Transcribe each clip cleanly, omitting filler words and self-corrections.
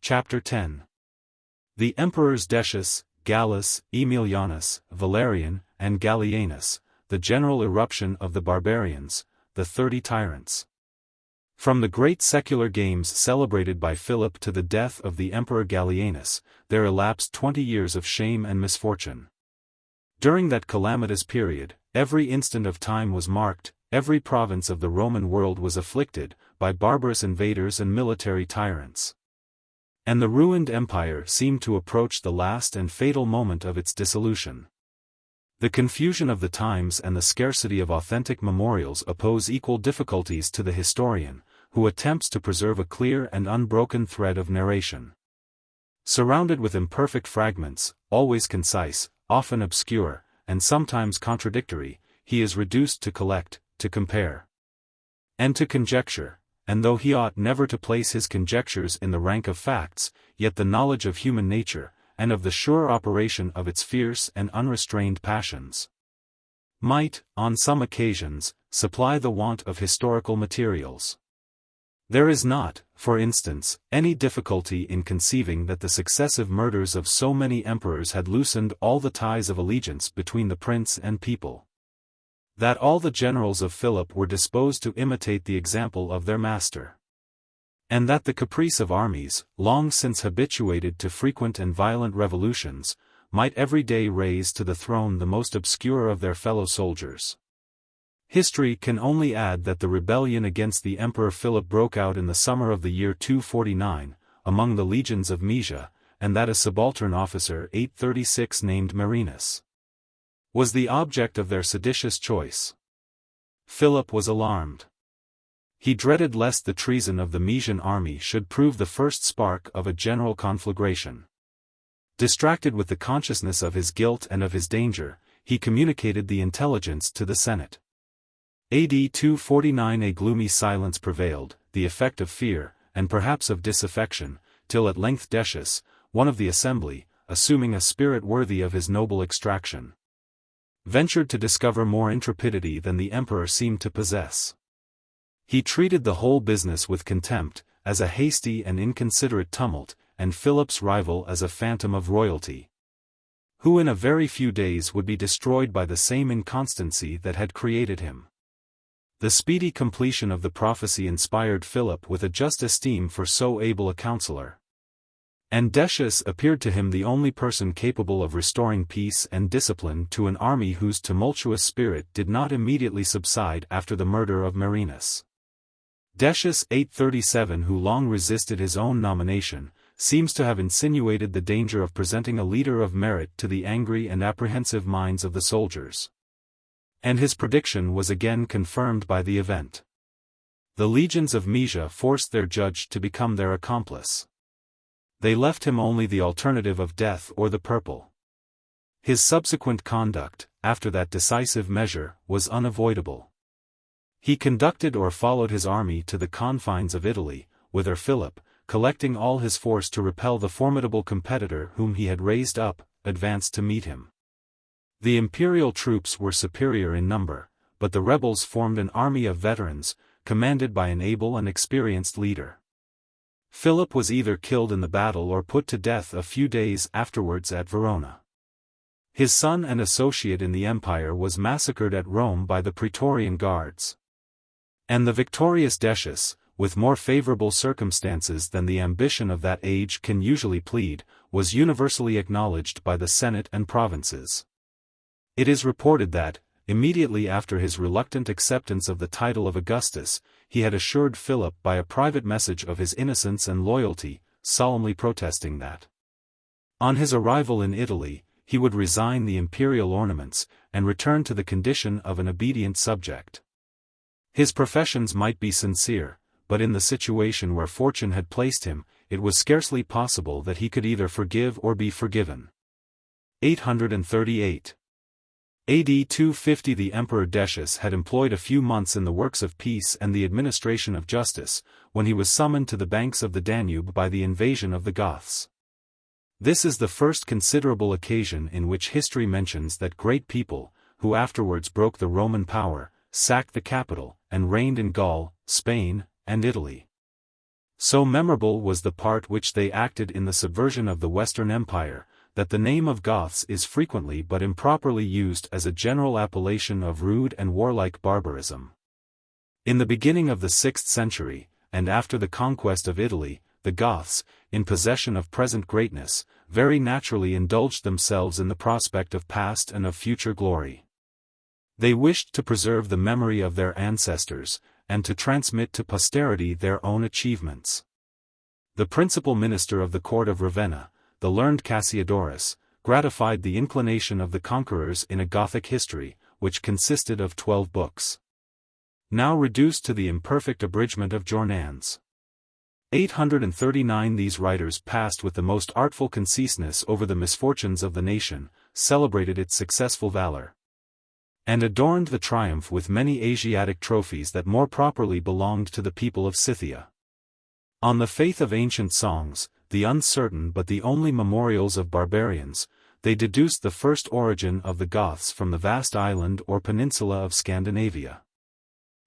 Chapter 10. The Emperors Decius, Gallus, Aemilianus, Valerian, and Gallienus, the general eruption of the barbarians, the 30 tyrants. From the great secular games celebrated by Philip to the death of the Emperor Gallienus, there elapsed 20 years of shame and misfortune. During that calamitous period, every instant of time was marked, every province of the Roman world was afflicted, by barbarous invaders and military tyrants. And the ruined empire seemed to approach the last and fatal moment of its dissolution. The confusion of the times and the scarcity of authentic memorials oppose equal difficulties to the historian, who attempts to preserve a clear and unbroken thread of narration. Surrounded with imperfect fragments, always concise, often obscure, and sometimes contradictory, he is reduced to collect, to compare, and to conjecture, and though he ought never to place his conjectures in the rank of facts, yet the knowledge of human nature, and of the sure operation of its fierce and unrestrained passions, might, on some occasions, supply the want of historical materials. There is not, for instance, any difficulty in conceiving that the successive murders of so many emperors had loosened all the ties of allegiance between the prince and people. That all the generals of Philip were disposed to imitate the example of their master. And that the caprice of armies, long since habituated to frequent and violent revolutions, might every day raise to the throne the most obscure of their fellow soldiers. History can only add that the rebellion against the Emperor Philip broke out in the summer of the year 249, among the legions of Moesia, and that a subaltern officer 836 named Marinus was the object of their seditious choice. Philip was alarmed. He dreaded lest the treason of the Moesian army should prove the first spark of a general conflagration. Distracted with the consciousness of his guilt and of his danger, he communicated the intelligence to the Senate. AD 249 a gloomy silence prevailed, the effect of fear, and perhaps of disaffection, till at length Decius, one of the assembly, assuming a spirit worthy of his noble extraction, ventured to discover more intrepidity than the emperor seemed to possess. He treated the whole business with contempt, as a hasty and inconsiderate tumult, and Philip's rival as a phantom of royalty, who in a very few days would be destroyed by the same inconstancy that had created him. The speedy completion of the prophecy inspired Philip with a just esteem for so able a counselor. And Decius appeared to him the only person capable of restoring peace and discipline to an army whose tumultuous spirit did not immediately subside after the murder of Marinus. Decius 837, who long resisted his own nomination, seems to have insinuated the danger of presenting a leader of merit to the angry and apprehensive minds of the soldiers. And his prediction was again confirmed by the event. The legions of Moesia forced their judge to become their accomplice. They left him only the alternative of death or the purple. His subsequent conduct, after that decisive measure, was unavoidable. He conducted or followed his army to the confines of Italy, whither Philip, collecting all his force to repel the formidable competitor whom he had raised up, advanced to meet him. The imperial troops were superior in number, but the rebels formed an army of veterans, commanded by an able and experienced leader. Philip was either killed in the battle or put to death a few days afterwards at Verona. His son and associate in the empire was massacred at Rome by the Praetorian Guards. And the victorious Decius, with more favorable circumstances than the ambition of that age can usually plead, was universally acknowledged by the Senate and provinces. It is reported that, immediately after his reluctant acceptance of the title of Augustus, he had assured Philip by a private message of his innocence and loyalty, solemnly protesting that, on his arrival in Italy, he would resign the imperial ornaments, and return to the condition of an obedient subject. His professions might be sincere, but in the situation where fortune had placed him, it was scarcely possible that he could either forgive or be forgiven. 838. AD 250 The Emperor Decius had employed a few months in the works of peace and the administration of justice, when he was summoned to the banks of the Danube by the invasion of the Goths. This is the first considerable occasion in which history mentions that great people, who afterwards broke the Roman power, sacked the capital, and reigned in Gaul, Spain, and Italy. So memorable was the part which they acted in the subversion of the Western Empire, that the name of Goths is frequently but improperly used as a general appellation of rude and warlike barbarism. In the beginning of the 6th century, and after the conquest of Italy, the Goths, in possession of present greatness, very naturally indulged themselves in the prospect of past and of future glory. They wished to preserve the memory of their ancestors, and to transmit to posterity their own achievements. The principal minister of the court of Ravenna, the learned Cassiodorus, gratified the inclination of the conquerors in a Gothic history, which consisted of 12 books. Now reduced to the imperfect abridgment of Jornan's 839, these writers passed with the most artful conciseness over the misfortunes of the nation, celebrated its successful valor, and adorned the triumph with many Asiatic trophies that more properly belonged to the people of Scythia. On the faith of ancient songs, the uncertain but the only memorials of barbarians, they deduced the first origin of the Goths from the vast island or peninsula of Scandinavia.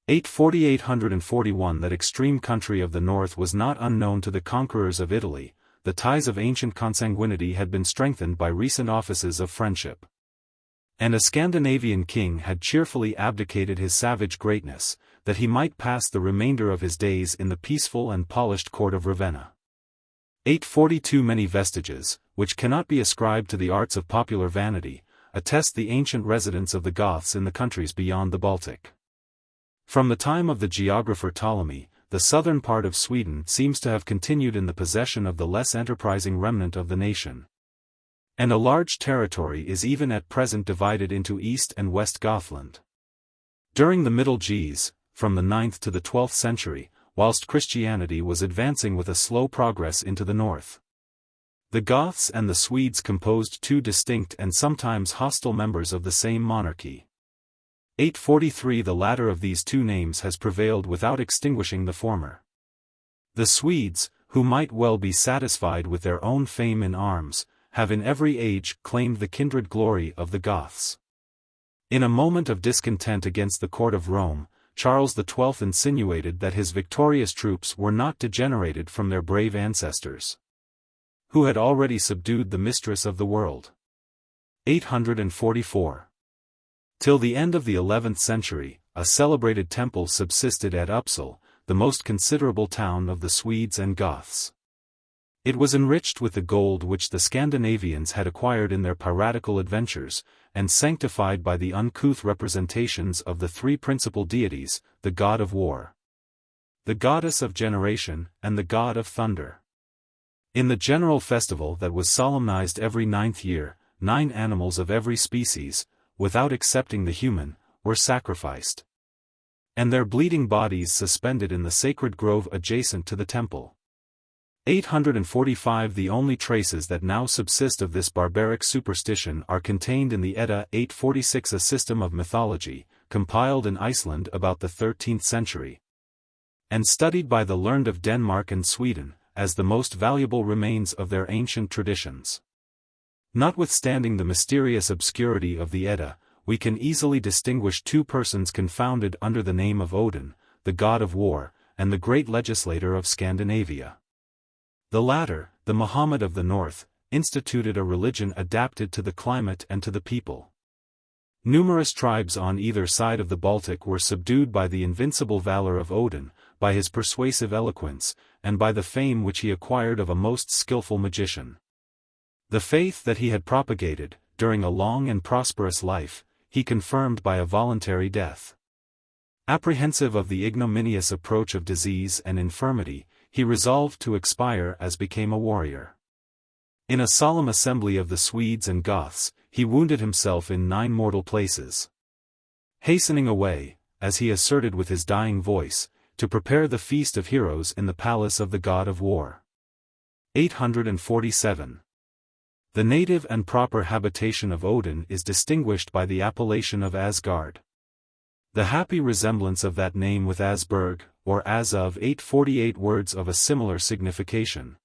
841, that extreme country of the north was not unknown to the conquerors of Italy. The ties of ancient consanguinity had been strengthened by recent offices of friendship, and a Scandinavian king had cheerfully abdicated his savage greatness, that he might pass the remainder of his days in the peaceful and polished court of Ravenna. 842, many vestiges, which cannot be ascribed to the arts of popular vanity, attest the ancient residence of the Goths in the countries beyond the Baltic. From the time of the geographer Ptolemy, the southern part of Sweden seems to have continued in the possession of the less enterprising remnant of the nation, and a large territory is even at present divided into East and West Gothland. During the Middle Ages, from the 9th to the 12th century, whilst Christianity was advancing with a slow progress into the north, the Goths and the Swedes composed two distinct and sometimes hostile members of the same monarchy. 843, the latter of these two names has prevailed without extinguishing the former. The Swedes, who might well be satisfied with their own fame in arms, have in every age claimed the kindred glory of the Goths. In a moment of discontent against the court of Rome, Charles XII insinuated that his victorious troops were not degenerated from their brave ancestors, who had already subdued the mistress of the world. 844. Till the end of the 11th century, a celebrated temple subsisted at Uppsala, the most considerable town of the Swedes and Goths. It was enriched with the gold which the Scandinavians had acquired in their piratical adventures, and sanctified by the uncouth representations of the three principal deities, the god of war, the goddess of generation, and the god of thunder. In the general festival that was solemnized every 9th year, 9 animals of every species, without excepting the human, were sacrificed, and their bleeding bodies suspended in the sacred grove adjacent to the temple. 845, the only traces that now subsist of this barbaric superstition are contained in the Edda. 846, a system of mythology, compiled in Iceland about the 13th century, and studied by the learned of Denmark and Sweden, as the most valuable remains of their ancient traditions. Notwithstanding the mysterious obscurity of the Edda, we can easily distinguish two persons confounded under the name of Odin, the god of war, and the great legislator of Scandinavia. The latter, the Muhammad of the North, instituted a religion adapted to the climate and to the people. Numerous tribes on either side of the Baltic were subdued by the invincible valor of Odin, by his persuasive eloquence, and by the fame which he acquired of a most skillful magician. The faith that he had propagated, during a long and prosperous life, he confirmed by a voluntary death. Apprehensive of the ignominious approach of disease and infirmity, he resolved to expire as became a warrior. In a solemn assembly of the Swedes and Goths, he wounded himself in 9 mortal places, hastening away, as he asserted with his dying voice, to prepare the feast of heroes in the palace of the god of war. 847. The native and proper habitation of Odin is distinguished by the appellation of Asgard. The happy resemblance of that name with Asberg, or as of 848, words of a similar signification,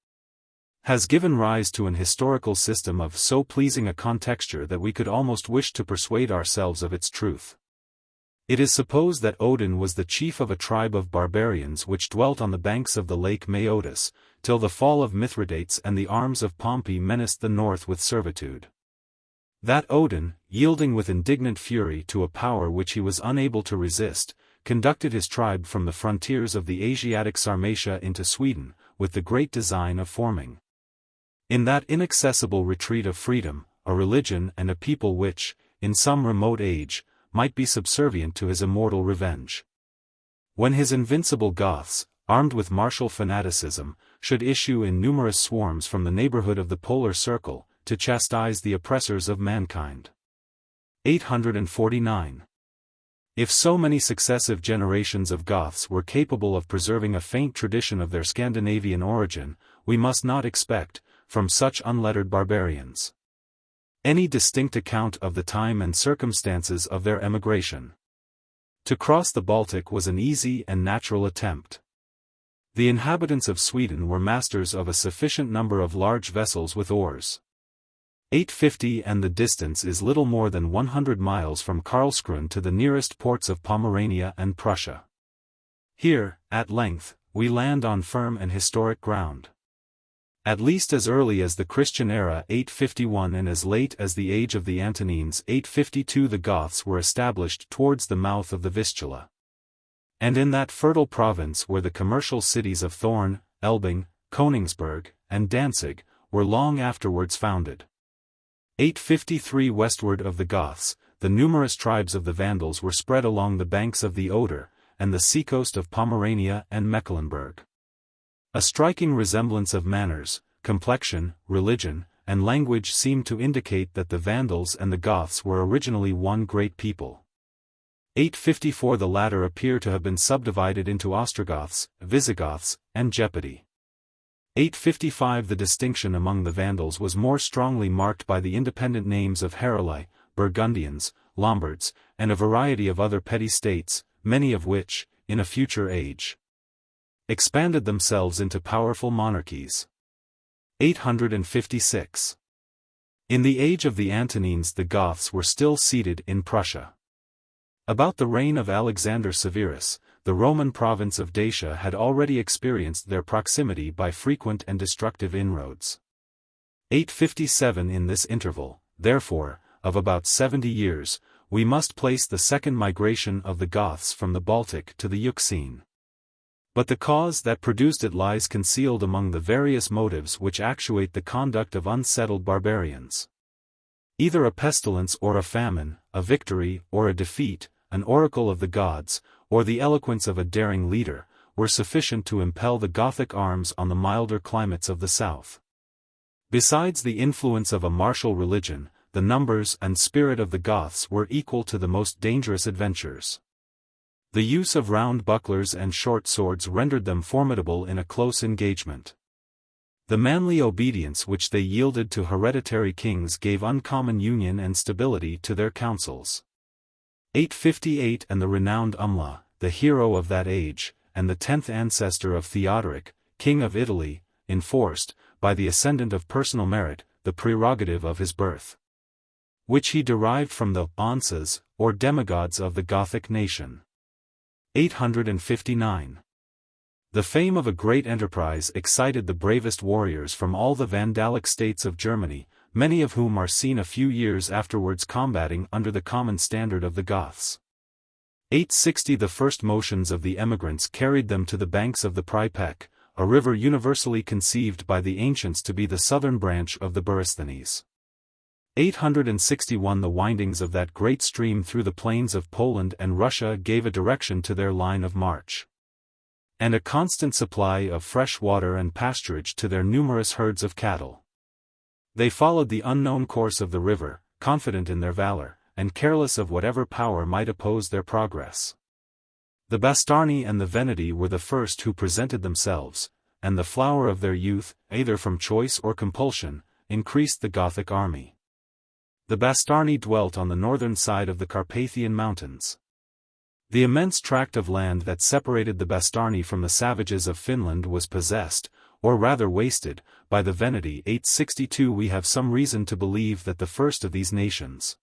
has given rise to an historical system of so pleasing a contexture that we could almost wish to persuade ourselves of its truth. It is supposed that Odin was the chief of a tribe of barbarians which dwelt on the banks of the lake Maeotis, till the fall of Mithridates and the arms of Pompey menaced the north with servitude. That Odin, yielding with indignant fury to a power which he was unable to resist, conducted his tribe from the frontiers of the Asiatic Sarmatia into Sweden, with the great design of forming, in that inaccessible retreat of freedom, a religion and a people which, in some remote age, might be subservient to his immortal revenge. When his invincible Goths, armed with martial fanaticism, should issue in numerous swarms from the neighborhood of the polar circle, to chastise the oppressors of mankind. 849. If so many successive generations of Goths were capable of preserving a faint tradition of their Scandinavian origin, we must not expect, from such unlettered barbarians, any distinct account of the time and circumstances of their emigration. To cross the Baltic was an easy and natural attempt. The inhabitants of Sweden were masters of a sufficient number of large vessels with oars. 850 and the distance is little more than 100 miles from Karlskrona to the nearest ports of Pomerania and Prussia. Here, at length, we land on firm and historic ground. At least as early as the Christian era 851 and as late as the age of the Antonines 852 the Goths were established towards the mouth of the Vistula. And in that fertile province where the commercial cities of Thorn, Elbing, Königsberg, and Danzig, were long afterwards founded. 853 westward of the Goths, the numerous tribes of the Vandals were spread along the banks of the Oder, and the seacoast of Pomerania and Mecklenburg. A striking resemblance of manners, complexion, religion, and language seemed to indicate that the Vandals and the Goths were originally one great people. 854 the latter appear to have been subdivided into Ostrogoths, Visigoths, and Gepidi. 855 the distinction among the Vandals was more strongly marked by the independent names of Heruli, Burgundians, Lombards, and a variety of other petty states, many of which, in a future age, expanded themselves into powerful monarchies. 856. In the age of the Antonines the Goths were still seated in Prussia. About the reign of Alexander Severus, the Roman province of Dacia had already experienced their proximity by frequent and destructive inroads. 857 in this interval, therefore, of about 70 years, we must place the second migration of the Goths from the Baltic to the Euxine. But the cause that produced it lies concealed among the various motives which actuate the conduct of unsettled barbarians. Either a pestilence or a famine, a victory or a defeat, an oracle of the gods, or the eloquence of a daring leader, were sufficient to impel the Gothic arms on the milder climates of the south. Besides the influence of a martial religion, the numbers and spirit of the Goths were equal to the most dangerous adventures. The use of round bucklers and short swords rendered them formidable in a close engagement. The manly obedience which they yielded to hereditary kings gave uncommon union and stability to their councils. 858 and the renowned Umla, the hero of that age, and the 10th ancestor of Theodoric, king of Italy, enforced, by the ascendant of personal merit, the prerogative of his birth, which he derived from the Ansas, or demigods of the Gothic nation. 859. The fame of a great enterprise excited the bravest warriors from all the Vandalic states of Germany, many of whom are seen a few years afterwards combating under the common standard of the Goths. 860 the first motions of the emigrants carried them to the banks of the Pripek, a river universally conceived by the ancients to be the southern branch of the Borysthenes. 861 the windings of that great stream through the plains of Poland and Russia gave a direction to their line of march, and a constant supply of fresh water and pasturage to their numerous herds of cattle. They followed the unknown course of the river, confident in their valor, and careless of whatever power might oppose their progress. The Bastarni and the Veneti were the first who presented themselves, and the flower of their youth, either from choice or compulsion, increased the Gothic army. The Bastarni dwelt on the northern side of the Carpathian Mountains. The immense tract of land that separated the Bastarni from the savages of Finland was possessed, or rather wasted, by the Veneti. 862 we have some reason to believe that the first of these nations,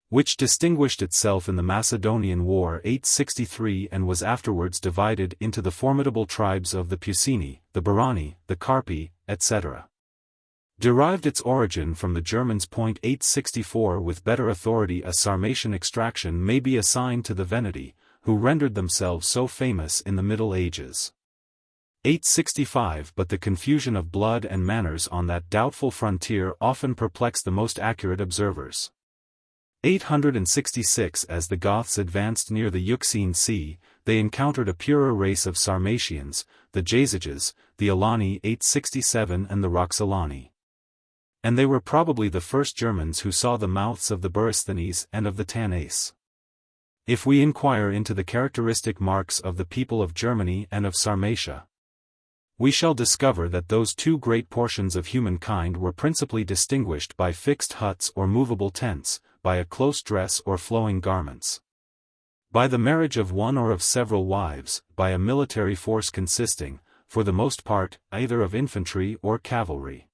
which distinguished itself in the Macedonian War 863 and was afterwards divided into the formidable tribes of the Peucini, the Barani, the Carpi, etc. Derived its origin from the Germans. 864 With better authority a Sarmatian extraction may be assigned to the Veneti, who rendered themselves so famous in the Middle Ages. 865 But the confusion of blood and manners on that doubtful frontier often perplexed the most accurate observers. 866 As the Goths advanced near the Euxine Sea, they encountered a purer race of Sarmatians, the Jazyges, the Alani 867 and the Roxolani. And they were probably the first Germans who saw the mouths of the Borysthenes and of the Tanais. If we inquire into the characteristic marks of the people of Germany and of Sarmatia, we shall discover that those two great portions of humankind were principally distinguished by fixed huts or movable tents, by a close dress or flowing garments, by the marriage of one or of several wives, by a military force consisting, for the most part, either of infantry or cavalry,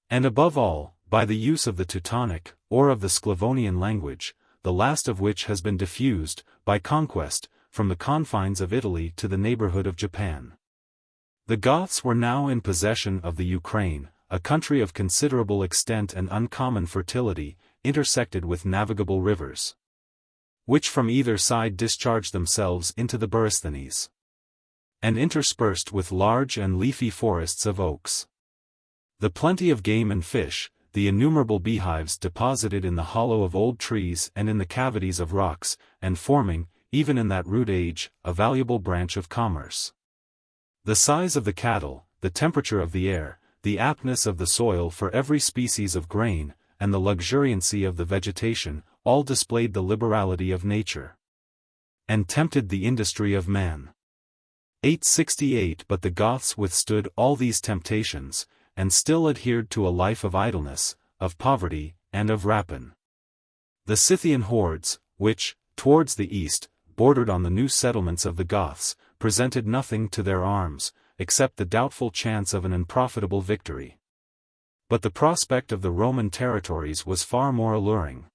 and above all, by the use of the Teutonic, or of the Sclavonian language, the last of which has been diffused, by conquest, from the confines of Italy to the neighborhood of Japan. The Goths were now in possession of the Ukraine, a country of considerable extent and uncommon fertility, intersected with navigable rivers, which from either side discharged themselves into the Borysthenes, and interspersed with large and leafy forests of oaks. The plenty of game and fish, the innumerable beehives deposited in the hollow of old trees and in the cavities of rocks, and forming, even in that rude age, a valuable branch of commerce. The size of the cattle, the temperature of the air, the aptness of the soil for every species of grain, and the luxuriancy of the vegetation, all displayed the liberality of nature, and tempted the industry of man. 868 But the Goths withstood all these temptations, and still adhered to a life of idleness, of poverty, and of rapine. The Scythian hordes, which, towards the east, bordered on the new settlements of the Goths, presented nothing to their arms, except the doubtful chance of an unprofitable victory. But the prospect of the Roman territories was far more alluring.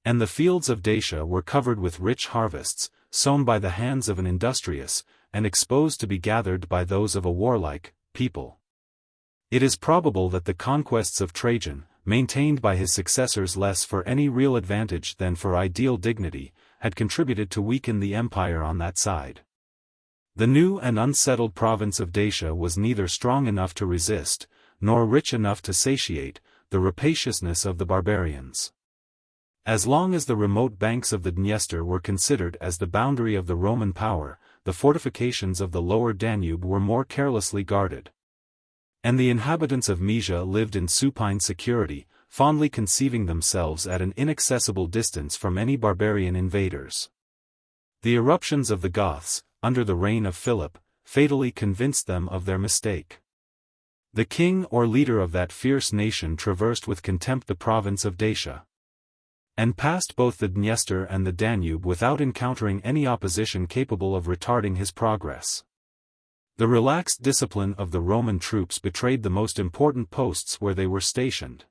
And the fields of Dacia were covered with rich harvests, sown by the hands of an industrious, and exposed to be gathered by those of a warlike, people. It is probable that the conquests of Trajan, maintained by his successors less for any real advantage than for ideal dignity, had contributed to weaken the empire on that side. The new and unsettled province of Dacia was neither strong enough to resist, nor rich enough to satiate, the rapaciousness of the barbarians. As long as the remote banks of the Dniester were considered as the boundary of the Roman power, the fortifications of the lower Danube were more carelessly guarded. And the inhabitants of Moesia lived in supine security, fondly conceiving themselves at an inaccessible distance from any barbarian invaders. The eruptions of the Goths, under the reign of Philip, fatally convinced them of their mistake. The king or leader of that fierce nation traversed with contempt the province of Dacia, and passed both the Dniester and the Danube without encountering any opposition capable of retarding his progress. The relaxed discipline of the Roman troops betrayed the most important posts where they were stationed,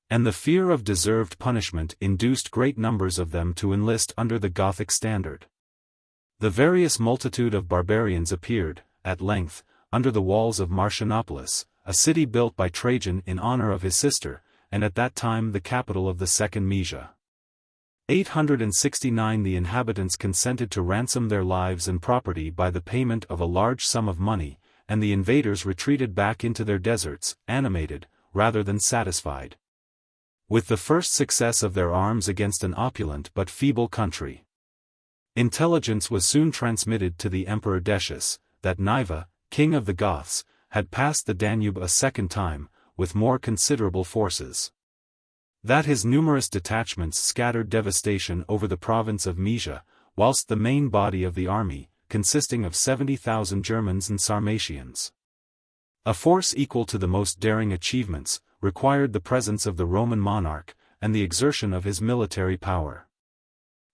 and the fear of deserved punishment induced great numbers of them to enlist under the Gothic standard. The various multitude of barbarians appeared, at length, under the walls of Marcianopolis, a city built by Trajan in honor of his sister, and at that time the capital of the second Moesia. 869 The inhabitants consented to ransom their lives and property by the payment of a large sum of money, and the invaders retreated back into their deserts, animated, rather than satisfied, with the first success of their arms against an opulent but feeble country. Intelligence was soon transmitted to the Emperor Decius, that Niva, king of the Goths, had passed the Danube a second time, with more considerable forces. That his numerous detachments scattered devastation over the province of Moesia, whilst the main body of the army, consisting of 70,000 Germans and Sarmatians, a force equal to the most daring achievements, required the presence of the Roman monarch, and the exertion of his military power.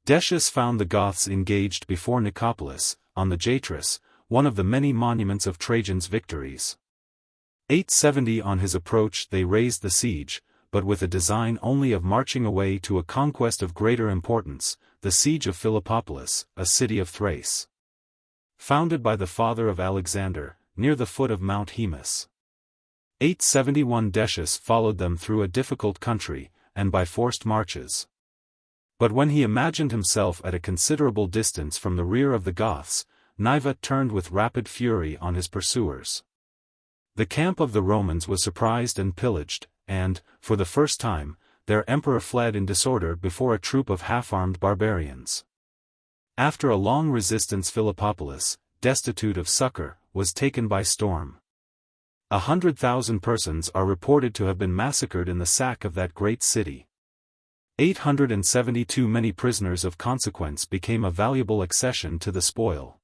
Decius found the Goths engaged before Nicopolis, on the Jatrus, one of the many monuments of Trajan's victories. 870 On his approach they raised the siege, but with a design only of marching away to a conquest of greater importance, the siege of Philippopolis, a city of Thrace. Founded by the father of Alexander, near the foot of Mount Haemus. 871 Decius followed them through a difficult country, and by forced marches. But when he imagined himself at a considerable distance from the rear of the Goths, Niva turned with rapid fury on his pursuers. The camp of the Romans was surprised and pillaged, and, for the first time, their emperor fled in disorder before a troop of half-armed barbarians. After a long resistance, Philippopolis, destitute of succor, was taken by storm. 100,000 persons are reported to have been massacred in the sack of that great city. 872 many prisoners of consequence became a valuable accession to the spoil.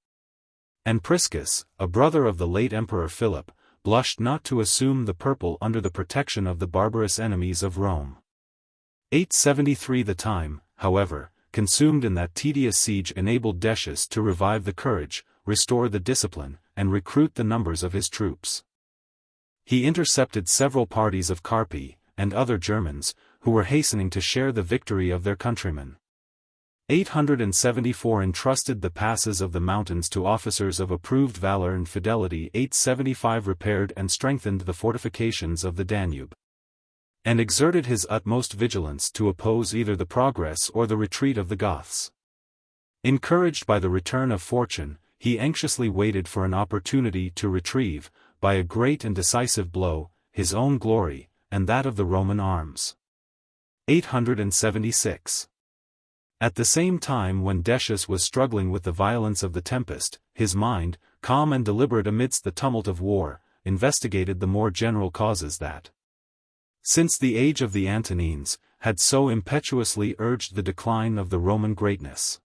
And Priscus, a brother of the late Emperor Philip, blushed not to assume the purple under the protection of the barbarous enemies of Rome. 873 The time, however, consumed in that tedious siege enabled Decius to revive the courage, restore the discipline, and recruit the numbers of his troops. He intercepted several parties of Carpi, and other Germans, who were hastening to share the victory of their countrymen. 874 entrusted the passes of the mountains to officers of approved valor and fidelity. 875 repaired and strengthened the fortifications of the Danube, and exerted his utmost vigilance to oppose either the progress or the retreat of the Goths. Encouraged by the return of fortune, he anxiously waited for an opportunity to retrieve, by a great and decisive blow, his own glory, and that of the Roman arms. 876. At the same time when Decius was struggling with the violence of the tempest, his mind, calm and deliberate amidst the tumult of war, investigated the more general causes that, since the age of the Antonines, had so impetuously urged the decline of the Roman greatness.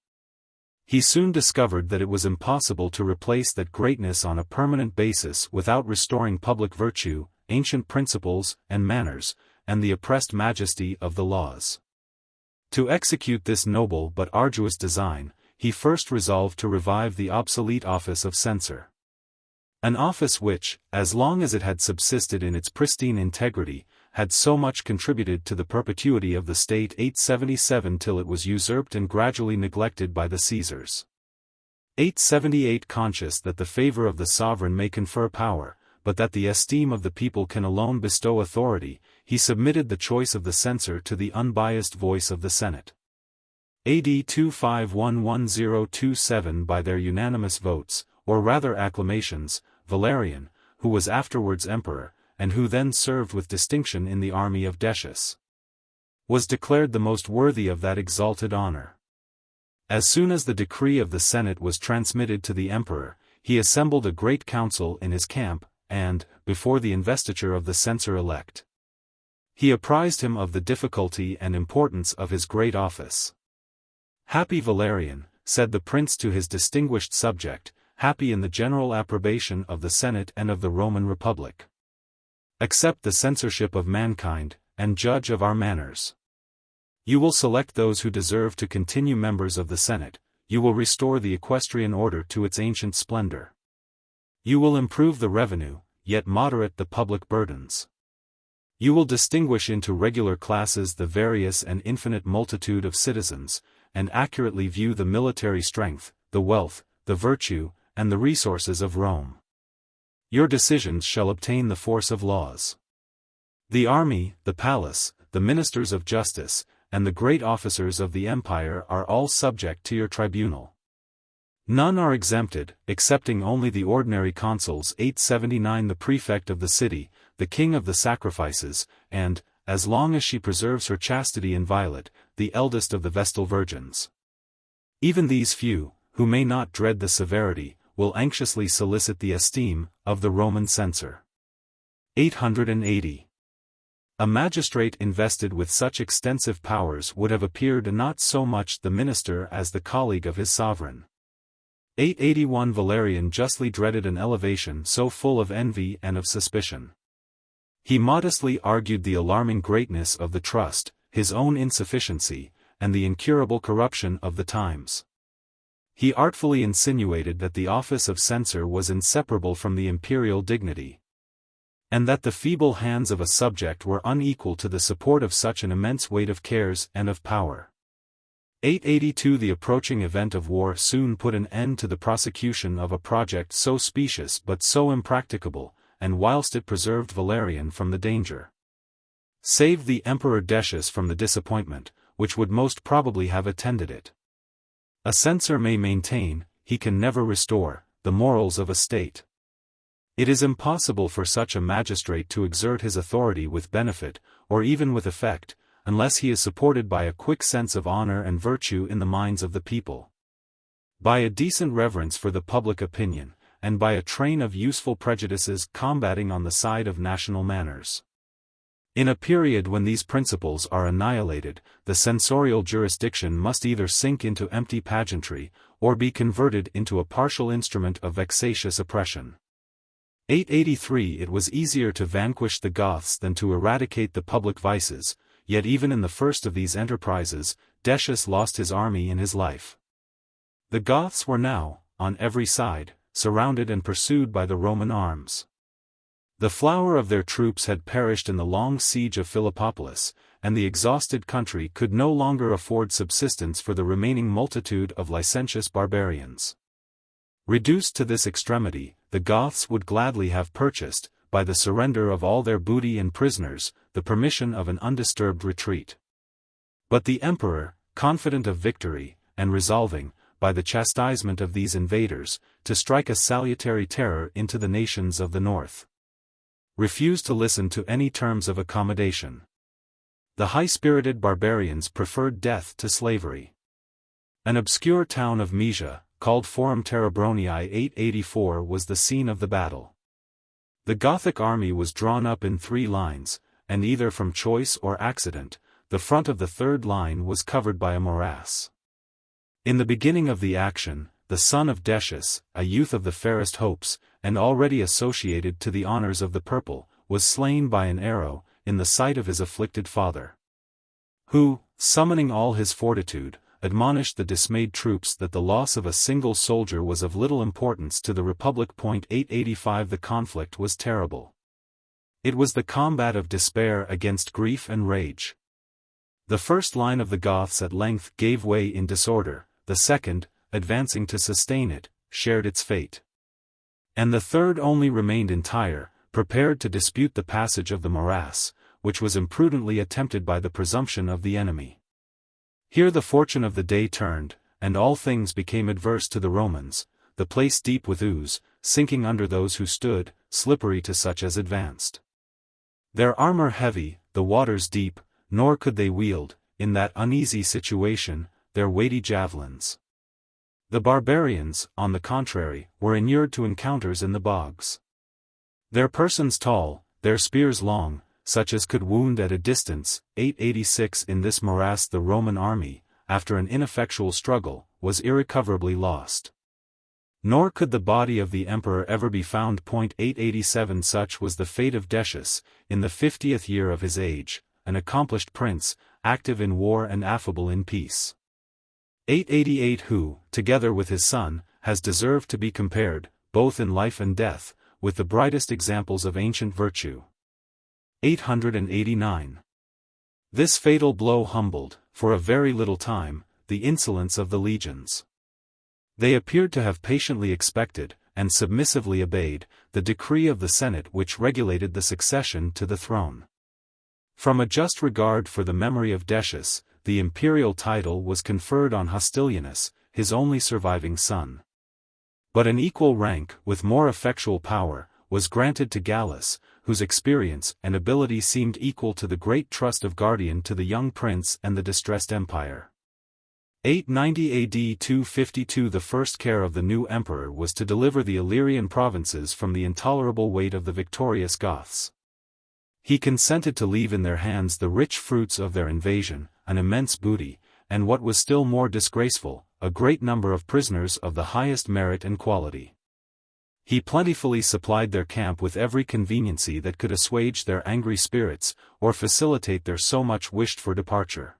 He soon discovered that it was impossible to replace that greatness on a permanent basis without restoring public virtue, ancient principles and manners, and the oppressed majesty of the laws. To execute this noble but arduous design, he first resolved to revive the obsolete office of censor. An office which, as long as it had subsisted in its pristine integrity, had so much contributed to the perpetuity of the state. 877 till it was usurped and gradually neglected by the Caesars. 878 Conscious that the favor of the sovereign may confer power, but that the esteem of the people can alone bestow authority, he submitted the choice of the censor to the unbiased voice of the Senate. AD 2511027 by their unanimous votes, or rather acclamations, Valerian, who was afterwards emperor, and who then served with distinction in the army of Decius, was declared the most worthy of that exalted honor. As soon as the decree of the Senate was transmitted to the emperor, he assembled a great council in his camp, and, before the investiture of the censor-elect, he apprised him of the difficulty and importance of his great office. "Happy Valerian," said the prince to his distinguished subject, "happy in the general approbation of the Senate and of the Roman Republic. Accept the censorship of mankind, and judge of our manners. You will select those who deserve to continue members of the Senate, you will restore the equestrian order to its ancient splendor. You will improve the revenue, yet moderate the public burdens. You will distinguish into regular classes the various and infinite multitude of citizens, and accurately view the military strength, the wealth, the virtue, and the resources of Rome. Your decisions shall obtain the force of laws. The army, the palace, the ministers of justice, and the great officers of the empire are all subject to your tribunal. None are exempted, excepting only the ordinary consuls. 879 The prefect of the city, the king of the sacrifices, and, as long as she preserves her chastity inviolate, the eldest of the Vestal virgins. Even these few, who may not dread the severity, will anxiously solicit the esteem of the Roman censor. 880. A magistrate invested with such extensive powers would have appeared not so much the minister as the colleague of his sovereign. 881 Valerian justly dreaded an elevation so full of envy and of suspicion. He modestly argued the alarming greatness of the trust, his own insufficiency, and the incurable corruption of the times. He artfully insinuated that the office of censor was inseparable from the imperial dignity. and that the feeble hands of a subject were unequal to the support of such an immense weight of cares and of power. 882 The approaching event of war soon put an end to the prosecution of a project so specious but so impracticable, and whilst it preserved Valerian from the danger, saved the Emperor Decius from the disappointment, which would most probably have attended it. A censor may maintain, he can never restore, the morals of a state. It is impossible for such a magistrate to exert his authority with benefit, or even with effect, unless he is supported by a quick sense of honor and virtue in the minds of the people, by a decent reverence for the public opinion, and by a train of useful prejudices combating on the side of national manners. In a period when these principles are annihilated, the censorial jurisdiction must either sink into empty pageantry, or be converted into a partial instrument of vexatious oppression. 883 It was easier to vanquish the Goths than to eradicate the public vices, yet even in the first of these enterprises, Decius lost his army and his life. The Goths were now, on every side, surrounded and pursued by the Roman arms. The flower of their troops had perished in the long siege of Philippopolis, and the exhausted country could no longer afford subsistence for the remaining multitude of licentious barbarians. Reduced to this extremity, the Goths would gladly have purchased, by the surrender of all their booty and prisoners, the permission of an undisturbed retreat. But the emperor, confident of victory, and resolving, by the chastisement of these invaders, to strike a salutary terror into the nations of the north, refused to listen to any terms of accommodation. The high-spirited barbarians preferred death to slavery. An obscure town of Moesia, called Forum Terebronii 884 was the scene of the battle. The Gothic army was drawn up in 3 lines, and either from choice or accident, the front of the third line was covered by a morass. In the beginning of the action, the son of Decius, a youth of the fairest hopes, and already associated to the honors of the purple, was slain by an arrow, in the sight of his afflicted father, who, summoning all his fortitude, admonished the dismayed troops that the loss of a single soldier was of little importance to the Republic. 885 The conflict was terrible. It was the combat of despair against grief and rage. The first line of the Goths at length gave way in disorder, the second, advancing to sustain it, shared its fate, and the third only remained entire, prepared to dispute the passage of the morass, which was imprudently attempted by the presumption of the enemy. Here the fortune of the day turned, and all things became adverse to the Romans, the place deep with ooze, sinking under those who stood, slippery to such as advanced. Their armor heavy, the waters deep, nor could they wield, in that uneasy situation, their weighty javelins. The barbarians, on the contrary, were inured to encounters in the bogs. Their persons tall, their spears long, such as could wound at a distance. 886 In this morass the Roman army, after an ineffectual struggle, was irrecoverably lost. Nor could the body of the emperor ever be found. 887 Such was the fate of Decius, in the 50th year of his age, an accomplished prince, active in war and affable in peace. 888 Who, together with his son, has deserved to be compared, both in life and death, with the brightest examples of ancient virtue. 889 This fatal blow humbled, for a very little time, the insolence of the legions. They appeared to have patiently expected, and submissively obeyed, the decree of the Senate which regulated the succession to the throne. From a just regard for the memory of Decius, the imperial title was conferred on Hostilianus, his only surviving son. But an equal rank, with more effectual power, was granted to Gallus, whose experience and ability seemed equal to the great trust of guardian to the young prince and the distressed empire. 890 AD 252 The first care of the new emperor was to deliver the Illyrian provinces from the intolerable weight of the victorious Goths. He consented to leave in their hands the rich fruits of their invasion, an immense booty, and what was still more disgraceful, a great number of prisoners of the highest merit and quality. He plentifully supplied their camp with every conveniency that could assuage their angry spirits, or facilitate their so much wished-for departure.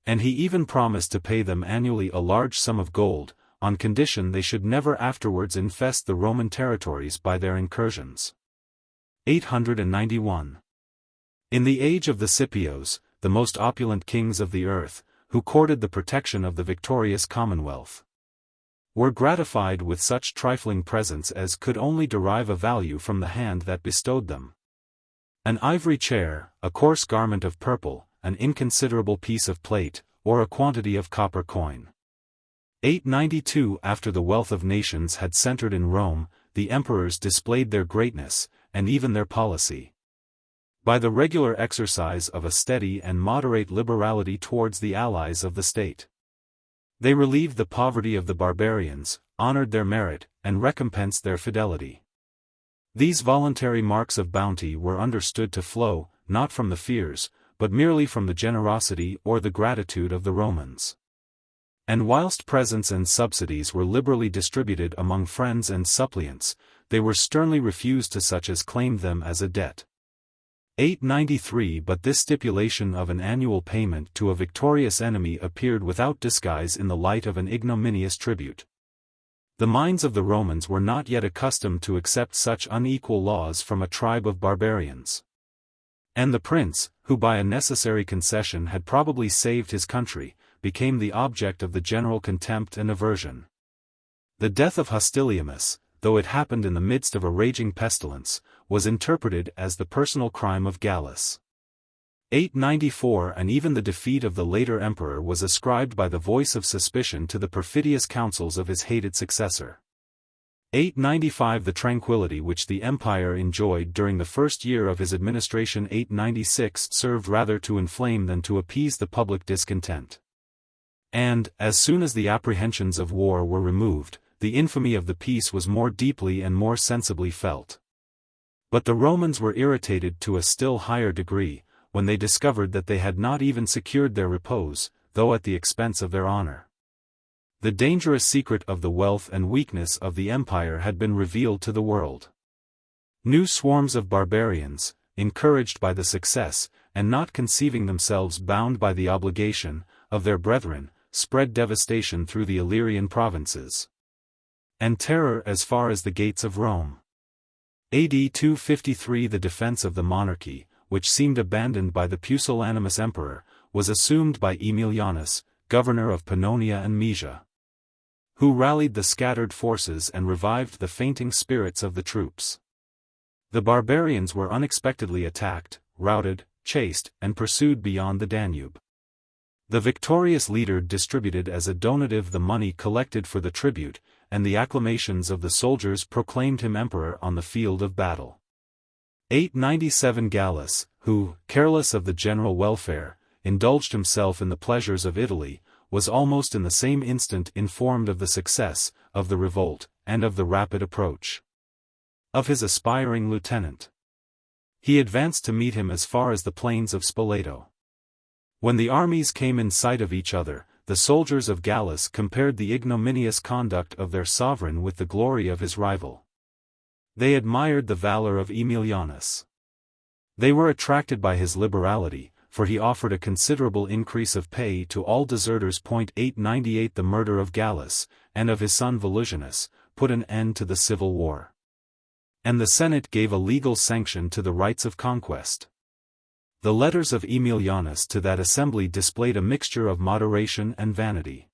And he even promised to pay them annually a large sum of gold, on condition they should never afterwards infest the Roman territories by their incursions. 891. In the age of the Scipios, the most opulent kings of the earth, who courted the protection of the victorious commonwealth, were gratified with such trifling presents as could only derive a value from the hand that bestowed them. An ivory chair, a coarse garment of purple, an inconsiderable piece of plate, or a quantity of copper coin. 892. After the wealth of nations had centered in Rome, the emperors displayed their greatness, and even their policy, by the regular exercise of a steady and moderate liberality towards the allies of the state. They relieved the poverty of the barbarians, honored their merit, and recompensed their fidelity. These voluntary marks of bounty were understood to flow, not from the fears, but merely from the generosity or the gratitude of the Romans. And whilst presents and subsidies were liberally distributed among friends and suppliants, they were sternly refused to such as claimed them as a debt. 893. But this stipulation of an annual payment to a victorious enemy appeared without disguise in the light of an ignominious tribute. The minds of the Romans were not yet accustomed to accept such unequal laws from a tribe of barbarians. And the prince, who by a necessary concession had probably saved his country, became the object of the general contempt and aversion. The death of Hostiliamus, though it happened in the midst of a raging pestilence, was interpreted as the personal crime of Gallus. 894. And even the defeat of the later emperor was ascribed by the voice of suspicion to the perfidious counsels of his hated successor. 895. The tranquility which the empire enjoyed during the first year of his administration 896 served rather to inflame than to appease the public discontent. And, as soon as the apprehensions of war were removed, the infamy of the peace was more deeply and more sensibly felt. But the Romans were irritated to a still higher degree, when they discovered that they had not even secured their repose, though at the expense of their honor. The dangerous secret of the wealth and weakness of the empire had been revealed to the world. New swarms of barbarians, encouraged by the success, and not conceiving themselves bound by the obligation, of their brethren, spread devastation through the Illyrian provinces, and terror as far as the gates of Rome. AD 253. The defense of the monarchy, which seemed abandoned by the pusillanimous emperor, was assumed by Aemilianus, governor of Pannonia and Moesia, who rallied the scattered forces and revived the fainting spirits of the troops. The barbarians were unexpectedly attacked, routed, chased, and pursued beyond the Danube. The victorious leader distributed as a donative the money collected for the tribute, and the acclamations of the soldiers proclaimed him emperor on the field of battle. 897. Gallus, who, careless of the general welfare, indulged himself in the pleasures of Italy, was almost in the same instant informed of the success of the revolt, and of the rapid approach of his aspiring lieutenant. He advanced to meet him as far as the plains of Spoleto. When the armies came in sight of each other, the soldiers of Gallus compared the ignominious conduct of their sovereign with the glory of his rival. They admired the valor of Aemilianus. They were attracted by his liberality, for he offered a considerable increase of pay to all deserters. 898. The murder of Gallus, and of his son Volusianus, put an end to the civil war. And the Senate gave a legal sanction to the rights of conquest. The letters of Aemilianus to that assembly displayed a mixture of moderation and vanity.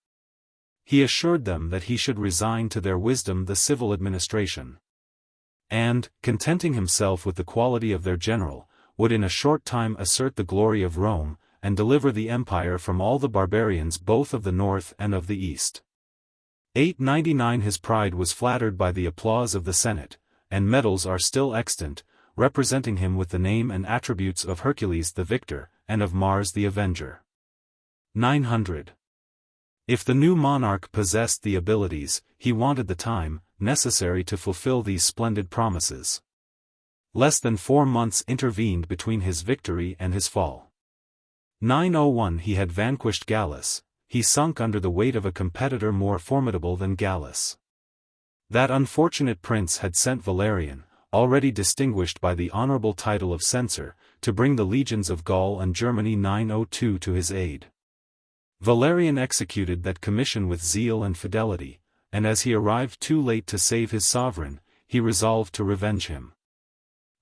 He assured them that he should resign to their wisdom the civil administration, and, contenting himself with the quality of their general, would in a short time assert the glory of Rome, and deliver the empire from all the barbarians both of the north and of the east. 899. His pride was flattered by the applause of the Senate, and medals are still extant, representing him with the name and attributes of Hercules the victor, and of Mars the avenger. 900. If the new monarch possessed the abilities, he wanted the time necessary to fulfill these splendid promises. Less than 4 months intervened between his victory and his fall. 901. He had vanquished Gallus, he sunk under the weight of a competitor more formidable than Gallus. That unfortunate prince had sent Valerian, already distinguished by the honorable title of censor, to bring the legions of Gaul and Germany 902 to his aid. Valerian executed that commission with zeal and fidelity, and as he arrived too late to save his sovereign, he resolved to revenge him.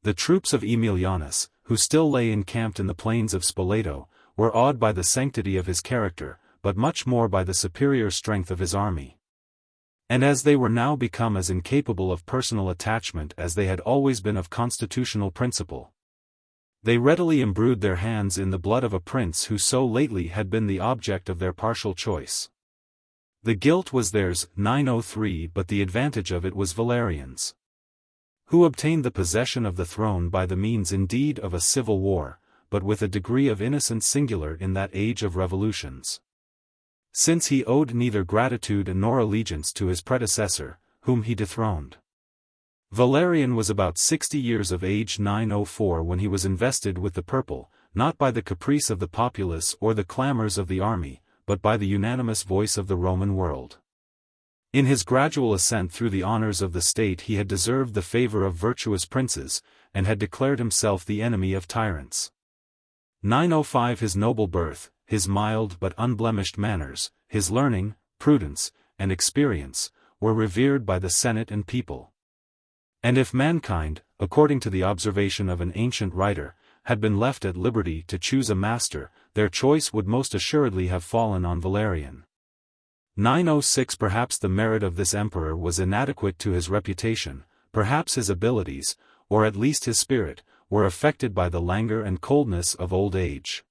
The troops of Aemilianus, who still lay encamped in the plains of Spoleto, were awed by the sanctity of his character, but much more by the superior strength of his army. And as they were now become as incapable of personal attachment as they had always been of constitutional principle, they readily imbrued their hands in the blood of a prince who so lately had been the object of their partial choice. The guilt was theirs, 903, but the advantage of it was Valerian's, who obtained the possession of the throne by the means indeed of a civil war, but with a degree of innocence singular in that age of revolutions. Since he owed neither gratitude nor allegiance to his predecessor, whom he dethroned. Valerian was about 60 years of age 904 when he was invested with the purple, not by the caprice of the populace or the clamors of the army, but by the unanimous voice of the Roman world. In his gradual ascent through the honors of the state he had deserved the favor of virtuous princes, and had declared himself the enemy of tyrants. 905 His noble birth, his mild but unblemished manners, his learning, prudence, and experience, were revered by the Senate and people. And if mankind, according to the observation of an ancient writer, had been left at liberty to choose a master, their choice would most assuredly have fallen on Valerian. 906 Perhaps the merit of this emperor was inadequate to his reputation, perhaps his abilities, or at least his spirit, were affected by the languor and coldness of old age.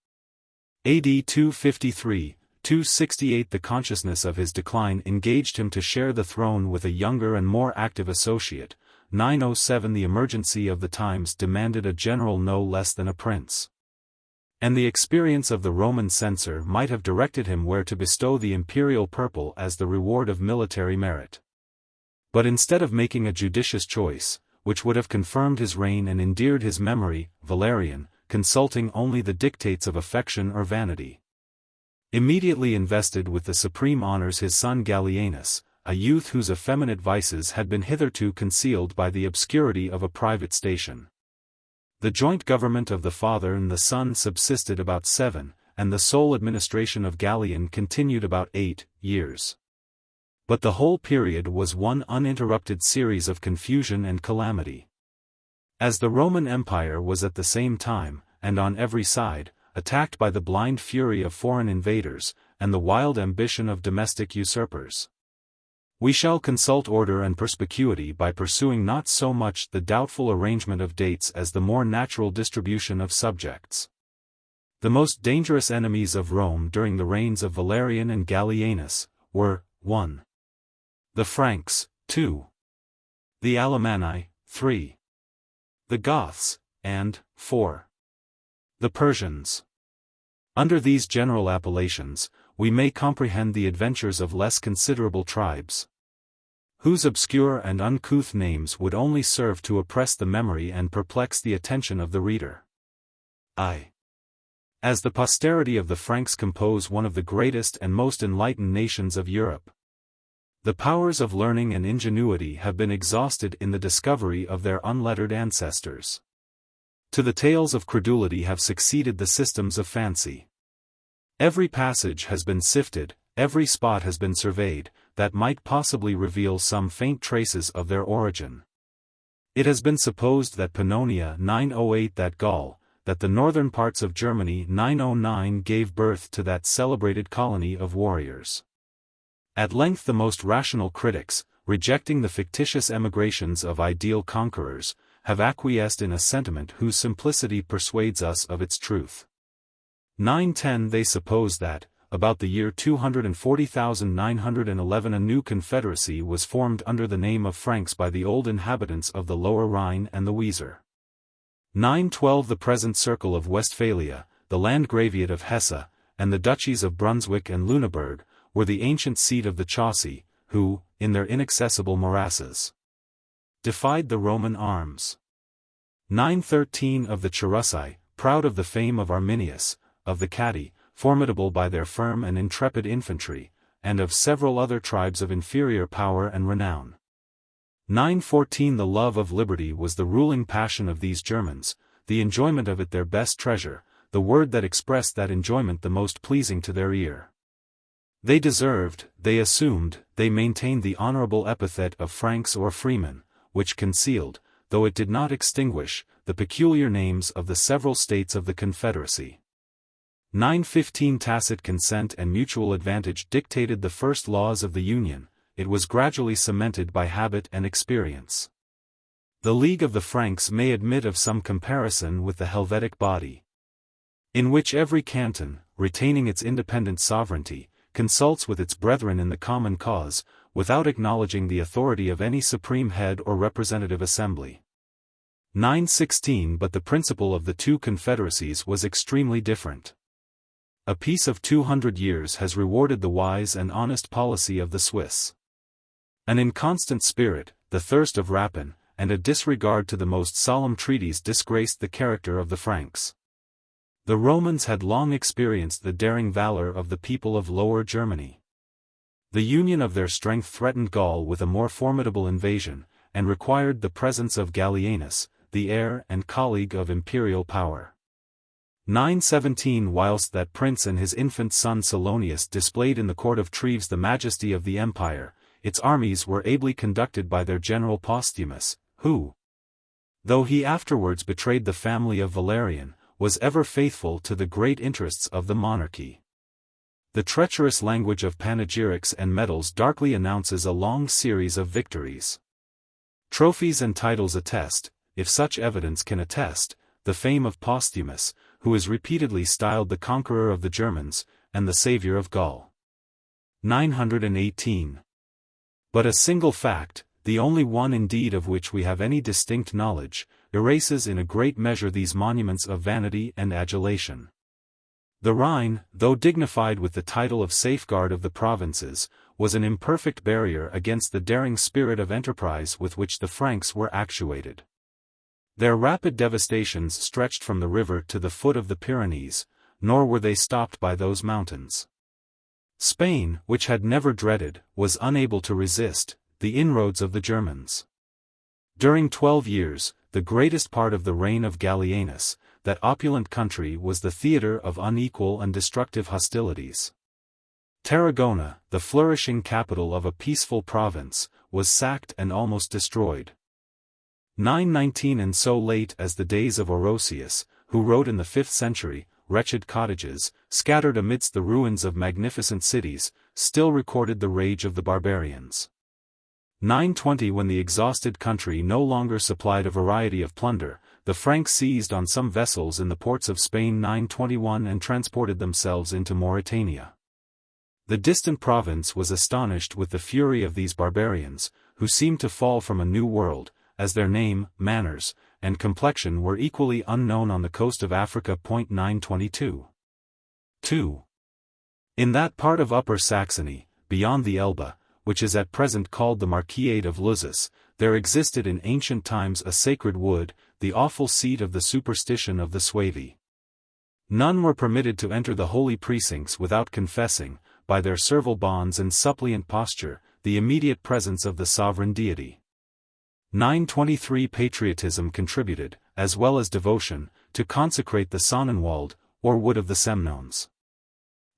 AD 253-268 The consciousness of his decline engaged him to share the throne with a younger and more active associate. 907 The emergency of the times demanded a general no less than a prince. And the experience of the Roman censor might have directed him where to bestow the imperial purple as the reward of military merit. But instead of making a judicious choice, which would have confirmed his reign and endeared his memory, Valerian, consulting only the dictates of affection or vanity, immediately invested with the supreme honors his son Gallienus, a youth whose effeminate vices had been hitherto concealed by the obscurity of a private station. The joint government of the father and the son subsisted about 7, and the sole administration of Gallian continued about 8 years. But the whole period was one uninterrupted series of confusion and calamity. As the Roman Empire was at the same time, and on every side, attacked by the blind fury of foreign invaders, and the wild ambition of domestic usurpers. We shall consult order and perspicuity by pursuing not so much the doubtful arrangement of dates as the more natural distribution of subjects. The most dangerous enemies of Rome during the reigns of Valerian and Gallienus were 1. The Franks, 2. The Alemanni, 3. The Goths, and 4. The Persians. Under these general appellations, we may comprehend the adventures of less considerable tribes, whose obscure and uncouth names would only serve to oppress the memory and perplex the attention of the reader. As the posterity of the Franks compose one of the greatest and most enlightened nations of Europe, the powers of learning and ingenuity have been exhausted in the discovery of their unlettered ancestors. To the tales of credulity have succeeded the systems of fancy. Every passage has been sifted, every spot has been surveyed, that might possibly reveal some faint traces of their origin. It has been supposed that Pannonia 908 that Gaul, that the northern parts of Germany 909 gave birth to that celebrated colony of warriors. At length the most rational critics, rejecting the fictitious emigrations of ideal conquerors, have acquiesced in a sentiment whose simplicity persuades us of its truth. 910 They suppose that, about the year 240,911 a new confederacy was formed under the name of Franks by the old inhabitants of the Lower Rhine and the Weser. 912 The present circle of Westphalia, the Landgraviate of Hesse, and the duchies of Brunswick and Lüneburg, were the ancient seat of the Chauci, who, in their inaccessible morasses, defied the Roman arms. 913 Of the Cherusci, proud of the fame of Arminius, of the Catti, formidable by their firm and intrepid infantry, and of several other tribes of inferior power and renown. 914 The love of liberty was the ruling passion of these Germans, the enjoyment of it their best treasure, the word that expressed that enjoyment the most pleasing to their ear. They deserved, they assumed, they maintained the honorable epithet of Franks or freemen, which concealed, though it did not extinguish, the peculiar names of the several states of the Confederacy. 915 Tacit consent and mutual advantage dictated the first laws of the Union. It was gradually cemented by habit and experience. The League of the Franks may admit of some comparison with the Helvetic body, in which every canton, retaining its independent sovereignty, consults with its brethren in the common cause, without acknowledging the authority of any supreme head or representative assembly. 916 But the principle of the two confederacies was extremely different. A peace of 200 years has rewarded the wise and honest policy of the Swiss. An inconstant spirit, the thirst of rapine, and a disregard to the most solemn treaties disgraced the character of the Franks. The Romans had long experienced the daring valor of the people of Lower Germany. The union of their strength threatened Gaul with a more formidable invasion, and required the presence of Gallienus, the heir and colleague of imperial power. 917 Whilst that prince and his infant son Salonius displayed in the court of Treves the majesty of the empire, its armies were ably conducted by their general Postumus, who, though he afterwards betrayed the family of Valerian, was ever faithful to the great interests of the monarchy. The treacherous language of panegyrics and medals darkly announces a long series of victories. Trophies and titles attest, if such evidence can attest, the fame of Postumus, who is repeatedly styled the conqueror of the Germans, and the savior of Gaul. 918. But a single fact, the only one indeed of which we have any distinct knowledge, erases in a great measure these monuments of vanity and adulation. The Rhine, though dignified with the title of safeguard of the provinces, was an imperfect barrier against the daring spirit of enterprise with which the Franks were actuated. Their rapid devastations stretched from the river to the foot of the Pyrenees, nor were they stopped by those mountains. Spain, which had never dreaded, was unable to resist, the inroads of the Germans. During 12 years, the greatest part of the reign of Gallienus, that opulent country was the theatre of unequal and destructive hostilities. Tarragona, the flourishing capital of a peaceful province, was sacked and almost destroyed. 919 And so late as the days of Orosius, who wrote in the 5th century, wretched cottages, scattered amidst the ruins of magnificent cities, still recorded the rage of the barbarians. 920 When the exhausted country no longer supplied a variety of plunder, the Franks seized on some vessels in the ports of Spain 921 and transported themselves into Mauritania. The distant province was astonished with the fury of these barbarians, who seemed to fall from a new world, as their name, manners, and complexion were equally unknown on the coast of Africa. 922. 2. In that part of Upper Saxony, beyond the Elbe, which is at present called the Marquisate of Luzes, there existed in ancient times a sacred wood, the awful seat of the superstition of the Suevi. None were permitted to enter the holy precincts without confessing, by their servile bonds and suppliant posture, the immediate presence of the sovereign deity. 923 Patriotism contributed, as well as devotion, to consecrate the Sonnenwald, or wood of the Semnones.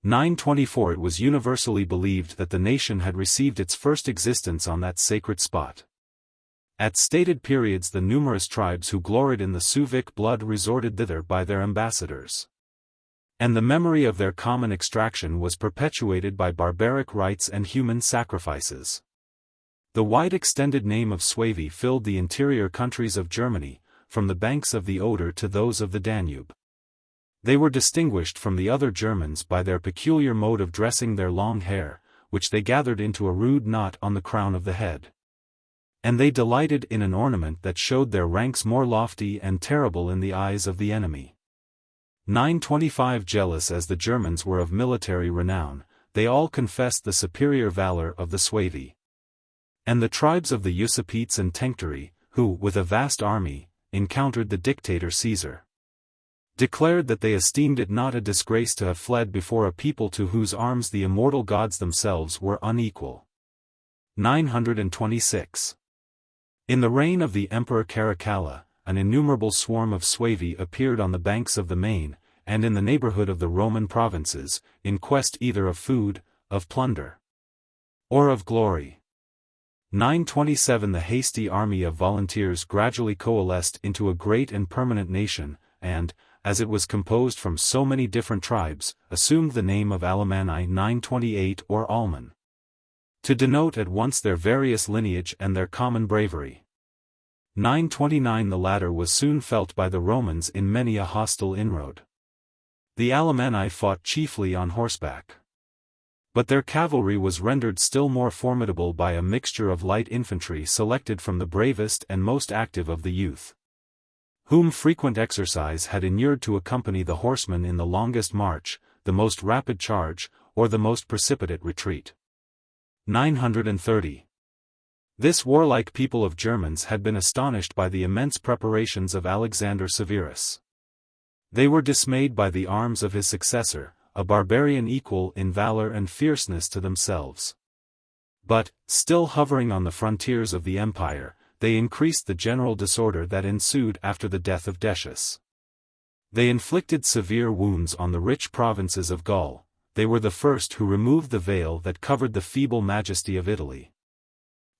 924 It was universally believed that the nation had received its first existence on that sacred spot. At stated periods the numerous tribes who gloried in the civic blood resorted thither by their ambassadors. And the memory of their common extraction was perpetuated by barbaric rites and human sacrifices. The wide-extended name of Suevi filled the interior countries of Germany, from the banks of the Oder to those of the Danube. They were distinguished from the other Germans by their peculiar mode of dressing their long hair, which they gathered into a rude knot on the crown of the head. And they delighted in an ornament that showed their ranks more lofty and terrible in the eyes of the enemy. 925 Jealous as the Germans were of military renown, they all confessed the superior valor of the Suevi. And the tribes of the Usipetes and Tencteri, who, with a vast army, encountered the dictator Caesar, declared that they esteemed it not a disgrace to have fled before a people to whose arms the immortal gods themselves were unequal. 926. In the reign of the Emperor Caracalla, an innumerable swarm of Suevi appeared on the banks of the Main, and in the neighborhood of the Roman provinces, in quest either of food, of plunder, or of glory. 927 The hasty army of volunteers gradually coalesced into a great and permanent nation, and, as it was composed from so many different tribes, assumed the name of Alemanni 928 or Alman, to denote at once their various lineage and their common bravery. 929 The latter was soon felt by the Romans in many a hostile inroad. The Alemanni fought chiefly on horseback. But their cavalry was rendered still more formidable by a mixture of light infantry selected from the bravest and most active of the youth, whom frequent exercise had inured to accompany the horsemen in the longest march, the most rapid charge, or the most precipitate retreat. 930. This warlike people of Germans had been astonished by the immense preparations of Alexander Severus. They were dismayed by the arms of his successor, a barbarian equal in valor and fierceness to themselves. But, still hovering on the frontiers of the empire, they increased the general disorder that ensued after the death of Decius. They inflicted severe wounds on the rich provinces of Gaul. They were the first who removed the veil that covered the feeble majesty of Italy.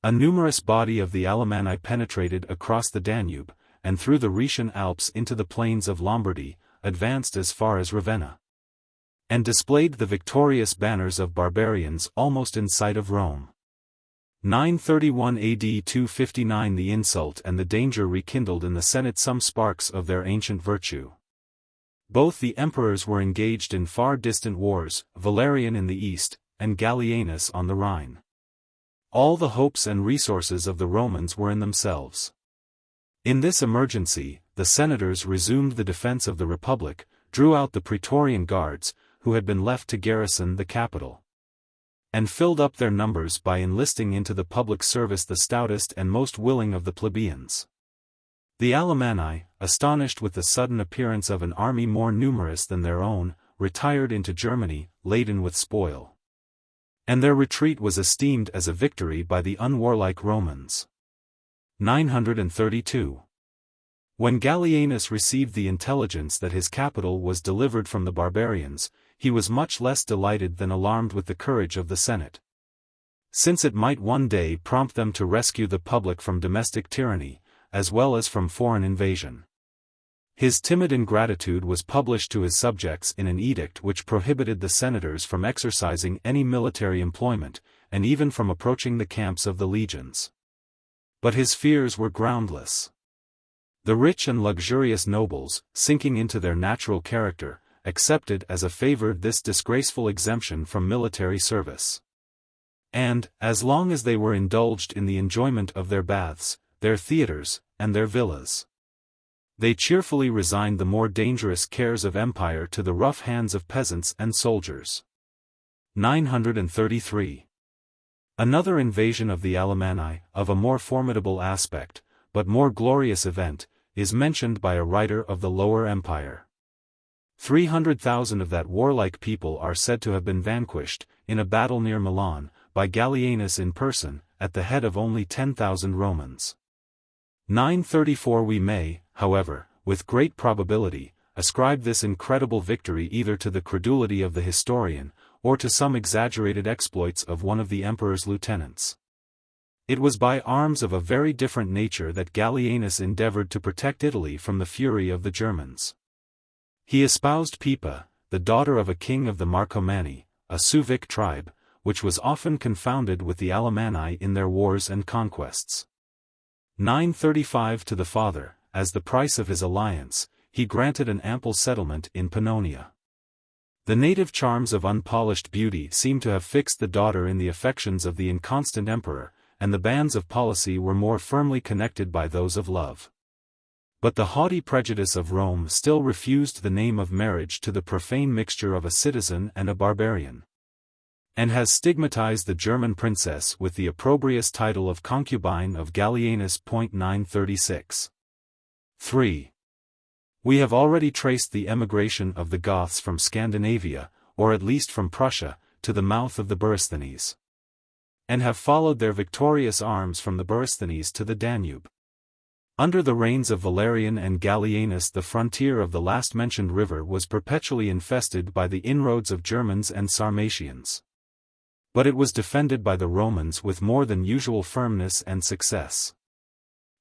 A numerous body of the Alemanni penetrated across the Danube, and through the Rhaetian Alps into the plains of Lombardy, advanced as far as Ravenna, and displayed the victorious banners of barbarians almost in sight of Rome. 931 AD 259 The insult and the danger rekindled in the Senate some sparks of their ancient virtue. Both the emperors were engaged in far distant wars, Valerian in the east, and Gallienus on the Rhine. All the hopes and resources of the Romans were in themselves. In this emergency, the senators resumed the defense of the Republic, drew out the Praetorian Guards, who had been left to garrison the capital, and filled up their numbers by enlisting into the public service the stoutest and most willing of the plebeians. The Alemanni, astonished with the sudden appearance of an army more numerous than their own, retired into Germany, laden with spoil. And their retreat was esteemed as a victory by the unwarlike Romans. 932. When Gallienus received the intelligence that his capital was delivered from the barbarians, he was much less delighted than alarmed with the courage of the Senate, since it might one day prompt them to rescue the public from domestic tyranny, as well as from foreign invasion. His timid ingratitude was published to his subjects in an edict which prohibited the senators from exercising any military employment, and even from approaching the camps of the legions. But his fears were groundless. The rich and luxurious nobles, sinking into their natural character, accepted as a favor this disgraceful exemption from military service. And, as long as they were indulged in the enjoyment of their baths, their theaters, and their villas, they cheerfully resigned the more dangerous cares of empire to the rough hands of peasants and soldiers. 933. Another invasion of the Alemanni, of a more formidable aspect, but more glorious event, is mentioned by a writer of the Lower Empire. 300,000 of that warlike people are said to have been vanquished, in a battle near Milan, by Gallienus in person, at the head of only 10,000 Romans. 934 We may, however, with great probability, ascribe this incredible victory either to the credulity of the historian, or to some exaggerated exploits of one of the emperor's lieutenants. It was by arms of a very different nature that Gallienus endeavored to protect Italy from the fury of the Germans. He espoused Pippa, the daughter of a king of the Marcomanni, a civic tribe, which was often confounded with the Alemanni in their wars and conquests. 935 To the father, as the price of his alliance, he granted an ample settlement in Pannonia. The native charms of unpolished beauty seemed to have fixed the daughter in the affections of the inconstant emperor, and the bands of policy were more firmly connected by those of love. But the haughty prejudice of Rome still refused the name of marriage to the profane mixture of a citizen and a barbarian, and has stigmatized the German princess with the opprobrious title of concubine of Gallienus. 936. 3. We have already traced the emigration of the Goths from Scandinavia, or at least from Prussia, to the mouth of the Borysthenes, and have followed their victorious arms from the Borysthenes to the Danube. Under the reigns of Valerian and Gallienus the frontier of the last-mentioned river was perpetually infested by the inroads of Germans and Sarmatians. But it was defended by the Romans with more than usual firmness and success.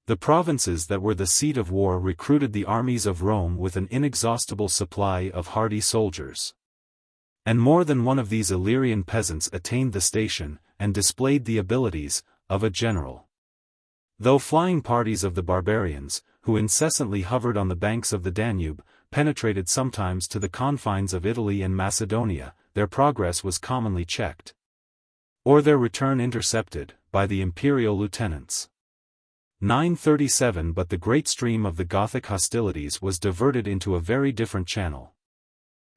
The provinces that were the seat of war recruited the armies of Rome with an inexhaustible supply of hardy soldiers. And more than one of these Illyrian peasants attained the station, and displayed the abilities, of a general. Though flying parties of the barbarians, who incessantly hovered on the banks of the Danube, penetrated sometimes to the confines of Italy and Macedonia, their progress was commonly checked, or their return intercepted, by the imperial lieutenants. 937 But the great stream of the Gothic hostilities was diverted into a very different channel.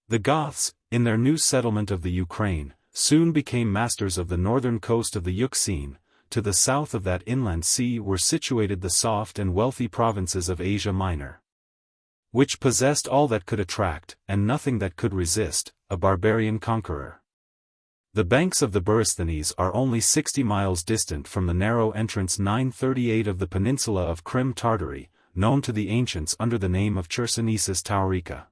The Goths, in their new settlement of the Ukraine, soon became masters of the northern coast of the Euxine. To the south of that inland sea were situated the soft and wealthy provinces of Asia Minor, which possessed all that could attract, and nothing that could resist, a barbarian conqueror. The banks of the Borysthenes are only 60 miles distant from the narrow entrance 938 of the peninsula of Crim Tartary, known to the ancients under the name of Chersonesus Taurica.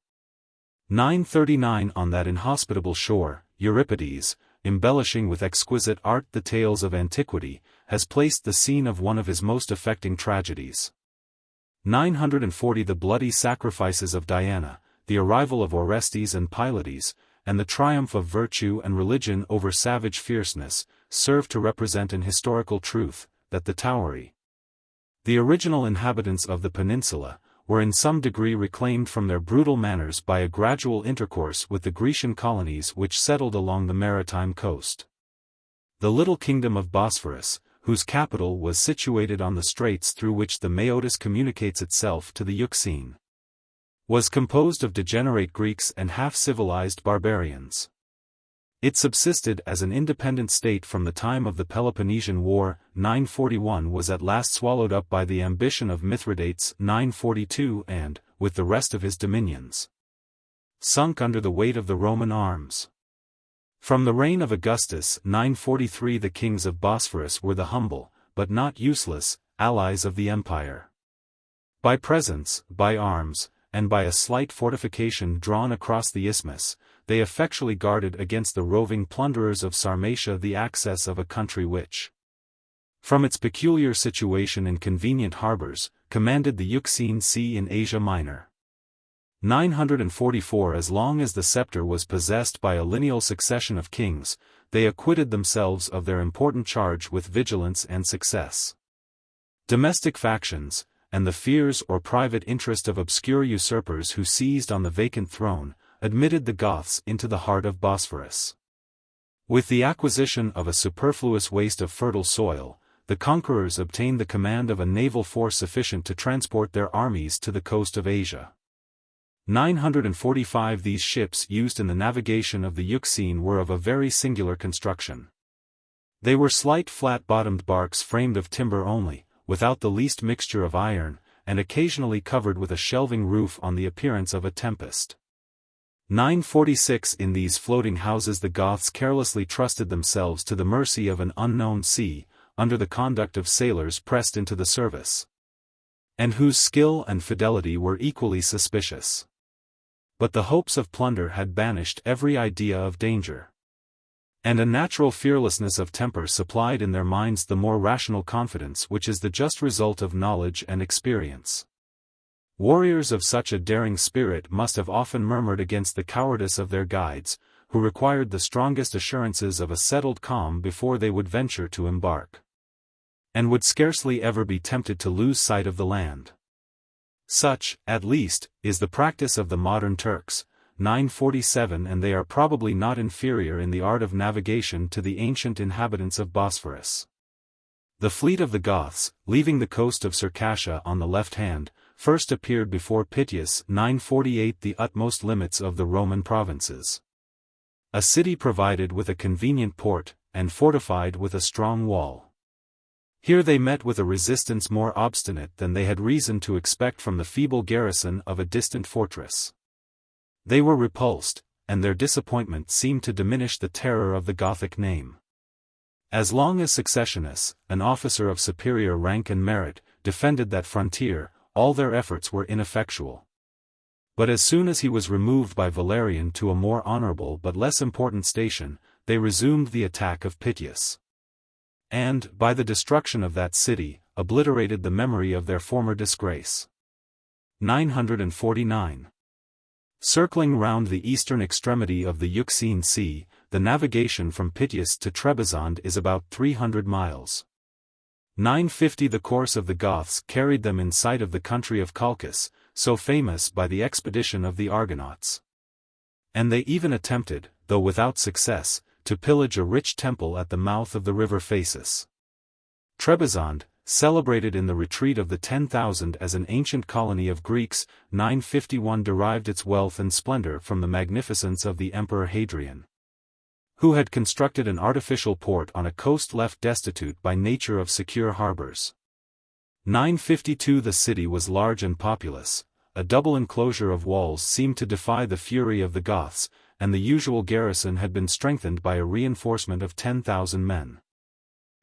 939 On that inhospitable shore, Euripides, embellishing with exquisite art the tales of antiquity, has placed the scene of one of his most affecting tragedies. 940 The bloody sacrifices of Diana, the arrival of Orestes and Pylades, and the triumph of virtue and religion over savage fierceness, serve to represent an historical truth, that the Tauri, the original inhabitants of the peninsula, were in some degree reclaimed from their brutal manners by a gradual intercourse with the Grecian colonies which settled along the maritime coast. The little kingdom of Bosphorus, whose capital was situated on the straits through which the Maeotis communicates itself to the Euxine, was composed of degenerate Greeks and half-civilized barbarians. It subsisted as an independent state from the time of the Peloponnesian War. 941 was at last swallowed up by the ambition of Mithridates. 942 and, with the rest of his dominions, sunk under the weight of the Roman arms. From the reign of Augustus 943 the kings of Bosphorus were the humble, but not useless, allies of the empire. By presents, by arms, and by a slight fortification drawn across the isthmus, they effectually guarded against the roving plunderers of Sarmatia the access of a country which, from its peculiar situation in convenient harbors, commanded the Euxine Sea in Asia Minor. 944 As long as the scepter was possessed by a lineal succession of kings, they acquitted themselves of their important charge with vigilance and success. Domestic factions, and the fears or private interest of obscure usurpers who seized on the vacant throne, admitted the Goths into the heart of Bosphorus. With the acquisition of a superfluous waste of fertile soil, the conquerors obtained the command of a naval force sufficient to transport their armies to the coast of Asia. 945 These ships used in the navigation of the Euxine were of a very singular construction. They were slight flat-bottomed barks framed of timber only, without the least mixture of iron, and occasionally covered with a shelving roof on the appearance of a tempest. 946 In these floating houses the Goths carelessly trusted themselves to the mercy of an unknown sea, under the conduct of sailors pressed into the service, and whose skill and fidelity were equally suspicious. But the hopes of plunder had banished every idea of danger, and a natural fearlessness of temper supplied in their minds the more rational confidence which is the just result of knowledge and experience. Warriors of such a daring spirit must have often murmured against the cowardice of their guides, who required the strongest assurances of a settled calm before they would venture to embark, and would scarcely ever be tempted to lose sight of the land. Such, at least, is the practice of the modern Turks. 947 And they are probably not inferior in the art of navigation to the ancient inhabitants of Bosphorus. The fleet of the Goths, leaving the coast of Circassia on the left hand, first appeared before Pityus 948 the utmost limits of the Roman provinces. A city provided with a convenient port, and fortified with a strong wall. Here they met with a resistance more obstinate than they had reason to expect from the feeble garrison of a distant fortress. They were repulsed, and their disappointment seemed to diminish the terror of the Gothic name. As long as Successionus, an officer of superior rank and merit, defended that frontier, all their efforts were ineffectual. But as soon as he was removed by Valerian to a more honorable but less important station, they resumed the attack of Pityus. And, by the destruction of that city, obliterated the memory of their former disgrace. 949. Circling round the eastern extremity of the Euxine Sea, the navigation from Pityus to Trebizond is about 300 miles. 950. The course of the Goths carried them in sight of the country of Chalcis, so famous by the expedition of the Argonauts. And they even attempted, though without success, to pillage a rich temple at the mouth of the river Phasis. Trebizond, celebrated in the retreat of the 10,000 as an ancient colony of Greeks, 951 derived its wealth and splendor from the magnificence of the Emperor Hadrian, who had constructed an artificial port on a coast left destitute by nature of secure harbors. 952. The city was large and populous, a double enclosure of walls seemed to defy the fury of the Goths, and the usual garrison had been strengthened by a reinforcement of 10,000 men.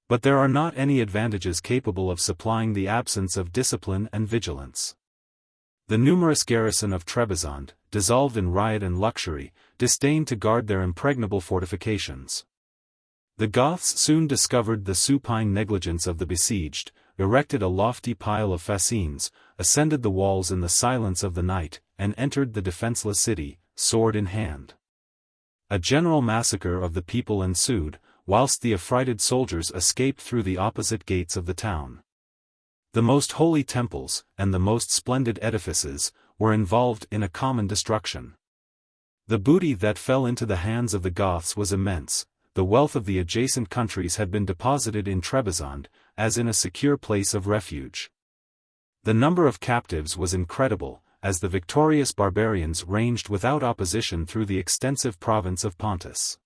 But there are not any advantages capable of supplying the absence of discipline and vigilance. The numerous garrison of Trebizond, dissolved in riot and luxury, disdained to guard their impregnable fortifications. The Goths soon discovered the supine negligence of the besieged, erected a lofty pile of fascines, ascended the walls in the silence of the night, and entered the defenseless city, sword in hand. A general massacre of the people ensued, whilst the affrighted soldiers escaped through the opposite gates of the town. The most holy temples, and the most splendid edifices, were involved in a common destruction. The booty that fell into the hands of the Goths was immense. The wealth of the adjacent countries had been deposited in Trebizond, as in a secure place of refuge. The number of captives was incredible, as the victorious barbarians ranged without opposition through the extensive province of Pontus.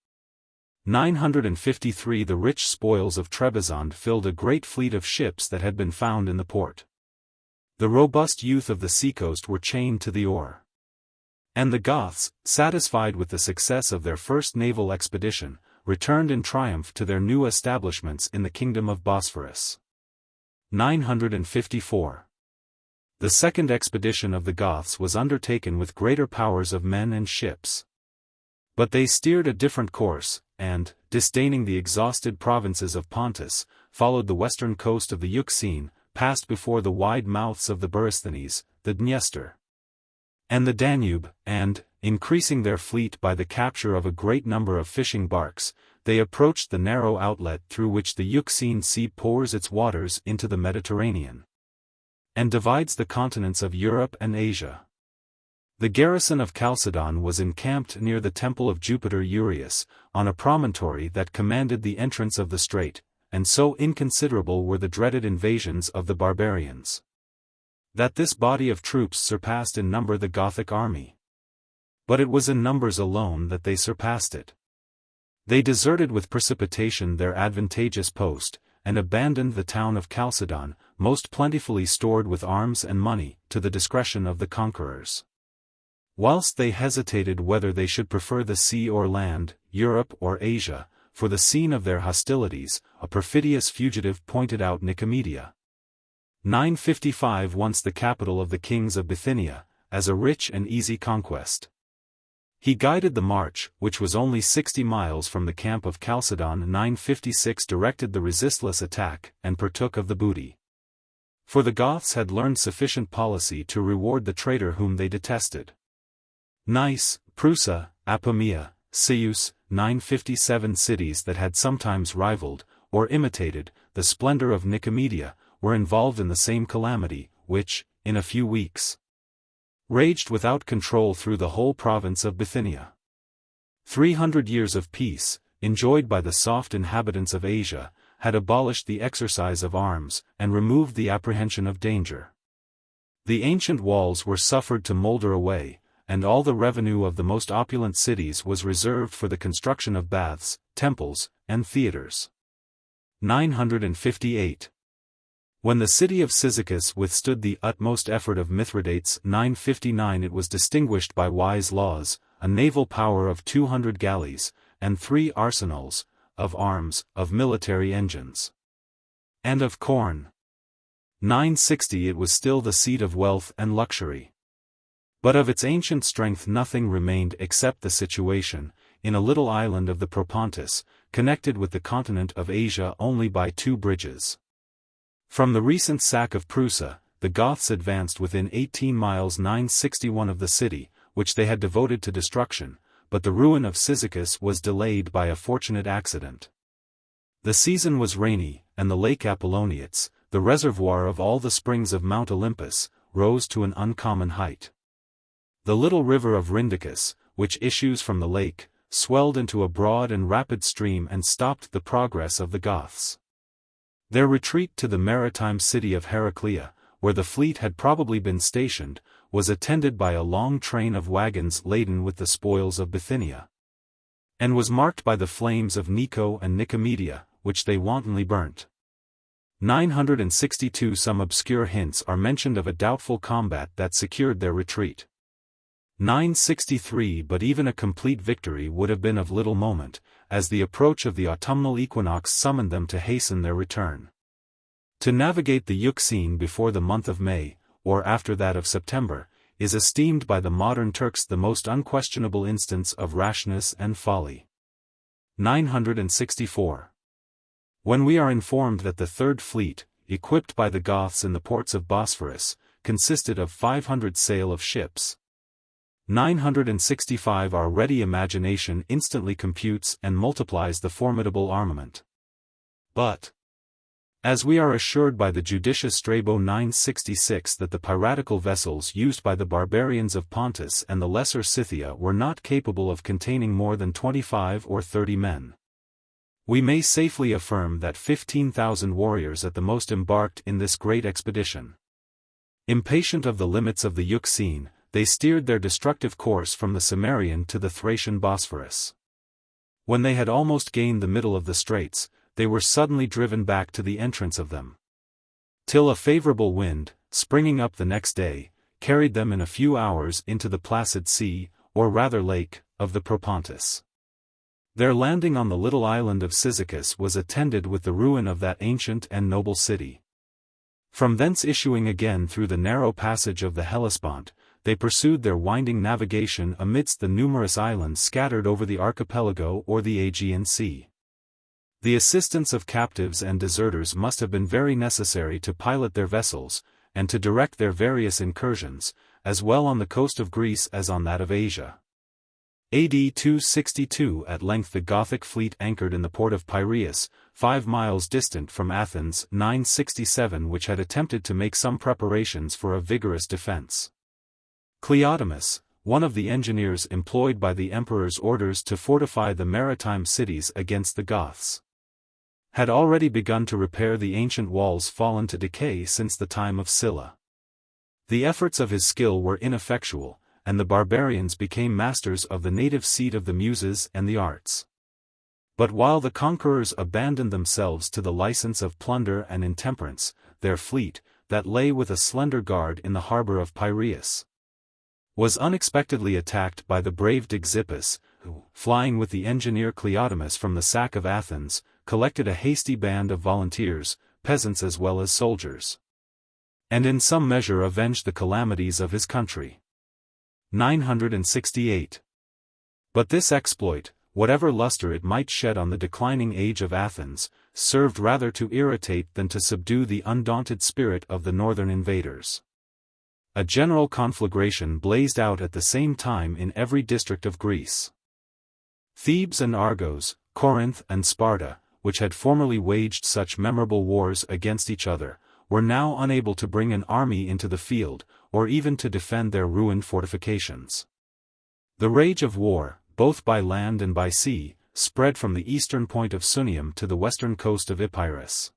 953. The rich spoils of Trebizond filled a great fleet of ships that had been found in the port. The robust youth of the seacoast were chained to the oar. And the Goths, satisfied with the success of their first naval expedition, returned in triumph to their new establishments in the kingdom of Bosphorus. 954. The second expedition of the Goths was undertaken with greater powers of men and ships. But they steered a different course, and, disdaining the exhausted provinces of Pontus, followed the western coast of the Euxine, passed before the wide mouths of the Borysthenes, the Dniester, and the Danube, and, increasing their fleet by the capture of a great number of fishing barks, they approached the narrow outlet through which the Euxine Sea pours its waters into the Mediterranean, and divides the continents of Europe and Asia. The garrison of Chalcedon was encamped near the temple of Jupiter Urius, on a promontory that commanded the entrance of the strait, and so inconsiderable were the dreaded invasions of the barbarians, that this body of troops surpassed in number the Gothic army. But it was in numbers alone that they surpassed it. They deserted with precipitation their advantageous post, and abandoned the town of Chalcedon, most plentifully stored with arms and money, to the discretion of the conquerors. Whilst they hesitated whether they should prefer the sea or land, Europe or Asia, for the scene of their hostilities, a perfidious fugitive pointed out Nicomedia, 955, once the capital of the kings of Bithynia, as a rich and easy conquest. He guided the march, which was only 60 miles from the camp of Chalcedon. 956 directed the resistless attack, and partook of the booty. For the Goths had learned sufficient policy to reward the traitor whom they detested. Nice, Prusa, Apamea, Ceus, 957 cities that had sometimes rivaled, or imitated, the splendor of Nicomedia, were involved in the same calamity, which, in a few weeks, raged without control through the whole province of Bithynia. 300 years of peace, enjoyed by the soft inhabitants of Asia, had abolished the exercise of arms, and removed the apprehension of danger. The ancient walls were suffered to moulder away, and all the revenue of the most opulent cities was reserved for the construction of baths, temples, and theatres. 958. When the city of Cyzicus withstood the utmost effort of Mithridates, 959, it was distinguished by wise laws, a naval power of 200 galleys, and 3 arsenals, of arms, of military engines, and of corn. 960, it was still the seat of wealth and luxury. But of its ancient strength nothing remained except the situation, in a little island of the Propontis, connected with the continent of Asia only by 2 bridges. From the recent sack of Prusa, the Goths advanced within 18 miles 961 of the city, which they had devoted to destruction, but the ruin of Cyzicus was delayed by a fortunate accident. The season was rainy, and the lake Apolloniates, the reservoir of all the springs of Mount Olympus, rose to an uncommon height. The little river of Rhindacus, which issues from the lake, swelled into a broad and rapid stream and stopped the progress of the Goths. Their retreat to the maritime city of Heraclea, where the fleet had probably been stationed, was attended by a long train of wagons laden with the spoils of Bithynia, and was marked by the flames of Nico and Nicomedia, which they wantonly burnt. 962 Some obscure hints are mentioned of a doubtful combat that secured their retreat. 963 But even a complete victory would have been of little moment, as the approach of the autumnal equinox summoned them to hasten their return. To navigate the Euxine before the month of May, or after that of September, is esteemed by the modern Turks the most unquestionable instance of rashness and folly. 964. When we are informed that the Third Fleet, equipped by the Goths in the ports of Bosphorus, consisted of 500 sail of ships. 965 Our ready imagination instantly computes and multiplies the formidable armament. But, as we are assured by the judicious Strabo 966 that the piratical vessels used by the barbarians of Pontus and the Lesser Scythia were not capable of containing more than 25 or 30 men, we may safely affirm that 15,000 warriors at the most embarked in this great expedition. Impatient of the limits of the Euxine, they steered their destructive course from the Cimmerian to the Thracian Bosphorus. When they had almost gained the middle of the straits, they were suddenly driven back to the entrance of them, till a favorable wind, springing up the next day, carried them in a few hours into the placid sea, or rather lake, of the Propontis. Their landing on the little island of Cyzicus was attended with the ruin of that ancient and noble city. From thence issuing again through the narrow passage of the Hellespont, they pursued their winding navigation amidst the numerous islands scattered over the archipelago or the Aegean Sea. The assistance of captives and deserters must have been very necessary to pilot their vessels, and to direct their various incursions, as well on the coast of Greece as on that of Asia. A.D. 262 At length the Gothic fleet anchored in the port of Piraeus, 5 miles distant from Athens. 967 Which had attempted to make some preparations for a vigorous defense. Cleodamus, one of the engineers employed by the emperor's orders to fortify the maritime cities against the Goths, had already begun to repair the ancient walls fallen to decay since the time of Scylla. The efforts of his skill were ineffectual, and the barbarians became masters of the native seat of the Muses and the arts. But while the conquerors abandoned themselves to the license of plunder and intemperance, their fleet, that lay with a slender guard in the harbor of Piraeus, was unexpectedly attacked by the brave Dexippus, who, flying with the engineer Cleodamus from the sack of Athens, collected a hasty band of volunteers, peasants as well as soldiers, and in some measure avenged the calamities of his country. 968. But this exploit, whatever luster it might shed on the declining age of Athens, served rather to irritate than to subdue the undaunted spirit of the northern invaders. A general conflagration blazed out at the same time in every district of Greece. Thebes and Argos, Corinth and Sparta, which had formerly waged such memorable wars against each other, were now unable to bring an army into the field, or even to defend their ruined fortifications. The rage of war, both by land and by sea, spread from the eastern point of Sunium to the western coast of Epirus.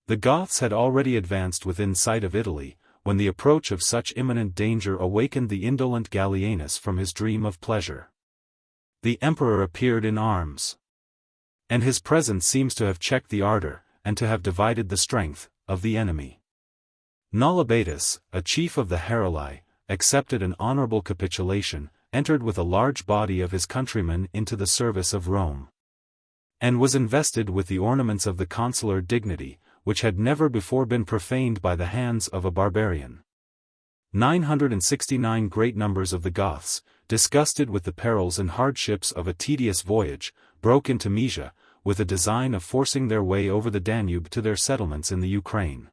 The Goths had already advanced within sight of Italy, when the approach of such imminent danger awakened the indolent Gallienus from his dream of pleasure. The emperor appeared in arms, and his presence seems to have checked the ardor, and to have divided the strength, of the enemy. Naulobatus, a chief of the Heruli, accepted an honorable capitulation, entered with a large body of his countrymen into the service of Rome, and was invested with the ornaments of the consular dignity, which had never before been profaned by the hands of a barbarian. 969 Great numbers of the Goths, disgusted with the perils and hardships of a tedious voyage, broke into Mysia, with a design of forcing their way over the Danube to their settlements in the Ukraine.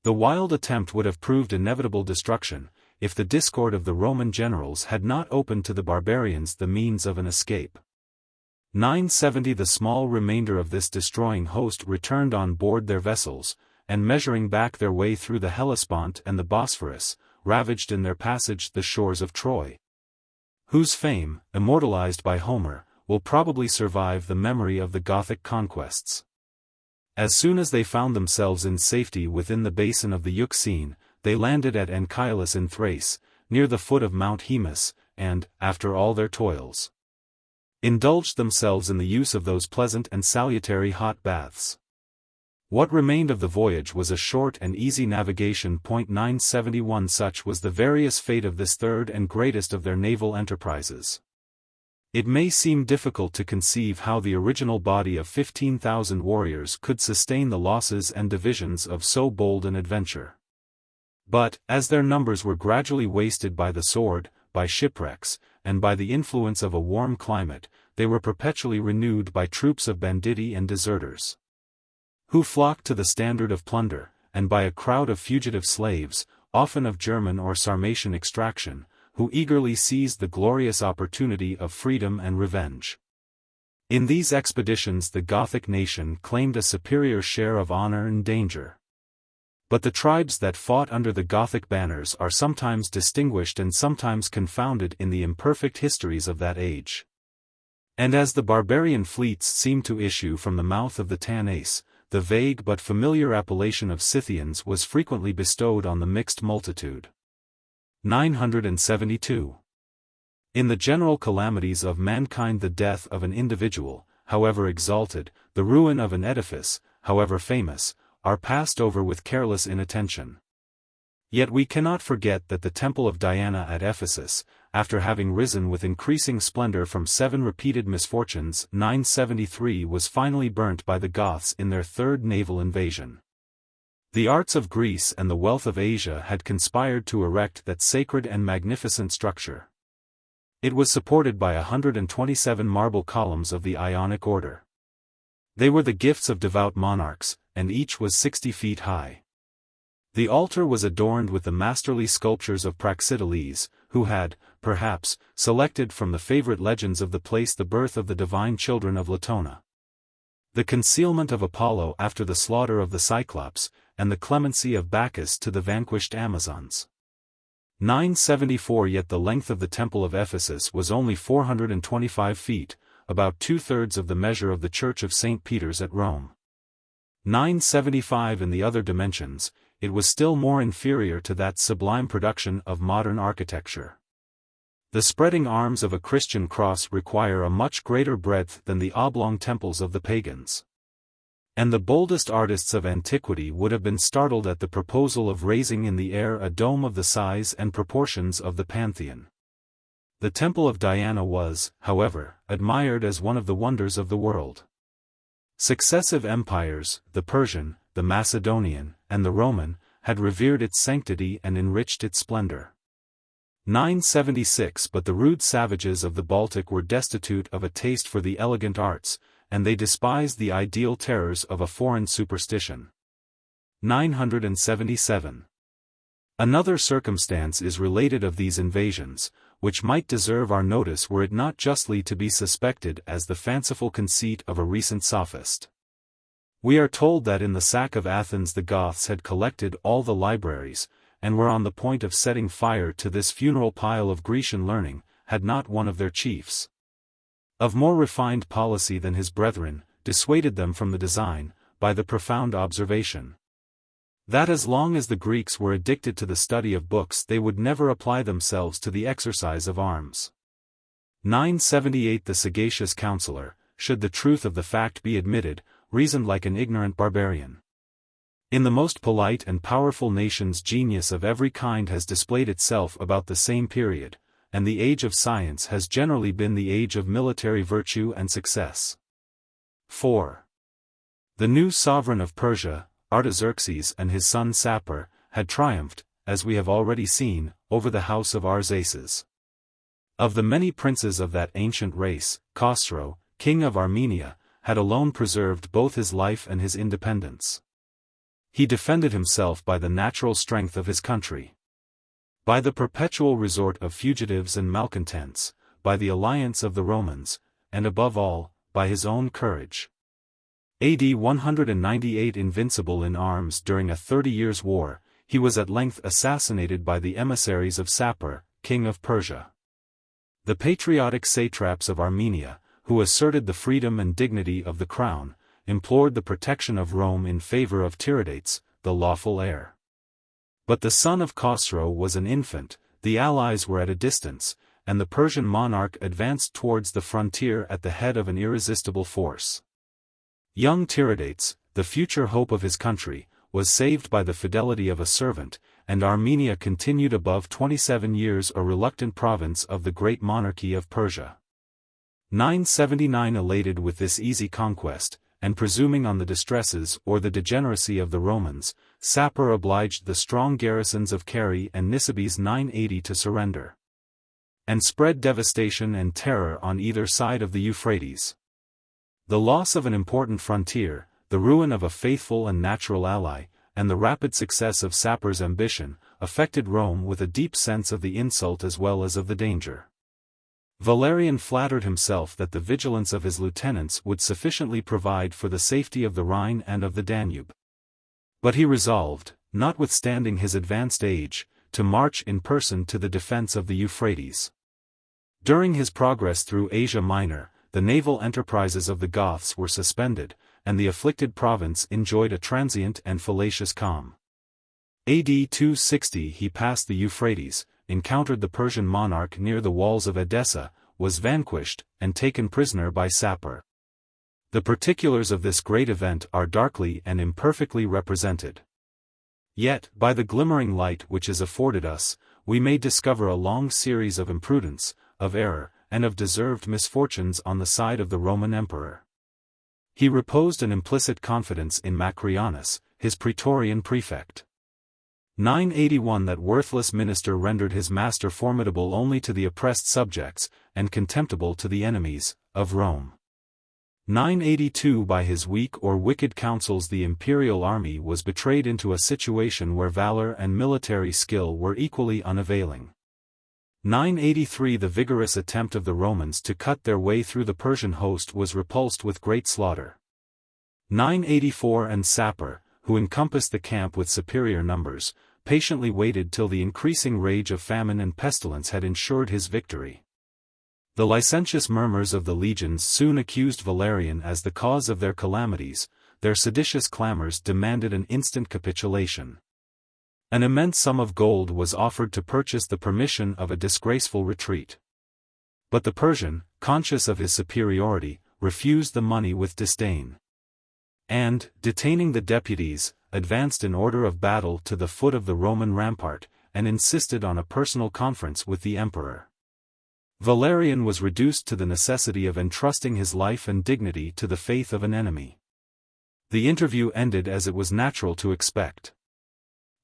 The wild attempt would have proved inevitable destruction, if the discord of the Roman generals had not opened to the barbarians the means of an escape. 970 The small remainder of this destroying host returned on board their vessels, and measuring back their way through the Hellespont and the Bosphorus, ravaged in their passage the shores of Troy, whose fame, immortalized by Homer, will probably survive the memory of the Gothic conquests. As soon as they found themselves in safety within the basin of the Euxine, they landed at Anchialus in Thrace, near the foot of Mount Haemus, and, after all their toils, indulged themselves in the use of those pleasant and salutary hot baths. What remained of the voyage was a short and easy navigation. 971 Such was the various fate of this third and greatest of their naval enterprises. It may seem difficult to conceive how the original body of 15,000 warriors could sustain the losses and divisions of so bold an adventure. But, as their numbers were gradually wasted by the sword, by shipwrecks, and by the influence of a warm climate, they were perpetually renewed by troops of banditti and deserters, who flocked to the standard of plunder, and by a crowd of fugitive slaves, often of German or Sarmatian extraction, who eagerly seized the glorious opportunity of freedom and revenge. In these expeditions the Gothic nation claimed a superior share of honor and danger. But the tribes that fought under the Gothic banners are sometimes distinguished and sometimes confounded in the imperfect histories of that age. And as the barbarian fleets seem to issue from the mouth of the Tanais, the vague but familiar appellation of Scythians was frequently bestowed on the mixed multitude. 972. In the general calamities of mankind, the death of an individual, however exalted, the ruin of an edifice, however famous, are passed over with careless inattention. Yet we cannot forget that the temple of Diana at Ephesus, after having risen with increasing splendor from 7 repeated misfortunes, 973 was finally burnt by the Goths in their third naval invasion. The arts of Greece and the wealth of Asia had conspired to erect that sacred and magnificent structure. It was supported by 127 marble columns of the Ionic order. They were the gifts of devout monarchs, and each was 60 feet high. The altar was adorned with the masterly sculptures of Praxiteles, who had, perhaps, selected from the favorite legends of the place the birth of the divine children of Latona, the concealment of Apollo after the slaughter of the Cyclops, and the clemency of Bacchus to the vanquished Amazons. 974 Yet the length of the temple of Ephesus was only 425 feet, about 2/3 of the measure of the Church of St. Peter's at Rome. 975 In the other dimensions, it was still more inferior to that sublime production of modern architecture. The spreading arms of a Christian cross require a much greater breadth than the oblong temples of the pagans. And the boldest artists of antiquity would have been startled at the proposal of raising in the air a dome of the size and proportions of the Pantheon. The Temple of Diana was, however, admired as one of the wonders of the world. Successive empires, the Persian, the Macedonian, and the Roman, had revered its sanctity and enriched its splendor. 976 But the rude savages of the Baltic were destitute of a taste for the elegant arts, and they despised the ideal terrors of a foreign superstition. 977. Another circumstance is related of these invasions, which might deserve our notice were it not justly to be suspected as the fanciful conceit of a recent sophist. We are told that in the sack of Athens the Goths had collected all the libraries, and were on the point of setting fire to this funeral pile of Grecian learning, had not one of their chiefs, of more refined policy than his brethren, dissuaded them from the design, by the profound observation that as long as the Greeks were addicted to the study of books they would never apply themselves to the exercise of arms. 978 The sagacious counselor, should the truth of the fact be admitted, reasoned like an ignorant barbarian. In the most polite and powerful nations genius of every kind has displayed itself about the same period, and the age of science has generally been the age of military virtue and success. 4. The new sovereign of Persia, Artaxerxes, and his son Sapor, had triumphed, as we have already seen, over the house of Arsaces. Of the many princes of that ancient race, Khosrow, king of Armenia, had alone preserved both his life and his independence. He defended himself by the natural strength of his country, by the perpetual resort of fugitives and malcontents, by the alliance of the Romans, and above all, by his own courage. AD 198, invincible in arms during a 30 Years' war, he was at length assassinated by the emissaries of Sapor, king of Persia. The patriotic satraps of Armenia, who asserted the freedom and dignity of the crown, implored the protection of Rome in favor of Tiridates, the lawful heir. But the son of Khosrow was an infant, the allies were at a distance, and the Persian monarch advanced towards the frontier at the head of an irresistible force. Young Tiridates, the future hope of his country, was saved by the fidelity of a servant, and Armenia continued above 27 years a reluctant province of the great monarchy of Persia. 979, elated with this easy conquest, and presuming on the distresses or the degeneracy of the Romans, Sapor obliged the strong garrisons of Keri and Nisibis 980 to surrender, and spread devastation and terror on either side of the Euphrates. The loss of an important frontier, the ruin of a faithful and natural ally, and the rapid success of Sapor's ambition, affected Rome with a deep sense of the insult as well as of the danger. Valerian flattered himself that the vigilance of his lieutenants would sufficiently provide for the safety of the Rhine and of the Danube. But he resolved, notwithstanding his advanced age, to march in person to the defense of the Euphrates. During his progress through Asia Minor, the naval enterprises of the Goths were suspended, and the afflicted province enjoyed a transient and fallacious calm. AD 260 he passed the Euphrates, encountered the Persian monarch near the walls of Edessa, was vanquished, and taken prisoner by Sapor. The particulars of this great event are darkly and imperfectly represented. Yet, by the glimmering light which is afforded us, we may discover a long series of imprudence, of error, and of deserved misfortunes on the side of the Roman emperor. He reposed an implicit confidence in Macrianus, his praetorian prefect. 981 That worthless minister rendered his master formidable only to the oppressed subjects, and contemptible to the enemies, of Rome. 982 By his weak or wicked counsels the imperial army was betrayed into a situation where valor and military skill were equally unavailing. 983 The vigorous attempt of the Romans to cut their way through the Persian host was repulsed with great slaughter. 984 And Sapor, who encompassed the camp with superior numbers, patiently waited till the increasing rage of famine and pestilence had ensured his victory. The licentious murmurs of the legions soon accused Valerian as the cause of their calamities, their seditious clamors demanded an instant capitulation. An immense sum of gold was offered to purchase the permission of a disgraceful retreat. But the Persian, conscious of his superiority, refused the money with disdain, and, detaining the deputies, advanced in order of battle to the foot of the Roman rampart, and insisted on a personal conference with the emperor. Valerian was reduced to the necessity of entrusting his life and dignity to the faith of an enemy. The interview ended as it was natural to expect.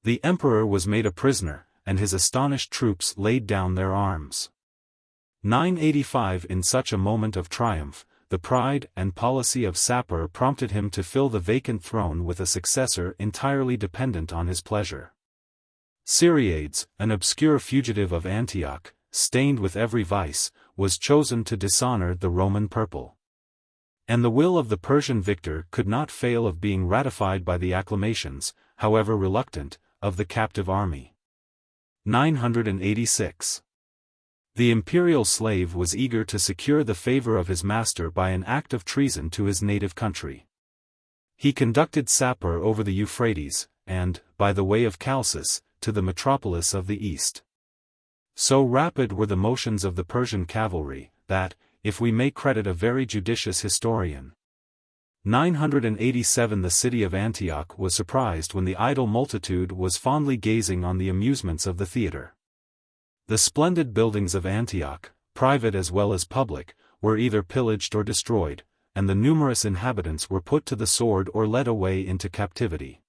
The emperor was made a prisoner, and his astonished troops laid down their arms. 985 In such a moment of triumph, the pride and policy of Sapor prompted him to fill the vacant throne with a successor entirely dependent on his pleasure. Syriades, an obscure fugitive of Antioch, stained with every vice, was chosen to dishonor the Roman purple. And the will of the Persian victor could not fail of being ratified by the acclamations, however reluctant, of the captive army. 986. The imperial slave was eager to secure the favor of his master by an act of treason to his native country. He conducted Sapor over the Euphrates, and, by the way of Chalcis, to the metropolis of the east. So rapid were the motions of the Persian cavalry, that, if we may credit a very judicious historian, 987 the city of Antioch was surprised when the idle multitude was fondly gazing on the amusements of the theater. The splendid buildings of Antioch, private as well as public, were either pillaged or destroyed, and the numerous inhabitants were put to the sword or led away into captivity.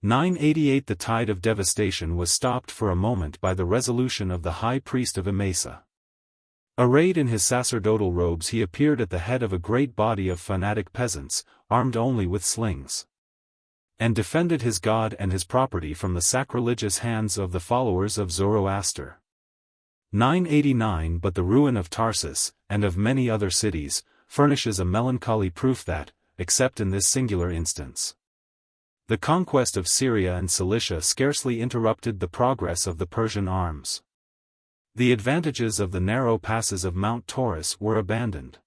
988 The tide of devastation was stopped for a moment by the resolution of the high priest of Emesa. Arrayed in his sacerdotal robes, he appeared at the head of a great body of fanatic peasants, armed only with slings, and defended his god and his property from the sacrilegious hands of the followers of Zoroaster. 989 But the ruin of Tarsus, and of many other cities, furnishes a melancholy proof that, except in this singular instance, the conquest of Syria and Cilicia scarcely interrupted the progress of the Persian arms. The advantages of the narrow passes of Mount Taurus were abandoned,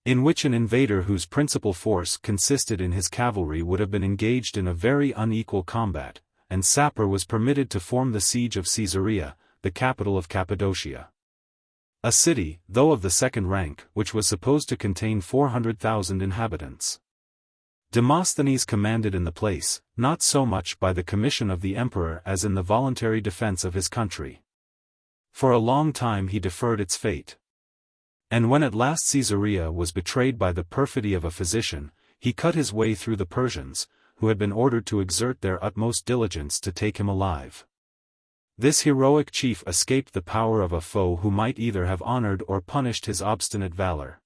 in which an invader whose principal force consisted in his cavalry would have been engaged in a very unequal combat, and Sapor was permitted to form the siege of Caesarea, the capital of Cappadocia. A city, though of the second rank, which was supposed to contain 400,000 inhabitants. Demosthenes commanded in the place, not so much by the commission of the emperor as in the voluntary defense of his country. For a long time he deferred its fate. And when at last Caesarea was betrayed by the perfidy of a physician, he cut his way through the Persians, who had been ordered to exert their utmost diligence to take him alive. This heroic chief escaped the power of a foe who might either have honored or punished his obstinate valor.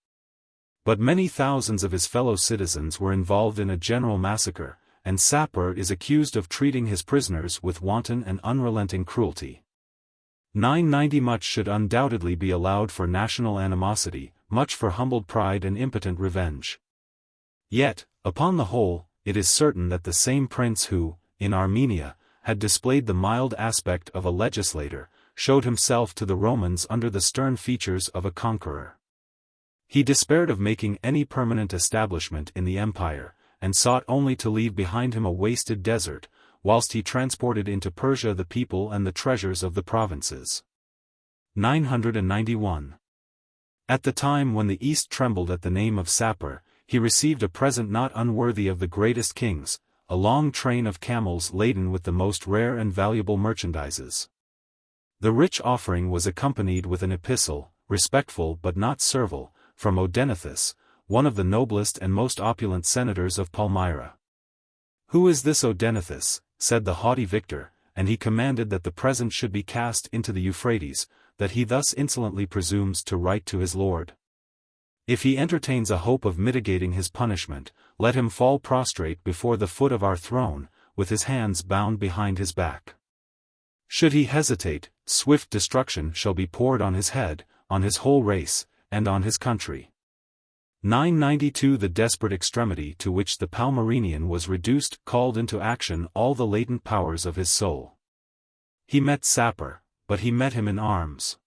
But many thousands of his fellow citizens were involved in a general massacre, and Sapor is accused of treating his prisoners with wanton and unrelenting cruelty. 990 Much should undoubtedly be allowed for national animosity, much for humbled pride and impotent revenge. Yet, upon the whole, it is certain that the same prince who, in Armenia, had displayed the mild aspect of a legislator, showed himself to the Romans under the stern features of a conqueror. He despaired of making any permanent establishment in the empire, and sought only to leave behind him a wasted desert, whilst he transported into Persia the people and the treasures of the provinces. 991. At the time when the East trembled at the name of Sapor, he received a present not unworthy of the greatest kings, a long train of camels laden with the most rare and valuable merchandises. The rich offering was accompanied with an epistle, respectful but not servile, from Odenathus, one of the noblest and most opulent senators of Palmyra. "Who is this Odenathus?" said the haughty victor, and he commanded that the present should be cast into the Euphrates, that he thus insolently presumes to write to his lord. If he entertains a hope of mitigating his punishment, let him fall prostrate before the foot of our throne, with his hands bound behind his back. Should he hesitate, swift destruction shall be poured on his head, on his whole race, and on his country. 992 The desperate extremity to which the Palmyrenian was reduced called into action all the latent powers of his soul. He met Sapor, but he met him in arms.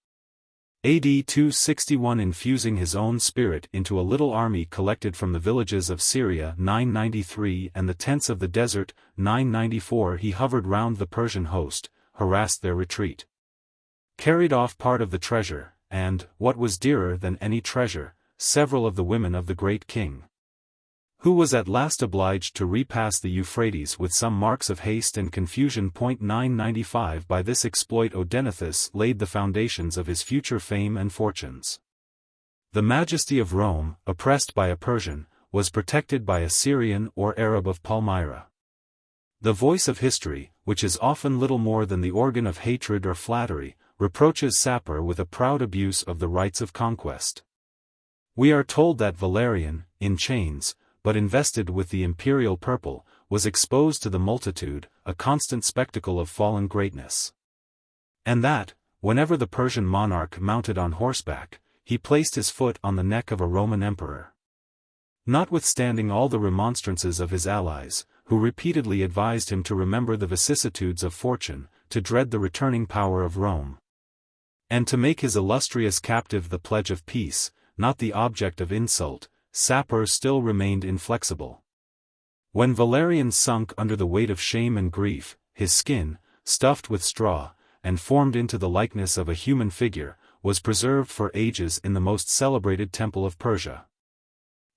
AD 261 Infusing his own spirit into a little army collected from the villages of Syria 993 and the tents of the desert 994 he hovered round the Persian host, harassed their retreat, carried off part of the treasure, and, what was dearer than any treasure, several of the women of the great king, who was at last obliged to repass the Euphrates with some marks of haste and confusion. 995 By this exploit Odenathus laid the foundations of his future fame and fortunes. The majesty of Rome, oppressed by a Persian, was protected by a Syrian or Arab of Palmyra. The voice of history, which is often little more than the organ of hatred or flattery, reproaches Sapor with a proud abuse of the rights of conquest. We are told that Valerian, in chains, but invested with the imperial purple, was exposed to the multitude, a constant spectacle of fallen greatness. And that, whenever the Persian monarch mounted on horseback, he placed his foot on the neck of a Roman emperor. Notwithstanding all the remonstrances of his allies, who repeatedly advised him to remember the vicissitudes of fortune, to dread the returning power of Rome, and to make his illustrious captive the pledge of peace, not the object of insult, Sapor still remained inflexible. When Valerian sunk under the weight of shame and grief, his skin, stuffed with straw, and formed into the likeness of a human figure, was preserved for ages in the most celebrated temple of Persia.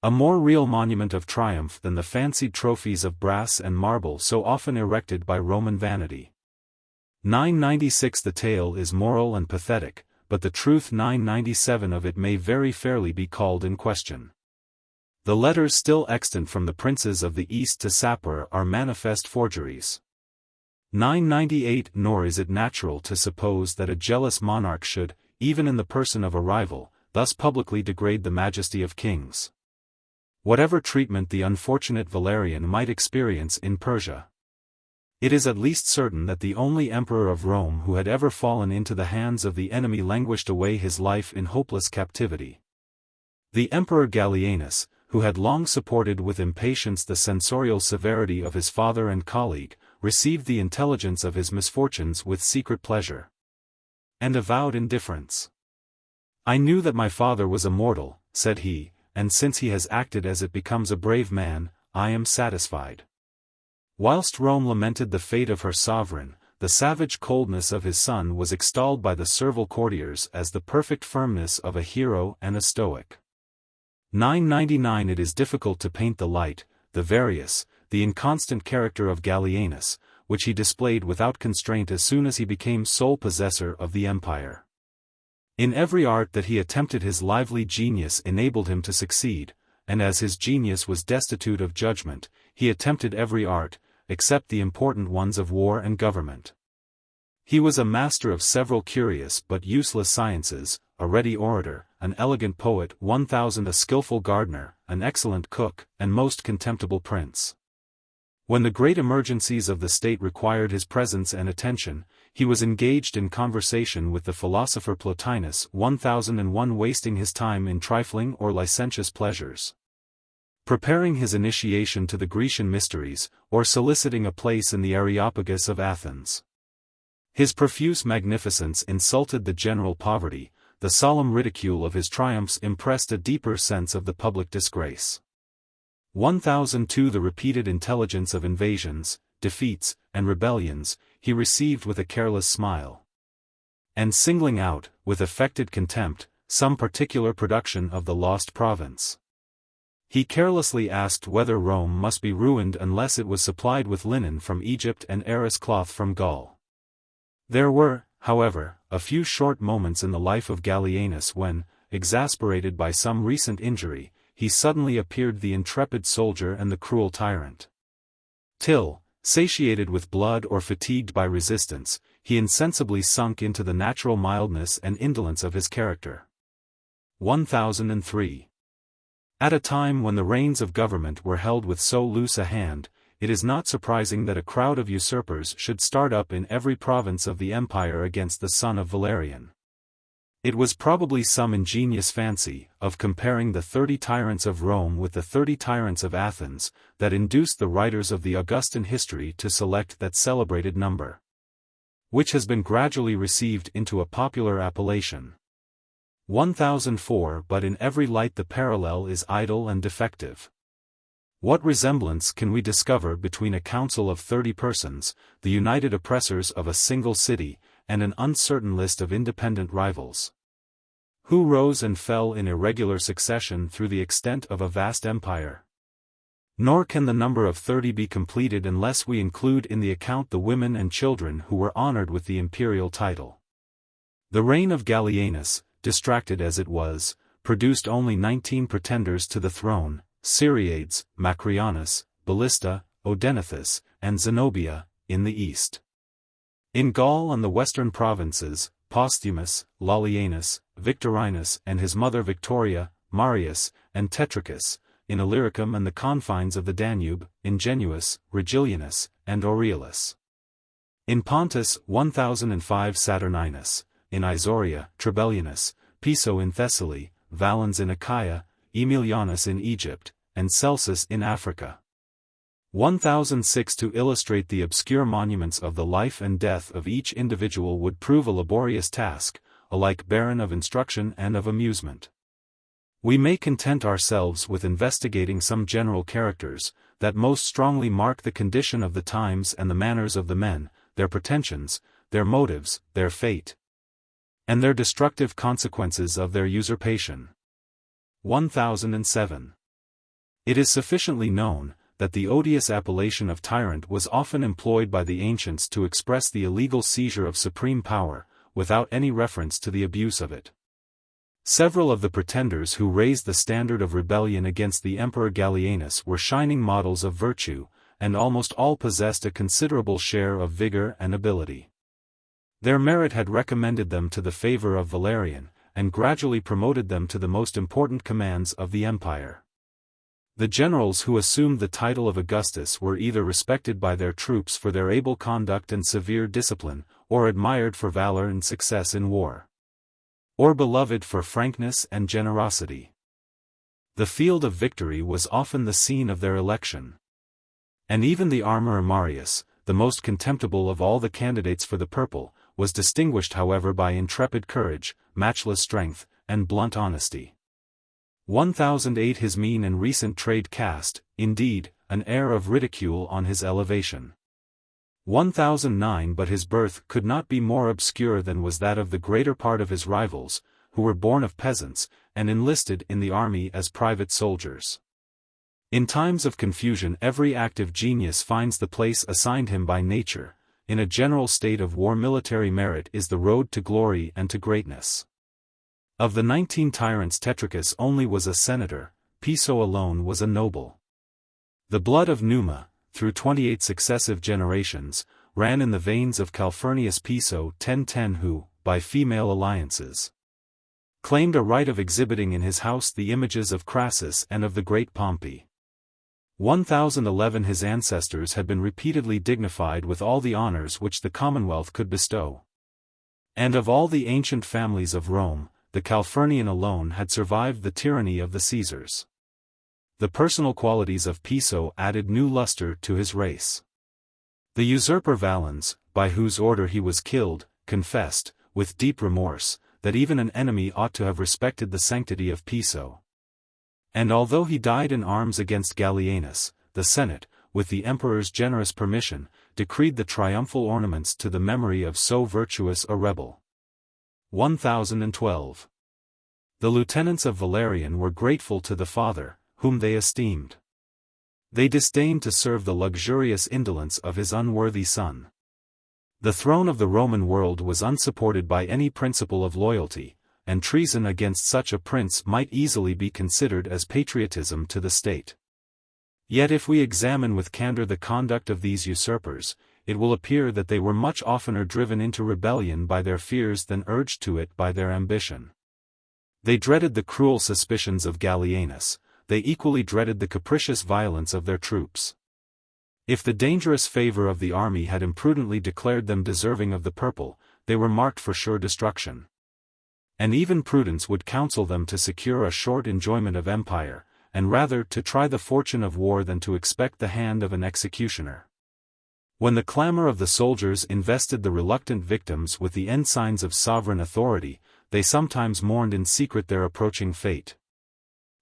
A more real monument of triumph than the fancied trophies of brass and marble so often erected by Roman vanity. 996 The tale is moral and pathetic, but the truth 997 of it may very fairly be called in question. The letters still extant from the princes of the East to Sapor are manifest forgeries. 998 Nor is it natural to suppose that a jealous monarch should, even in the person of a rival, thus publicly degrade the majesty of kings. Whatever treatment the unfortunate Valerian might experience in Persia, it is at least certain that the only emperor of Rome who had ever fallen into the hands of the enemy languished away his life in hopeless captivity. The Emperor Gallienus, who had long supported with impatience the censorial severity of his father and colleague, received the intelligence of his misfortunes with secret pleasure and avowed indifference. "I knew that my father was immortal," said he, "and since he has acted as it becomes a brave man, I am satisfied." Whilst Rome lamented the fate of her sovereign, the savage coldness of his son was extolled by the servile courtiers as the perfect firmness of a hero and a stoic. 999 It is difficult to paint the light, the various, the inconstant character of Gallienus, which he displayed without constraint as soon as he became sole possessor of the empire. In every art that he attempted his lively genius enabled him to succeed, and as his genius was destitute of judgment, he attempted every art, except the important ones of war and government. He was a master of several curious but useless sciences, a ready orator, an elegant poet, 1000 a skillful gardener, an excellent cook, and most contemptible prince. When the great emergencies of the state required his presence and attention, he was engaged in conversation with the philosopher Plotinus, 1001, wasting his time in trifling or licentious pleasures, preparing his initiation to the Grecian mysteries, or soliciting a place in the Areopagus of Athens. His profuse magnificence insulted the general poverty, the solemn ridicule of his triumphs impressed a deeper sense of the public disgrace. 1002 The repeated intelligence of invasions, defeats, and rebellions, he received with a careless smile, and singling out, with affected contempt, some particular production of the lost province, he carelessly asked whether Rome must be ruined unless it was supplied with linen from Egypt and Arras cloth from Gaul. There were, however, a few short moments in the life of Gallienus when, exasperated by some recent injury, he suddenly appeared the intrepid soldier and the cruel tyrant, till, satiated with blood or fatigued by resistance, he insensibly sunk into the natural mildness and indolence of his character. 1003. At a time when the reins of government were held with so loose a hand, it is not surprising that a crowd of usurpers should start up in every province of the empire against the son of Valerian. It was probably some ingenious fancy, of comparing the 30 tyrants of Rome with the 30 tyrants of Athens, that induced the writers of the Augustan history to select that celebrated number, which has been gradually received into a popular appellation. 1004 But in every light the parallel is idle and defective. What resemblance can we discover between a council of 30 persons, the united oppressors of a single city, and an uncertain list of independent rivals, who rose and fell in irregular succession through the extent of a vast empire? Nor can the number of 30 be completed unless we include in the account the women and children who were honored with the imperial title. The reign of Gallienus, distracted as it was, produced only 19 pretenders to the throne: Syriades, Macrianus, Ballista, Odenathus, and Zenobia, in the east. In Gaul and the western provinces, Posthumus, Lollianus, Victorinus and his mother Victoria, Marius, and Tetricus; in Illyricum and the confines of the Danube, Ingenuus, Regillianus, and Aureolus. In Pontus 1005 Saturninus, in Isauria, Trebellianus, Piso in Thessaly, Valens in Achaia, Aemilianus in Egypt, and Celsus in Africa. 1006 To illustrate the obscure monuments of the life and death of each individual would prove a laborious task, alike barren of instruction and of amusement. We may content ourselves with investigating some general characters, that most strongly mark the condition of the times and the manners of the men, their pretensions, their motives, their fate, and their destructive consequences of their usurpation. 1007. It is sufficiently known, that the odious appellation of tyrant was often employed by the ancients to express the illegal seizure of supreme power, without any reference to the abuse of it. Several of the pretenders who raised the standard of rebellion against the Emperor Gallienus were shining models of virtue, and almost all possessed a considerable share of vigor and ability. Their merit had recommended them to the favor of Valerian, and gradually promoted them to the most important commands of the empire. The generals who assumed the title of Augustus were either respected by their troops for their able conduct and severe discipline, or admired for valor and success in war, or beloved for frankness and generosity. The field of victory was often the scene of their election. And even the armorer Marius, the most contemptible of all the candidates for the purple, was distinguished however by intrepid courage, matchless strength, and blunt honesty. 1008 His mean and recent trade cast, indeed, an air of ridicule on his elevation. 1009 But his birth could not be more obscure than was that of the greater part of his rivals, who were born of peasants, and enlisted in the army as private soldiers. In times of confusion every active genius finds the place assigned him by nature. In a general state of war military merit is the road to glory and to greatness. Of the 19 tyrants Tetricus only was a senator, Piso alone was a noble. The blood of Numa, through 28 successive generations, ran in the veins of Calphurnius Piso 1010 who, by female alliances, claimed a right of exhibiting in his house the images of Crassus and of the great Pompey. 1011 His ancestors had been repeatedly dignified with all the honors which the Commonwealth could bestow. And of all the ancient families of Rome, the Calphurnian alone had survived the tyranny of the Caesars. The personal qualities of Piso added new luster to his race. The usurper Valens, by whose order he was killed, confessed, with deep remorse, that even an enemy ought to have respected the sanctity of Piso. And although he died in arms against Gallienus, the Senate, with the emperor's generous permission, decreed the triumphal ornaments to the memory of so virtuous a rebel. 1012. The lieutenants of Valerian were grateful to the father, whom they esteemed. They disdained to serve the luxurious indolence of his unworthy son. The throne of the Roman world was unsupported by any principle of loyalty, and treason against such a prince might easily be considered as patriotism to the state. Yet if we examine with candor the conduct of these usurpers, it will appear that they were much oftener driven into rebellion by their fears than urged to it by their ambition. They dreaded the cruel suspicions of Gallienus, they equally dreaded the capricious violence of their troops. If the dangerous favor of the army had imprudently declared them deserving of the purple, they were marked for sure destruction. And even prudence would counsel them to secure a short enjoyment of empire, and rather to try the fortune of war than to expect the hand of an executioner. When the clamor of the soldiers invested the reluctant victims with the ensigns of sovereign authority, they sometimes mourned in secret their approaching fate.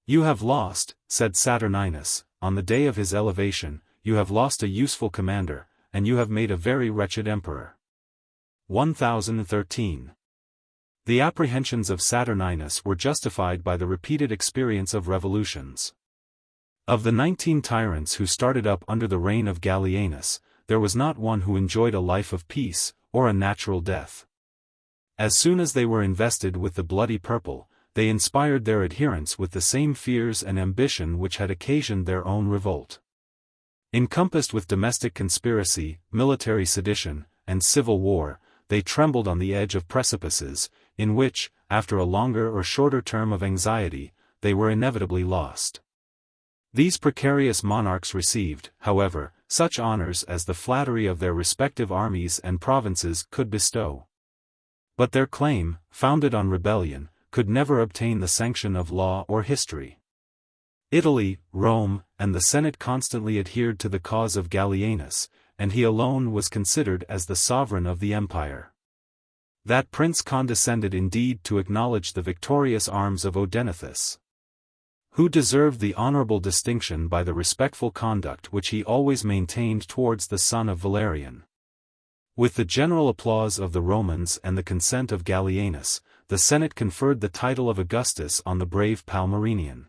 "You have lost," said Saturninus, on the day of his elevation, "you have lost a useful commander, and you have made a very wretched emperor." 1013. The apprehensions of Saturninus were justified by the repeated experience of revolutions. Of the 19 tyrants who started up under the reign of Gallienus, there was not one who enjoyed a life of peace, or a natural death. As soon as they were invested with the bloody purple, they inspired their adherents with the same fears and ambition which had occasioned their own revolt. Encompassed with domestic conspiracy, military sedition, and civil war, they trembled on the edge of precipices, in which, after a longer or shorter term of anxiety, they were inevitably lost. These precarious monarchs received, however, such honors as the flattery of their respective armies and provinces could bestow. But their claim, founded on rebellion, could never obtain the sanction of law or history. Italy, Rome, and the Senate constantly adhered to the cause of Gallienus, and he alone was considered as the sovereign of the empire. That prince condescended indeed to acknowledge the victorious arms of Odenathus, who deserved the honorable distinction by the respectful conduct which he always maintained towards the son of Valerian. With the general applause of the Romans and the consent of Gallienus, the Senate conferred the title of Augustus on the brave Palmyrenian,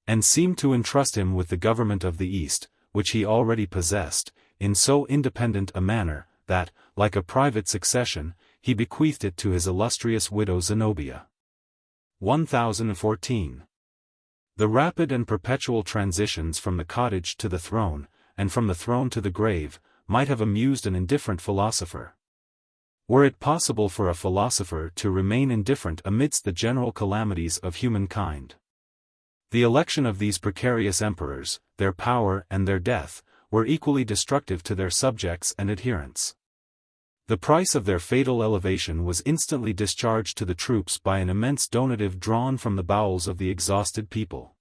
and seemed to entrust him with the government of the East, which he already possessed, in so independent a manner, that, like a private succession, he bequeathed it to his illustrious widow Zenobia. 1014. The rapid and perpetual transitions from the cottage to the throne, and from the throne to the grave, might have amused an indifferent philosopher. Were it possible for a philosopher to remain indifferent amidst the general calamities of humankind? The election of these precarious emperors, their power and their death, were equally destructive to their subjects and adherents. The price of their fatal elevation was instantly discharged to the troops by an immense donative drawn from the bowels of the exhausted people.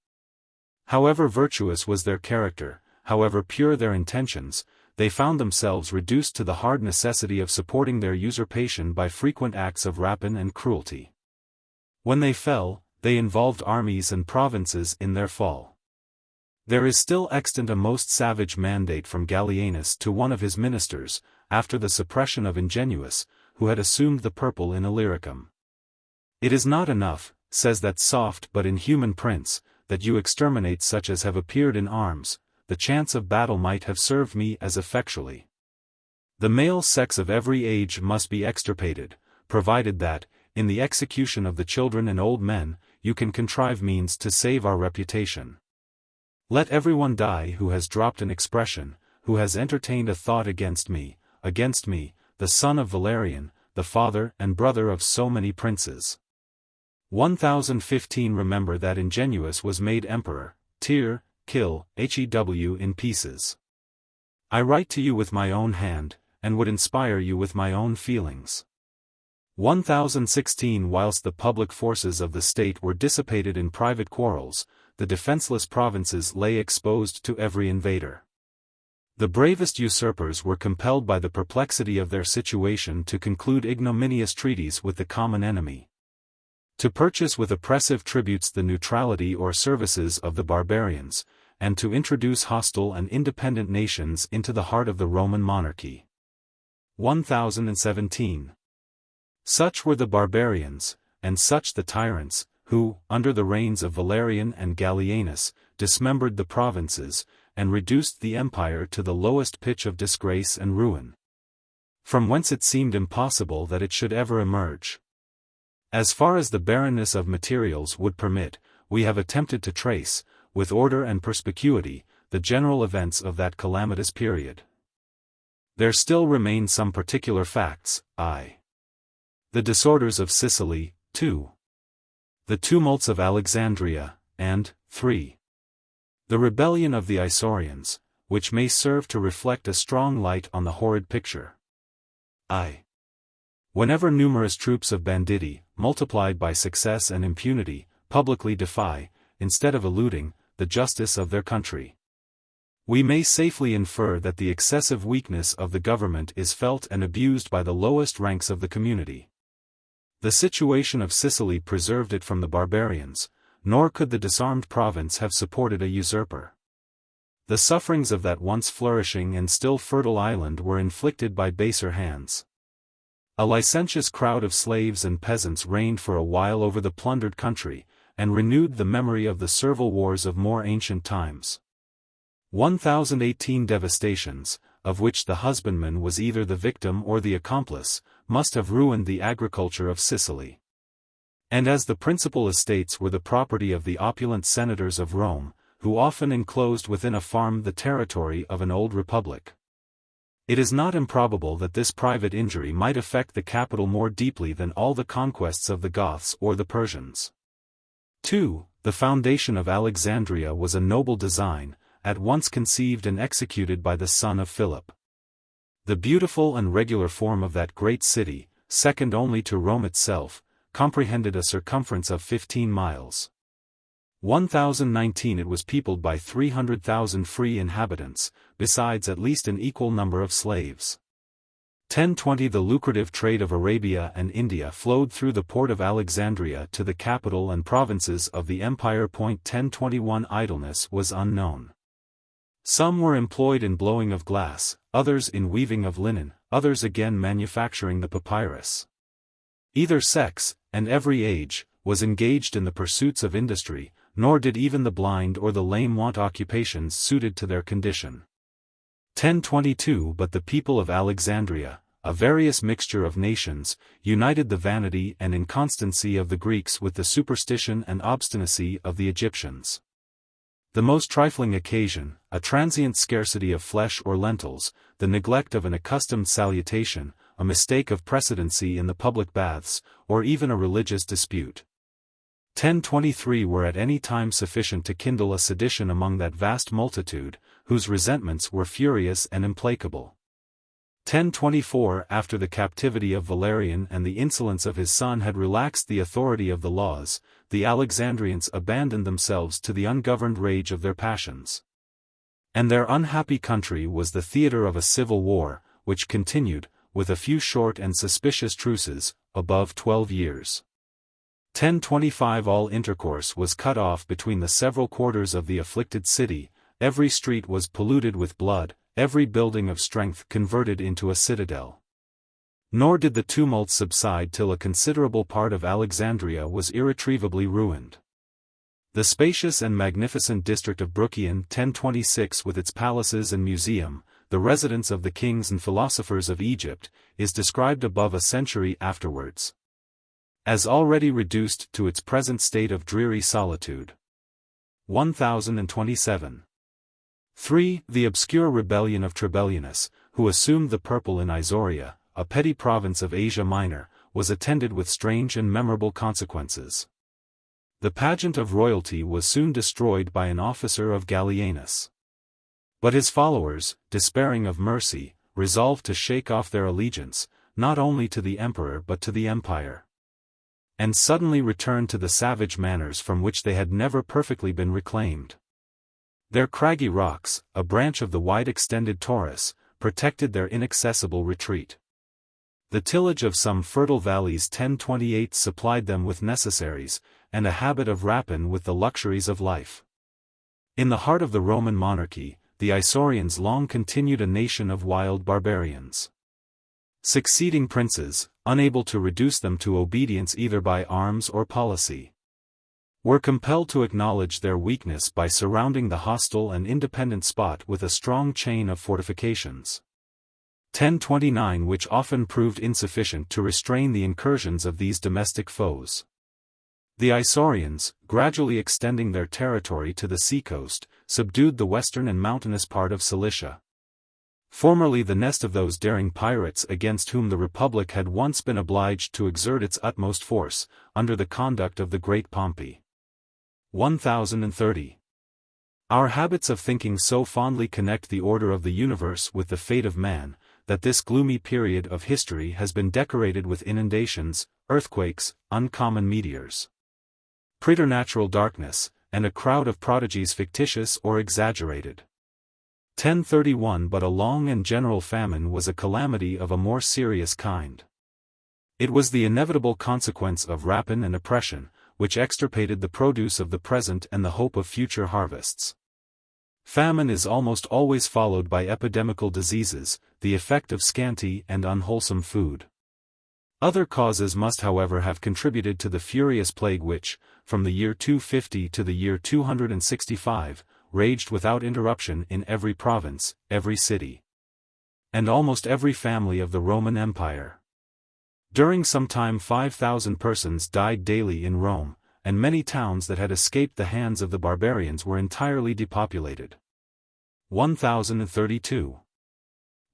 However virtuous was their character, however pure their intentions, they found themselves reduced to the hard necessity of supporting their usurpation by frequent acts of rapine and cruelty. When they fell, they involved armies and provinces in their fall. There is still extant a most savage mandate from Gallienus to one of his ministers, after the suppression of Ingenuus, who had assumed the purple in Illyricum. "It is not enough," says that soft but inhuman prince, "that you exterminate such as have appeared in arms, the chance of battle might have served me as effectually. The male sex of every age must be extirpated, provided that, in the execution of the children and old men, you can contrive means to save our reputation. Let everyone die who has dropped an expression, who has entertained a thought against me, the son of Valerian, the father and brother of so many princes." 1015 Remember that Ingenuus was made emperor, tear, kill, HEW in pieces. I write to you with my own hand, and would inspire you with my own feelings. 1016 Whilst the public forces of the state were dissipated in private quarrels, the defenseless provinces lay exposed to every invader. The bravest usurpers were compelled by the perplexity of their situation to conclude ignominious treaties with the common enemy. To purchase with oppressive tributes the neutrality or services of the barbarians, and to introduce hostile and independent nations into the heart of the Roman monarchy. 1017 Such were the barbarians, and such the tyrants, who, under the reigns of Valerian and Gallienus, dismembered the provinces, and reduced the empire to the lowest pitch of disgrace and ruin, from whence it seemed impossible that it should ever emerge. As far as the barrenness of materials would permit, we have attempted to trace, with order and perspicuity, the general events of that calamitous period. There still remain some particular facts, I. The disorders of Sicily, 2. The tumults of Alexandria, and, 3. The rebellion of the Isaurians, which may serve to reflect a strong light on the horrid picture. I. Whenever numerous troops of banditti, multiplied by success and impunity, publicly defy, instead of eluding, the justice of their country, we may safely infer that the excessive weakness of the government is felt and abused by the lowest ranks of the community. The situation of Sicily preserved it from the barbarians, nor could the disarmed province have supported a usurper. The sufferings of that once flourishing and still fertile island were inflicted by baser hands. A licentious crowd of slaves and peasants reigned for a while over the plundered country, and renewed the memory of the servile wars of more ancient times. 1018 Devastations, of which the husbandman was either the victim or the accomplice, must have ruined the agriculture of Sicily. And as the principal estates were the property of the opulent senators of Rome, who often enclosed within a farm the territory of an old republic, it is not improbable that this private injury might affect the capital more deeply than all the conquests of the Goths or the Persians. 2. The foundation of Alexandria was a noble design, at once conceived and executed by the son of Philip. The beautiful and regular form of that great city, second only to Rome itself, comprehended a circumference of 15 miles. 1019 It was peopled by 300,000 free inhabitants, besides at least an equal number of slaves. 1020 The lucrative trade of Arabia and India flowed through the port of Alexandria to the capital and provinces of the empire. 1021 Idleness was unknown. Some were employed in blowing of glass, others in weaving of linen, others again manufacturing the papyrus. Either sex, and every age, was engaged in the pursuits of industry, nor did even the blind or the lame want occupations suited to their condition. 1022 But the people of Alexandria, a various mixture of nations, united the vanity and inconstancy of the Greeks with the superstition and obstinacy of the Egyptians. The most trifling occasion, a transient scarcity of flesh or lentils, the neglect of an accustomed salutation, a mistake of precedency in the public baths, or even a religious dispute. 1023 were at any time sufficient to kindle a sedition among that vast multitude, whose resentments were furious and implacable. 1024 After the captivity of Valerian and the insolence of his son had relaxed the authority of the laws, the Alexandrians abandoned themselves to the ungoverned rage of their passions. And their unhappy country was the theatre of a civil war, which continued, with a few short and suspicious truces, above 12 years. 1025 All intercourse was cut off between the several quarters of the afflicted city, every street was polluted with blood, every building of strength converted into a citadel. Nor did the tumult subside till a considerable part of Alexandria was irretrievably ruined. The spacious and magnificent district of Bruchion 1026 with its palaces and museum, the residence of the kings and philosophers of Egypt, is described above a century afterwards as already reduced to its present state of dreary solitude. 1027. 3. The obscure rebellion of Trebellianus, who assumed the purple in Isauria, a petty province of Asia Minor, was attended with strange and memorable consequences. The pageant of royalty was soon destroyed by an officer of Gallienus. But his followers, despairing of mercy, resolved to shake off their allegiance, not only to the emperor but to the empire, and suddenly returned to the savage manners from which they had never perfectly been reclaimed. Their craggy rocks, a branch of the wide-extended Taurus, protected their inaccessible retreat. The tillage of some fertile valleys 1028 supplied them with necessaries, and a habit of rapine with the luxuries of life. In the heart of the Roman monarchy, the Isaurians long continued a nation of wild barbarians. Succeeding princes, unable to reduce them to obedience either by arms or policy, were compelled to acknowledge their weakness by surrounding the hostile and independent spot with a strong chain of fortifications. 1029 which often proved insufficient to restrain the incursions of these domestic foes. The Isaurians, gradually extending their territory to the seacoast, subdued the western and mountainous part of Cilicia. Formerly the nest of those daring pirates against whom the Republic had once been obliged to exert its utmost force, under the conduct of the great Pompey. 1030. Our habits of thinking so fondly connect the order of the universe with the fate of man, that this gloomy period of history has been decorated with inundations, earthquakes, uncommon meteors, preternatural darkness, and a crowd of prodigies fictitious or exaggerated. 1031 But a long and general famine was a calamity of a more serious kind. It was the inevitable consequence of rapine and oppression, which extirpated the produce of the present and the hope of future harvests. Famine is almost always followed by epidemical diseases, the effect of scanty and unwholesome food. Other causes must however have contributed to the furious plague which, from the year 250 to the year 265, raged without interruption in every province, every city, and almost every family of the Roman Empire. During some time 5,000 persons died daily in Rome, and many towns that had escaped the hands of the barbarians were entirely depopulated. 1032.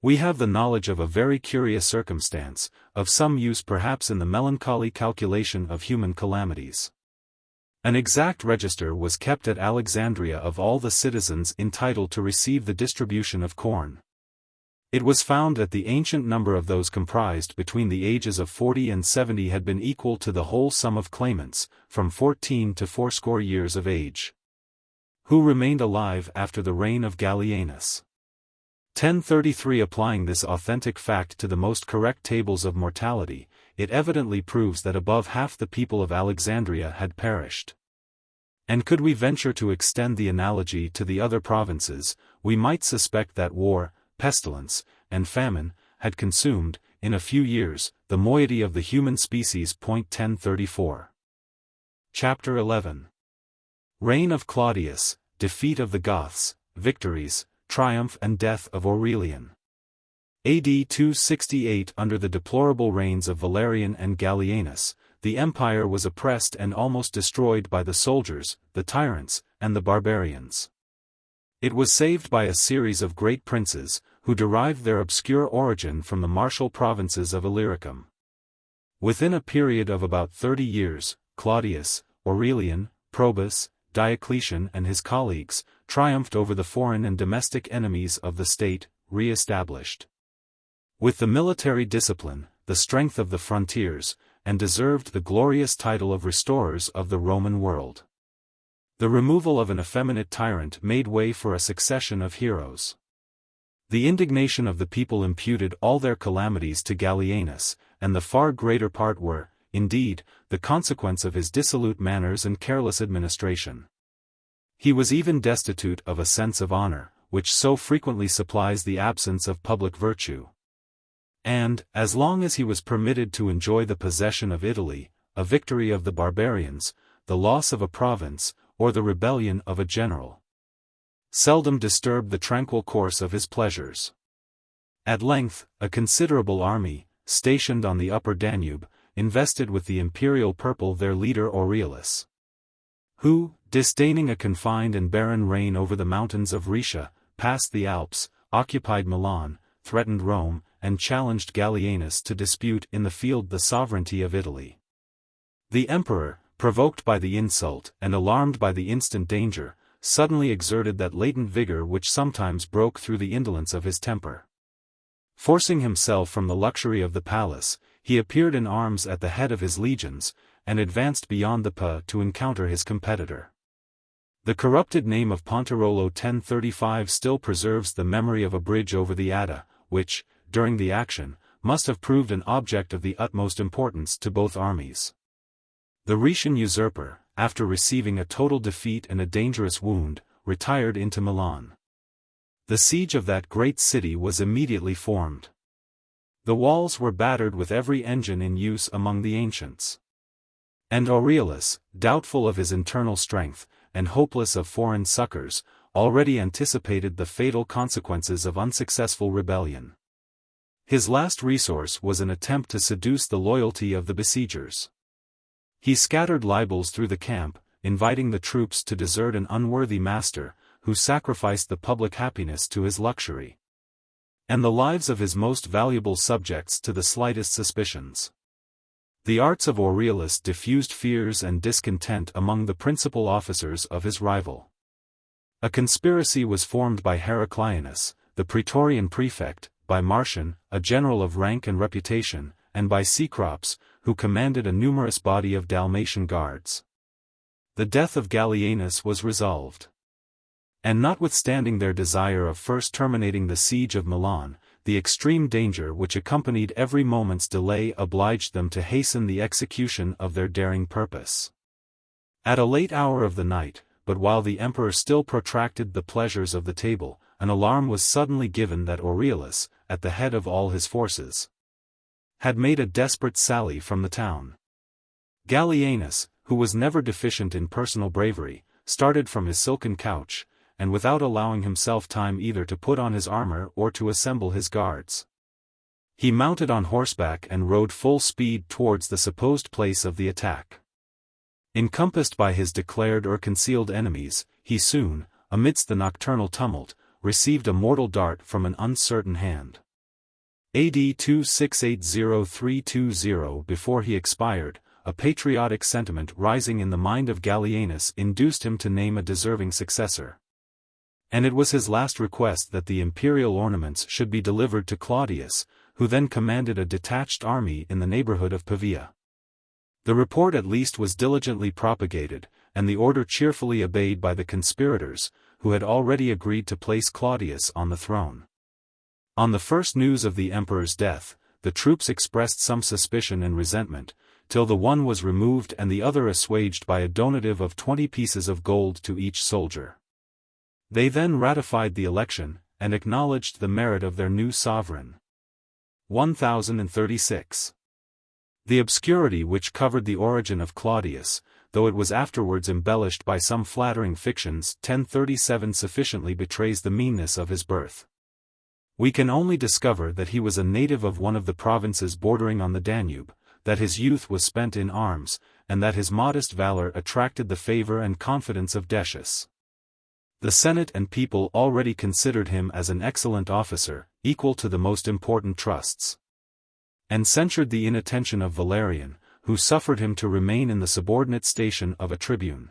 We have the knowledge of a very curious circumstance, of some use perhaps in the melancholy calculation of human calamities. An exact register was kept at Alexandria of all the citizens entitled to receive the distribution of corn. It was found that the ancient number of those comprised between the ages of 40 and 70 had been equal to the whole sum of claimants, from 14 to 80 years of age, who remained alive after the reign of Gallienus. 1033 Applying this authentic fact to the most correct tables of mortality, it evidently proves that above half the people of Alexandria had perished. And could we venture to extend the analogy to the other provinces, we might suspect that war, pestilence, and famine had consumed, in a few years, the moiety of the human species. 1034. Chapter 11. Reign of Claudius, defeat of the Goths, victories, triumph and death of Aurelian. AD 268 Under the deplorable reigns of Valerian and Gallienus, the empire was oppressed and almost destroyed by the soldiers, the tyrants, and the barbarians. It was saved by a series of great princes, who derived their obscure origin from the martial provinces of Illyricum. Within a period of about 30 years, Claudius, Aurelian, Probus, Diocletian and his colleagues, triumphed over the foreign and domestic enemies of the state, re-established with the military discipline, the strength of the frontiers, and deserved the glorious title of restorers of the Roman world. The removal of an effeminate tyrant made way for a succession of heroes. The indignation of the people imputed all their calamities to Gallienus, and the far greater part were, indeed, the consequence of his dissolute manners and careless administration. He was even destitute of a sense of honor, which so frequently supplies the absence of public virtue. And, as long as he was permitted to enjoy the possession of Italy, a victory of the barbarians, the loss of a province, or the rebellion of a general, seldom disturbed the tranquil course of his pleasures. At length, a considerable army, stationed on the upper Danube, invested with the imperial purple their leader Aurelius, who, disdaining a confined and barren reign over the mountains of Rhaetia, passed the Alps, occupied Milan, threatened Rome, and challenged Gallienus to dispute in the field the sovereignty of Italy. The emperor, provoked by the insult and alarmed by the instant danger, suddenly exerted that latent vigor which sometimes broke through the indolence of his temper. Forcing himself from the luxury of the palace, he appeared in arms at the head of his legions, and advanced beyond the Po to encounter his competitor. The corrupted name of Pontarolo 1035 still preserves the memory of a bridge over the Adda, which, during the action, must have proved an object of the utmost importance to both armies. The Rhaetian usurper, after receiving a total defeat and a dangerous wound, retired into Milan. The siege of that great city was immediately formed. The walls were battered with every engine in use among the ancients. And Aurelius, doubtful of his internal strength, and hopeless of foreign succors, already anticipated the fatal consequences of unsuccessful rebellion. His last resource was an attempt to seduce the loyalty of the besiegers. He scattered libels through the camp, inviting the troops to desert an unworthy master, who sacrificed the public happiness to his luxury, and the lives of his most valuable subjects to the slightest suspicions. The arts of Aurelius diffused fears and discontent among the principal officers of his rival. A conspiracy was formed by Heraclianus, the praetorian prefect, by Marcian, a general of rank and reputation, and by Cecrops, who commanded a numerous body of Dalmatian guards. The death of Gallienus was resolved. And notwithstanding their desire of first terminating the siege of Milan, the extreme danger which accompanied every moment's delay obliged them to hasten the execution of their daring purpose. At a late hour of the night, but while the emperor still protracted the pleasures of the table, an alarm was suddenly given that Aurelius, at the head of all his forces, had made a desperate sally from the town. Gallienus, who was never deficient in personal bravery, started from his silken couch, and without allowing himself time either to put on his armor or to assemble his guards, he mounted on horseback and rode full speed towards the supposed place of the attack. Encompassed by his declared or concealed enemies, he soon, amidst the nocturnal tumult, received a mortal dart from an uncertain hand. AD 2680-320. Before he expired, a patriotic sentiment rising in the mind of Gallienus induced him to name a deserving successor. And it was his last request that the imperial ornaments should be delivered to Claudius, who then commanded a detached army in the neighborhood of Pavia. The report at least was diligently propagated, and the order cheerfully obeyed by the conspirators, who had already agreed to place Claudius on the throne. On the first news of the emperor's death, the troops expressed some suspicion and resentment, till the one was removed and the other assuaged by a donative of 20 pieces of gold to each soldier. They then ratified the election, and acknowledged the merit of their new sovereign. 1036. The obscurity which covered the origin of Claudius, though it was afterwards embellished by some flattering fictions, 1037 sufficiently betrays the meanness of his birth. We can only discover that he was a native of one of the provinces bordering on the Danube, that his youth was spent in arms, and that his modest valor attracted the favor and confidence of Decius. The Senate and people already considered him as an excellent officer, equal to the most important trusts, and censured the inattention of Valerian, who suffered him to remain in the subordinate station of a tribune.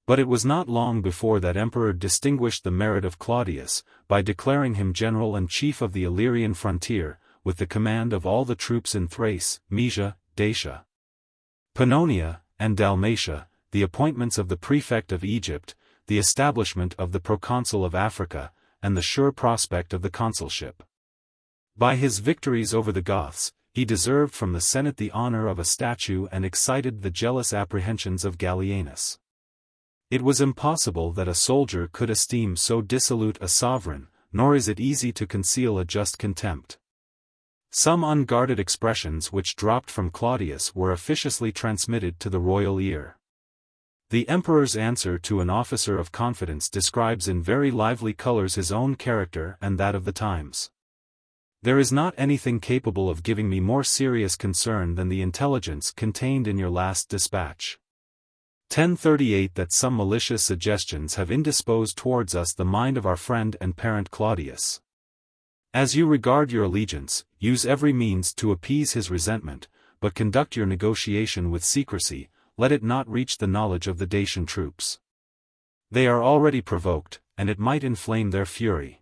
But it was not long before that emperor distinguished the merit of Claudius, by declaring him general and chief of the Illyrian frontier, with the command of all the troops in Thrace, Maesia, Dacia, Pannonia, and Dalmatia, the appointments of the prefect of Egypt, the establishment of the proconsul of Africa, and the sure prospect of the consulship. By his victories over the Goths, he deserved from the Senate the honor of a statue and excited the jealous apprehensions of Gallienus. It was impossible that a soldier could esteem so dissolute a sovereign, nor is it easy to conceal a just contempt. Some unguarded expressions which dropped from Claudius were officiously transmitted to the royal ear. The emperor's answer to an officer of confidence describes in very lively colors his own character and that of the times. There is not anything capable of giving me more serious concern than the intelligence contained in your last dispatch. 1038 that some malicious suggestions have indisposed towards us the mind of our friend and parent Claudius. As you regard your allegiance, use every means to appease his resentment, but conduct your negotiation with secrecy, let it not reach the knowledge of the Dacian troops. They are already provoked, and it might inflame their fury.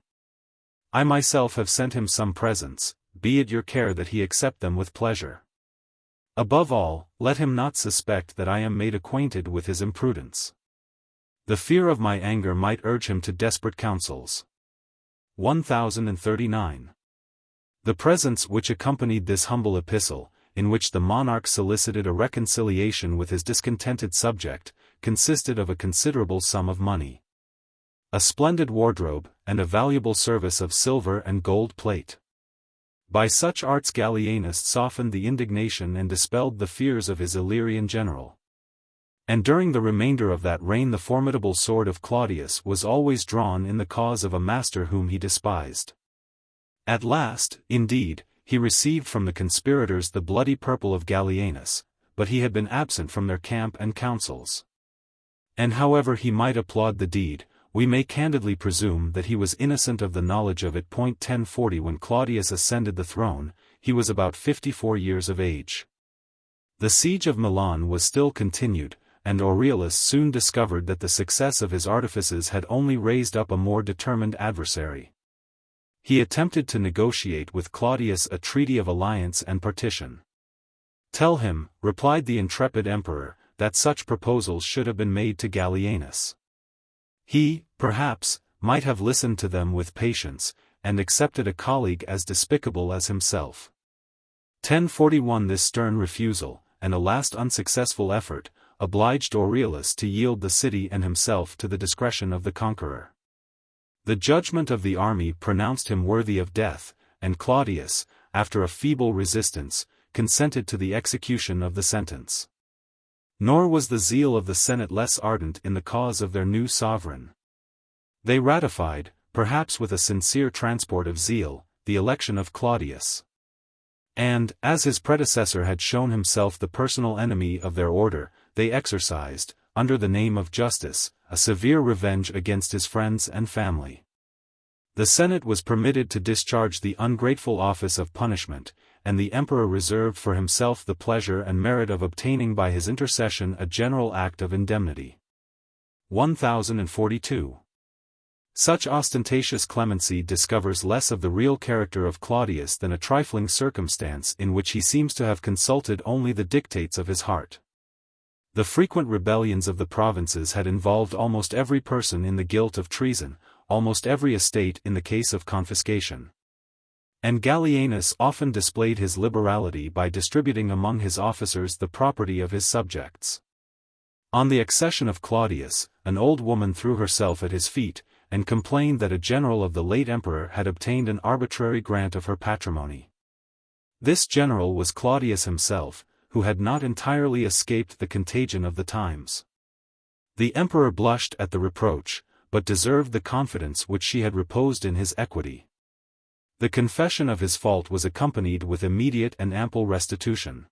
I myself have sent him some presents, be it your care that he accept them with pleasure. Above all, let him not suspect that I am made acquainted with his imprudence. The fear of my anger might urge him to desperate counsels. 1039. The presents which accompanied this humble epistle, in which the monarch solicited a reconciliation with his discontented subject, consisted of a considerable sum of money, a splendid wardrobe, and a valuable service of silver and gold plate. By such arts Gallienus softened the indignation and dispelled the fears of his Illyrian general. And during the remainder of that reign the formidable sword of Claudius was always drawn in the cause of a master whom he despised. At last, indeed, he received from the conspirators the bloody purple of Gallienus, but he had been absent from their camp and councils. And however he might applaud the deed, we may candidly presume that he was innocent of the knowledge of it. 1040 When Claudius ascended the throne, he was about 54 years of age. The siege of Milan was still continued, and Aurelius soon discovered that the success of his artifices had only raised up a more determined adversary. He attempted to negotiate with Claudius a treaty of alliance and partition. Tell him, replied the intrepid emperor, that such proposals should have been made to Gallienus. He, perhaps, might have listened to them with patience, and accepted a colleague as despicable as himself. 1041 This stern refusal, and a last unsuccessful effort, obliged Aurelius to yield the city and himself to the discretion of the conqueror. The judgment of the army pronounced him worthy of death, and Claudius, after a feeble resistance, consented to the execution of the sentence. Nor was the zeal of the Senate less ardent in the cause of their new sovereign. They ratified, perhaps with a sincere transport of zeal, the election of Claudius. And, as his predecessor had shown himself the personal enemy of their order, they exercised, under the name of justice, a severe revenge against his friends and family. The Senate was permitted to discharge the ungrateful office of punishment, and the emperor reserved for himself the pleasure and merit of obtaining by his intercession a general act of indemnity. 1042. Such ostentatious clemency discovers less of the real character of Claudius than a trifling circumstance in which he seems to have consulted only the dictates of his heart. The frequent rebellions of the provinces had involved almost every person in the guilt of treason, almost every estate in the case of confiscation. And Gallienus often displayed his liberality by distributing among his officers the property of his subjects. On the accession of Claudius, an old woman threw herself at his feet, and complained that a general of the late emperor had obtained an arbitrary grant of her patrimony. This general was Claudius himself, who had not entirely escaped the contagion of the times. The emperor blushed at the reproach, but deserved the confidence which she had reposed in his equity. The confession of his fault was accompanied with immediate and ample restitution.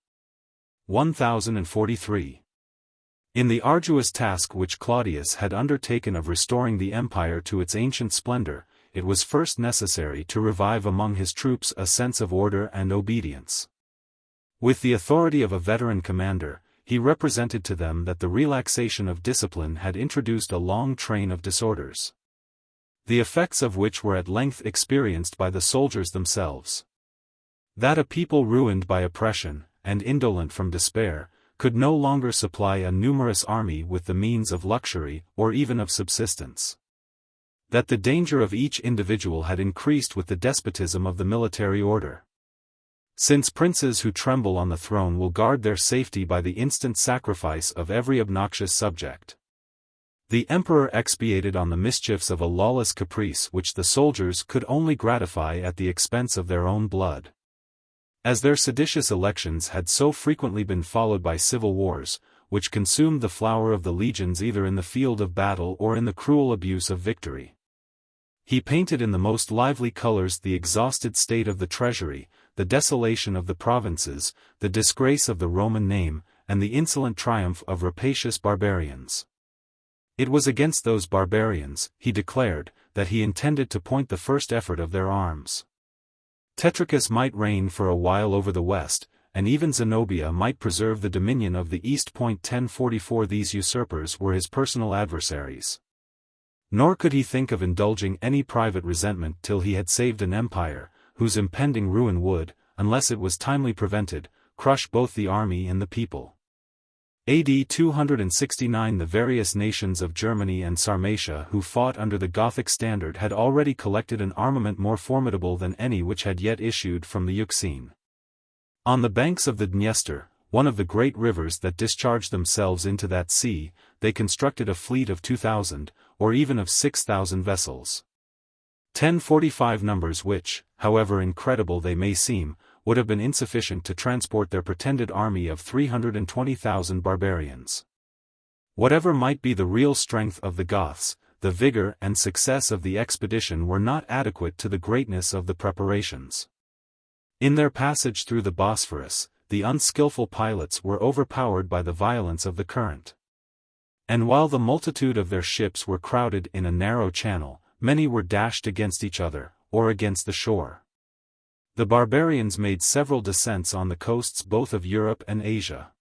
1043. In the arduous task which Claudius had undertaken of restoring the empire to its ancient splendor, it was first necessary to revive among his troops a sense of order and obedience. With the authority of a veteran commander, he represented to them that the relaxation of discipline had introduced a long train of disorders, the effects of which were at length experienced by the soldiers themselves. That a people ruined by oppression, and indolent from despair, could no longer supply a numerous army with the means of luxury or even of subsistence. That the danger of each individual had increased with the despotism of the military order. Since princes who tremble on the throne will guard their safety by the instant sacrifice of every obnoxious subject. The emperor expiated on the mischiefs of a lawless caprice which the soldiers could only gratify at the expense of their own blood. As their seditious elections had so frequently been followed by civil wars, which consumed the flower of the legions either in the field of battle or in the cruel abuse of victory. He painted in the most lively colors the exhausted state of the treasury, the desolation of the provinces, the disgrace of the Roman name, and the insolent triumph of rapacious barbarians. It was against those barbarians, he declared, that he intended to point the first effort of their arms. Tetricus might reign for a while over the west, and even Zenobia might preserve the dominion of the east. 1044 These usurpers were his personal adversaries. Nor could he think of indulging any private resentment till he had saved an empire, whose impending ruin would, unless it was timely prevented, crush both the army and the people. AD 269 The various nations of Germany and Sarmatia who fought under the Gothic standard had already collected an armament more formidable than any which had yet issued from the Euxine. On the banks of the Dniester, one of the great rivers that discharge themselves into that sea, they constructed a fleet of 2,000, or even of 6,000 vessels. 1045 numbers which, however incredible they may seem, would have been insufficient to transport their pretended army of 320,000 barbarians. Whatever might be the real strength of the Goths, the vigor and success of the expedition were not adequate to the greatness of the preparations. In their passage through the Bosphorus, the unskillful pilots were overpowered by the violence of the current. And while the multitude of their ships were crowded in a narrow channel, many were dashed against each other, or against the shore. The barbarians made several descents on the coasts both of Europe and Asia.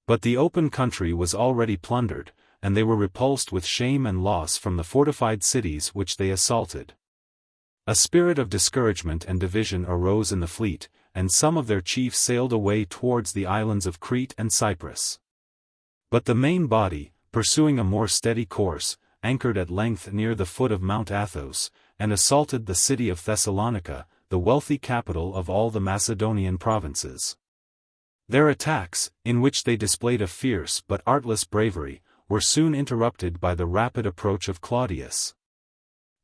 But the open country was already plundered, and they were repulsed with shame and loss from the fortified cities which they assaulted. A spirit of discouragement and division arose in the fleet, and some of their chiefs sailed away towards the islands of Crete and Cyprus. But the main body, pursuing a more steady course, anchored at length near the foot of Mount Athos, and assaulted the city of Thessalonica, the wealthy capital of all the Macedonian provinces. Their attacks, in which they displayed a fierce but artless bravery, were soon interrupted by the rapid approach of Claudius.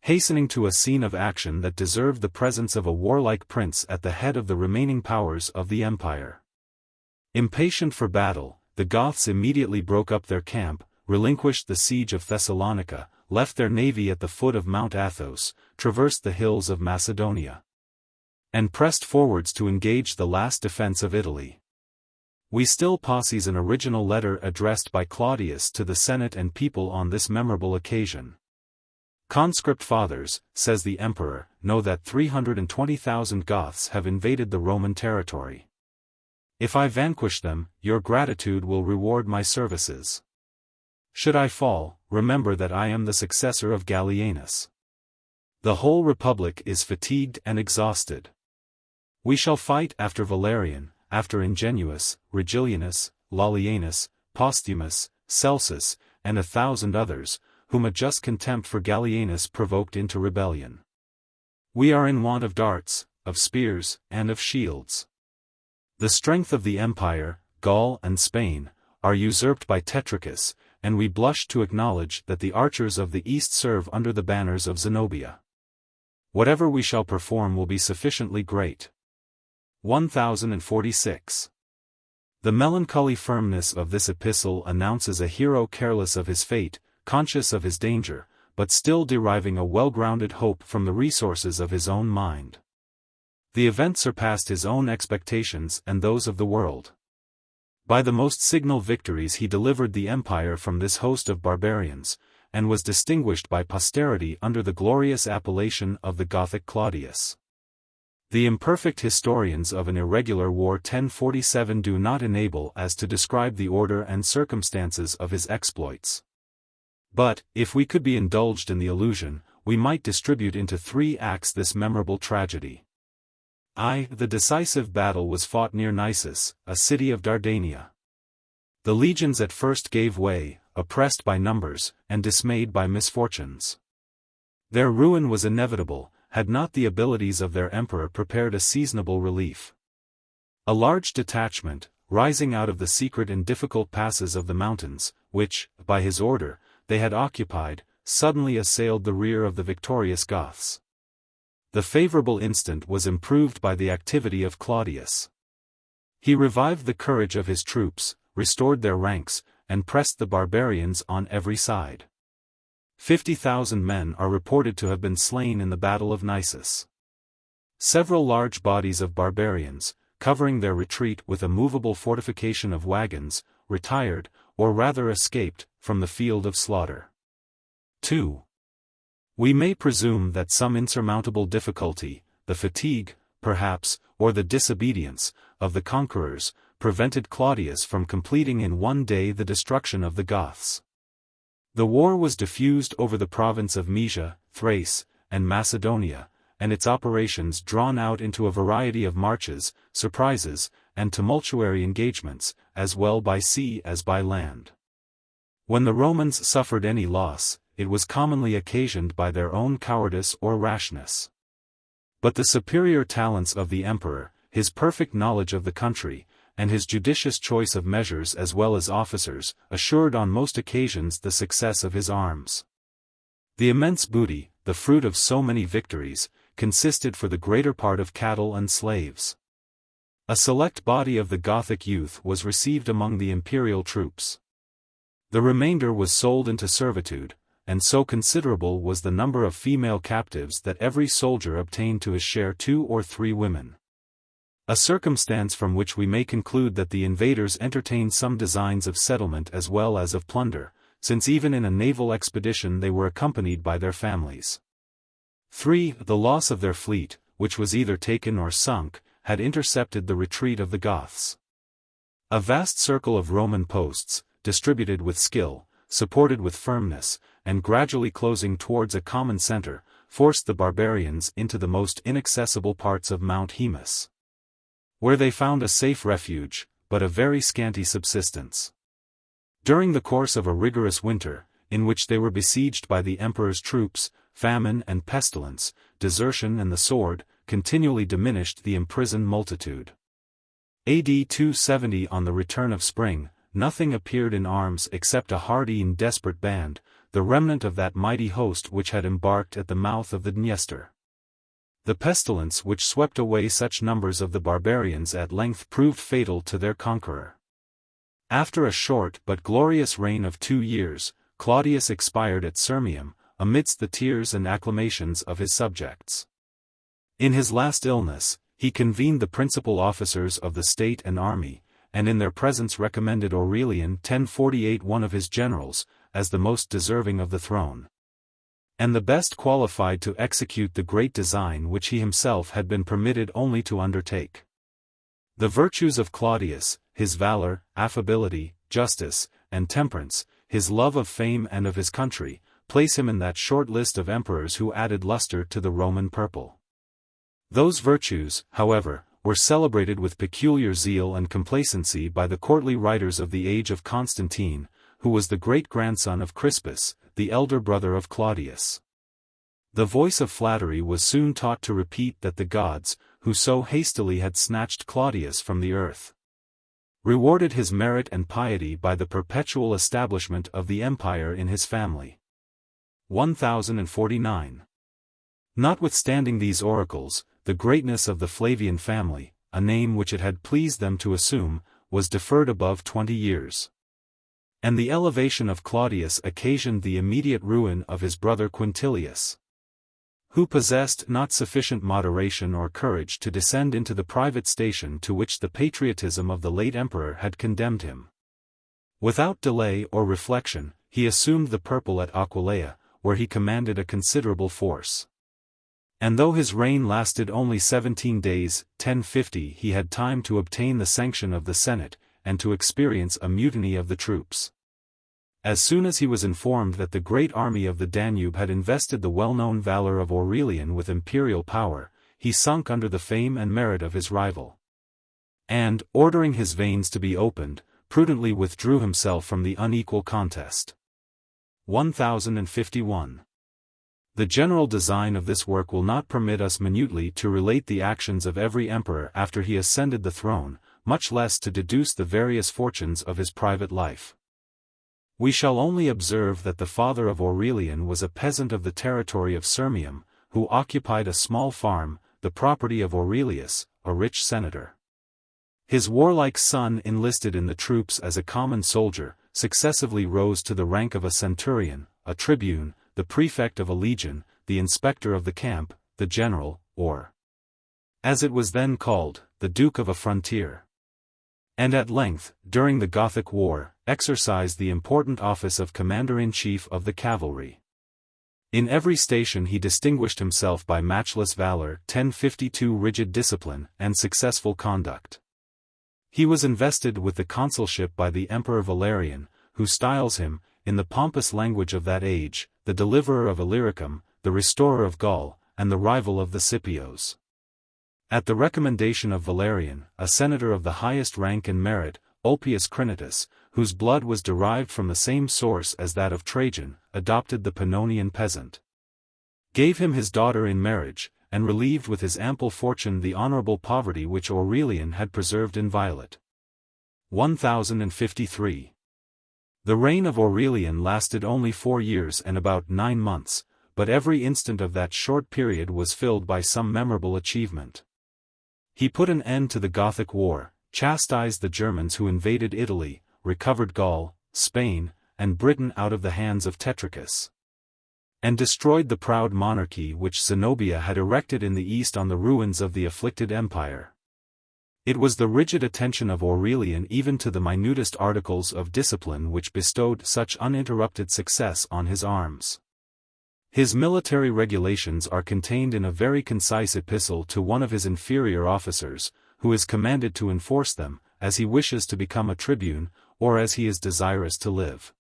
Hastening to a scene of action that deserved the presence of a warlike prince at the head of the remaining powers of the empire. Impatient for battle, the Goths immediately broke up their camp, relinquished the siege of Thessalonica, left their navy at the foot of Mount Athos, traversed the hills of Macedonia, and pressed forwards to engage the last defense of Italy. We still possess an original letter addressed by Claudius to the Senate and people on this memorable occasion. Conscript fathers, says the emperor, know that 320,000 Goths have invaded the Roman territory. If I vanquish them, your gratitude will reward my services. Should I fall, remember that I am the successor of Gallienus. The whole republic is fatigued and exhausted. We shall fight after Valerian, after Ingenuus, Regillianus, Lollianus, Posthumus, Celsus, and 1,000 others, whom a just contempt for Gallienus provoked into rebellion. We are in want of darts, of spears, and of shields. The strength of the empire, Gaul and Spain, are usurped by Tetricus, and we blush to acknowledge that the archers of the east serve under the banners of Zenobia. Whatever we shall perform will be sufficiently great. 1046. The melancholy firmness of this epistle announces a hero careless of his fate, conscious of his danger, but still deriving a well-grounded hope from the resources of his own mind. The event surpassed his own expectations and those of the world. By the most signal victories he delivered the empire from this host of barbarians, and was distinguished by posterity under the glorious appellation of the Gothic Claudius. The imperfect historians of an irregular war 1047 do not enable us to describe the order and circumstances of his exploits. But, if we could be indulged in the illusion, we might distribute into 3 acts this memorable tragedy. The decisive battle was fought near Nisus, a city of Dardania. The legions at first gave way, oppressed by numbers, and dismayed by misfortunes. Their ruin was inevitable, had not the abilities of their emperor prepared a seasonable relief. A large detachment, rising out of the secret and difficult passes of the mountains, which, by his order, they had occupied, suddenly assailed the rear of the victorious Goths. The favorable instant was improved by the activity of Claudius. He revived the courage of his troops, restored their ranks, and pressed the barbarians on every side. 50,000 men are reported to have been slain in the Battle of Nisus. Several large bodies of barbarians, covering their retreat with a movable fortification of wagons, retired, or rather escaped, from the field of slaughter. 2. We may presume that some insurmountable difficulty, the fatigue, perhaps, or the disobedience, of the conquerors, prevented Claudius from completing in one day the destruction of the Goths. The war was diffused over the province of Moesia, Thrace, and Macedonia, and its operations drawn out into a variety of marches, surprises, and tumultuary engagements, as well by sea as by land. When the Romans suffered any loss, it was commonly occasioned by their own cowardice or rashness. But the superior talents of the emperor, his perfect knowledge of the country, and his judicious choice of measures as well as officers, assured on most occasions the success of his arms. The immense booty, the fruit of so many victories, consisted for the greater part of cattle and slaves. A select body of the Gothic youth was received among the imperial troops. The remainder was sold into servitude, and so considerable was the number of female captives that every soldier obtained to his share 2 or 3 women. A circumstance from which we may conclude that the invaders entertained some designs of settlement as well as of plunder, since even in a naval expedition they were accompanied by their families. 3. The loss of their fleet, which was either taken or sunk, had intercepted the retreat of the Goths. A vast circle of Roman posts, distributed with skill, supported with firmness, and gradually closing towards a common center, forced the barbarians into the most inaccessible parts of Mount Haemus, where they found a safe refuge, but a very scanty subsistence. During the course of a rigorous winter, in which they were besieged by the emperor's troops, famine and pestilence, desertion and the sword, continually diminished the imprisoned multitude. A.D. 270 On the return of spring, nothing appeared in arms except a hardy and desperate band, the remnant of that mighty host which had embarked at the mouth of the Dniester. The pestilence which swept away such numbers of the barbarians at length proved fatal to their conqueror. After a short but glorious reign of 2 years, Claudius expired at Sirmium, amidst the tears and acclamations of his subjects. In his last illness, he convened the principal officers of the state and army, and in their presence recommended Aurelian 1048 one of his generals, as the most deserving of the throne, and the best qualified to execute the great design which he himself had been permitted only to undertake. The virtues of Claudius, his valor, affability, justice, and temperance, his love of fame and of his country, place him in that short list of emperors who added luster to the Roman purple. Those virtues, however, were celebrated with peculiar zeal and complacency by the courtly writers of the age of Constantine, who was the great-grandson of Crispus, the elder brother of Claudius. The voice of flattery was soon taught to repeat that the gods, who so hastily had snatched Claudius from the earth, rewarded his merit and piety by the perpetual establishment of the empire in his family. 1049. Notwithstanding these oracles, the greatness of the Flavian family, a name which it had pleased them to assume, was deferred above 20 years. And the elevation of Claudius occasioned the immediate ruin of his brother Quintilius, who possessed not sufficient moderation or courage to descend into the private station to which the patriotism of the late emperor had condemned him. Without delay or reflection, he assumed the purple at Aquileia, where he commanded a considerable force. And though his reign lasted only 17 days, 1050, he had time to obtain the sanction of the Senate, and to experience a mutiny of the troops. As soon as he was informed that the great army of the Danube had invested the well-known valor of Aurelian with imperial power, he sunk under the fame and merit of his rival. And, ordering his veins to be opened, prudently withdrew himself from the unequal contest. 1051. The general design of this work will not permit us minutely to relate the actions of every emperor after he ascended the throne, much less to deduce the various fortunes of his private life. We shall only observe that the father of Aurelian was a peasant of the territory of Sirmium, who occupied a small farm, the property of Aurelius, a rich senator. His warlike son enlisted in the troops as a common soldier, successively rose to the rank of a centurion, a tribune, the prefect of a legion, the inspector of the camp, the general, or, as it was then called, the duke of a frontier. And at length, during the Gothic War, exercised the important office of commander-in-chief of the cavalry. In every station he distinguished himself by matchless valor, 1052 rigid discipline, and successful conduct. He was invested with the consulship by the Emperor Valerian, who styles him, in the pompous language of that age, the deliverer of Illyricum, the restorer of Gaul, and the rival of the Scipios. At the recommendation of Valerian, a senator of the highest rank and merit, Ulpius Crinitus, whose blood was derived from the same source as that of Trajan, adopted the Pannonian peasant, gave him his daughter in marriage, and relieved with his ample fortune the honorable poverty which Aurelian had preserved inviolate. 1053. The reign of Aurelian lasted only 4 years and about 9 months, but every instant of that short period was filled by some memorable achievement. He put an end to the Gothic War, chastised the Germans who invaded Italy, recovered Gaul, Spain, and Britain out of the hands of Tetricus, and destroyed the proud monarchy which Zenobia had erected in the East on the ruins of the afflicted empire. It was the rigid attention of Aurelian even to the minutest articles of discipline which bestowed such uninterrupted success on his arms. His military regulations are contained in a very concise epistle to one of his inferior officers, who is commanded to enforce them, as he wishes to become a tribune, or as he is desirous to live.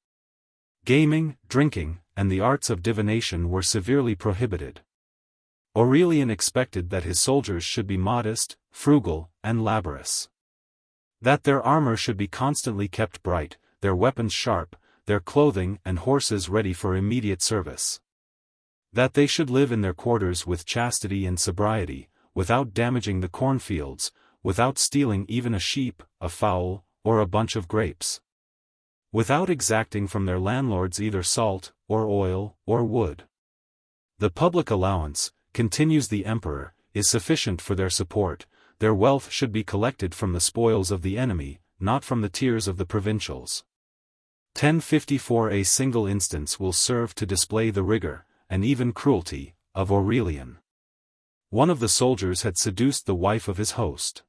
Gaming, drinking, and the arts of divination were severely prohibited. Aurelian expected that his soldiers should be modest, frugal, and laborious. That their armor should be constantly kept bright, their weapons sharp, their clothing and horses ready for immediate service. That they should live in their quarters with chastity and sobriety, without damaging the cornfields, without stealing even a sheep, a fowl, or a bunch of grapes. Without exacting from their landlords either salt, or oil, or wood. The public allowance, continues the emperor, is sufficient for their support. Their wealth should be collected from the spoils of the enemy, not from the tears of the provincials. 1054. A single instance will serve to display the rigor, and even cruelty, of Aurelian. One of the soldiers had seduced the wife of his host.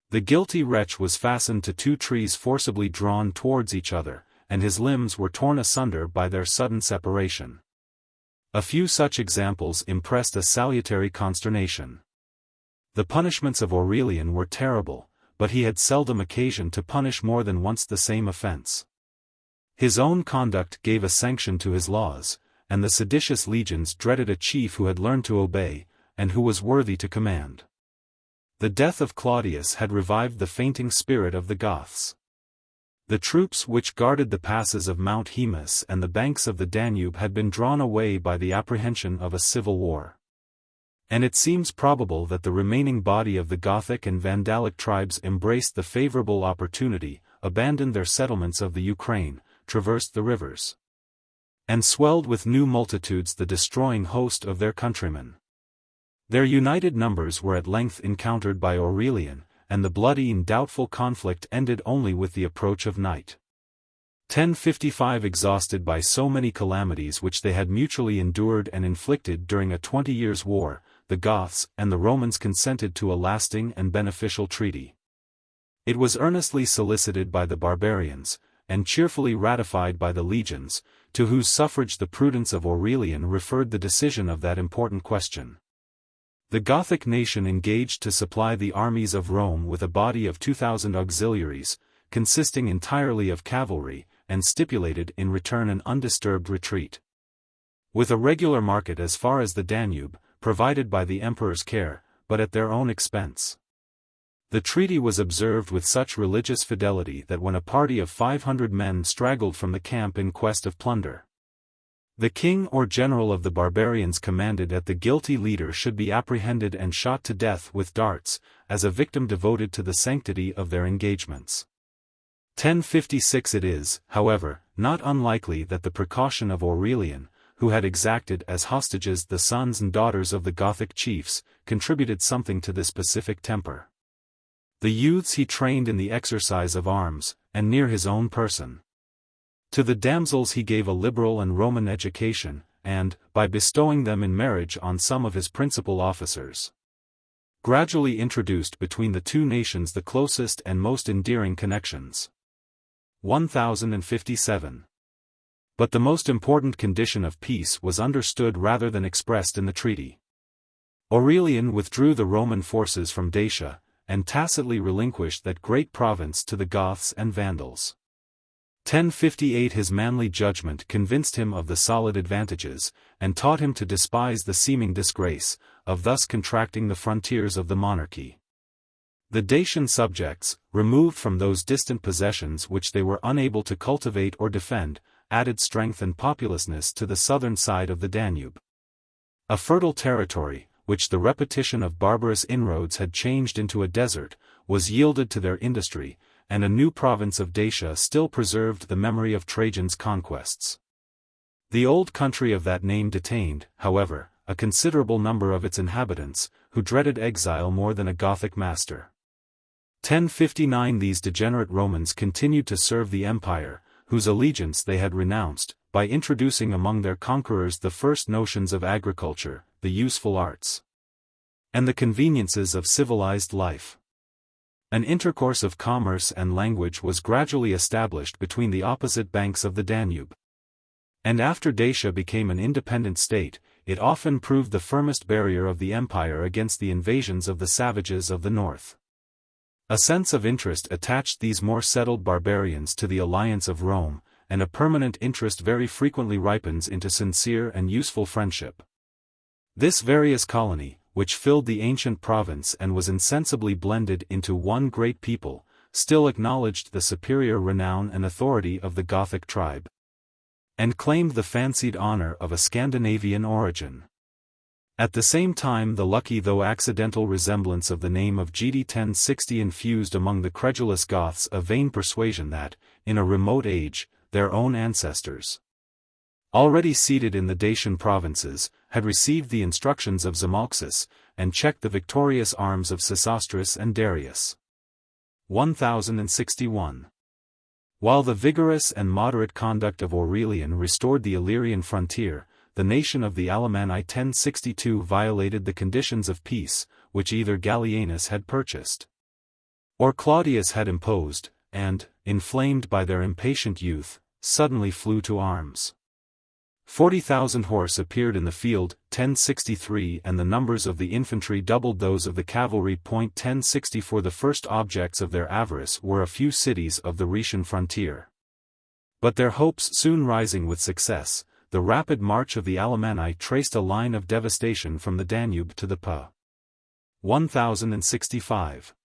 The guilty wretch was fastened to 2 trees forcibly drawn towards each other, and his limbs were torn asunder by their sudden separation. A few such examples impressed a salutary consternation. The punishments of Aurelian were terrible, but he had seldom occasion to punish more than once the same offense. His own conduct gave a sanction to his laws, and the seditious legions dreaded a chief who had learned to obey, and who was worthy to command. The death of Claudius had revived the fainting spirit of the Goths. The troops which guarded the passes of Mount Haemus and the banks of the Danube had been drawn away by the apprehension of a civil war. And it seems probable that the remaining body of the Gothic and Vandalic tribes embraced the favorable opportunity, abandoned their settlements of the Ukraine, traversed the rivers, and swelled with new multitudes the destroying host of their countrymen. Their united numbers were at length encountered by Aurelian, and the bloody and doubtful conflict ended only with the approach of night. 1055 Exhausted by so many calamities which they had mutually endured and inflicted during a 20 years' war, the Goths and the Romans consented to a lasting and beneficial treaty. It was earnestly solicited by the barbarians, and cheerfully ratified by the legions, to whose suffrage the prudence of Aurelian referred the decision of that important question. The Gothic nation engaged to supply the armies of Rome with a body of 2,000 auxiliaries, consisting entirely of cavalry, and stipulated in return an undisturbed retreat. With a regular market as far as the Danube, provided by the emperor's care, but at their own expense. The treaty was observed with such religious fidelity that when a party of 500 men straggled from the camp in quest of plunder, the king or general of the barbarians commanded that the guilty leader should be apprehended and shot to death with darts, as a victim devoted to the sanctity of their engagements. 1056 It is, however, not unlikely that the precaution of Aurelian, who had exacted as hostages the sons and daughters of the Gothic chiefs, contributed something to this pacific temper. The youths he trained in the exercise of arms, and near his own person. To the damsels he gave a liberal and Roman education, and, by bestowing them in marriage on some of his principal officers, gradually introduced between the two nations the closest and most endearing connections. 1057. But the most important condition of peace was understood rather than expressed in the treaty. Aurelian withdrew the Roman forces from Dacia, and tacitly relinquished that great province to the Goths and Vandals. 1058 His manly judgment convinced him of the solid advantages, and taught him to despise the seeming disgrace, of thus contracting the frontiers of the monarchy. The Dacian subjects, removed from those distant possessions which they were unable to cultivate or defend, added strength and populousness to the southern side of the Danube. A fertile territory, which the repetition of barbarous inroads had changed into a desert, was yielded to their industry, and a new province of Dacia still preserved the memory of Trajan's conquests. The old country of that name detained, however, a considerable number of its inhabitants, who dreaded exile more than a Gothic master. 1059 These degenerate Romans continued to serve the empire, whose allegiance they had renounced, by introducing among their conquerors the first notions of agriculture, the useful arts, and the conveniences of civilized life. An intercourse of commerce and language was gradually established between the opposite banks of the Danube. And after Dacia became an independent state, it often proved the firmest barrier of the empire against the invasions of the savages of the north. A sense of interest attached these more settled barbarians to the alliance of Rome, and a permanent interest very frequently ripens into sincere and useful friendship. This various colony, which filled the ancient province and was insensibly blended into one great people, still acknowledged the superior renown and authority of the Gothic tribe, and claimed the fancied honor of a Scandinavian origin. At the same time the lucky though accidental resemblance of the name of GD 1060 infused among the credulous Goths a vain persuasion that, in a remote age, their own ancestors, already seated in the Dacian provinces, had received the instructions of Zamolxis, and checked the victorious arms of Sesostris and Darius. 1061. While the vigorous and moderate conduct of Aurelian restored the Illyrian frontier, the nation of the Alemanni 1062 violated the conditions of peace, which either Gallienus had purchased, or Claudius had imposed, and, inflamed by their impatient youth, suddenly flew to arms. 40,000 horse appeared in the field, 1063, and the numbers of the infantry doubled those of the cavalry. 1064 The first objects of their avarice were a few cities of the Rhaetian frontier. But their hopes soon rising with success, the rapid march of the Alemanni traced a line of devastation from the Danube to the Po. 1065.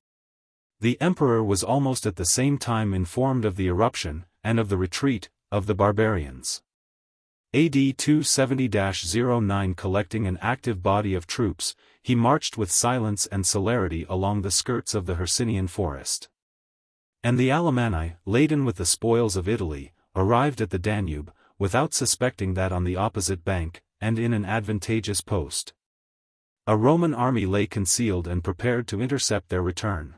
The emperor was almost at the same time informed of the eruption, and of the retreat, of the barbarians. AD 270-09 Collecting an active body of troops, he marched with silence and celerity along the skirts of the Hercynian forest. And the Alemanni, laden with the spoils of Italy, arrived at the Danube, without suspecting that on the opposite bank, and in an advantageous post, a Roman army lay concealed and prepared to intercept their return.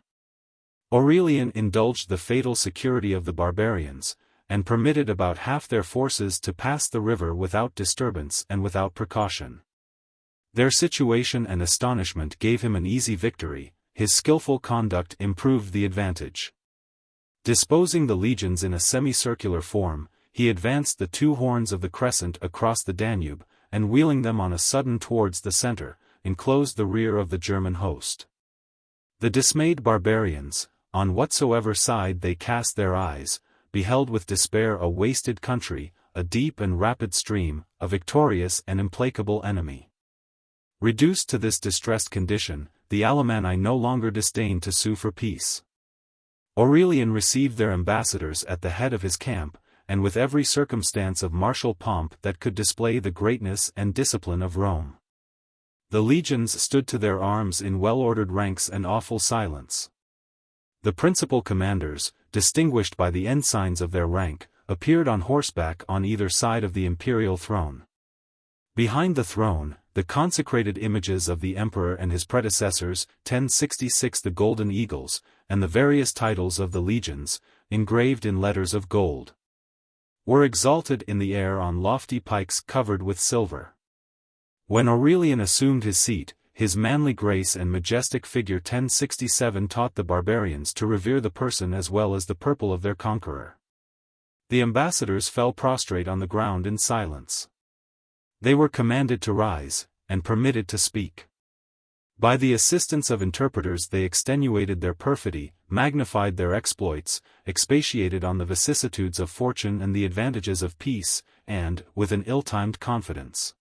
Aurelian indulged the fatal security of the barbarians, and permitted about half their forces to pass the river without disturbance and without precaution. Their situation and astonishment gave him an easy victory, his skillful conduct improved the advantage. Disposing the legions in a semicircular form, he advanced the two horns of the crescent across the Danube, and wheeling them on a sudden towards the center, enclosed the rear of the German host. The dismayed barbarians, on whatsoever side they cast their eyes, beheld with despair a wasted country, a deep and rapid stream, a victorious and implacable enemy. Reduced to this distressed condition, the Alemanni no longer disdained to sue for peace. Aurelian received their ambassadors at the head of his camp, and with every circumstance of martial pomp that could display the greatness and discipline of Rome. The legions stood to their arms in well-ordered ranks and awful silence. The principal commanders, distinguished by the ensigns of their rank, appeared on horseback on either side of the imperial throne. Behind the throne, the consecrated images of the emperor and his predecessors, 1066 the golden eagles, and the various titles of the legions, engraved in letters of gold, were exalted in the air on lofty pikes covered with silver. When Aurelian assumed his seat, his manly grace and majestic figure 1067 taught the barbarians to revere the person as well as the purple of their conqueror. The ambassadors fell prostrate on the ground in silence. They were commanded to rise, and permitted to speak. By the assistance of interpreters they extenuated their perfidy, magnified their exploits, expatiated on the vicissitudes of fortune and the advantages of peace, and, with an ill-timed confidence,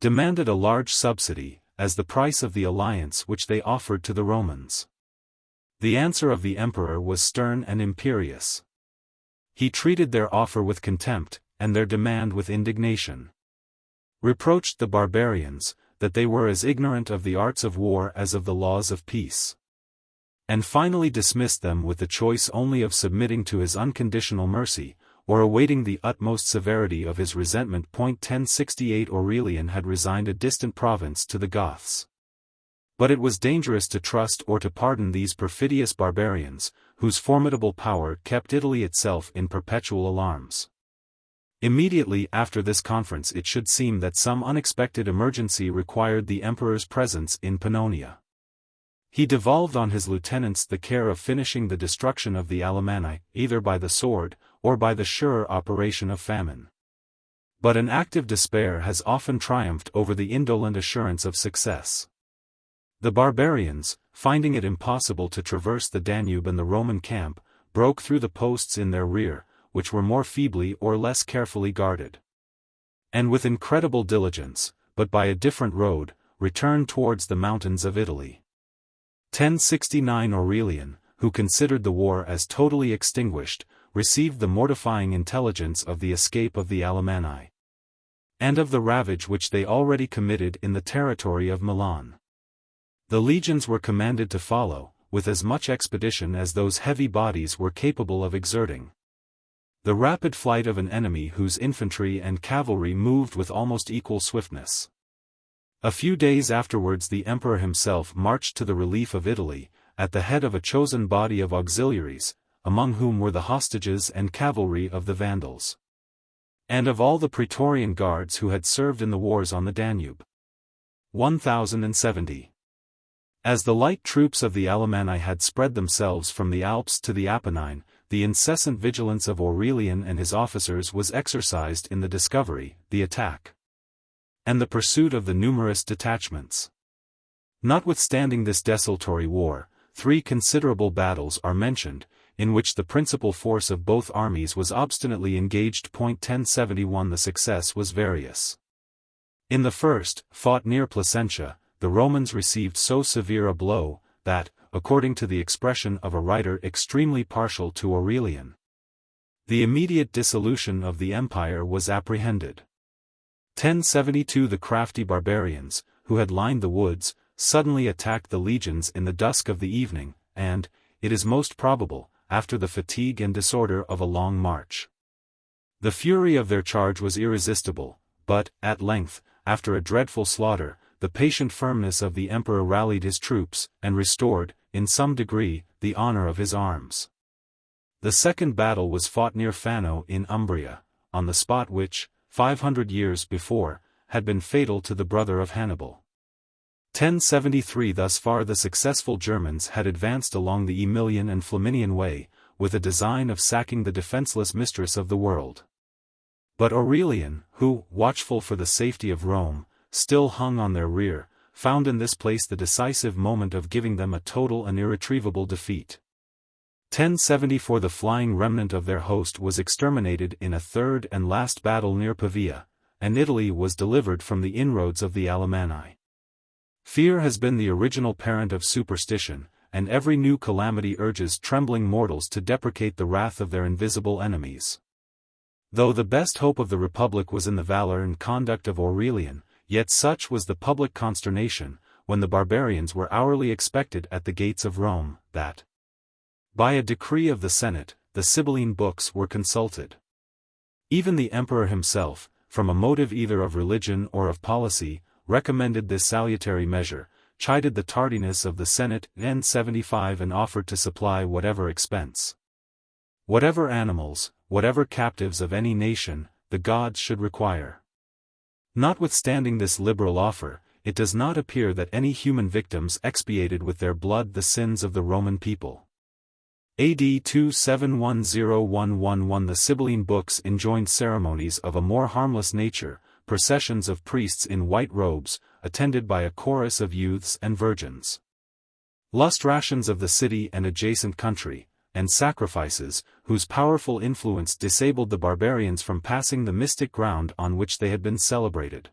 demanded a large subsidy, as the price of the alliance which they offered to the Romans. The answer of the emperor was stern and imperious. He treated their offer with contempt, and their demand with indignation. Reproached the barbarians, that they were as ignorant of the arts of war as of the laws of peace. And finally dismissed them with the choice only of submitting to his unconditional mercy, or awaiting the utmost severity of his resentment. 1068 Aurelian had resigned a distant province to the Goths. But it was dangerous to trust or to pardon these perfidious barbarians, whose formidable power kept Italy itself in perpetual alarms. Immediately after this conference it should seem that some unexpected emergency required the emperor's presence in Pannonia. He devolved on his lieutenants the care of finishing the destruction of the Alemanni, either by the sword, or by the surer operation of famine. But an active despair has often triumphed over the indolent assurance of success. The barbarians, finding it impossible to traverse the Danube and the Roman camp, broke through the posts in their rear, which were more feebly or less carefully guarded. And with incredible diligence, but by a different road, returned towards the mountains of Italy. 1069 Aurelian, who considered the war as totally extinguished, received the mortifying intelligence of the escape of the Alemanni, and of the ravage which they already committed in the territory of Milan. The legions were commanded to follow, with as much expedition as those heavy bodies were capable of exerting. The rapid flight of an enemy whose infantry and cavalry moved with almost equal swiftness. A few days afterwards the emperor himself marched to the relief of Italy, at the head of a chosen body of auxiliaries, among whom were the hostages and cavalry of the Vandals, and of all the Praetorian guards who had served in the wars on the Danube. 1070. As the light troops of the Alemanni had spread themselves from the Alps to the Apennine, the incessant vigilance of Aurelian and his officers was exercised in the discovery, the attack, and the pursuit of the numerous detachments. Notwithstanding this desultory war, 3 considerable battles are mentioned, in which the principal force of both armies was obstinately engaged. 1071 The success was various. In the first, fought near Placentia, the Romans received so severe a blow, that, according to the expression of a writer extremely partial to Aurelian, the immediate dissolution of the empire was apprehended. 1072 The crafty barbarians, who had lined the woods, suddenly attacked the legions in the dusk of the evening, and, it is most probable, after the fatigue and disorder of a long march. The fury of their charge was irresistible, but, at length, after a dreadful slaughter, the patient firmness of the emperor rallied his troops, and restored, in some degree, the honor of his arms. The second battle was fought near Fano in Umbria, on the spot which, 500 years before, had been fatal to the brother of Hannibal. 1073. Thus far the successful Germans had advanced along the Aemilian and Flaminian Way, with a design of sacking the defenseless mistress of the world. But Aurelian, who, watchful for the safety of Rome, still hung on their rear, found in this place the decisive moment of giving them a total and irretrievable defeat. 1074. The flying remnant of their host was exterminated in a third and last battle near Pavia, and Italy was delivered from the inroads of the Alemanni. Fear has been the original parent of superstition, and every new calamity urges trembling mortals to deprecate the wrath of their invisible enemies. Though the best hope of the Republic was in the valor and conduct of Aurelian, yet such was the public consternation, when the barbarians were hourly expected at the gates of Rome, that, by a decree of the Senate, the Sibylline books were consulted. Even the emperor himself, from a motive either of religion or of policy, recommended this salutary measure, chided the tardiness of the Senate (N75) and offered to supply whatever expense, whatever animals, whatever captives of any nation, the gods should require. Notwithstanding this liberal offer, it does not appear that any human victims expiated with their blood the sins of the Roman people. AD 271011. The Sibylline books enjoined ceremonies of a more harmless nature, processions of priests in white robes, attended by a chorus of youths and virgins, lust rations of the city and adjacent country, and sacrifices, whose powerful influence disabled the barbarians from passing the mystic ground on which they had been celebrated.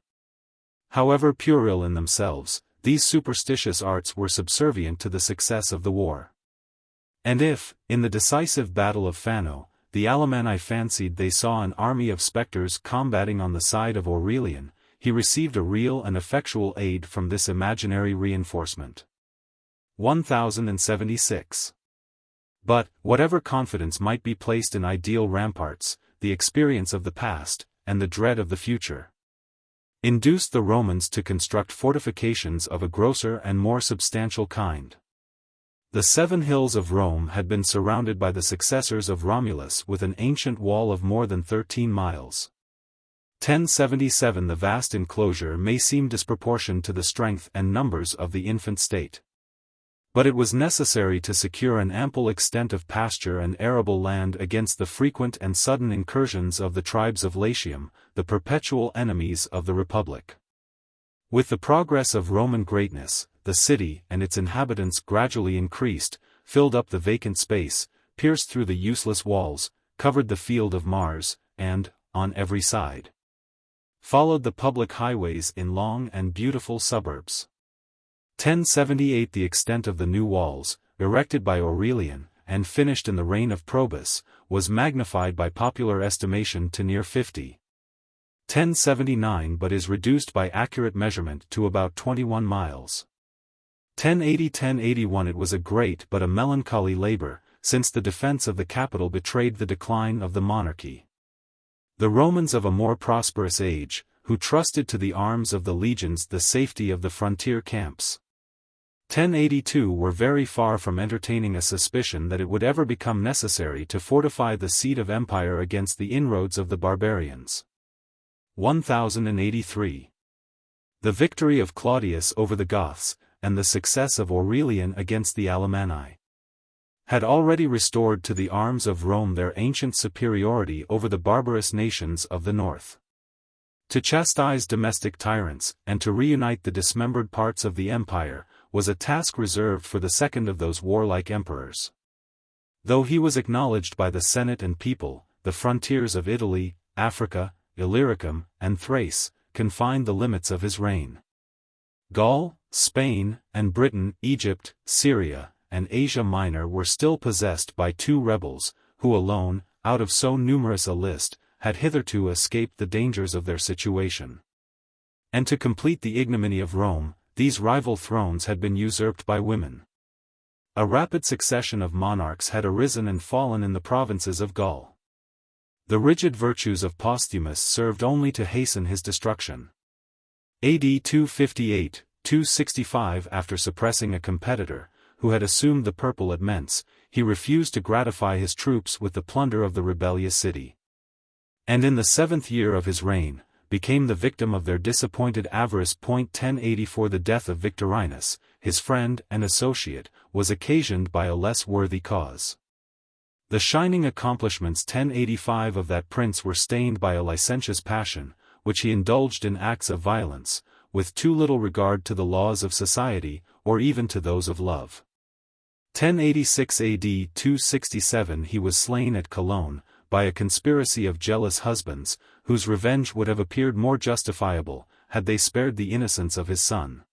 However puerile in themselves, these superstitious arts were subservient to the success of the war. And if, in the decisive battle of Fano, the Alemanni fancied they saw an army of spectres combating on the side of Aurelian, he received a real and effectual aid from this imaginary reinforcement. 1076. But, whatever confidence might be placed in ideal ramparts, the experience of the past, and the dread of the future, induced the Romans to construct fortifications of a grosser and more substantial kind. The 7 hills of Rome had been surrounded by the successors of Romulus with an ancient wall of more than 13 miles. 1077. The vast enclosure may seem disproportioned to the strength and numbers of the infant state. But it was necessary to secure an ample extent of pasture and arable land against the frequent and sudden incursions of the tribes of Latium, the perpetual enemies of the Republic. With the progress of Roman greatness, the city and its inhabitants gradually increased, filled up the vacant space, pierced through the useless walls, covered the field of Mars, and, on every side, followed the public highways in long and beautiful suburbs. 1078. The extent of the new walls, erected by Aurelian, and finished in the reign of Probus, was magnified by popular estimation to near 50. 1079 but is reduced by accurate measurement to about 21 miles. 1080–1081. It was a great but a melancholy labor, since the defense of the capital betrayed the decline of the monarchy. The Romans of a more prosperous age, who trusted to the arms of the legions the safety of the frontier camps, 1082 were very far from entertaining a suspicion that it would ever become necessary to fortify the seat of empire against the inroads of the barbarians. 1083. The victory of Claudius over the Goths, and the success of Aurelian against the Alemanni, had already restored to the arms of Rome their ancient superiority over the barbarous nations of the north. To chastise domestic tyrants, and to reunite the dismembered parts of the empire, was a task reserved for the second of those warlike emperors. Though he was acknowledged by the Senate and people, the frontiers of Italy, Africa, Illyricum, and Thrace, confined the limits of his reign. Gaul, Spain, and Britain, Egypt, Syria, and Asia Minor were still possessed by 2 rebels, who alone, out of so numerous a list, had hitherto escaped the dangers of their situation. And to complete the ignominy of Rome, these rival thrones had been usurped by women. A rapid succession of monarchs had arisen and fallen in the provinces of Gaul. The rigid virtues of Posthumus served only to hasten his destruction. AD 258–265. After suppressing a competitor, who had assumed the purple at Mentz, he refused to gratify his troops with the plunder of the rebellious city. And in the 7th year of his reign, became the victim of their disappointed avarice. 1084 The death of Victorinus, his friend and associate, was occasioned by a less worthy cause. The shining accomplishments 1085 of that prince were stained by a licentious passion, which he indulged in acts of violence, with too little regard to the laws of society, or even to those of love. 1086 AD 267 he was slain at Cologne, by a conspiracy of jealous husbands, whose revenge would have appeared more justifiable, had they spared the innocence of his son.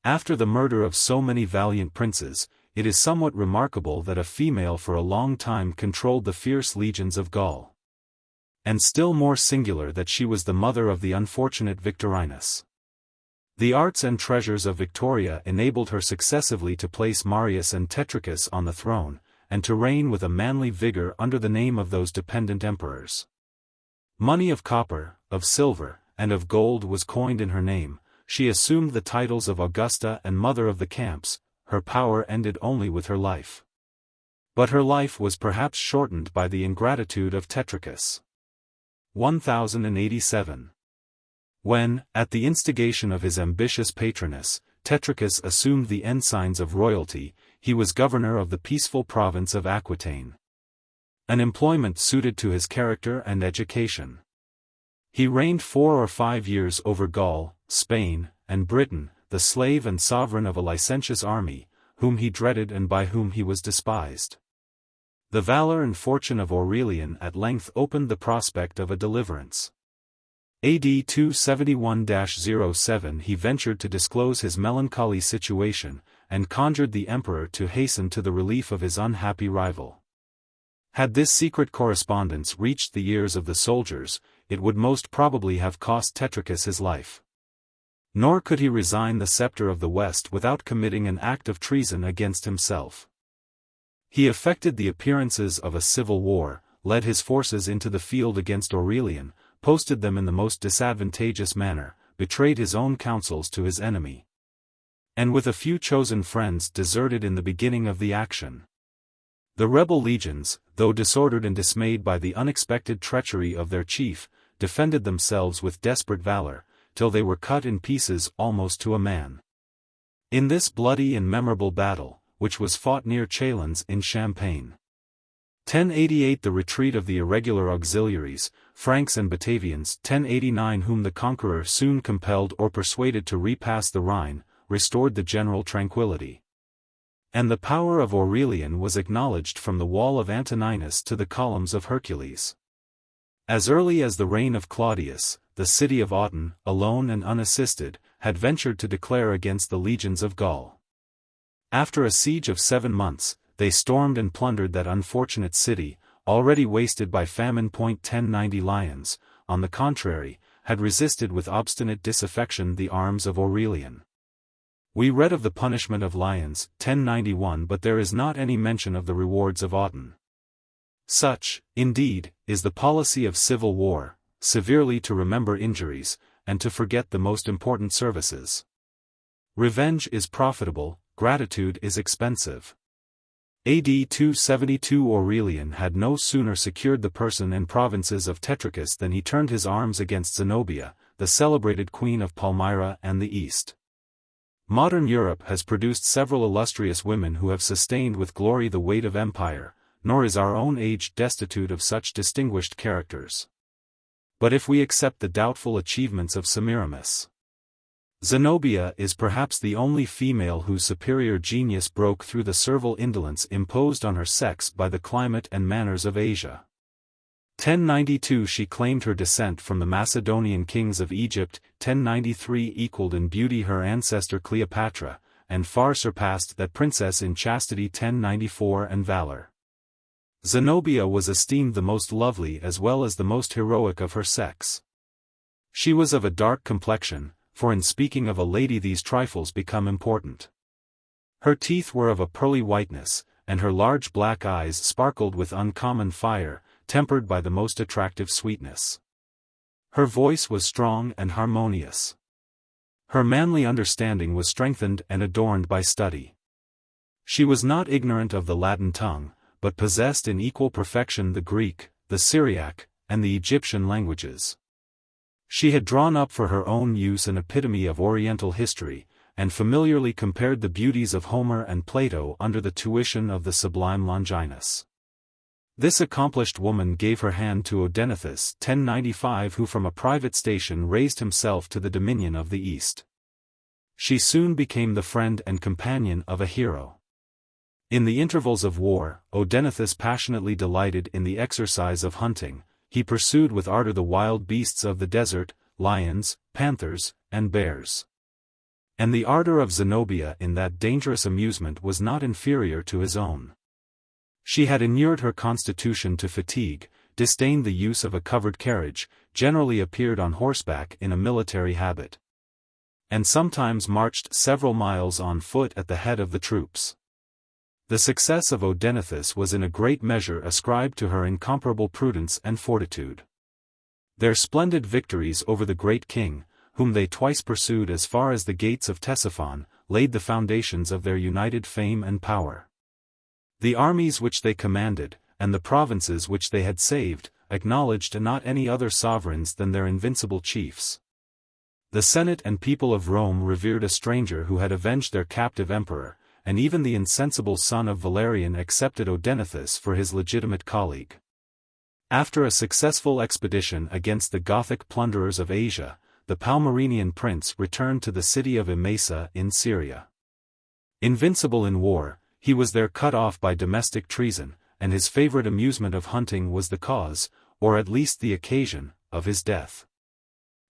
After the murder of so many valiant princes, it is somewhat remarkable that a female for a long time controlled the fierce legions of Gaul. And still more singular that she was the mother of the unfortunate Victorinus. The arts and treasures of Victoria enabled her successively to place Marius and Tetricus on the throne, and to reign with a manly vigor under the name of those dependent emperors. Money of copper, of silver, and of gold was coined in her name. She assumed the titles of Augusta and Mother of the Camps. Her power ended only with her life. But her life was perhaps shortened by the ingratitude of Tetricus. 1087. When, at the instigation of his ambitious patroness, Tetricus assumed the ensigns of royalty, he was governor of the peaceful province of Aquitaine. An employment suited to his character and education. He reigned 4 or 5 years over Gaul, Spain, and Britain, the slave and sovereign of a licentious army, whom he dreaded and by whom he was despised. The valor and fortune of Aurelian at length opened the prospect of a deliverance. AD 271-07 he ventured to disclose his melancholy situation, and conjured the emperor to hasten to the relief of his unhappy rival. Had this secret correspondence reached the ears of the soldiers, it would most probably have cost Tetricus his life. Nor could he resign the scepter of the West without committing an act of treason against himself. He effected the appearances of a civil war, led his forces into the field against Aurelian, posted them in the most disadvantageous manner, betrayed his own counsels to his enemy, and with a few chosen friends deserted in the beginning of the action. The rebel legions, though disordered and dismayed by the unexpected treachery of their chief, defended themselves with desperate valor, till they were cut in pieces almost to a man. In this bloody and memorable battle, which was fought near Chalons in Champagne. 1088 The retreat of the irregular auxiliaries, Franks and Batavians 1089 whom the conqueror soon compelled or persuaded to repass the Rhine, restored the general tranquility. And the power of Aurelian was acknowledged from the wall of Antoninus to the columns of Hercules. As early as the reign of Claudius, the city of Autun, alone and unassisted, had ventured to declare against the legions of Gaul. After a siege of 7 months, they stormed and plundered that unfortunate city, already wasted by famine. 1090 Lions, on the contrary, had resisted with obstinate disaffection the arms of Aurelian. We read of the punishment of Lions, 1091, but there is not any mention of the rewards of Autun. Such, indeed, is the policy of civil war, severely to remember injuries, and to forget the most important services. Revenge is profitable, gratitude is expensive. AD 272 Aurelian had no sooner secured the person and provinces of Tetricus than he turned his arms against Zenobia, the celebrated queen of Palmyra and the East. Modern Europe has produced several illustrious women who have sustained with glory the weight of empire, nor is our own age destitute of such distinguished characters. But if we accept the doubtful achievements of Semiramis, Zenobia is perhaps the only female whose superior genius broke through the servile indolence imposed on her sex by the climate and manners of Asia. 1092 She claimed her descent from the Macedonian kings of Egypt. 1093 Equaled in beauty her ancestor Cleopatra, and far surpassed that princess in chastity. 1094 And valor. Zenobia was esteemed the most lovely as well as the most heroic of her sex. She was of a dark complexion, for in speaking of a lady these trifles become important. Her teeth were of a pearly whiteness, and her large black eyes sparkled with uncommon fire, tempered by the most attractive sweetness. Her voice was strong and harmonious. Her manly understanding was strengthened and adorned by study. She was not ignorant of the Latin tongue, but possessed in equal perfection the Greek, the Syriac, and the Egyptian languages. She had drawn up for her own use an epitome of Oriental history, and familiarly compared the beauties of Homer and Plato under the tuition of the sublime Longinus. This accomplished woman gave her hand to Odenathus 1095, who from a private station raised himself to the dominion of the East. She soon became the friend and companion of a hero. In the intervals of war, Odenathus passionately delighted in the exercise of hunting. He pursued with ardor the wild beasts of the desert, lions, panthers, and bears. And the ardor of Zenobia in that dangerous amusement was not inferior to his own. She had inured her constitution to fatigue, disdained the use of a covered carriage, generally appeared on horseback in a military habit, and sometimes marched several miles on foot at the head of the troops. The success of Odenathus was in a great measure ascribed to her incomparable prudence and fortitude. Their splendid victories over the great king, whom they twice pursued as far as the gates of Ctesiphon, laid the foundations of their united fame and power. The armies which they commanded, and the provinces which they had saved, acknowledged not any other sovereigns than their invincible chiefs. The Senate and people of Rome revered a stranger who had avenged their captive emperor, and even the insensible son of Valerian accepted Odenathus for his legitimate colleague. After a successful expedition against the Gothic plunderers of Asia, the Palmyrenian prince returned to the city of Emesa in Syria. Invincible in war, he was there cut off by domestic treason, and his favorite amusement of hunting was the cause, or at least the occasion, of his death.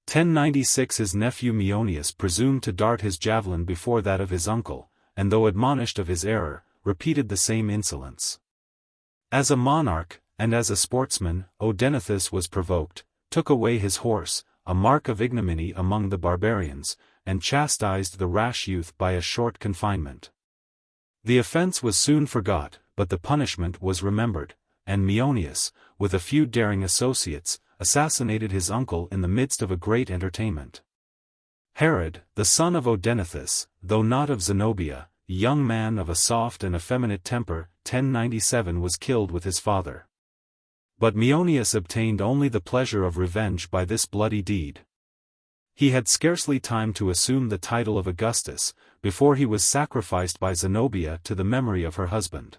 1096 His nephew Meonius presumed to dart his javelin before that of his uncle, and though admonished of his error, repeated the same insolence. As a monarch, and as a sportsman, Odenathus was provoked, took away his horse, a mark of ignominy among the barbarians, and chastised the rash youth by a short confinement. The offense was soon forgot, but the punishment was remembered, and Meonius, with a few daring associates, assassinated his uncle in the midst of a great entertainment. Herod, the son of Odenathus, though not of Zenobia, a young man of a soft and effeminate temper, 1097 was killed with his father. But Meonius obtained only the pleasure of revenge by this bloody deed. He had scarcely time to assume the title of Augustus, before he was sacrificed by Zenobia to the memory of her husband.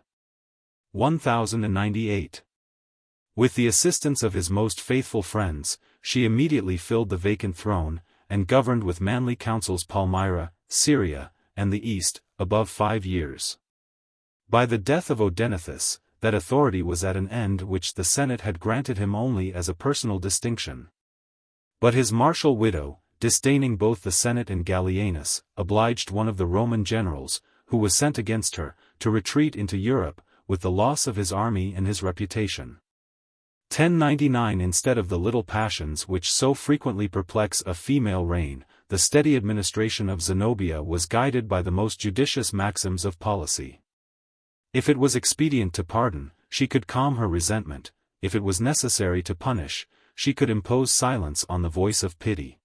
1098. With the assistance of his most faithful friends, she immediately filled the vacant throne, and governed with manly counsels Palmyra, Syria, and the East, above 5 years. By the death of Odenathus, that authority was at an end which the Senate had granted him only as a personal distinction. But his martial widow, disdaining both the Senate and Gallienus, obliged one of the Roman generals, who was sent against her, to retreat into Europe, with the loss of his army and his reputation. 1099 Instead of the little passions which so frequently perplex a female reign, the steady administration of Zenobia was guided by the most judicious maxims of policy. If it was expedient to pardon, she could calm her resentment; if it was necessary to punish, she could impose silence on the voice of pity.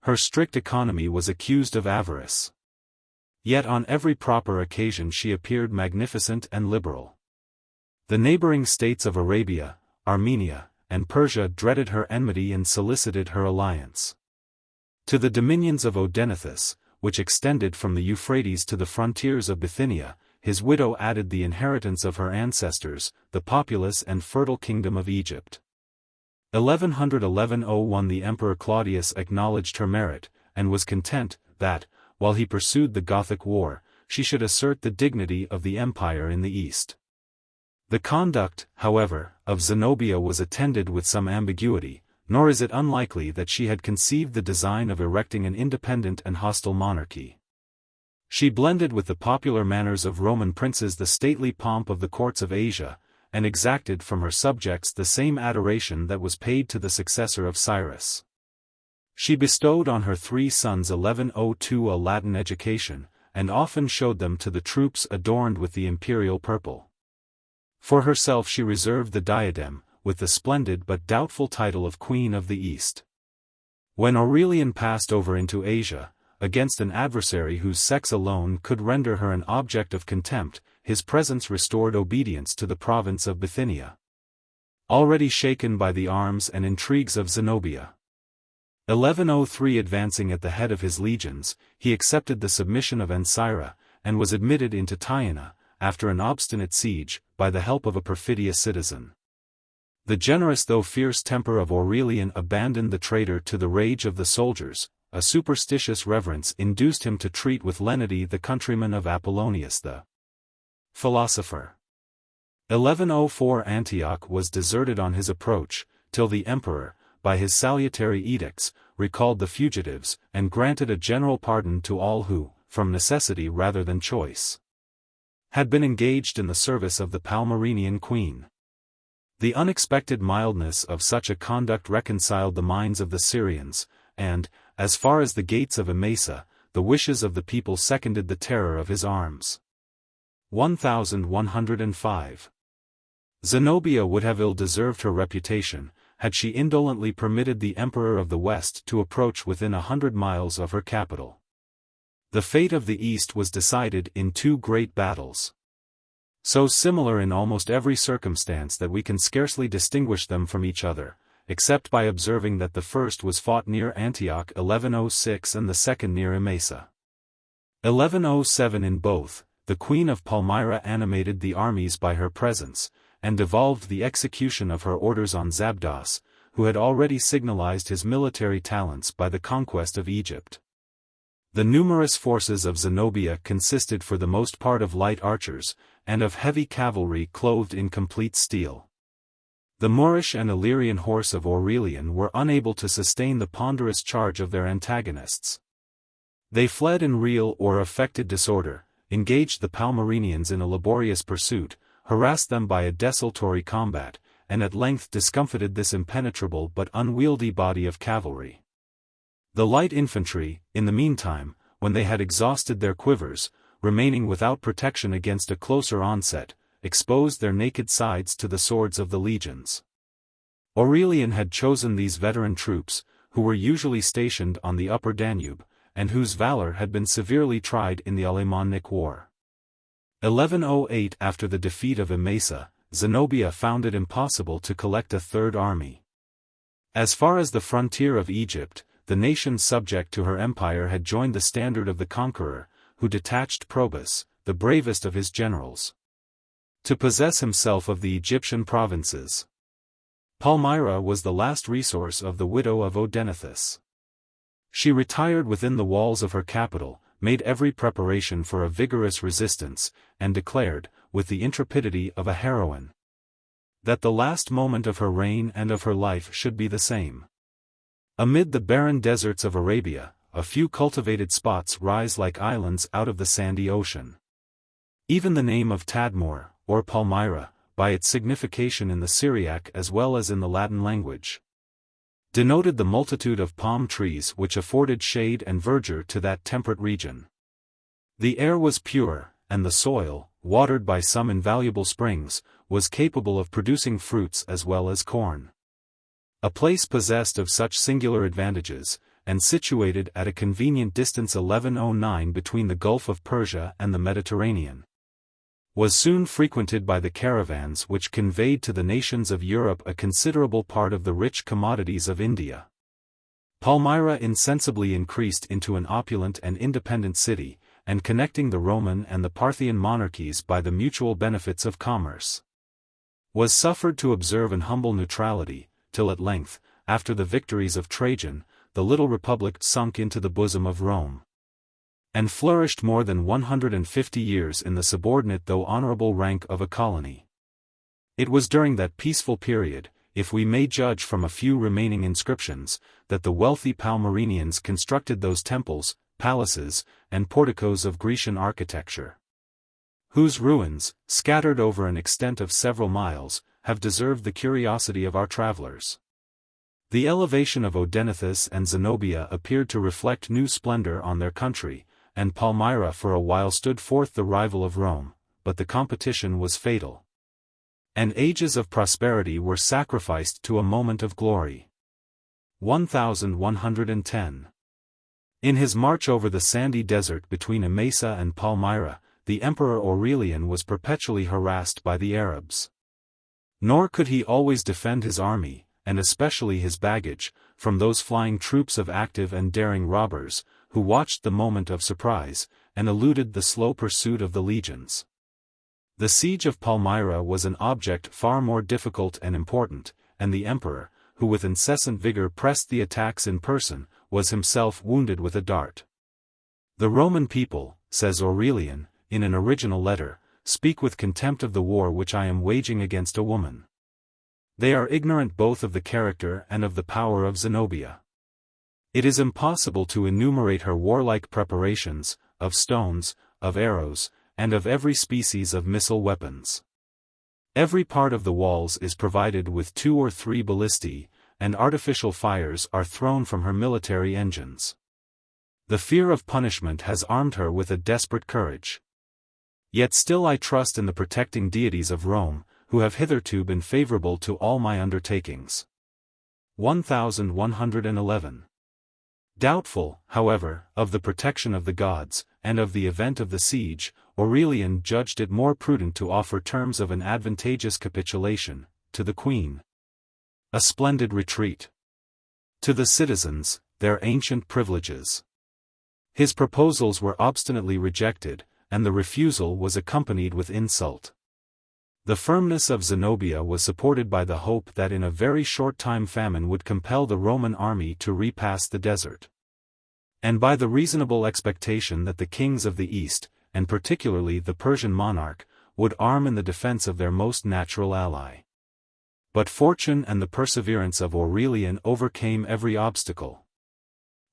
Her strict economy was accused of avarice. Yet on every proper occasion she appeared magnificent and liberal. The neighboring states of Arabia, Armenia, and Persia dreaded her enmity and solicited her alliance. To the dominions of Odenathus, which extended from the Euphrates to the frontiers of Bithynia, his widow added the inheritance of her ancestors, the populous and fertile kingdom of Egypt. 1101 The Emperor Claudius acknowledged her merit, and was content that, while he pursued the Gothic war, she should assert the dignity of the empire in the East. The conduct, however, of Zenobia was attended with some ambiguity, nor is it unlikely that she had conceived the design of erecting an independent and hostile monarchy. She blended with the popular manners of Roman princes the stately pomp of the courts of Asia, and exacted from her subjects the same adoration that was paid to the successor of Cyrus. She bestowed on her 3 sons 1102 a Latin education, and often showed them to the troops adorned with the imperial purple. For herself she reserved the diadem, with the splendid but doubtful title of Queen of the East. When Aurelian passed over into Asia, against an adversary whose sex alone could render her an object of contempt, his presence restored obedience to the province of Bithynia, already shaken by the arms and intrigues of Zenobia. 1103 Advancing at the head of his legions, he accepted the submission of Ancyra, and was admitted into Tyana, after an obstinate siege, by the help of a perfidious citizen. The generous though fierce temper of Aurelian abandoned the traitor to the rage of the soldiers. A superstitious reverence induced him to treat with lenity the countrymen of Apollonius the philosopher. 1104 Antioch was deserted on his approach, till the emperor, by his salutary edicts, recalled the fugitives, and granted a general pardon to all who, from necessity rather than choice, had been engaged in the service of the Palmyrenian queen. The unexpected mildness of such a conduct reconciled the minds of the Syrians, and, as far as the gates of Emesa, the wishes of the people seconded the terror of his arms. 1105. Zenobia would have ill-deserved her reputation, had she indolently permitted the Emperor of the West to approach within 100 miles of her capital. The fate of the East was decided in two great battles, so similar in almost every circumstance that we can scarcely distinguish them from each other, except by observing that the first was fought near Antioch 1106 and the second near Emesa 1107. In both, the Queen of Palmyra animated the armies by her presence, and devolved the execution of her orders on Zabdas, who had already signalized his military talents by the conquest of Egypt. The numerous forces of Zenobia consisted for the most part of light archers, and of heavy cavalry clothed in complete steel. The Moorish and Illyrian horse of Aurelian were unable to sustain the ponderous charge of their antagonists. They fled in real or affected disorder, engaged the Palmyrenians in a laborious pursuit, harassed them by a desultory combat, and at length discomfited this impenetrable but unwieldy body of cavalry. The light infantry, in the meantime, when they had exhausted their quivers, remaining without protection against a closer onset, exposed their naked sides to the swords of the legions. Aurelian had chosen these veteran troops, who were usually stationed on the upper Danube, and whose valor had been severely tried in the Alemannic War. 1108 After the defeat of Emesa, Zenobia found it impossible to collect a third army. As far as the frontier of Egypt, the nations subject to her empire had joined the standard of the conqueror, who detached Probus, the bravest of his generals, to possess himself of the Egyptian provinces. Palmyra was the last resource of the widow of Odenathus. She retired within the walls of her capital, made every preparation for a vigorous resistance, and declared, with the intrepidity of a heroine, that the last moment of her reign and of her life should be the same. Amid the barren deserts of Arabia, a few cultivated spots rise like islands out of the sandy ocean. Even the name of Tadmor, or Palmyra, by its signification in the Syriac as well as in the Latin language, denoted the multitude of palm trees which afforded shade and verdure to that temperate region. The air was pure, and the soil, watered by some invaluable springs, was capable of producing fruits as well as corn. A place possessed of such singular advantages, and situated at a convenient distance 1109 between the Gulf of Persia and the Mediterranean, was soon frequented by the caravans which conveyed to the nations of Europe a considerable part of the rich commodities of India. Palmyra insensibly increased into an opulent and independent city, and connecting the Roman and the Parthian monarchies by the mutual benefits of commerce, was suffered to observe an humble neutrality, till at length, after the victories of Trajan, the little republic sunk into the bosom of Rome, and flourished more than 150 years in the subordinate though honorable rank of a colony. It was during that peaceful period, if we may judge from a few remaining inscriptions, that the wealthy Palmyrenians constructed those temples, palaces, and porticos of Grecian architecture, whose ruins, scattered over an extent of several miles, have deserved the curiosity of our travelers. The elevation of Odenathus and Zenobia appeared to reflect new splendor on their country, and Palmyra for a while stood forth the rival of Rome, but the competition was fatal, and ages of prosperity were sacrificed to a moment of glory. 1110. In his march over the sandy desert between Emesa and Palmyra, the Emperor Aurelian was perpetually harassed by the Arabs. Nor could he always defend his army, and especially his baggage, from those flying troops of active and daring robbers, who watched the moment of surprise, and eluded the slow pursuit of the legions. The siege of Palmyra was an object far more difficult and important, and the emperor, who with incessant vigor pressed the attacks in person, was himself wounded with a dart. "The Roman people," says Aurelian, in an original letter, "speak with contempt of the war which I am waging against a woman. They are ignorant both of the character and of the power of Zenobia. It is impossible to enumerate her warlike preparations, of stones, of arrows, and of every species of missile weapons. Every part of the walls is provided with 2 or 3 ballistae, and artificial fires are thrown from her military engines. The fear of punishment has armed her with a desperate courage. Yet still I trust in the protecting deities of Rome, who have hitherto been favorable to all my undertakings." 1111. Doubtful, however, of the protection of the gods, and of the event of the siege, Aurelian judged it more prudent to offer terms of an advantageous capitulation, to the queen, a splendid retreat, to the citizens, their ancient privileges. His proposals were obstinately rejected, and the refusal was accompanied with insult. The firmness of Zenobia was supported by the hope that in a very short time famine would compel the Roman army to repass the desert, and by the reasonable expectation that the kings of the East, and particularly the Persian monarch, would arm in the defense of their most natural ally. But fortune and the perseverance of Aurelian overcame every obstacle.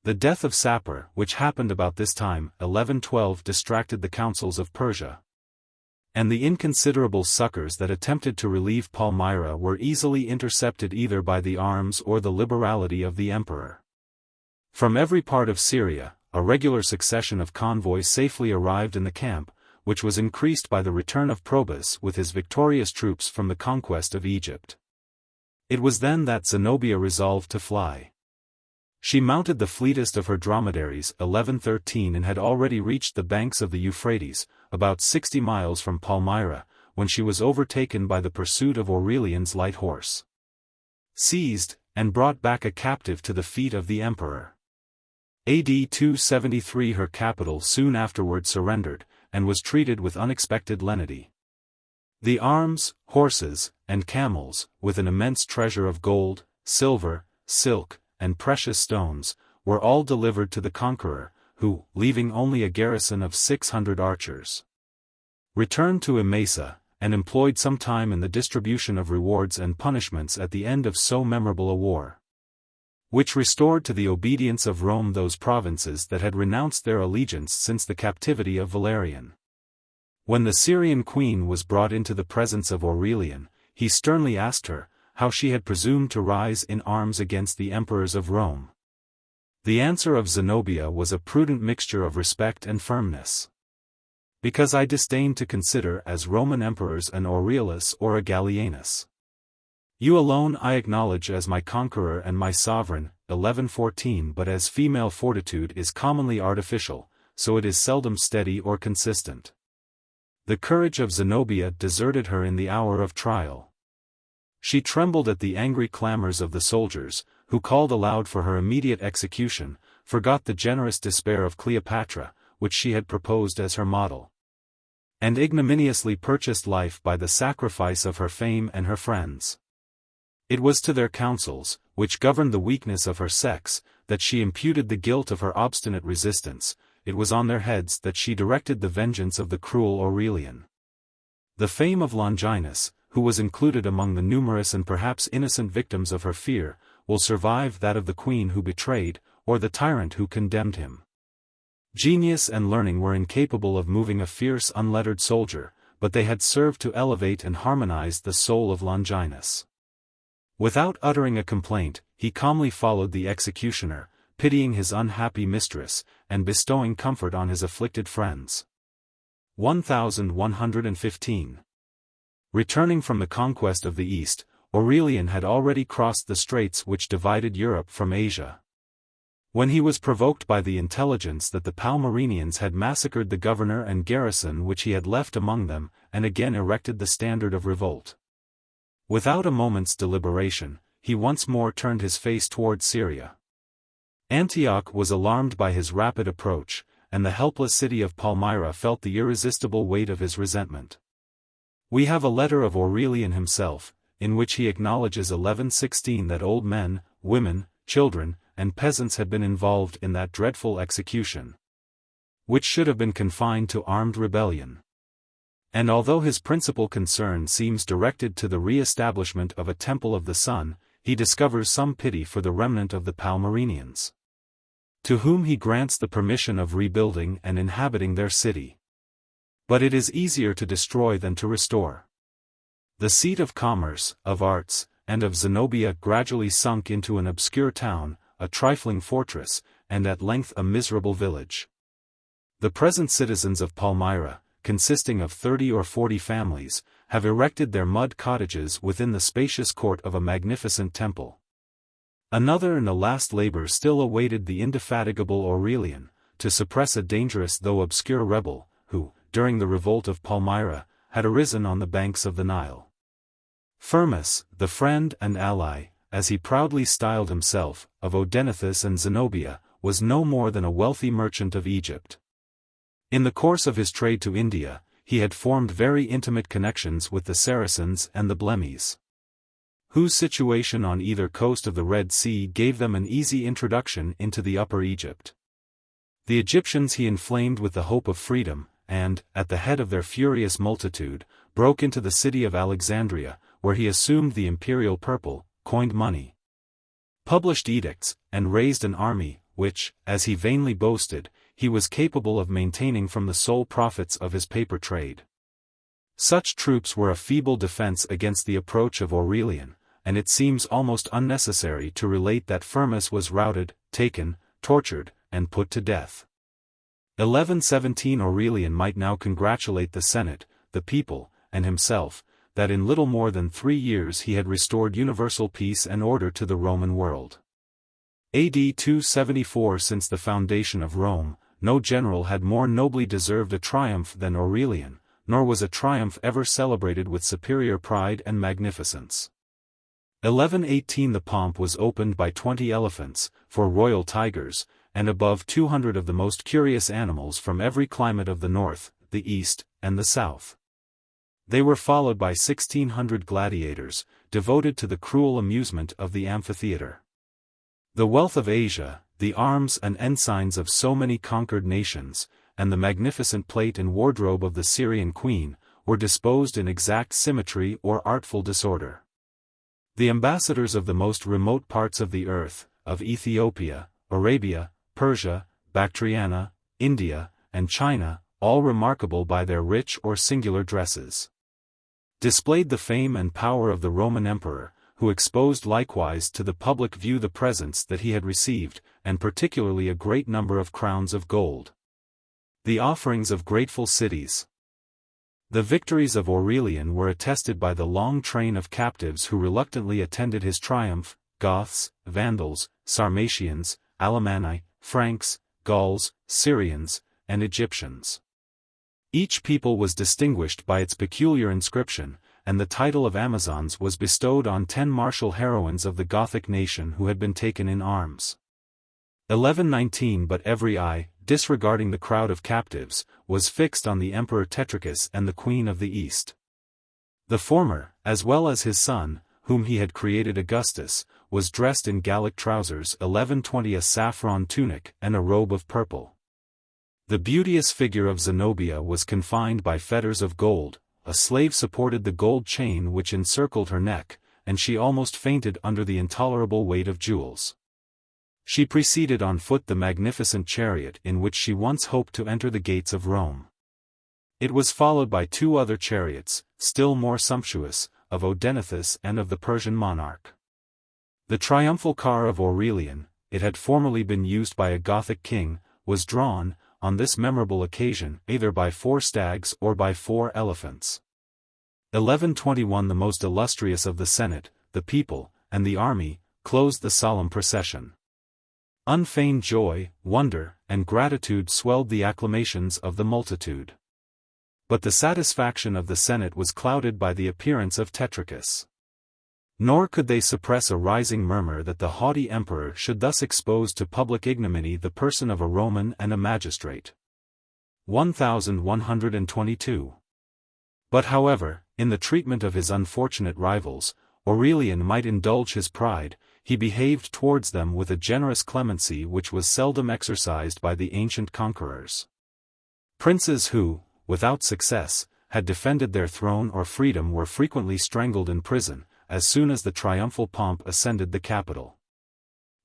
The death of Sapor, which happened about this time, 1112, distracted the councils of Persia, and the inconsiderable succors that attempted to relieve Palmyra were easily intercepted either by the arms or the liberality of the emperor. From every part of Syria, a regular succession of convoys safely arrived in the camp, which was increased by the return of Probus with his victorious troops from the conquest of Egypt. It was then that Zenobia resolved to fly. She mounted the fleetest of her dromedaries, 1113, and had already reached the banks of the Euphrates, about 60 miles from Palmyra, when she was overtaken by the pursuit of Aurelian's light horse, seized, and brought back a captive to the feet of the emperor. AD 273. Her capital soon afterward surrendered, and was treated with unexpected lenity. The arms, horses, and camels, with an immense treasure of gold, silver, silk, and precious stones, were all delivered to the conqueror, who, leaving only a garrison of 600 archers, returned to Emesa, and employed some time in the distribution of rewards and punishments at the end of so memorable a war, which restored to the obedience of Rome those provinces that had renounced their allegiance since the captivity of Valerian. When the Syrian queen was brought into the presence of Aurelian, he sternly asked her, how she had presumed to rise in arms against the emperors of Rome. The answer of Zenobia was a prudent mixture of respect and firmness. "Because I disdain to consider as Roman emperors an Aurelius or a Gallienus. You alone I acknowledge as my conqueror and my sovereign," 1114. But as female fortitude is commonly artificial, so it is seldom steady or consistent. The courage of Zenobia deserted her in the hour of trial. She trembled at the angry clamors of the soldiers, who called aloud for her immediate execution, forgot the generous despair of Cleopatra, which she had proposed as her model, and ignominiously purchased life by the sacrifice of her fame and her friends. It was to their counsels, which governed the weakness of her sex, that she imputed the guilt of her obstinate resistance. It was on their heads that she directed the vengeance of the cruel Aurelian. The fame of Longinus, who was included among the numerous and perhaps innocent victims of her fear, will survive that of the queen who betrayed, or the tyrant who condemned him. Genius and learning were incapable of moving a fierce unlettered soldier, but they had served to elevate and harmonize the soul of Longinus. Without uttering a complaint, he calmly followed the executioner, pitying his unhappy mistress, and bestowing comfort on his afflicted friends. 1115. Returning from the conquest of the East, Aurelian had already crossed the straits which divided Europe from Asia. When he was provoked by the intelligence that the Palmyrenians had massacred the governor and garrison which he had left among them, and again erected the standard of revolt. Without a moment's deliberation, he once more turned his face toward Syria. Antioch was alarmed by his rapid approach, and the helpless city of Palmyra felt the irresistible weight of his resentment. We have a letter of Aurelian himself, in which he acknowledges 1116 that old men, women, children, and peasants had been involved in that dreadful execution, which should have been confined to armed rebellion. And although his principal concern seems directed to the re-establishment of a temple of the sun, he discovers some pity for the remnant of the Palmyrenians, to whom he grants the permission of rebuilding and inhabiting their city. But it is easier to destroy than to restore. The seat of commerce, of arts, and of Zenobia gradually sunk into an obscure town, a trifling fortress, and at length a miserable village. The present citizens of Palmyra, consisting of 30 or 40 families, have erected their mud cottages within the spacious court of a magnificent temple. Another and a last labor still awaited the indefatigable Aurelian, to suppress a dangerous though obscure rebel, who, during the revolt of Palmyra, had arisen on the banks of the Nile. Firmus, the friend and ally, as he proudly styled himself, of Odenathus and Zenobia, was no more than a wealthy merchant of Egypt. In the course of his trade to India, he had formed very intimate connections with the Saracens and the Blemmyes, whose situation on either coast of the Red Sea gave them an easy introduction into the Upper Egypt. The Egyptians he inflamed with the hope of freedom, and, at the head of their furious multitude, broke into the city of Alexandria, where he assumed the imperial purple, coined money, published edicts, and raised an army, which, as he vainly boasted, he was capable of maintaining from the sole profits of his paper trade. Such troops were a feeble defense against the approach of Aurelian, and it seems almost unnecessary to relate that Firmus was routed, taken, tortured, and put to death. 1117 Aurelian might now congratulate the Senate, the people, and himself, that in little more than 3 years he had restored universal peace and order to the Roman world. AD 274 Since the foundation of Rome, no general had more nobly deserved a triumph than Aurelian, nor was a triumph ever celebrated with superior pride and magnificence. 1118 The pomp was opened by 20 elephants, 4 royal tigers, and above 200 of the most curious animals from every climate of the north, the east, and the south. They were followed by 1,600 gladiators, devoted to the cruel amusement of the amphitheater. The wealth of Asia, the arms and ensigns of so many conquered nations, and the magnificent plate and wardrobe of the Syrian queen, were disposed in exact symmetry or artful disorder. The ambassadors of the most remote parts of the earth, of Ethiopia, Arabia, Persia, Bactriana, India, and China, all remarkable by their rich or singular dresses, displayed the fame and power of the Roman emperor, who exposed likewise to the public view the presents that he had received, and particularly a great number of crowns of gold, the offerings of grateful cities. The victories of Aurelian were attested by the long train of captives who reluctantly attended his triumph: Goths, Vandals, Sarmatians, Alemanni, Franks, Gauls, Syrians, and Egyptians. Each people was distinguished by its peculiar inscription, and the title of Amazons was bestowed on 10 martial heroines of the Gothic nation who had been taken in arms. 1119 But every eye, disregarding the crowd of captives, was fixed on the Emperor Tetricus and the Queen of the East. The former, as well as his son, whom he had created Augustus, was dressed in Gallic trousers, 1120 a saffron tunic and a robe of purple. The beauteous figure of Zenobia was confined by fetters of gold, a slave supported the gold chain which encircled her neck, and she almost fainted under the intolerable weight of jewels. She preceded on foot the magnificent chariot in which she once hoped to enter the gates of Rome. It was followed by 2 other chariots, still more sumptuous, of Odenathus and of the Persian monarch. The triumphal car of Aurelian, it had formerly been used by a Gothic king, was drawn, on this memorable occasion, either by 4 stags or by 4 elephants. 1121 The most illustrious of the Senate, the people, and the army, closed the solemn procession. Unfeigned joy, wonder, and gratitude swelled the acclamations of the multitude. But the satisfaction of the Senate was clouded by the appearance of Tetricus. Nor could they suppress a rising murmur that the haughty emperor should thus expose to public ignominy the person of a Roman and a magistrate. 1122. But however, in the treatment of his unfortunate rivals, Aurelian might indulge his pride, he behaved towards them with a generous clemency which was seldom exercised by the ancient conquerors. Princes who, without success, had defended their throne or freedom were frequently strangled in prison, as soon as the triumphal pomp ascended the capital.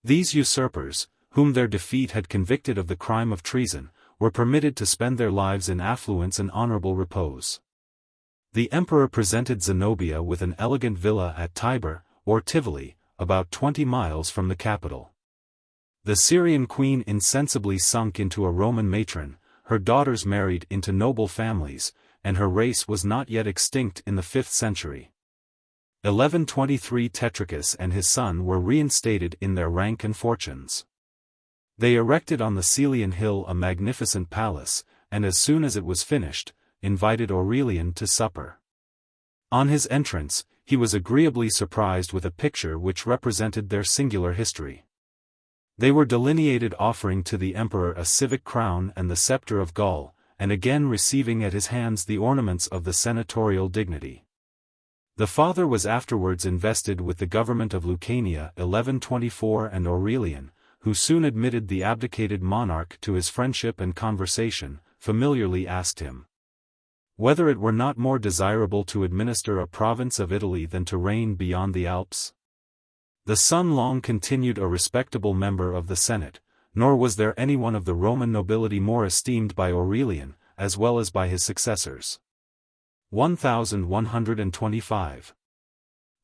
These usurpers, whom their defeat had convicted of the crime of treason, were permitted to spend their lives in affluence and honorable repose. The emperor presented Zenobia with an elegant villa at Tibur, or Tivoli, about 20 miles from the capital. The Syrian queen insensibly sunk into a Roman matron, her daughters married into noble families, and her race was not yet extinct in the 5th century. 1123 Tetricus and his son were reinstated in their rank and fortunes. They erected on the Celian hill a magnificent palace, and as soon as it was finished, invited Aurelian to supper. On his entrance, he was agreeably surprised with a picture which represented their singular history. They were delineated offering to the emperor a civic crown and the scepter of Gaul, and again receiving at his hands the ornaments of the senatorial dignity. The father was afterwards invested with the government of Lucania 1124 and Aurelian, who soon admitted the abdicated monarch to his friendship and conversation, familiarly asked him whether it were not more desirable to administer a province of Italy than to reign beyond the Alps. The son long continued a respectable member of the Senate, nor was there anyone of the Roman nobility more esteemed by Aurelian, as well as by his successors. 1125.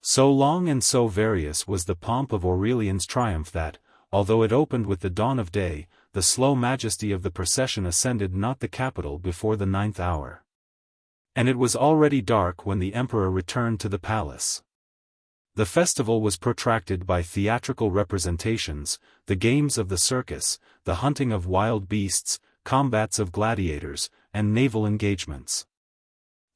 So long and so various was the pomp of Aurelian's triumph that, although it opened with the dawn of day, the slow majesty of the procession ascended not the Capitol before the 9th hour. And it was already dark when the emperor returned to the palace. The festival was protracted by theatrical representations, the games of the circus, the hunting of wild beasts, combats of gladiators, and naval engagements.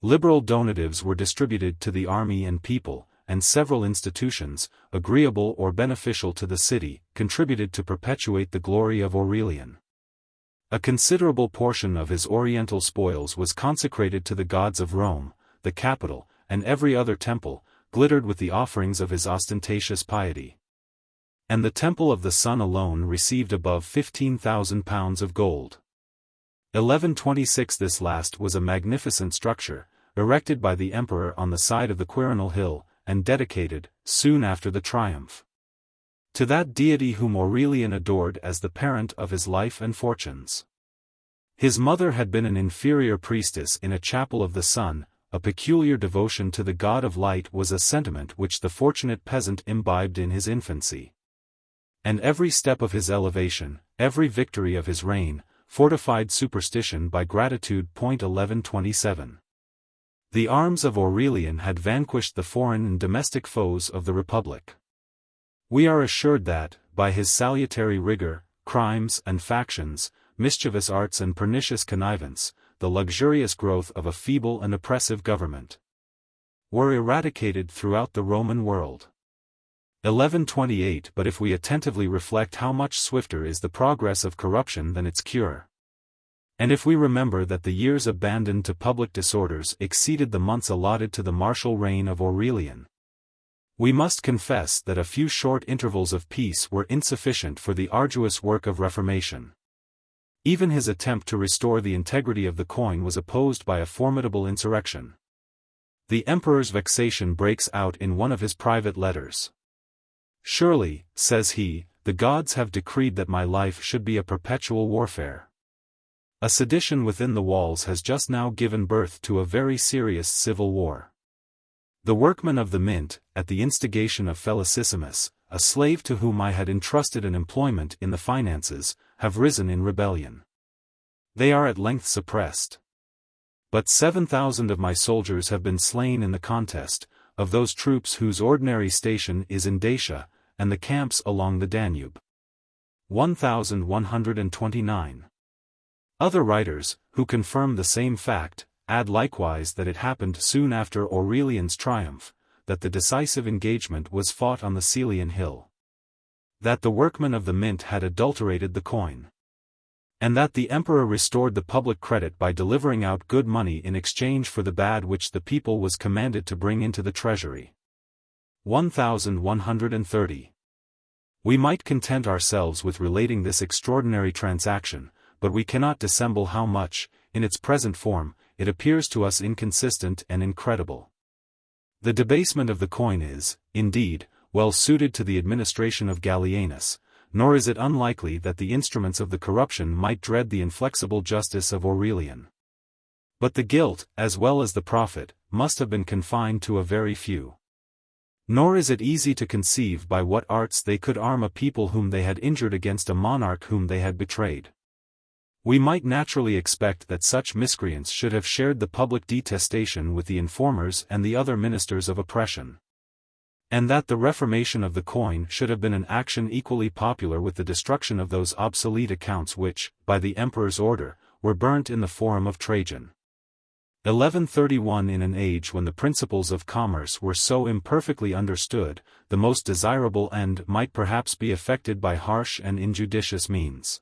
Liberal donatives were distributed to the army and people, and several institutions, agreeable or beneficial to the city, contributed to perpetuate the glory of Aurelian. A considerable portion of his oriental spoils was consecrated to the gods of Rome, the capital, and every other temple, glittered with the offerings of his ostentatious piety. And the temple of the sun alone received above 15,000 pounds of gold. 1126 This last was a magnificent structure, erected by the emperor on the side of the Quirinal hill, and dedicated, soon after the triumph, to that deity whom Aurelian adored as the parent of his life and fortunes. His mother had been an inferior priestess in a chapel of the sun. A peculiar devotion to the god of light was a sentiment which the fortunate peasant imbibed in his infancy. And every step of his elevation, every victory of his reign, fortified superstition by gratitude. 1127. The arms of Aurelian had vanquished the foreign and domestic foes of the Republic. We are assured that, by his salutary rigor, crimes and factions, mischievous arts and pernicious connivance, the luxurious growth of a feeble and oppressive government, were eradicated throughout the Roman world. 1128 But if we attentively reflect how much swifter is the progress of corruption than its cure, and if we remember that the years abandoned to public disorders exceeded the months allotted to the martial reign of Aurelian, we must confess that a few short intervals of peace were insufficient for the arduous work of reformation. Even his attempt to restore the integrity of the coin was opposed by a formidable insurrection. The emperor's vexation breaks out in one of his private letters. "Surely," says he, "the gods have decreed that my life should be a perpetual warfare. A sedition within the walls has just now given birth to a very serious civil war. The workmen of the mint, at the instigation of Felicissimus, a slave to whom I had entrusted an employment in the finances, have risen in rebellion. They are at length suppressed. But 7,000 of my soldiers have been slain in the contest, of those troops whose ordinary station is in Dacia, and the camps along the Danube. 1129. Other writers, who confirm the same fact, add likewise that it happened soon after Aurelian's triumph, that the decisive engagement was fought on the Celian hill. That the workmen of the mint had adulterated the coin. And that the emperor restored the public credit by delivering out good money in exchange for the bad which the people was commanded to bring into the treasury. 1130. We might content ourselves with relating this extraordinary transaction, but we cannot dissemble how much, in its present form, it appears to us inconsistent and incredible. The debasement of the coin is, indeed, well suited to the administration of Gallienus, nor is it unlikely that the instruments of the corruption might dread the inflexible justice of Aurelian. But the guilt, as well as the profit, must have been confined to a very few. Nor is it easy to conceive by what arts they could arm a people whom they had injured against a monarch whom they had betrayed. We might naturally expect that such miscreants should have shared the public detestation with the informers and the other ministers of oppression. And that the reformation of the coin should have been an action equally popular with the destruction of those obsolete accounts which, by the emperor's order, were burnt in the Forum of Trajan. 1131. In an age when the principles of commerce were so imperfectly understood, the most desirable end might perhaps be effected by harsh and injudicious means.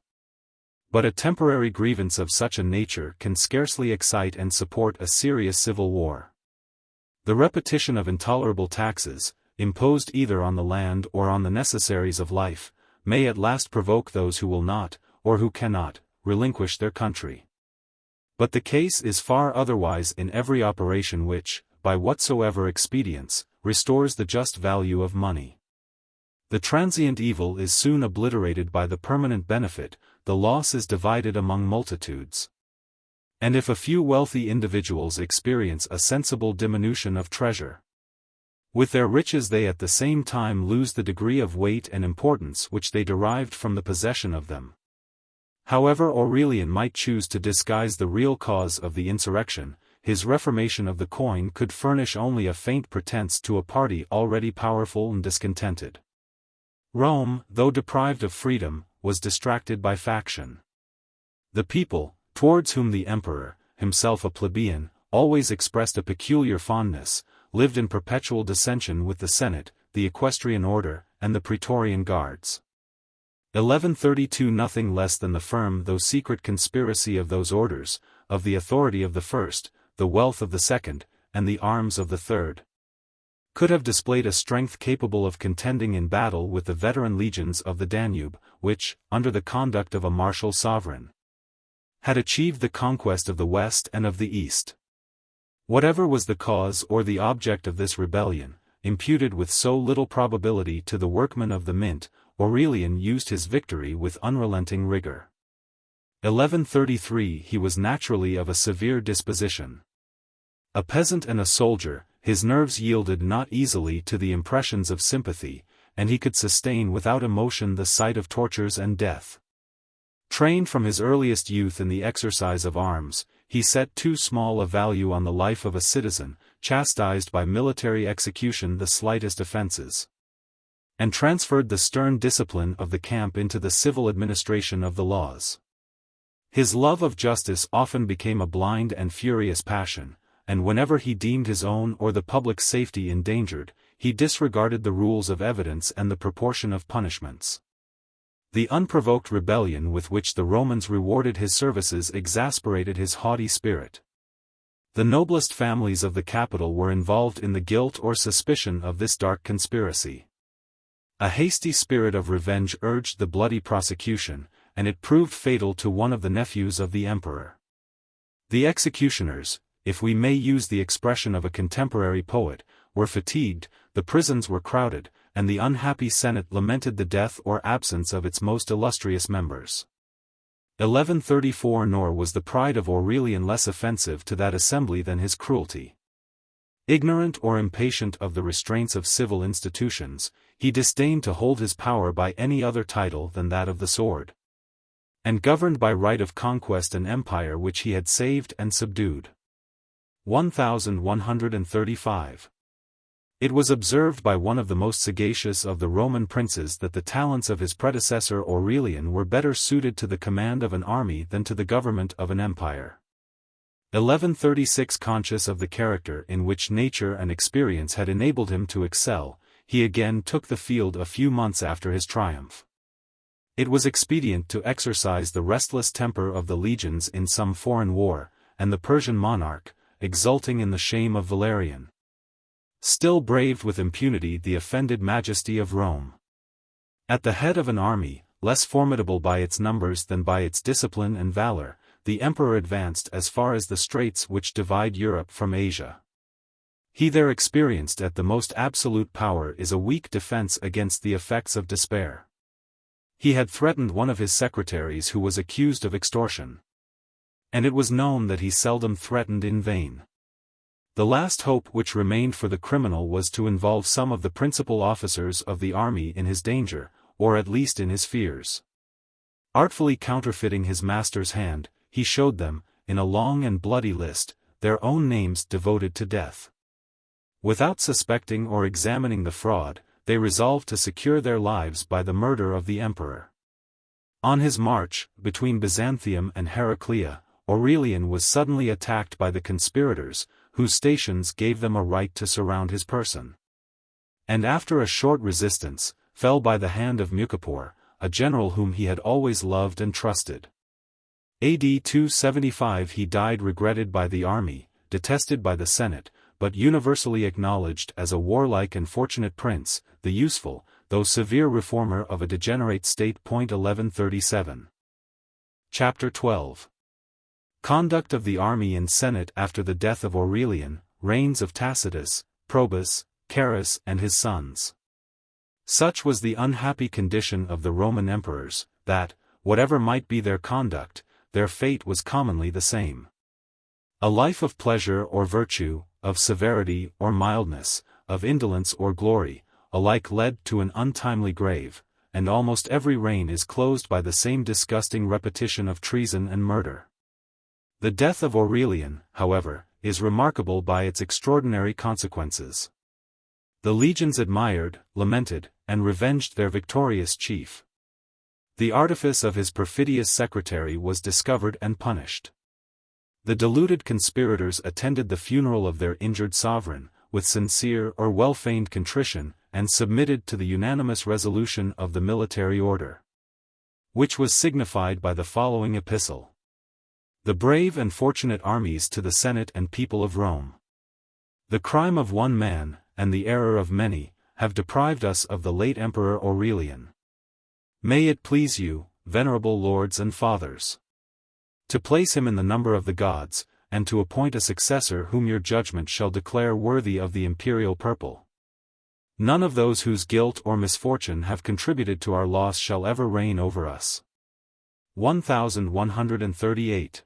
But a temporary grievance of such a nature can scarcely excite and support a serious civil war. The repetition of intolerable taxes, imposed either on the land or on the necessaries of life, may at last provoke those who will not, or who cannot, relinquish their country. But the case is far otherwise in every operation which, by whatsoever expedients, restores the just value of money. The transient evil is soon obliterated by the permanent benefit, the loss is divided among multitudes. And if a few wealthy individuals experience a sensible diminution of treasure, with their riches they at the same time lose the degree of weight and importance which they derived from the possession of them. However Aurelian might choose to disguise the real cause of the insurrection, his reformation of the coin could furnish only a faint pretense to a party already powerful and discontented. Rome, though deprived of freedom, was distracted by faction. The people, towards whom the emperor, himself a plebeian, always expressed a peculiar fondness, lived in perpetual dissension with the Senate, the equestrian order, and the Praetorian guards. 1132. Nothing less than the firm though secret conspiracy of those orders, of the authority of the first, the wealth of the second, and the arms of the third, could have displayed a strength capable of contending in battle with the veteran legions of the Danube, which, under the conduct of a martial sovereign, had achieved the conquest of the West and of the East. Whatever was the cause or the object of this rebellion, imputed with so little probability to the workmen of the mint, Aurelian used his victory with unrelenting rigor. 1133. He was naturally of a severe disposition. A peasant and a soldier, his nerves yielded not easily to the impressions of sympathy, and he could sustain without emotion the sight of tortures and death. Trained from his earliest youth in the exercise of arms, he set too small a value on the life of a citizen, chastised by military execution the slightest offences, and transferred the stern discipline of the camp into the civil administration of the laws. His love of justice often became a blind and furious passion, and whenever he deemed his own or the public safety endangered, he disregarded the rules of evidence and the proportion of punishments. The unprovoked rebellion with which the Romans rewarded his services exasperated his haughty spirit. The noblest families of the capital were involved in the guilt or suspicion of this dark conspiracy. A hasty spirit of revenge urged the bloody prosecution, and it proved fatal to one of the nephews of the emperor. The executioners, if we may use the expression of a contemporary poet, were fatigued, the prisons were crowded, and the unhappy Senate lamented the death or absence of its most illustrious members. 1134. Nor was the pride of Aurelian less offensive to that assembly than his cruelty. Ignorant or impatient of the restraints of civil institutions, he disdained to hold his power by any other title than that of the sword, and governed by right of conquest an empire which he had saved and subdued. 1135. It was observed by one of the most sagacious of the Roman princes that the talents of his predecessor Aurelian were better suited to the command of an army than to the government of an empire. 1136 Conscious of the character in which nature and experience had enabled him to excel, he again took the field a few months after his triumph. It was expedient to exercise the restless temper of the legions in some foreign war, and the Persian monarch, exulting in the shame of Valerian, still braved with impunity the offended majesty of Rome. At the head of an army, less formidable by its numbers than by its discipline and valor, the emperor advanced as far as the straits which divide Europe from Asia. He there experienced that the most absolute power is a weak defense against the effects of despair. He had threatened one of his secretaries who was accused of extortion. And it was known that he seldom threatened in vain. The last hope which remained for the criminal was to involve some of the principal officers of the army in his danger, or at least in his fears. Artfully counterfeiting his master's hand, he showed them, in a long and bloody list, their own names devoted to death. Without suspecting or examining the fraud, they resolved to secure their lives by the murder of the emperor. On his march, between Byzantium and Heraclea, Aurelian was suddenly attacked by the conspirators, whose stations gave them a right to surround his person. And after a short resistance, fell by the hand of Mucapor, a general whom he had always loved and trusted. A.D. 275 he died regretted by the army, detested by the Senate, but universally acknowledged as a warlike and fortunate prince, the useful, though severe reformer of a degenerate state. 1137. Chapter 12. Conduct of the army and Senate after the death of Aurelian, reigns of Tacitus, Probus, Carus and his sons. Such was the unhappy condition of the Roman emperors, that, whatever might be their conduct, their fate was commonly the same. A life of pleasure or virtue, of severity or mildness, of indolence or glory, alike led to an untimely grave, and almost every reign is closed by the same disgusting repetition of treason and murder. The death of Aurelian, however, is remarkable by its extraordinary consequences. The legions admired, lamented, and revenged their victorious chief. The artifice of his perfidious secretary was discovered and punished. The deluded conspirators attended the funeral of their injured sovereign, with sincere or well-feigned contrition, and submitted to the unanimous resolution of the military order, which was signified by the following epistle. The brave and fortunate armies to the Senate and people of Rome. The crime of one man, and the error of many, have deprived us of the late Emperor Aurelian. May it please you, venerable lords and fathers, to place him in the number of the gods, and to appoint a successor whom your judgment shall declare worthy of the imperial purple. None of those whose guilt or misfortune have contributed to our loss shall ever reign over us. 1138.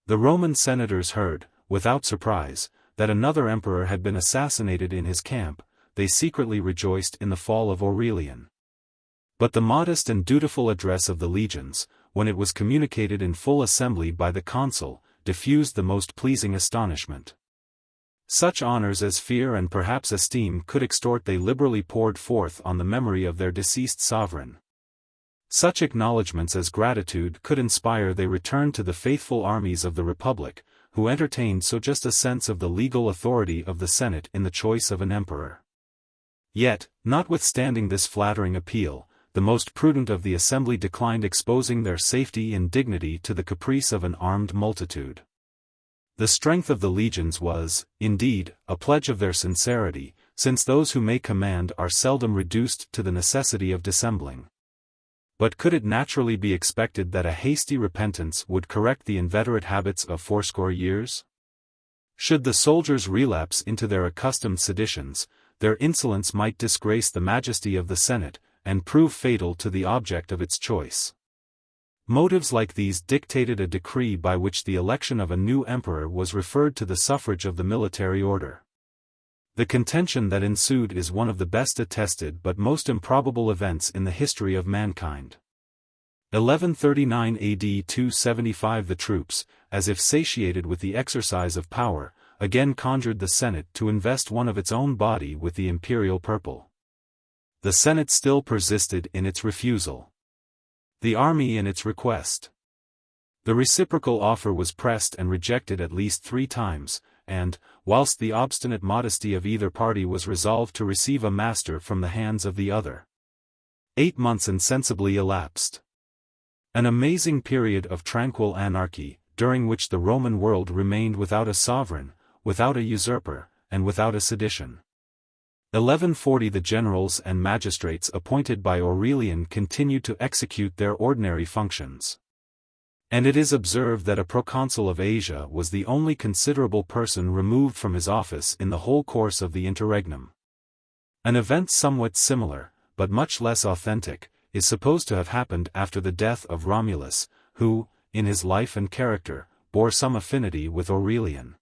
The Roman senators heard, without surprise, that another emperor had been assassinated in his camp. They secretly rejoiced in the fall of Aurelian. But the modest and dutiful address of the legions, when it was communicated in full assembly by the consul, diffused the most pleasing astonishment. Such honors as fear and perhaps esteem could extort they liberally poured forth on the memory of their deceased sovereign. Such acknowledgments as gratitude could inspire they returned to the faithful armies of the Republic, who entertained so just a sense of the legal authority of the Senate in the choice of an emperor. Yet, notwithstanding this flattering appeal, the most prudent of the assembly declined exposing their safety and dignity to the caprice of an armed multitude. The strength of the legions was, indeed, a pledge of their sincerity, since those who may command are seldom reduced to the necessity of dissembling. But could it naturally be expected that a hasty repentance would correct the inveterate habits of fourscore years? Should the soldiers relapse into their accustomed seditions, their insolence might disgrace the majesty of the Senate, and prove fatal to the object of its choice. Motives like these dictated a decree by which the election of a new emperor was referred to the suffrage of the military order. The contention that ensued is one of the best attested but most improbable events in the history of mankind. 1139 AD 275 The troops, as if satiated with the exercise of power, again conjured the Senate to invest one of its own body with the imperial purple. The Senate still persisted in its refusal. The army in its request. The reciprocal offer was pressed and rejected at least 3 times, and, whilst the obstinate modesty of either party was resolved to receive a master from the hands of the other, 8 months insensibly elapsed. An amazing period of tranquil anarchy, during which the Roman world remained without a sovereign, without a usurper, and without a sedition. 1140 The generals and magistrates appointed by Aurelian continued to execute their ordinary functions. And it is observed that a proconsul of Asia was the only considerable person removed from his office in the whole course of the interregnum. An event somewhat similar, but much less authentic, is supposed to have happened after the death of Romulus, who, in his life and character, bore some affinity with Aurelian.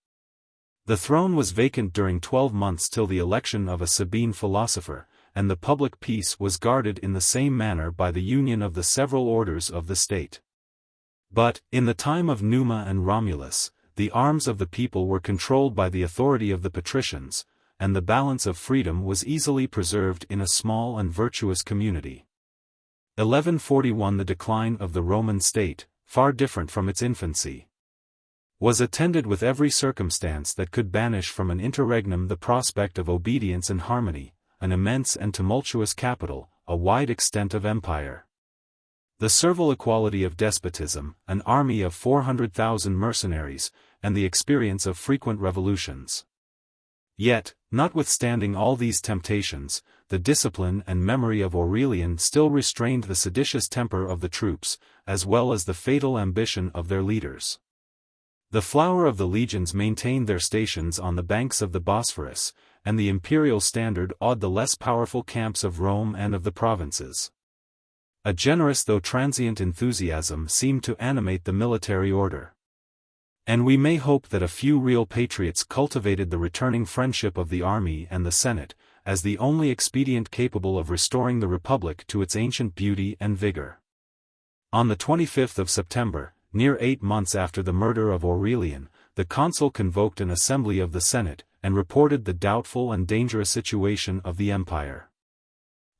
The throne was vacant during 12 months till the election of a Sabine philosopher, and the public peace was guarded in the same manner by the union of the several orders of the state. But, in the time of Numa and Romulus, the arms of the people were controlled by the authority of the patricians, and the balance of freedom was easily preserved in a small and virtuous community. 1141 The decline of the Roman state, far different from its infancy, was attended with every circumstance that could banish from an interregnum the prospect of obedience and harmony, an immense and tumultuous capital, a wide extent of empire, the servile equality of despotism, an army of 400,000 mercenaries, and the experience of frequent revolutions. Yet, notwithstanding all these temptations, the discipline and memory of Aurelian still restrained the seditious temper of the troops, as well as the fatal ambition of their leaders. The flower of the legions maintained their stations on the banks of the Bosphorus, and the imperial standard awed the less powerful camps of Rome and of the provinces. A generous though transient enthusiasm seemed to animate the military order. And we may hope that a few real patriots cultivated the returning friendship of the army and the Senate, as the only expedient capable of restoring the Republic to its ancient beauty and vigor. On the 25th of September, near 8 months after the murder of Aurelian, the consul convoked an assembly of the Senate, and reported the doubtful and dangerous situation of the empire.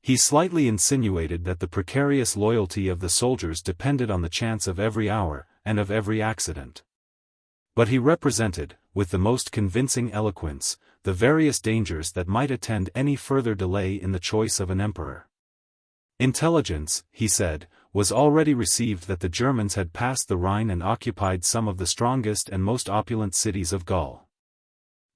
He slightly insinuated that the precarious loyalty of the soldiers depended on the chance of every hour, and of every accident. But he represented, with the most convincing eloquence, the various dangers that might attend any further delay in the choice of an emperor. Intelligence, he said, was already received that the Germans had passed the Rhine and occupied some of the strongest and most opulent cities of Gaul.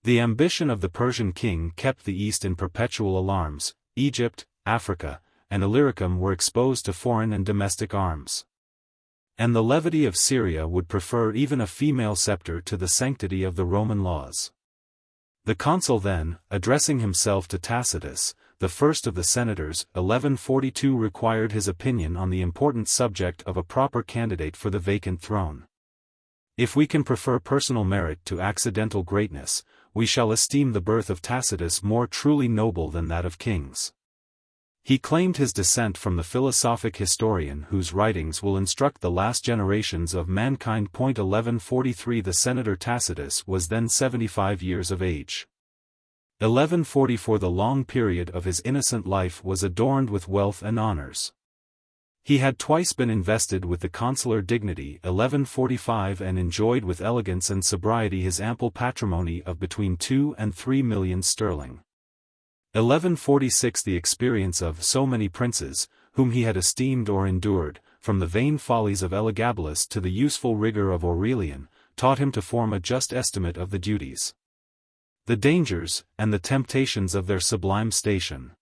The ambition of the Persian king kept the East in perpetual alarms. Egypt, Africa, and Illyricum were exposed to foreign and domestic arms. And the levity of Syria would prefer even a female scepter to the sanctity of the Roman laws. The consul then, addressing himself to Tacitus, the first of the senators, 1142 required his opinion on the important subject of a proper candidate for the vacant throne. If we can prefer personal merit to accidental greatness, we shall esteem the birth of Tacitus more truly noble than that of kings. He claimed his descent from the philosophic historian whose writings will instruct the last generations of mankind. 1143 The senator Tacitus was then 75 years of age. 1144 The long period of his innocent life was adorned with wealth and honors. He had twice been invested with the consular dignity 1145 and enjoyed with elegance and sobriety his ample patrimony of between 2 and 3 millions sterling. 1146 The experience of so many princes, whom he had esteemed or endured, from the vain follies of Elagabalus to the useful rigor of Aurelian, taught him to form a just estimate of the duties, the dangers, and the temptations of their sublime station.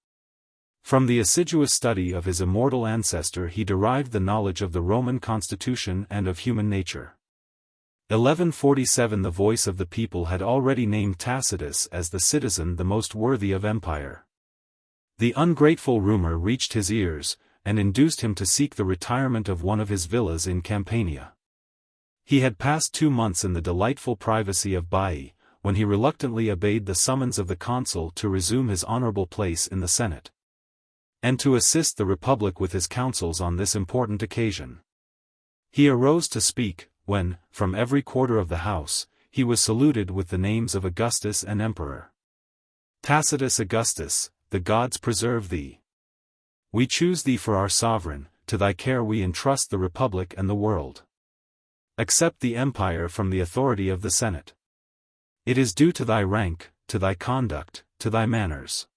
From the assiduous study of his immortal ancestor he derived the knowledge of the Roman constitution and of human nature. 1147 The voice of the people had already named Tacitus as the citizen the most worthy of empire. The ungrateful rumor reached his ears, and induced him to seek the retirement of one of his villas in Campania. He had passed 2 months in the delightful privacy of Baiae, when he reluctantly obeyed the summons of the consul to resume his honorable place in the Senate, and to assist the Republic with his counsels on this important occasion. He arose to speak, when, from every quarter of the house, he was saluted with the names of Augustus and Emperor. Tacitus Augustus, the gods preserve thee. We choose thee for our sovereign, to thy care we entrust the republic and the world. Accept the empire from the authority of the Senate. It is due to thy rank, to thy conduct, to thy manners.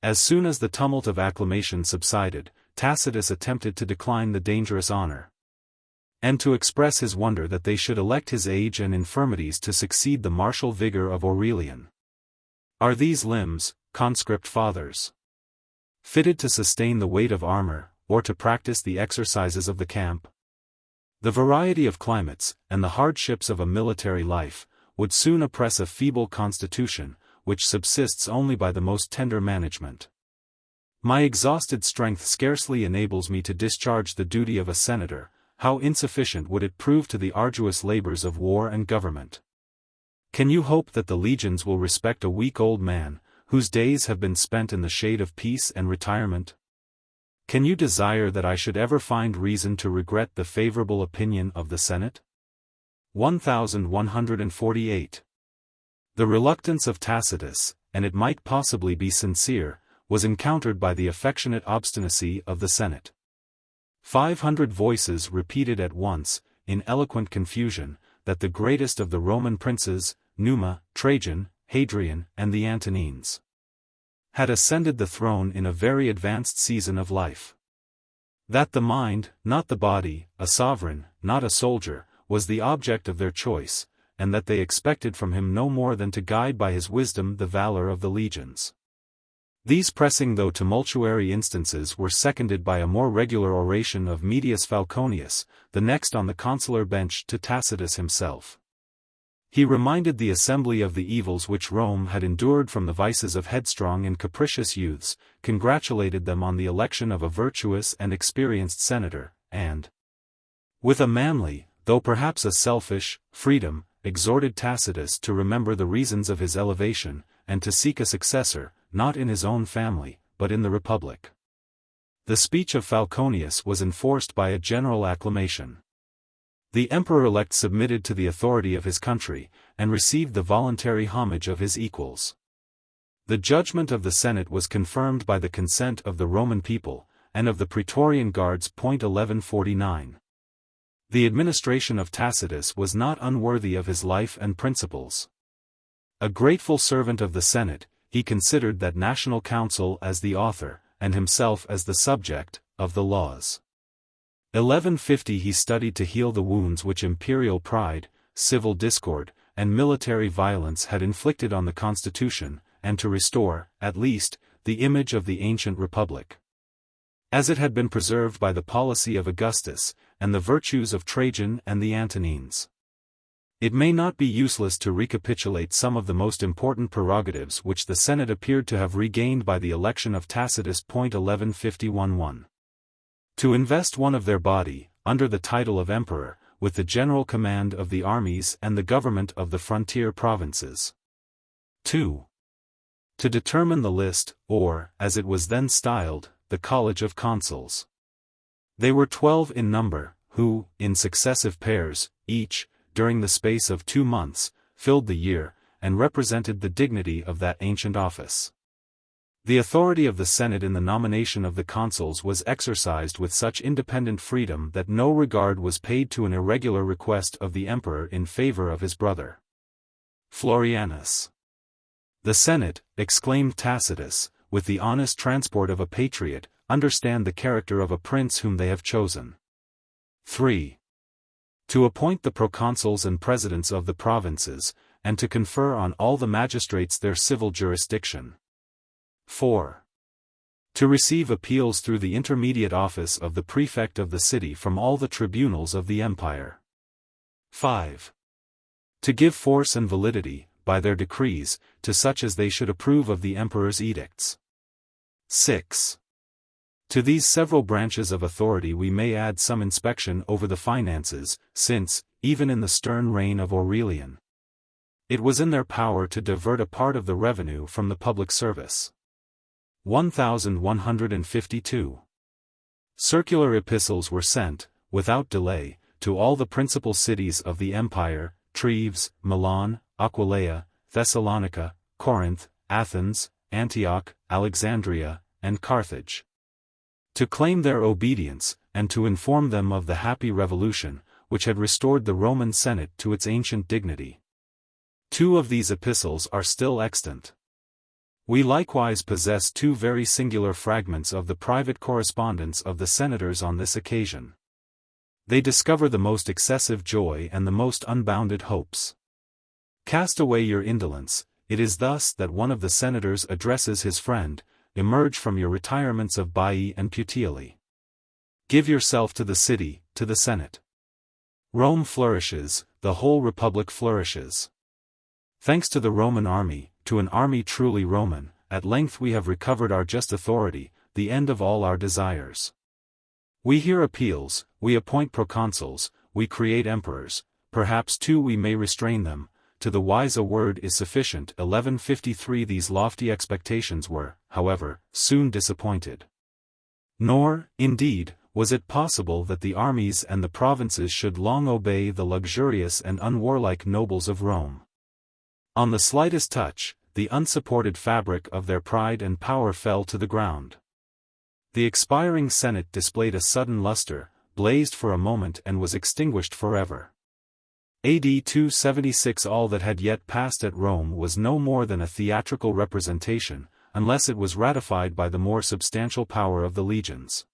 As soon as the tumult of acclamation subsided, Tacitus attempted to decline the dangerous honor, and to express his wonder that they should elect his age and infirmities to succeed the martial vigor of Aurelian. Are these limbs, conscript fathers, fitted to sustain the weight of armor, or to practice the exercises of the camp? The variety of climates, and the hardships of a military life, would soon oppress a feeble constitution, which subsists only by the most tender management. My exhausted strength scarcely enables me to discharge the duty of a senator. How insufficient would it prove to the arduous labors of war and government? Can you hope that the legions will respect a weak old man, whose days have been spent in the shade of peace and retirement? Can you desire that I should ever find reason to regret the favorable opinion of the Senate? 1148. The reluctance of Tacitus, and it might possibly be sincere, was encountered by the affectionate obstinacy of the Senate. 500 voices repeated at once, in eloquent confusion, that the greatest of the Roman princes, Numa, Trajan, Hadrian, and the Antonines, had ascended the throne in a very advanced season of life. That the mind, not the body, a sovereign, not a soldier, was the object of their choice, and that they expected from him no more than to guide by his wisdom the valor of the legions. These pressing though tumultuary instances were seconded by a more regular oration of Medius Falconius, the next on the consular bench to Tacitus himself. He reminded the assembly of the evils which Rome had endured from the vices of headstrong and capricious youths, congratulated them on the election of a virtuous and experienced senator, and, with a manly, though perhaps a selfish, freedom, exhorted Tacitus to remember the reasons of his elevation, and to seek a successor, not in his own family, but in the Republic. The speech of Falconius was enforced by a general acclamation. The emperor-elect submitted to the authority of his country, and received the voluntary homage of his equals. The judgment of the Senate was confirmed by the consent of the Roman people, and of the Praetorian Guards. 1149. The administration of Tacitus was not unworthy of his life and principles. A grateful servant of the Senate, he considered that national council as the author, and himself as the subject, of the laws. 1150 he studied to heal the wounds which imperial pride, civil discord, and military violence had inflicted on the constitution, and to restore, at least, the image of the ancient republic, as it had been preserved by the policy of Augustus, and the virtues of Trajan and the Antonines. It may not be useless to recapitulate some of the most important prerogatives which the Senate appeared to have regained by the election of Tacitus. 1151-1. To invest one of their body, under the title of emperor, with the general command of the armies and the government of the frontier provinces. 2. To determine the list, or, as it was then styled, the College of Consuls. They were 12 in number, who, in successive pairs, each, during the space of 2 months, filled the year, and represented the dignity of that ancient office. The authority of the Senate in the nomination of the consuls was exercised with such independent freedom that no regard was paid to an irregular request of the emperor in favor of his brother Florianus. The Senate, exclaimed Tacitus, with the honest transport of a patriot, understand the character of a prince whom they have chosen. 3. To appoint the proconsuls and presidents of the provinces, and to confer on all the magistrates their civil jurisdiction. 4. To receive appeals through the intermediate office of the prefect of the city from all the tribunals of the empire. 5. To give force and validity, by their decrees, to such as they should approve of the emperor's edicts. 6. To these several branches of authority we may add some inspection over the finances, since, even in the stern reign of Aurelian, it was in their power to divert a part of the revenue from the public service. 1152. Circular epistles were sent, without delay, to all the principal cities of the empire, Treves, Milan, Aquileia, Thessalonica, Corinth, Athens, Antioch, Alexandria, and Carthage. To claim their obedience, and to inform them of the happy revolution, which had restored the Roman Senate to its ancient dignity. 2 of these epistles are still extant. We likewise possess 2 very singular fragments of the private correspondence of the senators on this occasion. They discover the most excessive joy and the most unbounded hopes. Cast away your indolence. It is thus that one of the senators addresses his friend, emerge from your retirements of Baiae and Puteoli. Give yourself to the city, to the Senate. Rome flourishes, the whole republic flourishes. Thanks to the Roman army, to an army truly Roman, at length we have recovered our just authority, the end of all our desires. We hear appeals, we appoint proconsuls, we create emperors, perhaps too we may restrain them. To the wise a word is sufficient. 1153. These lofty expectations were, however, soon disappointed. Nor, indeed, was it possible that the armies and the provinces should long obey the luxurious and unwarlike nobles of Rome. On the slightest touch, the unsupported fabric of their pride and power fell to the ground. The expiring Senate displayed a sudden luster, blazed for a moment and was extinguished forever. AD 276. All that had yet passed at Rome was no more than a theatrical representation, unless it was ratified by the more substantial power of the legions.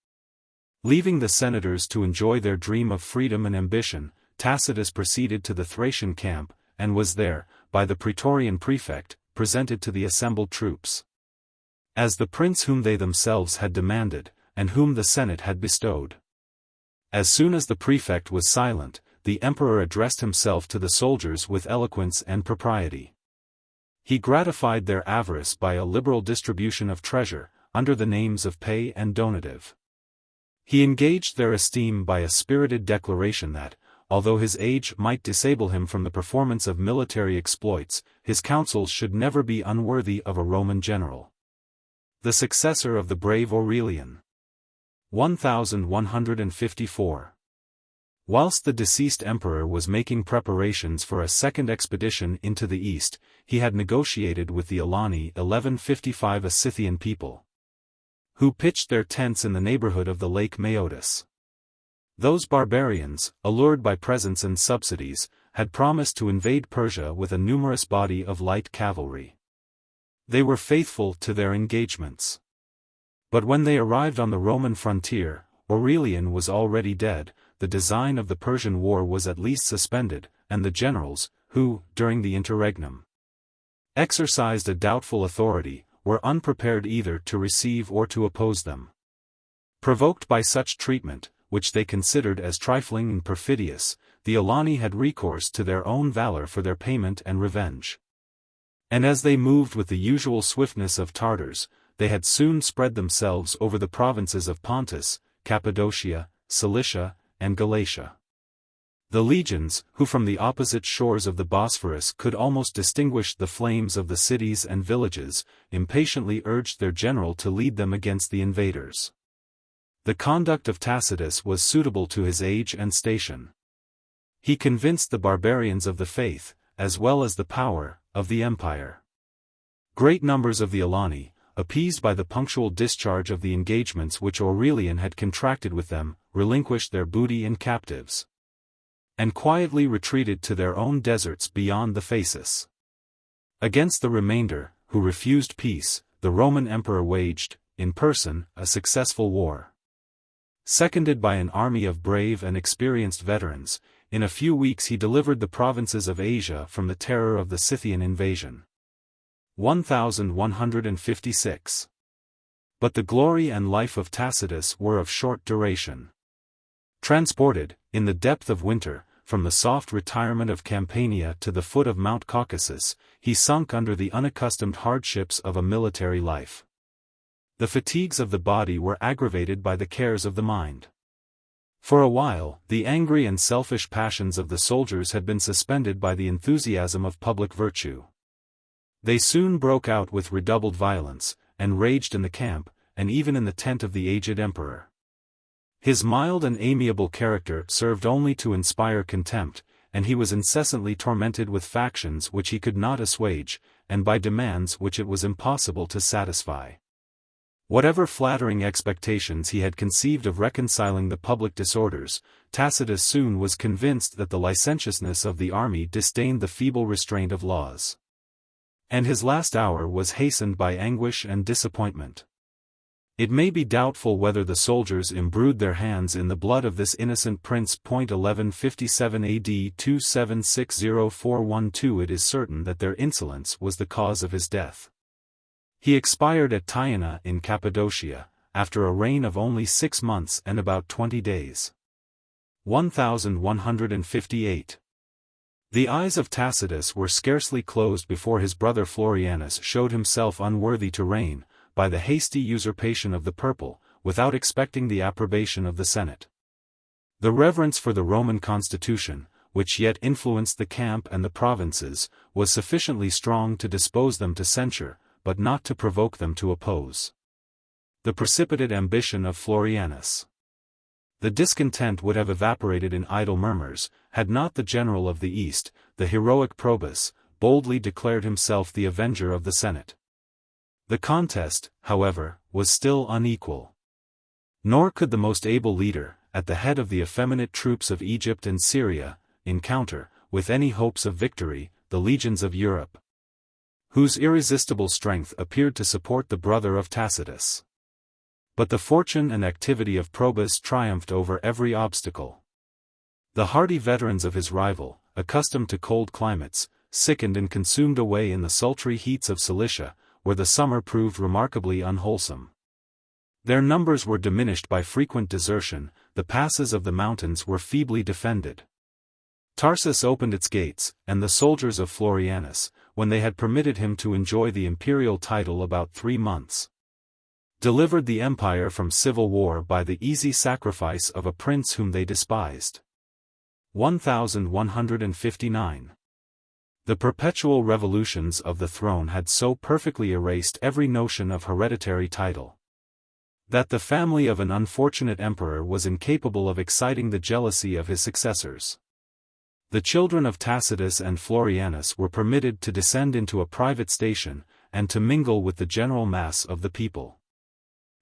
Leaving the senators to enjoy their dream of freedom and ambition, Tacitus proceeded to the Thracian camp, and was there, by the praetorian prefect, presented to the assembled troops as the prince whom they themselves had demanded, and whom the Senate had bestowed. As soon as the prefect was silent, the emperor addressed himself to the soldiers with eloquence and propriety. He gratified their avarice by a liberal distribution of treasure, under the names of pay and donative. He engaged their esteem by a spirited declaration that, although his age might disable him from the performance of military exploits, his counsels should never be unworthy of a Roman general. The successor of the brave Aurelian. 1154. Whilst the deceased emperor was making preparations for a second expedition into the east, he had negotiated with the Alani 1155, a Scythian people, who pitched their tents in the neighborhood of the lake Maeotis. Those barbarians, allured by presents and subsidies, had promised to invade Persia with a numerous body of light cavalry. They were faithful to their engagements. But when they arrived on the Roman frontier, Aurelian was already dead, the design of the Persian war was at least suspended, and the generals, who, during the interregnum, exercised a doubtful authority, were unprepared either to receive or to oppose them. Provoked by such treatment, which they considered as trifling and perfidious, the Alani had recourse to their own valor for their payment and revenge. And as they moved with the usual swiftness of Tartars, they had soon spread themselves over the provinces of Pontus, Cappadocia, Cilicia, and Galatia. The legions, who from the opposite shores of the Bosphorus could almost distinguish the flames of the cities and villages, impatiently urged their general to lead them against the invaders. The conduct of Tacitus was suitable to his age and station. He convinced the barbarians of the faith, as well as the power, of the empire. Great numbers of the Alani, appeased by the punctual discharge of the engagements which Aurelian had contracted with them, relinquished their booty and captives, and quietly retreated to their own deserts beyond the Phasis. Against the remainder, who refused peace, the Roman emperor waged, in person, a successful war. Seconded by an army of brave and experienced veterans, in a few weeks he delivered the provinces of Asia from the terror of the Scythian invasion. 1156. But the glory and life of Tacitus were of short duration. Transported, in the depth of winter, from the soft retirement of Campania to the foot of Mount Caucasus, he sunk under the unaccustomed hardships of a military life. The fatigues of the body were aggravated by the cares of the mind. For a while, the angry and selfish passions of the soldiers had been suspended by the enthusiasm of public virtue. They soon broke out with redoubled violence, and raged in the camp, and even in the tent of the aged emperor. His mild and amiable character served only to inspire contempt, and he was incessantly tormented with factions which he could not assuage, and by demands which it was impossible to satisfy. Whatever flattering expectations he had conceived of reconciling the public disorders, Tacitus soon was convinced that the licentiousness of the army disdained the feeble restraint of laws. And his last hour was hastened by anguish and disappointment. It may be doubtful whether the soldiers imbrued their hands in the blood of this innocent prince. 1157 AD 2760412. It is certain that their insolence was the cause of his death. He expired at Tyana in Cappadocia, after a reign of only 6 months and about 20 days. 1158. The eyes of Tacitus were scarcely closed before his brother Florianus showed himself unworthy to reign, by the hasty usurpation of the purple, without expecting the approbation of the Senate. The reverence for the Roman constitution, which yet influenced the camp and the provinces, was sufficiently strong to dispose them to censure, but not to provoke them to oppose. The precipitate ambition of Florianus. The discontent would have evaporated in idle murmurs, had not the general of the East, the heroic Probus, boldly declared himself the avenger of the Senate. The contest, however, was still unequal. Nor could the most able leader, at the head of the effeminate troops of Egypt and Syria, encounter, with any hopes of victory, the legions of Europe, whose irresistible strength appeared to support the brother of Tacitus. But the fortune and activity of Probus triumphed over every obstacle. The hardy veterans of his rival, accustomed to cold climates, sickened and consumed away in the sultry heats of Cilicia, where the summer proved remarkably unwholesome. Their numbers were diminished by frequent desertion, the passes of the mountains were feebly defended. Tarsus opened its gates, and the soldiers of Florianus, when they had permitted him to enjoy the imperial title about 3 months, delivered the empire from civil war by the easy sacrifice of a prince whom they despised. 1159. The perpetual revolutions of the throne had so perfectly erased every notion of hereditary title, that the family of an unfortunate emperor was incapable of exciting the jealousy of his successors. The children of Tacitus and Florianus were permitted to descend into a private station, and to mingle with the general mass of the people.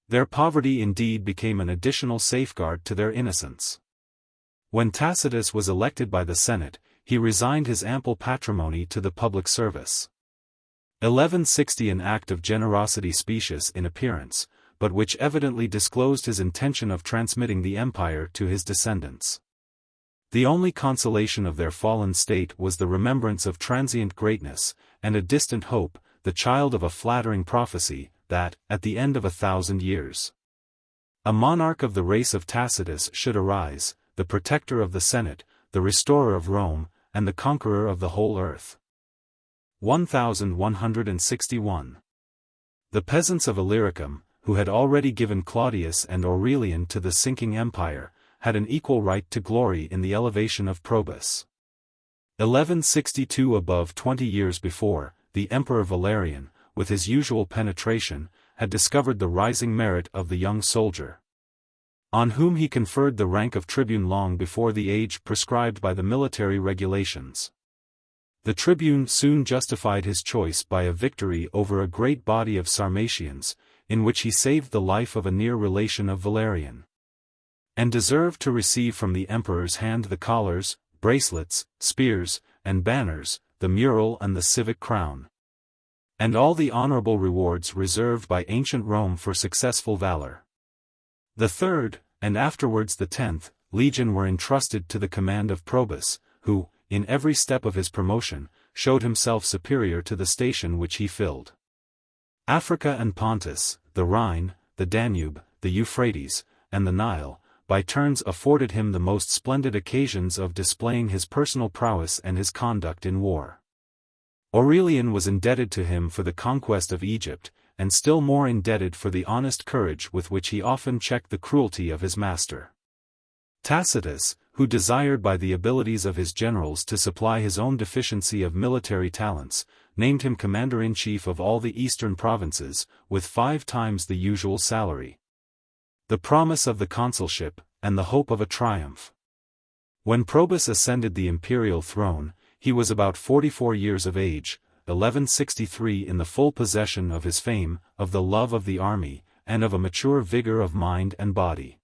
Their poverty indeed became an additional safeguard to their innocence. When Tacitus was elected by the Senate, he resigned his ample patrimony to the public service. 1160. An act of generosity specious in appearance, but which evidently disclosed his intention of transmitting the empire to his descendants. The only consolation of their fallen state was the remembrance of transient greatness, and a distant hope, the child of a flattering prophecy, that, at the end of 1,000 years, a monarch of the race of Tacitus should arise, the protector of the Senate, the restorer of Rome, and the conqueror of the whole earth. 1161. The peasants of Illyricum, who had already given Claudius and Aurelian to the sinking empire, had an equal right to glory in the elevation of Probus. 1162. Above 20 years before, the Emperor Valerian, with his usual penetration, had discovered the rising merit of the young soldier, on whom he conferred the rank of tribune long before the age prescribed by the military regulations. The tribune soon justified his choice by a victory over a great body of Sarmatians, in which he saved the life of a near relation of Valerian, and deserved to receive from the emperor's hand the collars, bracelets, spears, and banners, the mural and the civic crown, and all the honorable rewards reserved by ancient Rome for successful valor. The 3rd, and afterwards the 10th, legion were entrusted to the command of Probus, who, in every step of his promotion, showed himself superior to the station which he filled. Africa and Pontus, the Rhine, the Danube, the Euphrates, and the Nile, by turns afforded him the most splendid occasions of displaying his personal prowess and his conduct in war. Aurelian was indebted to him for the conquest of Egypt, and still more indebted for the honest courage with which he often checked the cruelty of his master. Tacitus, who desired by the abilities of his generals to supply his own deficiency of military talents, named him commander-in-chief of all the eastern provinces, with 5 times the usual salary. The promise of the consulship, and the hope of a triumph, When Probus ascended the imperial throne, he was about 44 years of age, 1163, in the full possession of his fame, of the love of the army, and of a mature vigor of mind and body.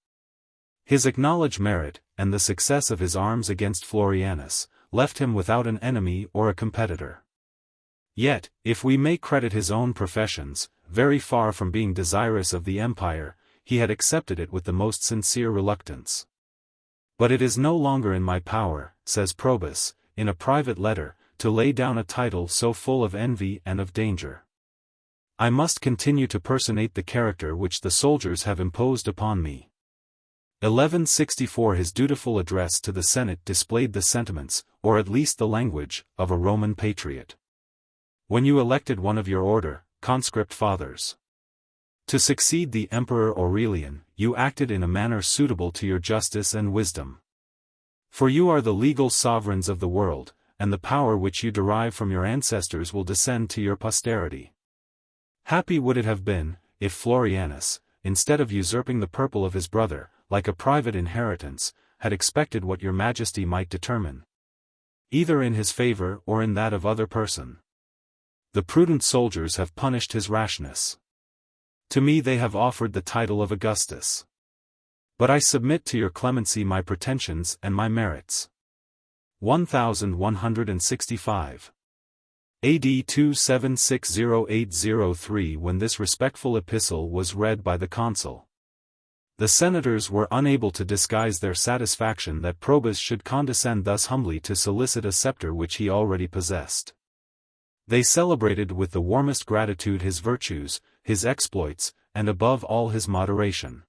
His acknowledged merit, and the success of his arms against Florianus, left him without an enemy or a competitor. Yet, if we may credit his own professions, very far from being desirous of the empire, he had accepted it with the most sincere reluctance. "But it is no longer in my power," says Probus, in a private letter, "to lay down a title so full of envy and of danger. I must continue to personate the character which the soldiers have imposed upon me." 1164. His dutiful address to the Senate displayed the sentiments, or at least the language, of a Roman patriot. "When you elected one of your order, conscript fathers, to succeed the Emperor Aurelian, you acted in a manner suitable to your justice and wisdom. For you are the legal sovereigns of the world, and the power which you derive from your ancestors will descend to your posterity. Happy would it have been, if Florianus, instead of usurping the purple of his brother, like a private inheritance, had expected what your majesty might determine, either in his favor or in that of other person. The prudent soldiers have punished his rashness. To me they have offered the title of Augustus. But I submit to your clemency my pretensions and my merits." 1165. AD 2760803. When this respectful epistle was read by the consul, the senators were unable to disguise their satisfaction that Probus should condescend thus humbly to solicit a scepter which he already possessed. They celebrated with the warmest gratitude his virtues, his exploits, and above all his moderation.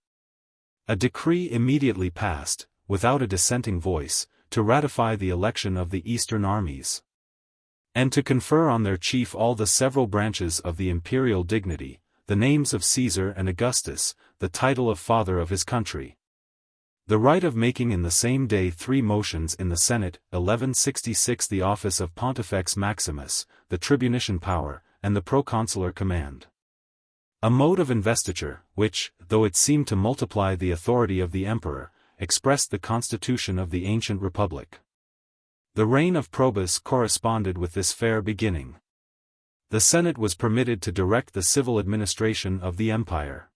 A decree immediately passed, without a dissenting voice, to ratify the election of the Eastern armies, and to confer on their chief all the several branches of the imperial dignity, the names of Caesar and Augustus, the title of father of his country, the right of making in the same day 3 motions in the Senate, 1166, the office of Pontifex Maximus, the tribunician power, and the proconsular command. A mode of investiture, which, though it seemed to multiply the authority of the emperor, expressed the constitution of the ancient republic. The reign of Probus corresponded with this fair beginning. The Senate was permitted to direct the civil administration of the empire.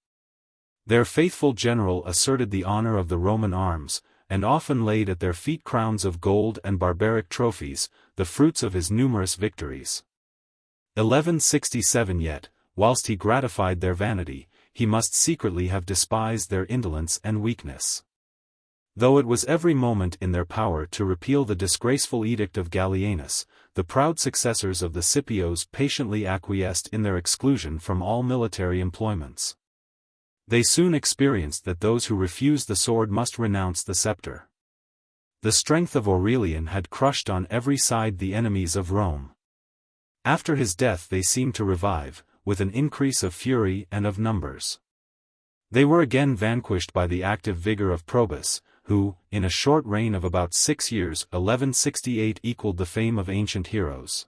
Their faithful general asserted the honor of the Roman arms, and often laid at their feet crowns of gold and barbaric trophies, the fruits of his numerous victories. 1167. Yet, whilst he gratified their vanity, he must secretly have despised their indolence and weakness. Though it was every moment in their power to repeal the disgraceful edict of Gallienus, the proud successors of the Scipios patiently acquiesced in their exclusion from all military employments. They soon experienced that those who refused the sword must renounce the scepter. The strength of Aurelian had crushed on every side the enemies of Rome. After his death they seemed to revive, with an increase of fury and of numbers. They were again vanquished by the active vigor of Probus, who, in a short reign of about 6 years, 1168, equaled the fame of ancient heroes,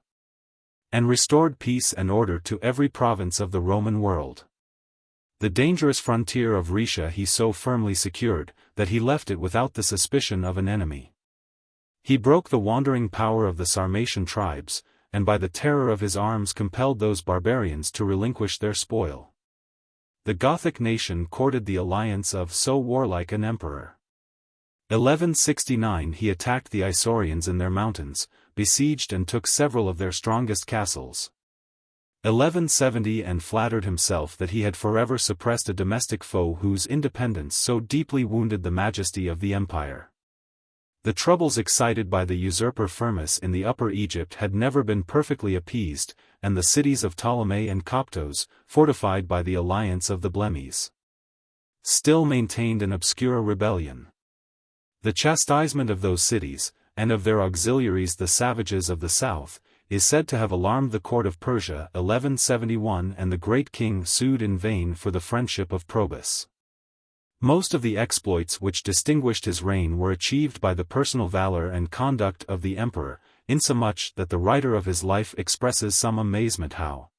and restored peace and order to every province of the Roman world. The dangerous frontier of Rhaetia he so firmly secured, that he left it without the suspicion of an enemy. He broke the wandering power of the Sarmatian tribes, and by the terror of his arms compelled those barbarians to relinquish their spoil. The Gothic nation courted the alliance of so warlike an emperor. 1169. He attacked the Isaurians in their mountains, besieged and took several of their strongest castles. 1170. And flattered himself that he had forever suppressed a domestic foe whose independence so deeply wounded the majesty of the empire. The troubles excited by the usurper Firmus in the Upper Egypt had never been perfectly appeased, and the cities of Ptolemy and Coptos, fortified by the alliance of the Blemmies, still maintained an obscure rebellion. The chastisement of those cities, and of their auxiliaries the savages of the south, is said to have alarmed the court of Persia 1171, and the great king sued in vain for the friendship of Probus. Most of the exploits which distinguished his reign were achieved by the personal valor and conduct of the emperor, insomuch that the writer of his life expresses some amazement how,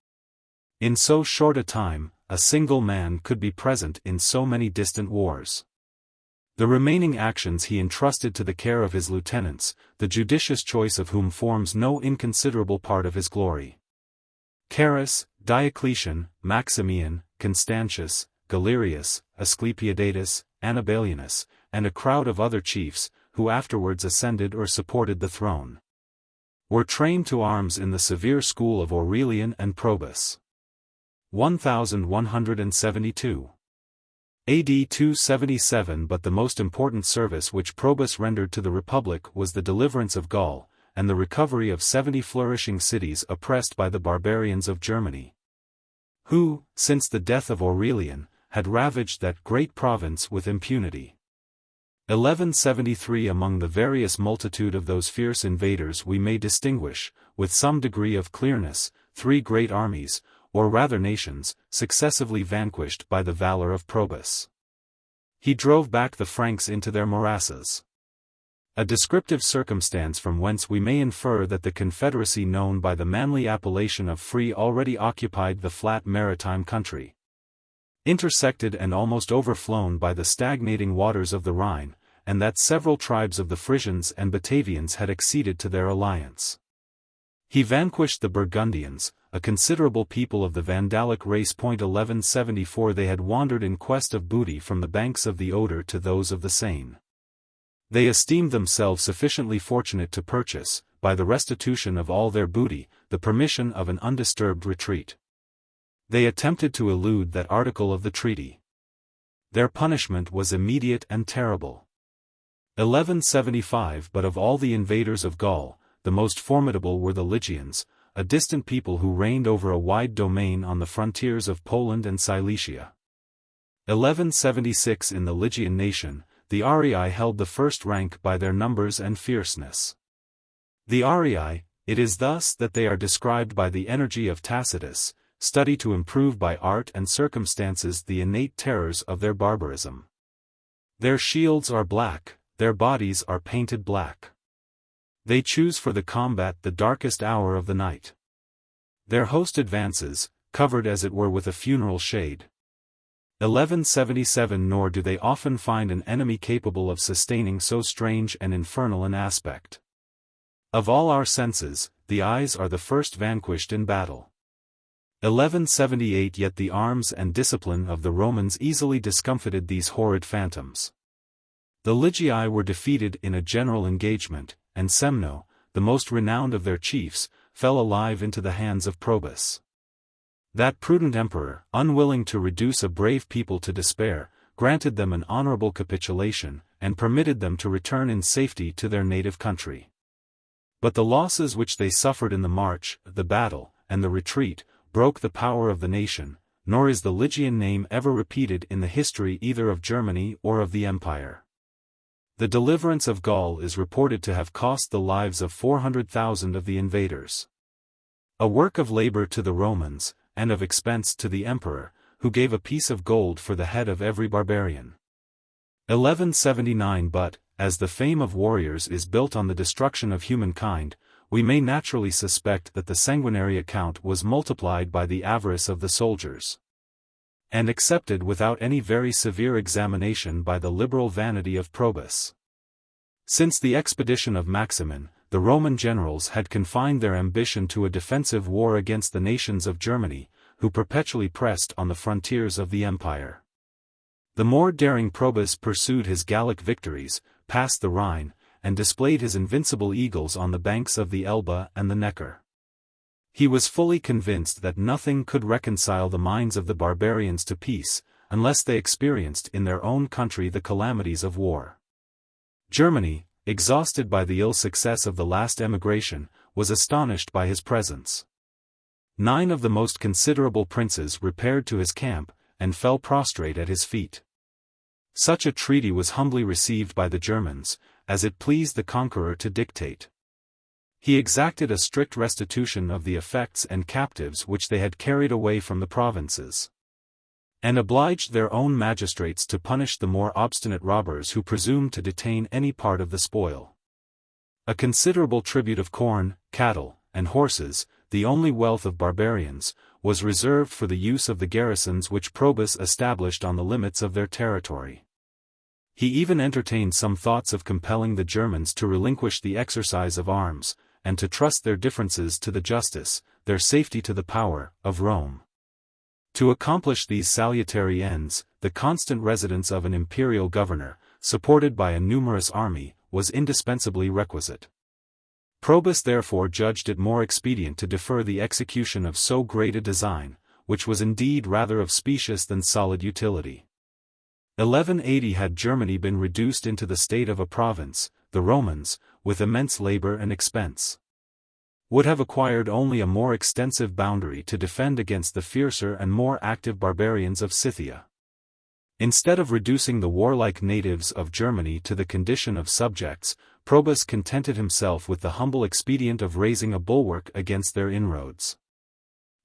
in so short a time, a single man could be present in so many distant wars. The remaining actions he entrusted to the care of his lieutenants, the judicious choice of whom forms no inconsiderable part of his glory. Carus, Diocletian, Maximian, Constantius, Galerius, Asclepiodatus, Annibalianus, and a crowd of other chiefs, who afterwards ascended or supported the throne, were trained to arms in the severe school of Aurelian and Probus. 1172. AD 277. But the most important service which Probus rendered to the Republic was the deliverance of Gaul, and the recovery of 70 flourishing cities oppressed by the barbarians of Germany, who, since the death of Aurelian, had ravaged that great province with impunity. 1173. Among the various multitude of those fierce invaders we may distinguish, with some degree of clearness, 3 great armies, or rather nations, successively vanquished by the valor of Probus. He drove back the Franks into their morasses. A descriptive circumstance from whence we may infer that the confederacy known by the manly appellation of Free already occupied the flat maritime country, intersected and almost overflown by the stagnating waters of the Rhine, and that several tribes of the Frisians and Batavians had acceded to their alliance. He vanquished the Burgundians, a considerable people of the Vandalic race. 1174. They had wandered in quest of booty from the banks of the Oder to those of the Seine. They esteemed themselves sufficiently fortunate to purchase, by the restitution of all their booty, the permission of an undisturbed retreat. They attempted to elude that article of the treaty. Their punishment was immediate and terrible. 1175. But of all the invaders of Gaul, the most formidable were the Lygians, a distant people who reigned over a wide domain on the frontiers of Poland and Silesia. 1176. In the Lygian nation, the Arii held the first rank by their numbers and fierceness. The Arii, it is thus that they are described by the energy of Tacitus, study to improve by art and circumstances the innate terrors of their barbarism. Their shields are black, their bodies are painted black. They choose for the combat the darkest hour of the night. Their host advances, covered as it were with a funeral shade. 1177. Nor do they often find an enemy capable of sustaining so strange and infernal an aspect. Of all our senses, the eyes are the first vanquished in battle. 1178. Yet the arms and discipline of the Romans easily discomfited these horrid phantoms. The Ligii were defeated in a general engagement, and Semno, the most renowned of their chiefs, fell alive into the hands of Probus. That prudent emperor, unwilling to reduce a brave people to despair, granted them an honorable capitulation, and permitted them to return in safety to their native country. But the losses which they suffered in the march, the battle, and the retreat, broke the power of the nation, nor is the Lygian name ever repeated in the history either of Germany or of the empire. The deliverance of Gaul is reported to have cost the lives of 400,000 of the invaders. A work of labor to the Romans, and of expense to the emperor, who gave a piece of gold for the head of every barbarian. 1179. But, as the fame of warriors is built on the destruction of humankind, we may naturally suspect that the sanguinary account was multiplied by the avarice of the soldiers, and accepted without any very severe examination by the liberal vanity of Probus. Since the expedition of Maximin, the Roman generals had confined their ambition to a defensive war against the nations of Germany, who perpetually pressed on the frontiers of the empire. The more daring Probus pursued his Gallic victories, passed the Rhine, and displayed his invincible eagles on the banks of the Elbe and the Neckar. He was fully convinced that nothing could reconcile the minds of the barbarians to peace, unless they experienced in their own country the calamities of war. Germany, exhausted by the ill success of the last emigration, was astonished by his presence. 9 of the most considerable princes repaired to his camp, and fell prostrate at his feet. Such a treaty was humbly received by the Germans, as it pleased the conqueror to dictate. He exacted a strict restitution of the effects and captives which they had carried away from the provinces, and obliged their own magistrates to punish the more obstinate robbers who presumed to detain any part of the spoil. A considerable tribute of corn, cattle, and horses, the only wealth of barbarians, was reserved for the use of the garrisons which Probus established on the limits of their territory. He even entertained some thoughts of compelling the Germans to relinquish the exercise of arms, and to trust their differences to the justice, their safety to the power, of Rome. To accomplish these salutary ends, the constant residence of an imperial governor, supported by a numerous army, was indispensably requisite. Probus therefore judged it more expedient to defer the execution of so great a design, which was indeed rather of specious than solid utility. 1180 had Germany been reduced into the state of a province, the Romans, with immense labor and expense, would have acquired only a more extensive boundary to defend against the fiercer and more active barbarians of Scythia. Instead of reducing the warlike natives of Germany to the condition of subjects, Probus contented himself with the humble expedient of raising a bulwark against their inroads.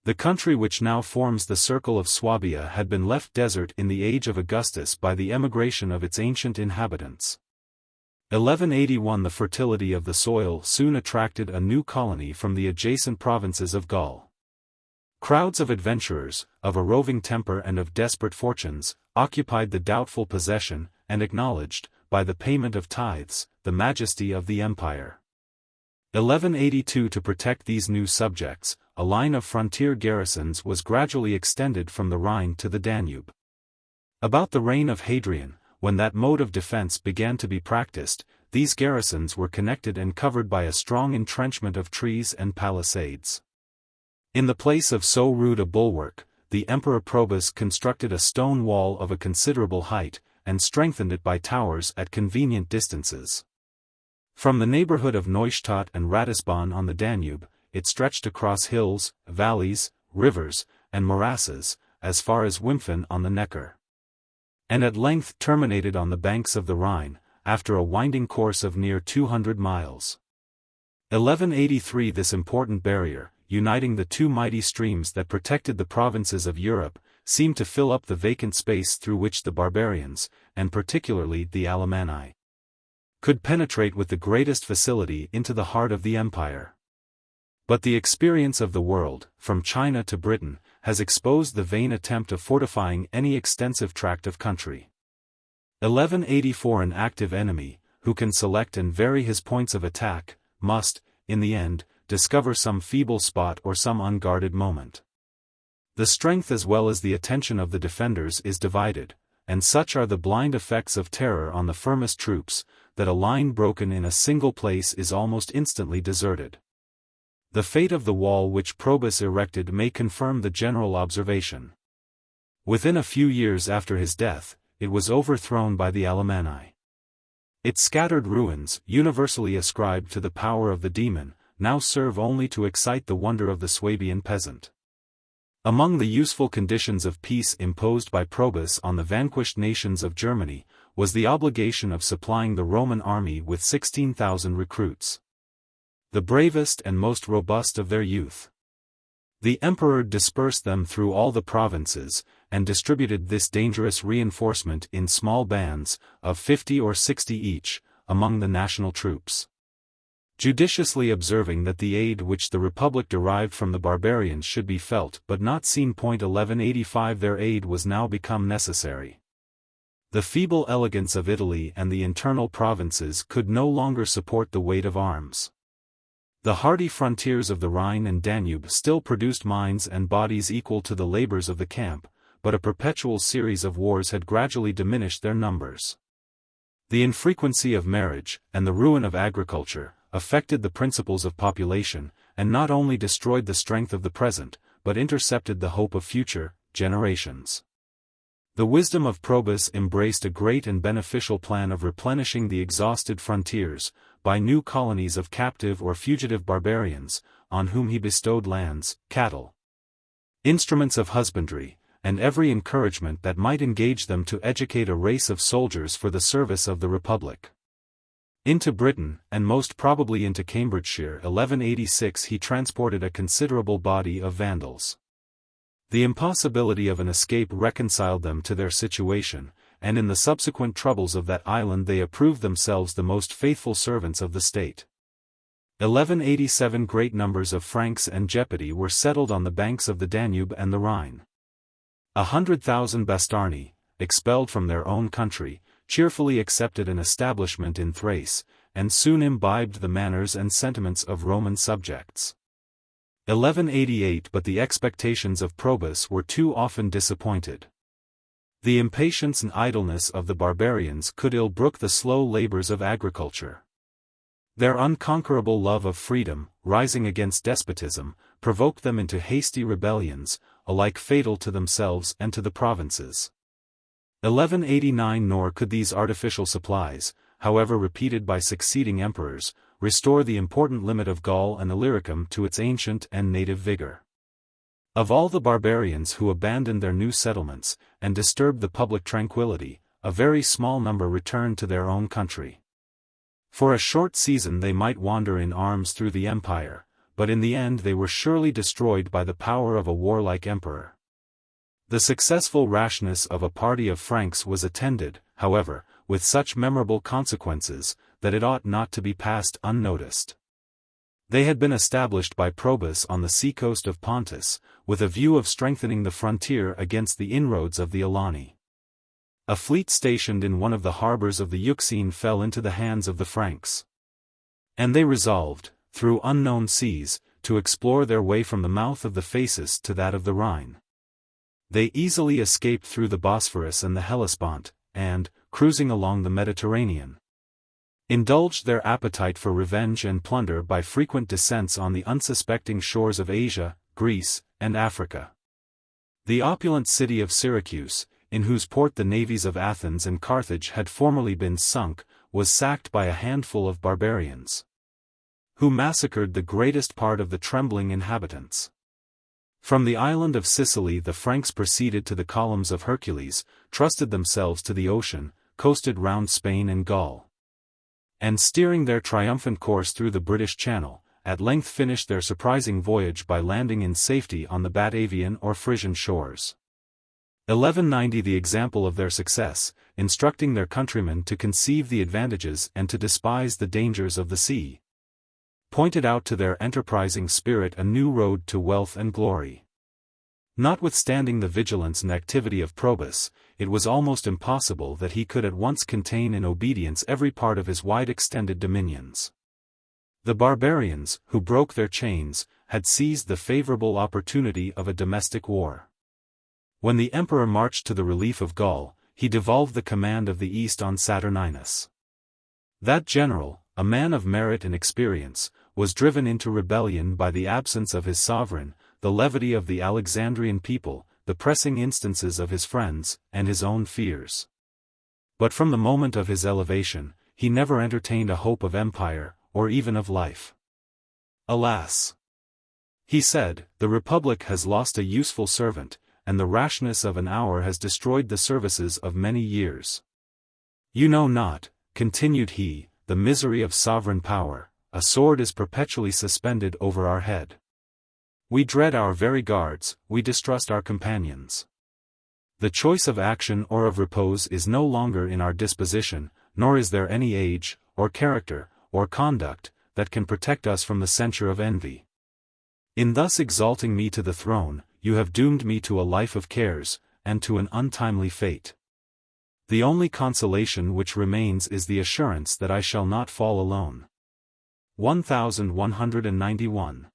The country which now forms the circle of Swabia had been left desert in the age of Augustus by the emigration of its ancient inhabitants. 1181 The fertility of the soil soon attracted a new colony from the adjacent provinces of Gaul. Crowds of adventurers, of a roving temper and of desperate fortunes, occupied the doubtful possession, and acknowledged, by the payment of tithes, the majesty of the empire. 1182 To protect these new subjects, a line of frontier garrisons was gradually extended from the Rhine to the Danube. About the reign of Hadrian, when that mode of defense began to be practiced, these garrisons were connected and covered by a strong entrenchment of trees and palisades. In the place of so rude a bulwark, the Emperor Probus constructed a stone wall of a considerable height, and strengthened it by towers at convenient distances. From the neighborhood of Neustadt and Ratisbon on the Danube, it stretched across hills, valleys, rivers, and morasses, as far as Wimpfen on the Neckar, and at length terminated on the banks of the Rhine, after a winding course of near 200 miles. 1183 This important barrier, uniting the two mighty streams that protected the provinces of Europe, seemed to fill up the vacant space through which the barbarians, and particularly the Alemanni, could penetrate with the greatest facility into the heart of the empire. But the experience of the world, from China to Britain, has exposed the vain attempt of fortifying any extensive tract of country. 1184 An active enemy, who can select and vary his points of attack, must, in the end, discover some feeble spot or some unguarded moment. The strength as well as the attention of the defenders is divided, and such are the blind effects of terror on the firmest troops, that a line broken in a single place is almost instantly deserted. The fate of the wall which Probus erected may confirm the general observation. Within a few years after his death, it was overthrown by the Alemanni. Its scattered ruins, universally ascribed to the power of the demon, now serve only to excite the wonder of the Swabian peasant. Among the useful conditions of peace imposed by Probus on the vanquished nations of Germany, was the obligation of supplying the Roman army with 16,000 recruits, the bravest and most robust of their youth. The emperor dispersed them through all the provinces, and distributed this dangerous reinforcement in small bands, of 50 or 60 each, among the national troops. Judiciously observing that the aid which the Republic derived from the barbarians should be felt but not seen. 1185 Their aid was now become necessary. The feeble elegance of Italy and the internal provinces could no longer support the weight of arms. The hardy frontiers of the Rhine and Danube still produced minds and bodies equal to the labors of the camp, but a perpetual series of wars had gradually diminished their numbers. The infrequency of marriage, and the ruin of agriculture, affected the principles of population, and not only destroyed the strength of the present, but intercepted the hope of future generations. The wisdom of Probus embraced a great and beneficial plan of replenishing the exhausted frontiers, by new colonies of captive or fugitive barbarians, on whom he bestowed lands, cattle, instruments of husbandry, and every encouragement that might engage them to educate a race of soldiers for the service of the Republic. Into Britain, and most probably into Cambridgeshire 1186 he transported a considerable body of Vandals. The impossibility of an escape reconciled them to their situation, and in the subsequent troubles of that island they approved themselves the most faithful servants of the state. 1187 Great numbers of Franks and Gepidi were settled on the banks of the Danube and the Rhine. 100,000 Bastarni, expelled from their own country, cheerfully accepted an establishment in Thrace, and soon imbibed the manners and sentiments of Roman subjects. 1188 But the expectations of Probus were too often disappointed. The impatience and idleness of the barbarians could ill brook the slow labors of agriculture. Their unconquerable love of freedom, rising against despotism, provoked them into hasty rebellions, alike fatal to themselves and to the provinces. 1189 Nor could these artificial supplies, however repeated by succeeding emperors, restore the important limit of Gaul and Illyricum to its ancient and native vigor. Of all the barbarians who abandoned their new settlements, and disturbed the public tranquility, a very small number returned to their own country. For a short season they might wander in arms through the empire, but in the end they were surely destroyed by the power of a warlike emperor. The successful rashness of a party of Franks was attended, however, with such memorable consequences, that it ought not to be passed unnoticed. They had been established by Probus on the seacoast of Pontus, with a view of strengthening the frontier against the inroads of the Alani. A fleet stationed in one of the harbors of the Euxine fell into the hands of the Franks. And they resolved, through unknown seas, to explore their way from the mouth of the Phasis to that of the Rhine. They easily escaped through the Bosphorus and the Hellespont, and, cruising along the Mediterranean, indulged their appetite for revenge and plunder by frequent descents on the unsuspecting shores of Asia, Greece, and Africa. The opulent city of Syracuse, in whose port the navies of Athens and Carthage had formerly been sunk, was sacked by a handful of barbarians, who massacred the greatest part of the trembling inhabitants. From the island of Sicily the Franks proceeded to the columns of Hercules, trusted themselves to the ocean, coasted round Spain and Gaul, and steering their triumphant course through the British Channel, at length finished their surprising voyage by landing in safety on the Batavian or Frisian shores. 1190 The example of their success, instructing their countrymen to conceive the advantages and to despise the dangers of the sea, pointed out to their enterprising spirit a new road to wealth and glory. Notwithstanding the vigilance and activity of Probus, it was almost impossible that he could at once contain in obedience every part of his wide-extended dominions. The barbarians, who broke their chains, had seized the favorable opportunity of a domestic war. When the emperor marched to the relief of Gaul, he devolved the command of the East on Saturninus. That general, a man of merit and experience, was driven into rebellion by the absence of his sovereign, the levity of the Alexandrian people, the pressing instances of his friends, and his own fears. But from the moment of his elevation, he never entertained a hope of empire, or even of life. Alas! He said, the Republic has lost a useful servant, and the rashness of an hour has destroyed the services of many years. You know not, continued he, the misery of sovereign power, a sword is perpetually suspended over our head. We dread our very guards, we distrust our companions. The choice of action or of repose is no longer in our disposition, nor is there any age, or character, or conduct, that can protect us from the censure of envy. In thus exalting me to the throne, you have doomed me to a life of cares, and to an untimely fate. The only consolation which remains is the assurance that I shall not fall alone. 1191.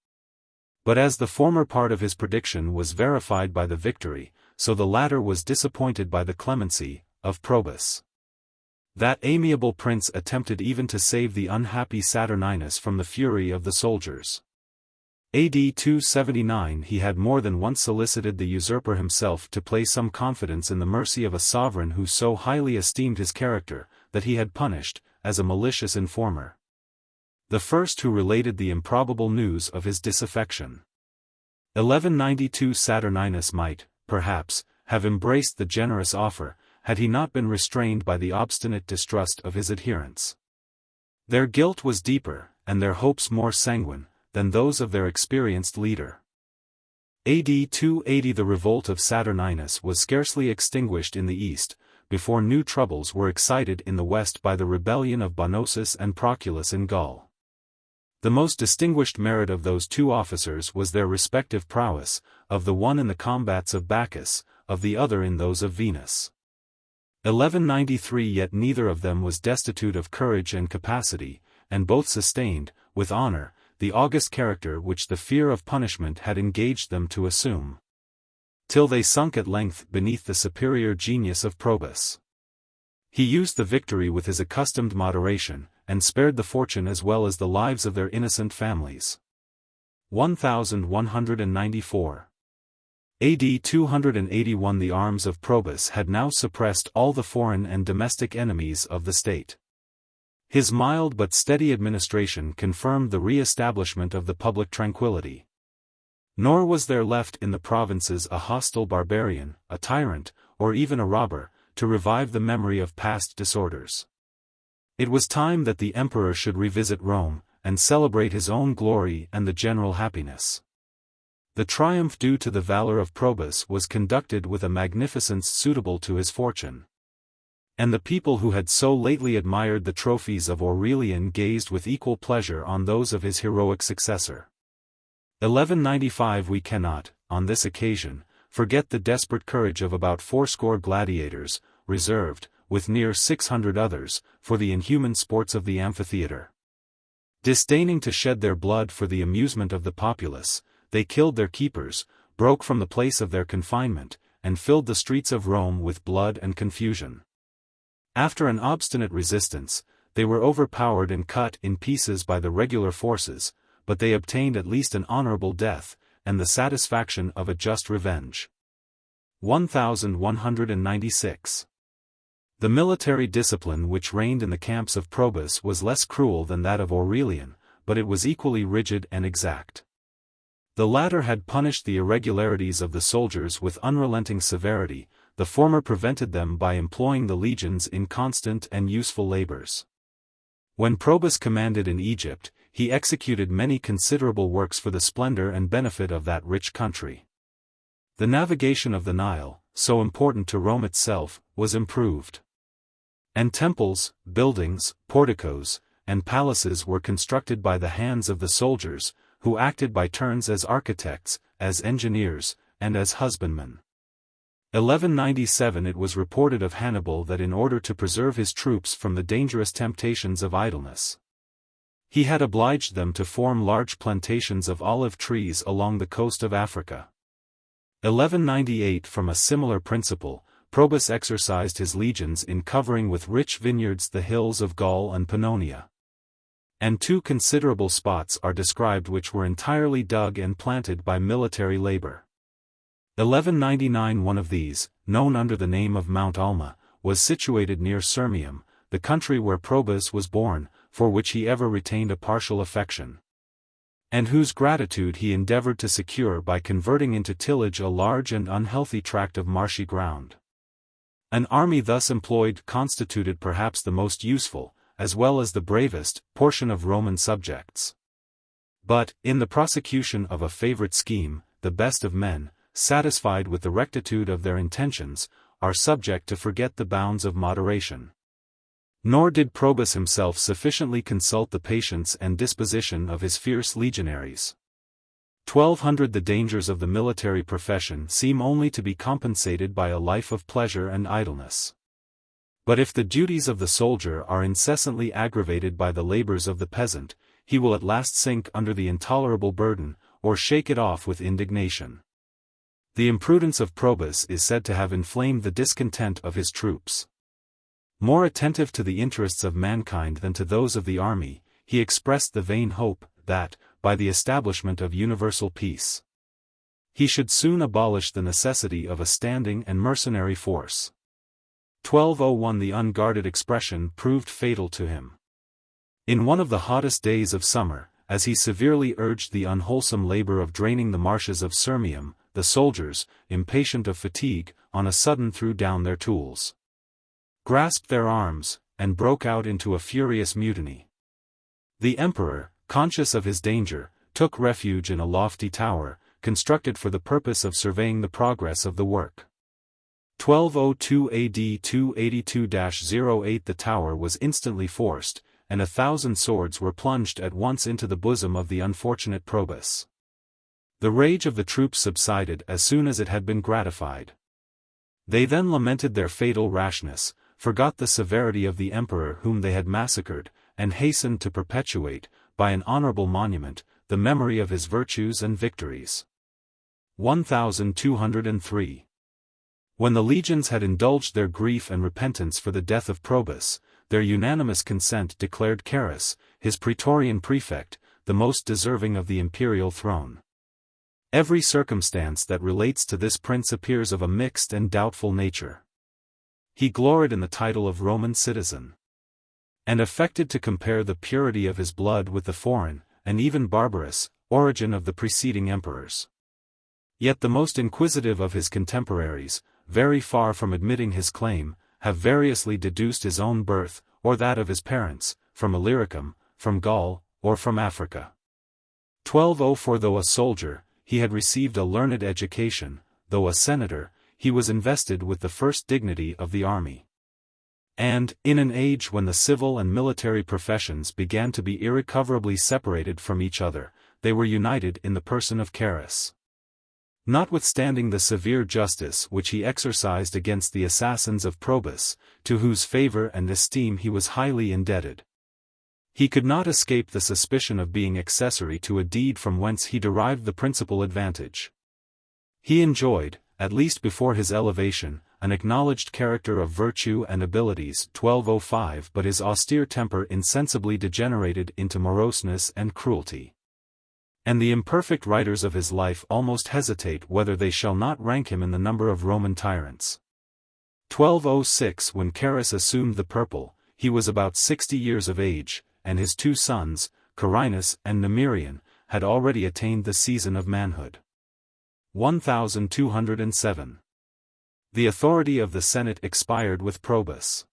But as the former part of his prediction was verified by the victory, so the latter was disappointed by the clemency of Probus. That amiable prince attempted even to save the unhappy Saturninus from the fury of the soldiers. AD 279 He had more than once solicited the usurper himself to place some confidence in the mercy of a sovereign who so highly esteemed his character, that he had punished, as a malicious informer, the first who related the improbable news of his disaffection. 1192 Saturninus might, perhaps, have embraced the generous offer, had he not been restrained by the obstinate distrust of his adherents. Their guilt was deeper, and their hopes more sanguine, than those of their experienced leader. AD 280 The revolt of Saturninus was scarcely extinguished in the east, before new troubles were excited in the west by the rebellion of Bonosus and Proculus in Gaul. The most distinguished merit of those two officers was their respective prowess, of the one in the combats of Bacchus, of the other in those of Venus. 1193 Yet neither of them was destitute of courage and capacity, and both sustained, with honor, the august character which the fear of punishment had engaged them to assume. Till they sunk at length beneath the superior genius of Probus. He used the victory with his accustomed moderation, and spared the fortune as well as the lives of their innocent families. 1194. AD 281 The arms of Probus had now suppressed all the foreign and domestic enemies of the state. His mild but steady administration confirmed the re-establishment of the public tranquility. Nor was there left in the provinces a hostile barbarian, a tyrant, or even a robber, to revive the memory of past disorders. It was time that the emperor should revisit Rome, and celebrate his own glory and the general happiness. The triumph due to the valor of Probus was conducted with a magnificence suitable to his fortune. And the people who had so lately admired the trophies of Aurelian gazed with equal pleasure on those of his heroic successor. 1195 We cannot, on this occasion, forget the desperate courage of about 80 gladiators, reserved, with near 600 others, for the inhuman sports of the amphitheater. Disdaining to shed their blood for the amusement of the populace, they killed their keepers, broke from the place of their confinement, and filled the streets of Rome with blood and confusion. After an obstinate resistance, they were overpowered and cut in pieces by the regular forces, but they obtained at least an honorable death, and the satisfaction of a just revenge. 1196. The military discipline which reigned in the camps of Probus was less cruel than that of Aurelian, but it was equally rigid and exact. The latter had punished the irregularities of the soldiers with unrelenting severity, the former prevented them by employing the legions in constant and useful labors. When Probus commanded in Egypt, he executed many considerable works for the splendor and benefit of that rich country. The navigation of the Nile, so important to Rome itself, was improved. And temples, buildings, porticos, and palaces were constructed by the hands of the soldiers, who acted by turns as architects, as engineers, and as husbandmen. 1197 It was reported of Hannibal that in order to preserve his troops from the dangerous temptations of idleness, he had obliged them to form large plantations of olive trees along the coast of Africa. 1198 From a similar principle, Probus exercised his legions in covering with rich vineyards the hills of Gaul and Pannonia. And 2 considerable spots are described which were entirely dug and planted by military labor. 1199 One of these, known under the name of Mount Alma, was situated near Sirmium, the country where Probus was born, for which he ever retained a partial affection, and whose gratitude he endeavored to secure by converting into tillage a large and unhealthy tract of marshy ground. An army thus employed constituted perhaps the most useful, as well as the bravest, portion of Roman subjects. But, in the prosecution of a favorite scheme, the best of men, satisfied with the rectitude of their intentions, are subject to forget the bounds of moderation. Nor did Probus himself sufficiently consult the patience and disposition of his fierce legionaries. 1200 The dangers of the military profession seem only to be compensated by a life of pleasure and idleness. But if the duties of the soldier are incessantly aggravated by the labors of the peasant, he will at last sink under the intolerable burden, or shake it off with indignation. The imprudence of Probus is said to have inflamed the discontent of his troops. More attentive to the interests of mankind than to those of the army, he expressed the vain hope, that, by the establishment of universal peace, he should soon abolish the necessity of a standing and mercenary force. 1201 The unguarded expression proved fatal to him. In one of the hottest days of summer, as he severely urged the unwholesome labor of draining the marshes of Sirmium, the soldiers, impatient of fatigue, on a sudden threw down their tools, grasped their arms, and broke out into a furious mutiny. The emperor, conscious of his danger, took refuge in a lofty tower, constructed for the purpose of surveying the progress of the work. 1202 AD 282-08 The tower was instantly forced, and 1,000 swords were plunged at once into the bosom of the unfortunate Probus. The rage of the troops subsided as soon as it had been gratified. They then lamented their fatal rashness, forgot the severity of the emperor whom they had massacred, and hastened to perpetuate, by an honorable monument, the memory of his virtues and victories. 1203. When the legions had indulged their grief and repentance for the death of Probus, their unanimous consent declared Carus, his praetorian prefect, the most deserving of the imperial throne. Every circumstance that relates to this prince appears of a mixed and doubtful nature. He gloried in the title of Roman citizen, and affected to compare the purity of his blood with the foreign, and even barbarous, origin of the preceding emperors. Yet the most inquisitive of his contemporaries, very far from admitting his claim, have variously deduced his own birth, or that of his parents, from Illyricum, from Gaul, or from Africa. 1204. Though a soldier, he had received a learned education; though a senator, he was invested with the first dignity of the army. And, in an age when the civil and military professions began to be irrecoverably separated from each other, they were united in the person of Carus. Notwithstanding the severe justice which he exercised against the assassins of Probus, to whose favor and esteem he was highly indebted, he could not escape the suspicion of being accessory to a deed from whence he derived the principal advantage. He enjoyed, at least before his elevation, an acknowledged character of virtue and abilities 1205, but his austere temper insensibly degenerated into moroseness and cruelty. And the imperfect writers of his life almost hesitate whether they shall not rank him in the number of Roman tyrants. 1206. When Carus assumed the purple, he was about 60 years of age, and his two sons, Carinus and Numerian, had already attained the season of manhood. 1207. The authority of the Senate expired with Probus.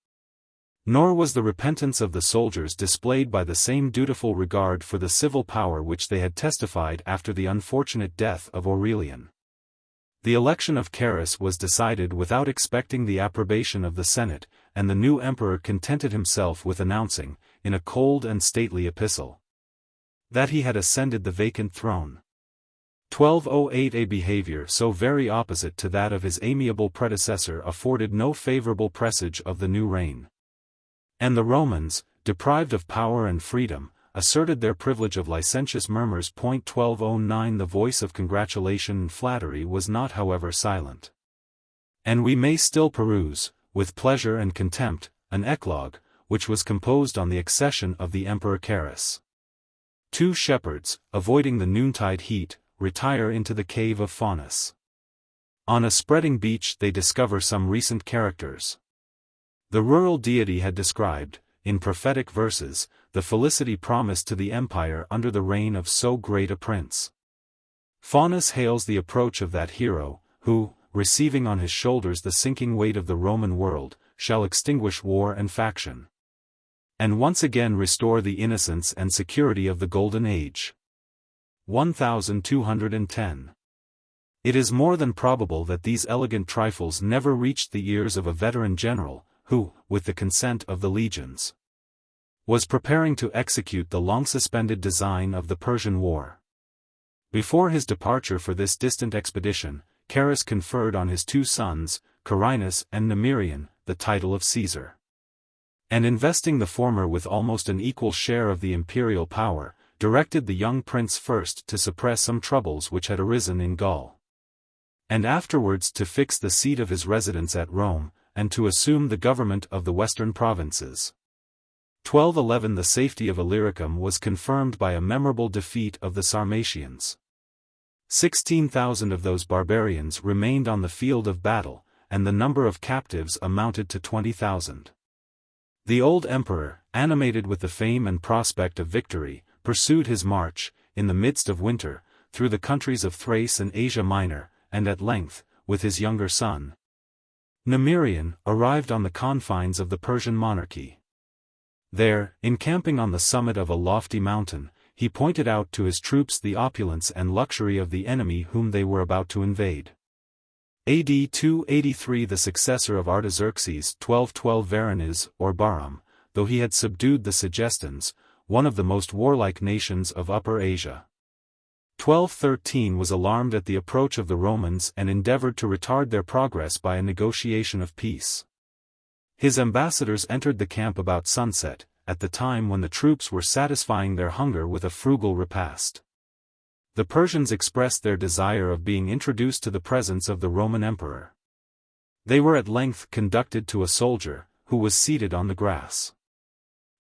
Nor was the repentance of the soldiers displayed by the same dutiful regard for the civil power which they had testified after the unfortunate death of Aurelian. The election of Carus was decided without expecting the approbation of the Senate, and the new emperor contented himself with announcing, in a cold and stately epistle, that he had ascended the vacant throne. 1208. A behavior so very opposite to that of his amiable predecessor afforded no favorable presage of the new reign. And the Romans, deprived of power and freedom, asserted their privilege of licentious murmurs. 1209. The voice of congratulation and flattery was not however silent. And we may still peruse, with pleasure and contempt, an eclogue, which was composed on the accession of the Emperor Carus. Two shepherds, avoiding the noontide heat, retire into the cave of Faunus. On a spreading beach they discover some recent characters. The rural deity had described, in prophetic verses, the felicity promised to the empire under the reign of so great a prince. Faunus hails the approach of that hero, who, receiving on his shoulders the sinking weight of the Roman world, shall extinguish war and faction, and once again restore the innocence and security of the Golden Age. 1210. It is more than probable that these elegant trifles never reached the ears of a veteran general, who, with the consent of the legions, was preparing to execute the long-suspended design of the Persian War. Before his departure for this distant expedition, Carus conferred on his two sons, Carinus and Numerian, the title of Caesar. And investing the former with almost an equal share of the imperial power, directed the young prince first to suppress some troubles which had arisen in Gaul, and afterwards to fix the seat of his residence at Rome, and to assume the government of the western provinces. 1211. The safety of Illyricum was confirmed by a memorable defeat of the Sarmatians. 16,000 of those barbarians remained on the field of battle, and the number of captives amounted to 20,000. The old emperor, animated with the fame and prospect of victory, pursued his march, in the midst of winter, through the countries of Thrace and Asia Minor, and at length, with his younger son, Numerian, arrived on the confines of the Persian monarchy. There, encamping on the summit of a lofty mountain, he pointed out to his troops the opulence and luxury of the enemy whom they were about to invade. A.D. 283. The successor of Artaxerxes 1212. Varnes, or Bahram, though he had subdued the Segestans, one of the most warlike nations of Upper Asia, 1213 was alarmed at the approach of the Romans and endeavored to retard their progress by a negotiation of peace. His ambassadors entered the camp about sunset, at the time when the troops were satisfying their hunger with a frugal repast. The Persians expressed their desire of being introduced to the presence of the Roman emperor. They were at length conducted to a soldier, who was seated on the grass.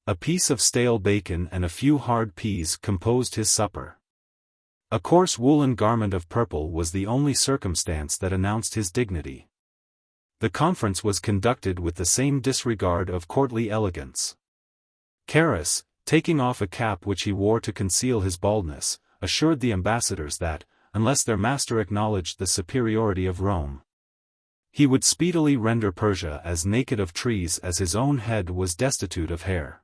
A piece of stale bacon and a few hard peas composed his supper. A coarse woolen garment of purple was the only circumstance that announced his dignity. The conference was conducted with the same disregard of courtly elegance. Carus, taking off a cap which he wore to conceal his baldness, assured the ambassadors that, unless their master acknowledged the superiority of Rome, he would speedily render Persia as naked of trees as his own head was destitute of hair.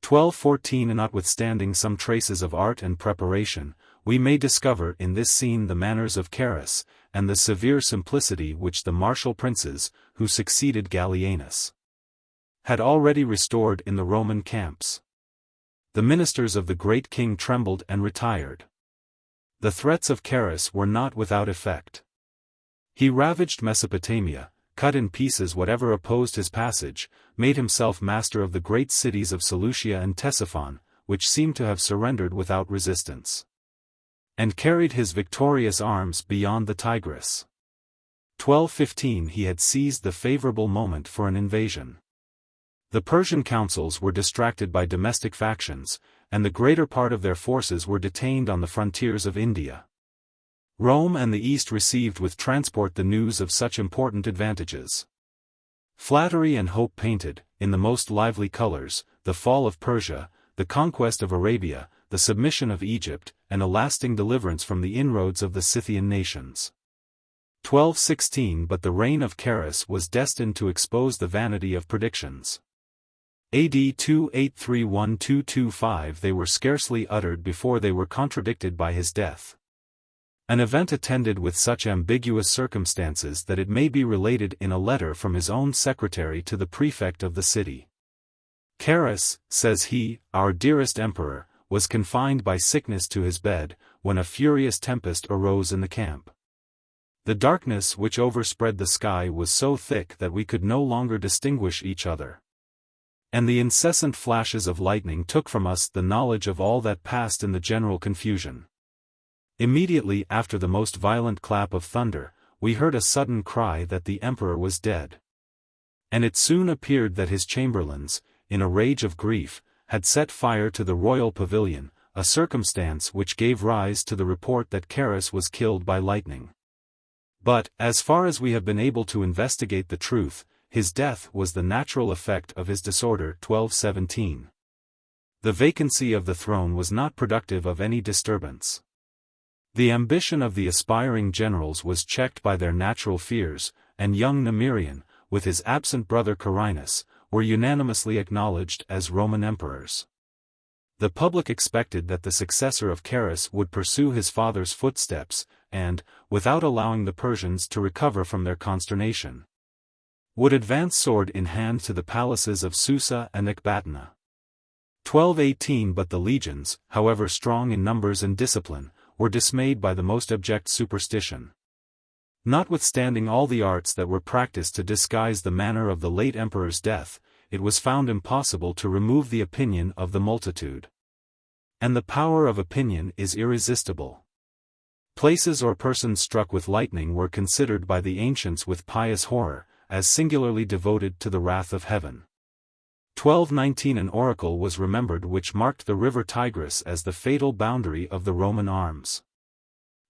1214 Notwithstanding some traces of art and preparation, we may discover in this scene the manners of Carus, and the severe simplicity which the martial princes, who succeeded Gallienus, had already restored in the Roman camps. The ministers of the great king trembled and retired. The threats of Carus were not without effect. He ravaged Mesopotamia, cut in pieces whatever opposed his passage, made himself master of the great cities of Seleucia and Ctesiphon, which seemed to have surrendered without resistance, and carried his victorious arms beyond the Tigris. 1215 He had seized the favorable moment for an invasion. The Persian councils were distracted by domestic factions, and the greater part of their forces were detained on the frontiers of India. Rome and the East received with transport the news of such important advantages. Flattery and hope painted, in the most lively colors, the fall of Persia, the conquest of Arabia, the submission of Egypt, and a lasting deliverance from the inroads of the Scythian nations. 1216 But the reign of Carus was destined to expose the vanity of predictions. AD 2831–225 They were scarcely uttered before they were contradicted by his death. An event attended with such ambiguous circumstances that it may be related in a letter from his own secretary to the prefect of the city. Carus, says he, our dearest emperor, was confined by sickness to his bed, when a furious tempest arose in the camp. The darkness which overspread the sky was so thick that we could no longer distinguish each other, and the incessant flashes of lightning took from us the knowledge of all that passed in the general confusion. Immediately after the most violent clap of thunder, we heard a sudden cry that the emperor was dead. And it soon appeared that his chamberlains, in a rage of grief, had set fire to the royal pavilion, a circumstance which gave rise to the report that Carus was killed by lightning. But, as far as we have been able to investigate the truth, his death was the natural effect of his disorder. 1217. The vacancy of the throne was not productive of any disturbance. The ambition of the aspiring generals was checked by their natural fears, and young Numerian, with his absent brother Carinus, were unanimously acknowledged as Roman emperors. The public expected that the successor of Carus would pursue his father's footsteps, and, without allowing the Persians to recover from their consternation, would advance sword in hand to the palaces of Susa and Ecbatana. 1218 But the legions, however strong in numbers and discipline, were dismayed by the most abject superstition. Notwithstanding all the arts that were practiced to disguise the manner of the late emperor's death, it was found impossible to remove the opinion of the multitude. And the power of opinion is irresistible. Places or persons struck with lightning were considered by the ancients with pious horror, as singularly devoted to the wrath of heaven. 1219 An oracle was remembered which marked the river Tigris as the fatal boundary of the Roman arms.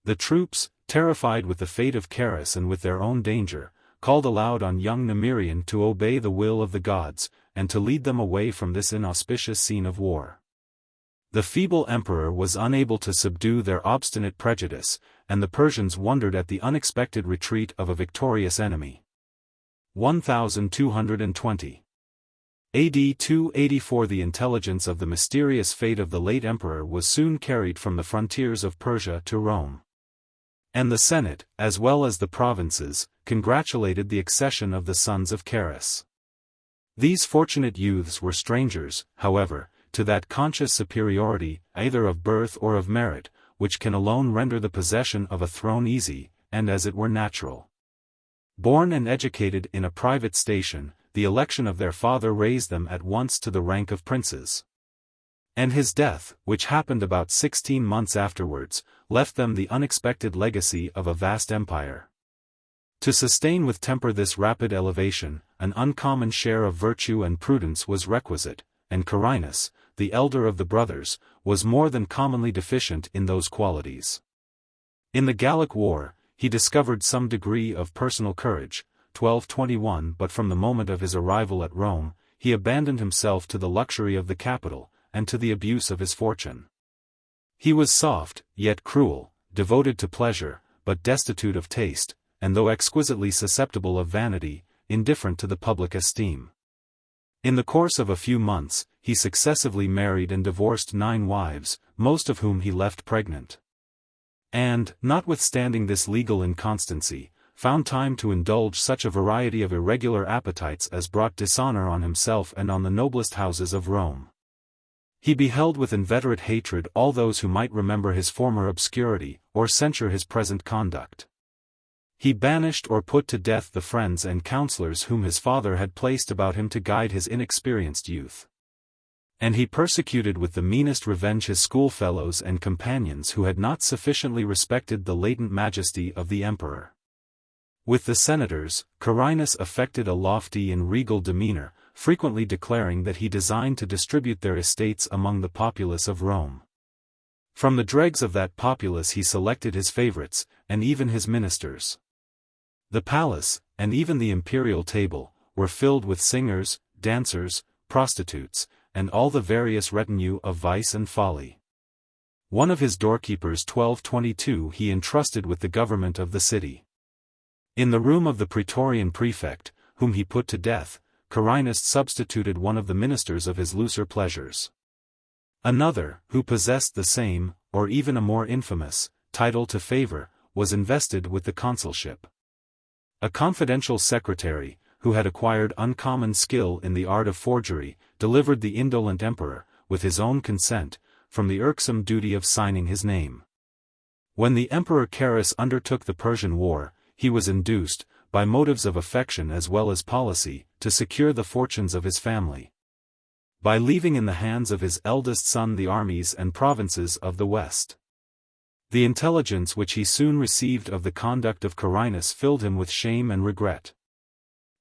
The troops, terrified with the fate of Carus and with their own danger, called aloud on young Numerian to obey the will of the gods, and to lead them away from this inauspicious scene of war. The feeble emperor was unable to subdue their obstinate prejudice, and the Persians wondered at the unexpected retreat of a victorious enemy. 1220. AD 284 The intelligence of the mysterious fate of the late emperor was soon carried from the frontiers of Persia to Rome. And the Senate, as well as the provinces, congratulated the accession of the sons of Carus. These fortunate youths were strangers, however, to that conscious superiority, either of birth or of merit, which can alone render the possession of a throne easy, and as it were natural. Born and educated in a private station, the election of their father raised them at once to the rank of princes. And his death, which happened about 16 months afterwards, left them the unexpected legacy of a vast empire. To sustain with temper this rapid elevation, an uncommon share of virtue and prudence was requisite, and Carinus, the elder of the brothers, was more than commonly deficient in those qualities. In the Gallic War, he discovered some degree of personal courage, 1221, but from the moment of his arrival at Rome, he abandoned himself to the luxury of the capital, and to the abuse of his fortune. He was soft, yet cruel, devoted to pleasure, but destitute of taste, and though exquisitely susceptible of vanity, indifferent to the public esteem. In the course of a few months, he successively married and divorced 9 wives, most of whom he left pregnant. And, notwithstanding this legal inconstancy, found time to indulge such a variety of irregular appetites as brought dishonor on himself and on the noblest houses of Rome. He beheld with inveterate hatred all those who might remember his former obscurity, or censure his present conduct. He banished or put to death the friends and counselors whom his father had placed about him to guide his inexperienced youth. And he persecuted with the meanest revenge his schoolfellows and companions who had not sufficiently respected the latent majesty of the emperor. With the senators, Carinus affected a lofty and regal demeanor, frequently declaring that he designed to distribute their estates among the populace of Rome. From the dregs of that populace he selected his favorites, and even his ministers. The palace, and even the imperial table, were filled with singers, dancers, prostitutes, and all the various retinue of vice and folly. One of his doorkeepers 1222 he entrusted with the government of the city. In the room of the praetorian prefect, whom he put to death, Carinus substituted one of the ministers of his looser pleasures. Another, who possessed the same, or even a more infamous, title to favor, was invested with the consulship. A confidential secretary, who had acquired uncommon skill in the art of forgery, delivered the indolent emperor, with his own consent, from the irksome duty of signing his name. When the Emperor Carus undertook the Persian War, he was induced, by motives of affection as well as policy, to secure the fortunes of his family. By leaving in the hands of his eldest son the armies and provinces of the West. The intelligence which he soon received of the conduct of Carinus filled him with shame and regret.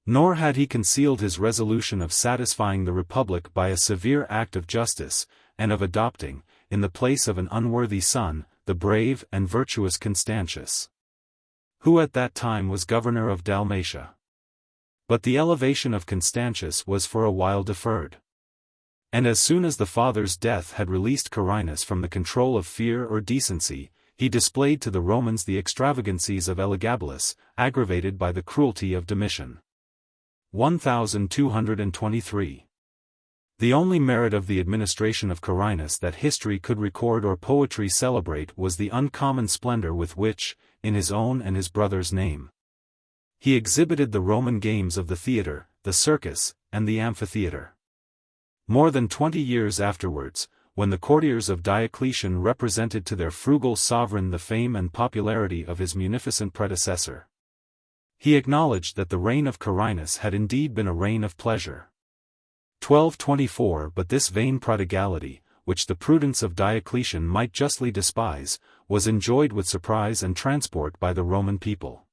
Nor had he concealed his resolution of satisfying the Republic by a severe act of justice, and of adopting, in the place of an unworthy son, the brave and virtuous Constantius, who at that time was governor of Dalmatia. But the elevation of Constantius was for a while deferred. And as soon as the father's death had released Carinus from the control of fear or decency, he displayed to the Romans the extravagancies of Elagabalus, aggravated by the cruelty of Domitian. 1223. The only merit of the administration of Carinus that history could record or poetry celebrate was the uncommon splendor with which, in his own and his brother's name, he exhibited the Roman games of the theatre, the circus, and the amphitheatre. More than 20 years afterwards, when the courtiers of Diocletian represented to their frugal sovereign the fame and popularity of his munificent predecessor, he acknowledged that the reign of Carinus had indeed been a reign of pleasure. 1224. But this vain prodigality, which the prudence of Diocletian might justly despise, was enjoyed with surprise and transport by the Roman people.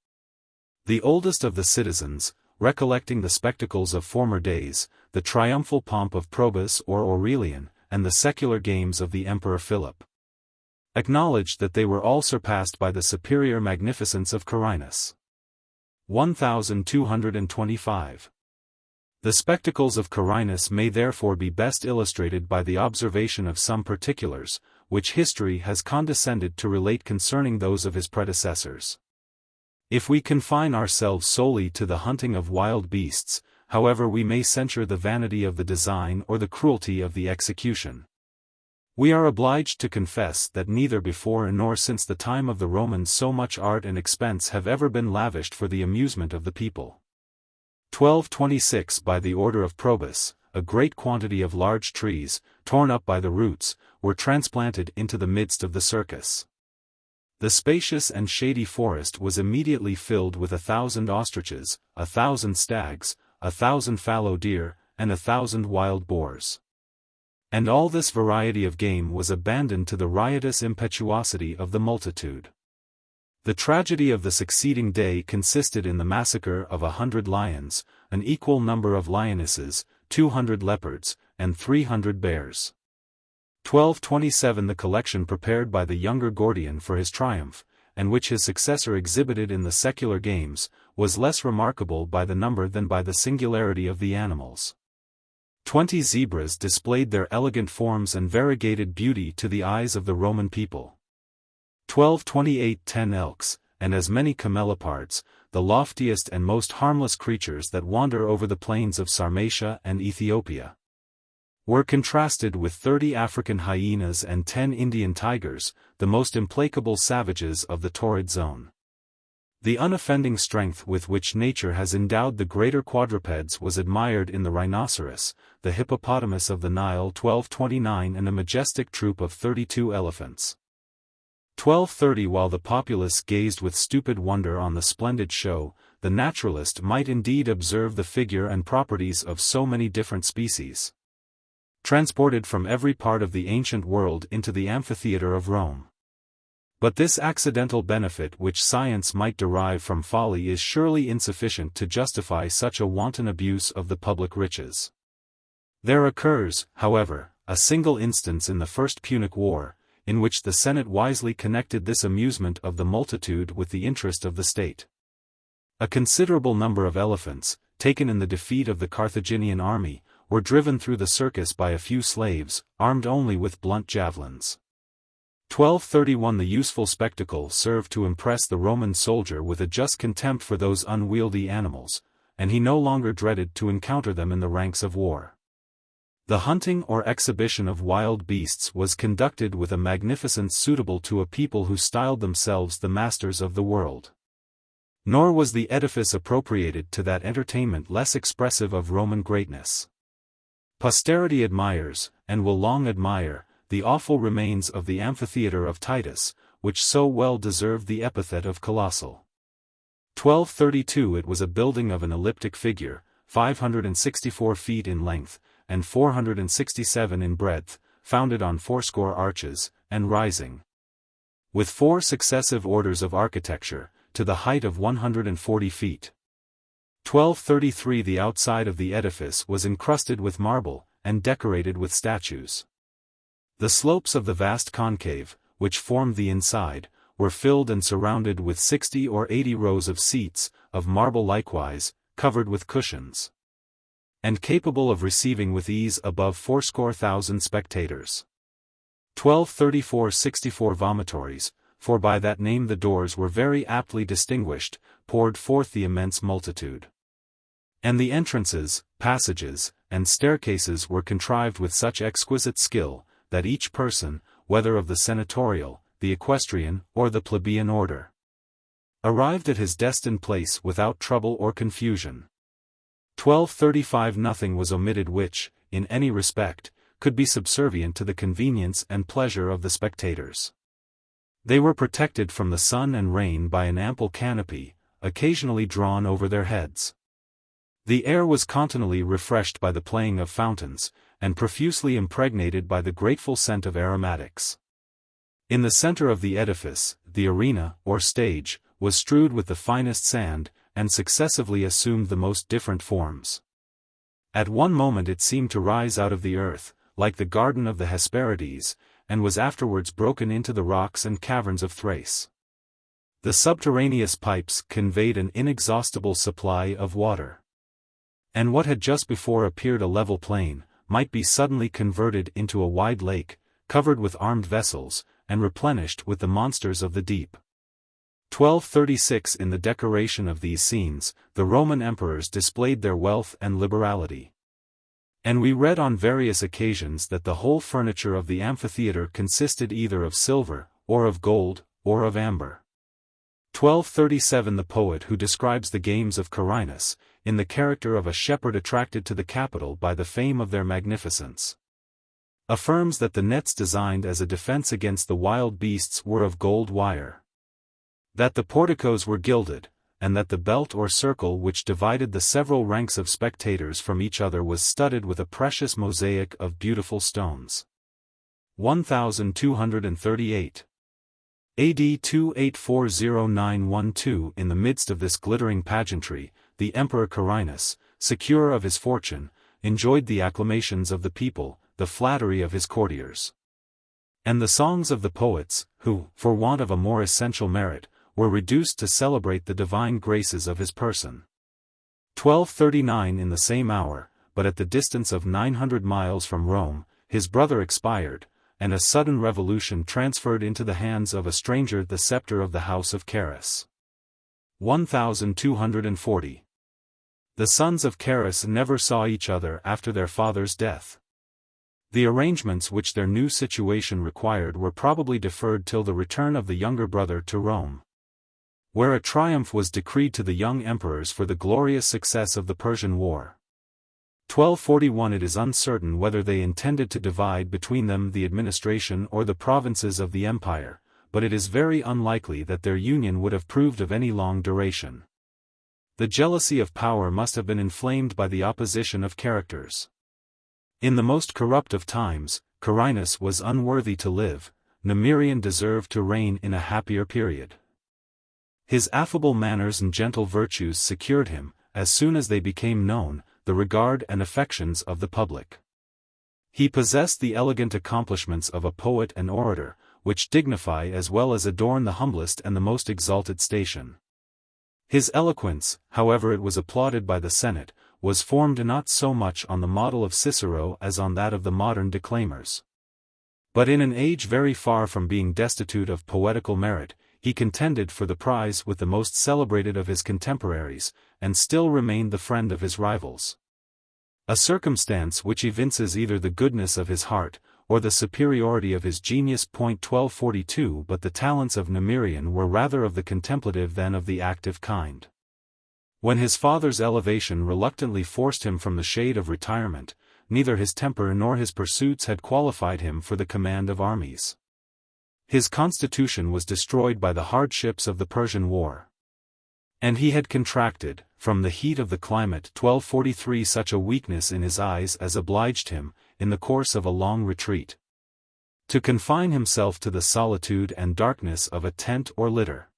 The oldest of the citizens, recollecting the spectacles of former days, the triumphal pomp of Probus or Aurelian, and the secular games of the Emperor Philip, acknowledged that they were all surpassed by the superior magnificence of Carinus. 1225. The spectacles of Carinus may therefore be best illustrated by the observation of some particulars, which history has condescended to relate concerning those of his predecessors. If we confine ourselves solely to the hunting of wild beasts, however we may censure the vanity of the design or the cruelty of the execution, we are obliged to confess that neither before nor since the time of the Romans so much art and expense have ever been lavished for the amusement of the people. 1226. By the order of Probus, a great quantity of large trees, torn up by the roots, were transplanted into the midst of the circus. The spacious and shady forest was immediately filled with 1,000 ostriches, 1,000 stags, 1,000 fallow deer, and 1,000 wild boars. And all this variety of game was abandoned to the riotous impetuosity of the multitude. The tragedy of the succeeding day consisted in the massacre of 100 lions, an equal number of lionesses, 200 leopards, and 300 bears. 1227 The collection prepared by the younger Gordian for his triumph, and which his successor exhibited in the secular games, was less remarkable by the number than by the singularity of the animals. 20 zebras displayed their elegant forms and variegated beauty to the eyes of the Roman people. 1228 10 elks, and as many camelopards, the loftiest and most harmless creatures that wander over the plains of Sarmatia and Ethiopia, were contrasted with 30 African hyenas and 10 Indian tigers, the most implacable savages of the torrid zone. The unoffending strength with which nature has endowed the greater quadrupeds was admired in the rhinoceros, the hippopotamus of the Nile 1229 and a majestic troop of 32 elephants. 1230 While the populace gazed with stupid wonder on the splendid show, the naturalist might indeed observe the figure and properties of so many different species, transported from every part of the ancient world into the amphitheatre of Rome. But this accidental benefit which science might derive from folly is surely insufficient to justify such a wanton abuse of the public riches. There occurs, however, a single instance in the First Punic War, in which the Senate wisely connected this amusement of the multitude with the interest of the state. A considerable number of elephants, taken in the defeat of the Carthaginian army, were driven through the circus by a few slaves, armed only with blunt javelins. 1231 The useful spectacle served to impress the Roman soldier with a just contempt for those unwieldy animals, and he no longer dreaded to encounter them in the ranks of war. The hunting or exhibition of wild beasts was conducted with a magnificence suitable to a people who styled themselves the masters of the world. Nor was the edifice appropriated to that entertainment less expressive of Roman greatness. Posterity admires, and will long admire, the awful remains of the amphitheatre of Titus, which so well deserved the epithet of colossal. 1232 It was a building of an elliptic figure, 564 feet in length, and 467 in breadth, founded on 80 arches, and rising, with 4 successive orders of architecture, to the height of 140 feet. 1233 The outside of the edifice was encrusted with marble, and decorated with statues. The slopes of the vast concave, which formed the inside, were filled and surrounded with 60 or 80 rows of seats, of marble likewise, covered with cushions, and capable of receiving with ease above 80,000 spectators. 1234 64 vomitories, for by that name the doors were very aptly distinguished, poured forth the immense multitude. And the entrances, passages, and staircases were contrived with such exquisite skill, that each person, whether of the senatorial, the equestrian, or the plebeian order, arrived at his destined place without trouble or confusion. 1235 Nothing was omitted which, in any respect, could be subservient to the convenience and pleasure of the spectators. They were protected from the sun and rain by an ample canopy, occasionally drawn over their heads. The air was continually refreshed by the playing of fountains, and profusely impregnated by the grateful scent of aromatics. In the center of the edifice, the arena, or stage, was strewed with the finest sand, and successively assumed the most different forms. At one moment it seemed to rise out of the earth, like the garden of the Hesperides, and was afterwards broken into the rocks and caverns of Thrace. The subterraneous pipes conveyed an inexhaustible supply of water. And what had just before appeared a level plain, might be suddenly converted into a wide lake, covered with armed vessels, and replenished with the monsters of the deep. 1236 In the decoration of these scenes, the Roman emperors displayed their wealth and liberality. And we read on various occasions that the whole furniture of the amphitheatre consisted either of silver, or of gold, or of amber. 1237 The poet who describes the games of Carinus, in the character of a shepherd attracted to the capital by the fame of their magnificence, affirms that the nets designed as a defense against the wild beasts were of gold wire. that the porticos were gilded, and that the belt or circle which divided the several ranks of spectators from each other was studded with a precious mosaic of beautiful stones. 1238. AD 2840-912. In the midst of this glittering pageantry, the Emperor Carinus, secure of his fortune, enjoyed the acclamations of the people, the flattery of his courtiers, and the songs of the poets, who, for want of a more essential merit, were reduced to celebrate the divine graces of his person. 1239. In the same hour, but at the distance of 900 miles from Rome, his brother expired, and a sudden revolution transferred into the hands of a stranger the scepter of the house of Carus. 1240. The sons of Carus never saw each other after their father's death. The arrangements which their new situation required were probably deferred till the return of the younger brother to Rome, where a triumph was decreed to the young emperors for the glorious success of the Persian War. 1241. It is uncertain whether they intended to divide between them the administration or the provinces of the empire, but it is very unlikely that their union would have proved of any long duration. The jealousy of power must have been inflamed by the opposition of characters. In the most corrupt of times, Carinus was unworthy to live, Nemirian deserved to reign in a happier period. His affable manners and gentle virtues secured him, as soon as they became known, the regard and affections of the public. He possessed the elegant accomplishments of a poet and orator, which dignify as well as adorn the humblest and the most exalted station. His eloquence, however it was applauded by the Senate, was formed not so much on the model of Cicero as on that of the modern declaimers. But in an age very far from being destitute of poetical merit, he contended for the prize with the most celebrated of his contemporaries, and still remained the friend of his rivals. A circumstance which evinces either the goodness of his heart, or the superiority of his genius. 1242. But the talents of Nemirian were rather of the contemplative than of the active kind. When his father's elevation reluctantly forced him from the shade of retirement, neither his temper nor his pursuits had qualified him for the command of armies. His constitution was destroyed by the hardships of the Persian War, and he had contracted, from the heat of the climate. 1243. Such a weakness in his eyes as obliged him, in the course of a long retreat, to confine himself to the solitude and darkness of a tent or litter.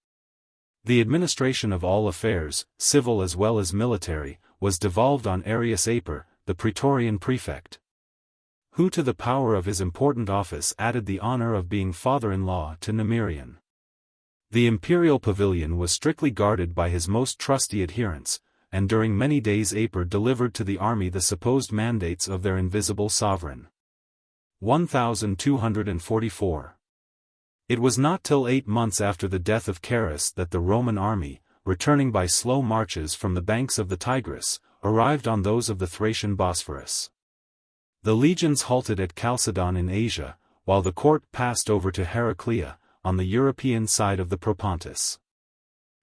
The administration of all affairs, civil as well as military, was devolved on Arrius Aper, the Praetorian prefect, who to the power of his important office added the honor of being father-in-law to Nemirian. The imperial pavilion was strictly guarded by his most trusty adherents, and during many days Aper delivered to the army the supposed mandates of their invisible sovereign. 1244. It was not till 8 months after the death of Carus that the Roman army, returning by slow marches from the banks of the Tigris, arrived on those of the Thracian Bosphorus. The legions halted at Chalcedon in Asia, while the court passed over to Heraclea, on the European side of the Propontis.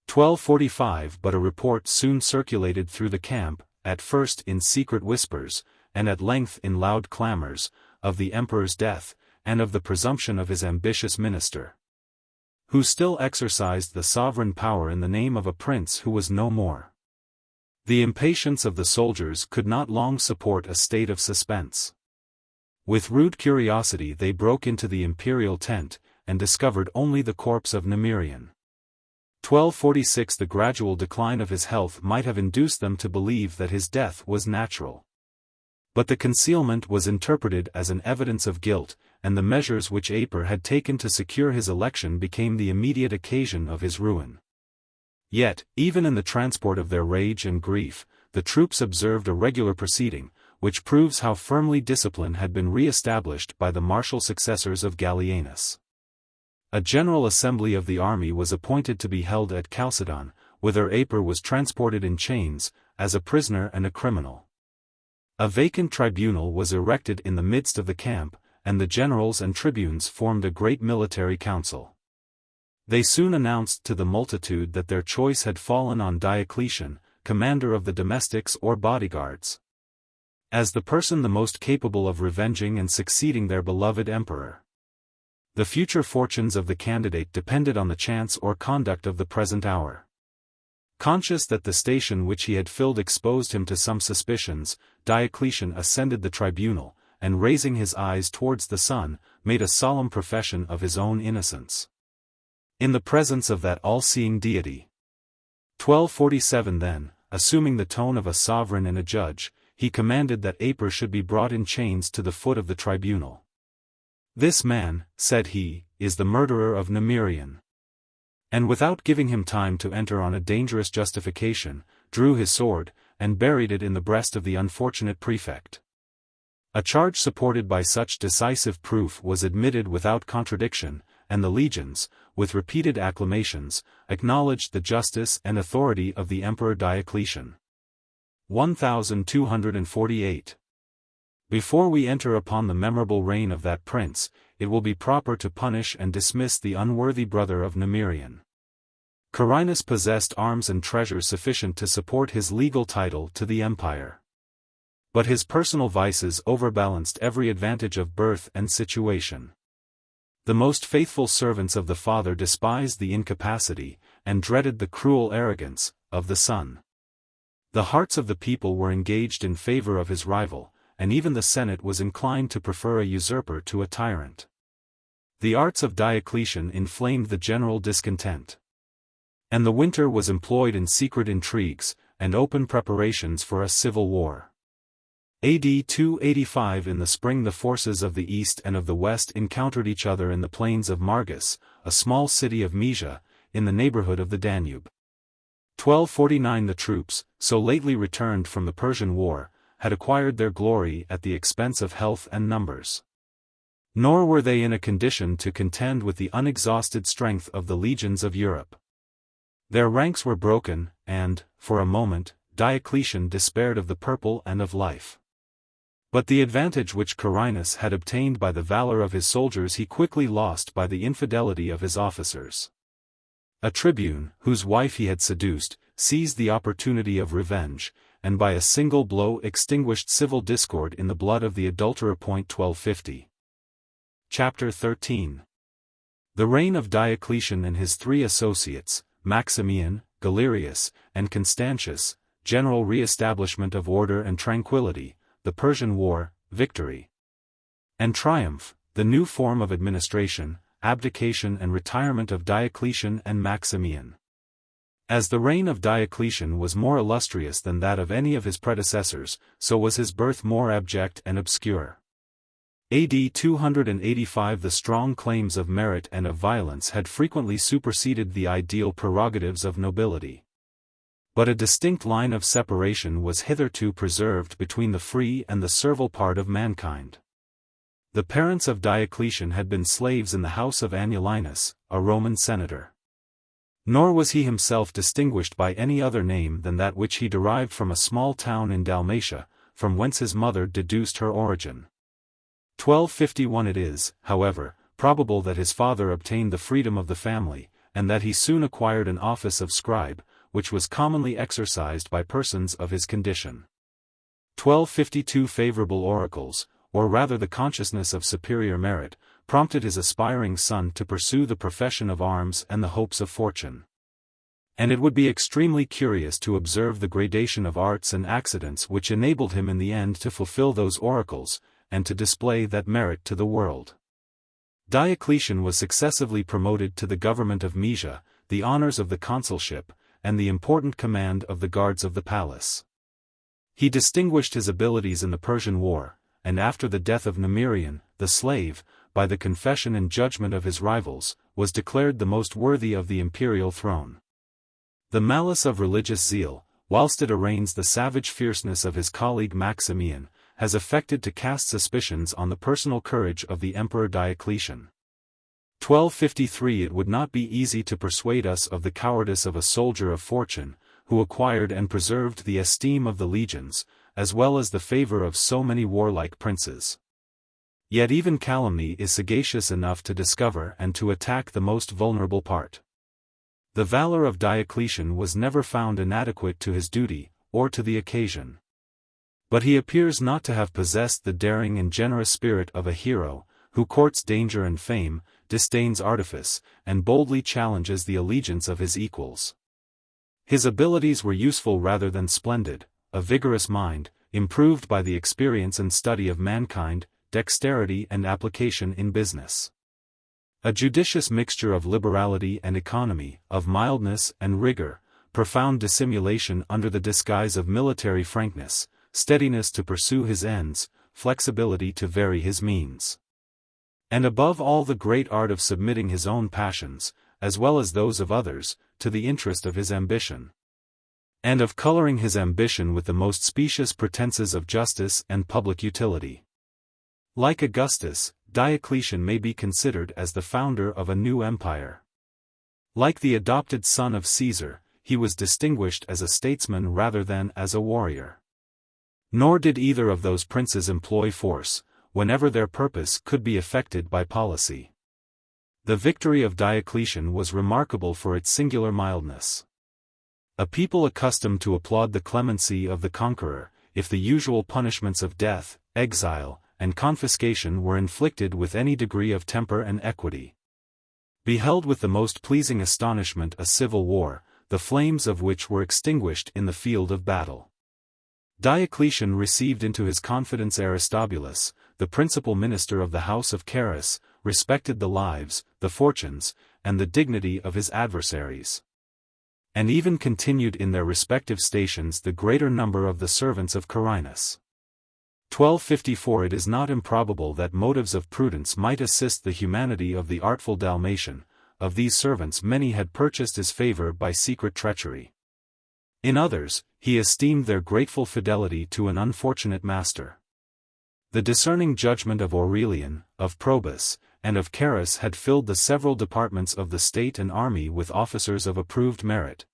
1245. But a report soon circulated through the camp, at first in secret whispers, and at length in loud clamors, of the emperor's death, and of the presumption of his ambitious minister, who still exercised the sovereign power in the name of a prince who was no more. The impatience of the soldiers could not long support a state of suspense. With rude curiosity they broke into the imperial tent, and discovered only the corpse of Nemirian. 1246. The gradual decline of his health might have induced them to believe that his death was natural. But the concealment was interpreted as an evidence of guilt, and the measures which Aper had taken to secure his election became the immediate occasion of his ruin. Yet, even in the transport of their rage and grief, the troops observed a regular proceeding, which proves how firmly discipline had been re-established by the martial successors of Gallienus. A general assembly of the army was appointed to be held at Chalcedon, whither Aper was transported in chains, as a prisoner and a criminal. A vacant tribunal was erected in the midst of the camp, and the generals and tribunes formed a great military council. They soon announced to the multitude that their choice had fallen on Diocletian, commander of the domestics or bodyguards, as the person the most capable of revenging and succeeding their beloved emperor. The future fortunes of the candidate depended on the chance or conduct of the present hour. Conscious that the station which he had filled exposed him to some suspicions, Diocletian ascended the tribunal, and raising his eyes towards the sun, made a solemn profession of his own innocence. In the presence of that all-seeing deity. 1247 Then, assuming the tone of a sovereign and a judge, he commanded that Aper should be brought in chains to the foot of the tribunal. "This man," said he, "is the murderer of Nemirian." And without giving him time to enter on a dangerous justification, drew his sword, and buried it in the breast of the unfortunate prefect. A charge supported by such decisive proof was admitted without contradiction, and the legions, with repeated acclamations, acknowledged the justice and authority of the Emperor Diocletian. 1248. Before we enter upon the memorable reign of that prince, it will be proper to punish and dismiss the unworthy brother of Nemirian. Carinus possessed arms and treasure sufficient to support his legal title to the empire. But his personal vices overbalanced every advantage of birth and situation. The most faithful servants of the father despised the incapacity, and dreaded the cruel arrogance, of the son. The hearts of the people were engaged in favor of his rival, and even the Senate was inclined to prefer a usurper to a tyrant. The arts of Diocletian inflamed the general discontent. And the winter was employed in secret intrigues, and open preparations for a civil war. AD 285 In the spring the forces of the east and of the west encountered each other in the plains of Margus, a small city of Mysia, in the neighborhood of the Danube. 1249 The troops, so lately returned from the Persian War, had acquired their glory at the expense of health and numbers. Nor were they in a condition to contend with the unexhausted strength of the legions of Europe. Their ranks were broken, and, for a moment, Diocletian despaired of the purple and of life. But the advantage which Carinus had obtained by the valor of his soldiers he quickly lost by the infidelity of his officers. A tribune, whose wife he had seduced, seized the opportunity of revenge, and by a single blow extinguished civil discord in the blood of the adulterer. 1250. Chapter 13. The reign of Diocletian and his three associates, Maximian, Galerius, and Constantius, general re-establishment of order and tranquility, the Persian War, victory and triumph, the new form of administration, abdication and retirement of Diocletian and Maximian. As the reign of Diocletian was more illustrious than that of any of his predecessors, so was his birth more abject and obscure. AD 285 The strong claims of merit and of violence had frequently superseded the ideal prerogatives of nobility. But a distinct line of separation was hitherto preserved between the free and the servile part of mankind. The parents of Diocletian had been slaves in the house of Anulinus, a Roman senator. Nor was he himself distinguished by any other name than that which he derived from a small town in Dalmatia, from whence his mother deduced her origin. 1251 It is, however, probable that his father obtained the freedom of the family, and that he soon acquired an office of scribe, which was commonly exercised by persons of his condition. 1252 Favorable oracles, or rather the consciousness of superior merit, prompted his aspiring son to pursue the profession of arms and the hopes of fortune. And it would be extremely curious to observe the gradation of arts and accidents which enabled him in the end to fulfill those oracles, and to display that merit to the world. Diocletian was successively promoted to the government of Mysia, the honors of the consulship, and the important command of the guards of the palace. He distinguished his abilities in the Persian War, and after the death of Nemirian, the slave, by the confession and judgment of his rivals, was declared the most worthy of the imperial throne. The malice of religious zeal, whilst it arraigns the savage fierceness of his colleague Maximian, has affected to cast suspicions on the personal courage of the Emperor Diocletian. 1253 It would not be easy to persuade us of the cowardice of a soldier of fortune, who acquired and preserved the esteem of the legions, as well as the favor of so many warlike princes. Yet even calumny is sagacious enough to discover and to attack the most vulnerable part. The valor of Diocletian was never found inadequate to his duty, or to the occasion. But he appears not to have possessed the daring and generous spirit of a hero, who courts danger and fame, disdains artifice, and boldly challenges the allegiance of his equals. His abilities were useful rather than splendid, a vigorous mind, improved by the experience and study of mankind, dexterity and application in business. A judicious mixture of liberality and economy, of mildness and rigor, profound dissimulation under the disguise of military frankness, steadiness to pursue his ends, flexibility to vary his means. And above all the great art of submitting his own passions, as well as those of others, to the interest of his ambition. And of coloring his ambition with the most specious pretenses of justice and public utility. Like Augustus, Diocletian may be considered as the founder of a new empire. Like the adopted son of Caesar, he was distinguished as a statesman rather than as a warrior. Nor did either of those princes employ force, whenever their purpose could be effected by policy. The victory of Diocletian was remarkable for its singular mildness. A people accustomed to applaud the clemency of the conqueror, if the usual punishments of death, exile, and confiscation were inflicted with any degree of temper and equity, beheld with the most pleasing astonishment a civil war, the flames of which were extinguished in the field of battle. Diocletian received into his confidence Aristobulus, the principal minister of the house of Carus, respected the lives, the fortunes, and the dignity of his adversaries, and even continued in their respective stations the greater number of the servants of Carinus. 1254 It is not improbable that motives of prudence might assist the humanity of the artful Dalmatian. Of these servants many had purchased his favor by secret treachery. In others, he esteemed their grateful fidelity to an unfortunate master. The discerning judgment of Aurelian, of Probus, and of Carus had filled the several departments of the state and army with officers of approved merit,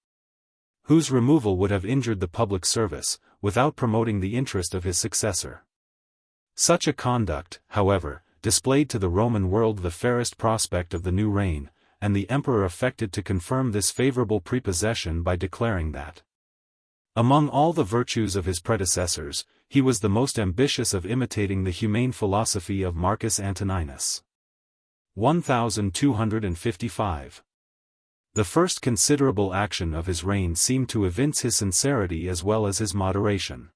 whose removal would have injured the public service, without promoting the interest of his successor. Such a conduct, however, displayed to the Roman world the fairest prospect of the new reign, and the emperor affected to confirm this favorable prepossession by declaring that, among all the virtues of his predecessors, he was the most ambitious of imitating the humane philosophy of Marcus Antoninus. 1255. The first considerable action of his reign seemed to evince his sincerity as well as his moderation.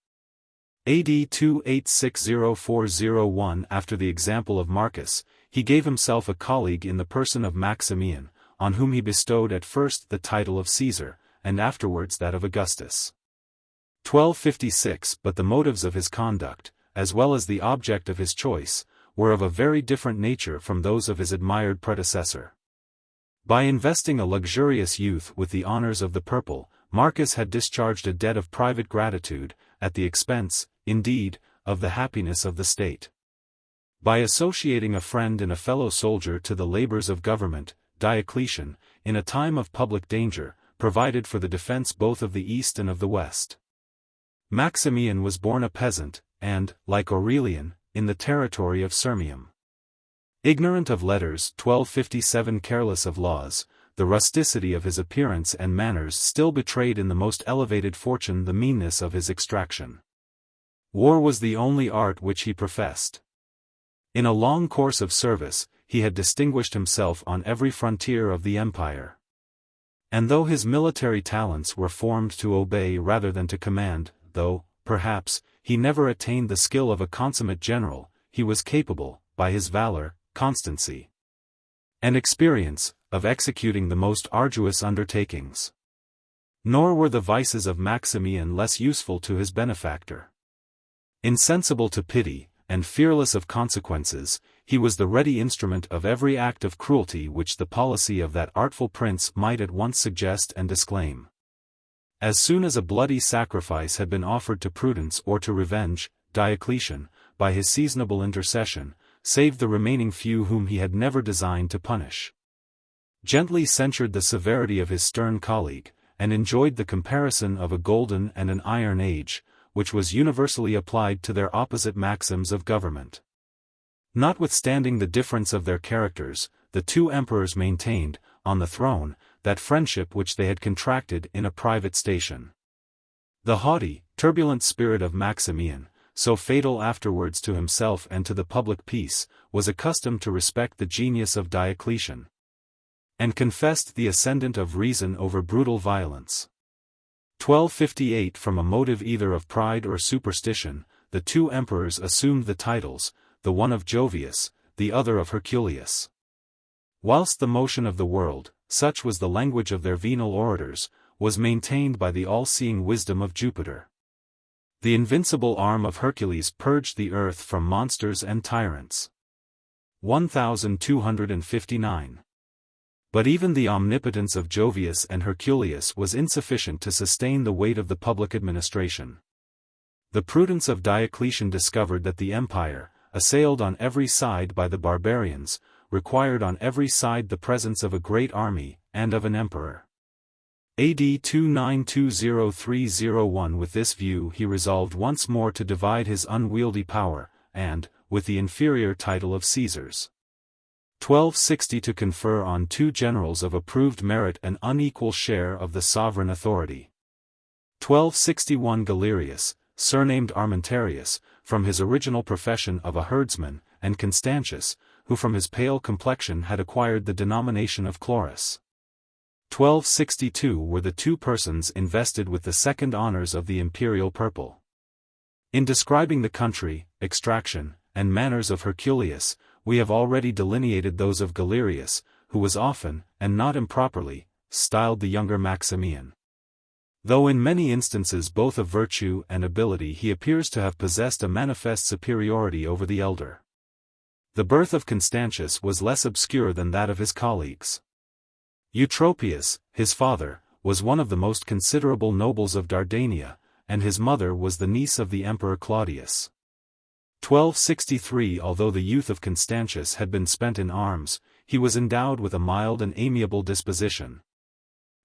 AD 2860–401 After the example of Marcus, he gave himself a colleague in the person of Maximian, on whom he bestowed at first the title of Caesar, and afterwards that of Augustus. 1256 But the motives of his conduct, as well as the object of his choice, were of a very different nature from those of his admired predecessor. By investing a luxurious youth with the honors of the purple, Marcus had discharged a debt of private gratitude, at the expense, indeed, of the happiness of the state. By associating a friend and a fellow soldier to the labors of government, Diocletian, in a time of public danger, provided for the defense both of the East and of the West. Maximian was born a peasant, and, like Aurelian, in the territory of Sirmium. Ignorant of letters, 1257 careless of laws, the rusticity of his appearance and manners still betrayed in the most elevated fortune the meanness of his extraction. War was the only art which he professed. In a long course of service, he had distinguished himself on every frontier of the empire. And though his military talents were formed to obey rather than to command, though, perhaps, he never attained the skill of a consummate general, he was capable, by his valor, constancy, and experience, of executing the most arduous undertakings. Nor were the vices of Maximian less useful to his benefactor. Insensible to pity, and fearless of consequences, he was the ready instrument of every act of cruelty which the policy of that artful prince might at once suggest and disclaim. As soon as a bloody sacrifice had been offered to prudence or to revenge, Diocletian, by his seasonable intercession, saved the remaining few whom he had never designed to punish. Gently censured the severity of his stern colleague, and enjoyed the comparison of a golden and an iron age, which was universally applied to their opposite maxims of government. Notwithstanding the difference of their characters, the two emperors maintained, on the throne, that friendship which they had contracted in a private station. The haughty, turbulent spirit of Maximian, so fatal afterwards to himself and to the public peace, was accustomed to respect the genius of Diocletian, and confessed the ascendant of reason over brutal violence. 1258 From a motive either of pride or superstition, the two emperors assumed the titles, the one of Jovius, the other of Herculeus. Whilst the motion of the world, such was the language of their venal orators, was maintained by the all-seeing wisdom of Jupiter. The invincible arm of Hercules purged the earth from monsters and tyrants. 1259. But even the omnipotence of Jovius and Herculeus was insufficient to sustain the weight of the public administration. The prudence of Diocletian discovered that the empire, assailed on every side by the barbarians, required on every side the presence of a great army, and of an emperor. AD 2920-301 With this view he resolved once more to divide his unwieldy power, and, with the inferior title of Caesars. 1260 To confer on two generals of approved merit an unequal share of the sovereign authority. 1261 Galerius, surnamed Armentarius, from his original profession of a herdsman, and Constantius, who from his pale complexion had acquired the denomination of Chlorus. 1262 were the two persons invested with the second honors of the imperial purple. In describing the country, extraction, and manners of Herculeus, we have already delineated those of Galerius, who was often, and not improperly, styled the younger Maximian. Though in many instances both of virtue and ability he appears to have possessed a manifest superiority over the elder. The birth of Constantius was less obscure than that of his colleagues. Eutropius, his father, was one of the most considerable nobles of Dardania, and his mother was the niece of the Emperor Claudius. 1263 Although the youth of Constantius had been spent in arms, he was endowed with a mild and amiable disposition,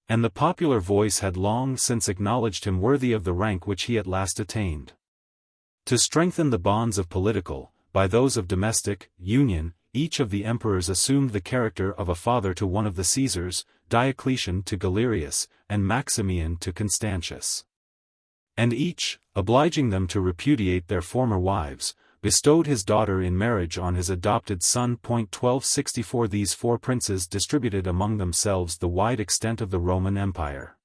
and the popular voice had long since acknowledged him worthy of the rank which he at last attained. To strengthen the bonds of political, by those of domestic, union, each of the emperors assumed the character of a father to one of the Caesars, Diocletian to Galerius, and Maximian to Constantius. And each, obliging them to repudiate their former wives, bestowed his daughter in marriage on his adopted son. 1264 These four princes distributed among themselves the wide extent of the Roman Empire.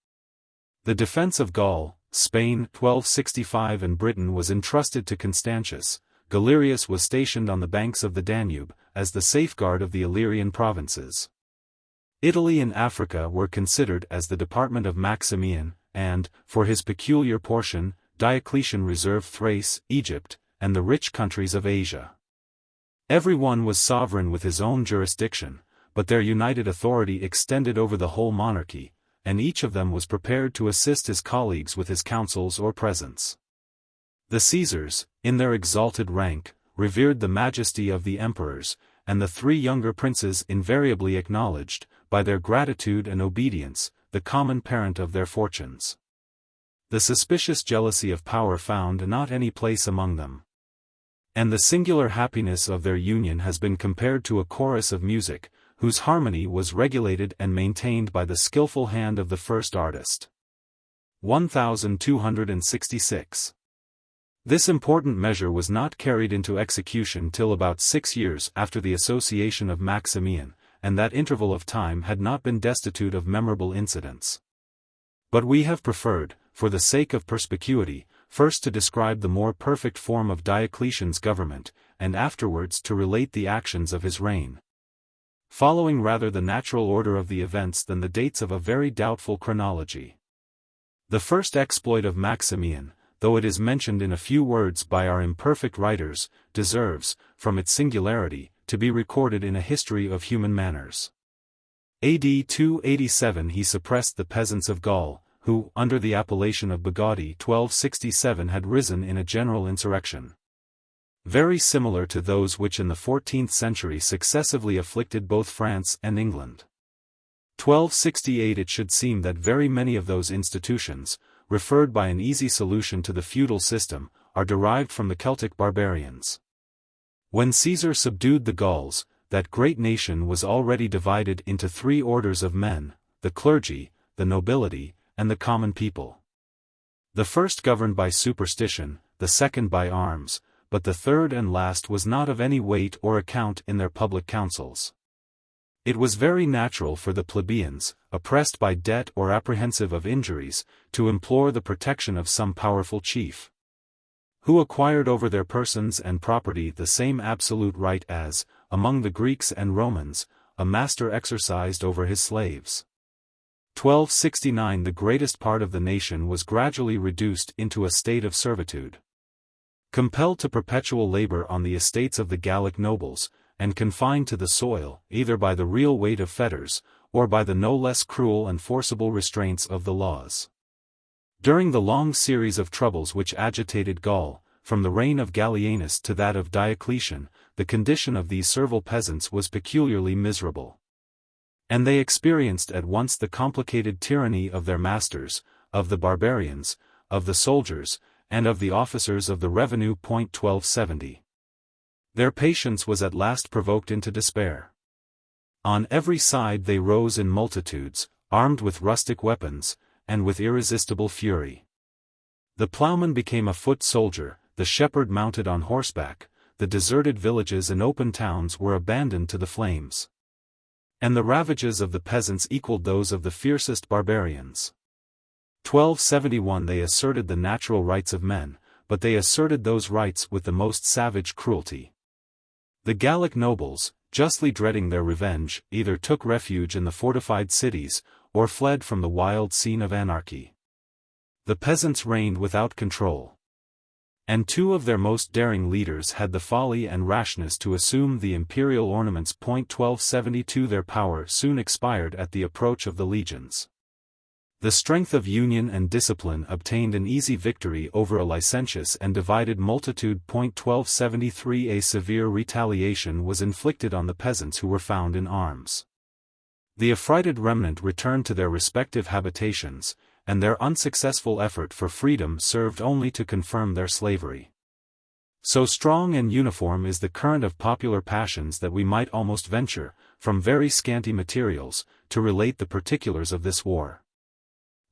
The defense of Gaul, Spain, 1265 and Britain was entrusted to Constantius. Galerius was stationed on the banks of the Danube, as the safeguard of the Illyrian provinces. Italy and Africa were considered as the department of Maximian, and, for his peculiar portion, Diocletian reserved Thrace, Egypt, and the rich countries of Asia. Every one was sovereign with his own jurisdiction, but their united authority extended over the whole monarchy, and each of them was prepared to assist his colleagues with his counsels or presence. The Caesars, in their exalted rank, revered the majesty of the emperors, and the three younger princes invariably acknowledged, by their gratitude and obedience, the common parent of their fortunes. The suspicious jealousy of power found not any place among them, and the singular happiness of their union has been compared to a chorus of music, whose harmony was regulated and maintained by the skillful hand of the first artist. 1266. This important measure was not carried into execution till about 6 years after the association of Maximian, and that interval of time had not been destitute of memorable incidents. But we have preferred, for the sake of perspicuity, first to describe the more perfect form of Diocletian's government, and afterwards to relate the actions of his reign, following rather the natural order of the events than the dates of a very doubtful chronology. The first exploit of Maximian, though it is mentioned in a few words by our imperfect writers, deserves, from its singularity, to be recorded in a history of human manners. AD 287 he suppressed the peasants of Gaul, who, under the appellation of Bugatti 1267 had risen in a general insurrection, very similar to those which in the 14th century successively afflicted both France and England. 1268 It should seem that very many of those institutions, referred by an easy solution to the feudal system, are derived from the Celtic barbarians. When Caesar subdued the Gauls, that great nation was already divided into three orders of men, the clergy, the nobility, and the common people. The first governed by superstition, the the second by arms, but the third and last was not of any weight or account in their public councils. It was very natural for the plebeians, oppressed by debt or apprehensive of injuries, to implore the protection of some powerful chief, who acquired over their persons and property the same absolute right as, among the Greeks and Romans, a master exercised over his slaves. 1269 The greatest part of the nation was gradually reduced into a state of servitude. Compelled to perpetual labor on the estates of the Gallic nobles, and confined to the soil, either by the real weight of fetters, or by the no less cruel and forcible restraints of the laws. During the long series of troubles which agitated Gaul, from the reign of Gallienus to that of Diocletian, the condition of these servile peasants was peculiarly miserable. And they experienced at once the complicated tyranny of their masters, of the barbarians, of the soldiers, and of the officers of the revenue. 1270. Their patience was at last provoked into despair. On every side they rose in multitudes, armed with rustic weapons, and with irresistible fury. The plowman became a foot soldier, the shepherd mounted on horseback, the deserted villages and open towns were abandoned to the flames. And the ravages of the peasants equaled those of the fiercest barbarians. 1271 They asserted the natural rights of men, but they asserted those rights with the most savage cruelty. The Gallic nobles, justly dreading their revenge, either took refuge in the fortified cities, or fled from the wild scene of anarchy. The peasants reigned without control. And two of their most daring leaders had the folly and rashness to assume the imperial ornaments. 1272 Their power soon expired at the approach of the legions. The strength of union and discipline obtained an easy victory over a licentious and divided multitude. 1273 A severe retaliation was inflicted on the peasants who were found in arms. The affrighted remnant returned to their respective habitations, and their unsuccessful effort for freedom served only to confirm their slavery. So strong and uniform is the current of popular passions that we might almost venture, from very scanty materials, to relate the particulars of this war.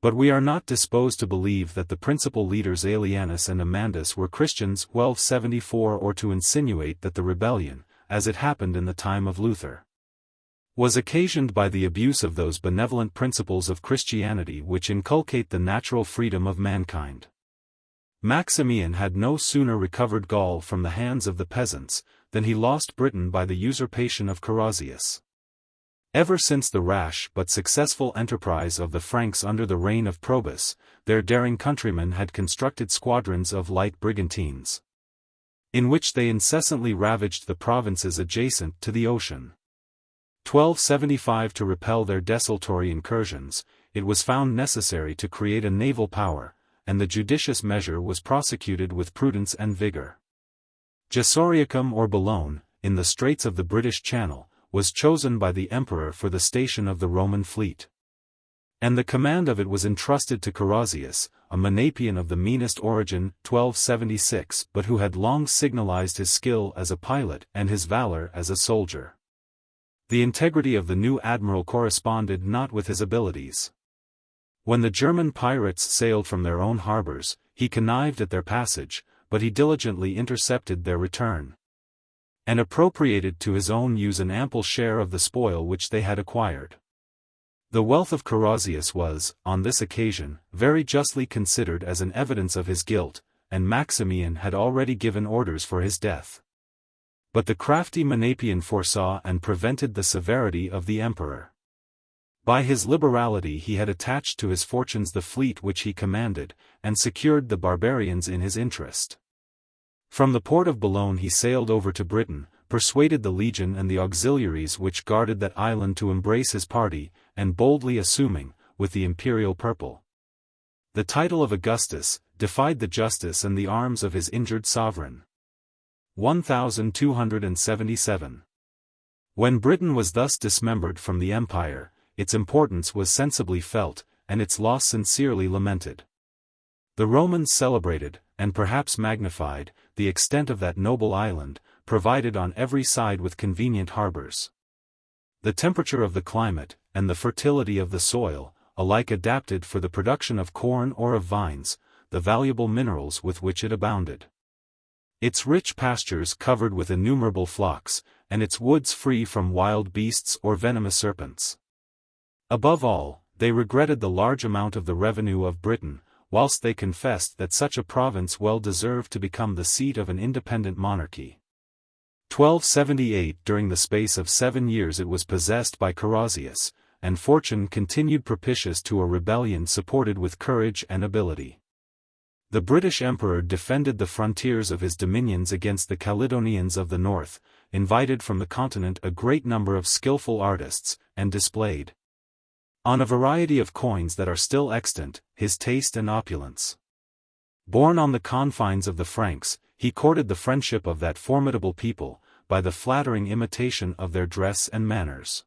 But we are not disposed to believe that the principal leaders Aelianus and Amandus were Christians. 1274 Or to insinuate that the rebellion, as it happened in the time of Luther, was occasioned by the abuse of those benevolent principles of Christianity which inculcate the natural freedom of mankind. Maximian had no sooner recovered Gaul from the hands of the peasants, than he lost Britain by the usurpation of Carausius. Ever since the rash but successful enterprise of the Franks under the reign of Probus, their daring countrymen had constructed squadrons of light brigantines, in which they incessantly ravaged the provinces adjacent to the ocean. 1275 To repel their desultory incursions, it was found necessary to create a naval power, and the judicious measure was prosecuted with prudence and vigor. Gesoriacum or Boulogne, in the Straits of the British Channel, was chosen by the emperor for the station of the Roman fleet. And the command of it was entrusted to Carausius, a Menapian of the meanest origin. 1276 But who had long signalized his skill as a pilot and his valor as a soldier. The integrity of the new admiral corresponded not with his abilities. When the German pirates sailed from their own harbors, he connived at their passage, but he diligently intercepted their return, and appropriated to his own use an ample share of the spoil which they had acquired. The wealth of Carausius was, on this occasion, very justly considered as an evidence of his guilt, and Maximian had already given orders for his death. But the crafty Menapian foresaw and prevented the severity of the emperor. By his liberality he had attached to his fortunes the fleet which he commanded, and secured the barbarians in his interest. From the port of Boulogne he sailed over to Britain, persuaded the legion and the auxiliaries which guarded that island to embrace his party, and boldly assuming, with the imperial purple, the title of Augustus, defied the justice and the arms of his injured sovereign. 1277. When Britain was thus dismembered from the empire, its importance was sensibly felt, and its loss sincerely lamented. The Romans celebrated, and perhaps magnified, the extent of that noble island, provided on every side with convenient harbors. The temperature of the climate, and the fertility of the soil, alike adapted for the production of corn or of vines, the valuable minerals with which it abounded. Its rich pastures covered with innumerable flocks, and its woods free from wild beasts or venomous serpents. Above all, they regretted the large amount of the revenue of Britain, whilst they confessed that such a province well deserved to become the seat of an independent monarchy. 1278 During the space of 7 years it was possessed by Carausius, and fortune continued propitious to a rebellion supported with courage and ability. The British Emperor defended the frontiers of his dominions against the Caledonians of the north, invited from the continent a great number of skillful artists, and displayed, on a variety of coins that are still extant, his taste and opulence. Born on the confines of the Franks, he courted the friendship of that formidable people, by the flattering imitation of their dress and manners.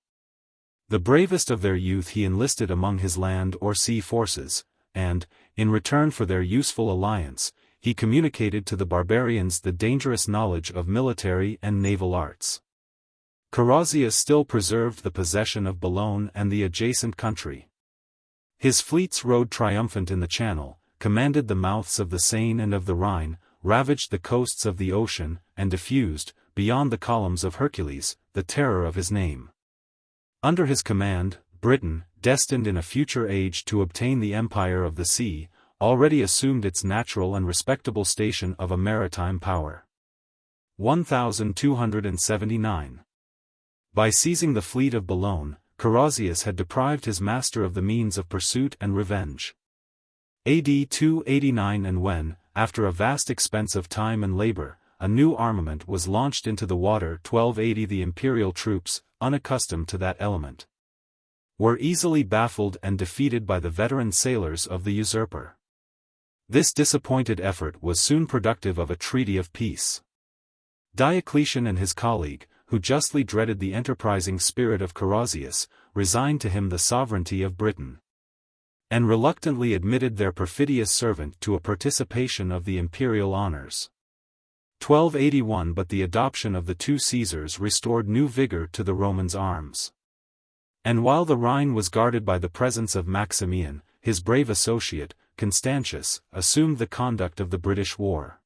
The bravest of their youth he enlisted among his land or sea forces, and, in return for their useful alliance, he communicated to the barbarians the dangerous knowledge of military and naval arts. Carausius still preserved the possession of Boulogne and the adjacent country. His fleets rode triumphant in the Channel, commanded the mouths of the Seine and of the Rhine, ravaged the coasts of the ocean, and diffused, beyond the columns of Hercules, the terror of his name. Under his command, Britain, destined in a future age to obtain the empire of the sea, already assumed its natural and respectable station of a maritime power. 1279. By seizing the fleet of Boulogne, Carausius had deprived his master of the means of pursuit and revenge. AD 289 And when, after a vast expense of time and labor, a new armament was launched into the water 1280 the imperial troops, unaccustomed to that element, were easily baffled and defeated by the veteran sailors of the usurper. This disappointed effort was soon productive of a treaty of peace. Diocletian and his colleague, who justly dreaded the enterprising spirit of Carausius, resigned to him the sovereignty of Britain, and reluctantly admitted their perfidious servant to a participation of the imperial honors. 1281 But the adoption of the two Caesars restored new vigor to the Romans' arms. And while the Rhine was guarded by the presence of Maximian, his brave associate, Constantius, assumed the conduct of the British war.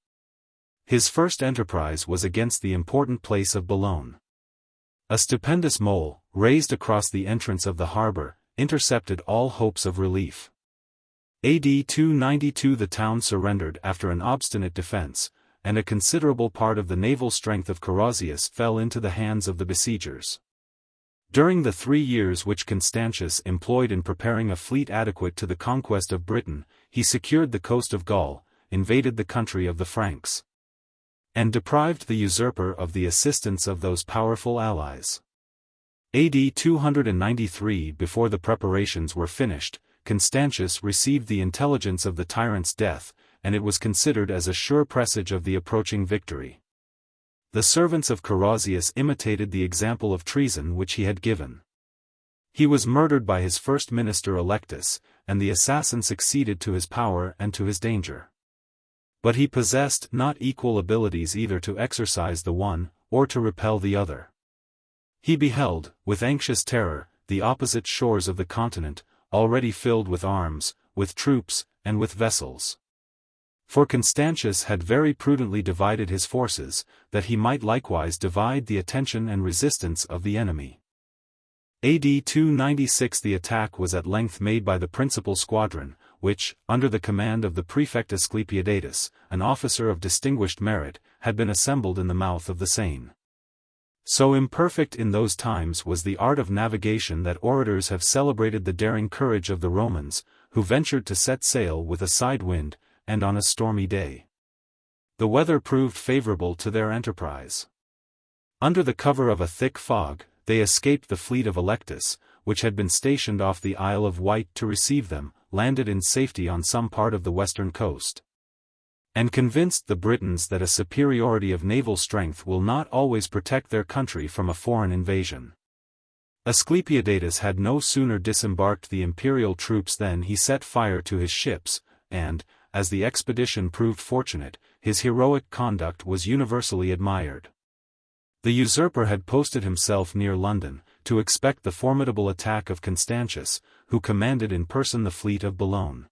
His first enterprise was against the important place of Boulogne. A stupendous mole, raised across the entrance of the harbor, intercepted all hopes of relief. AD 292 The town surrendered after an obstinate defense, and a considerable part of the naval strength of Carausius fell into the hands of the besiegers. During the 3 years which Constantius employed in preparing a fleet adequate to the conquest of Britain, he secured the coast of Gaul, invaded the country of the Franks, and deprived the usurper of the assistance of those powerful allies. AD 293 Before the preparations were finished, Constantius received the intelligence of the tyrant's death, and it was considered as a sure presage of the approaching victory. The servants of Carausius imitated the example of treason which he had given. He was murdered by his first minister Electus, and the assassin succeeded to his power and to his danger. But he possessed not equal abilities either to exercise the one, or to repel the other. He beheld, with anxious terror, the opposite shores of the continent, already filled with arms, with troops, and with vessels. For Constantius had very prudently divided his forces, that he might likewise divide the attention and resistance of the enemy. AD 296 The attack was at length made by the principal squadron, which, under the command of the prefect Asclepiodatus, an officer of distinguished merit, had been assembled in the mouth of the Seine. So imperfect in those times was the art of navigation that orators have celebrated the daring courage of the Romans, who ventured to set sail with a side wind, and on a stormy day. The weather proved favorable to their enterprise. Under the cover of a thick fog, they escaped the fleet of Electus, which had been stationed off the Isle of Wight to receive them, landed in safety on some part of the western coast, and convinced the Britons that a superiority of naval strength will not always protect their country from a foreign invasion. Asclepiodatus had no sooner disembarked the imperial troops than he set fire to his ships, and, as the expedition proved fortunate, his heroic conduct was universally admired. The usurper had posted himself near London, to expect the formidable attack of Constantius, who commanded in person the fleet of Boulogne.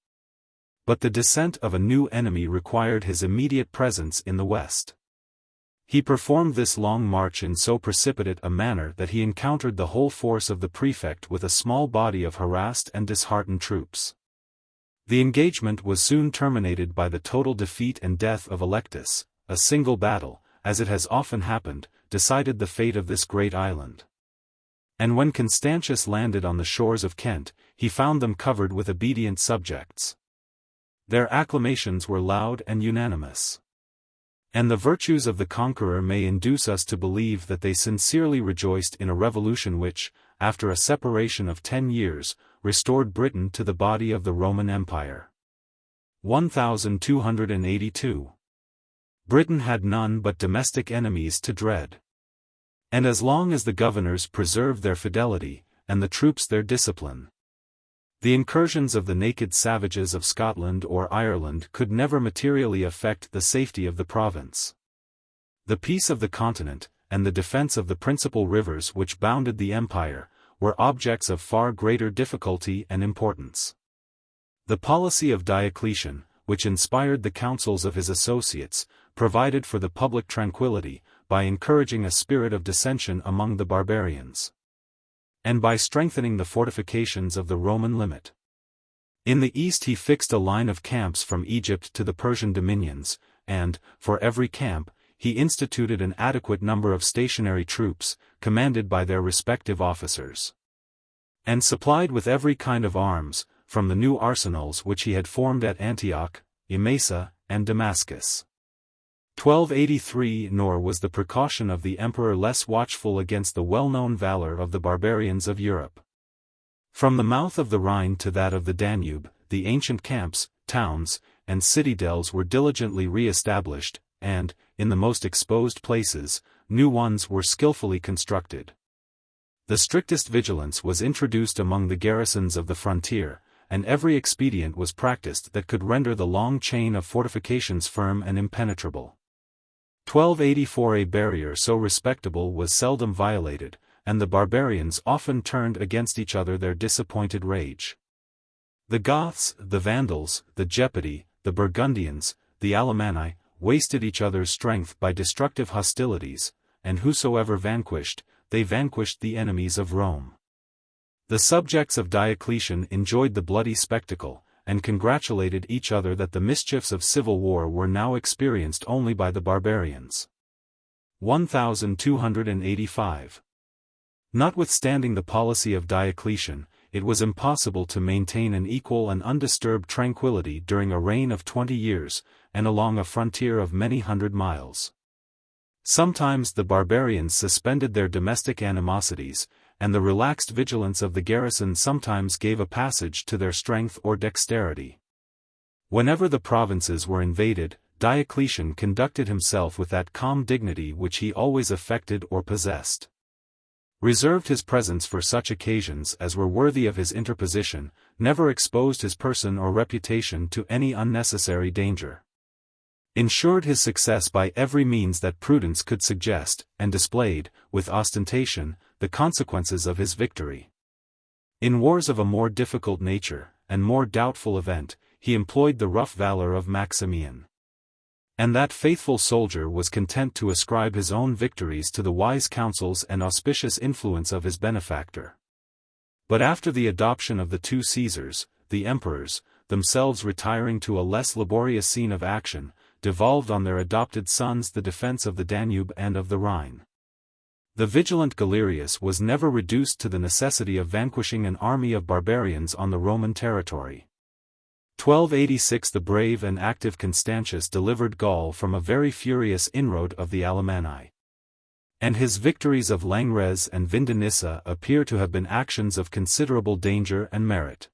But the descent of a new enemy required his immediate presence in the west. He performed this long march in so precipitate a manner that he encountered the whole force of the prefect with a small body of harassed and disheartened troops. The engagement was soon terminated by the total defeat and death of Electus. A single battle, as it has often happened, decided the fate of this great island. And when Constantius landed on the shores of Kent, he found them covered with obedient subjects. Their acclamations were loud and unanimous. And the virtues of the conqueror may induce us to believe that they sincerely rejoiced in a revolution which, after a separation of 10 years, restored Britain to the body of the Roman Empire. 1282. Britain had none but domestic enemies to dread. And as long as the governors preserved their fidelity, and the troops their discipline, the incursions of the naked savages of Scotland or Ireland could never materially affect the safety of the province. The peace of the continent, and the defense of the principal rivers which bounded the empire, were objects of far greater difficulty and importance. The policy of Diocletian, which inspired the counsels of his associates, provided for the public tranquility, by encouraging a spirit of dissension among the barbarians, and by strengthening the fortifications of the Roman limit. In the east he fixed a line of camps from Egypt to the Persian dominions, and, for every camp, he instituted an adequate number of stationary troops, commanded by their respective officers, and supplied with every kind of arms, from the new arsenals which he had formed at Antioch, Emesa, and Damascus. 1283. Nor was the precaution of the emperor less watchful against the well-known valor of the barbarians of Europe. From the mouth of the Rhine to that of the Danube, the ancient camps, towns, and citadels were diligently re-established, and, in the most exposed places, new ones were skillfully constructed. The strictest vigilance was introduced among the garrisons of the frontier, and every expedient was practiced that could render the long chain of fortifications firm and impenetrable. 1284. A barrier so respectable was seldom violated, and the barbarians often turned against each other their disappointed rage. The Goths, the Vandals, the Gepidi, the Burgundians, the Alemanni, wasted each other's strength by destructive hostilities, and whosoever vanquished, they vanquished the enemies of Rome. The subjects of Diocletian enjoyed the bloody spectacle, and congratulated each other that the mischiefs of civil war were now experienced only by the barbarians. 1285. Notwithstanding the policy of Diocletian, it was impossible to maintain an equal and undisturbed tranquility during a reign of 20 years, and along a frontier of many hundred miles. Sometimes the barbarians suspended their domestic animosities, and the relaxed vigilance of the garrison sometimes gave a passage to their strength or dexterity. Whenever the provinces were invaded, Diocletian conducted himself with that calm dignity which he always affected or possessed. Reserved his presence for such occasions as were worthy of his interposition, never exposed his person or reputation to any unnecessary danger. Ensured his success by every means that prudence could suggest, and displayed, with ostentation, the consequences of his victory. In wars of a more difficult nature, and more doubtful event, he employed the rough valor of Maximian. And that faithful soldier was content to ascribe his own victories to the wise counsels and auspicious influence of his benefactor. But after the adoption of the two Caesars, the emperors, themselves retiring to a less laborious scene of action, devolved on their adopted sons the defense of the Danube and of the Rhine. The vigilant Galerius was never reduced to the necessity of vanquishing an army of barbarians on the Roman territory. 1286. The brave and active Constantius delivered Gaul from a very furious inroad of the Alemanni. And his victories of Langres and Vindonissa appear to have been actions of considerable danger and merit.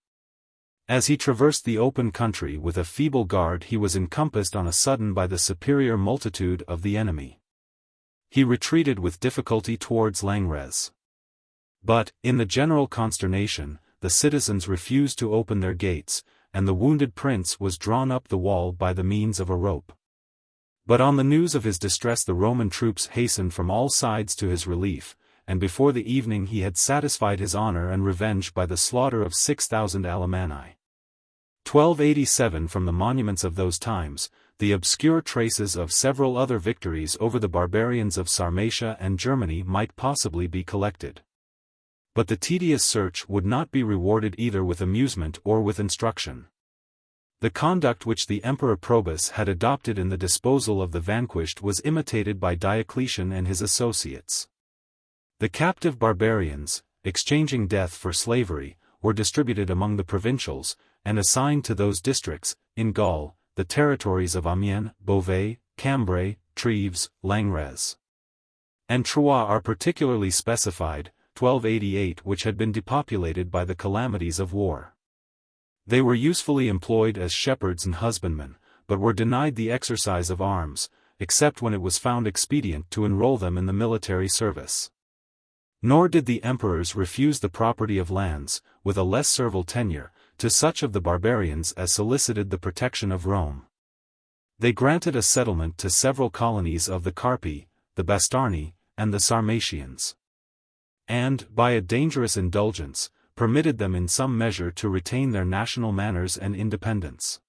As he traversed the open country with a feeble guard, he was encompassed on a sudden by the superior multitude of the enemy. He retreated with difficulty towards Langres. But, in the general consternation, the citizens refused to open their gates, and the wounded prince was drawn up the wall by the means of a rope. But on the news of his distress the Roman troops hastened from all sides to his relief, and before the evening he had satisfied his honor and revenge by the slaughter of 6,000 Alemanni. 1287. From the monuments of those times, the obscure traces of several other victories over the barbarians of Sarmatia and Germany might possibly be collected. But the tedious search would not be rewarded either with amusement or with instruction. The conduct which the Emperor Probus had adopted in the disposal of the vanquished was imitated by Diocletian and his associates. The captive barbarians, exchanging death for slavery, were distributed among the provincials, and assigned to those districts, in Gaul, the territories of Amiens, Beauvais, Cambrai, Treves, Langres, and Troyes are particularly specified, 1288, which had been depopulated by the calamities of war. They were usefully employed as shepherds and husbandmen, but were denied the exercise of arms, except when it was found expedient to enroll them in the military service. Nor did the emperors refuse the property of lands, with a less servile tenure, to such of the barbarians as solicited the protection of Rome. They granted a settlement to several colonies of the Carpi, the Bastarni, and the Sarmatians, and, by a dangerous indulgence, permitted them in some measure to retain their national manners and independence.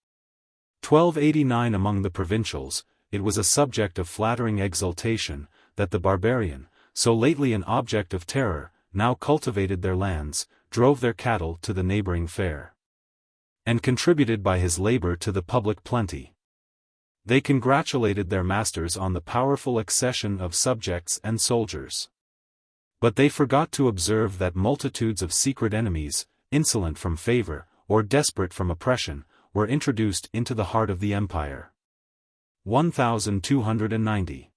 1289. Among the provincials, it was a subject of flattering exultation, that the barbarian, so lately an object of terror, now cultivated their lands, drove their cattle to the neighboring fair, and contributed by his labor to the public plenty. They congratulated their masters on the powerful accession of subjects and soldiers. But they forgot to observe that multitudes of secret enemies, insolent from favor, or desperate from oppression, were introduced into the heart of the empire. 1290.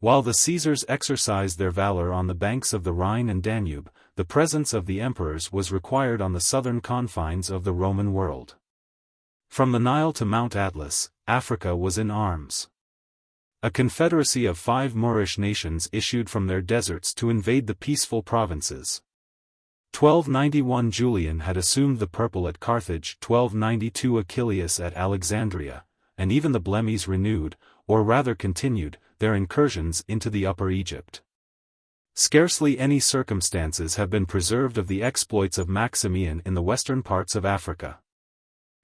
While the Caesars exercised their valor on the banks of the Rhine and Danube, the presence of the emperors was required on the southern confines of the Roman world. From the Nile to Mount Atlas, Africa was in arms. A confederacy of 5 Moorish nations issued from their deserts to invade the peaceful provinces. 1291. Julian had assumed the purple at Carthage, 1292. Achillas at Alexandria, and even the Blemmyes renewed, or rather continued, their incursions into the Upper Egypt. Scarcely any circumstances have been preserved of the exploits of Maximian in the western parts of Africa.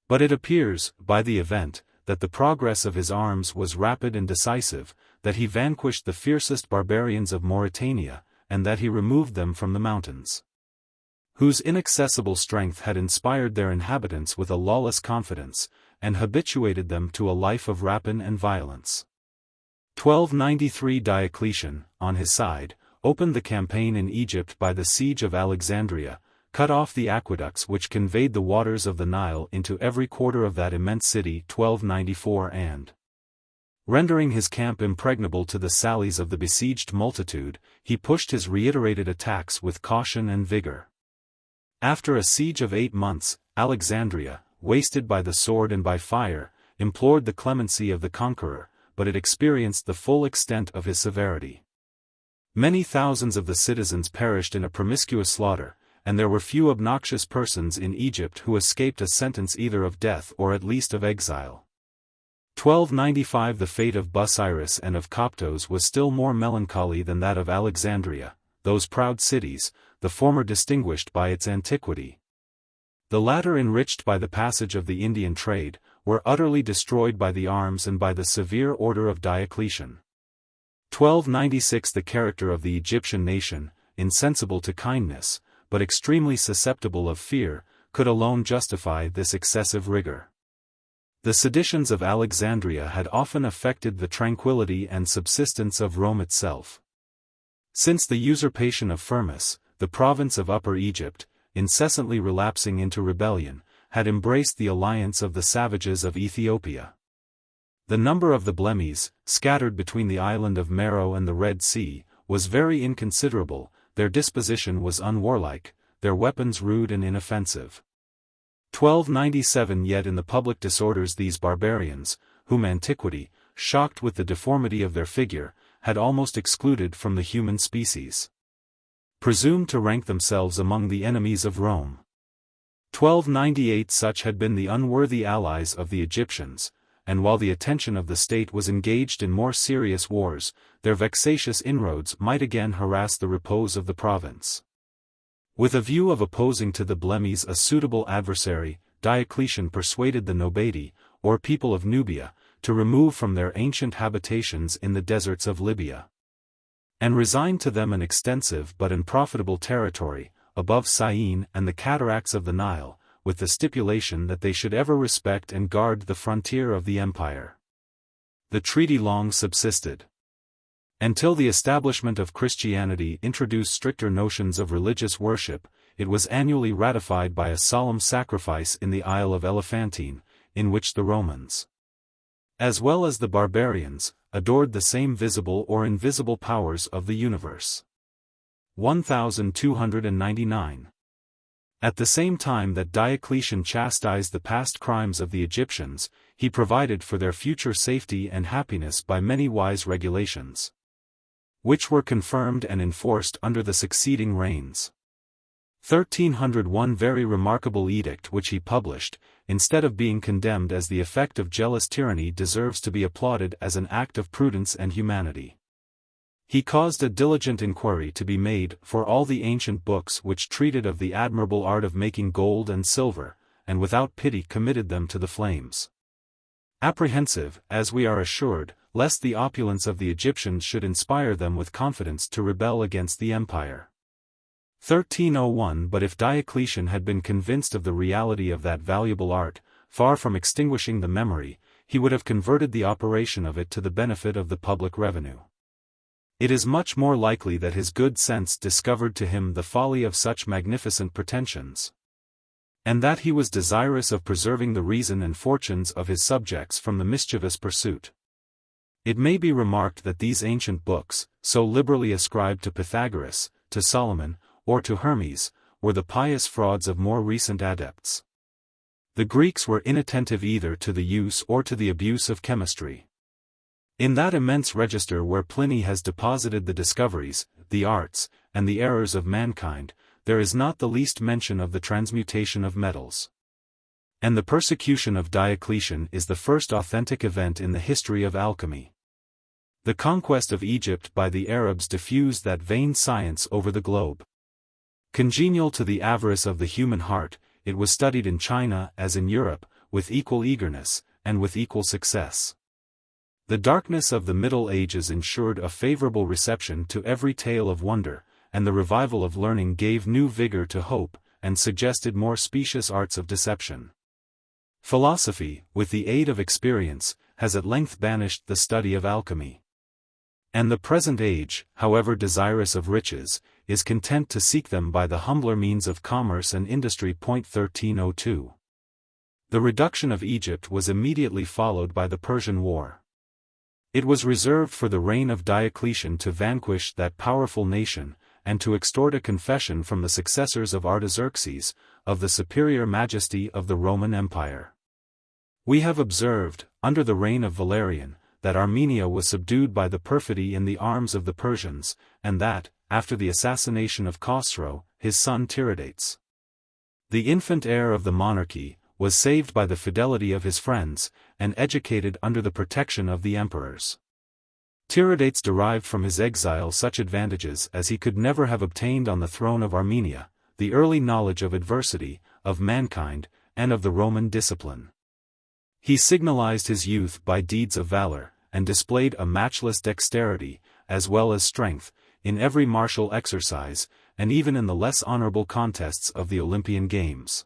But it appears, by the event, that the progress of his arms was rapid and decisive, that he vanquished the fiercest barbarians of Mauritania, and that he removed them from the mountains, whose inaccessible strength had inspired their inhabitants with a lawless confidence, and habituated them to a life of rapine and violence. 1293. Diocletian, on his side, opened the campaign in Egypt by the siege of Alexandria, cut off the aqueducts which conveyed the waters of the Nile into every quarter of that immense city, 1294, and, rendering his camp impregnable to the sallies of the besieged multitude, he pushed his reiterated attacks with caution and vigor. After a siege of 8 months, Alexandria, wasted by the sword and by fire, implored the clemency of the conqueror, but it experienced the full extent of his severity. Many thousands of the citizens perished in a promiscuous slaughter, and there were few obnoxious persons in Egypt who escaped a sentence either of death or at least of exile. 1295. The fate of Busiris and of Coptos was still more melancholy than that of Alexandria, those proud cities, the former distinguished by its antiquity, the latter enriched by the passage of the Indian trade, were utterly destroyed by the arms and by the severe order of Diocletian. 1296. The character of the Egyptian nation, insensible to kindness, but extremely susceptible of fear, could alone justify this excessive rigor. The seditions of Alexandria had often affected the tranquility and subsistence of Rome itself. Since the usurpation of Firmus, the province of Upper Egypt, incessantly relapsing into rebellion, had embraced the alliance of the savages of Ethiopia. The number of the Blemmyes, scattered between the island of Meroe and the Red Sea, was very inconsiderable, their disposition was unwarlike, their weapons rude and inoffensive. 1297. Yet in the public disorders these barbarians, whom antiquity, shocked with the deformity of their figure, had almost excluded from the human species, presumed to rank themselves among the enemies of Rome. 1298. Such had been the unworthy allies of the Egyptians, and while the attention of the state was engaged in more serious wars, their vexatious inroads might again harass the repose of the province. With a view of opposing to the Blemmyes a suitable adversary, Diocletian persuaded the Nobati, or people of Nubia, to remove from their ancient habitations in the deserts of Libya, and resigned to them an extensive but unprofitable territory, above Syene and the cataracts of the Nile, with the stipulation that they should ever respect and guard the frontier of the empire. The treaty long subsisted. Until the establishment of Christianity introduced stricter notions of religious worship, it was annually ratified by a solemn sacrifice in the Isle of Elephantine, in which the Romans, as well as the barbarians, adored the same visible or invisible powers of the universe. 1299. At the same time that Diocletian chastised the past crimes of the Egyptians, he provided for their future safety and happiness by many wise regulations, which were confirmed and enforced under the succeeding reigns. 1301 Very remarkable edict which he published, instead of being condemned as the effect of jealous tyranny, deserves to be applauded as an act of prudence and humanity. He caused a diligent inquiry to be made for all the ancient books which treated of the admirable art of making gold and silver, and without pity committed them to the flames. Apprehensive, as we are assured, lest the opulence of the Egyptians should inspire them with confidence to rebel against the empire. 1301 But if Diocletian had been convinced of the reality of that valuable art, far from extinguishing the memory, he would have converted the operation of it to the benefit of the public revenue. It is much more likely that his good sense discovered to him the folly of such magnificent pretensions, and that he was desirous of preserving the reason and fortunes of his subjects from the mischievous pursuit. It may be remarked that these ancient books, so liberally ascribed to Pythagoras, to Solomon, or to Hermes, were the pious frauds of more recent adepts. The Greeks were inattentive either to the use or to the abuse of chemistry. In that immense register where Pliny has deposited the discoveries, the arts, and the errors of mankind, there is not the least mention of the transmutation of metals. And the persecution of Diocletian is the first authentic event in the history of alchemy. The conquest of Egypt by the Arabs diffused that vain science over the globe. Congenial to the avarice of the human heart, it was studied in China as in Europe, with equal eagerness, and with equal success. The darkness of the Middle Ages ensured a favorable reception to every tale of wonder, and the revival of learning gave new vigor to hope, and suggested more specious arts of deception. Philosophy, with the aid of experience, has at length banished the study of alchemy. And the present age, however desirous of riches, is content to seek them by the humbler means of commerce and industry. 1302. The reduction of Egypt was immediately followed by the Persian War. It was reserved for the reign of Diocletian to vanquish that powerful nation, and to extort a confession from the successors of Artaxerxes, of the superior majesty of the Roman Empire. We have observed, under the reign of Valerian, that Armenia was subdued by the perfidy in the arms of the Persians, and that, after the assassination of Khosrow, his son Tiridates, the infant heir of the monarchy, was saved by the fidelity of his friends, and educated under the protection of the emperors. Tiridates derived from his exile such advantages as he could never have obtained on the throne of Armenia, the early knowledge of adversity, of mankind, and of the Roman discipline. He signalized his youth by deeds of valor, and displayed a matchless dexterity, as well as strength, in every martial exercise, and even in the less honorable contests of the Olympian Games.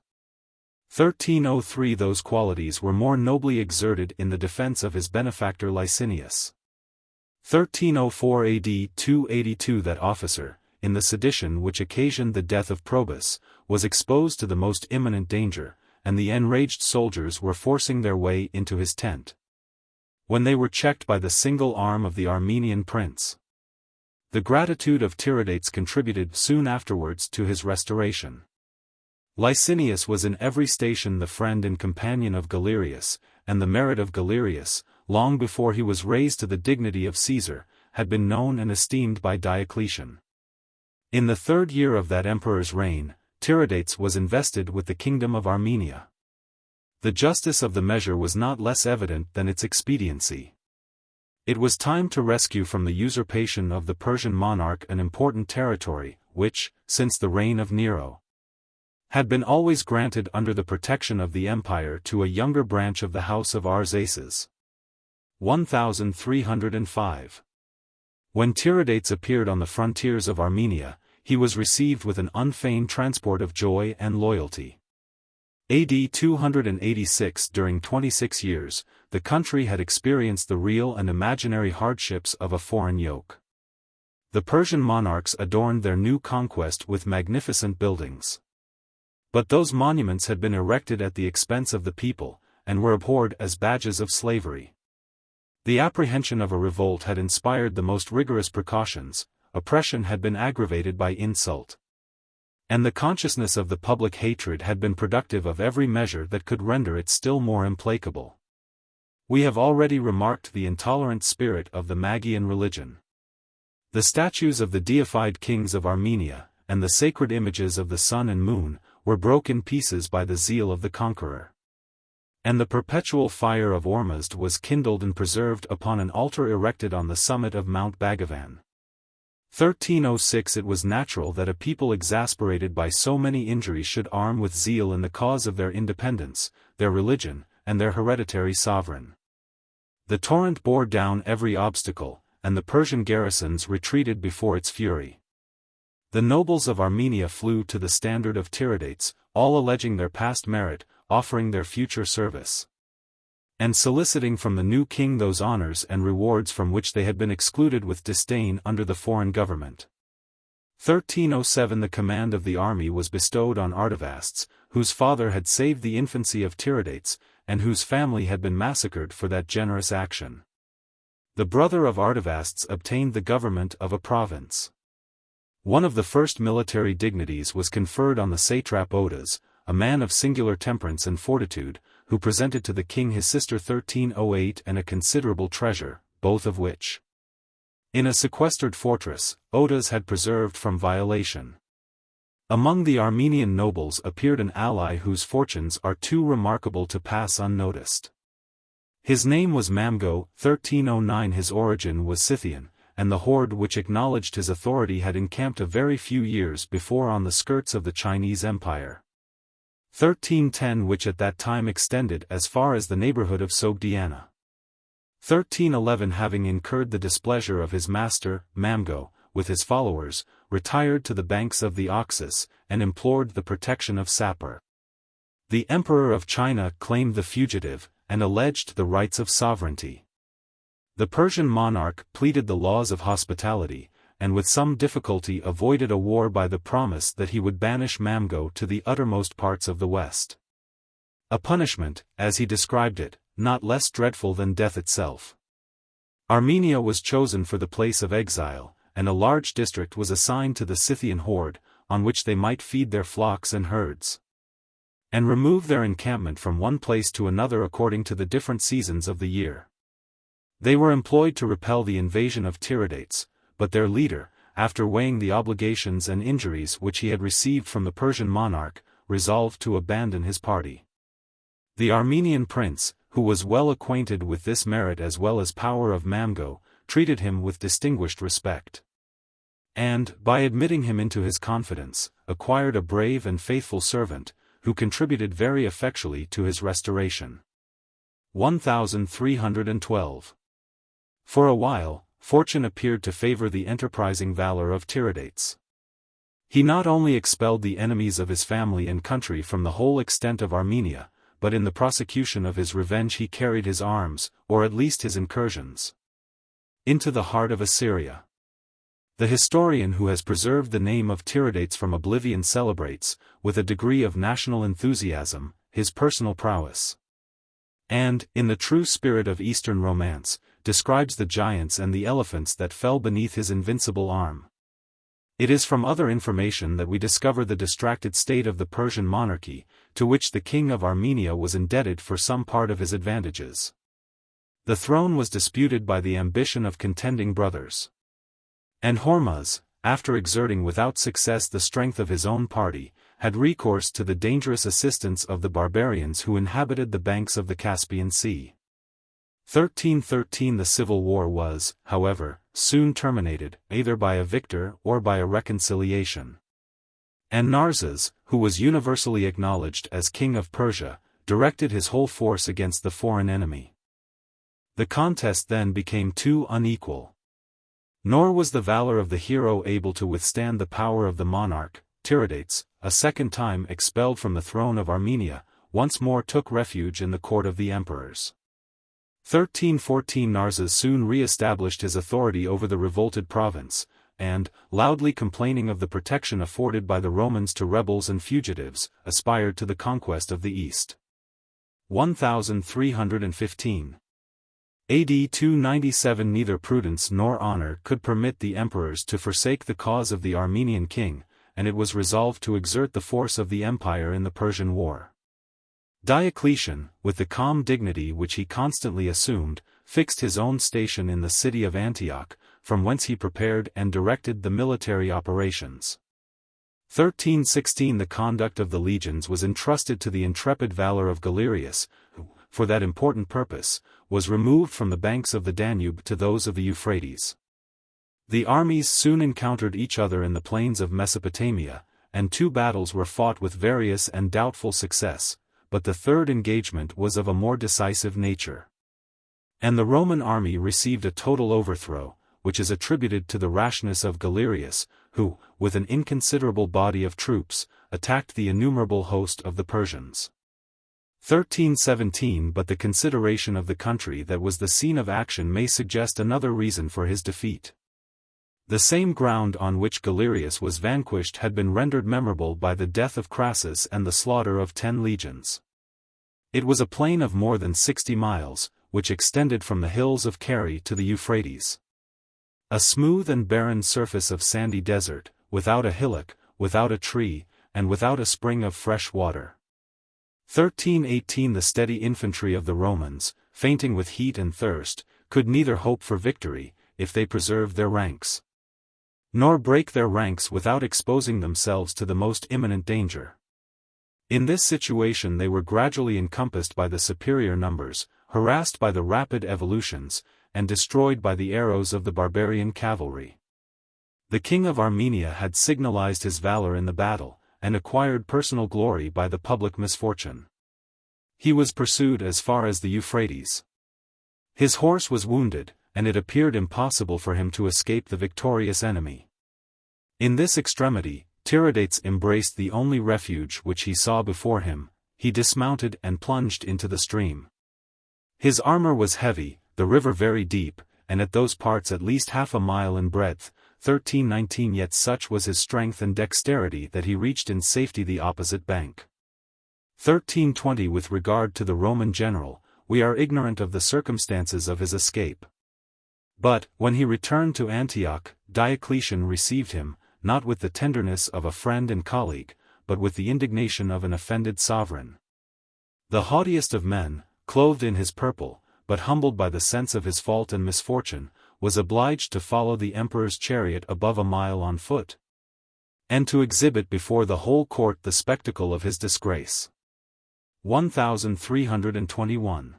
1303 Those qualities were more nobly exerted in the defense of his benefactor Licinius. 1304 AD 282 That officer, in the sedition which occasioned the death of Probus, was exposed to the most imminent danger, and the enraged soldiers were forcing their way into his tent, when they were checked by the single arm of the Armenian prince. The gratitude of Tiridates contributed soon afterwards to his restoration. Licinius was in every station the friend and companion of Galerius, and the merit of Galerius, long before he was raised to the dignity of Caesar, had been known and esteemed by Diocletian. In the 3rd year of that emperor's reign, Tiridates was invested with the kingdom of Armenia. The justice of the measure was not less evident than its expediency. It was time to rescue from the usurpation of the Persian monarch an important territory, which, since the reign of Nero, had been always granted under the protection of the empire to a younger branch of the House of Arsaces. 1305. When Tiridates appeared on the frontiers of Armenia, he was received with an unfeigned transport of joy and loyalty. AD 286. During 26 years, the country had experienced the real and imaginary hardships of a foreign yoke. The Persian monarchs adorned their new conquest with magnificent buildings. But those monuments had been erected at the expense of the people, and were abhorred as badges of slavery. The apprehension of a revolt had inspired the most rigorous precautions, oppression had been aggravated by insult. And the consciousness of the public hatred had been productive of every measure that could render it still more implacable. We have already remarked the intolerant spirit of the Magian religion. The statues of the deified kings of Armenia, and the sacred images of the sun and moon, were broken in pieces by the zeal of the conqueror. And the perpetual fire of Ormuzd was kindled and preserved upon an altar erected on the summit of Mount Bhagavan. 1306. It was natural that a people exasperated by so many injuries should arm with zeal in the cause of their independence, their religion, and their hereditary sovereign. The torrent bore down every obstacle, and the Persian garrisons retreated before its fury. The nobles of Armenia flew to the standard of Tiridates, all alleging their past merit, offering their future service, and soliciting from the new king those honors and rewards from which they had been excluded with disdain under the foreign government. 1307. The command of the army was bestowed on Artavasdes, whose father had saved the infancy of Tiridates, and whose family had been massacred for that generous action. The brother of Artavasdes obtained the government of a province. One of the first military dignities was conferred on the satrap Odas, a man of singular temperance and fortitude, who presented to the king his sister 1308 and a considerable treasure, both of which, in a sequestered fortress, Odas had preserved from violation. Among the Armenian nobles appeared an ally whose fortunes are too remarkable to pass unnoticed. His name was Mamgo. 1309. His origin was Scythian, and the horde which acknowledged his authority had encamped a very few years before on the skirts of the Chinese Empire. 1310, which at that time extended as far as the neighborhood of Sogdiana. 1311, having incurred the displeasure of his master, Mamgo, with his followers, retired to the banks of the Oxus, and implored the protection of Sapor. The Emperor of China claimed the fugitive, and alleged the rights of sovereignty. The Persian monarch pleaded the laws of hospitality, and with some difficulty avoided a war by the promise that he would banish Mamgo to the uttermost parts of the West. A punishment, as he described it, not less dreadful than death itself. Armenia was chosen for the place of exile, and a large district was assigned to the Scythian horde, on which they might feed their flocks and herds, and remove their encampment from one place to another according to the different seasons of the year. They were employed to repel the invasion of Tiridates, but their leader, after weighing the obligations and injuries which he had received from the Persian monarch, resolved to abandon his party. The Armenian prince, who was well acquainted with this merit as well as power of Mamgo, treated him with distinguished respect, and, by admitting him into his confidence, acquired a brave and faithful servant, who contributed very effectually to his restoration. 1312. For a while, fortune appeared to favor the enterprising valor of Tiridates. He not only expelled the enemies of his family and country from the whole extent of Armenia, but in the prosecution of his revenge he carried his arms, or at least his incursions, into the heart of Assyria. The historian who has preserved the name of Tiridates from oblivion celebrates, with a degree of national enthusiasm, his personal prowess, and, in the true spirit of Eastern romance, describes the giants and the elephants that fell beneath his invincible arm. It is from other information that we discover the distracted state of the Persian monarchy, to which the king of Armenia was indebted for some part of his advantages. The throne was disputed by the ambition of contending brothers, and Hormuz, after exerting without success the strength of his own party, had recourse to the dangerous assistance of the barbarians who inhabited the banks of the Caspian Sea. 1313. The civil war was, however, soon terminated, either by a victor or by a reconciliation. And Narses, who was universally acknowledged as king of Persia, directed his whole force against the foreign enemy. The contest then became too unequal. Nor was the valor of the hero able to withstand the power of the monarch. Tiridates, a second time expelled from the throne of Armenia, once more took refuge in the court of the emperors. 1314 Narses soon re-established his authority over the revolted province, and, loudly complaining of the protection afforded by the Romans to rebels and fugitives, aspired to the conquest of the East. 1315. AD 297 Neither prudence nor honor could permit the emperors to forsake the cause of the Armenian king, and it was resolved to exert the force of the empire in the Persian War. Diocletian, with the calm dignity which he constantly assumed, fixed his own station in the city of Antioch, from whence he prepared and directed the military operations. 1316 The conduct of the legions was entrusted to the intrepid valor of Galerius, who, for that important purpose, was removed from the banks of the Danube to those of the Euphrates. The armies soon encountered each other in the plains of Mesopotamia, and 2 battles were fought with various and doubtful success, but the third engagement was of a more decisive nature. And the Roman army received a total overthrow, which is attributed to the rashness of Galerius, who, with an inconsiderable body of troops, attacked the innumerable host of the Persians. 1317 But the consideration of the country that was the scene of action may suggest another reason for his defeat. The same ground on which Galerius was vanquished had been rendered memorable by the death of Crassus and the slaughter of 10 legions. It was a plain of more than 60 miles, which extended from the hills of Cari to the Euphrates. A smooth and barren surface of sandy desert, without a hillock, without a tree, and without a spring of fresh water. 1318 The steady infantry of the Romans, fainting with heat and thirst, could neither hope for victory, if they preserved their ranks, nor break their ranks without exposing themselves to the most imminent danger. In this situation they were gradually encompassed by the superior numbers, harassed by the rapid evolutions, and destroyed by the arrows of the barbarian cavalry. The king of Armenia had signalized his valor in the battle, and acquired personal glory by the public misfortune. He was pursued as far as the Euphrates. His horse was wounded, and it appeared impossible for him to escape the victorious enemy. In this extremity, Tiridates embraced the only refuge which he saw before him. He dismounted and plunged into the stream. His armor was heavy, the river very deep, and at those parts at least half a mile in breadth. 1319 Yet such was his strength and dexterity that he reached in safety the opposite bank. 1320 With regard to the Roman general, we are ignorant of the circumstances of his escape. But, when he returned to Antioch, Diocletian received him, not with the tenderness of a friend and colleague, but with the indignation of an offended sovereign. The haughtiest of men, clothed in his purple, but humbled by the sense of his fault and misfortune, was obliged to follow the emperor's chariot above a mile on foot, and to exhibit before the whole court the spectacle of his disgrace. 1321.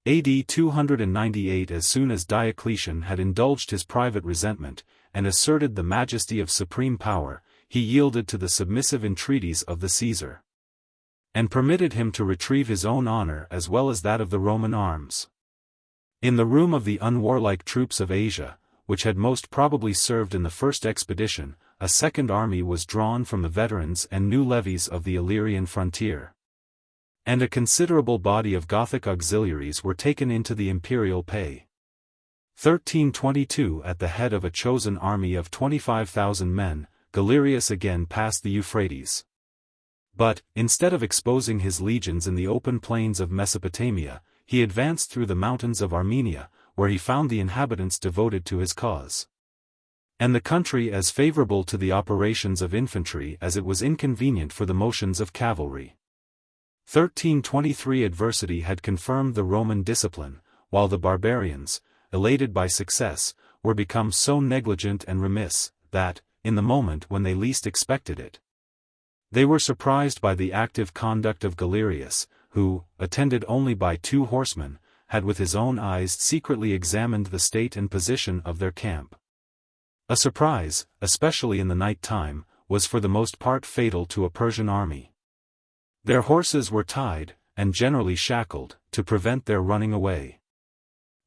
AD 298 As soon as Diocletian had indulged his private resentment, and asserted the majesty of supreme power, he yielded to the submissive entreaties of the Caesar, and permitted him to retrieve his own honor as well as that of the Roman arms. In the room of the unwarlike troops of Asia, which had most probably served in the first expedition, a second army was drawn from the veterans and new levies of the Illyrian frontier, and a considerable body of Gothic auxiliaries were taken into the imperial pay. 1322 At the head of a chosen army of 25,000 men, Galerius again passed the Euphrates. But, instead of exposing his legions in the open plains of Mesopotamia, he advanced through the mountains of Armenia, where he found the inhabitants devoted to his cause, and the country as favorable to the operations of infantry as it was inconvenient for the motions of cavalry. 1323 Adversity had confirmed the Roman discipline, while the barbarians, elated by success, were become so negligent and remiss, that, in the moment when they least expected it, they were surprised by the active conduct of Galerius, who, attended only by 2 horsemen, had with his own eyes secretly examined the state and position of their camp. A surprise, especially in the night time, was for the most part fatal to a Persian army. Their horses were tied, and generally shackled, to prevent their running away.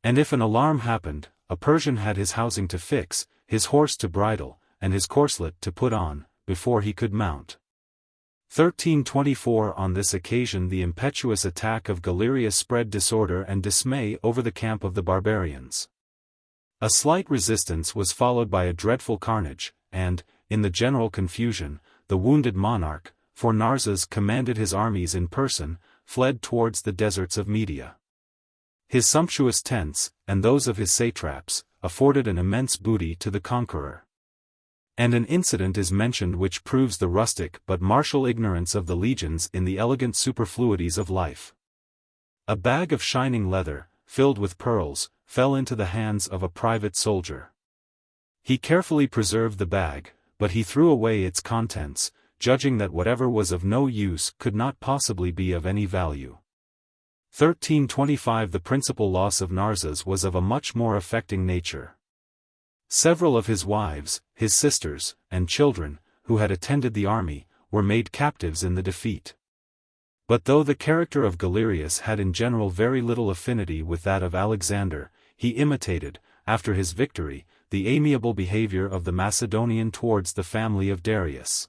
And if an alarm happened, a Persian had his housing to fix, his horse to bridle, and his corslet to put on, before he could mount. 1324 On this occasion the impetuous attack of Galerius spread disorder and dismay over the camp of the barbarians. A slight resistance was followed by a dreadful carnage, and, in the general confusion, the wounded monarch, for Narses commanded his armies in person, fled towards the deserts of Media. His sumptuous tents, and those of his satraps, afforded an immense booty to the conqueror. And an incident is mentioned which proves the rustic but martial ignorance of the legions in the elegant superfluities of life. A bag of shining leather, filled with pearls, fell into the hands of a private soldier. He carefully preserved the bag, but he threw away its contents, judging that whatever was of no use could not possibly be of any value. 1325 The principal loss of Narses was of a much more affecting nature. Several of his wives, his sisters, and children, who had attended the army, were made captives in the defeat. But though the character of Galerius had in general very little affinity with that of Alexander, he imitated, after his victory, the amiable behavior of the Macedonian towards the family of Darius.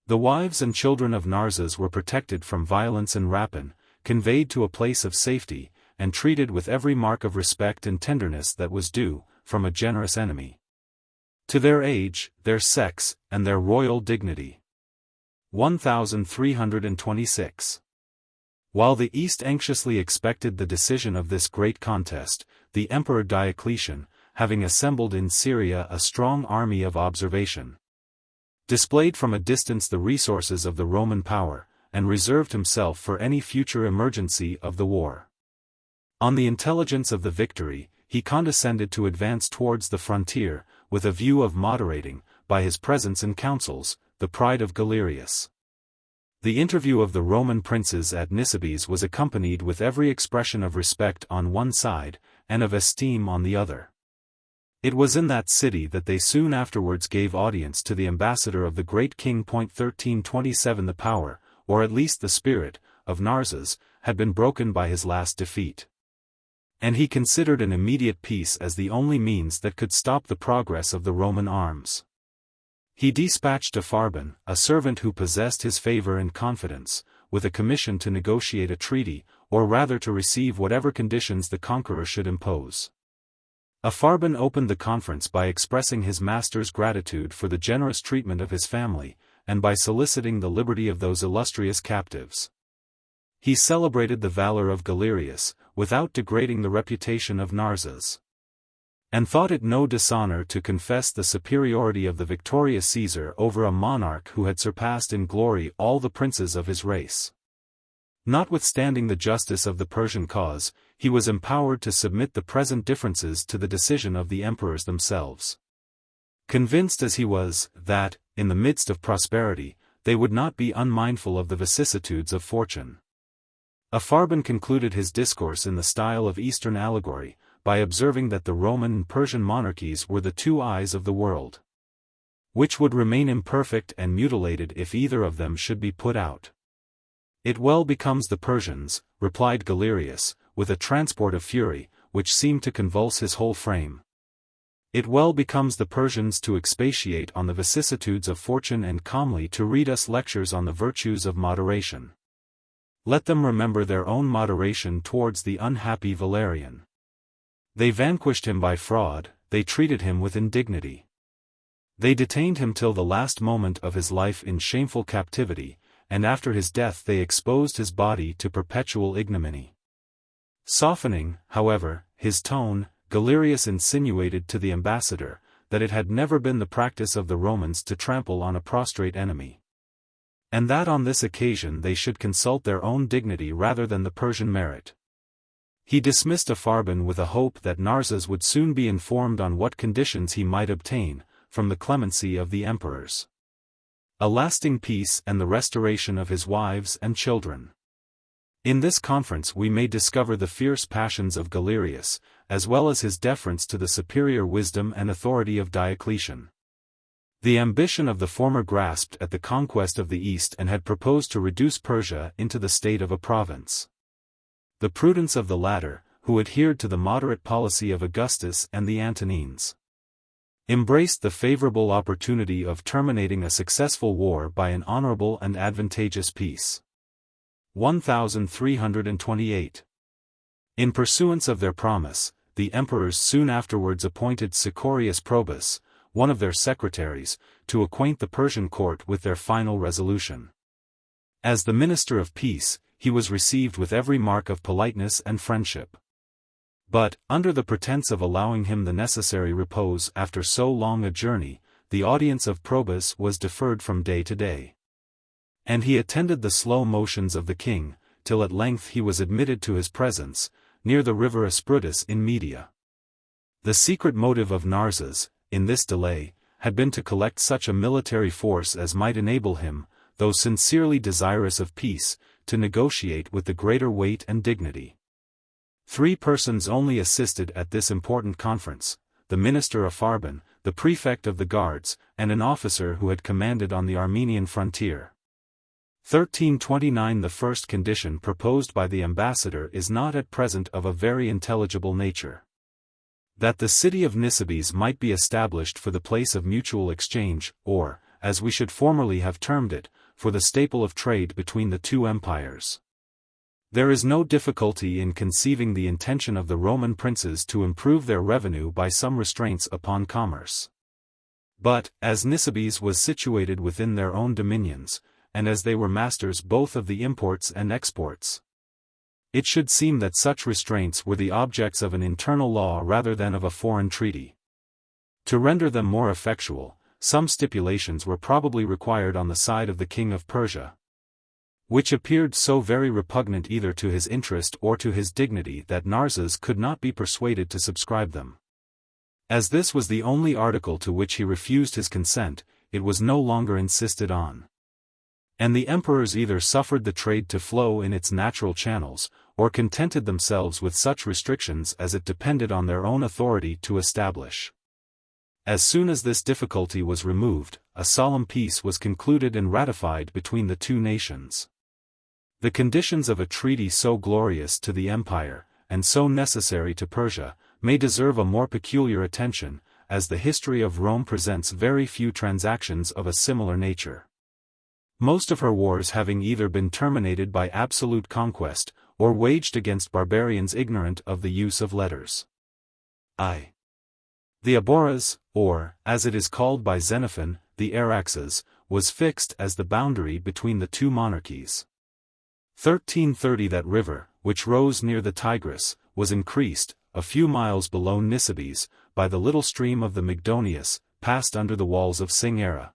The wives and children of Narses were protected from violence and rapine, conveyed to a place of safety, and treated with every mark of respect and tenderness that was due, from a generous enemy, to their age, their sex, and their royal dignity. 1326. While the East anxiously expected the decision of this great contest, the Emperor Diocletian, having assembled in Syria a strong army of observation, displayed from a distance the resources of the Roman power, and reserved himself for any future emergency of the war. On the intelligence of the victory, he condescended to advance towards the frontier, with a view of moderating, by his presence and counsels, the pride of Galerius. The interview of the Roman princes at Nisibis was accompanied with every expression of respect on one side, and of esteem on the other. It was in that city that they soon afterwards gave audience to the ambassador of the great king. 1327 The power, or at least the spirit, of Narses, had been broken by his last defeat. And he considered an immediate peace as the only means that could stop the progress of the Roman arms. He dispatched a Farban, a servant who possessed his favor and confidence, with a commission to negotiate a treaty, or rather to receive whatever conditions the conqueror should impose. A Farban opened the conference by expressing his master's gratitude for the generous treatment of his family, and by soliciting the liberty of those illustrious captives. He celebrated the valor of Galerius, without degrading the reputation of Narses, and thought it no dishonor to confess the superiority of the victorious Caesar over a monarch who had surpassed in glory all the princes of his race. Notwithstanding the justice of the Persian cause, he was empowered to submit the present differences to the decision of the emperors themselves. Convinced as he was, that, in the midst of prosperity, they would not be unmindful of the vicissitudes of fortune. A Farban concluded his discourse in the style of Eastern allegory, by observing that the Roman and Persian monarchies were the two eyes of the world, which would remain imperfect and mutilated if either of them should be put out. It well becomes the Persians, replied Galerius, with a transport of fury, which seemed to convulse his whole frame. It well becomes the Persians to expatiate on the vicissitudes of fortune and calmly to read us lectures on the virtues of moderation. Let them remember their own moderation towards the unhappy Valerian. They vanquished him by fraud, they treated him with indignity. They detained him till the last moment of his life in shameful captivity, and after his death they exposed his body to perpetual ignominy. Softening, however, his tone, Galerius insinuated to the ambassador, that it had never been the practice of the Romans to trample on a prostrate enemy, and that on this occasion they should consult their own dignity rather than the Persian merit. He dismissed a Farban with a hope that Narses would soon be informed on what conditions he might obtain, from the clemency of the emperors, a lasting peace and the restoration of his wives and children. In this conference we may discover the fierce passions of Galerius, as well as his deference to the superior wisdom and authority of Diocletian. The ambition of the former grasped at the conquest of the East and had proposed to reduce Persia into the state of a province. The prudence of the latter, who adhered to the moderate policy of Augustus and the Antonines, embraced the favorable opportunity of terminating a successful war by an honorable and advantageous peace. 1328. In pursuance of their promise, the emperors soon afterwards appointed Sicorius Probus, one of their secretaries, to acquaint the Persian court with their final resolution. As the minister of peace, he was received with every mark of politeness and friendship. But, under the pretense of allowing him the necessary repose after so long a journey, the audience of Probus was deferred from day to day. And he attended the slow motions of the king, till at length he was admitted to his presence, near the river Asprudus in Media. The secret motive of Narses, in this delay, had been to collect such a military force as might enable him, though sincerely desirous of peace, to negotiate with the greater weight and dignity. 3 persons only assisted at this important conference: the minister Apharban, the prefect of the guards, and an officer who had commanded on the Armenian frontier. 1329. The first condition proposed by the ambassador is not at present of a very intelligible nature. That the city of Nisibis might be established for the place of mutual exchange, or, as we should formerly have termed it, for the staple of trade between the two empires. There is no difficulty in conceiving the intention of the Roman princes to improve their revenue by some restraints upon commerce. But, as Nisibis was situated within their own dominions, and as they were masters both of the imports and exports, it should seem that such restraints were the objects of an internal law rather than of a foreign treaty. To render them more effectual, some stipulations were probably required on the side of the king of Persia, which appeared so very repugnant either to his interest or to his dignity that Narses could not be persuaded to subscribe them. As this was the only article to which he refused his consent, it was no longer insisted on. And the emperors either suffered the trade to flow in its natural channels, or contented themselves with such restrictions as it depended on their own authority to establish. As soon as this difficulty was removed, a solemn peace was concluded and ratified between the two nations. The conditions of a treaty so glorious to the empire, and so necessary to Persia, may deserve a more peculiar attention, as the history of Rome presents very few transactions of a similar nature. Most of her wars having either been terminated by absolute conquest, or waged against barbarians ignorant of the use of letters. I. The Aboras, or, as it is called by Xenophon, the Araxes, was fixed as the boundary between the two monarchies. 1330. That river, which rose near the Tigris, was increased, a few miles below Nisibis, by the little stream of the Mygdonius, passed under the walls of Singera,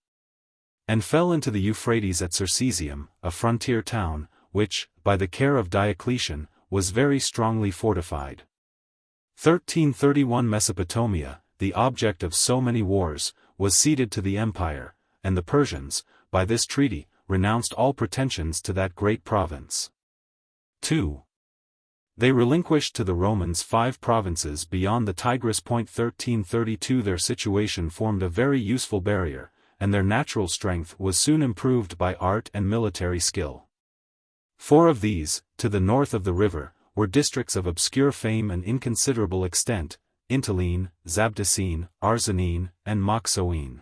and fell into the Euphrates at Circesium, a frontier town, which, by the care of Diocletian, was very strongly fortified. 1331. Mesopotamia, the object of so many wars, was ceded to the empire, and the Persians, by this treaty, renounced all pretensions to that great province. 2. They relinquished to the Romans 5 provinces beyond the Tigris. 1332. Their situation formed a very useful barrier, and their natural strength was soon improved by art and military skill. 4 of these, to the north of the river, were districts of obscure fame and inconsiderable extent: Intaline, Zabdacene, Arzanene, and Moxoene.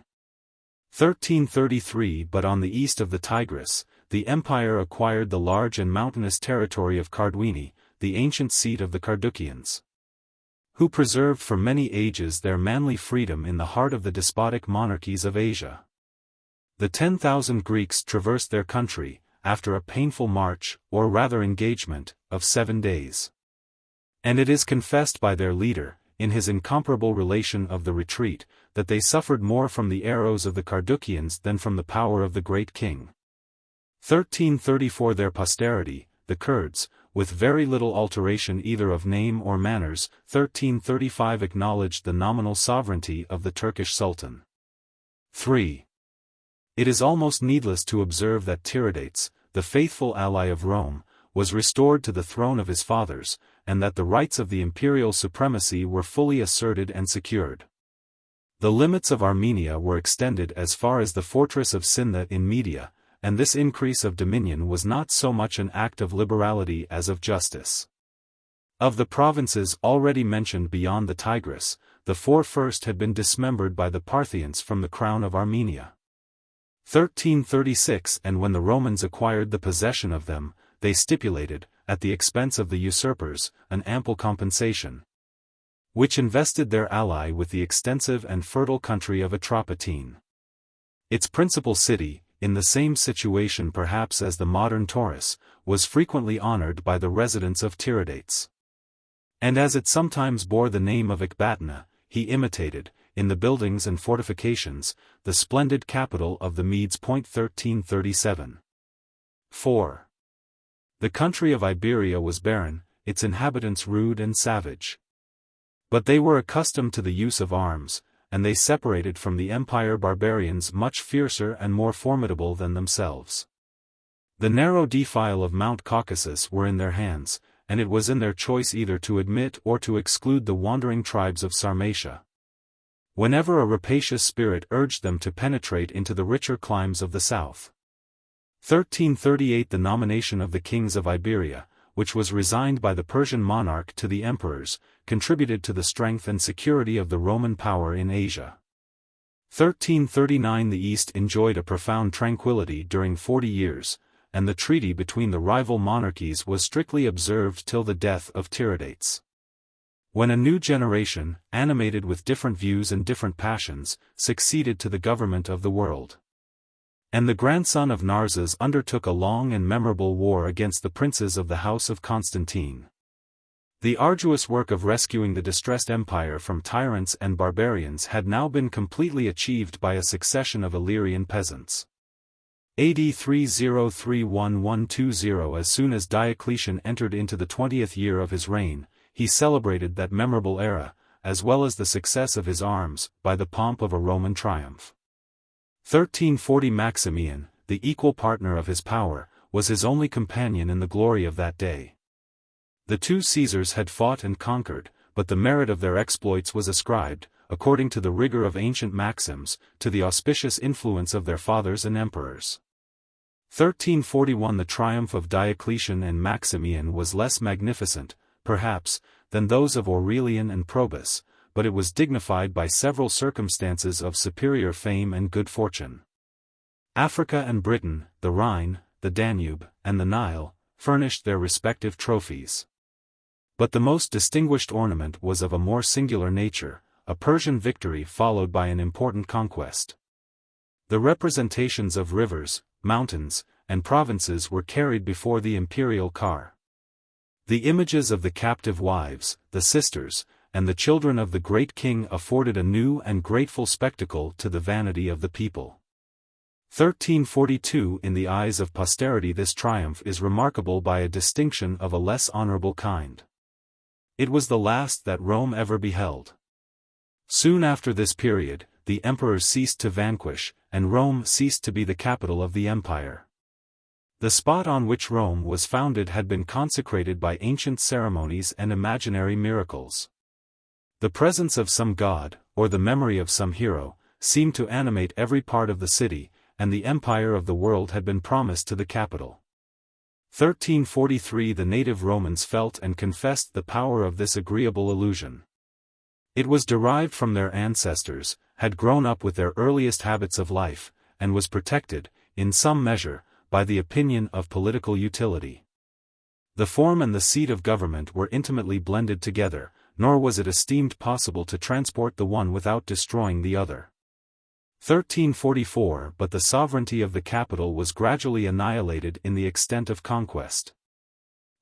1333. But on the east of the Tigris, the empire acquired the large and mountainous territory of Cardwini, the ancient seat of the Carduchians, who preserved for many ages their manly freedom in the heart of the despotic monarchies of Asia. The 10,000 Greeks traversed their country, after a painful march, or rather engagement, of 7 days. And it is confessed by their leader, in his incomparable relation of the retreat, that they suffered more from the arrows of the Carduchians than from the power of the great king. 1334. Their posterity, the Kurds, with very little alteration either of name or manners, 1335 acknowledged the nominal sovereignty of the Turkish Sultan. 3. It is almost needless to observe that Tiridates, the faithful ally of Rome, was restored to the throne of his fathers, and that the rights of the imperial supremacy were fully asserted and secured. The limits of Armenia were extended as far as the fortress of Sindha in Media, and this increase of dominion was not so much an act of liberality as of justice. Of the provinces already mentioned beyond the Tigris, the four first had been dismembered by the Parthians from the crown of Armenia. 1336, and when the Romans acquired the possession of them, they stipulated, at the expense of the usurpers, an ample compensation, which invested their ally with the extensive and fertile country of Atropatene. Its principal city, in the same situation perhaps as the modern Taurus, was frequently honored by the residents of Tiridates. And as it sometimes bore the name of Ecbatana, he imitated, in the buildings and fortifications, the splendid capital of the Medes. 1337. 4. The country of Iberia was barren, its inhabitants rude and savage. But they were accustomed to the use of arms, and they separated from the empire barbarians much fiercer and more formidable than themselves. The narrow defile of Mount Caucasus were in their hands, and it was in their choice either to admit or to exclude the wandering tribes of Sarmatia. Whenever a rapacious spirit urged them to penetrate into the richer climes of the south. 1338 The nomination of the kings of Iberia, which was resigned by the Persian monarch to the emperors, contributed to the strength and security of the Roman power in Asia. 1339 The East enjoyed a profound tranquility during 40 years, and the treaty between the rival monarchies was strictly observed till the death of Tiridates. When a new generation, animated with different views and different passions, succeeded to the government of the world. And the grandson of Narses undertook a long and memorable war against the princes of the house of Constantine. The arduous work of rescuing the distressed empire from tyrants and barbarians had now been completely achieved by a succession of Illyrian peasants. AD 3031-120 As soon as Diocletian entered into the 20th year of his reign, he celebrated that memorable era, as well as the success of his arms, by the pomp of a Roman triumph. 1340 Maximian, the equal partner of his power, was his only companion in the glory of that day. The two Caesars had fought and conquered, but the merit of their exploits was ascribed, according to the rigor of ancient maxims, to the auspicious influence of their fathers and emperors. 1341 The triumph of Diocletian and Maximian was less magnificent, perhaps, than those of Aurelian and Probus, but it was dignified by several circumstances of superior fame and good fortune. Africa and Britain, the Rhine, the Danube, and the Nile, furnished their respective trophies. But the most distinguished ornament was of a more singular nature, a Persian victory followed by an important conquest. The representations of rivers, mountains, and provinces were carried before the imperial car. The images of the captive wives, the sisters, and the children of the great king afforded a new and grateful spectacle to the vanity of the people. 1342 In the eyes of posterity this triumph is remarkable by a distinction of a less honorable kind. It was the last that Rome ever beheld. Soon after this period, the emperors ceased to vanquish, and Rome ceased to be the capital of the empire. The spot on which Rome was founded had been consecrated by ancient ceremonies and imaginary miracles. The presence of some god, or the memory of some hero, seemed to animate every part of the city, and the empire of the world had been promised to the capital. 1343 The native Romans felt and confessed the power of this agreeable illusion. It was derived from their ancestors, had grown up with their earliest habits of life, and was protected, in some measure, by the opinion of political utility. The form and the seat of government were intimately blended together, nor was it esteemed possible to transport the one without destroying the other. 1344 But the sovereignty of the capital was gradually annihilated in the extent of conquest.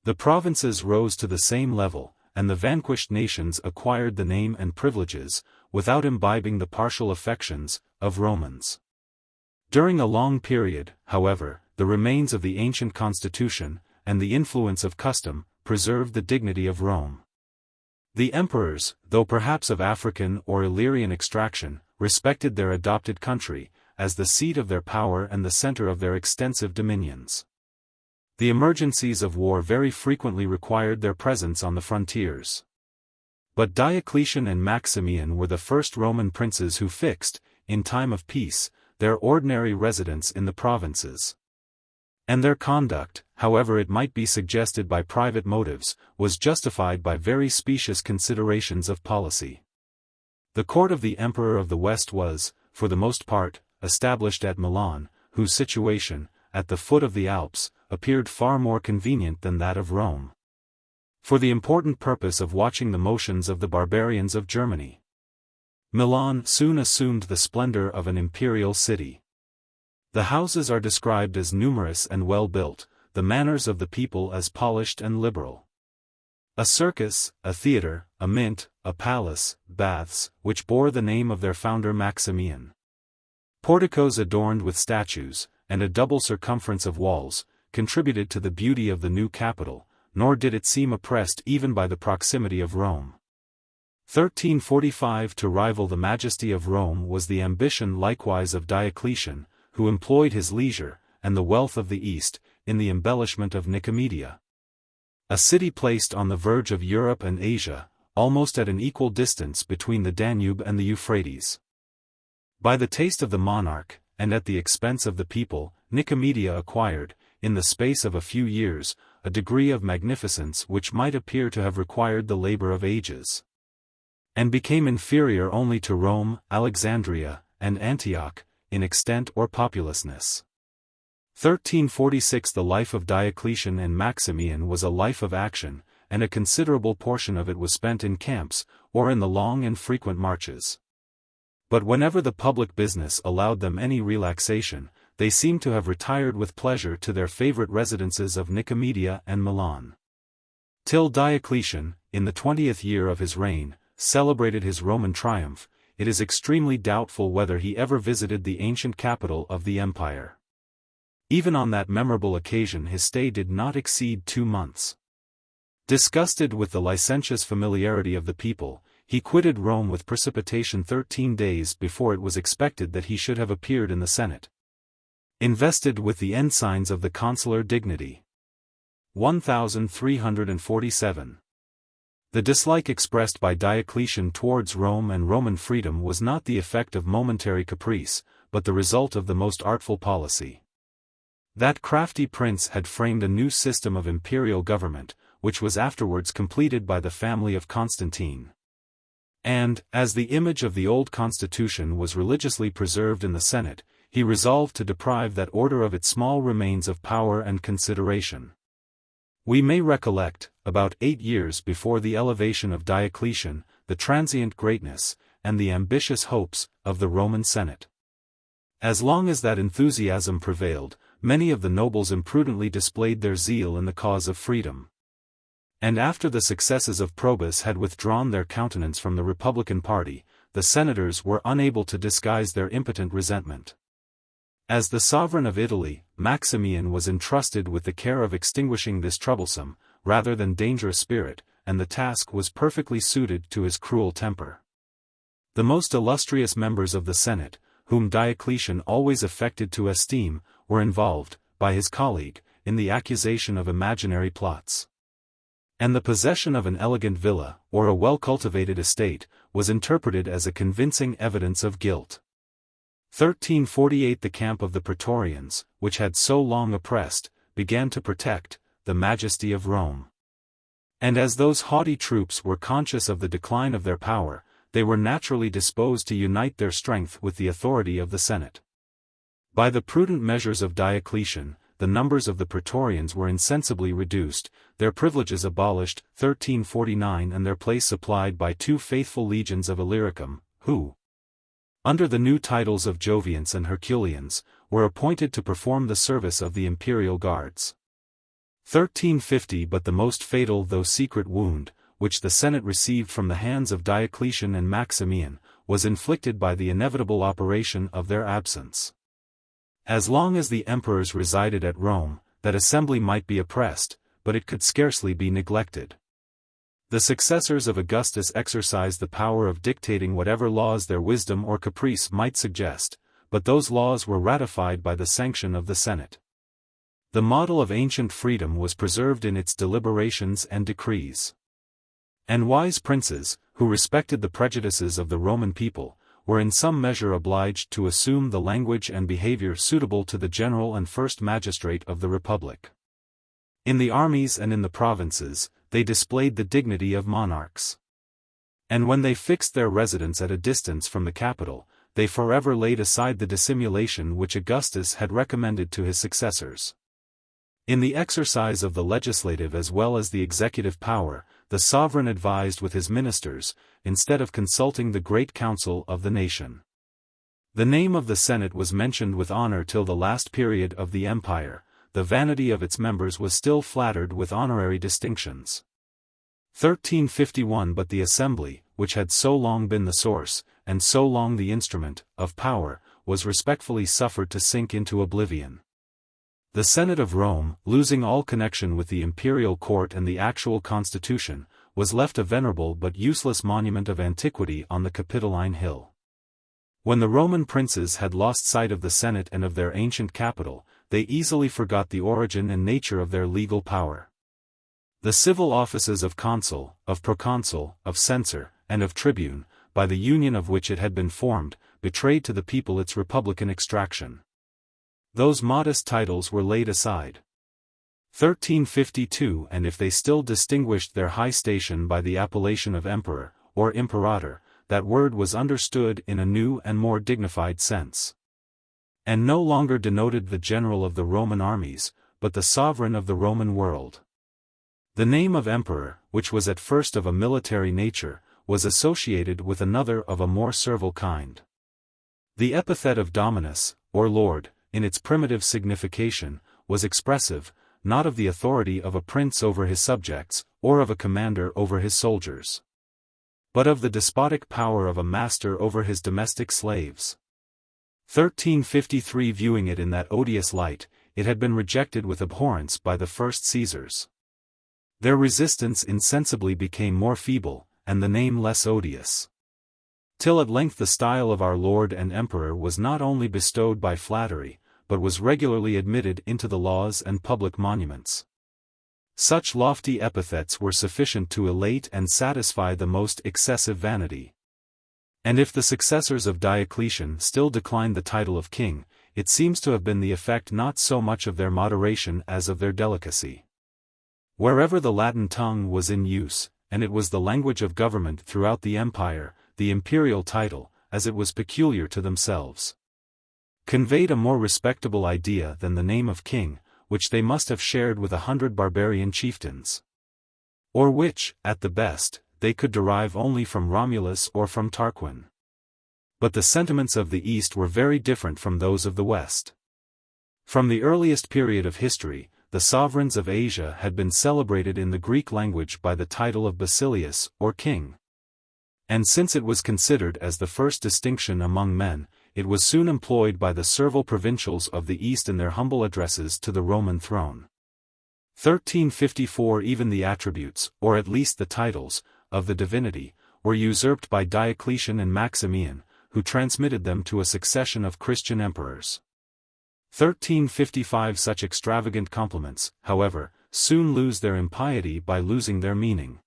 The provinces rose to the same level, and the vanquished nations acquired the name and privileges, without imbibing the partial affections, of Romans. During a long period, however, the remains of the ancient constitution, and the influence of custom, preserved the dignity of Rome. The emperors, though perhaps of African or Illyrian extraction, respected their adopted country, as the seat of their power and the center of their extensive dominions. The emergencies of war very frequently required their presence on the frontiers. But Diocletian and Maximian were the first Roman princes who fixed, in time of peace, their ordinary residence in the provinces. And their conduct, however it might be suggested by private motives, was justified by very specious considerations of policy. The court of the Emperor of the West was, for the most part, established at Milan, whose situation, at the foot of the Alps, appeared far more convenient than that of Rome, for the important purpose of watching the motions of the barbarians of Germany. Milan soon assumed the splendor of an imperial city. The houses are described as numerous and well built, the manners of the people as polished and liberal. A circus, a theatre, a mint, a palace, baths, which bore the name of their founder Maximian. Porticos adorned with statues, and a double circumference of walls, contributed to the beauty of the new capital, nor did it seem oppressed even by the proximity of Rome. 1345 To rival the majesty of Rome was the ambition likewise of Diocletian, who employed his leisure, and the wealth of the East, in the embellishment of Nicomedia, a city placed on the verge of Europe and Asia, almost at an equal distance between the Danube and the Euphrates. By the taste of the monarch, and at the expense of the people, Nicomedia acquired, in the space of a few years, a degree of magnificence which might appear to have required the labor of ages, and became inferior only to Rome, Alexandria, and Antioch, in extent or populousness. 1346 The life of Diocletian and Maximian was a life of action, and a considerable portion of it was spent in camps, or in the long and frequent marches. But whenever the public business allowed them any relaxation, they seem to have retired with pleasure to their favorite residences of Nicomedia and Milan. Till Diocletian, in the 20th year of his reign, celebrated his Roman triumph, it is extremely doubtful whether he ever visited the ancient capital of the empire. Even on that memorable occasion his stay did not exceed 2 months. Disgusted with the licentious familiarity of the people, he quitted Rome with precipitation 13 days before it was expected that he should have appeared in the Senate, invested with the ensigns of the consular dignity. 1347. The dislike expressed by Diocletian towards Rome and Roman freedom was not the effect of momentary caprice, but the result of the most artful policy. That crafty prince had framed a new system of imperial government, which was afterwards completed by the family of Constantine. And, as the image of the old constitution was religiously preserved in the Senate, he resolved to deprive that order of its small remains of power and consideration. We may recollect, about 8 years before the elevation of Diocletian, the transient greatness, and the ambitious hopes, of the Roman Senate. As long as that enthusiasm prevailed, many of the nobles imprudently displayed their zeal in the cause of freedom. And after the successes of Probus had withdrawn their countenance from the Republican party, the senators were unable to disguise their impotent resentment. As the sovereign of Italy, Maximian was entrusted with the care of extinguishing this troublesome, rather than dangerous spirit, and the task was perfectly suited to his cruel temper. The most illustrious members of the Senate, whom Diocletian always affected to esteem, were involved, by his colleague, in the accusation of imaginary plots. And the possession of an elegant villa, or a well-cultivated estate, was interpreted as a convincing evidence of guilt. 1348 The camp of the Praetorians, which had so long oppressed, began to protect, the majesty of Rome. And as those haughty troops were conscious of the decline of their power, they were naturally disposed to unite their strength with the authority of the Senate. By the prudent measures of Diocletian, the numbers of the Praetorians were insensibly reduced, their privileges abolished, 1349 and their place supplied by 2 faithful legions of Illyricum, who, under the new titles of Jovians and Herculeans, were appointed to perform the service of the imperial guards. 1350 But the most fatal though secret wound, which the Senate received from the hands of Diocletian and Maximian, was inflicted by the inevitable operation of their absence. As long as the emperors resided at Rome, that assembly might be oppressed, but it could scarcely be neglected. The successors of Augustus exercised the power of dictating whatever laws their wisdom or caprice might suggest, but those laws were ratified by the sanction of the Senate. The model of ancient freedom was preserved in its deliberations and decrees. And wise princes, who respected the prejudices of the Roman people, were in some measure obliged to assume the language and behavior suitable to the general and first magistrate of the republic. In the armies and in the provinces, they displayed the dignity of monarchs. And when they fixed their residence at a distance from the capital, they forever laid aside the dissimulation which Augustus had recommended to his successors. In the exercise of the legislative as well as the executive power, the sovereign advised with his ministers, instead of consulting the great council of the nation. The name of the Senate was mentioned with honor till the last period of the empire. The vanity of its members was still flattered with honorary distinctions. 1351 But the assembly, which had so long been the source, and so long the instrument, of power, was respectfully suffered to sink into oblivion. The Senate of Rome, losing all connection with the imperial court and the actual constitution, was left a venerable but useless monument of antiquity on the Capitoline Hill. When the Roman princes had lost sight of the Senate and of their ancient capital, they easily forgot the origin and nature of their legal power. The civil offices of consul, of proconsul, of censor, and of tribune, by the union of which it had been formed, betrayed to the people its republican extraction. Those modest titles were laid aside. 1352 And if they still distinguished their high station by the appellation of emperor, or imperator, that word was understood in a new and more dignified sense. And no longer denoted the general of the Roman armies, but the sovereign of the Roman world. The name of emperor, which was at first of a military nature, was associated with another of a more servile kind. The epithet of dominus, or lord, in its primitive signification, was expressive, not of the authority of a prince over his subjects, or of a commander over his soldiers, but of the despotic power of a master over his domestic slaves. 1353 Viewing it in that odious light, it had been rejected with abhorrence by the first Caesars. Their resistance insensibly became more feeble, and the name less odious. Till at length the style of our Lord and Emperor was not only bestowed by flattery, but was regularly admitted into the laws and public monuments. Such lofty epithets were sufficient to elate and satisfy the most excessive vanity. And if the successors of Diocletian still declined the title of king, it seems to have been the effect not so much of their moderation as of their delicacy. Wherever the Latin tongue was in use, and it was the language of government throughout the empire, the imperial title, as it was peculiar to themselves, conveyed a more respectable idea than the name of king, which they must have shared with 100 barbarian chieftains, or which, at the best, they could derive only from Romulus or from Tarquin. But the sentiments of the East were very different from those of the West. From the earliest period of history, the sovereigns of Asia had been celebrated in the Greek language by the title of Basileus, or king. And since it was considered as the first distinction among men, it was soon employed by the servile provincials of the East in their humble addresses to the Roman throne. 1354 Even the attributes, or at least the titles, of the divinity, were usurped by Diocletian and Maximian, who transmitted them to a succession of Christian emperors. 1355 Such extravagant compliments, however, soon lose their impiety by losing their meaning.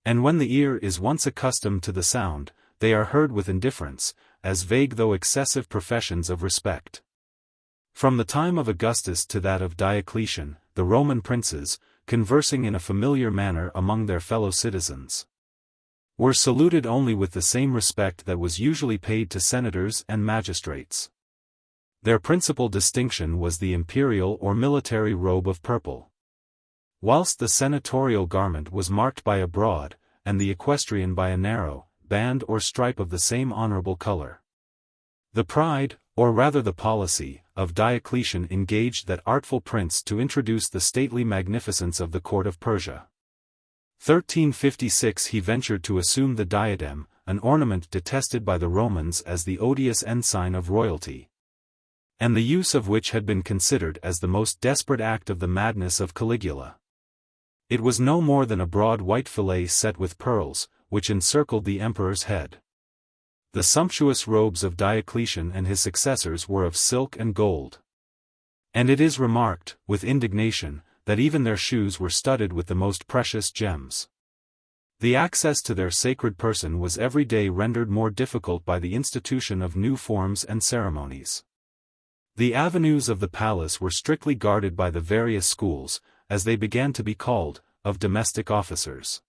And when the ear is once accustomed to the sound, they are heard with indifference, as vague though excessive professions of respect. From the time of Augustus to that of Diocletian, the Roman princes, conversing in a familiar manner among their fellow citizens, were saluted only with the same respect that was usually paid to senators and magistrates. Their principal distinction was the imperial or military robe of purple, whilst the senatorial garment was marked by a broad, and the equestrian by a narrow, band or stripe of the same honorable color. The pride, or rather the policy, of Diocletian engaged that artful prince to introduce the stately magnificence of the court of Persia. 1356 He ventured to assume the diadem, an ornament detested by the Romans as the odious ensign of royalty, and the use of which had been considered as the most desperate act of the madness of Caligula. It was no more than a broad white fillet set with pearls, which encircled the emperor's head. The sumptuous robes of Diocletian and his successors were of silk and gold. And it is remarked, with indignation, that even their shoes were studded with the most precious gems. The access to their sacred person was every day rendered more difficult by the institution of new forms and ceremonies. The avenues of the palace were strictly guarded by the various schools, as they began to be called, of domestic officers.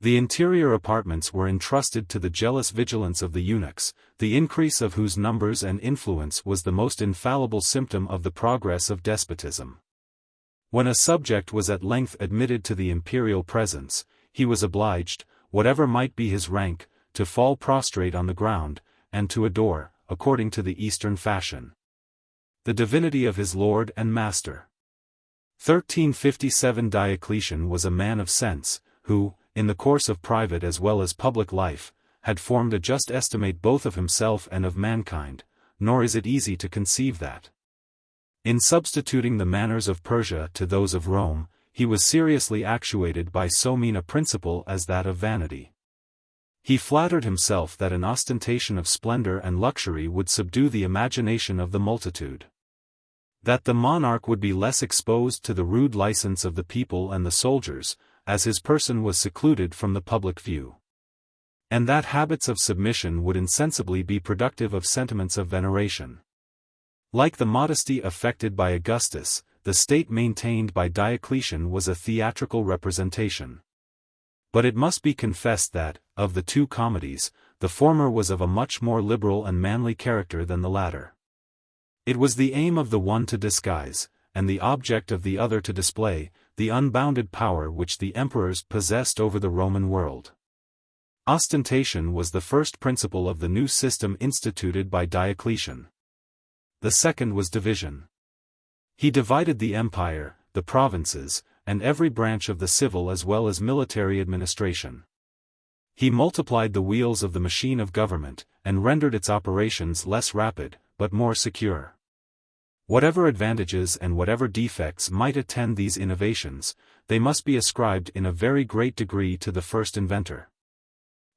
The interior apartments were entrusted to the jealous vigilance of the eunuchs, the increase of whose numbers and influence was the most infallible symptom of the progress of despotism. When a subject was at length admitted to the imperial presence, he was obliged, whatever might be his rank, to fall prostrate on the ground, and to adore, according to the Eastern fashion, the divinity of his lord and master. 1357 Diocletian was a man of sense, who, in the course of private as well as public life, had formed a just estimate both of himself and of mankind, nor is it easy to conceive that, in substituting the manners of Persia to those of Rome, he was seriously actuated by so mean a principle as that of vanity. He flattered himself that an ostentation of splendor and luxury would subdue the imagination of the multitude, that the monarch would be less exposed to the rude license of the people and the soldiers, as his person was secluded from the public view, and that habits of submission would insensibly be productive of sentiments of veneration. Like the modesty affected by Augustus, the state maintained by Diocletian was a theatrical representation. But it must be confessed that, of the two comedies, the former was of a much more liberal and manly character than the latter. It was the aim of the one to disguise, and the object of the other to display, the unbounded power which the emperors possessed over the Roman world. Ostentation was the first principle of the new system instituted by Diocletian. The second was division. He divided the empire, the provinces, and every branch of the civil as well as military administration. He multiplied the wheels of the machine of government, and rendered its operations less rapid, but more secure. Whatever advantages and whatever defects might attend these innovations, they must be ascribed in a very great degree to the first inventor.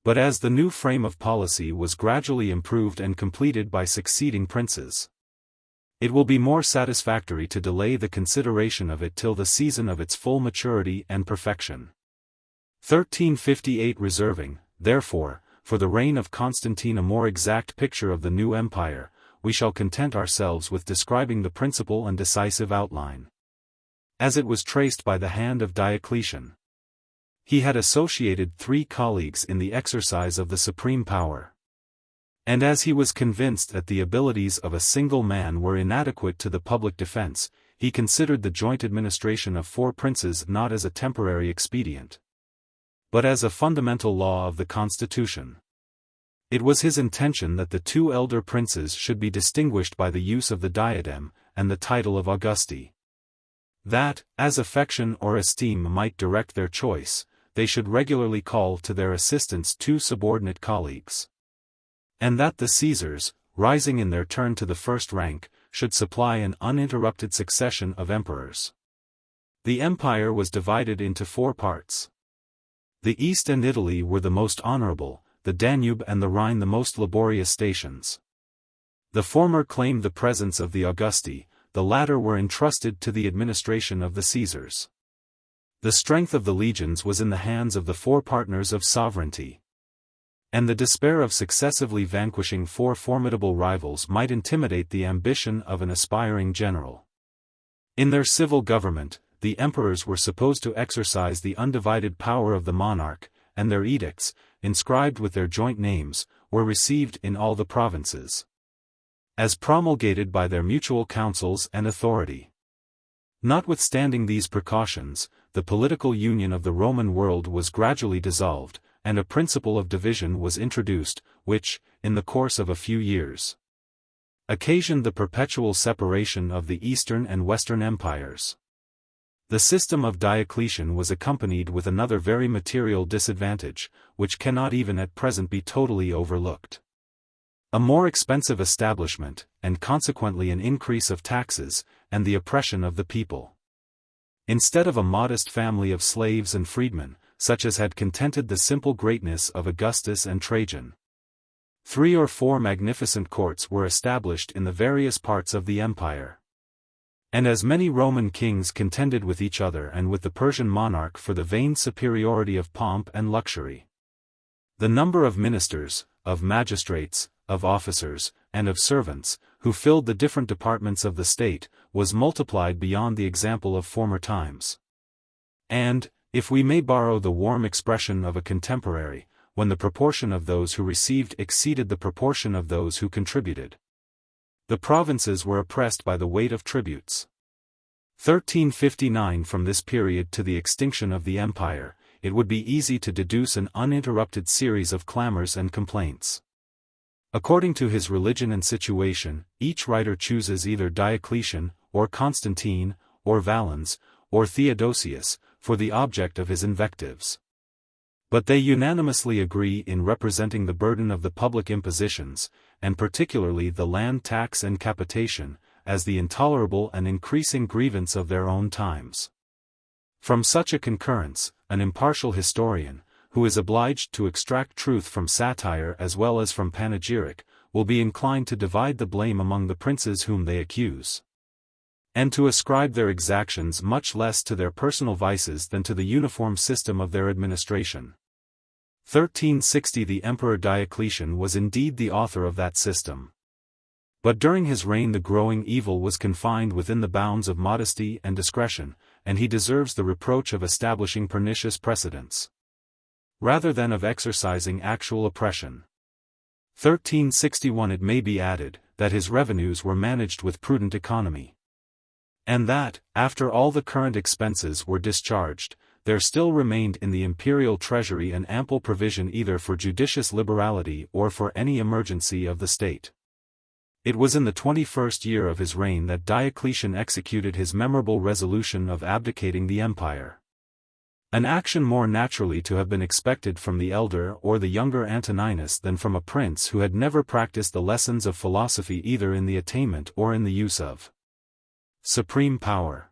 But as the new frame of policy was gradually improved and completed by succeeding princes, it will be more satisfactory to delay the consideration of it till the season of its full maturity and perfection. 1358 Reserving, therefore, for the reign of Constantine a more exact picture of the new empire, we shall content ourselves with describing the principal and decisive outline, as it was traced by the hand of Diocletian. He had associated 3 colleagues in the exercise of the supreme power, and as he was convinced that the abilities of a single man were inadequate to the public defense, he considered the joint administration of 4 princes not as a temporary expedient, but as a fundamental law of the constitution. It was his intention that the 2 elder princes should be distinguished by the use of the diadem, and the title of Augusti. That, as affection or esteem might direct their choice, they should regularly call to their assistance 2 subordinate colleagues, and that the Caesars, rising in their turn to the first rank, should supply an uninterrupted succession of emperors. The empire was divided into 4 parts. The East and Italy were the most honorable, the Danube and the Rhine the most laborious stations. The former claimed the presence of the Augusti, the latter were entrusted to the administration of the Caesars. The strength of the legions was in the hands of the 4 partners of sovereignty, and the despair of successively vanquishing 4 formidable rivals might intimidate the ambition of an aspiring general. In their civil government, the emperors were supposed to exercise the undivided power of the monarch, and their edicts, inscribed with their joint names, were received in all the provinces, as promulgated by their mutual councils and authority. Notwithstanding these precautions, the political union of the Roman world was gradually dissolved, and a principle of division was introduced, which, in the course of a few years, occasioned the perpetual separation of the Eastern and Western empires. The system of Diocletian was accompanied with another very material disadvantage, which cannot even at present be totally overlooked. A more expensive establishment, and consequently an increase of taxes, and the oppression of the people. Instead of a modest family of slaves and freedmen, such as had contented the simple greatness of Augustus and Trajan, 3 or 4 magnificent courts were established in the various parts of the empire. And as many Roman kings contended with each other and with the Persian monarch for the vain superiority of pomp and luxury. The number of ministers, of magistrates, of officers, and of servants, who filled the different departments of the state, was multiplied beyond the example of former times. And, if we may borrow the warm expression of a contemporary, when the proportion of those who received exceeded the proportion of those who contributed. The provinces were oppressed by the weight of tributes. 1359. From this period to the extinction of the empire, it would be easy to deduce an uninterrupted series of clamors and complaints. According to his religion and situation, each writer chooses either Diocletian, or Constantine, or Valens, or Theodosius, for the object of his invectives. But they unanimously agree in representing the burden of the public impositions, and particularly the land tax and capitation, as the intolerable and increasing grievance of their own times. From such a concurrence, an impartial historian, who is obliged to extract truth from satire as well as from panegyric, will be inclined to divide the blame among the princes whom they accuse, and to ascribe their exactions much less to their personal vices than to the uniform system of their administration. 1360. The Emperor Diocletian was indeed the author of that system. But during his reign the growing evil was confined within the bounds of modesty and discretion, and he deserves the reproach of establishing pernicious precedents, rather than of exercising actual oppression. 1361. It may be added, that his revenues were managed with prudent economy. And that, after all the current expenses were discharged, there still remained in the imperial treasury an ample provision either for judicious liberality or for any emergency of the state. It was in the 21st year of his reign that Diocletian executed his memorable resolution of abdicating the empire. An action more naturally to have been expected from the elder or the younger Antoninus than from a prince who had never practiced the lessons of philosophy either in the attainment or in the use of supreme power.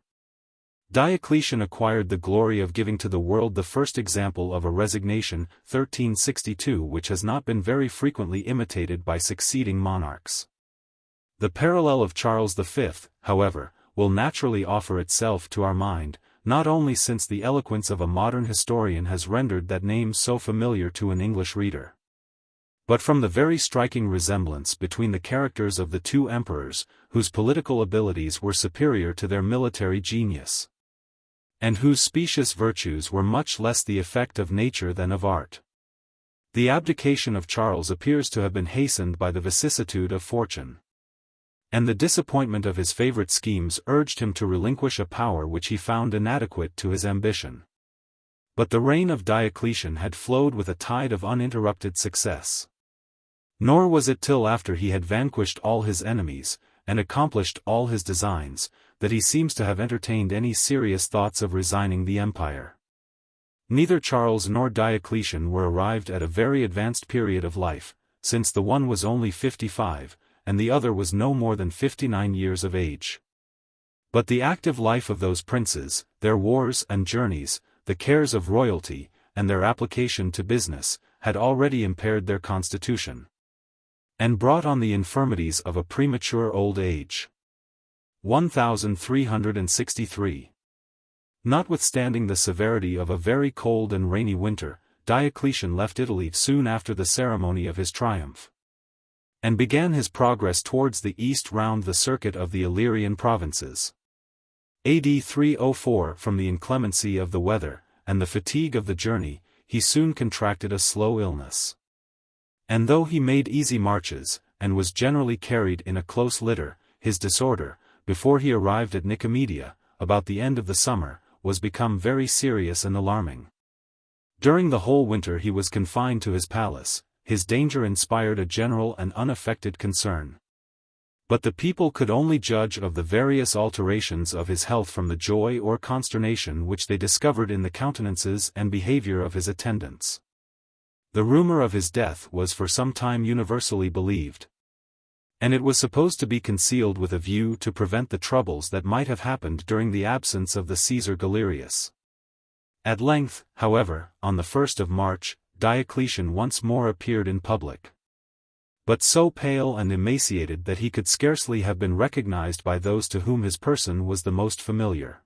Diocletian acquired the glory of giving to the world the first example of a resignation, 1362, which has not been very frequently imitated by succeeding monarchs. The parallel of Charles V, however, will naturally offer itself to our mind, not only since the eloquence of a modern historian has rendered that name so familiar to an English reader, but from the very striking resemblance between the characters of the two emperors, whose political abilities were superior to their military genius, and whose specious virtues were much less the effect of nature than of art. The abdication of Charles appears to have been hastened by the vicissitude of fortune, and the disappointment of his favorite schemes urged him to relinquish a power which he found inadequate to his ambition. But the reign of Diocletian had flowed with a tide of uninterrupted success. Nor was it till after he had vanquished all his enemies, and accomplished all his designs, that he seems to have entertained any serious thoughts of resigning the empire. Neither Charles nor Diocletian were arrived at a very advanced period of life, since the one was only 55, and the other was no more than 59 years of age. But the active life of those princes, their wars and journeys, the cares of royalty, and their application to business, had already impaired their constitution, and brought on the infirmities of a premature old age. 1363. Notwithstanding the severity of a very cold and rainy winter, Diocletian left Italy soon after the ceremony of his triumph, and began his progress towards the east round the circuit of the Illyrian provinces. AD 304. From the inclemency of the weather, and the fatigue of the journey, he soon contracted a slow illness. And though he made easy marches, and was generally carried in a close litter, his disorder, before he arrived at Nicomedia, about the end of the summer, was become very serious and alarming. During the whole winter he was confined to his palace. His danger inspired a general and unaffected concern. But the people could only judge of the various alterations of his health from the joy or consternation which they discovered in the countenances and behavior of his attendants. The rumor of his death was for some time universally believed, and it was supposed to be concealed with a view to prevent the troubles that might have happened during the absence of the Caesar Galerius. At length, however, on the 1st of March, Diocletian once more appeared in public. but so pale and emaciated that he could scarcely have been recognized by those to whom his person was the most familiar.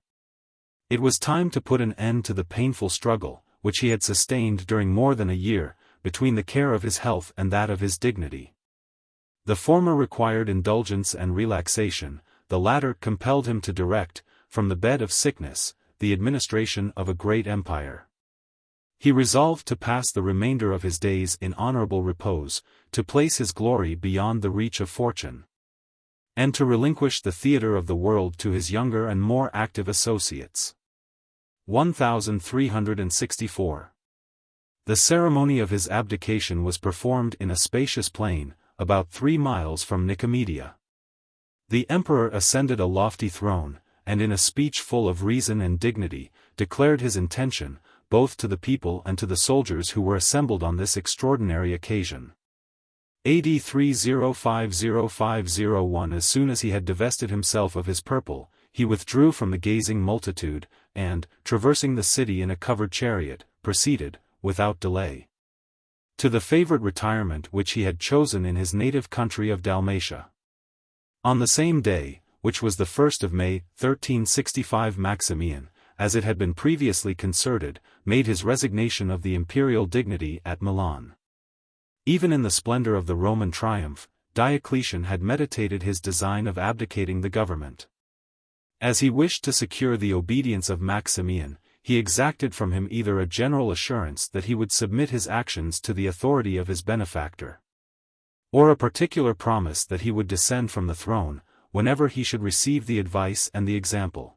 It was time to put an end to the painful struggle, which he had sustained during more than a year, between the care of his health and that of his dignity. The former required indulgence and relaxation, the latter compelled him to direct, from the bed of sickness, the administration of a great empire. He resolved to pass the remainder of his days in honorable repose, to place his glory beyond the reach of fortune, and to relinquish the theatre of the world to his younger and more active associates. 1364. The ceremony of his abdication was performed in a spacious plain, about 3 miles from Nicomedia. The emperor ascended a lofty throne, and in a speech full of reason and dignity, declared his intention, both to the people and to the soldiers who were assembled on this extraordinary occasion. AD 3050501. As soon as he had divested himself of his purple, he withdrew from the gazing multitude, and, traversing the city in a covered chariot, proceeded, without delay, to the favorite retirement which he had chosen in his native country of Dalmatia. On the same day, which was the 1st of May, 1365, Maximian, as it had been previously concerted, made his resignation of the imperial dignity at Milan. Even in the splendor of the Roman triumph, Diocletian had meditated his design of abdicating the government. As he wished to secure the obedience of Maximian, he exacted from him either a general assurance that he would submit his actions to the authority of his benefactor, or a particular promise that he would descend from the throne, whenever he should receive the advice and the example.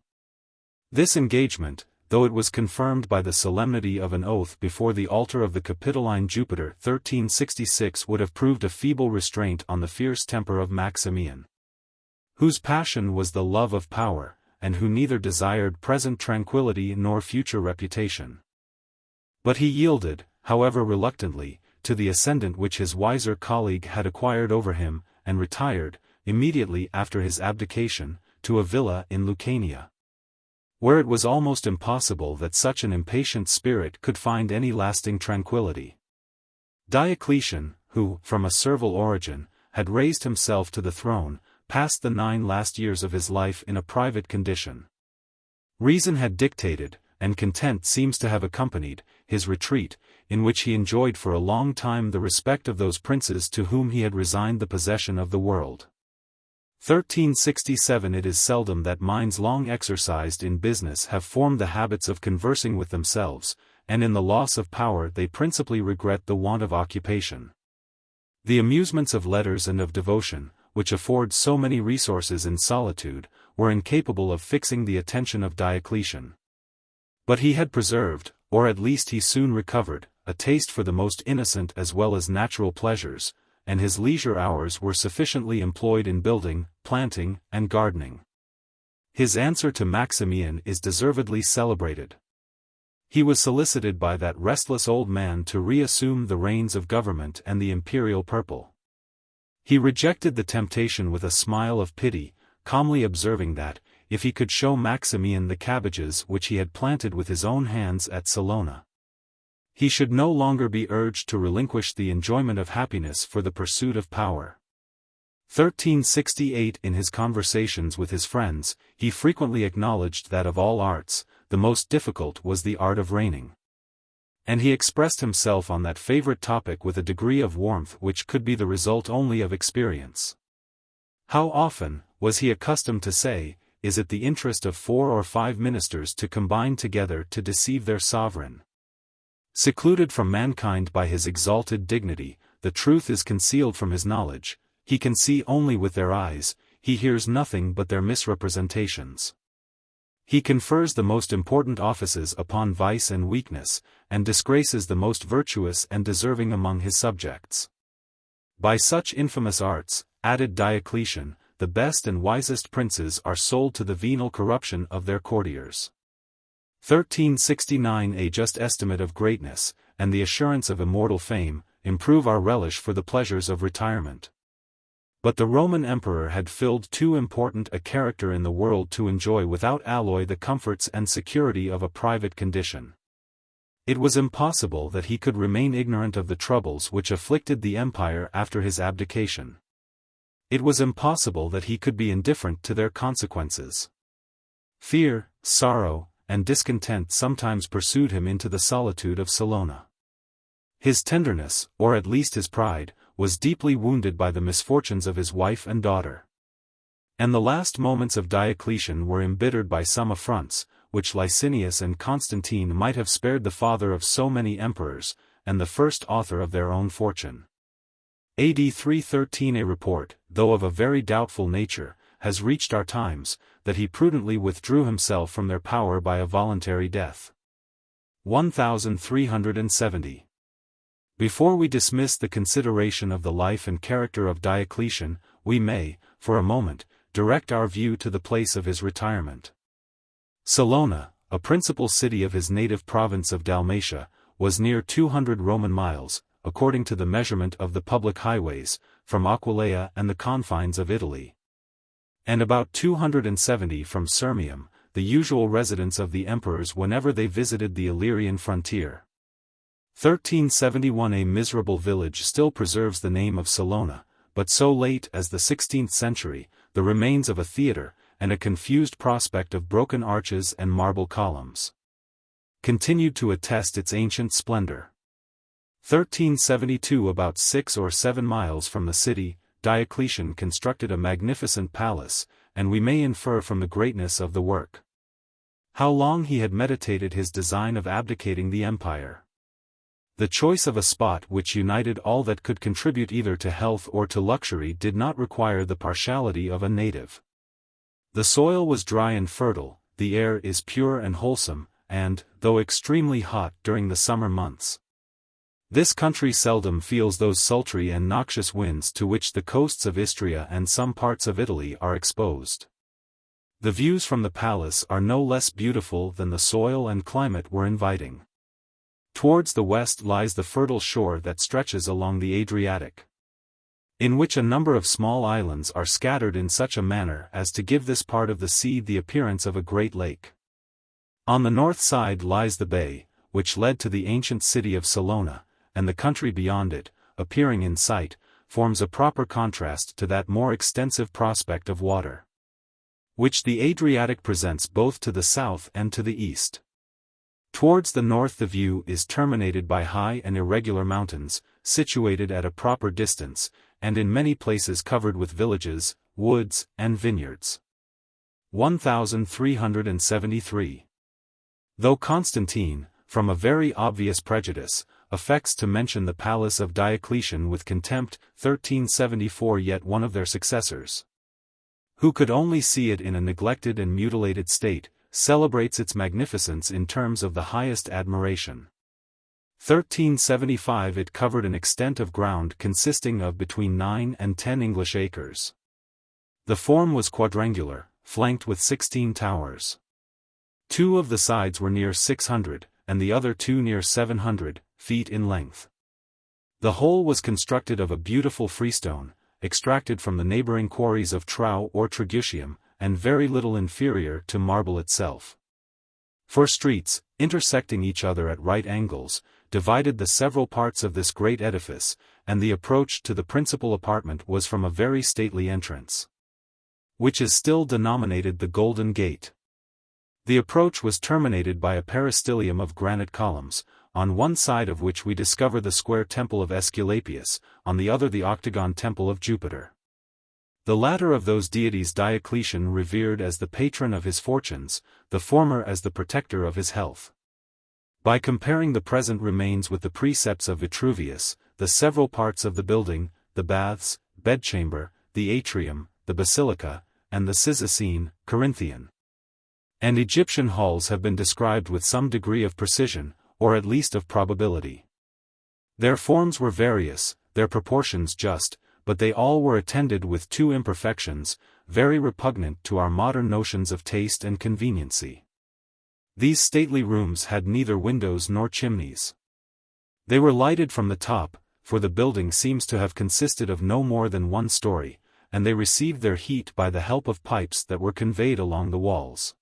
This engagement, though it was confirmed by the solemnity of an oath before the altar of the Capitoline Jupiter 1366, would have proved a feeble restraint on the fierce temper of Maximian, whose passion was the love of power, and who neither desired present tranquility nor future reputation. But he yielded, however reluctantly, to the ascendant which his wiser colleague had acquired over him, and retired, immediately after his abdication, to a villa in Lucania, where it was almost impossible that such an impatient spirit could find any lasting tranquility. Diocletian, who, from a servile origin, had raised himself to the throne, passed the 9 last years of his life in a private condition. Reason had dictated, and content seems to have accompanied, his retreat, in which he enjoyed for a long time the respect of those princes to whom he had resigned the possession of the world. 1367. It is seldom that minds long exercised in business have formed the habits of conversing with themselves, and in the loss of power they principally regret the want of occupation. The amusements of letters and of devotion, which afford so many resources in solitude, were incapable of fixing the attention of Diocletian. But he had preserved, or at least he soon recovered, a taste for the most innocent as well as natural pleasures, and his leisure hours were sufficiently employed in building, planting, and gardening. His answer to Maximian is deservedly celebrated. He was solicited by that restless old man to reassume the reins of government and the imperial purple. He rejected the temptation with a smile of pity, calmly observing that, if he could show Maximian the cabbages which he had planted with his own hands at Salona, he should no longer be urged to relinquish the enjoyment of happiness for the pursuit of power. 1368. In his conversations with his friends, he frequently acknowledged that of all arts, the most difficult was the art of reigning. And he expressed himself on that favorite topic with a degree of warmth which could be the result only of experience. How often, was he accustomed to say, is it the interest of 4 or 5 ministers to combine together to deceive their sovereign? Secluded from mankind by his exalted dignity, the truth is concealed from his knowledge, he can see only with their eyes, he hears nothing but their misrepresentations. He confers the most important offices upon vice and weakness, and disgraces the most virtuous and deserving among his subjects. By such infamous arts, added Diocletian, the best and wisest princes are sold to the venal corruption of their courtiers. 1369. A just estimate of greatness, and the assurance of immortal fame, improve our relish for the pleasures of retirement. But the Roman emperor had filled too important a character in the world to enjoy without alloy the comforts and security of a private condition. It was impossible that he could remain ignorant of the troubles which afflicted the empire after his abdication. It was impossible that he could be indifferent to their consequences. Fear, sorrow, and discontent sometimes pursued him into the solitude of Salona. His tenderness, or at least his pride, was deeply wounded by the misfortunes of his wife and daughter. And the last moments of Diocletian were embittered by some affronts, which Licinius and Constantine might have spared the father of so many emperors, and the first author of their own fortune. AD 313 a report, though of a very doubtful nature, has reached our times, that he prudently withdrew himself from their power by a voluntary death. 1370. Before we dismiss the consideration of the life and character of Diocletian, we may, for a moment, direct our view to the place of his retirement. Salona, a principal city of his native province of Dalmatia, was near 200 Roman miles, according to the measurement of the public highways, from Aquileia and the confines of Italy, and about 270 from Sirmium, the usual residence of the emperors whenever they visited the Illyrian frontier. 1371 a miserable village still preserves the name of Salona, but so late as the 16th century, the remains of a theatre, and a confused prospect of broken arches and marble columns continued to attest its ancient splendor. 1372 about 6 or 7 miles from the city, Diocletian constructed a magnificent palace, and we may infer from the greatness of the work how long he had meditated his design of abdicating the empire. The choice of a spot which united all that could contribute either to health or to luxury did not require the partiality of a native. The soil was dry and fertile, the air is pure and wholesome, and, though extremely hot during the summer months, this country seldom feels those sultry and noxious winds to which the coasts of Istria and some parts of Italy are exposed. The views from the palace are no less beautiful than the soil and climate were inviting. Towards the west lies the fertile shore that stretches along the Adriatic, in which a number of small islands are scattered in such a manner as to give this part of the sea the appearance of a great lake. On the north side lies the bay, which led to the ancient city of Salona, and the country beyond it, appearing in sight, forms a proper contrast to that more extensive prospect of water which the Adriatic presents both to the south and to the east. Towards the north the view is terminated by high and irregular mountains, situated at a proper distance, and in many places covered with villages, woods, and vineyards. 1373. Though Constantine, from a very obvious prejudice, affects to mention the palace of Diocletian with contempt, 1374 yet one of their successors, who could only see it in a neglected and mutilated state, celebrates its magnificence in terms of the highest admiration. 1375 it covered an extent of ground consisting of between 9 and 10 English acres. The form was quadrangular, flanked with 16 towers. 2 of the sides were near 600, and the other 2 near 700 feet in length. The whole was constructed of a beautiful freestone, extracted from the neighboring quarries of Trau or Trigutium, and very little inferior to marble itself. 4 streets, intersecting each other at right angles, divided the several parts of this great edifice, and the approach to the principal apartment was from a very stately entrance, which is still denominated the Golden Gate. The approach was terminated by a peristylium of granite columns, on one side of which we discover the square temple of Aesculapius, on the other the octagon temple of Jupiter. The latter of those deities Diocletian revered as the patron of his fortunes, the former as the protector of his health. By comparing the present remains with the precepts of Vitruvius, the several parts of the building, the baths, bedchamber, the atrium, the basilica, and the Cyzicene, Corinthian, and Egyptian halls have been described with some degree of precision, or at least of probability. Their forms were various, their proportions just, but they all were attended with 2 imperfections, very repugnant to our modern notions of taste and conveniency. These stately rooms had neither windows nor chimneys. They were lighted from the top, for the building seems to have consisted of no more than 1 story, and they received their heat by the help of pipes that were conveyed along the walls.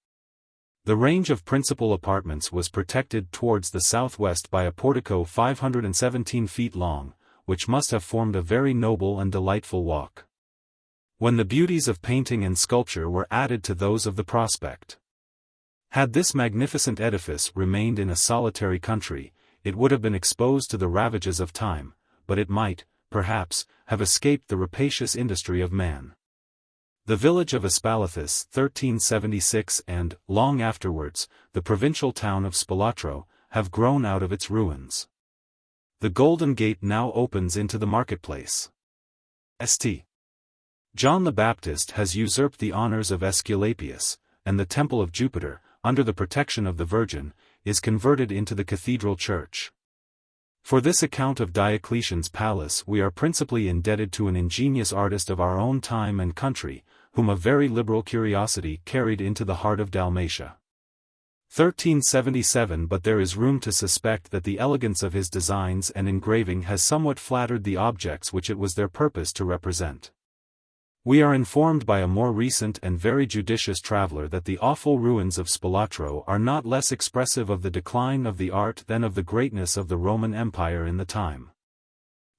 The range of principal apartments was protected towards the southwest by a portico 517 feet long, which must have formed a very noble and delightful walk. When the beauties of painting and sculpture were added to those of the prospect. Had this magnificent edifice remained in a solitary country, it would have been exposed to the ravages of time, but it might, perhaps, have escaped the rapacious industry of man. The village of Espalathus 1376 and, long afterwards, the provincial town of Spalatro, have grown out of its ruins. The Golden Gate now opens into the marketplace. St. John the Baptist has usurped the honors of Aesculapius, and the Temple of Jupiter, under the protection of the Virgin, is converted into the cathedral church. For this account of Diocletian's palace we are principally indebted to an ingenious artist of our own time and country, whom a very liberal curiosity carried into the heart of Dalmatia. 1377. But there is room to suspect that the elegance of his designs and engraving has somewhat flattered the objects which it was their purpose to represent. We are informed by a more recent and very judicious traveller that the awful ruins of Spalatro are not less expressive of the decline of the art than of the greatness of the Roman Empire in the time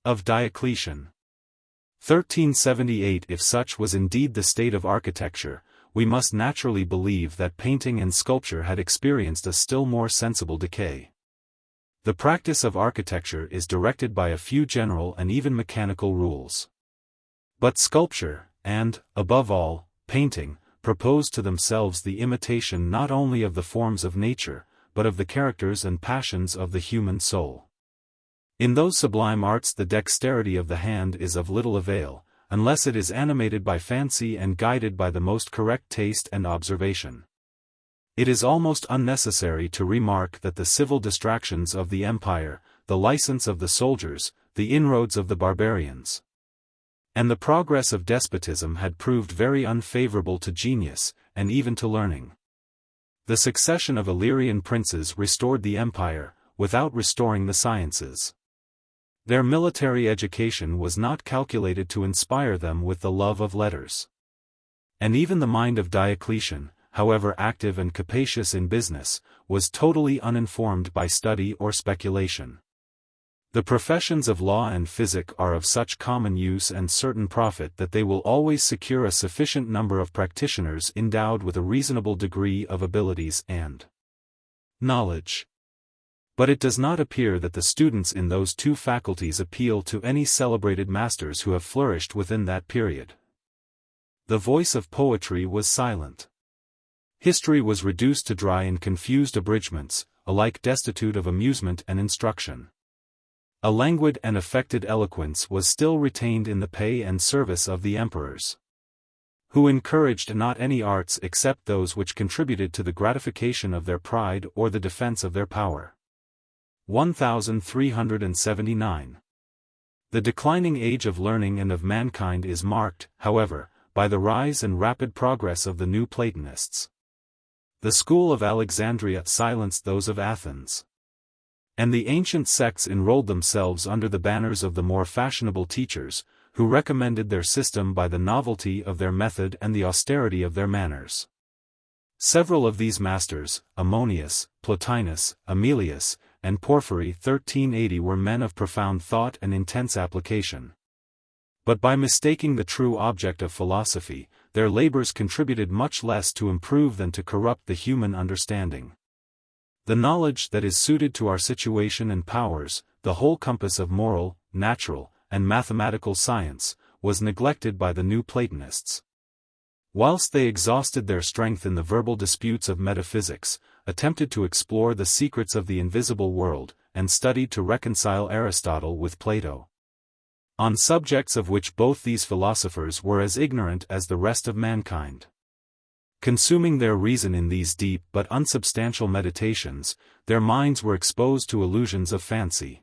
of Diocletian. 1378. If such was indeed the state of architecture, we must naturally believe that painting and sculpture had experienced a still more sensible decay. The practice of architecture is directed by a few general and even mechanical rules. But sculpture, and, above all, painting, propose to themselves the imitation not only of the forms of nature, but of the characters and passions of the human soul. In those sublime arts the dexterity of the hand is of little avail, unless it is animated by fancy and guided by the most correct taste and observation. It is almost unnecessary to remark that the civil distractions of the empire, the license of the soldiers, the inroads of the barbarians, and the progress of despotism had proved very unfavorable to genius, and even to learning. The succession of Illyrian princes restored the empire, without restoring the sciences. Their military education was not calculated to inspire them with the love of letters. And even the mind of Diocletian, however active and capacious in business, was totally uninformed by study or speculation. The professions of law and physic are of such common use and certain profit that they will always secure a sufficient number of practitioners endowed with a reasonable degree of abilities and knowledge. But it does not appear that the students in those two faculties appeal to any celebrated masters who have flourished within that period. The voice of poetry was silent. History was reduced to dry and confused abridgments, alike destitute of amusement and instruction. A languid and affected eloquence was still retained in the pay and service of the emperors, who encouraged not any arts except those which contributed to the gratification of their pride or the defense of their power. 1379. The declining age of learning and of mankind is marked, however, by the rise and rapid progress of the new Platonists. The school of Alexandria silenced those of Athens, and the ancient sects enrolled themselves under the banners of the more fashionable teachers, who recommended their system by the novelty of their method and the austerity of their manners. Several of these masters, Ammonius, Plotinus, Aemilius, and Porphyry 1380 were men of profound thought and intense application. But by mistaking the true object of philosophy, their labors contributed much less to improve than to corrupt the human understanding. The knowledge that is suited to our situation and powers, the whole compass of moral, natural, and mathematical science, was neglected by the new Platonists. Whilst they exhausted their strength in the verbal disputes of metaphysics, attempted to explore the secrets of the invisible world, and studied to reconcile Aristotle with Plato, on subjects of which both these philosophers were as ignorant as the rest of mankind. Consuming their reason in these deep but unsubstantial meditations, their minds were exposed to illusions of fancy.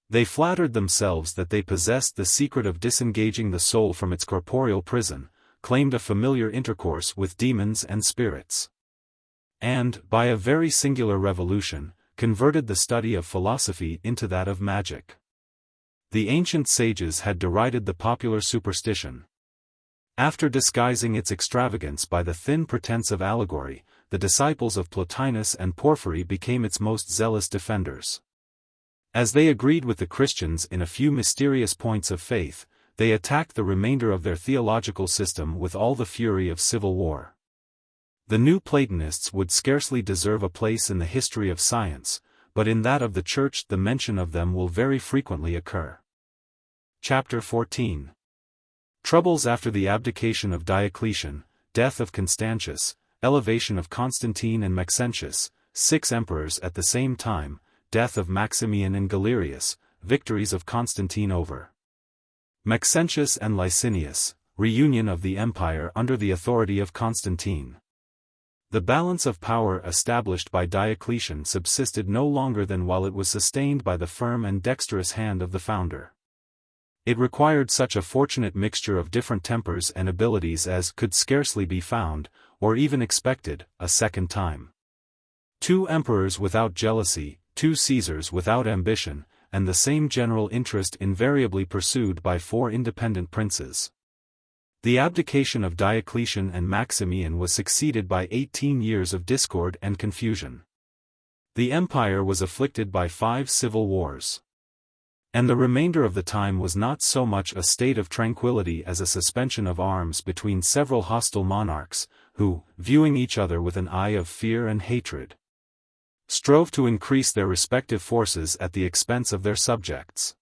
They flattered themselves that they possessed the secret of disengaging the soul from its corporeal prison, claimed a familiar intercourse with demons and spirits, and, by a very singular revolution, converted the study of philosophy into that of magic. The ancient sages had derided the popular superstition. After disguising its extravagance by the thin pretense of allegory, the disciples of Plotinus and Porphyry became its most zealous defenders. As they agreed with the Christians in a few mysterious points of faith, they attacked the remainder of their theological system with all the fury of civil war. The new Platonists would scarcely deserve a place in the history of science, but in that of the Church the mention of them will very frequently occur. Chapter 14. Troubles after the abdication of Diocletian, death of Constantius, elevation of Constantine and Maxentius, 6 emperors at the same time, death of Maximian and Galerius, victories of Constantine over Maxentius and Licinius, reunion of the empire under the authority of Constantine. The balance of power established by Diocletian subsisted no longer than while it was sustained by the firm and dexterous hand of the founder. It required such a fortunate mixture of different tempers and abilities as could scarcely be found, or even expected, a second time. 2 emperors without jealousy, 2 Caesars without ambition, and the same general interest invariably pursued by 4 independent princes. The abdication of Diocletian and Maximian was succeeded by 18 years of discord and confusion. The empire was afflicted by 5 civil wars. And the remainder of the time was not so much a state of tranquility as a suspension of arms between several hostile monarchs, who, viewing each other with an eye of fear and hatred, strove to increase their respective forces at the expense of their subjects.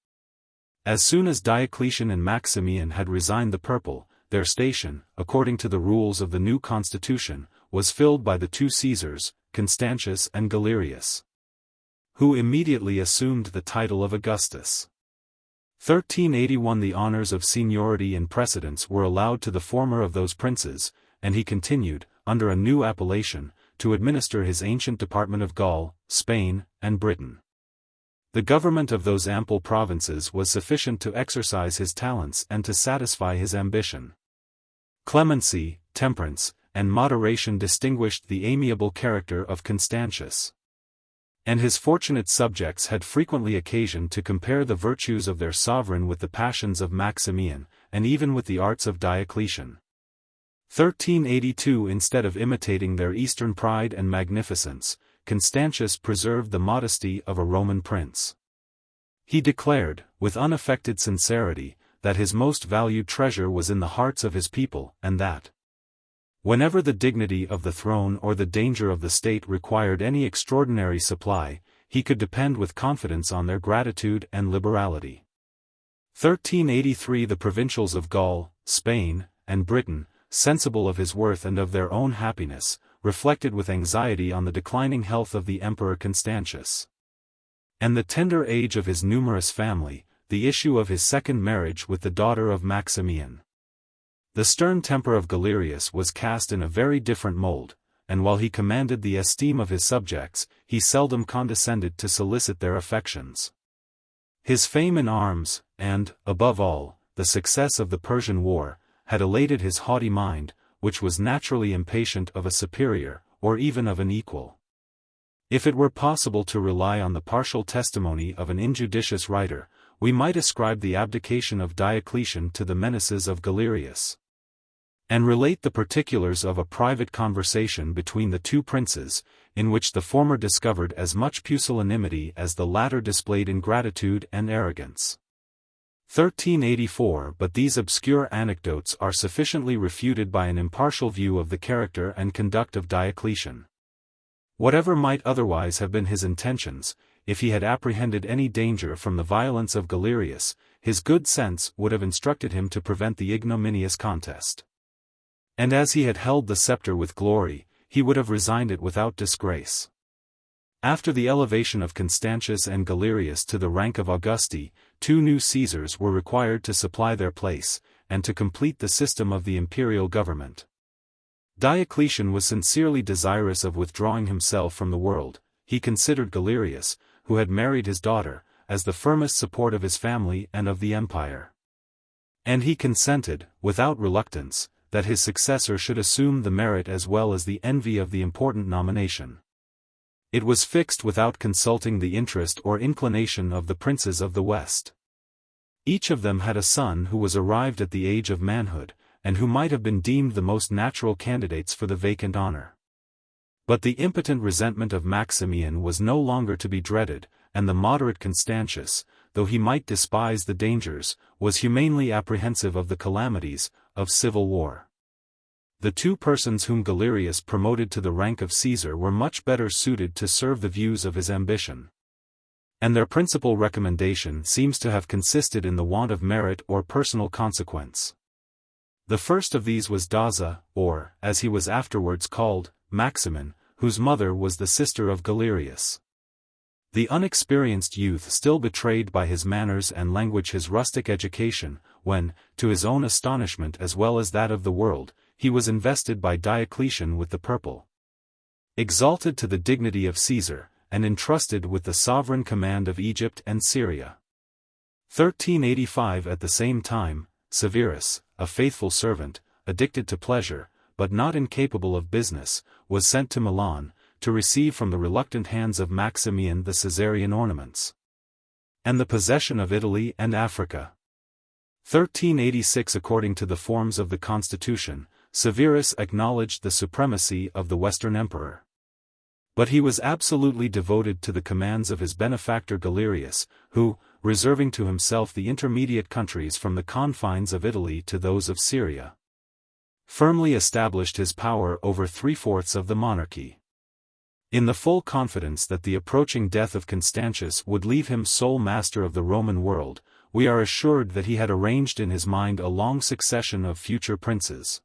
As soon as Diocletian and Maximian had resigned the purple, their station, according to the rules of the new constitution, was filled by the 2 Caesars, Constantius and Galerius, who immediately assumed the title of Augustus. 1381 The honors of seniority and precedence were allowed to the former of those princes, and he continued, under a new appellation, to administer his ancient department of Gaul, Spain, and Britain. The government of those ample provinces was sufficient to exercise his talents and to satisfy his ambition. Clemency, temperance, and moderation distinguished the amiable character of Constantius. And his fortunate subjects had frequently occasion to compare the virtues of their sovereign with the passions of Maximian, and even with the arts of Diocletian. 1382 Instead of imitating their eastern pride and magnificence, Constantius preserved the modesty of a Roman prince. He declared, with unaffected sincerity, that his most valued treasure was in the hearts of his people, and that whenever the dignity of the throne or the danger of the state required any extraordinary supply, he could depend with confidence on their gratitude and liberality. 1383 The provincials of Gaul, Spain, and Britain, sensible of his worth and of their own happiness, reflected with anxiety on the declining health of the Emperor Constantius and the tender age of his numerous family, the issue of his second marriage with the daughter of Maximian. The stern temper of Galerius was cast in a very different mold, and while he commanded the esteem of his subjects, he seldom condescended to solicit their affections. His fame in arms, and, above all, the success of the Persian War, had elated his haughty mind, which was naturally impatient of a superior, or even of an equal. If it were possible to rely on the partial testimony of an injudicious writer, we might ascribe the abdication of Diocletian to the menaces of Galerius, and relate the particulars of a private conversation between the 2 princes, in which the former discovered as much pusillanimity as the latter displayed ingratitude and arrogance. 1384 But these obscure anecdotes are sufficiently refuted by an impartial view of the character and conduct of Diocletian. Whatever might otherwise have been his intentions, if he had apprehended any danger from the violence of Galerius, his good sense would have instructed him to prevent the ignominious contest. And as he had held the scepter with glory, he would have resigned it without disgrace. After the elevation of Constantius and Galerius to the rank of Augusti, 2 new Caesars were required to supply their place, and to complete the system of the imperial government. Diocletian was sincerely desirous of withdrawing himself from the world. He considered Galerius, who had married his daughter, as the firmest support of his family and of the empire. And he consented, without reluctance, that his successor should assume the merit as well as the envy of the important nomination. It was fixed without consulting the interest or inclination of the princes of the West. Each of them had a son who was arrived at the age of manhood, and who might have been deemed the most natural candidates for the vacant honor. But the impotent resentment of Maximian was no longer to be dreaded, and the moderate Constantius, though he might despise the dangers, was humanely apprehensive of the calamities of civil war. The two persons whom Galerius promoted to the rank of Caesar were much better suited to serve the views of his ambition. And their principal recommendation seems to have consisted in the want of merit or personal consequence. The first of these was Daza, or, as he was afterwards called, Maximin, whose mother was the sister of Galerius. The unexperienced youth still betrayed by his manners and language his rustic education, when, to his own astonishment as well as that of the world, he was invested by Diocletian with the purple. Exalted to the dignity of Caesar, and entrusted with the sovereign command of Egypt and Syria. 1385 At the same time, Severus, a faithful servant, addicted to pleasure, but not incapable of business, was sent to Milan, to receive from the reluctant hands of Maximian the Caesarian ornaments and the possession of Italy and Africa. 1386 According to the forms of the constitution, Severus acknowledged the supremacy of the Western emperor. But he was absolutely devoted to the commands of his benefactor Galerius, who, reserving to himself the intermediate countries from the confines of Italy to those of Syria, firmly established his power over 3/4 of the monarchy. In the full confidence that the approaching death of Constantius would leave him sole master of the Roman world, we are assured that he had arranged in his mind a long succession of future princes,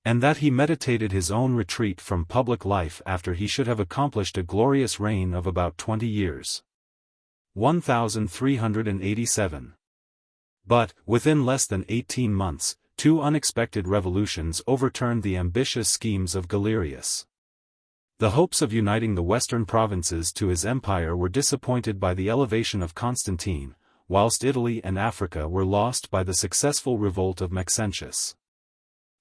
and that he meditated his own retreat from public life after he should have accomplished a glorious reign of about 20 years. 1387. But, within less than 18 months, two unexpected revolutions overturned the ambitious schemes of Galerius. The hopes of uniting the western provinces to his empire were disappointed by the elevation of Constantine, whilst Italy and Africa were lost by the successful revolt of Maxentius.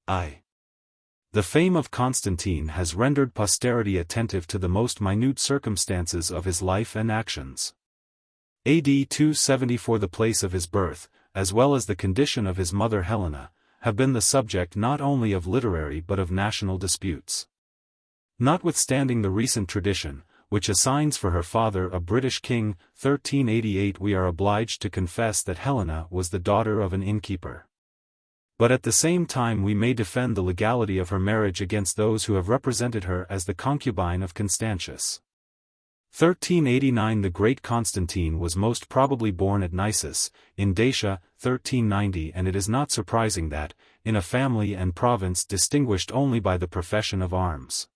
The fame of Constantine has rendered posterity attentive to the most minute circumstances of his life and actions. AD 274 The place of his birth, as well as the condition of his mother Helena, have been the subject not only of literary but of national disputes. Notwithstanding the recent tradition, which assigns for her father a British king, 1388 we are obliged to confess that Helena was the daughter of an innkeeper. But at the same time we may defend the legality of her marriage against those who have represented her as the concubine of Constantius. 1389 The great Constantine was most probably born at Nisus, in Dacia, 1390 and it is not surprising that, in a family and province distinguished only by the profession of arms,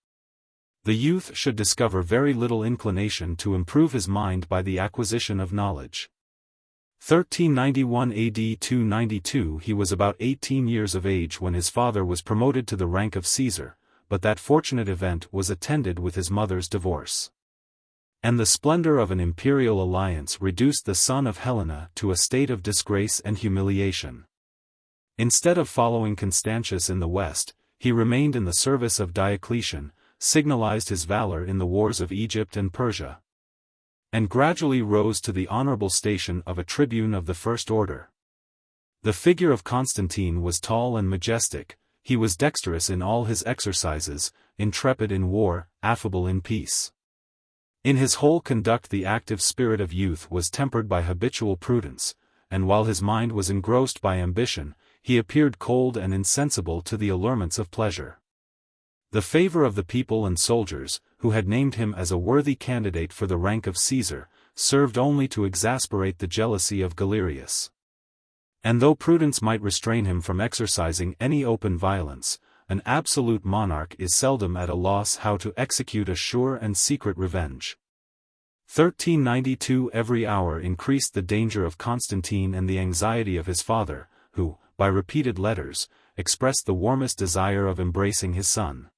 the youth should discover very little inclination to improve his mind by the acquisition of knowledge. 1391 AD 292 He was about 18 years of age when his father was promoted to the rank of Caesar, but that fortunate event was attended with his mother's divorce. And the splendor of an imperial alliance reduced the son of Helena to a state of disgrace and humiliation. Instead of following Constantius in the west, he remained in the service of Diocletian, signalized his valor in the wars of Egypt and Persia, and gradually rose to the honorable station of a tribune of the first order. The figure of Constantine was tall and majestic, he was dexterous in all his exercises, intrepid in war, affable in peace. In his whole conduct the active spirit of youth was tempered by habitual prudence, and while his mind was engrossed by ambition, he appeared cold and insensible to the allurements of pleasure. The favor of the people and soldiers, who had named him as a worthy candidate for the rank of Caesar, served only to exasperate the jealousy of Galerius. And though prudence might restrain him from exercising any open violence, an absolute monarch is seldom at a loss how to execute a sure and secret revenge. 1392 Every hour increased the danger of Constantine and the anxiety of his father, who, by repeated letters, expressed the warmest desire of embracing his son.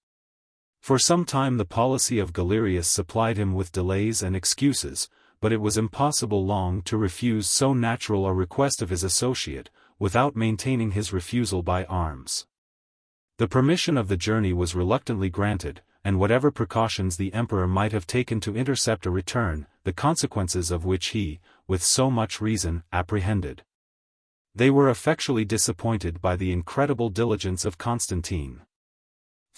For some time the policy of Galerius supplied him with delays and excuses, but it was impossible long to refuse so natural a request of his associate, without maintaining his refusal by arms. The permission of the journey was reluctantly granted, and whatever precautions the emperor might have taken to intercept a return, the consequences of which he, with so much reason, apprehended, they were effectually disappointed by the incredible diligence of Constantine.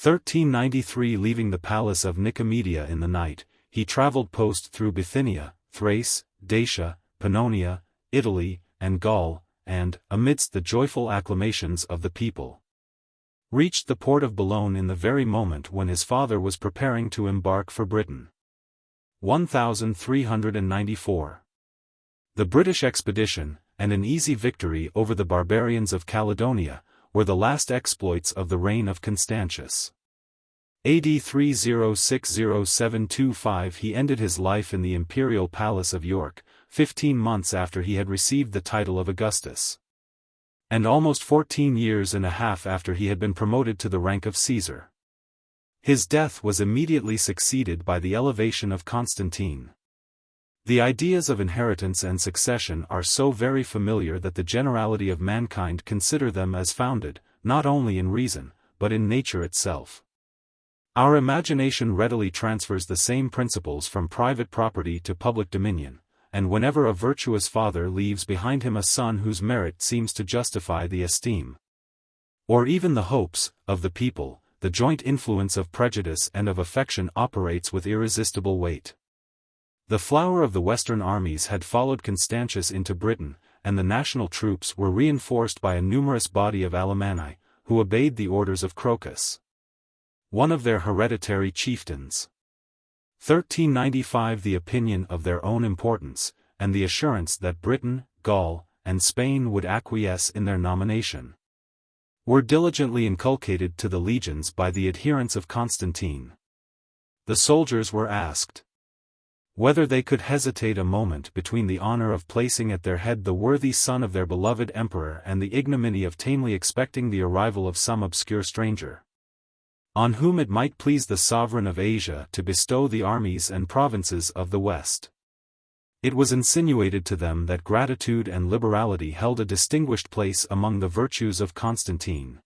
1393 Leaving the palace of Nicomedia in the night, he travelled post through Bithynia, Thrace, Dacia, Pannonia, Italy, and Gaul, and, amidst the joyful acclamations of the people, reached the port of Boulogne in the very moment when his father was preparing to embark for Britain. 1394. The British expedition, and an easy victory over the barbarians of Caledonia, were the last exploits of the reign of Constantius. AD 3060-725 he ended his life in the imperial palace of York, 15 months after he had received the title of Augustus, and almost 14 years and a half after he had been promoted to the rank of Caesar. His death was immediately succeeded by the elevation of Constantine. The ideas of inheritance and succession are so very familiar that the generality of mankind consider them as founded, not only in reason, but in nature itself. Our imagination readily transfers the same principles from private property to public dominion, and whenever a virtuous father leaves behind him a son whose merit seems to justify the esteem, or even the hopes, of the people, the joint influence of prejudice and of affection operates with irresistible weight. The flower of the Western armies had followed Constantius into Britain, and the national troops were reinforced by a numerous body of Alemanni, who obeyed the orders of Crocus, one of their hereditary chieftains. 1395 The opinion of their own importance, and the assurance that Britain, Gaul, and Spain would acquiesce in their nomination, were diligently inculcated to the legions by the adherents of Constantine. The soldiers were asked whether they could hesitate a moment between the honor of placing at their head the worthy son of their beloved emperor and the ignominy of tamely expecting the arrival of some obscure stranger, on whom it might please the sovereign of Asia to bestow the armies and provinces of the West. It was insinuated to them that gratitude and liberality held a distinguished place among the virtues of Constantine.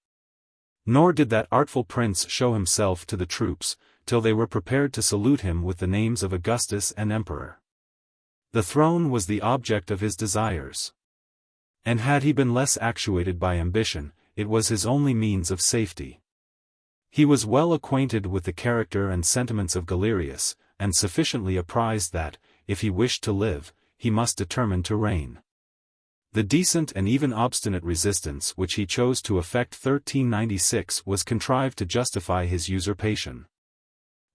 Nor did that artful prince show himself to the troops, till they were prepared to salute him with the names of Augustus and Emperor. The throne was the object of his desires, and had he been less actuated by ambition, it was his only means of safety. He was well acquainted with the character and sentiments of Galerius, and sufficiently apprised that, if he wished to live, he must determine to reign. The decent and even obstinate resistance which he chose to effect 1396 was contrived to justify his usurpation.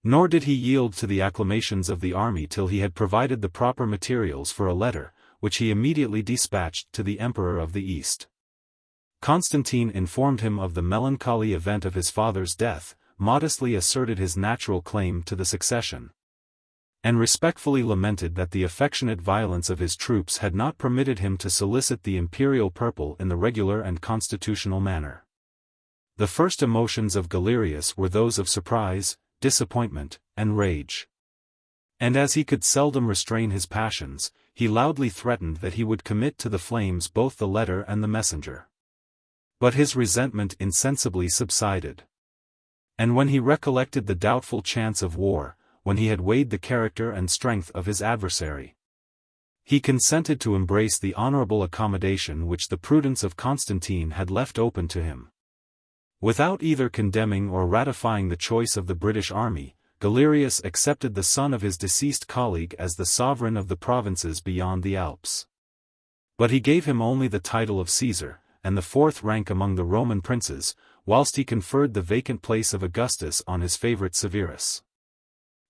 Nor did he yield to the acclamations of the army till he had provided the proper materials for a letter, which he immediately dispatched to the Emperor of the East. Constantine informed him of the melancholy event of his father's death, modestly asserted his natural claim to the succession, and respectfully lamented that the affectionate violence of his troops had not permitted him to solicit the imperial purple in the regular and constitutional manner. The first emotions of Galerius were those of surprise, disappointment, and rage. And as he could seldom restrain his passions, he loudly threatened that he would commit to the flames both the letter and the messenger. But his resentment insensibly subsided. And when he recollected the doubtful chance of war, when he had weighed the character and strength of his adversary, he consented to embrace the honorable accommodation which the prudence of Constantine had left open to him. Without either condemning or ratifying the choice of the British army, Galerius accepted the son of his deceased colleague as the sovereign of the provinces beyond the Alps. But he gave him only the title of Caesar, and the fourth rank among the Roman princes, whilst he conferred the vacant place of Augustus on his favorite Severus.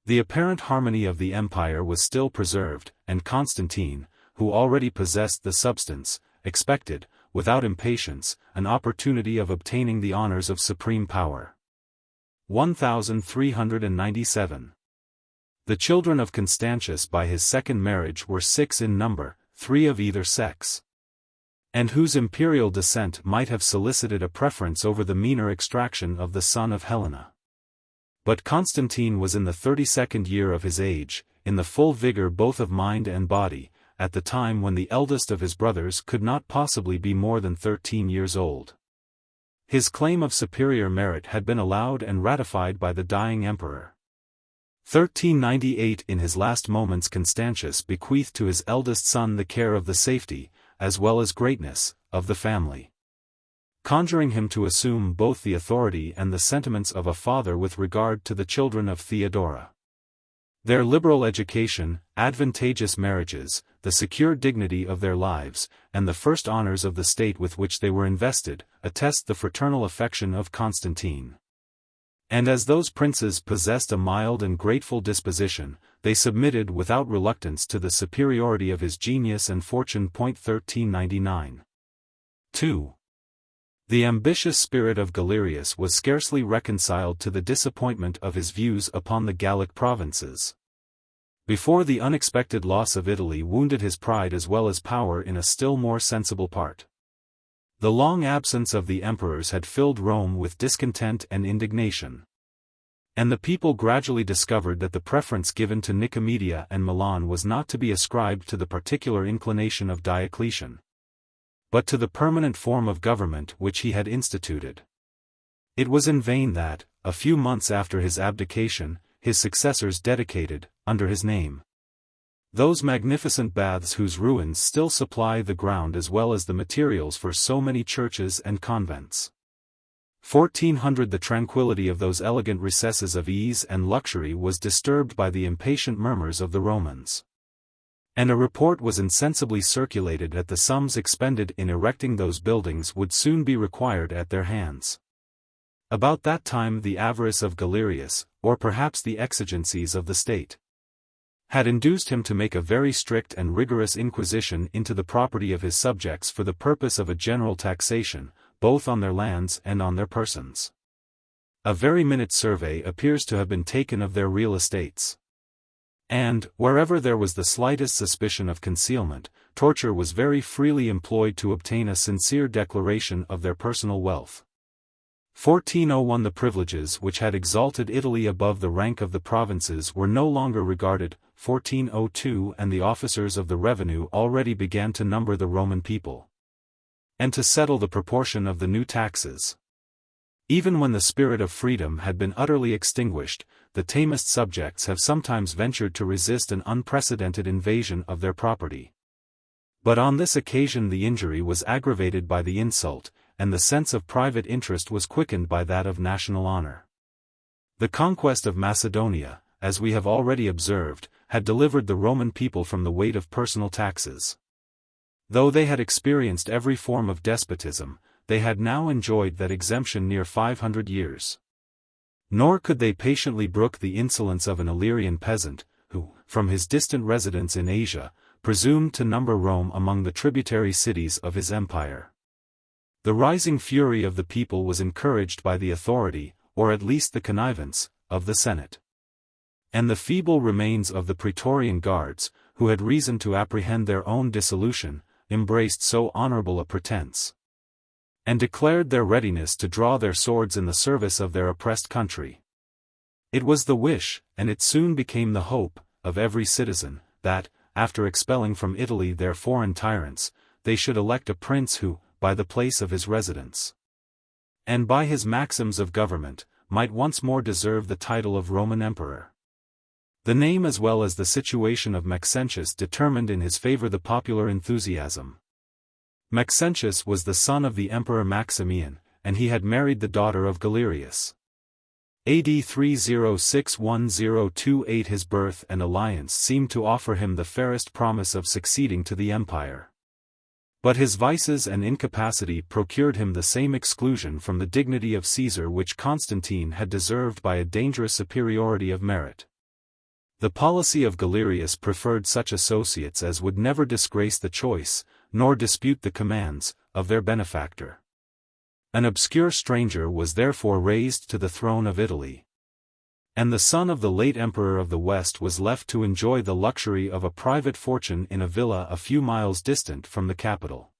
The apparent harmony of the empire was still preserved, and Constantine, who already possessed the substance, expected, without impatience, an opportunity of obtaining the honors of supreme power. 1397. The children of Constantius by his second marriage were 6 in number, 3 of either sex, and whose imperial descent might have solicited a preference over the meaner extraction of the son of Helena. But Constantine was in the 32nd year of his age, in the full vigor both of mind and body, at the time when the eldest of his brothers could not possibly be more than 13 years old. His claim of superior merit had been allowed and ratified by the dying emperor. 1398 In his last moments Constantius bequeathed to his eldest son the care of the safety, as well as greatness, of the family. conjuring him to assume both the authority and the sentiments of a father with regard to the children of Theodora. Their liberal education, advantageous marriages, the secure dignity of their lives, and the first honors of the state with which they were invested, attest the fraternal affection of Constantine. And as those princes possessed a mild and grateful disposition, they submitted without reluctance to the superiority of his genius and fortune. 1399. 2. The ambitious spirit of Galerius was scarcely reconciled to the disappointment of his views upon the Gallic provinces. Before the unexpected loss of Italy wounded his pride as well as power in a still more sensible part. The long absence of the emperors had filled Rome with discontent and indignation. And the people gradually discovered that the preference given to Nicomedia and Milan was not to be ascribed to the particular inclination of Diocletian, but to the permanent form of government which he had instituted. It was in vain that, a few months after his abdication, his successors dedicated, under his name, those magnificent baths whose ruins still supply the ground as well as the materials for so many churches and convents. 1400 The tranquility of those elegant recesses of ease and luxury was disturbed by the impatient murmurs of the Romans. And a report was insensibly circulated that the sums expended in erecting those buildings would soon be required at their hands. About that time the avarice of Galerius, or perhaps the exigencies of the state, had induced him to make a very strict and rigorous inquisition into the property of his subjects for the purpose of a general taxation, both on their lands and on their persons. A very minute survey appears to have been taken of their real estates. And, wherever there was the slightest suspicion of concealment, torture was very freely employed to obtain a sincere declaration of their personal wealth. 1401 The privileges which had exalted Italy above the rank of the provinces were no longer regarded. 1402 And the officers of the revenue already began to number the Roman people, and to settle the proportion of the new taxes. Even when the spirit of freedom had been utterly extinguished, the tamest subjects have sometimes ventured to resist an unprecedented invasion of their property. But on this occasion the injury was aggravated by the insult, and the sense of private interest was quickened by that of national honor. The conquest of Macedonia, as we have already observed, had delivered the Roman people from the weight of personal taxes. Though they had experienced every form of despotism, they had now enjoyed that exemption near 500 years. Nor could they patiently brook the insolence of an Illyrian peasant, who, from his distant residence in Asia, presumed to number Rome among the tributary cities of his empire. The rising fury of the people was encouraged by the authority, or at least the connivance, of the Senate. And the feeble remains of the Praetorian Guards, who had reason to apprehend their own dissolution, embraced so honorable a pretense, and declared their readiness to draw their swords in the service of their oppressed country. It was the wish, and it soon became the hope, of every citizen, that, after expelling from Italy their foreign tyrants, they should elect a prince who, by the place of his residence, and by his maxims of government, might once more deserve the title of Roman Emperor. The name as well as the situation of Maxentius determined in his favor the popular enthusiasm. Maxentius was the son of the Emperor Maximian, and he had married the daughter of Galerius. AD 306-1028 His birth and alliance seemed to offer him the fairest promise of succeeding to the empire. But his vices and incapacity procured him the same exclusion from the dignity of Caesar which Constantine had deserved by a dangerous superiority of merit. The policy of Galerius preferred such associates as would never disgrace the choice, nor dispute the commands, of their benefactor. An obscure stranger was therefore raised to the throne of Italy. And the son of the late Emperor of the West was left to enjoy the luxury of a private fortune in a villa a few miles distant from the capital.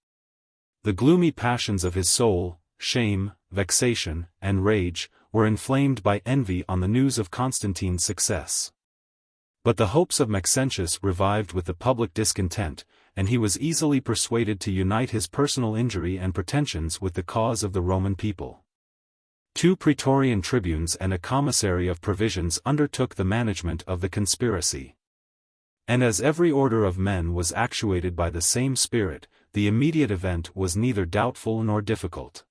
The gloomy passions of his soul, shame, vexation, and rage, were inflamed by envy on the news of Constantine's success. But the hopes of Maxentius revived with the public discontent, and he was easily persuaded to unite his personal injury and pretensions with the cause of the Roman people. 2 Praetorian tribunes and a commissary of provisions undertook the management of the conspiracy. And as every order of men was actuated by the same spirit, the immediate event was neither doubtful nor difficult.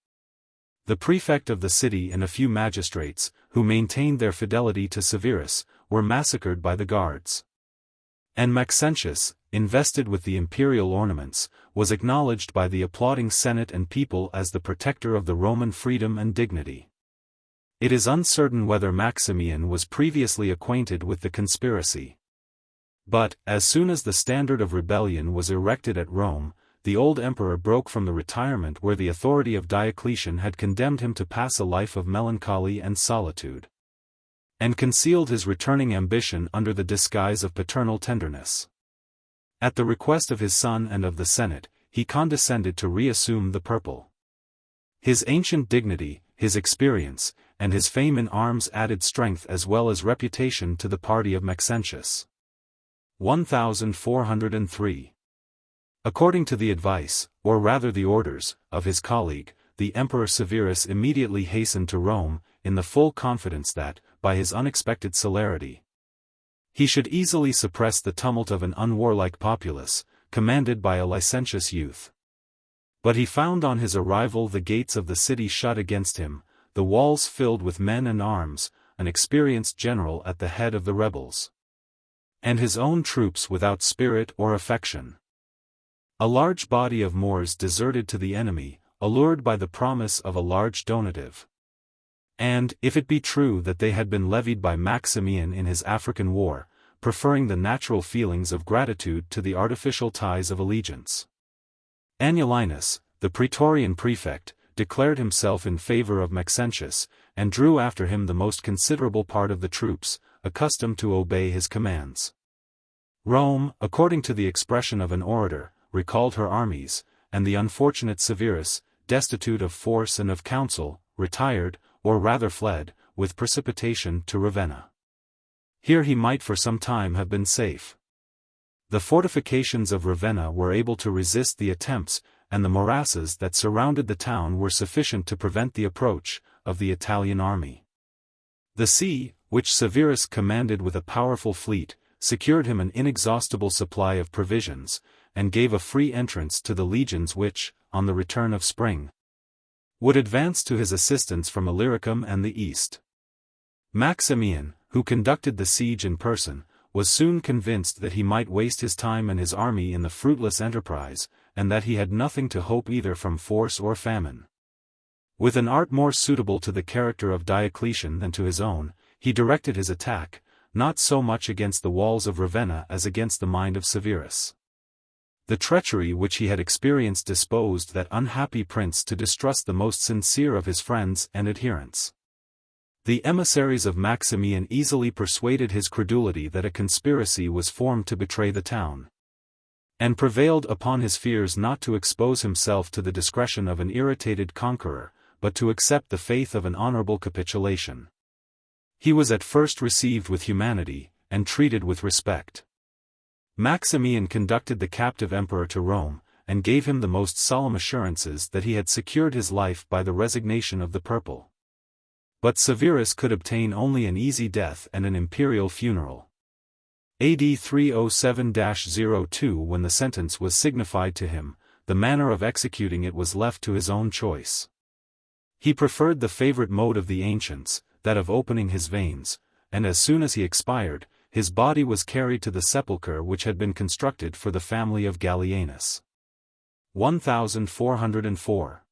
The prefect of the city and a few magistrates, who maintained their fidelity to Severus, were massacred by the guards. And Maxentius, invested with the imperial ornaments, was acknowledged by the applauding Senate and people as the protector of the Roman freedom and dignity. It is uncertain whether Maximian was previously acquainted with the conspiracy. But, as soon as the standard of rebellion was erected at Rome, the old emperor broke from the retirement where the authority of Diocletian had condemned him to pass a life of melancholy and solitude, and concealed his returning ambition under the disguise of paternal tenderness. At the request of his son and of the Senate, he condescended to reassume the purple. His ancient dignity, his experience, and his fame in arms added strength as well as reputation to the party of Maxentius. 1403. According to the advice, or rather the orders, of his colleague, the Emperor Severus immediately hastened to Rome, in the full confidence that, by his unexpected celerity, he should easily suppress the tumult of an unwarlike populace, commanded by a licentious youth. But he found on his arrival the gates of the city shut against him, the walls filled with men and arms, an experienced general at the head of the rebels, and his own troops without spirit or affection. A large body of Moors deserted to the enemy, allured by the promise of a large donative. And, if it be true that they had been levied by Maximian in his African war, preferring the natural feelings of gratitude to the artificial ties of allegiance. Anulinus, the Praetorian prefect, declared himself in favor of Maxentius, and drew after him the most considerable part of the troops, accustomed to obey his commands. Rome, according to the expression of an orator, recalled her armies, and the unfortunate Severus, destitute of force and of counsel, retired, or rather fled, with precipitation to Ravenna. Here he might for some time have been safe. The fortifications of Ravenna were able to resist the attempts, and the morasses that surrounded the town were sufficient to prevent the approach of the Italian army. The sea, which Severus commanded with a powerful fleet, secured him an inexhaustible supply of provisions, and gave a free entrance to the legions which, on the return of spring, would advance to his assistance from Illyricum and the east. Maximian, who conducted the siege in person, was soon convinced that he might waste his time and his army in the fruitless enterprise, and that he had nothing to hope either from force or famine. With an art more suitable to the character of Diocletian than to his own, he directed his attack, not so much against the walls of Ravenna as against the mind of Severus. The treachery which he had experienced disposed that unhappy prince to distrust the most sincere of his friends and adherents. The emissaries of Maximian easily persuaded his credulity that a conspiracy was formed to betray the town, and prevailed upon his fears not to expose himself to the discretion of an irritated conqueror, but to accept the faith of an honorable capitulation. He was at first received with humanity, and treated with respect. Maximian conducted the captive emperor to Rome, and gave him the most solemn assurances that he had secured his life by the resignation of the purple. But Severus could obtain only an easy death and an imperial funeral. AD 307-02. When the sentence was signified to him, the manner of executing it was left to his own choice. He preferred the favorite mode of the ancients, that of opening his veins, and as soon as he expired, his body was carried to the sepulchre which had been constructed for the family of Gallienus. 1404.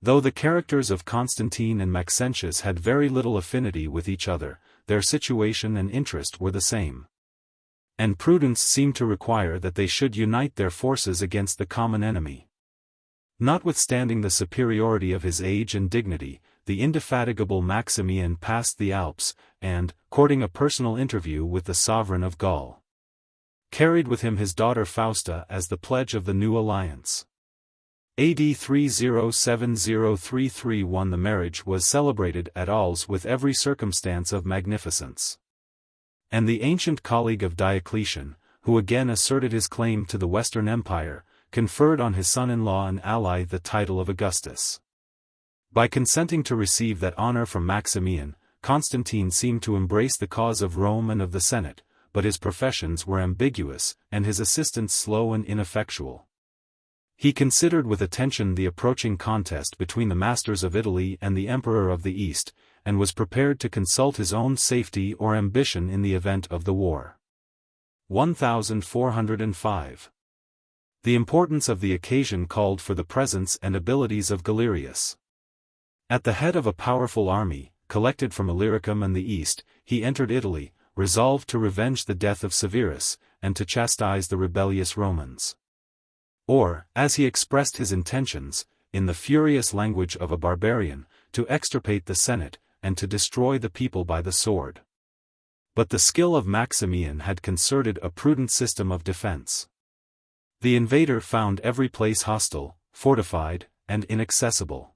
Though the characters of Constantine and Maxentius had very little affinity with each other, their situation and interest were the same. And prudence seemed to require that they should unite their forces against the common enemy. Notwithstanding the superiority of his age and dignity, the indefatigable Maximian passed the Alps, and, courting a personal interview with the sovereign of Gaul, carried with him his daughter Fausta as the pledge of the new alliance. AD 307-0331. The marriage was celebrated at Arles with every circumstance of magnificence. And the ancient colleague of Diocletian, who again asserted his claim to the Western Empire, conferred on his son-in-law and ally the title of Augustus. By consenting to receive that honor from Maximian, Constantine seemed to embrace the cause of Rome and of the Senate, but his professions were ambiguous, and his assistance slow and ineffectual. He considered with attention the approaching contest between the masters of Italy and the Emperor of the East, and was prepared to consult his own safety or ambition in the event of the war. 1405. The importance of the occasion called for the presence and abilities of Galerius. At the head of a powerful army, collected from Illyricum and the East, he entered Italy, resolved to revenge the death of Severus, and to chastise the rebellious Romans. Or, as he expressed his intentions, in the furious language of a barbarian, to extirpate the Senate, and to destroy the people by the sword. But the skill of Maximian had concerted a prudent system of defense. The invader found every place hostile, fortified, and inaccessible.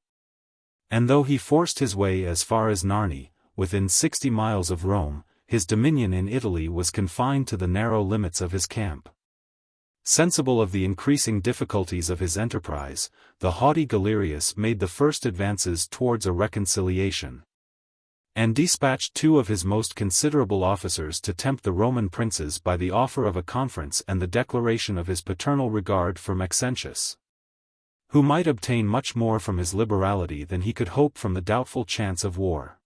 And though he forced his way as far as Narni, within 60 miles of Rome, his dominion in Italy was confined to the narrow limits of his camp. Sensible of the increasing difficulties of his enterprise, the haughty Galerius made the first advances towards a reconciliation, and dispatched 2 of his most considerable officers to tempt the Roman princes by the offer of a conference and the declaration of his paternal regard for Maxentius, who might obtain much more from his liberality than he could hope from the doubtful chance of war.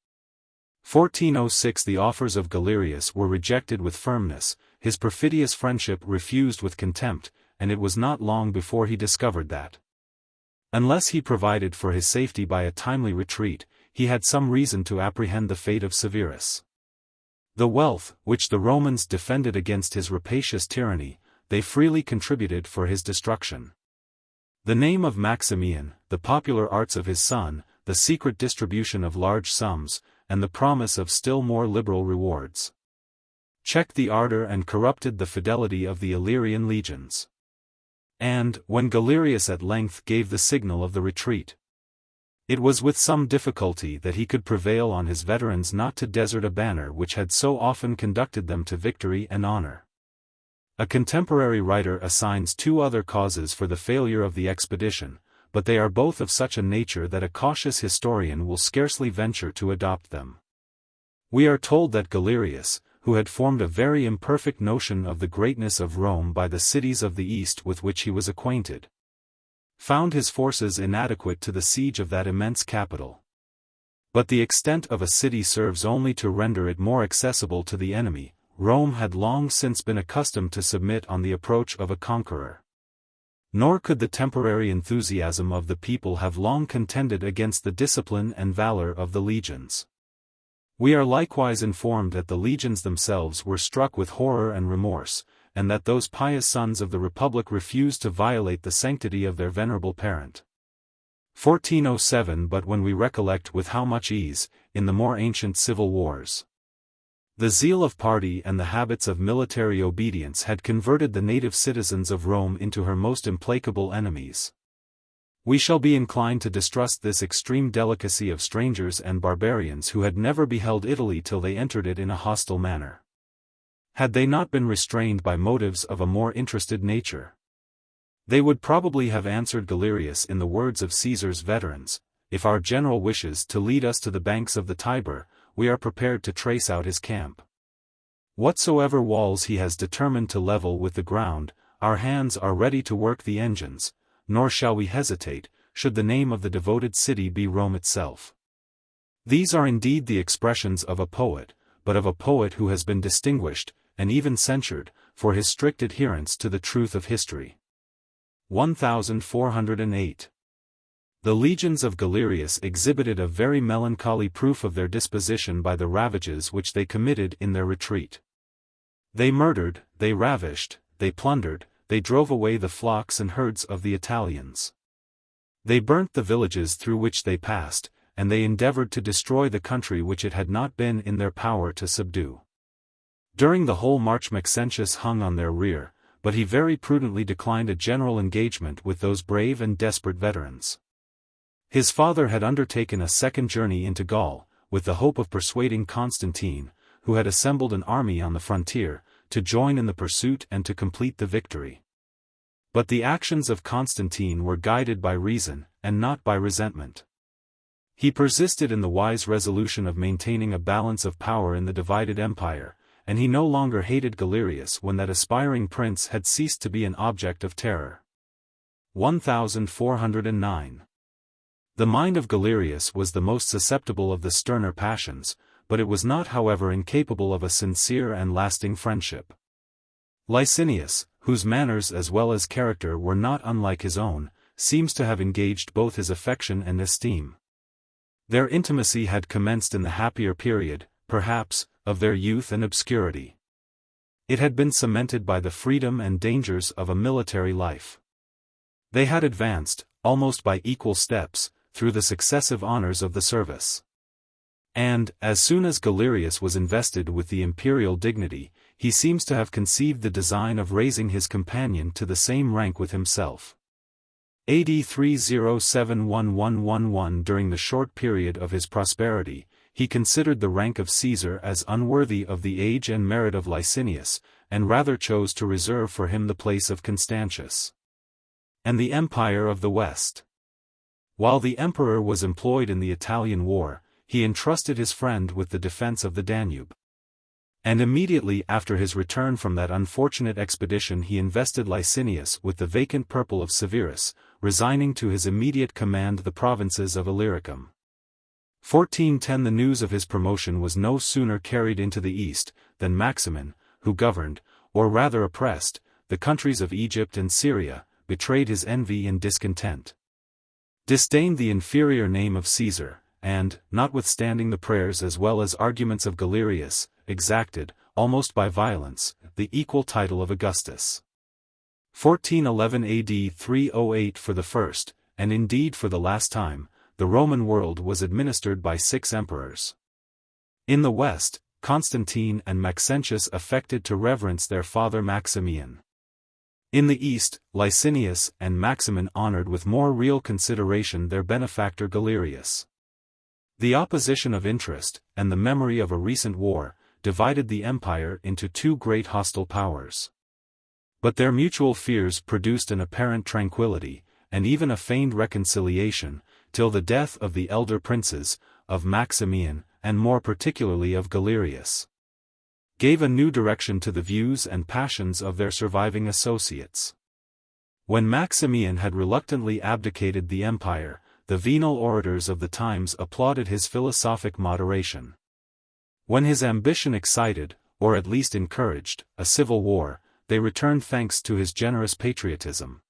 1406. The offers of Galerius were rejected with firmness, his perfidious friendship refused with contempt, and it was not long before he discovered that, unless he provided for his safety by a timely retreat, he had some reason to apprehend the fate of Severus. The wealth, which the Romans defended against his rapacious tyranny, they freely contributed for his destruction. The name of Maximian, the popular arts of his son, the secret distribution of large sums, and the promise of still more liberal rewards, checked the ardor and corrupted the fidelity of the Illyrian legions. And, when Galerius at length gave the signal of the retreat, it was with some difficulty that he could prevail on his veterans not to desert a banner which had so often conducted them to victory and honor. A contemporary writer assigns 2 other causes for the failure of the expedition, but they are both of such a nature that a cautious historian will scarcely venture to adopt them. We are told that Galerius, who had formed a very imperfect notion of the greatness of Rome by the cities of the East with which he was acquainted, found his forces inadequate to the siege of that immense capital. But the extent of a city serves only to render it more accessible to the enemy. Rome had long since been accustomed to submit on the approach of a conqueror. Nor could the temporary enthusiasm of the people have long contended against the discipline and valor of the legions. We are likewise informed that the legions themselves were struck with horror and remorse, and that those pious sons of the Republic refused to violate the sanctity of their venerable parent. 1407. But when we recollect with how much ease, in the more ancient civil wars, the zeal of party and the habits of military obedience had converted the native citizens of Rome into her most implacable enemies, we shall be inclined to distrust this extreme delicacy of strangers and barbarians who had never beheld Italy till they entered it in a hostile manner. Had they not been restrained by motives of a more interested nature, they would probably have answered Galerius in the words of Caesar's veterans: "If our general wishes to lead us to the banks of the Tiber, we are prepared to trace out his camp. Whatsoever walls he has determined to level with the ground, our hands are ready to work the engines, nor shall we hesitate, should the name of the devoted city be Rome itself." These are indeed the expressions of a poet, but of a poet who has been distinguished, and even censured, for his strict adherence to the truth of history. 1408. The legions of Galerius exhibited a very melancholy proof of their disposition by the ravages which they committed in their retreat. They murdered, they ravished, they plundered, they drove away the flocks and herds of the Italians. They burnt the villages through which they passed, and they endeavored to destroy the country which it had not been in their power to subdue. During the whole march Maxentius hung on their rear, but he very prudently declined a general engagement with those brave and desperate veterans. His father had undertaken a second journey into Gaul, with the hope of persuading Constantine, who had assembled an army on the frontier, to join in the pursuit and to complete the victory. But the actions of Constantine were guided by reason, and not by resentment. He persisted in the wise resolution of maintaining a balance of power in the divided empire, and he no longer hated Galerius when that aspiring prince had ceased to be an object of terror. 1409. The mind of Galerius was the most susceptible of the sterner passions, but it was not however incapable of a sincere and lasting friendship. Licinius, whose manners as well as character were not unlike his own, seems to have engaged both his affection and esteem. Their intimacy had commenced in the happier period, perhaps, of their youth and obscurity. It had been cemented by the freedom and dangers of a military life. They had advanced, almost by equal steps, through the successive honors of the service. And, as soon as Galerius was invested with the imperial dignity, he seems to have conceived the design of raising his companion to the same rank with himself. AD 307-1111. During the short period of his prosperity, he considered the rank of Caesar as unworthy of the age and merit of Licinius, and rather chose to reserve for him the place of Constantius and the empire of the West. While the emperor was employed in the Italian war, he entrusted his friend with the defense of the Danube. And immediately after his return from that unfortunate expedition he invested Licinius with the vacant purple of Severus, resigning to his immediate command the provinces of Illyricum. 1410. The news of his promotion was no sooner carried into the east, than Maximin, who governed, or rather oppressed, the countries of Egypt and Syria, betrayed his envy and discontent. Disdained the inferior name of Caesar, and, notwithstanding the prayers as well as arguments of Galerius, exacted, almost by violence, the equal title of Augustus. 1411. AD 308. For the first, and indeed for the last time, the Roman world was administered by 6 emperors. In the West, Constantine and Maxentius affected to reverence their father Maximian. In the East, Licinius and Maximin honored with more real consideration their benefactor Galerius. The opposition of interest, and the memory of a recent war, divided the empire into 2 great hostile powers. But their mutual fears produced an apparent tranquility, and even a feigned reconciliation, till the death of the elder princes, of Maximian, and more particularly of Galerius, gave a new direction to the views and passions of their surviving associates. When Maximian had reluctantly abdicated the empire, the venal orators of the times applauded his philosophic moderation. When his ambition excited, or at least encouraged, a civil war, they returned thanks to his generous patriotism,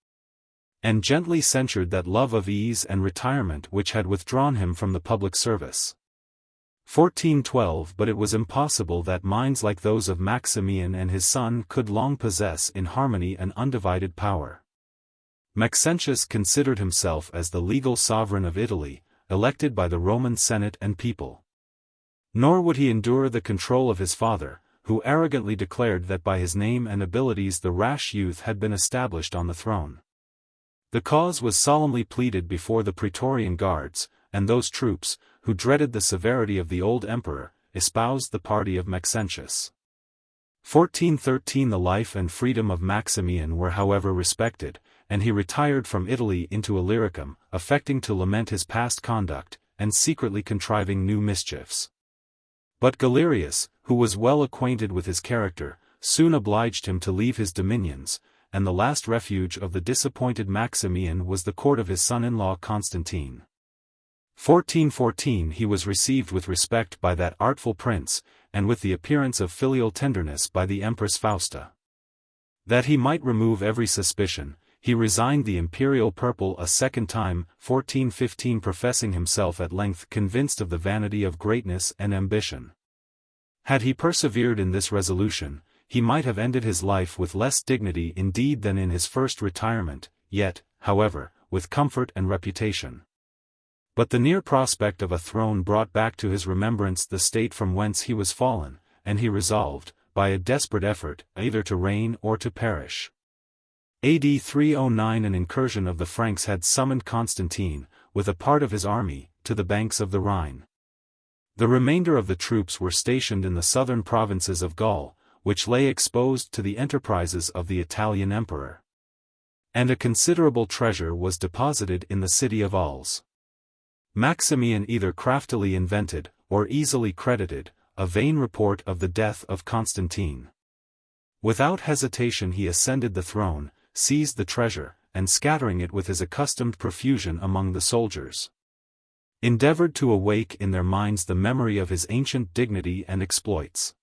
and gently censured that love of ease and retirement which had withdrawn him from the public service. 1412. But it was impossible that minds like those of Maximian and his son could long possess in harmony an undivided power. Maxentius considered himself as the legal sovereign of Italy, elected by the Roman Senate and people. Nor would he endure the control of his father, who arrogantly declared that by his name and abilities the rash youth had been established on the throne. The cause was solemnly pleaded before the Praetorian Guards, and those troops, who dreaded the severity of the old emperor, espoused the party of Maxentius. 1413. The life and freedom of Maximian were however respected, and he retired from Italy into Illyricum, affecting to lament his past conduct, and secretly contriving new mischiefs. But Galerius, who was well acquainted with his character, soon obliged him to leave his dominions, and the last refuge of the disappointed Maximian was the court of his son-in-law Constantine. 1414. He was received with respect by that artful prince, and with the appearance of filial tenderness by the Empress Fausta. That he might remove every suspicion, he resigned the imperial purple a second time, 1415, professing himself at length convinced of the vanity of greatness and ambition. Had he persevered in this resolution, he might have ended his life with less dignity indeed than in his first retirement, yet, however, with comfort and reputation. But the near prospect of a throne brought back to his remembrance the state from whence he was fallen, and he resolved, by a desperate effort, either to reign or to perish. AD 309. An incursion of the Franks had summoned Constantine, with a part of his army, to the banks of the Rhine. The remainder of the troops were stationed in the southern provinces of Gaul, which lay exposed to the enterprises of the Italian emperor. And a considerable treasure was deposited in the city of Aries. Maximian either craftily invented, or easily credited, a vain report of the death of Constantine. Without hesitation he ascended the throne, seized the treasure, and scattering it with his accustomed profusion among the soldiers, endeavored to awake in their minds the memory of his ancient dignity and exploits.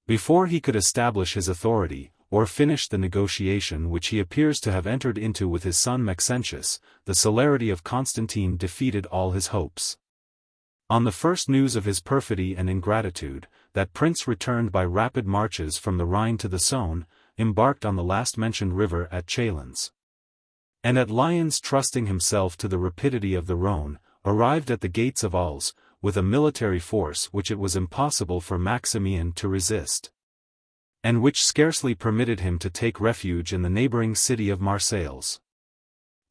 Before he could establish his authority, or finish the negotiation which he appears to have entered into with his son Maxentius, the celerity of Constantine defeated all his hopes. On the first news of his perfidy and ingratitude, that prince returned by rapid marches from the Rhine to the Saône, embarked on the last-mentioned river at Chalons, and at Lyons, trusting himself to the rapidity of the Rhone, arrived at the gates of Arles, with a military force which it was impossible for Maximian to resist, and which scarcely permitted him to take refuge in the neighboring city of Marseilles.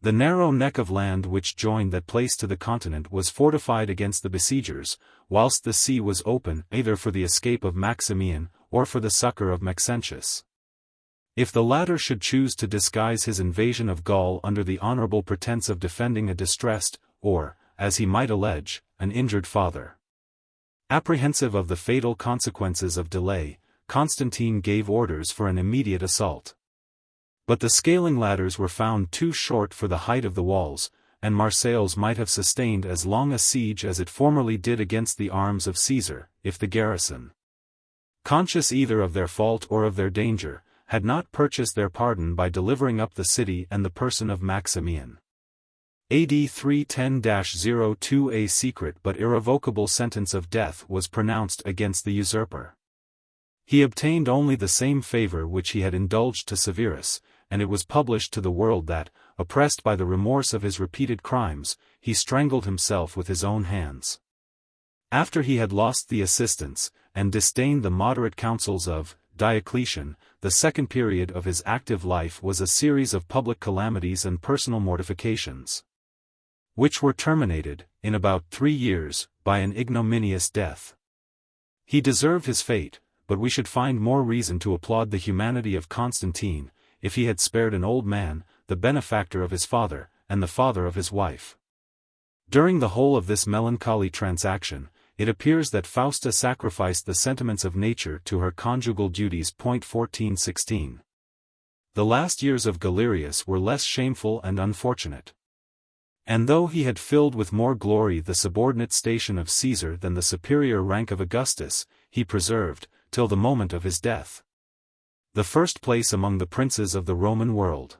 The narrow neck of land which joined that place to the continent was fortified against the besiegers, whilst the sea was open either for the escape of Maximian, or for the succor of Maxentius. If the latter should choose to disguise his invasion of Gaul under the honorable pretense of defending a distressed, or, as he might allege, an injured father. Apprehensive of the fatal consequences of delay, Constantine gave orders for an immediate assault. But the scaling ladders were found too short for the height of the walls, and Marseilles might have sustained as long a siege as it formerly did against the arms of Caesar, if the garrison, conscious either of their fault or of their danger, had not purchased their pardon by delivering up the city and the person of Maximian. AD 310-02 a secret but irrevocable sentence of death was pronounced against the usurper. He obtained only the same favor which he had indulged to Severus, and it was published to the world that, oppressed by the remorse of his repeated crimes, he strangled himself with his own hands. After he had lost the assistance, and disdained the moderate counsels of Diocletian, the second period of his active life was a series of public calamities and personal mortifications, which were terminated, in about 3 years, by an ignominious death. He deserved his fate, but we should find more reason to applaud the humanity of Constantine, if he had spared an old man, the benefactor of his father, and the father of his wife. During the whole of this melancholy transaction, it appears that Fausta sacrificed the sentiments of nature to her conjugal duties. 1416. The last years of Galerius were less shameful and unfortunate. And though he had filled with more glory the subordinate station of Caesar than the superior rank of Augustus, he preserved, till the moment of his death, the first place among the princes of the Roman world.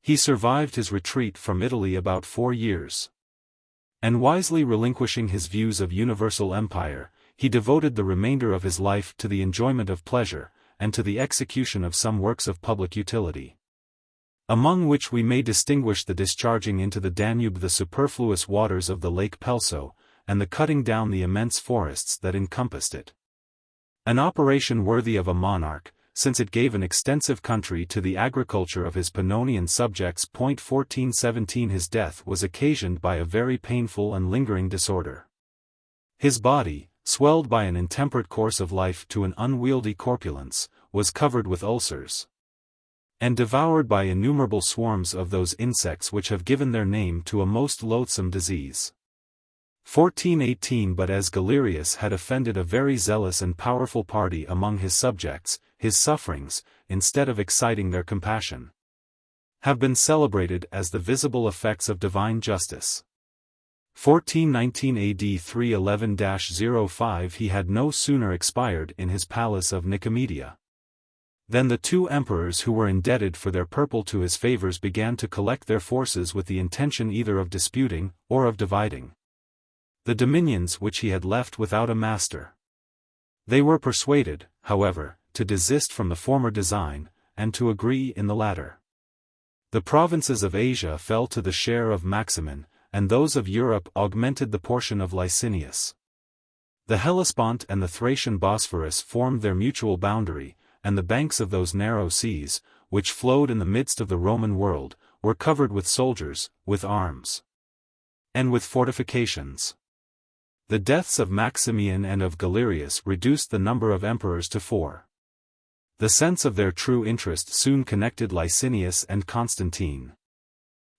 He survived his retreat from Italy about 4 years. And wisely relinquishing his views of universal empire, he devoted the remainder of his life to the enjoyment of pleasure, and to the execution of some works of public utility, among which we may distinguish the discharging into the Danube the superfluous waters of the Lake Pelso, and the cutting down the immense forests that encompassed it. An operation worthy of a monarch, since it gave an extensive country to the agriculture of his Pannonian subjects. 1417 His death was occasioned by a very painful and lingering disorder. His body, swelled by an intemperate course of life to an unwieldy corpulence, was covered with ulcers, and devoured by innumerable swarms of those insects which have given their name to a most loathsome disease. 1418 But as Galerius had offended a very zealous and powerful party among his subjects, his sufferings, instead of exciting their compassion, have been celebrated as the visible effects of divine justice. 1419 AD 311-05 He had no sooner expired in his palace of Nicomedia than the 2 emperors who were indebted for their purple to his favors began to collect their forces with the intention either of disputing, or of dividing, the dominions which he had left without a master. They were persuaded, however, to desist from the former design, and to agree in the latter. The provinces of Asia fell to the share of Maximin, and those of Europe augmented the portion of Licinius. The Hellespont and the Thracian Bosphorus formed their mutual boundary, and the banks of those narrow seas, which flowed in the midst of the Roman world, were covered with soldiers, with arms, and with fortifications. The deaths of Maximian and of Galerius reduced the number of emperors to 4. The sense of their true interest soon connected Licinius and Constantine.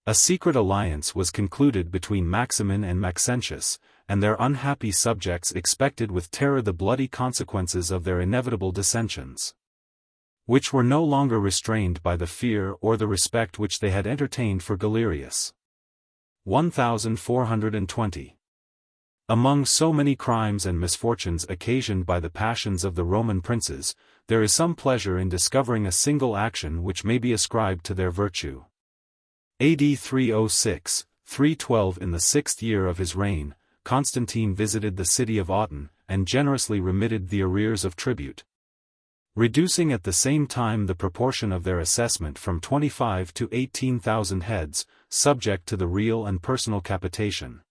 A secret alliance was concluded between Maximin and Maxentius, and their unhappy subjects expected with terror the bloody consequences of their inevitable dissensions. which were no longer restrained by the fear or the respect which they had entertained for Galerius. 1420. Among so many crimes and misfortunes occasioned by the passions of the Roman princes, there is some pleasure in discovering a single action which may be ascribed to their virtue. AD 306, 312. In the 6th year of his reign, Constantine visited the city of Autun, and generously remitted the arrears of tribute, reducing at the same time the proportion of their assessment from 25 to 18,000 heads, subject to the real and personal capitation.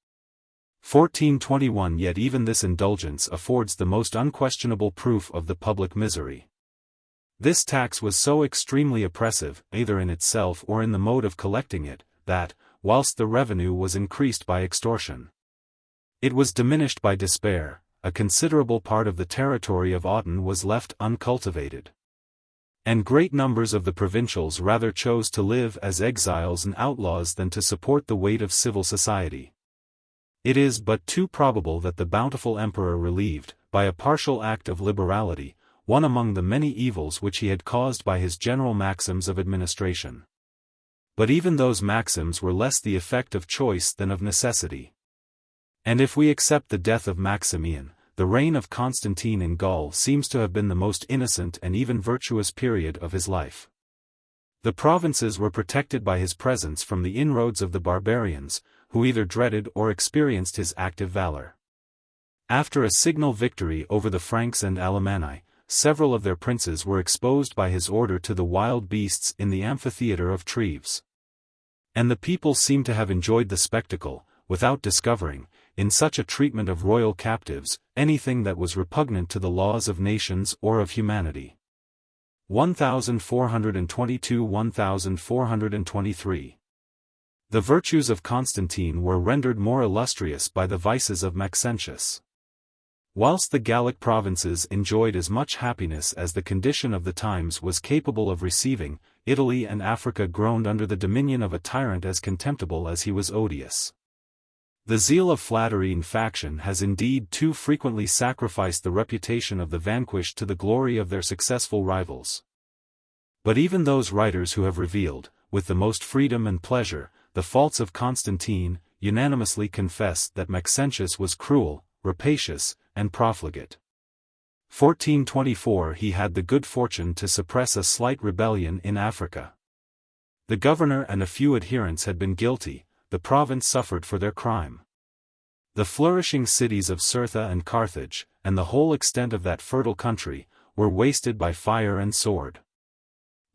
1421. Yet even this indulgence affords the most unquestionable proof of the public misery. This tax was so extremely oppressive, either in itself or in the mode of collecting it, that, whilst the revenue was increased by extortion, it was diminished by despair. A considerable part of the territory of Autun was left uncultivated, and great numbers of the provincials rather chose to live as exiles and outlaws than to support the weight of civil society. It is but too probable that the bountiful emperor relieved, by a partial act of liberality, one among the many evils which he had caused by his general maxims of administration. But even those maxims were less the effect of choice than of necessity. And if we accept the death of Maximian, the reign of Constantine in Gaul seems to have been the most innocent and even virtuous period of his life. The provinces were protected by his presence from the inroads of the barbarians, who either dreaded or experienced his active valor. After a signal victory over the Franks and Alemanni, several of their princes were exposed by his order to the wild beasts in the amphitheatre of Treves. And the people seem to have enjoyed the spectacle, without discovering, in such a treatment of royal captives, anything that was repugnant to the laws of nations or of humanity. 1422–1423. The virtues of Constantine were rendered more illustrious by the vices of Maxentius. Whilst the Gallic provinces enjoyed as much happiness as the condition of the times was capable of receiving, Italy and Africa groaned under the dominion of a tyrant as contemptible as he was odious. The zeal of flattery and faction has indeed too frequently sacrificed the reputation of the vanquished to the glory of their successful rivals. But even those writers who have revealed, with the most freedom and pleasure, the faults of Constantine, unanimously confess that Maxentius was cruel, rapacious, and profligate. 1424. He had the good fortune to suppress a slight rebellion in Africa. The governor and a few adherents had been guilty. The province suffered for their crime. The flourishing cities of Cirtha and Carthage, and the whole extent of that fertile country, were wasted by fire and sword.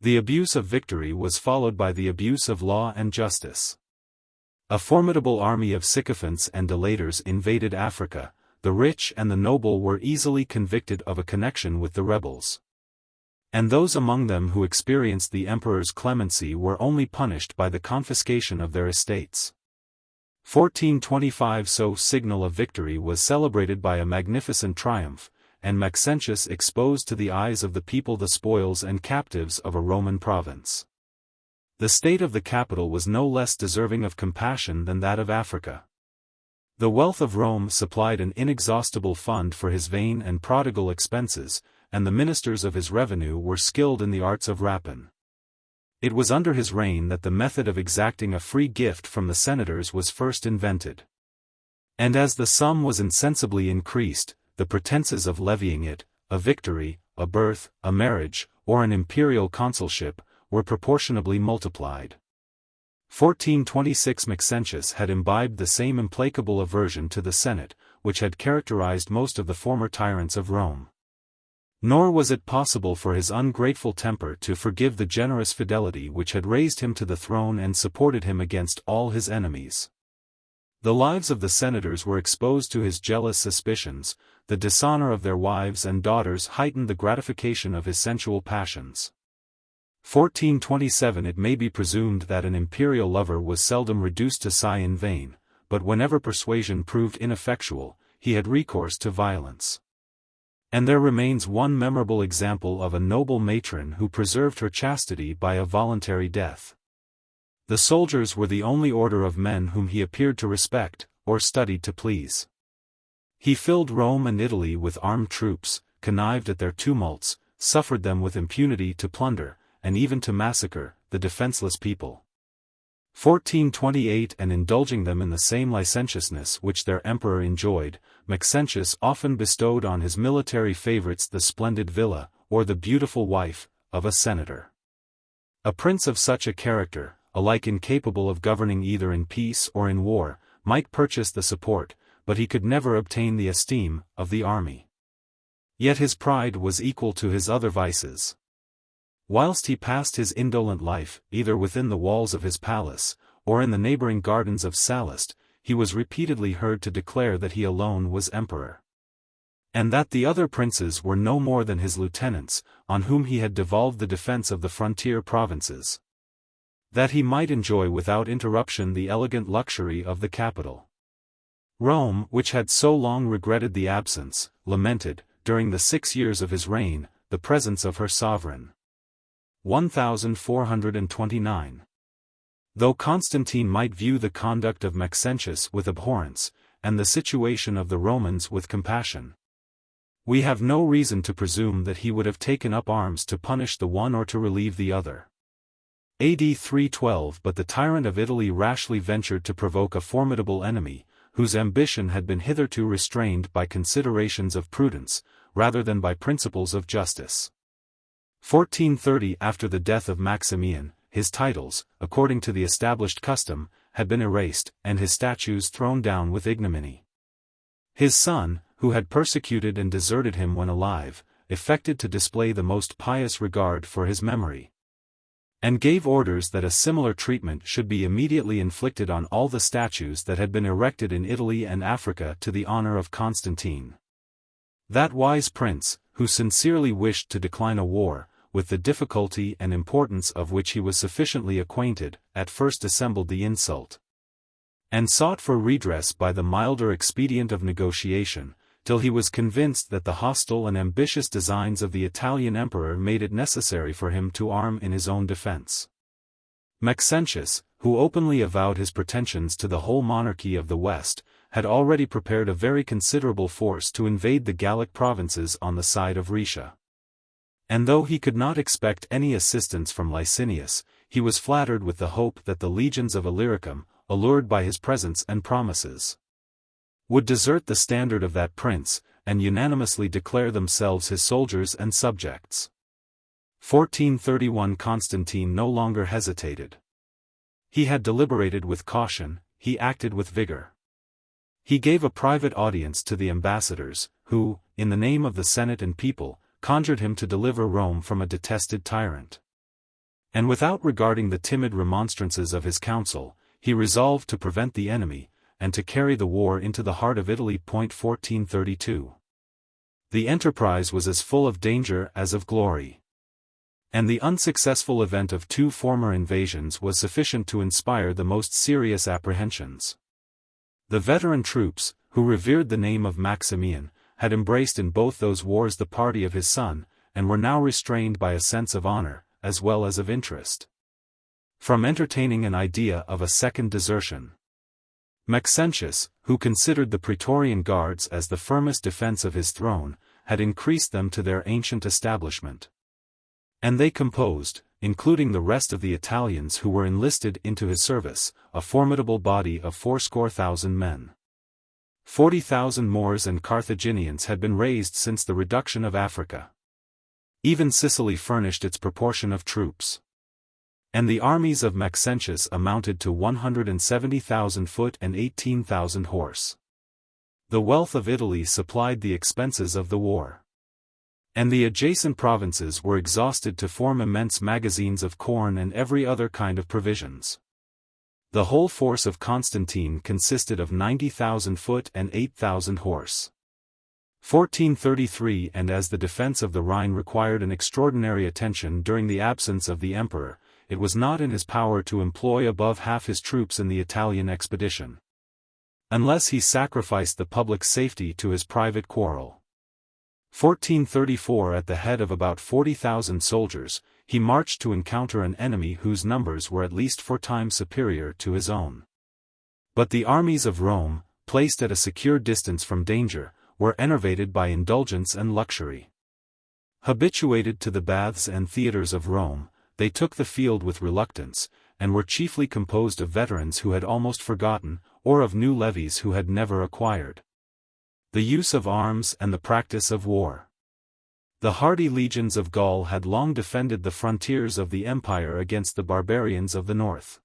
The abuse of victory was followed by the abuse of law and justice. A formidable army of sycophants and delators invaded Africa. The rich and the noble were easily convicted of a connection with the rebels. And those among them who experienced the emperor's clemency were only punished by the confiscation of their estates. 1425. So signal a victory was celebrated by a magnificent triumph, and Maxentius exposed to the eyes of the people the spoils and captives of a Roman province. The state of the capital was no less deserving of compassion than that of Africa. The wealth of Rome supplied an inexhaustible fund for his vain and prodigal expenses, and the ministers of his revenue were skilled in the arts of rapine. It was under his reign that the method of exacting a free gift from the senators was first invented. And as the sum was insensibly increased, the pretenses of levying it, a victory, a birth, a marriage, or an imperial consulship, were proportionably multiplied. 1426. Maxentius had imbibed the same implacable aversion to the Senate, which had characterized most of the former tyrants of Rome. Nor was it possible for his ungrateful temper to forgive the generous fidelity which had raised him to the throne and supported him against all his enemies. The lives of the senators were exposed to his jealous suspicions, the dishonor of their wives and daughters heightened the gratification of his sensual passions. 1427. It may be presumed that an imperial lover was seldom reduced to sigh in vain, but whenever persuasion proved ineffectual, he had recourse to violence. And there remains one memorable example of a noble matron who preserved her chastity by a voluntary death. The soldiers were the only order of men whom he appeared to respect, or studied to please. He filled Rome and Italy with armed troops, connived at their tumults, suffered them with impunity to plunder, and even to massacre, the defenseless people. 1428 And indulging them in the same licentiousness which their emperor enjoyed, Maxentius often bestowed on his military favorites the splendid villa, or the beautiful wife, of a senator. A prince of such a character, alike incapable of governing either in peace or in war, might purchase the support, but he could never obtain the esteem, of the army. Yet his pride was equal to his other vices. Whilst he passed his indolent life, either within the walls of his palace, or in the neighboring gardens of Sallust, he was repeatedly heard to declare that he alone was emperor, and that the other princes were no more than his lieutenants, on whom he had devolved the defense of the frontier provinces, that he might enjoy without interruption the elegant luxury of the capital. Rome, which had so long regretted the absence, lamented, during the 6 years of his reign, the presence of her sovereign. 1429. Though Constantine might view the conduct of Maxentius with abhorrence, and the situation of the Romans with compassion, we have no reason to presume that he would have taken up arms to punish the one or to relieve the other. AD 312 But the tyrant of Italy rashly ventured to provoke a formidable enemy, whose ambition had been hitherto restrained by considerations of prudence, rather than by principles of justice. 1430 After the death of Maximian, his titles, according to the established custom, had been erased, and his statues thrown down with ignominy. His son, who had persecuted and deserted him when alive, affected to display the most pious regard for his memory, and gave orders that a similar treatment should be immediately inflicted on all the statues that had been erected in Italy and Africa to the honor of Constantine. That wise prince, who sincerely wished to decline a war, with the difficulty and importance of which he was sufficiently acquainted, at first dissembled the insult, and sought for redress by the milder expedient of negotiation, till he was convinced that the hostile and ambitious designs of the Italian emperor made it necessary for him to arm in his own defense. Maxentius, who openly avowed his pretensions to the whole monarchy of the West, had already prepared a very considerable force to invade the Gallic provinces on the side of Rhaetia. And though he could not expect any assistance from Licinius, he was flattered with the hope that the legions of Illyricum, allured by his presence and promises, would desert the standard of that prince, and unanimously declare themselves his soldiers and subjects. 1431 Constantine no longer hesitated. He had deliberated with caution, he acted with vigor. He gave a private audience to the ambassadors, who, in the name of the Senate and people, conjured him to deliver Rome from a detested tyrant. And without regarding the timid remonstrances of his council, he resolved to prevent the enemy, and to carry the war into the heart of Italy. 1432. The enterprise was as full of danger as of glory, and the unsuccessful event of 2 former invasions was sufficient to inspire the most serious apprehensions. The veteran troops, who revered the name of Maximian, had embraced in both those wars the party of his son, and were now restrained by a sense of honor, as well as of interest, from entertaining an idea of a second desertion. Maxentius, who considered the Praetorian Guards as the firmest defense of his throne, had increased them to their ancient establishment, and they composed, including the rest of the Italians who were enlisted into his service, a formidable body of 80,000 men. 40,000 Moors and Carthaginians had been raised since the reduction of Africa. Even Sicily furnished its proportion of troops, and the armies of Maxentius amounted to 170,000 foot and 18,000 horse. The wealth of Italy supplied the expenses of the war, and the adjacent provinces were exhausted to form immense magazines of corn and every other kind of provisions. The whole force of Constantine consisted of 90,000 foot and 8,000 horse. 1433 And as the defense of the Rhine required an extraordinary attention during the absence of the emperor, it was not in his power to employ above half his troops in the Italian expedition, unless he sacrificed the public safety to his private quarrel. 1434 At the head of about 40,000 soldiers, he marched to encounter an enemy whose numbers were at least 4 times superior to his own. But the armies of Rome, placed at a secure distance from danger, were enervated by indulgence and luxury. Habituated to the baths and theaters of Rome, they took the field with reluctance, and were chiefly composed of veterans who had almost forgotten, or of new levies who had never acquired the use of arms and the practice of war. The hardy legions of Gaul had long defended the frontiers of the empire against the barbarians of the north.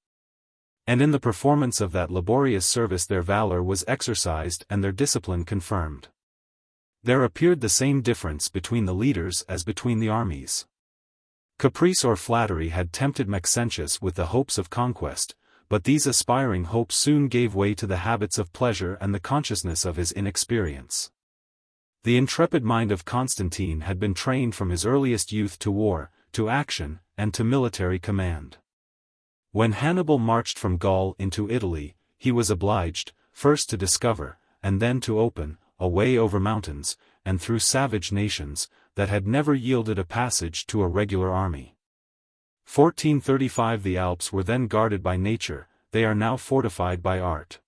And in the performance of that laborious service their valor was exercised and their discipline confirmed. There appeared the same difference between the leaders as between the armies. Caprice or flattery had tempted Maxentius with the hopes of conquest, but these aspiring hopes soon gave way to the habits of pleasure and the consciousness of his inexperience. The intrepid mind of Constantine had been trained from his earliest youth to war, to action, and to military command. When Hannibal marched from Gaul into Italy, he was obliged, first to discover, and then to open, a way over mountains, and through savage nations, that had never yielded a passage to a regular army. 1435 The Alps were then guarded by nature, they are now fortified by art.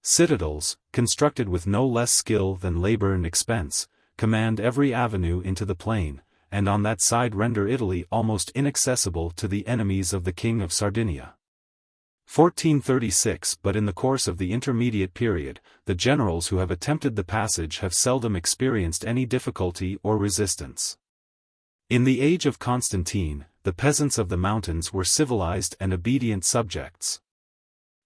Citadels, constructed with no less skill than labor and expense, command every avenue into the plain, and on that side render Italy almost inaccessible to the enemies of the King of Sardinia. 1436 But in the course of the intermediate period, the generals who have attempted the passage have seldom experienced any difficulty or resistance. In the age of Constantine, the peasants of the mountains were civilized and obedient subjects.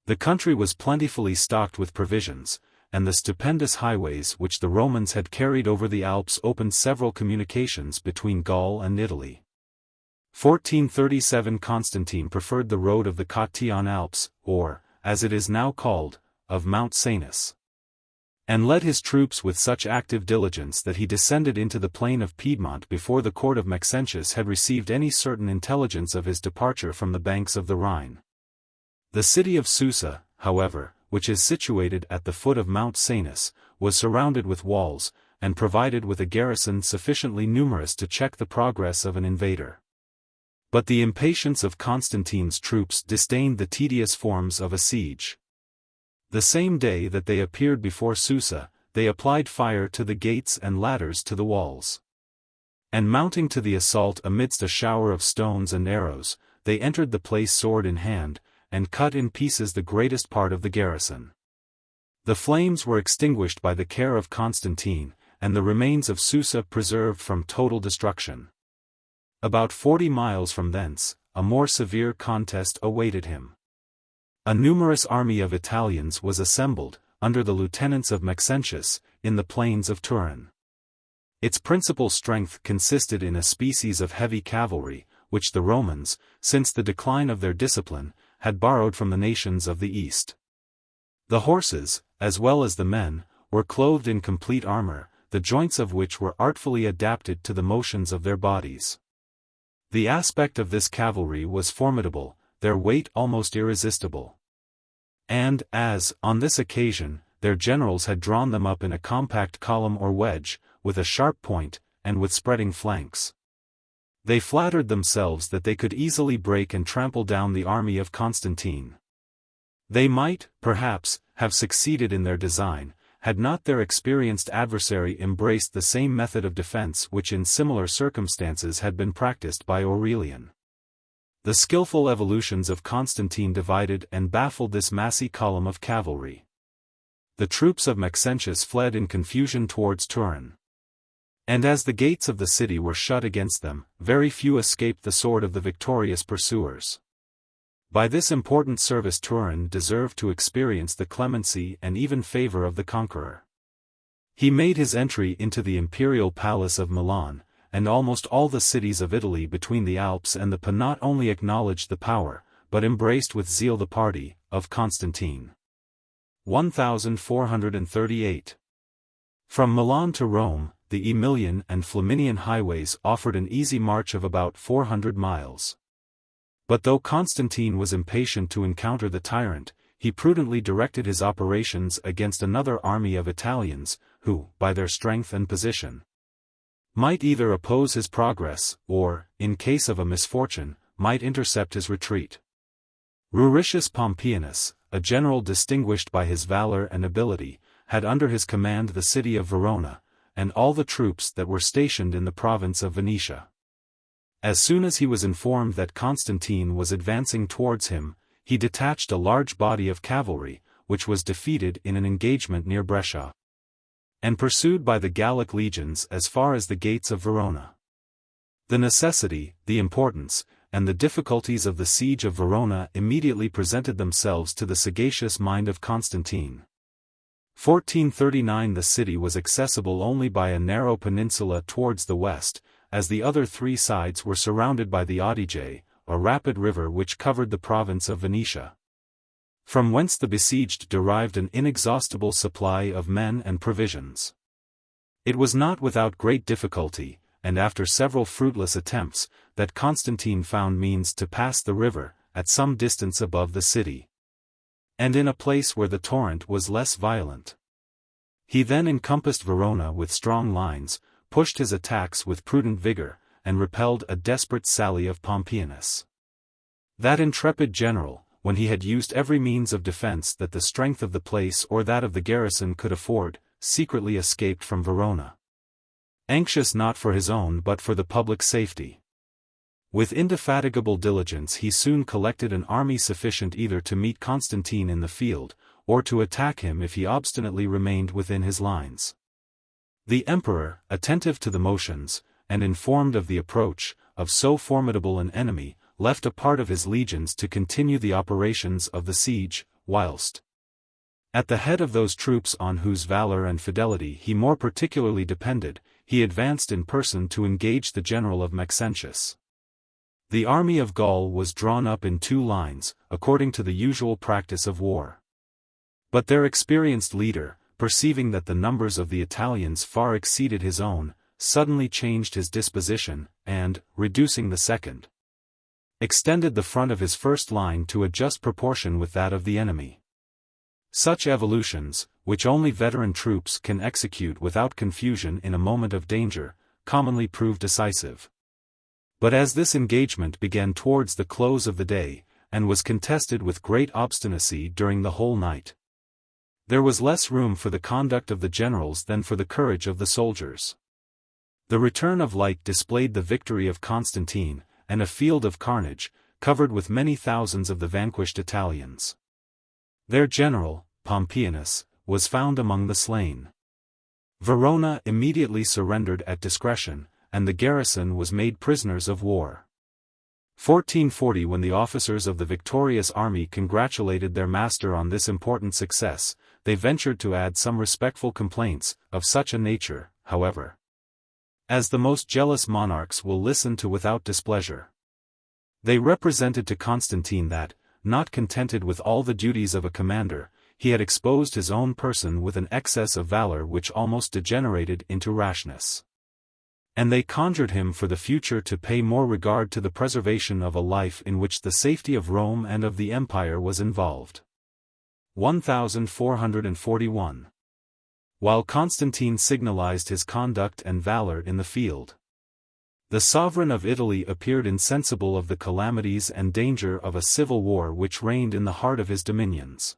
The country was plentifully stocked with provisions, and the stupendous highways which the Romans had carried over the Alps opened several communications between Gaul and Italy. 1437 Constantine preferred the road of the Cottian Alps, or, as it is now called, of Mount Cenis, and led his troops with such active diligence that he descended into the plain of Piedmont before the court of Maxentius had received any certain intelligence of his departure from the banks of the Rhine. The city of Susa, however, which is situated at the foot of Mount Cenis, was surrounded with walls, and provided with a garrison sufficiently numerous to check the progress of an invader. But the impatience of Constantine's troops disdained the tedious forms of a siege. The same day that they appeared before Susa, they applied fire to the gates and ladders to the walls. And mounting to the assault amidst a shower of stones and arrows, they entered the place sword in hand, and cut in pieces the greatest part of the garrison. The flames were extinguished by the care of Constantine, and the remains of Susa preserved from total destruction. About 40 miles from thence, a more severe contest awaited him. A numerous army of Italians was assembled, under the lieutenants of Maxentius, in the plains of Turin. Its principal strength consisted in a species of heavy cavalry, which the Romans, since the decline of their discipline, had borrowed from the nations of the East. The horses, as well as the men, were clothed in complete armor, the joints of which were artfully adapted to the motions of their bodies. The aspect of this cavalry was formidable, their weight almost irresistible. And, as, on this occasion, their generals had drawn them up in a compact column or wedge, with a sharp point, and with spreading flanks, they flattered themselves that they could easily break and trample down the army of Constantine. They might, perhaps, have succeeded in their design, had not their experienced adversary embraced the same method of defense which in similar circumstances had been practiced by Aurelian. The skillful evolutions of Constantine divided and baffled this massy column of cavalry. The troops of Maxentius fled in confusion towards Turin. And as the gates of the city were shut against them, very few escaped the sword of the victorious pursuers. By this important service Turin deserved to experience the clemency and even favor of the conqueror. He made his entry into the imperial palace of Milan, and almost all the cities of Italy between the Alps and the Po not only acknowledged the power, but embraced with zeal the party, of Constantine. 1438. From Milan to Rome, the Aemilian and Flaminian highways offered an easy march of about 400 miles. But though Constantine was impatient to encounter the tyrant, he prudently directed his operations against another army of Italians, who, by their strength and position, might either oppose his progress, or, in case of a misfortune, might intercept his retreat. Ruricius Pompeianus, a general distinguished by his valor and ability, had under his command the city of Verona, and all the troops that were stationed in the province of Venetia. As soon as he was informed that Constantine was advancing towards him, he detached a large body of cavalry, which was defeated in an engagement near Brescia, and pursued by the Gallic legions as far as the gates of Verona. The necessity, the importance, and the difficulties of the siege of Verona immediately presented themselves to the sagacious mind of Constantine. 1439 The city was accessible only by a narrow peninsula towards the west, as the other three sides were surrounded by the Adige, a rapid river which covered the province of Venetia, from whence the besieged derived an inexhaustible supply of men and provisions. It was not without great difficulty, and after several fruitless attempts, that Constantine found means to pass the river, at some distance above the city, and in a place where the torrent was less violent. He then encompassed Verona with strong lines, pushed his attacks with prudent vigor, and repelled a desperate sally of Pompeianus. That intrepid general, when he had used every means of defense that the strength of the place or that of the garrison could afford, secretly escaped from Verona, anxious not for his own but for the public safety. With indefatigable diligence he soon collected an army sufficient either to meet Constantine in the field, or to attack him if he obstinately remained within his lines. The emperor, attentive to the motions, and informed of the approach, of so formidable an enemy, left a part of his legions to continue the operations of the siege, whilst, at the head of those troops on whose valor and fidelity he more particularly depended, he advanced in person to engage the general of Maxentius. The army of Gaul was drawn up in two lines, according to the usual practice of war. But their experienced leader, perceiving that the numbers of the Italians far exceeded his own, suddenly changed his disposition, and, reducing the second, extended the front of his first line to a just proportion with that of the enemy. Such evolutions, which only veteran troops can execute without confusion in a moment of danger, commonly prove decisive. But as this engagement began towards the close of the day, and was contested with great obstinacy during the whole night, there was less room for the conduct of the generals than for the courage of the soldiers. The return of light displayed the victory of Constantine, and a field of carnage, covered with many thousands of the vanquished Italians. Their general, Pompeianus, was found among the slain. Verona immediately surrendered at discretion, and the garrison was made prisoners of war. 1440 When the officers of the victorious army congratulated their master on this important success, they ventured to add some respectful complaints, of such a nature, however, as the most jealous monarchs will listen to without displeasure. They represented to Constantine that, not contented with all the duties of a commander, he had exposed his own person with an excess of valor which almost degenerated into rashness. And they conjured him for the future to pay more regard to the preservation of a life in which the safety of Rome and of the empire was involved. 1441. While Constantine signalized his conduct and valor in the field, the sovereign of Italy appeared insensible of the calamities and danger of a civil war which reigned in the heart of his dominions.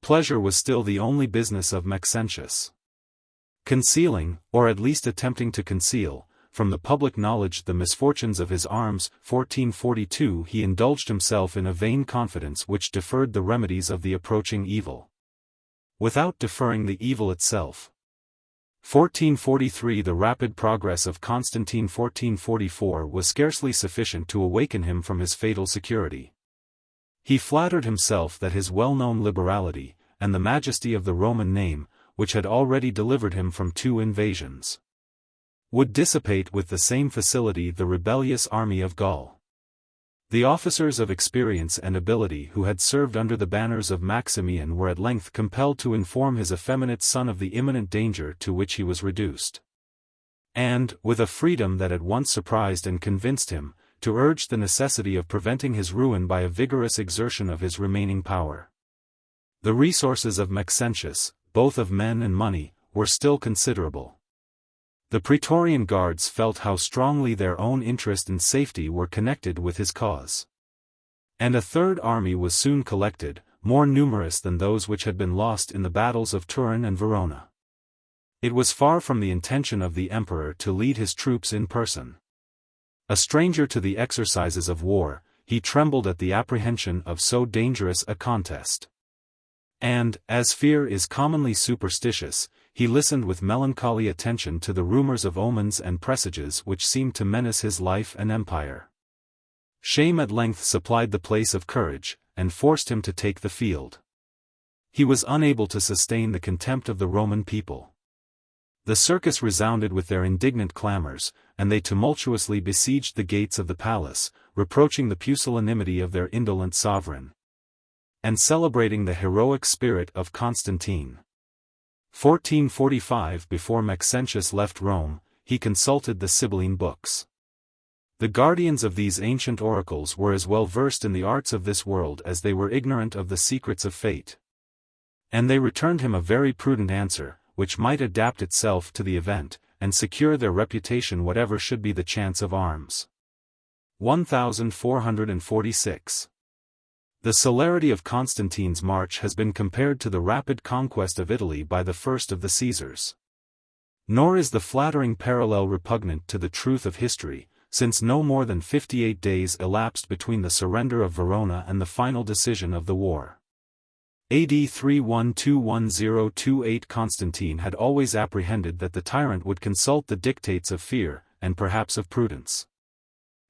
Pleasure was still the only business of Maxentius. Concealing, or at least attempting to conceal, from the public knowledge the misfortunes of his arms, 1442 he indulged himself in a vain confidence which deferred the remedies of the approaching evil, without deferring the evil itself. 1443 The rapid progress of Constantine 1444 was scarcely sufficient to awaken him from his fatal security. He flattered himself that his well-known liberality, and the majesty of the Roman name, which had already delivered him from 2 invasions, would dissipate with the same facility the rebellious army of Gaul. The officers of experience and ability who had served under the banners of Maximian were at length compelled to inform his effeminate son of the imminent danger to which he was reduced, and, with a freedom that at once surprised and convinced him, to urge the necessity of preventing his ruin by a vigorous exertion of his remaining power. The resources of Maxentius, both of men and money, were still considerable. The Praetorian Guards felt how strongly their own interest and safety were connected with his cause. And a third army was soon collected, more numerous than those which had been lost in the battles of Turin and Verona. It was far from the intention of the emperor to lead his troops in person. A stranger to the exercises of war, he trembled at the apprehension of so dangerous a contest. And, as fear is commonly superstitious, he listened with melancholy attention to the rumors of omens and presages which seemed to menace his life and empire. Shame at length supplied the place of courage, and forced him to take the field. He was unable to sustain the contempt of the Roman people. The circus resounded with their indignant clamors, and they tumultuously besieged the gates of the palace, reproaching the pusillanimity of their indolent sovereign, and celebrating the heroic spirit of Constantine. 1445 Before Maxentius left Rome, he consulted the Sibylline books. The guardians of these ancient oracles were as well versed in the arts of this world as they were ignorant of the secrets of fate. And they returned him a very prudent answer, which might adapt itself to the event, and secure their reputation whatever should be the chance of arms. 1446. The celerity of Constantine's march has been compared to the rapid conquest of Italy by the first of the Caesars. Nor is the flattering parallel repugnant to the truth of history, since no more than 58 days elapsed between the surrender of Verona and the final decision of the war. AD 3121028 Constantine had always apprehended that the tyrant would consult the dictates of fear, and perhaps of prudence.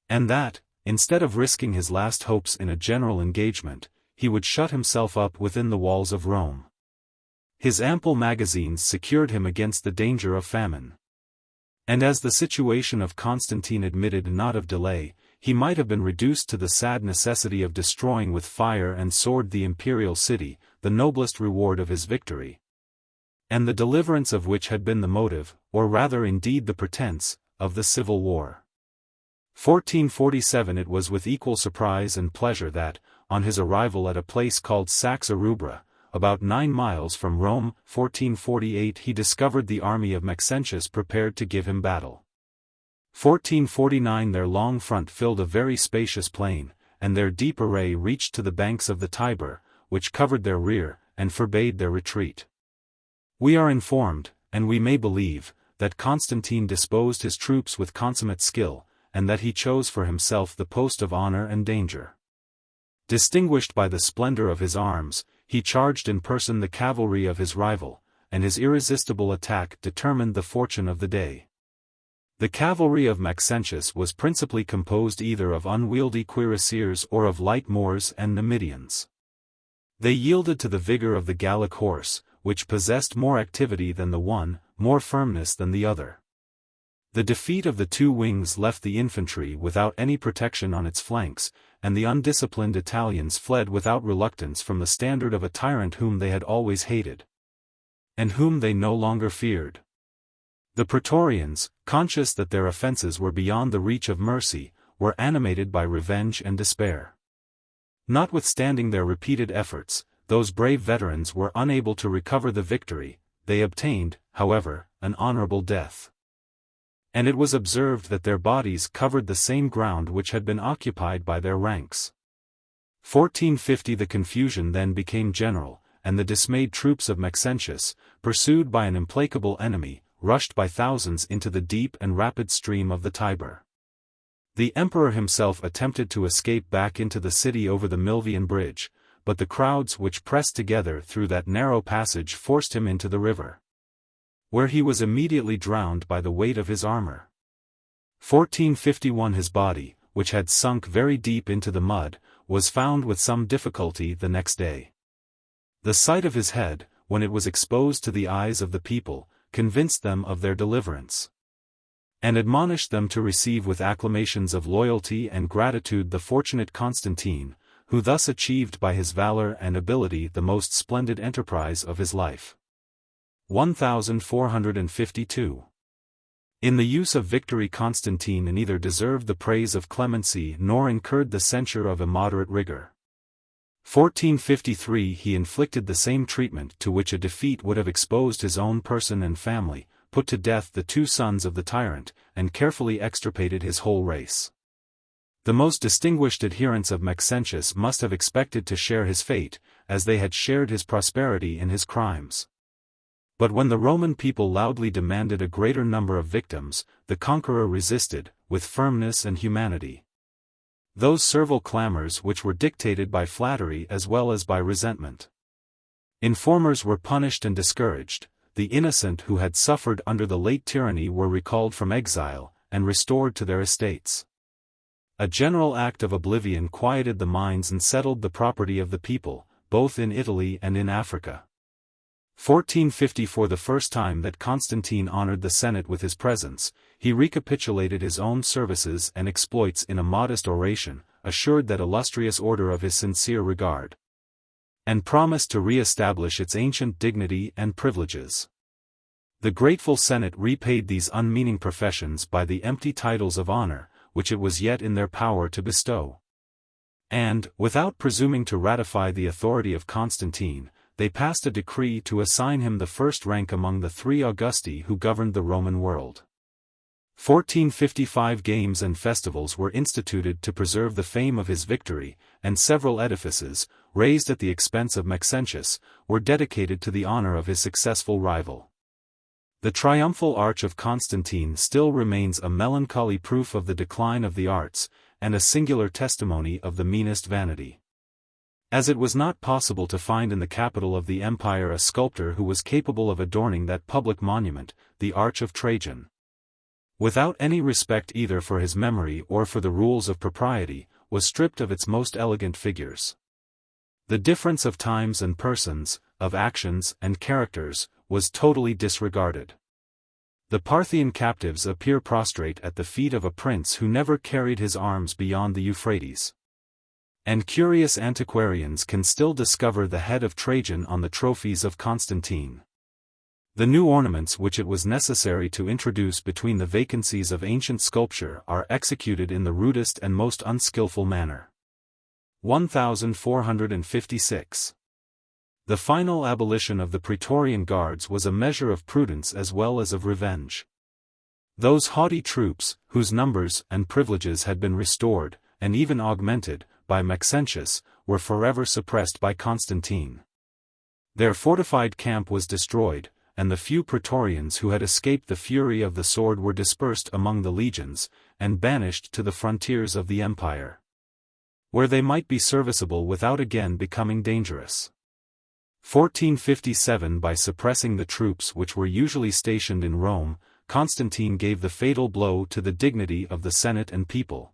And that, instead of risking his last hopes in a general engagement, he would shut himself up within the walls of Rome. His ample magazines secured him against the danger of famine. And as the situation of Constantine admitted not of delay, he might have been reduced to the sad necessity of destroying with fire and sword the imperial city, the noblest reward of his victory, and the deliverance of which had been the motive, or rather indeed the pretense, of the civil war. 1447 It was with equal surprise and pleasure that, on his arrival at a place called Saxa Rubra, about 9 miles from Rome, 1448 he discovered the army of Maxentius prepared to give him battle. 1449 Their long front filled a very spacious plain, and their deep array reached to the banks of the Tiber, which covered their rear, and forbade their retreat. We are informed, and we may believe, that Constantine disposed his troops with consummate skill, and that he chose for himself the post of honor and danger. Distinguished by the splendor of his arms, he charged in person the cavalry of his rival, and his irresistible attack determined the fortune of the day. The cavalry of Maxentius was principally composed either of unwieldy cuirassiers or of light Moors and Numidians. They yielded to the vigor of the Gallic horse, which possessed more activity than the one, more firmness than the other. The defeat of the two wings left the infantry without any protection on its flanks, and the undisciplined Italians fled without reluctance from the standard of a tyrant whom they had always hated, and whom they no longer feared. The Praetorians, conscious that their offenses were beyond the reach of mercy, were animated by revenge and despair. Notwithstanding their repeated efforts, those brave veterans were unable to recover the victory. They obtained, however, an honorable death. And it was observed that their bodies covered the same ground which had been occupied by their ranks. 1450 The confusion then became general, and the dismayed troops of Maxentius, pursued by an implacable enemy, rushed by thousands into the deep and rapid stream of the Tiber. The emperor himself attempted to escape back into the city over the Milvian bridge, but the crowds which pressed together through that narrow passage forced him into the river, where he was immediately drowned by the weight of his armor. 1451 His body, which had sunk very deep into the mud, was found with some difficulty the next day. The sight of his head, when it was exposed to the eyes of the people, convinced them of their deliverance, and admonished them to receive with acclamations of loyalty and gratitude the fortunate Constantine, who thus achieved by his valor and ability the most splendid enterprise of his life. 1452. In the use of victory Constantine neither deserved the praise of clemency nor incurred the censure of immoderate rigor. 1453 He inflicted the same treatment to which a defeat would have exposed his own person and family, put to death the two sons of the tyrant, and carefully extirpated his whole race. The most distinguished adherents of Maxentius must have expected to share his fate, as they had shared his prosperity and his crimes. But when the Roman people loudly demanded a greater number of victims, the conqueror resisted, with firmness and humanity. Those servile clamors which were dictated by flattery as well as by resentment. Informers were punished and discouraged, the innocent who had suffered under the late tyranny were recalled from exile, and restored to their estates. A general act of oblivion quieted the minds and settled the property of the people, both in Italy and in Africa. 1450. For the first time that Constantine honored the Senate with his presence, he recapitulated his own services and exploits in a modest oration, assured that illustrious order of his sincere regard, and promised to re-establish its ancient dignity and privileges. The grateful Senate repaid these unmeaning professions by the empty titles of honor, which it was yet in their power to bestow. And, without presuming to ratify the authority of Constantine, they passed a decree to assign him the first rank among the 3 Augusti who governed the Roman world. 1455 games and festivals were instituted to preserve the fame of his victory, and several edifices, raised at the expense of Maxentius, were dedicated to the honor of his successful rival. The triumphal arch of Constantine still remains a melancholy proof of the decline of the arts, and a singular testimony of the meanest vanity. As it was not possible to find in the capital of the empire a sculptor who was capable of adorning that public monument, the Arch of Trajan. Without any respect either for his memory or for the rules of propriety, was stripped of its most elegant figures. The difference of times and persons, of actions and characters, was totally disregarded. The Parthian captives appear prostrate at the feet of a prince who never carried his arms beyond the Euphrates. And curious antiquarians can still discover the head of Trajan on the trophies of Constantine. The new ornaments which it was necessary to introduce between the vacancies of ancient sculpture are executed in the rudest and most unskillful manner. 1456. The final abolition of the Praetorian Guards was a measure of prudence as well as of revenge. Those haughty troops, whose numbers and privileges had been restored, and even augmented, by Maxentius, were forever suppressed by Constantine. Their fortified camp was destroyed, and the few Praetorians who had escaped the fury of the sword were dispersed among the legions, and banished to the frontiers of the empire, where they might be serviceable without again becoming dangerous. 1457. By suppressing the troops which were usually stationed in Rome, Constantine gave the fatal blow to the dignity of the Senate and people.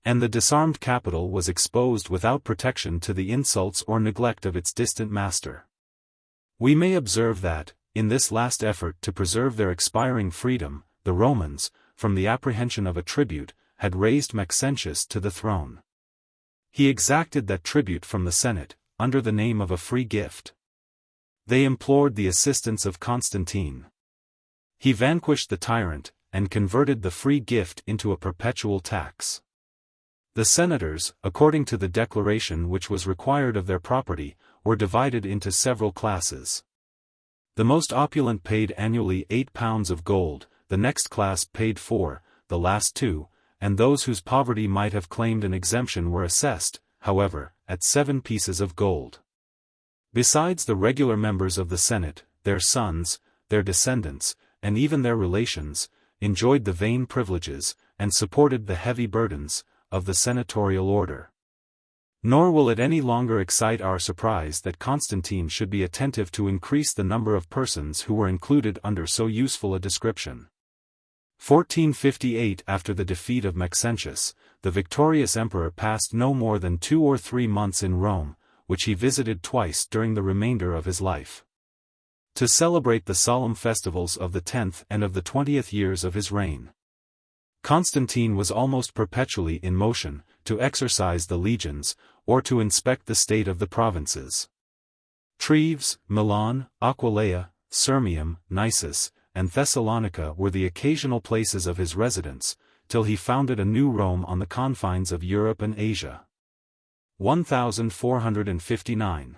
And the disarmed capital was exposed without protection to the insults or neglect of its distant master. We may observe that, in this last effort to preserve their expiring freedom, the Romans, from the apprehension of a tribute, had raised Maxentius to the throne. He exacted that tribute from the Senate, under the name of a free gift. They implored the assistance of Constantine. He vanquished the tyrant, and converted the free gift into a perpetual tax. The senators, according to the declaration which was required of their property, were divided into several classes. The most opulent paid annually 8 pounds of gold, the next class paid 4, the last 2, and those whose poverty might have claimed an exemption were assessed, however, at 7 pieces of gold. Besides the regular members of the Senate, their sons, their descendants, and even their relations, enjoyed the vain privileges, and supported the heavy burdens, of the senatorial order. Nor will it any longer excite our surprise that Constantine should be attentive to increase the number of persons who were included under so useful a description. 1458. After the defeat of Maxentius, the victorious emperor passed no more than 2 or 3 months in Rome, which he visited twice during the remainder of his life, to celebrate the solemn festivals of the 10th and of the 20th years of his reign. Constantine was almost perpetually in motion, to exercise the legions, or to inspect the state of the provinces. Treves, Milan, Aquileia, Sirmium, Nisus, and Thessalonica were the occasional places of his residence, till he founded a new Rome on the confines of Europe and Asia. 1459.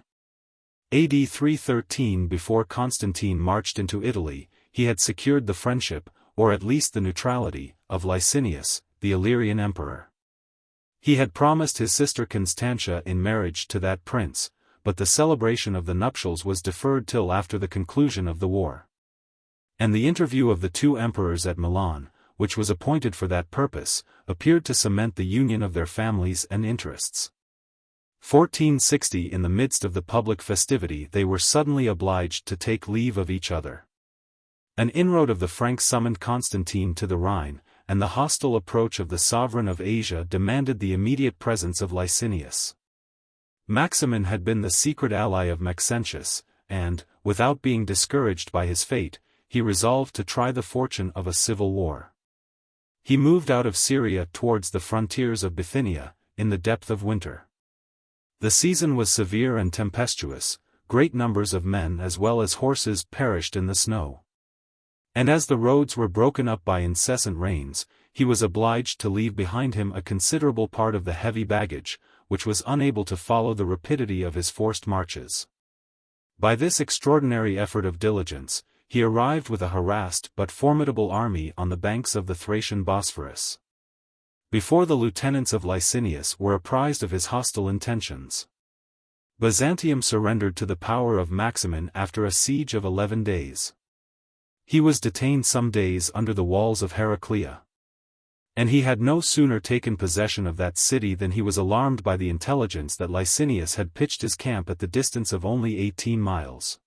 AD 313. Before Constantine marched into Italy, he had secured the friendship, or at least the neutrality, of Licinius, the Illyrian emperor. He had promised his sister Constantia in marriage to that prince, but the celebration of the nuptials was deferred till after the conclusion of the war. And the interview of the two emperors at Milan, which was appointed for that purpose, appeared to cement the union of their families and interests. 1460 In the midst of the public festivity they were suddenly obliged to take leave of each other. An inroad of the Franks summoned Constantine to the Rhine, and the hostile approach of the sovereign of Asia demanded the immediate presence of Licinius. Maximin had been the secret ally of Maxentius, and, without being discouraged by his fate, he resolved to try the fortune of a civil war. He moved out of Syria towards the frontiers of Bithynia, in the depth of winter. The season was severe and tempestuous, great numbers of men as well as horses perished in the snow. And as the roads were broken up by incessant rains, he was obliged to leave behind him a considerable part of the heavy baggage, which was unable to follow the rapidity of his forced marches. By this extraordinary effort of diligence, he arrived with a harassed but formidable army on the banks of the Thracian Bosphorus. Before the lieutenants of Licinius were apprised of his hostile intentions. Byzantium surrendered to the power of Maximin after a siege of 11 days. He was detained some days under the walls of Heraclea. And he had no sooner taken possession of that city than he was alarmed by the intelligence that Licinius had pitched his camp at the distance of only 18 miles.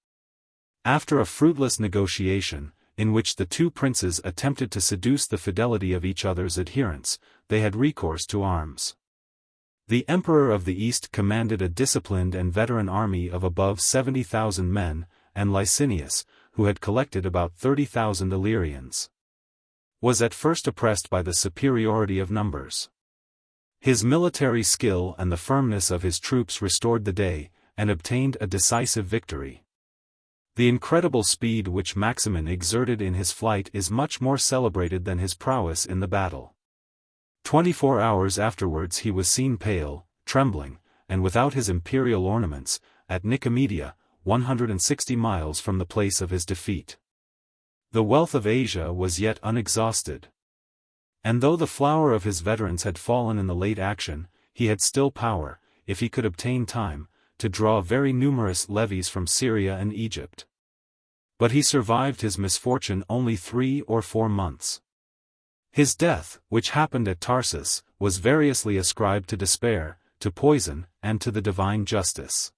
After a fruitless negotiation, in which the two princes attempted to seduce the fidelity of each other's adherents, they had recourse to arms. The Emperor of the East commanded a disciplined and veteran army of above 70,000 men, and Licinius, who had collected about 30,000 Illyrians, was at first oppressed by the superiority of numbers. His military skill and the firmness of his troops restored the day, and obtained a decisive victory. The incredible speed which Maximin exerted in his flight is much more celebrated than his prowess in the battle. 24 hours afterwards he was seen pale, trembling, and without his imperial ornaments, at Nicomedia, 160 miles from the place of his defeat. The wealth of Asia was yet unexhausted. And though the flower of his veterans had fallen in the late action, he had still power, if he could obtain time, to draw very numerous levies from Syria and Egypt. But he survived his misfortune only 3 or 4 months. His death, which happened at Tarsus, was variously ascribed to despair, to poison, and to the divine justice.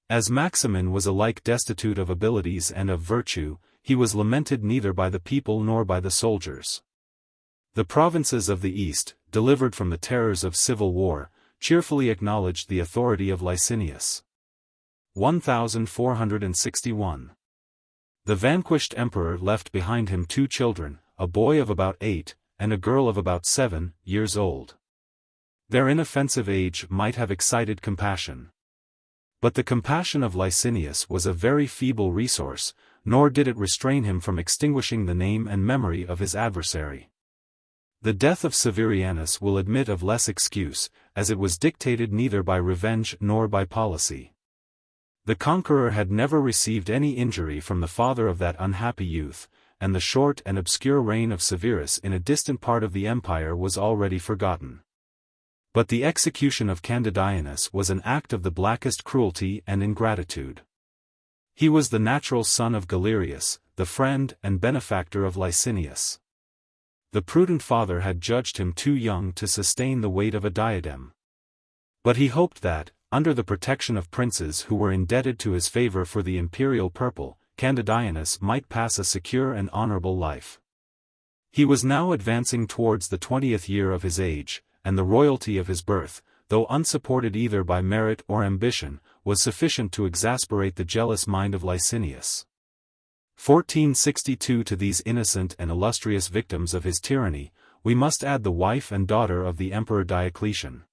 As Maximin was alike destitute of abilities and of virtue, he was lamented neither by the people nor by the soldiers. The provinces of the East, delivered from the terrors of civil war, cheerfully acknowledged the authority of Licinius. 1461. The vanquished emperor left behind him 2 children, a boy of about 8, and a girl of about 7 years old. Their inoffensive age might have excited compassion. But the compassion of Licinius was a very feeble resource, nor did it restrain him from extinguishing the name and memory of his adversary. The death of Severianus will admit of less excuse, as it was dictated neither by revenge nor by policy. The conqueror had never received any injury from the father of that unhappy youth, and the short and obscure reign of Severus in a distant part of the empire was already forgotten. But the execution of Candidianus was an act of the blackest cruelty and ingratitude. He was the natural son of Galerius, the friend and benefactor of Licinius. The prudent father had judged him too young to sustain the weight of a diadem. But he hoped that, under the protection of princes who were indebted to his favor for the imperial purple, Candidianus might pass a secure and honorable life. He was now advancing towards the 20th year of his age, and the royalty of his birth, though unsupported either by merit or ambition, was sufficient to exasperate the jealous mind of Licinius. 1462 To these innocent and illustrious victims of his tyranny, we must add the wife and daughter of the Emperor Diocletian.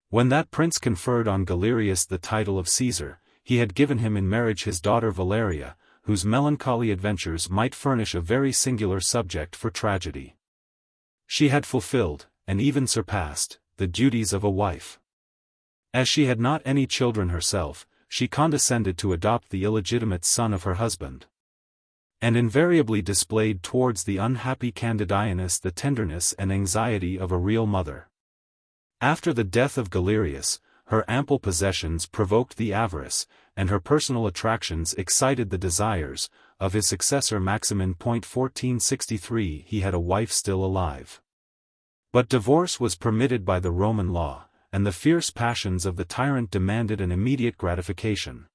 When that prince conferred on Galerius the title of Caesar, he had given him in marriage his daughter Valeria, whose melancholy adventures might furnish a very singular subject for tragedy. She had fulfilled, and even surpassed, the duties of a wife. As she had not any children herself, she condescended to adopt the illegitimate son of her husband, and invariably displayed towards the unhappy Candidianus the tenderness and anxiety of a real mother. After the death of Galerius, her ample possessions provoked the avarice, and her personal attractions excited the desires, of his successor Maximin. 1463 He had a wife still alive. But divorce was permitted by the Roman law, and the fierce passions of the tyrant demanded an immediate gratification.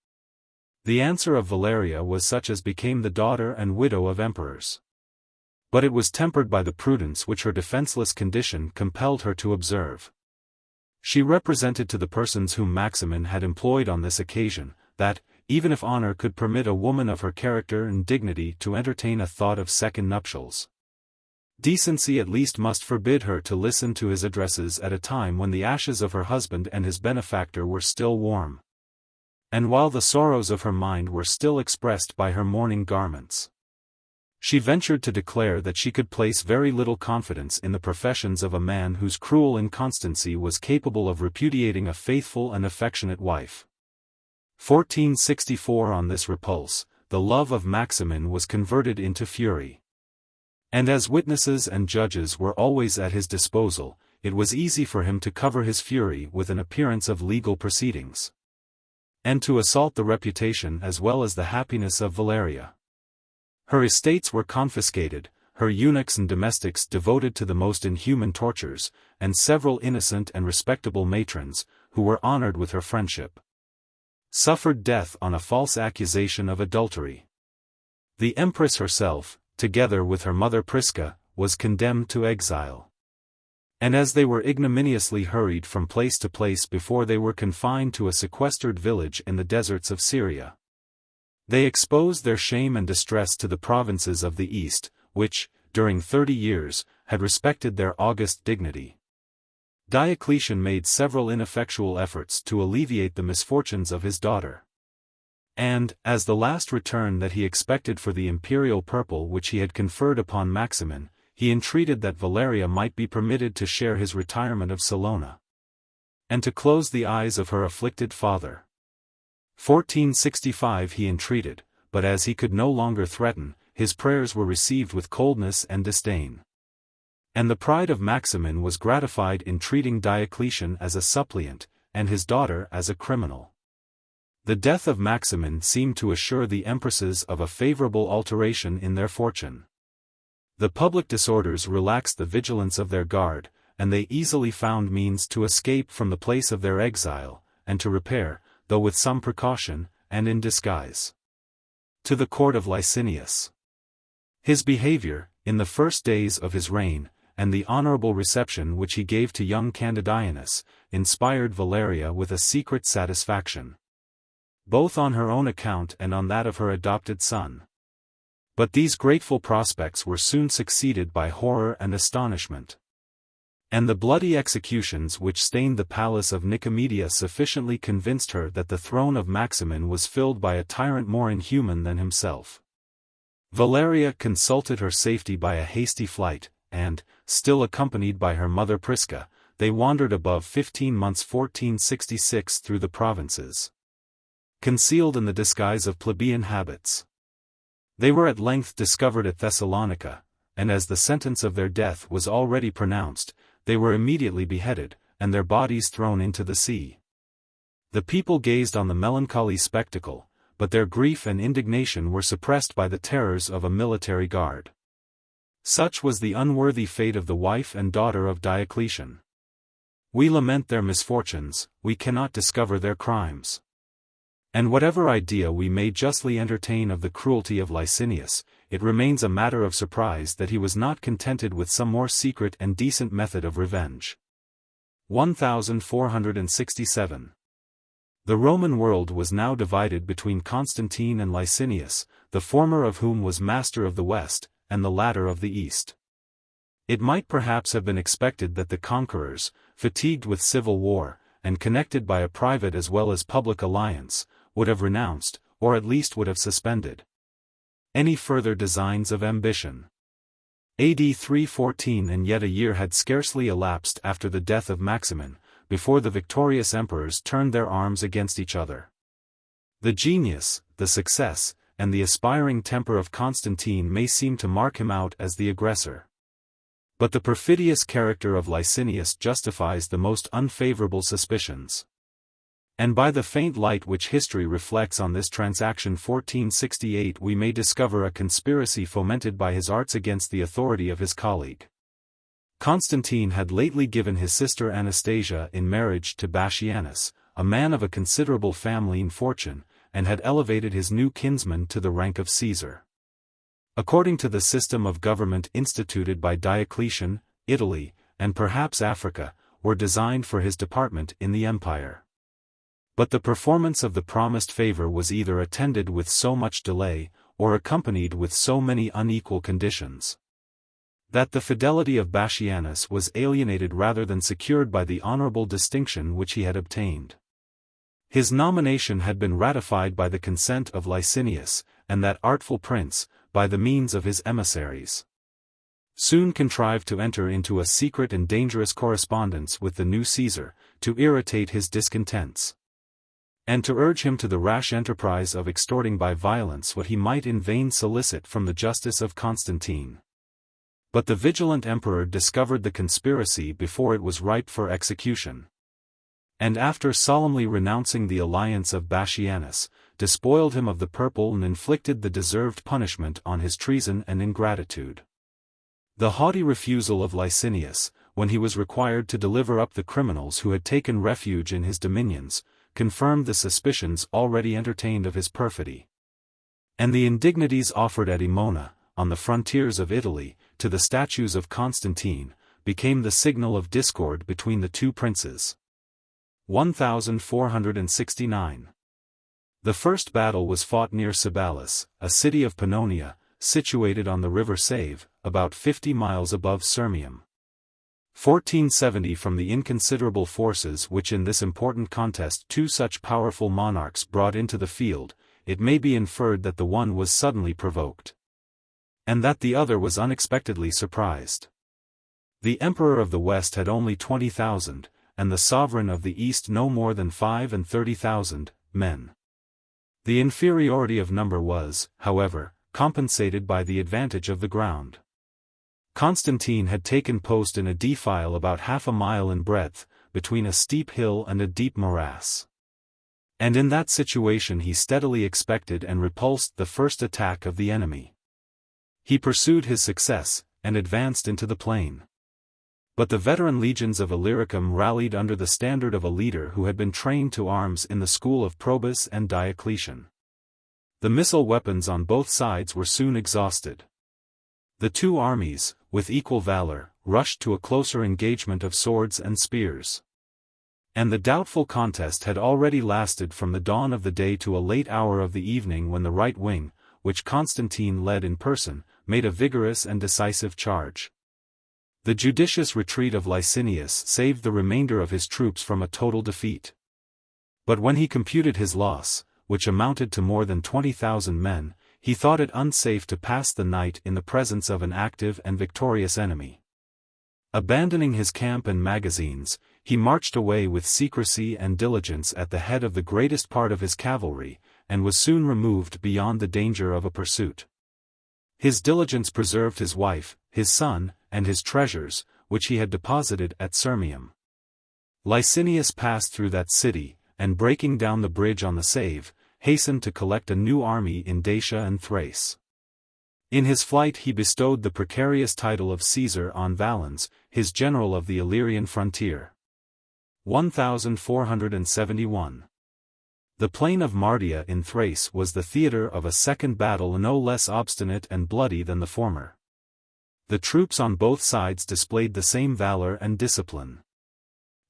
The answer of Valeria was such as became the daughter and widow of emperors. But it was tempered by the prudence which her defenseless condition compelled her to observe. She represented to the persons whom Maximin had employed on this occasion, that, even if honor could permit a woman of her character and dignity to entertain a thought of second nuptials, decency at least must forbid her to listen to his addresses at a time when the ashes of her husband and his benefactor were still warm, and while the sorrows of her mind were still expressed by her mourning garments. She ventured to declare that she could place very little confidence in the professions of a man whose cruel inconstancy was capable of repudiating a faithful and affectionate wife. 1464 On this repulse, the love of Maximin was converted into fury. And as witnesses and judges were always at his disposal, it was easy for him to cover his fury with an appearance of legal proceedings, and to assault the reputation as well as the happiness of Valeria. Her estates were confiscated, her eunuchs and domestics devoted to the most inhuman tortures, and several innocent and respectable matrons, who were honored with her friendship, suffered death on a false accusation of adultery. The empress herself, together with her mother Prisca, was condemned to exile. And as they were ignominiously hurried from place to place before they were confined to a sequestered village in the deserts of Syria, they exposed their shame and distress to the provinces of the East, which, during 30 years, had respected their august dignity. Diocletian made several ineffectual efforts to alleviate the misfortunes of his daughter. And, as the last return that he expected for the imperial purple which he had conferred upon Maximin, he entreated that Valeria might be permitted to share his retirement of Salona, and to close the eyes of her afflicted father. 1465 He entreated, but as he could no longer threaten, his prayers were received with coldness and disdain. And the pride of Maximin was gratified in treating Diocletian as a suppliant, and his daughter as a criminal. The death of Maximin seemed to assure the empresses of a favorable alteration in their fortune. The public disorders relaxed the vigilance of their guard, and they easily found means to escape from the place of their exile, and to repair, though with some precaution, and in disguise, to the court of Licinius. His behavior, in the first days of his reign, and the honorable reception which he gave to young Candidianus, inspired Valeria with a secret satisfaction, both on her own account and on that of her adopted son. But these grateful prospects were soon succeeded by horror and astonishment. And the bloody executions which stained the palace of Nicomedia sufficiently convinced her that the throne of Maximin was filled by a tyrant more inhuman than himself. Valeria consulted her safety by a hasty flight, and, still accompanied by her mother Prisca, they wandered above 15 months 1466 through the provinces, concealed in the disguise of plebeian habits. They were at length discovered at Thessalonica, and as the sentence of their death was already pronounced, they were immediately beheaded, and their bodies thrown into the sea. The people gazed on the melancholy spectacle, but their grief and indignation were suppressed by the terrors of a military guard. Such was the unworthy fate of the wife and daughter of Diocletian. We lament their misfortunes, we cannot discover their crimes. And whatever idea we may justly entertain of the cruelty of Licinius, it remains a matter of surprise that he was not contented with some more secret and decent method of revenge. 1467. The Roman world was now divided between Constantine and Licinius, the former of whom was master of the West, and the latter of the East. It might perhaps have been expected that the conquerors, fatigued with civil war, and connected by a private as well as public alliance, would have renounced, or at least would have suspended, any further designs of ambition. AD 314 and yet a year had scarcely elapsed after the death of Maximin, before the victorious emperors turned their arms against each other. The genius, the success, and the aspiring temper of Constantine may seem to mark him out as the aggressor. But the perfidious character of Licinius justifies the most unfavorable suspicions. And by the faint light which history reflects on this transaction 1468 we may discover a conspiracy fomented by his arts against the authority of his colleague. Constantine had lately given his sister Anastasia in marriage to Bassianus, a man of a considerable family and fortune, and had elevated his new kinsman to the rank of Caesar. According to the system of government instituted by Diocletian, Italy, and perhaps Africa, were designed for his department in the empire. But the performance of the promised favor was either attended with so much delay, or accompanied with so many unequal conditions, that the fidelity of Bassianus was alienated rather than secured by the honorable distinction which he had obtained. His nomination had been ratified by the consent of Licinius, and that artful prince, by the means of his emissaries, soon contrived to enter into a secret and dangerous correspondence with the new Caesar, to irritate his discontents, and to urge him to the rash enterprise of extorting by violence what he might in vain solicit from the justice of Constantine. But the vigilant emperor discovered the conspiracy before it was ripe for execution, and after solemnly renouncing the alliance of Bassianus, despoiled him of the purple and inflicted the deserved punishment on his treason and ingratitude. The haughty refusal of Licinius, when he was required to deliver up the criminals who had taken refuge in his dominions, confirmed the suspicions already entertained of his perfidy. And the indignities offered at Emona, on the frontiers of Italy, to the statues of Constantine, became the signal of discord between the two princes. 1469. The first battle was fought near Sybaris, a city of Pannonia, situated on the river Save, about 50 miles above Sirmium. 1470. From the inconsiderable forces which in this important contest two such powerful monarchs brought into the field, it may be inferred that the one was suddenly provoked, and that the other was unexpectedly surprised. The Emperor of the West had only 20,000, and the Sovereign of the East no more than 35,000 men. The inferiority of number was, however, compensated by the advantage of the ground. Constantine had taken post in a defile about half a mile in breadth, between a steep hill and a deep morass. And in that situation he steadily expected and repulsed the first attack of the enemy. He pursued his success, and advanced into the plain. But the veteran legions of Illyricum rallied under the standard of a leader who had been trained to arms in the school of Probus and Diocletian. The missile weapons on both sides were soon exhausted. The two armies, with equal valor, rushed to a closer engagement of swords and spears. And the doubtful contest had already lasted from the dawn of the day to a late hour of the evening when the right wing, which Constantine led in person, made a vigorous and decisive charge. The judicious retreat of Licinius saved the remainder of his troops from a total defeat. But when he computed his loss, which amounted to more than 20,000 men, he thought it unsafe to pass the night in the presence of an active and victorious enemy. Abandoning his camp and magazines, he marched away with secrecy and diligence at the head of the greatest part of his cavalry, and was soon removed beyond the danger of a pursuit. His diligence preserved his wife, his son, and his treasures, which he had deposited at Sirmium. Licinius passed through that city, and breaking down the bridge on the Save, hastened to collect a new army in Dacia and Thrace. In his flight he bestowed the precarious title of Caesar on Valens, his general of the Illyrian frontier. 1471. The plain of Mardia in Thrace was the theatre of a second battle no less obstinate and bloody than the former. The troops on both sides displayed the same valor and discipline.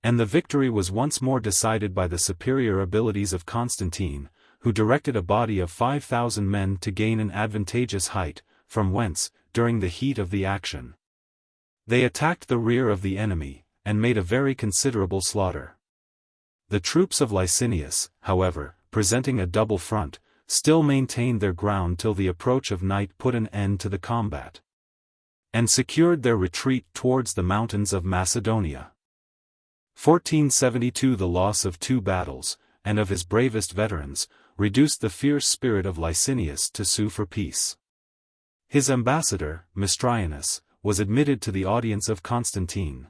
And the victory was once more decided by the superior abilities of Constantine, who directed a body of 5,000 men to gain an advantageous height, from whence, during the heat of the action, they attacked the rear of the enemy, and made a very considerable slaughter. The troops of Licinius, however, presenting a double front, still maintained their ground till the approach of night put an end to the combat, and secured their retreat towards the mountains of Macedonia. 1472. The loss of two battles, and of his bravest veterans, reduced the fierce spirit of Licinius to sue for peace. His ambassador, Mastrianus, was admitted to the audience of Constantine.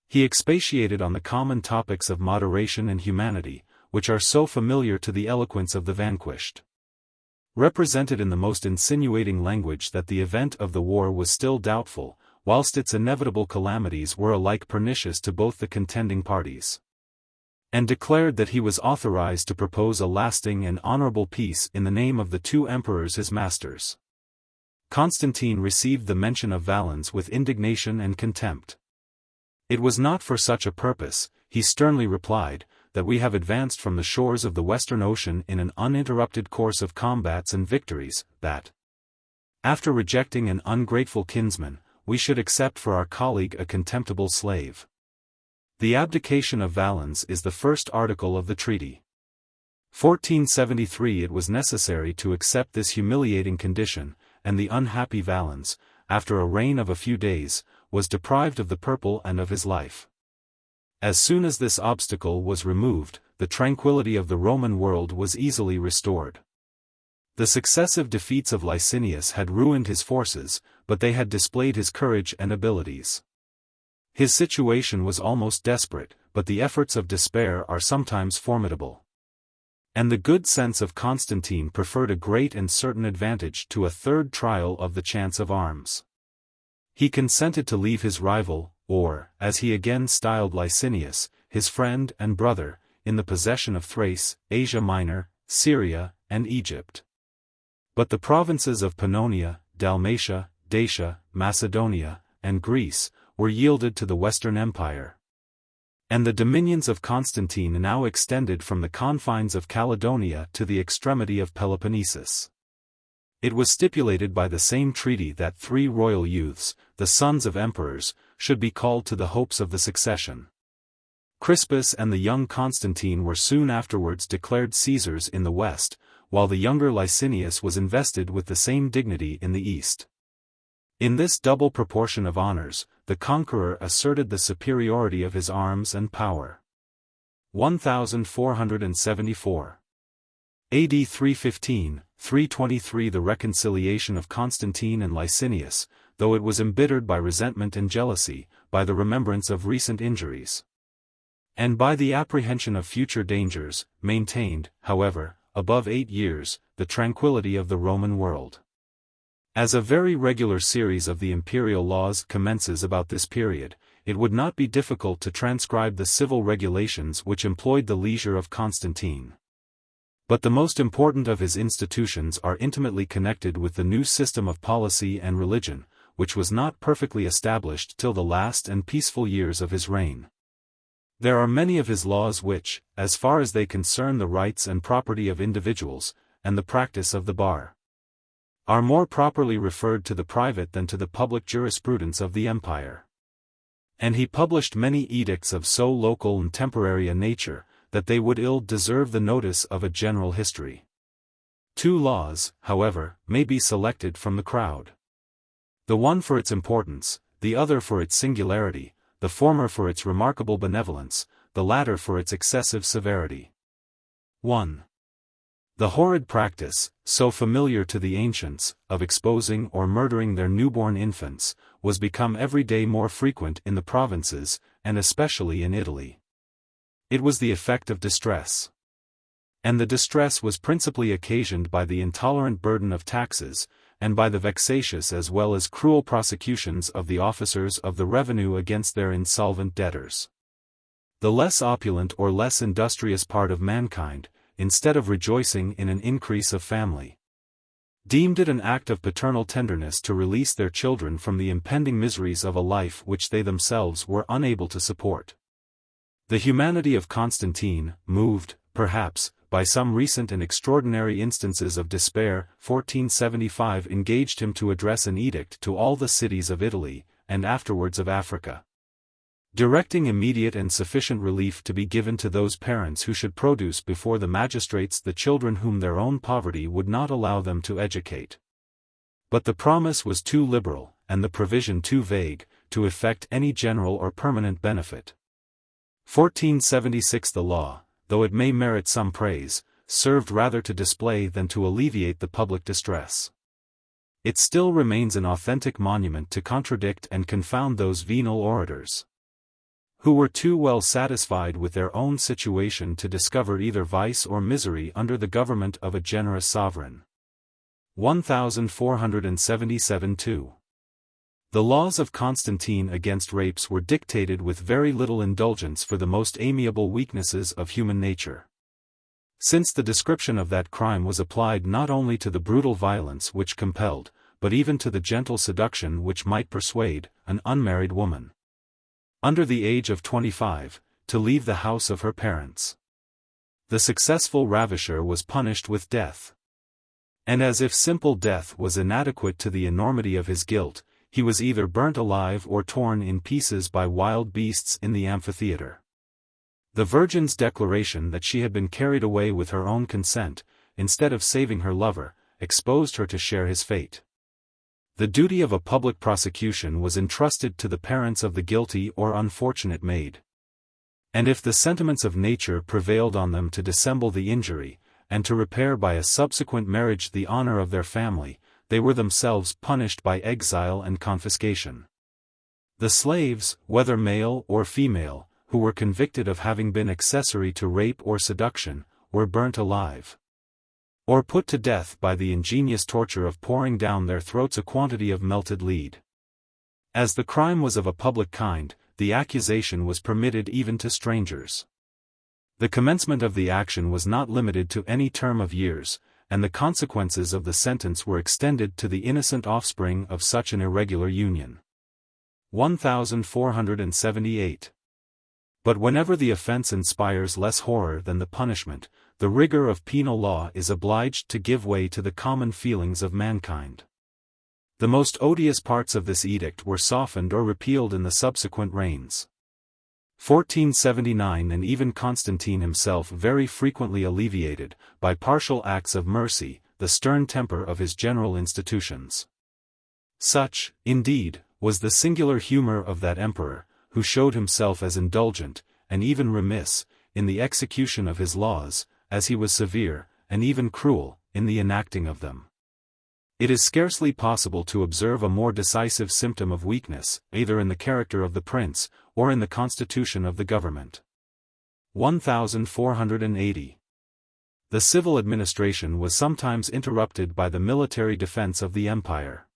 He expatiated on the common topics of moderation and humanity, which are so familiar to the eloquence of the vanquished. Represented in the most insinuating language that the event of the war was still doubtful, whilst its inevitable calamities were alike pernicious to both the contending parties. And declared that he was authorized to propose a lasting and honorable peace in the name of the two emperors his masters. Constantine received the mention of Valens with indignation and contempt. It was not for such a purpose, he sternly replied, that we have advanced from the shores of the Western Ocean in an uninterrupted course of combats and victories, that, after rejecting an ungrateful kinsman, we should accept for our colleague a contemptible slave. The abdication of Valens is the first article of the treaty. 1473 It was necessary to accept this humiliating condition, and the unhappy Valens, after a reign of a few days, was deprived of the purple and of his life. As soon as this obstacle was removed, the tranquility of the Roman world was easily restored. The successive defeats of Licinius had ruined his forces, but they had displayed his courage and abilities. His situation was almost desperate, but the efforts of despair are sometimes formidable. And the good sense of Constantine preferred a great and certain advantage to a third trial of the chance of arms. He consented to leave his rival, or, as he again styled Licinius, his friend and brother, in the possession of Thrace, Asia Minor, Syria, and Egypt. But the provinces of Pannonia, Dalmatia, Dacia, Macedonia, and Greece, were yielded to the Western Empire. And the dominions of Constantine now extended from the confines of Caledonia to the extremity of Peloponnesus. It was stipulated by the same treaty that 3 royal youths, the sons of emperors, should be called to the hopes of the succession. Crispus and the young Constantine were soon afterwards declared Caesars in the west, while the younger Licinius was invested with the same dignity in the east. In this double proportion of honors, the conqueror asserted the superiority of his arms and power. 1474. AD 315, 323 The reconciliation of Constantine and Licinius, though it was embittered by resentment and jealousy, by the remembrance of recent injuries, and by the apprehension of future dangers, maintained, however, above 8 years, the tranquility of the Roman world. As a very regular series of the imperial laws commences about this period, it would not be difficult to transcribe the civil regulations which employed the leisure of Constantine. But the most important of his institutions are intimately connected with the new system of policy and religion, which was not perfectly established till the last and peaceful years of his reign. There are many of his laws which, as far as they concern the rights and property of individuals, and the practice of the bar, are more properly referred to the private than to the public jurisprudence of the empire. And he published many edicts of so local and temporary a nature, that they would ill deserve the notice of a general history. 2 laws, however, may be selected from the crowd. The one for its importance, the other for its singularity, the former for its remarkable benevolence, the latter for its excessive severity. 1. The horrid practice, so familiar to the ancients, of exposing or murdering their newborn infants, was become every day more frequent in the provinces, and especially in Italy. It was the effect of distress. And the distress was principally occasioned by the intolerant burden of taxes, and by the vexatious as well as cruel prosecutions of the officers of the revenue against their insolvent debtors. The less opulent or less industrious part of mankind, instead of rejoicing in an increase of family, deemed it an act of paternal tenderness to release their children from the impending miseries of a life which they themselves were unable to support. The humanity of Constantine, moved, perhaps, by some recent and extraordinary instances of despair, 1475 engaged him to address an edict to all the cities of Italy, and afterwards of Africa, directing immediate and sufficient relief to be given to those parents who should produce before the magistrates the children whom their own poverty would not allow them to educate. But the promise was too liberal, and the provision too vague, to effect any general or permanent benefit. 1476 The law, though it may merit some praise, served rather to display than to alleviate the public distress. It still remains an authentic monument to contradict and confound those venal orators who were too well satisfied with their own situation to discover either vice or misery under the government of a generous sovereign. 1477-2. The laws of Constantine against rapes were dictated with very little indulgence for the most amiable weaknesses of human nature. Since the description of that crime was applied not only to the brutal violence which compelled, but even to the gentle seduction which might persuade, an unmarried woman, under the age of 25, to leave the house of her parents. The successful ravisher was punished with death. And as if simple death was inadequate to the enormity of his guilt, he was either burnt alive or torn in pieces by wild beasts in the amphitheater. The virgin's declaration that she had been carried away with her own consent, instead of saving her lover, exposed her to share his fate. The duty of a public prosecution was entrusted to the parents of the guilty or unfortunate maid. And if the sentiments of nature prevailed on them to dissemble the injury, and to repair by a subsequent marriage the honor of their family, they were themselves punished by exile and confiscation. The slaves, whether male or female, who were convicted of having been accessory to rape or seduction, were burnt alive, or put to death by the ingenious torture of pouring down their throats a quantity of melted lead. As the crime was of a public kind, the accusation was permitted even to strangers. The commencement of the action was not limited to any term of years, and the consequences of the sentence were extended to the innocent offspring of such an irregular union. 1478. But whenever the offense inspires less horror than the punishment, the rigor of penal law is obliged to give way to the common feelings of mankind. The most odious parts of this edict were softened or repealed in the subsequent reigns. 1479 and even Constantine himself very frequently alleviated, by partial acts of mercy, the stern temper of his general institutions. Such, indeed, was the singular humor of that emperor, who showed himself as indulgent, and even remiss, in the execution of his laws, as he was severe, and even cruel, in the enacting of them. It is scarcely possible to observe a more decisive symptom of weakness, either in the character of the prince, or in the constitution of the government. 1480. The civil administration was sometimes interrupted by the military defense of the empire.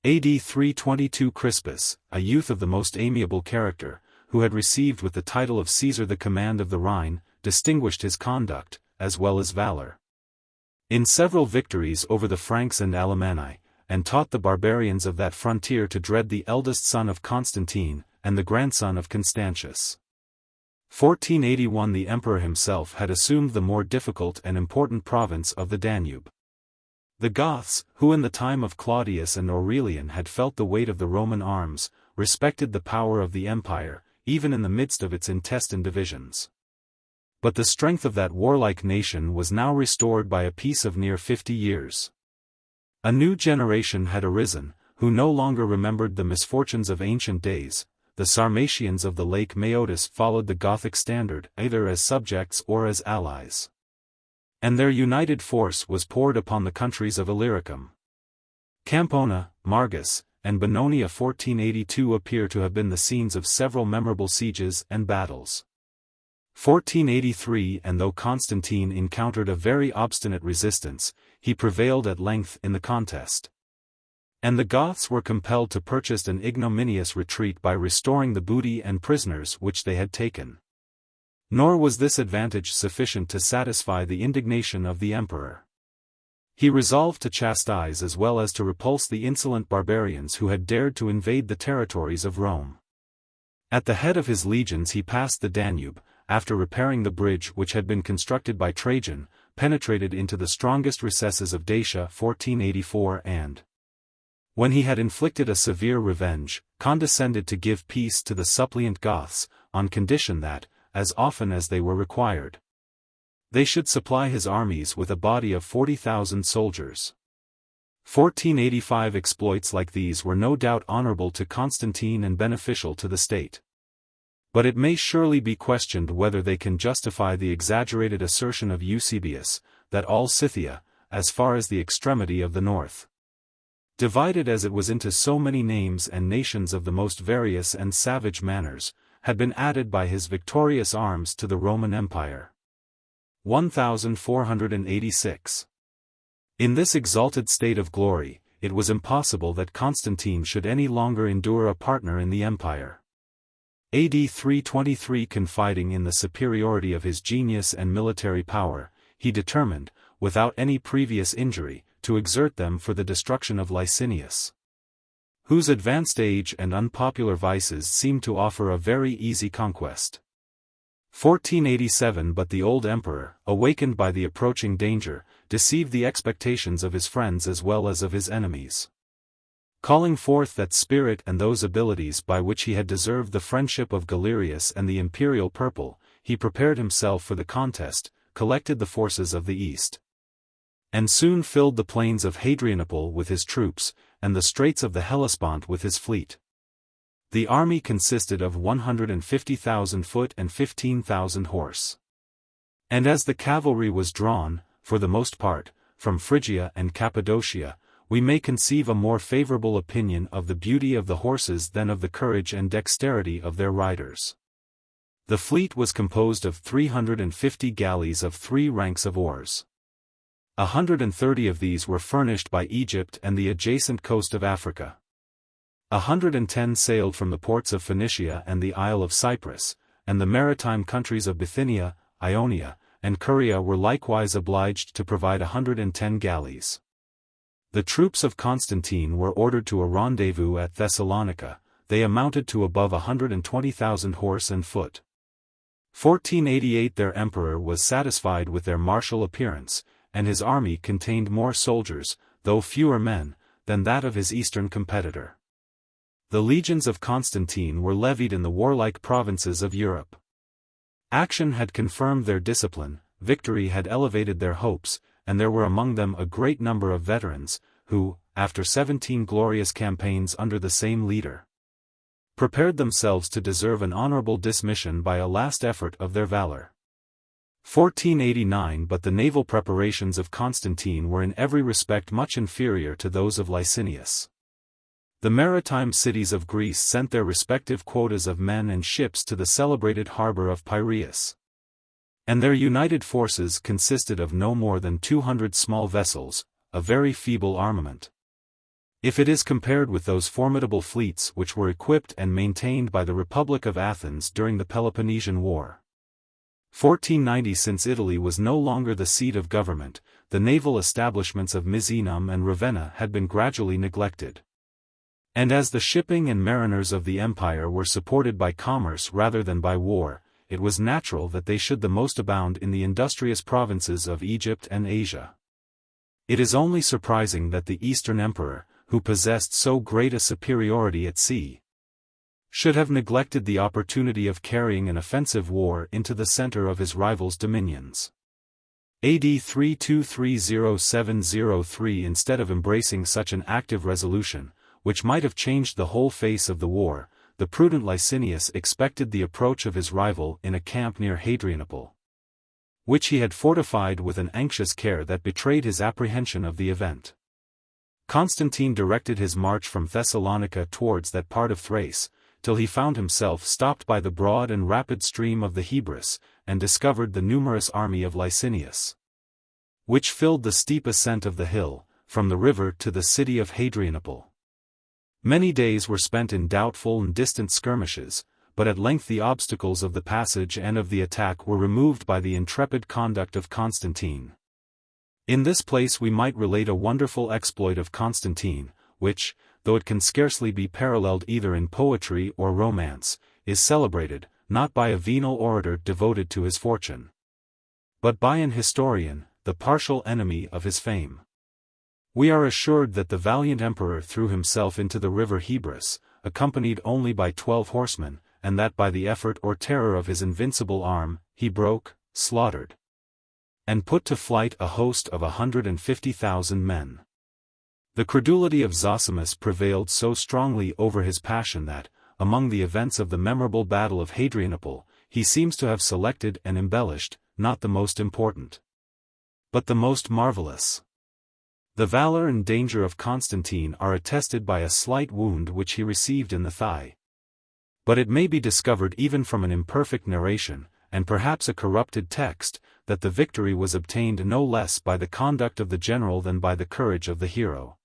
AD 322 Crispus, a youth of the most amiable character, who had received with the title of Caesar the command of the Rhine, distinguished his conduct, as well as valor, in several victories over the Franks and Alemanni, and taught the barbarians of that frontier to dread the eldest son of Constantine, and the grandson of Constantius. 1481 The emperor himself had assumed the more difficult and important province of the Danube. The Goths, who in the time of Claudius and Aurelian had felt the weight of the Roman arms, respected the power of the empire, even in the midst of its intestine divisions. But the strength of that warlike nation was now restored by a peace of near 50 years. A new generation had arisen, who no longer remembered the misfortunes of ancient days. The Sarmatians of the Lake Maeotis followed the Gothic standard, either as subjects or as allies. And their united force was poured upon the countries of Illyricum. Campona, Margus, and Bononia 1482 appear to have been the scenes of several memorable sieges and battles. 1483 And though Constantine encountered a very obstinate resistance, he prevailed at length in the contest. And the Goths were compelled to purchase an ignominious retreat by restoring the booty and prisoners which they had taken. Nor was this advantage sufficient to satisfy the indignation of the emperor. He resolved to chastise as well as to repulse the insolent barbarians who had dared to invade the territories of Rome. At the head of his legions he passed the Danube, after repairing the bridge which had been constructed by Trajan, penetrated into the strongest recesses of Dacia 1484 and, when he had inflicted a severe revenge, condescended to give peace to the suppliant Goths, on condition that, as often as they were required, they should supply his armies with a body of 40,000 soldiers. 1485 Exploits like these were no doubt honorable to Constantine and beneficial to the state. But it may surely be questioned whether they can justify the exaggerated assertion of Eusebius, that all Scythia, as far as the extremity of the north, divided as it was into so many names and nations of the most various and savage manners, had been added by his victorious arms to the Roman Empire. 1486. In this exalted state of glory, it was impossible that Constantine should any longer endure a partner in the empire. AD 323. Confiding in the superiority of his genius and military power, he determined, without any previous injury, to exert them for the destruction of Licinius, whose advanced age and unpopular vices seemed to offer a very easy conquest. 1487. But the old emperor, awakened by the approaching danger, deceived the expectations of his friends as well as of his enemies. Calling forth that spirit and those abilities by which he had deserved the friendship of Galerius and the imperial purple, he prepared himself for the contest, collected the forces of the east, and soon filled the plains of Hadrianople with his troops, and the straits of the Hellespont with his fleet. The army consisted of 150,000 foot and 15,000 horse. And as the cavalry was drawn, for the most part, from Phrygia and Cappadocia, we may conceive a more favorable opinion of the beauty of the horses than of the courage and dexterity of their riders. The fleet was composed of 350 galleys of 3 ranks of oars. 130 of these were furnished by Egypt and the adjacent coast of Africa. 110 sailed from the ports of Phoenicia and the Isle of Cyprus, and the maritime countries of Bithynia, Ionia, and Caria were likewise obliged to provide 110 galleys. The troops of Constantine were ordered to a rendezvous at Thessalonica. They amounted to above 120,000 horse and foot. 1488. Their emperor was satisfied with their martial appearance, and his army contained more soldiers, though fewer men, than that of his eastern competitor. The legions of Constantine were levied in the warlike provinces of Europe. Action had confirmed their discipline, victory had elevated their hopes, and there were among them a great number of veterans, who, after 17 glorious campaigns under the same leader, prepared themselves to deserve an honorable dismission by a last effort of their valor. 1489. But the naval preparations of Constantine were in every respect much inferior to those of Licinius. The maritime cities of Greece sent their respective quotas of men and ships to the celebrated harbor of Piraeus, and their united forces consisted of no more than 200 small vessels, a very feeble armament, if it is compared with those formidable fleets which were equipped and maintained by the Republic of Athens during the Peloponnesian War. 1490. Since Italy was no longer the seat of government, the naval establishments of Misenum and Ravenna had been gradually neglected. And as the shipping and mariners of the empire were supported by commerce rather than by war, it was natural that they should the most abound in the industrious provinces of Egypt and Asia. It is only surprising that the Eastern Emperor, who possessed so great a superiority at sea, should have neglected the opportunity of carrying an offensive war into the center of his rival's dominions. AD 3230703. Instead of embracing such an active resolution, which might have changed the whole face of the war, the prudent Licinius expected the approach of his rival in a camp near Hadrianople, which he had fortified with an anxious care that betrayed his apprehension of the event. Constantine directed his march from Thessalonica towards that part of Thrace, till he found himself stopped by the broad and rapid stream of the Hebrus, and discovered the numerous army of Licinius, which filled the steep ascent of the hill, from the river to the city of Hadrianople. Many days were spent in doubtful and distant skirmishes, but at length the obstacles of the passage and of the attack were removed by the intrepid conduct of Constantine. In this place we might relate a wonderful exploit of Constantine, which, though it can scarcely be paralleled either in poetry or romance, is celebrated, not by a venal orator devoted to his fortune, but by an historian, the partial enemy of his fame. We are assured that the valiant emperor threw himself into the river Hebrus, accompanied only by 12 horsemen, and that by the effort or terror of his invincible arm, he broke, slaughtered, and put to flight a host of 150,000 men. The credulity of Zosimus prevailed so strongly over his passion that, among the events of the memorable battle of Hadrianople, he seems to have selected and embellished, not the most important, but the most marvelous. The valor and danger of Constantine are attested by a slight wound which he received in the thigh. But it may be discovered even from an imperfect narration, and perhaps a corrupted text, that the victory was obtained no less by the conduct of the general than by the courage of the hero.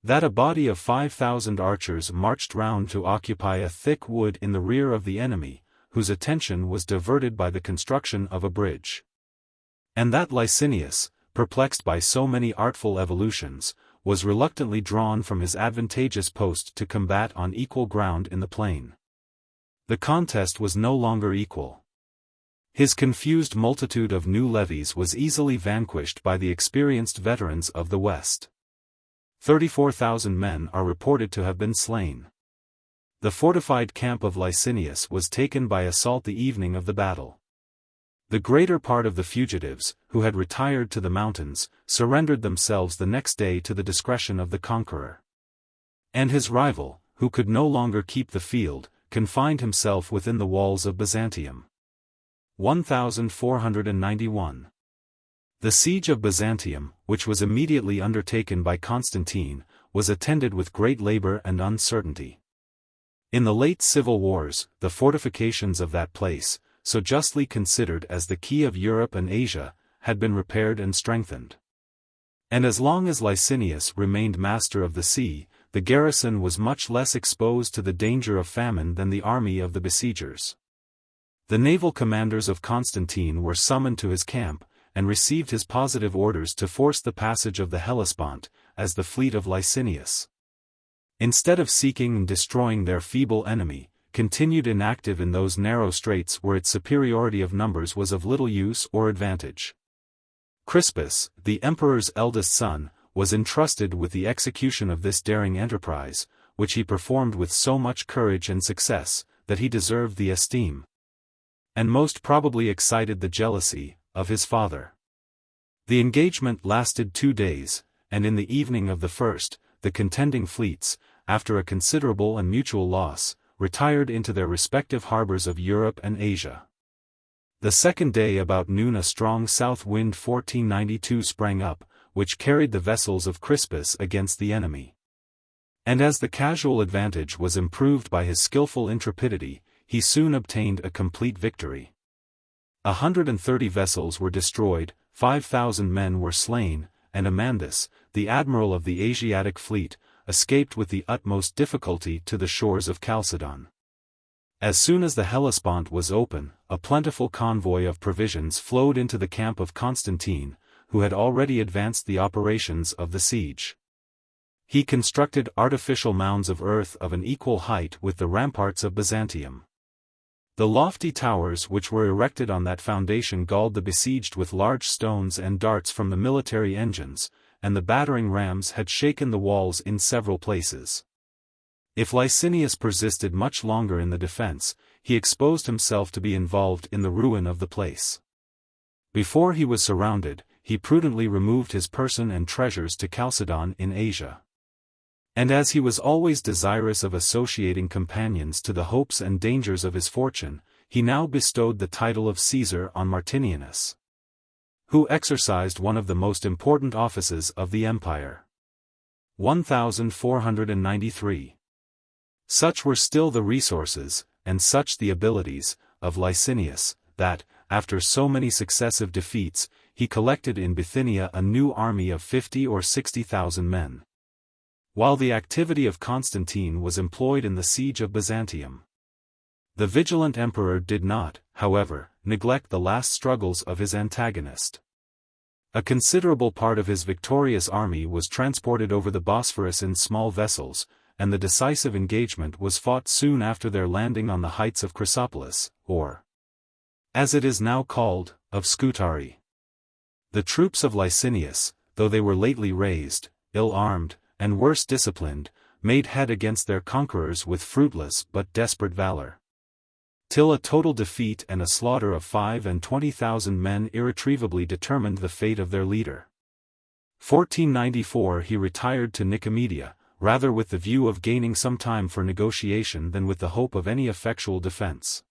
That a body of 5,000 archers marched round to occupy a thick wood in the rear of the enemy, whose attention was diverted by the construction of a bridge. And that Licinius, perplexed by so many artful evolutions, was reluctantly drawn from his advantageous post to combat on equal ground in the plain. The contest was no longer equal. His confused multitude of new levies was easily vanquished by the experienced veterans of the West. 34,000 men are reported to have been slain. The fortified camp of Licinius was taken by assault the evening of the battle. The greater part of the fugitives, who had retired to the mountains, surrendered themselves the next day to the discretion of the conqueror. And his rival, who could no longer keep the field, confined himself within the walls of Byzantium. 1491. The siege of Byzantium, which was immediately undertaken by Constantine, was attended with great labor and uncertainty. In the late civil wars, the fortifications of that place, so justly considered as the key of Europe and Asia, had been repaired and strengthened. And as long as Licinius remained master of the sea, the garrison was much less exposed to the danger of famine than the army of the besiegers. The naval commanders of Constantine were summoned to his camp, and received his positive orders to force the passage of the Hellespont, as the fleet of Licinius, instead of seeking and destroying their feeble enemy, continued inactive in those narrow straits where its superiority of numbers was of little use or advantage. Crispus, the emperor's eldest son, was entrusted with the execution of this daring enterprise, which he performed with so much courage and success, that he deserved the esteem, and most probably excited the jealousy, of his father. The engagement lasted 2 days, and in the evening of the first, the contending fleets, after a considerable and mutual loss, retired into their respective harbors of Europe and Asia. The second day about noon a strong south wind 1492 sprang up, which carried the vessels of Crispus against the enemy. And as the casual advantage was improved by his skillful intrepidity, he soon obtained a complete victory. 130 vessels were destroyed, 5,000 men were slain, and Amandus, the admiral of the Asiatic fleet, escaped with the utmost difficulty to the shores of Chalcedon. As soon as the Hellespont was open, a plentiful convoy of provisions flowed into the camp of Constantine, who had already advanced the operations of the siege. He constructed artificial mounds of earth of an equal height with the ramparts of Byzantium. The lofty towers which were erected on that foundation galled the besieged with large stones and darts from the military engines, and the battering rams had shaken the walls in several places. If Licinius persisted much longer in the defense, he exposed himself to be involved in the ruin of the place. Before he was surrounded, he prudently removed his person and treasures to Chalcedon in Asia. And as he was always desirous of associating companions to the hopes and dangers of his fortune, he now bestowed the title of Caesar on Martinianus, who exercised one of the most important offices of the empire. 1493. Such were still the resources, and such the abilities, of Licinius, that, after so many successive defeats, he collected in Bithynia a new army of 50 or 60,000 men. While the activity of Constantine was employed in the siege of Byzantium, the vigilant emperor did not, however, neglect the last struggles of his antagonist. A considerable part of his victorious army was transported over the Bosphorus in small vessels, and the decisive engagement was fought soon after their landing on the heights of Chrysopolis, or, as it is now called, of Scutari. The troops of Licinius, though they were lately raised, ill-armed, and worse disciplined, made head against their conquerors with fruitless but desperate valor, till a total defeat and a slaughter of 25,000 men irretrievably determined the fate of their leader. 1494 he retired to Nicomedia, rather with the view of gaining some time for negotiation than with the hope of any effectual defense.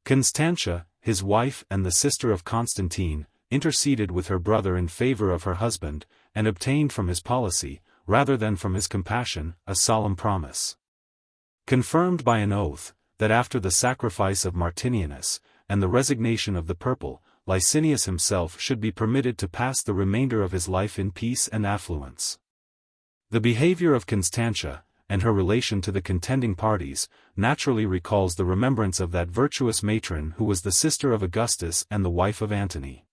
Constantia, his wife and the sister of Constantine, interceded with her brother in favor of her husband, and obtained from his policy, rather than from his compassion, a solemn promise, confirmed by an oath, that after the sacrifice of Martinianus, and the resignation of the purple, Licinius himself should be permitted to pass the remainder of his life in peace and affluence. The behavior of Constantia, and her relation to the contending parties, naturally recalls the remembrance of that virtuous matron who was the sister of Augustus and the wife of Antony.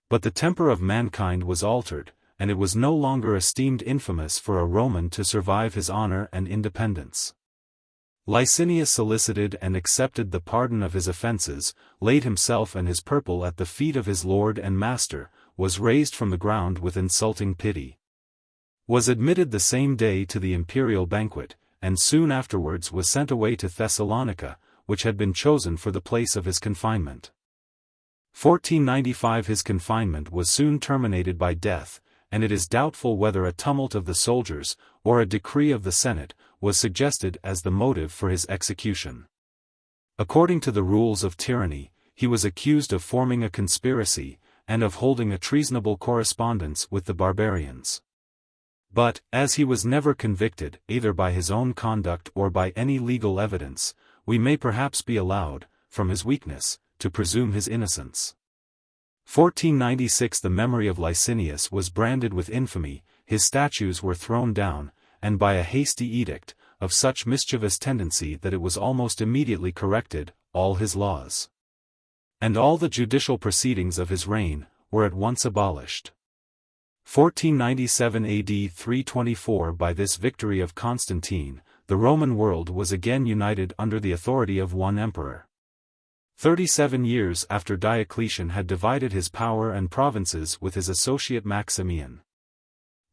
But the temper of mankind was altered, and it was no longer esteemed infamous for a Roman to survive his honor and independence. Licinius solicited and accepted the pardon of his offenses, laid himself and his purple at the feet of his lord and master, was raised from the ground with insulting pity, was admitted the same day to the imperial banquet, and soon afterwards was sent away to Thessalonica, which had been chosen for the place of his confinement. 1495 His confinement was soon terminated by death, and it is doubtful whether a tumult of the soldiers, or a decree of the Senate, was suggested as the motive for his execution. According to the rules of tyranny, he was accused of forming a conspiracy, and of holding a treasonable correspondence with the barbarians. But, as he was never convicted, either by his own conduct or by any legal evidence, we may perhaps be allowed, from his weakness, to presume his innocence. 1496 The memory of Licinius was branded with infamy, his statues were thrown down, and by a hasty edict, of such mischievous tendency that it was almost immediately corrected, all his laws, and all the judicial proceedings of his reign, were at once abolished. 1497 AD 324 By this victory of Constantine, the Roman world was again united under the authority of one emperor. 37 years after Diocletian had divided his power and provinces with his associate Maximian.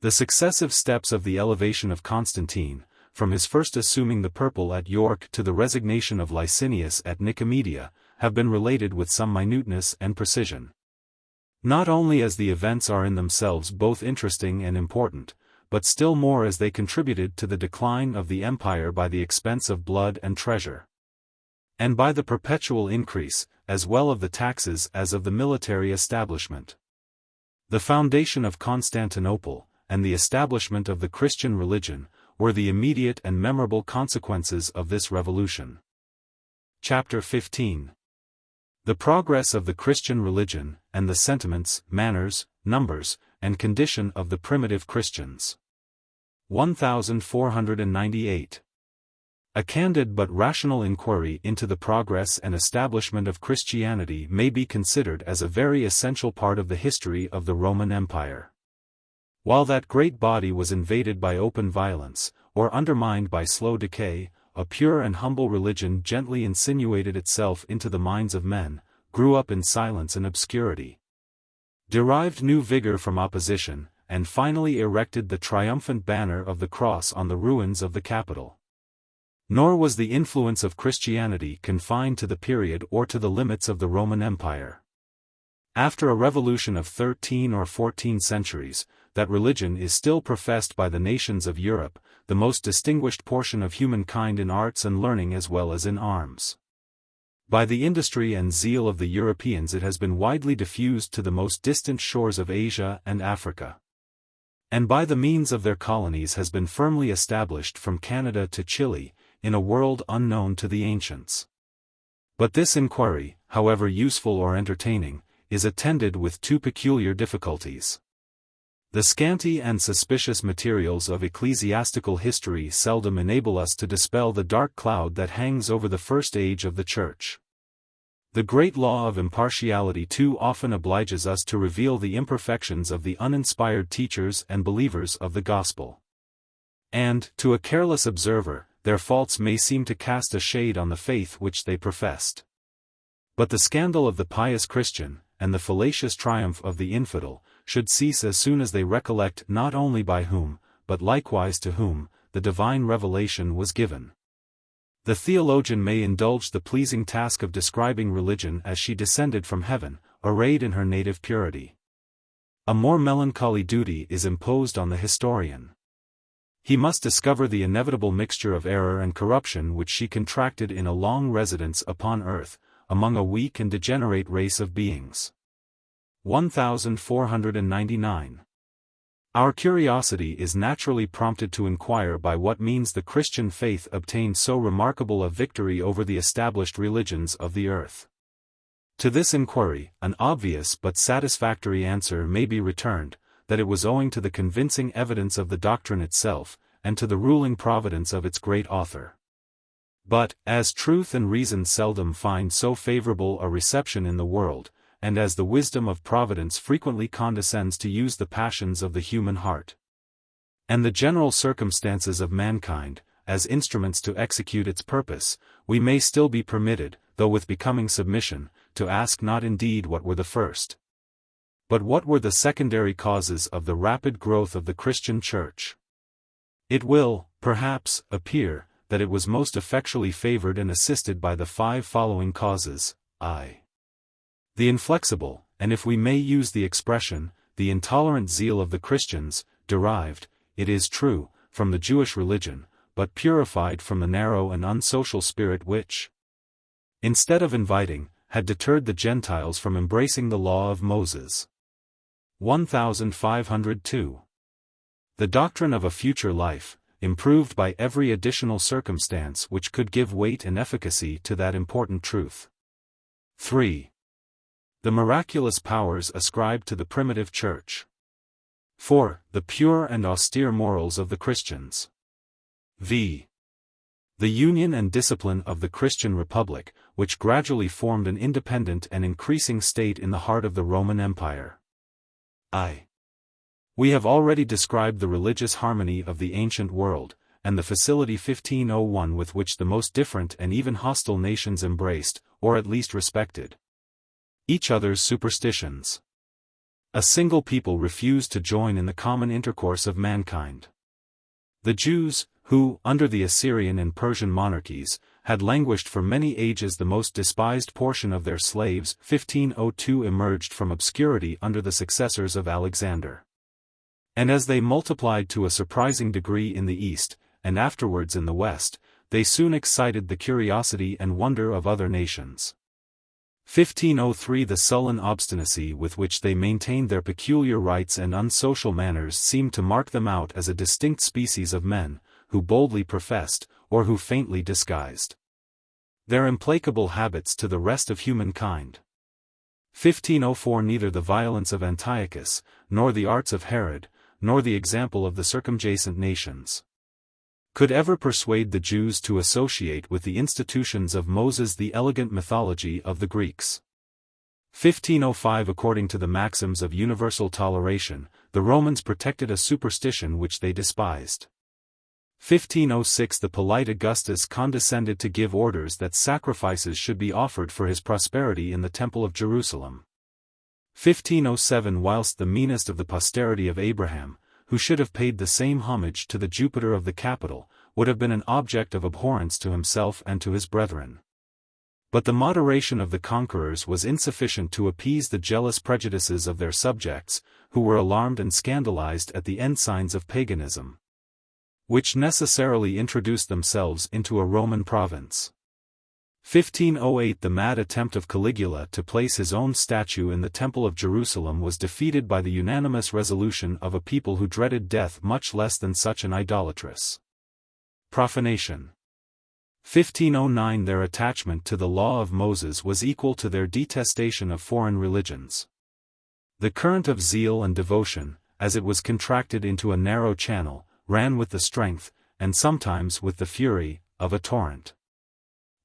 The successive steps of the elevation of Constantine, from his first assuming the purple at York to the resignation of Licinius at Nicomedia, have been related with some minuteness and precision. Not only as the events are in themselves both interesting and important, but still more as they contributed to the decline of the empire by the expense of blood and treasure, and by the perpetual increase, as well of the taxes as of the military establishment. The foundation of Constantinople, and the establishment of the Christian religion, were the immediate and memorable consequences of this revolution. Chapter 15. The progress of the Christian religion, and the sentiments, manners, numbers, and condition of the primitive Christians. 1498. A candid but rational inquiry into the progress and establishment of Christianity may be considered as a very essential part of the history of the Roman Empire. While that great body was invaded by open violence, or undermined by slow decay, a pure and humble religion gently insinuated itself into the minds of men, grew up in silence and obscurity, derived new vigor from opposition, and finally erected the triumphant banner of the cross on the ruins of the capital. Nor was the influence of Christianity confined to the period or to the limits of the Roman Empire. After a revolution of 13 or 14 centuries, that religion is still professed by the nations of Europe, the most distinguished portion of humankind in arts and learning as well as in arms. By the industry and zeal of the Europeans it has been widely diffused to the most distant shores of Asia and Africa, and by the means of their colonies has been firmly established from Canada to Chile, in a world unknown to the ancients. But this inquiry, however useful or entertaining, is attended with two peculiar difficulties. The scanty and suspicious materials of ecclesiastical history seldom enable us to dispel the dark cloud that hangs over the first age of the Church. The great law of impartiality too often obliges us to reveal the imperfections of the uninspired teachers and believers of the Gospel. And, to a careless observer, their faults may seem to cast a shade on the faith which they professed. But the scandal of the pious Christian, and the fallacious triumph of the infidel, should cease as soon as they recollect not only by whom, but likewise to whom, the divine revelation was given. The theologian may indulge the pleasing task of describing religion as she descended from heaven, arrayed in her native purity. A more melancholy duty is imposed on the historian. He must discover the inevitable mixture of error and corruption which she contracted in a long residence upon earth, among a weak and degenerate race of beings. 1499. Our curiosity is naturally prompted to inquire by what means the Christian faith obtained so remarkable a victory over the established religions of the earth. To this inquiry, an obvious but satisfactory answer may be returned, that it was owing to the convincing evidence of the doctrine itself, and to the ruling providence of its great author. But, as truth and reason seldom find so favorable a reception in the world, and as the wisdom of providence frequently condescends to use the passions of the human heart, and the general circumstances of mankind, as instruments to execute its purpose, we may still be permitted, though with becoming submission, to ask not indeed what were the first, but what were the secondary causes of the rapid growth of the Christian Church. It will, perhaps, appear, that it was most effectually favored and assisted by the 5 following causes, I. The inflexible, and if we may use the expression, the intolerant zeal of the Christians, derived, it is true, from the Jewish religion, but purified from the narrow and unsocial spirit which, instead of inviting, had deterred the Gentiles from embracing the law of Moses. 1502. The doctrine of a future life, improved by every additional circumstance which could give weight and efficacy to that important truth. 3. The miraculous powers ascribed to the primitive Church. 4. The pure and austere morals of the Christians. V. The union and discipline of the Christian Republic, which gradually formed an independent and increasing state in the heart of the Roman Empire. I. We have already described the religious harmony of the ancient world, and the facility 1501 with which the most different and even hostile nations embraced, or at least respected, each other's superstitions. A single people refused to join in the common intercourse of mankind. The Jews, who, under the Assyrian and Persian monarchies, had languished for many ages the most despised portion of their slaves, 1502 emerged from obscurity under the successors of Alexander. And as they multiplied to a surprising degree in the East, and afterwards in the West, they soon excited the curiosity and wonder of other nations. 1503 The sullen obstinacy with which they maintained their peculiar rights and unsocial manners seemed to mark them out as a distinct species of men, who boldly professed, or who faintly disguised, their implacable habits to the rest of humankind. 1504 Neither the violence of Antiochus, nor the arts of Herod, nor the example of the circumjacent nations, could ever persuade the Jews to associate with the institutions of Moses the elegant mythology of the Greeks. 1505 According to the maxims of universal toleration, the Romans protected a superstition which they despised. 1506 The polite Augustus condescended to give orders that sacrifices should be offered for his prosperity in the Temple of Jerusalem. 1507 Whilst the meanest of the posterity of Abraham, who should have paid the same homage to the Jupiter of the capital, would have been an object of abhorrence to himself and to his brethren. But the moderation of the conquerors was insufficient to appease the jealous prejudices of their subjects, who were alarmed and scandalized at the ensigns of paganism, which necessarily introduced themselves into a Roman province. 1508 The mad attempt of Caligula to place his own statue in the Temple of Jerusalem was defeated by the unanimous resolution of a people who dreaded death much less than such an idolatrous profanation. 1509 Their attachment to the law of Moses was equal to their detestation of foreign religions. The current of zeal and devotion, as it was contracted into a narrow channel, ran with the strength, and sometimes with the fury, of a torrent.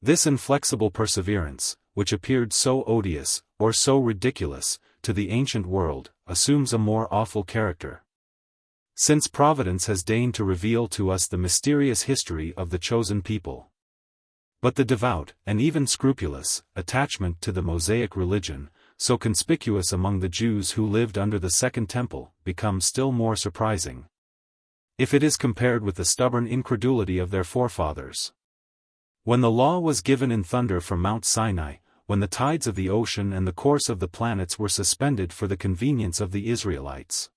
This inflexible perseverance, which appeared so odious, or so ridiculous, to the ancient world, assumes a more awful character, since Providence has deigned to reveal to us the mysterious history of the chosen people. But the devout, and even scrupulous, attachment to the Mosaic religion, so conspicuous among the Jews who lived under the Second Temple, becomes still more surprising, if it is compared with the stubborn incredulity of their forefathers. When the law was given in thunder from Mount Sinai, when the tides of the ocean and the course of the planets were suspended for the convenience of the Israelites,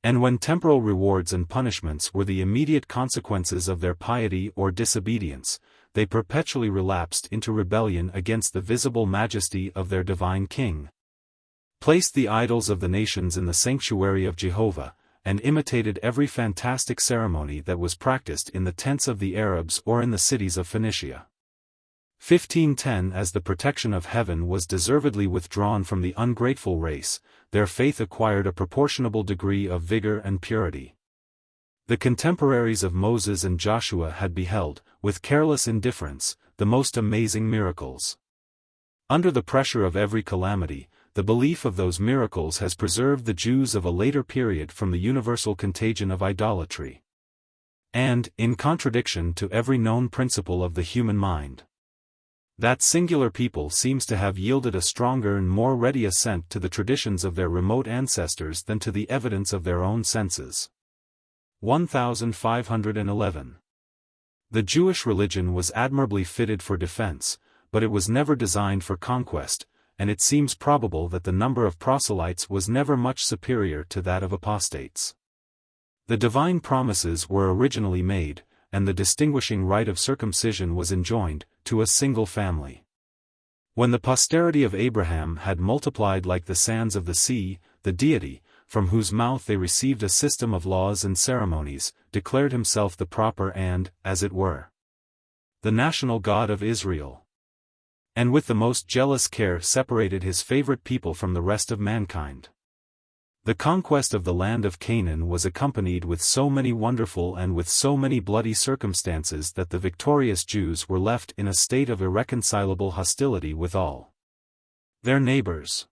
and when temporal rewards and punishments were the immediate consequences of their piety or disobedience, they perpetually relapsed into rebellion against the visible majesty of their divine King, placed the idols of the nations in the sanctuary of Jehovah, and imitated every fantastic ceremony that was practiced in the tents of the Arabs or in the cities of Phoenicia. 1510 As the protection of heaven was deservedly withdrawn from the ungrateful race, their faith acquired a proportionable degree of vigor and purity. The contemporaries of Moses and Joshua had beheld, with careless indifference, the most amazing miracles. Under the pressure of every calamity, the belief of those miracles has preserved the Jews of a later period from the universal contagion of idolatry. And, in contradiction to every known principle of the human mind, that singular people seems to have yielded a stronger and more ready assent to the traditions of their remote ancestors than to the evidence of their own senses. 1511. The Jewish religion was admirably fitted for defense, but it was never designed for conquest, and it seems probable that the number of proselytes was never much superior to that of apostates. The divine promises were originally made, and the distinguishing rite of circumcision was enjoined, to a single family. When the posterity of Abraham had multiplied like the sands of the sea, the deity, from whose mouth they received a system of laws and ceremonies, declared himself the proper and, as it were, the national God of Israel, and with the most jealous care separated his favorite people from the rest of mankind. The conquest of the land of Canaan was accompanied with so many wonderful and with so many bloody circumstances that the victorious Jews were left in a state of irreconcilable hostility with all their neighbors.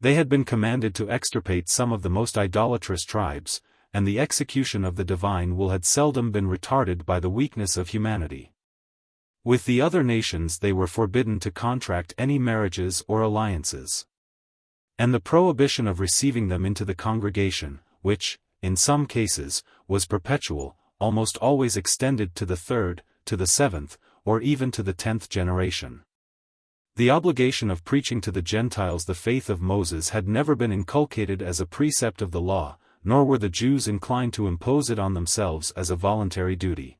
They had been commanded to extirpate some of the most idolatrous tribes, and the execution of the divine will had seldom been retarded by the weakness of humanity. With the other nations they were forbidden to contract any marriages or alliances. And the prohibition of receiving them into the congregation, which, in some cases, was perpetual, almost always extended to the third, to the seventh, or even to the 10th generation. The obligation of preaching to the Gentiles the faith of Moses had never been inculcated as a precept of the law, nor were the Jews inclined to impose it on themselves as a voluntary duty.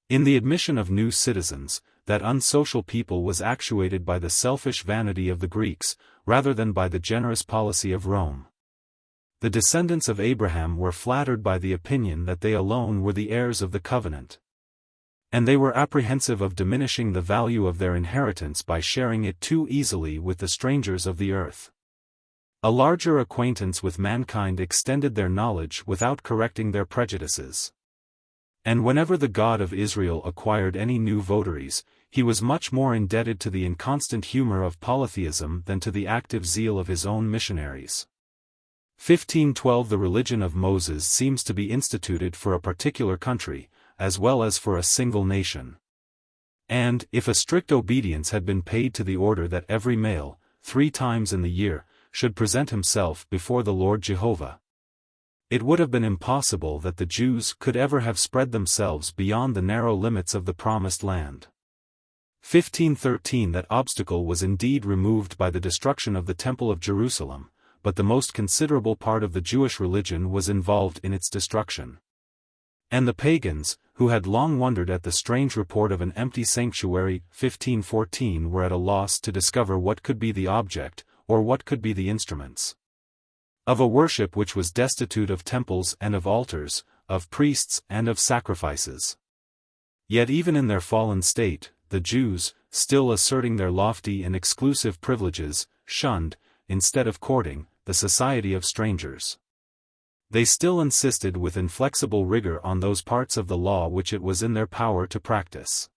In the admission of new citizens, that unsocial people was actuated by the selfish vanity of the Greeks, rather than by the generous policy of Rome. The descendants of Abraham were flattered by the opinion that they alone were the heirs of the covenant. And they were apprehensive of diminishing the value of their inheritance by sharing it too easily with the strangers of the earth. A larger acquaintance with mankind extended their knowledge without correcting their prejudices. And whenever the God of Israel acquired any new votaries, he was much more indebted to the inconstant humor of polytheism than to the active zeal of his own missionaries. 1512 The religion of Moses seems to be instituted for a particular country, as well as for a single nation. And, if a strict obedience had been paid to the order that every male, 3 times in the year, should present himself before the Lord Jehovah, it would have been impossible that the Jews could ever have spread themselves beyond the narrow limits of the promised land. 1513 That obstacle was indeed removed by the destruction of the Temple of Jerusalem, but the most considerable part of the Jewish religion was involved in its destruction. And the pagans, who had long wondered at the strange report of an empty sanctuary, 1514 were at a loss to discover what could be the object, or what could be the instruments of a worship which was destitute of temples and of altars, of priests and of sacrifices. Yet even in their fallen state, the Jews, still asserting their lofty and exclusive privileges, shunned, instead of courting, the society of strangers. They still insisted with inflexible rigor on those parts of the law which it was in their power to practice.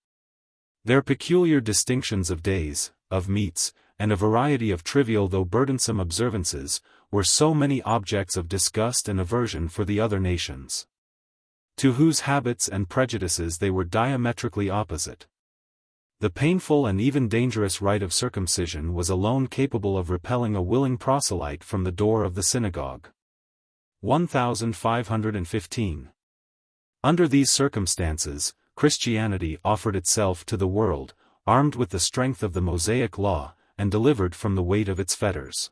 Their peculiar distinctions of days, of meats, and a variety of trivial though burdensome observances, were so many objects of disgust and aversion for the other nations, to whose habits and prejudices they were diametrically opposite. The painful and even dangerous rite of circumcision was alone capable of repelling a willing proselyte from the door of the synagogue. 1515. Under these circumstances, Christianity offered itself to the world, armed with the strength of the Mosaic law, and delivered from the weight of its fetters.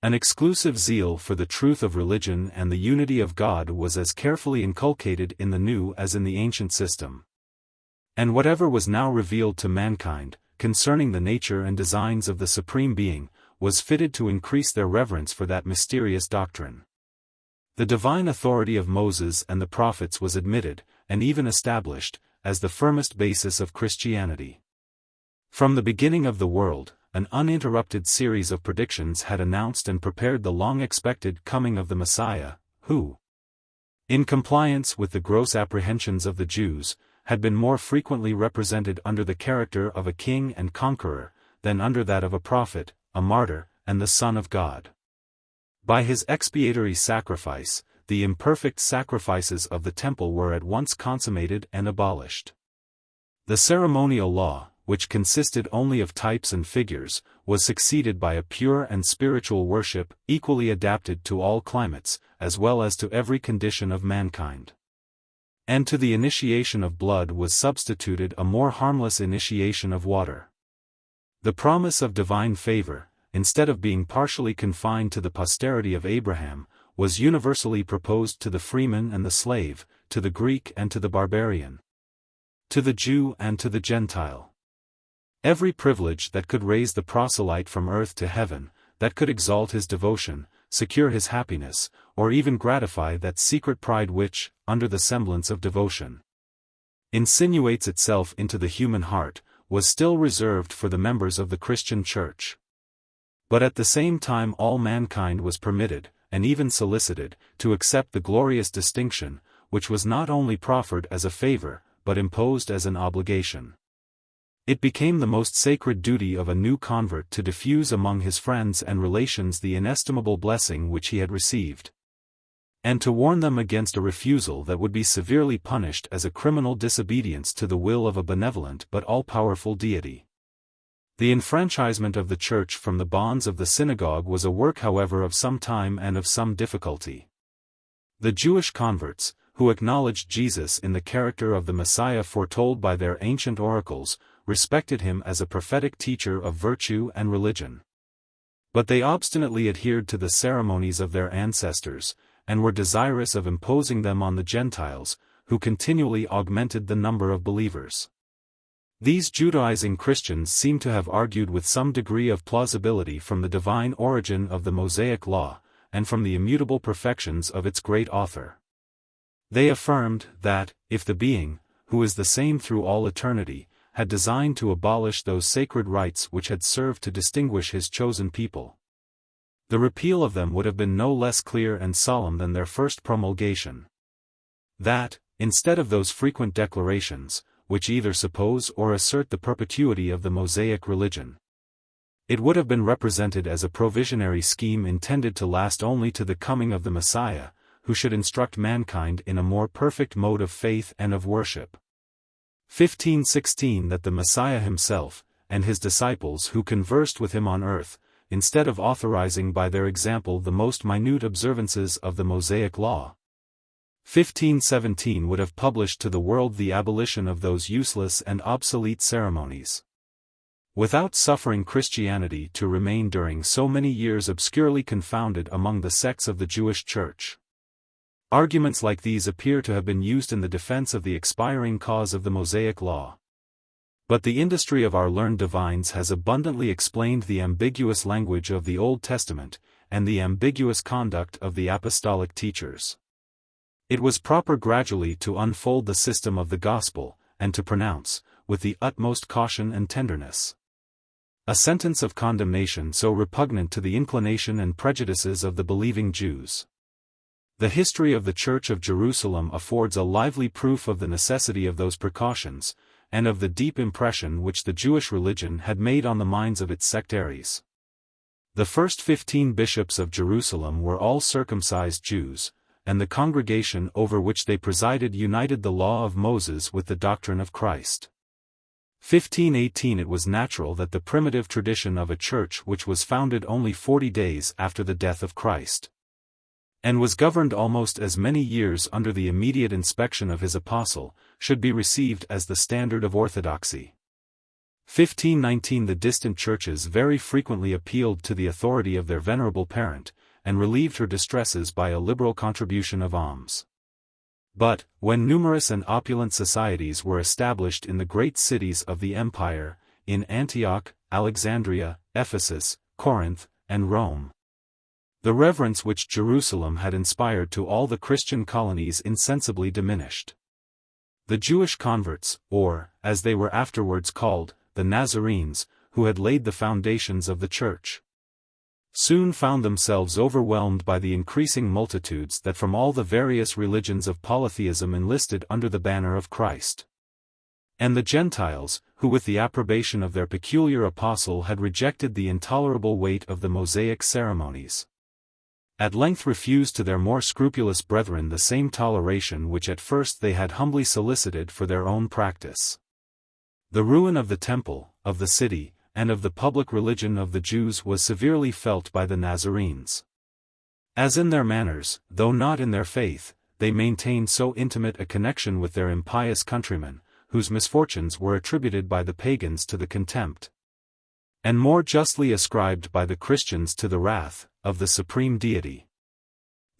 An exclusive zeal for the truth of religion and the unity of God was as carefully inculcated in the new as in the ancient system. And whatever was now revealed to mankind, concerning the nature and designs of the Supreme Being, was fitted to increase their reverence for that mysterious doctrine. The divine authority of Moses and the prophets was admitted, and even established, as the firmest basis of Christianity. From the beginning of the world, an uninterrupted series of predictions had announced and prepared the long-expected coming of the Messiah, who, in compliance with the gross apprehensions of the Jews, had been more frequently represented under the character of a king and conqueror, than under that of a prophet, a martyr, and the Son of God. By his expiatory sacrifice, the imperfect sacrifices of the temple were at once consummated and abolished. The ceremonial law, which consisted only of types and figures, was succeeded by a pure and spiritual worship equally adapted to all climates, as well as to every condition of mankind. And to the initiation of blood was substituted a more harmless initiation of water. The promise of divine favor, instead of being partially confined to the posterity of Abraham, was universally proposed to the freeman and the slave, to the Greek and to the barbarian, to the Jew and to the Gentile. Every privilege that could raise the proselyte from earth to heaven, that could exalt his devotion, secure his happiness, or even gratify that secret pride which, under the semblance of devotion, insinuates itself into the human heart, was still reserved for the members of the Christian Church. But at the same time all mankind was permitted, and even solicited, to accept the glorious distinction, which was not only proffered as a favor, but imposed as an obligation. It became the most sacred duty of a new convert to diffuse among his friends and relations the inestimable blessing which he had received, and to warn them against a refusal that would be severely punished as a criminal disobedience to the will of a benevolent but all-powerful deity. The enfranchisement of the Church from the bonds of the synagogue was a work, however, of some time and of some difficulty. The Jewish converts, who acknowledged Jesus in the character of the Messiah foretold by their ancient oracles, respected him as a prophetic teacher of virtue and religion. But they obstinately adhered to the ceremonies of their ancestors, and were desirous of imposing them on the Gentiles, who continually augmented the number of believers. These Judaizing Christians seem to have argued with some degree of plausibility from the divine origin of the Mosaic Law, and from the immutable perfections of its great author. They affirmed that, if the Being, who is the same through all eternity, had designed to abolish those sacred rites which had served to distinguish his chosen people, the repeal of them would have been no less clear and solemn than their first promulgation. That, instead of those frequent declarations, which either suppose or assert the perpetuity of the Mosaic religion, it would have been represented as a provisionary scheme intended to last only to the coming of the Messiah, who should instruct mankind in a more perfect mode of faith and of worship. 15:16 That the Messiah himself, and his disciples who conversed with him on earth, instead of authorizing by their example the most minute observances of the Mosaic Law, 15:17 would have published to the world the abolition of those useless and obsolete ceremonies, without suffering Christianity to remain during so many years obscurely confounded among the sects of the Jewish Church. Arguments like these appear to have been used in the defense of the expiring cause of the Mosaic Law. But the industry of our learned divines has abundantly explained the ambiguous language of the Old Testament, and the ambiguous conduct of the apostolic teachers. It was proper gradually to unfold the system of the gospel, and to pronounce, with the utmost caution and tenderness, a sentence of condemnation so repugnant to the inclination and prejudices of the believing Jews. The history of the Church of Jerusalem affords a lively proof of the necessity of those precautions, and of the deep impression which the Jewish religion had made on the minds of its sectaries. The first 15 bishops of Jerusalem were all circumcised Jews, and the congregation over which they presided united the law of Moses with the doctrine of Christ. 15:18 It was natural that the primitive tradition of a church which was founded only 40 days after the death of Christ, and was governed almost as many years under the immediate inspection of his apostle, should be received as the standard of orthodoxy. 15:19 The distant churches very frequently appealed to the authority of their venerable parent, and relieved her distresses by a liberal contribution of alms. But, when numerous and opulent societies were established in the great cities of the empire, in Antioch, Alexandria, Ephesus, Corinth, and Rome, The reverence which Jerusalem had inspired to all the Christian colonies insensibly diminished. The Jewish converts, or, as they were afterwards called, the Nazarenes, who had laid the foundations of the Church, soon found themselves overwhelmed by the increasing multitudes that from all the various religions of polytheism enlisted under the banner of Christ. And the Gentiles, who with the approbation of their peculiar apostle had rejected the intolerable weight of the Mosaic ceremonies, at length refused to their more scrupulous brethren the same toleration which at first they had humbly solicited for their own practice. The ruin of the temple, of the city, and of the public religion of the Jews was severely felt by the Nazarenes. As in their manners, though not in their faith, they maintained so intimate a connection with their impious countrymen, whose misfortunes were attributed by the pagans to the contempt, and more justly ascribed by the Christians to the wrath, of the supreme deity.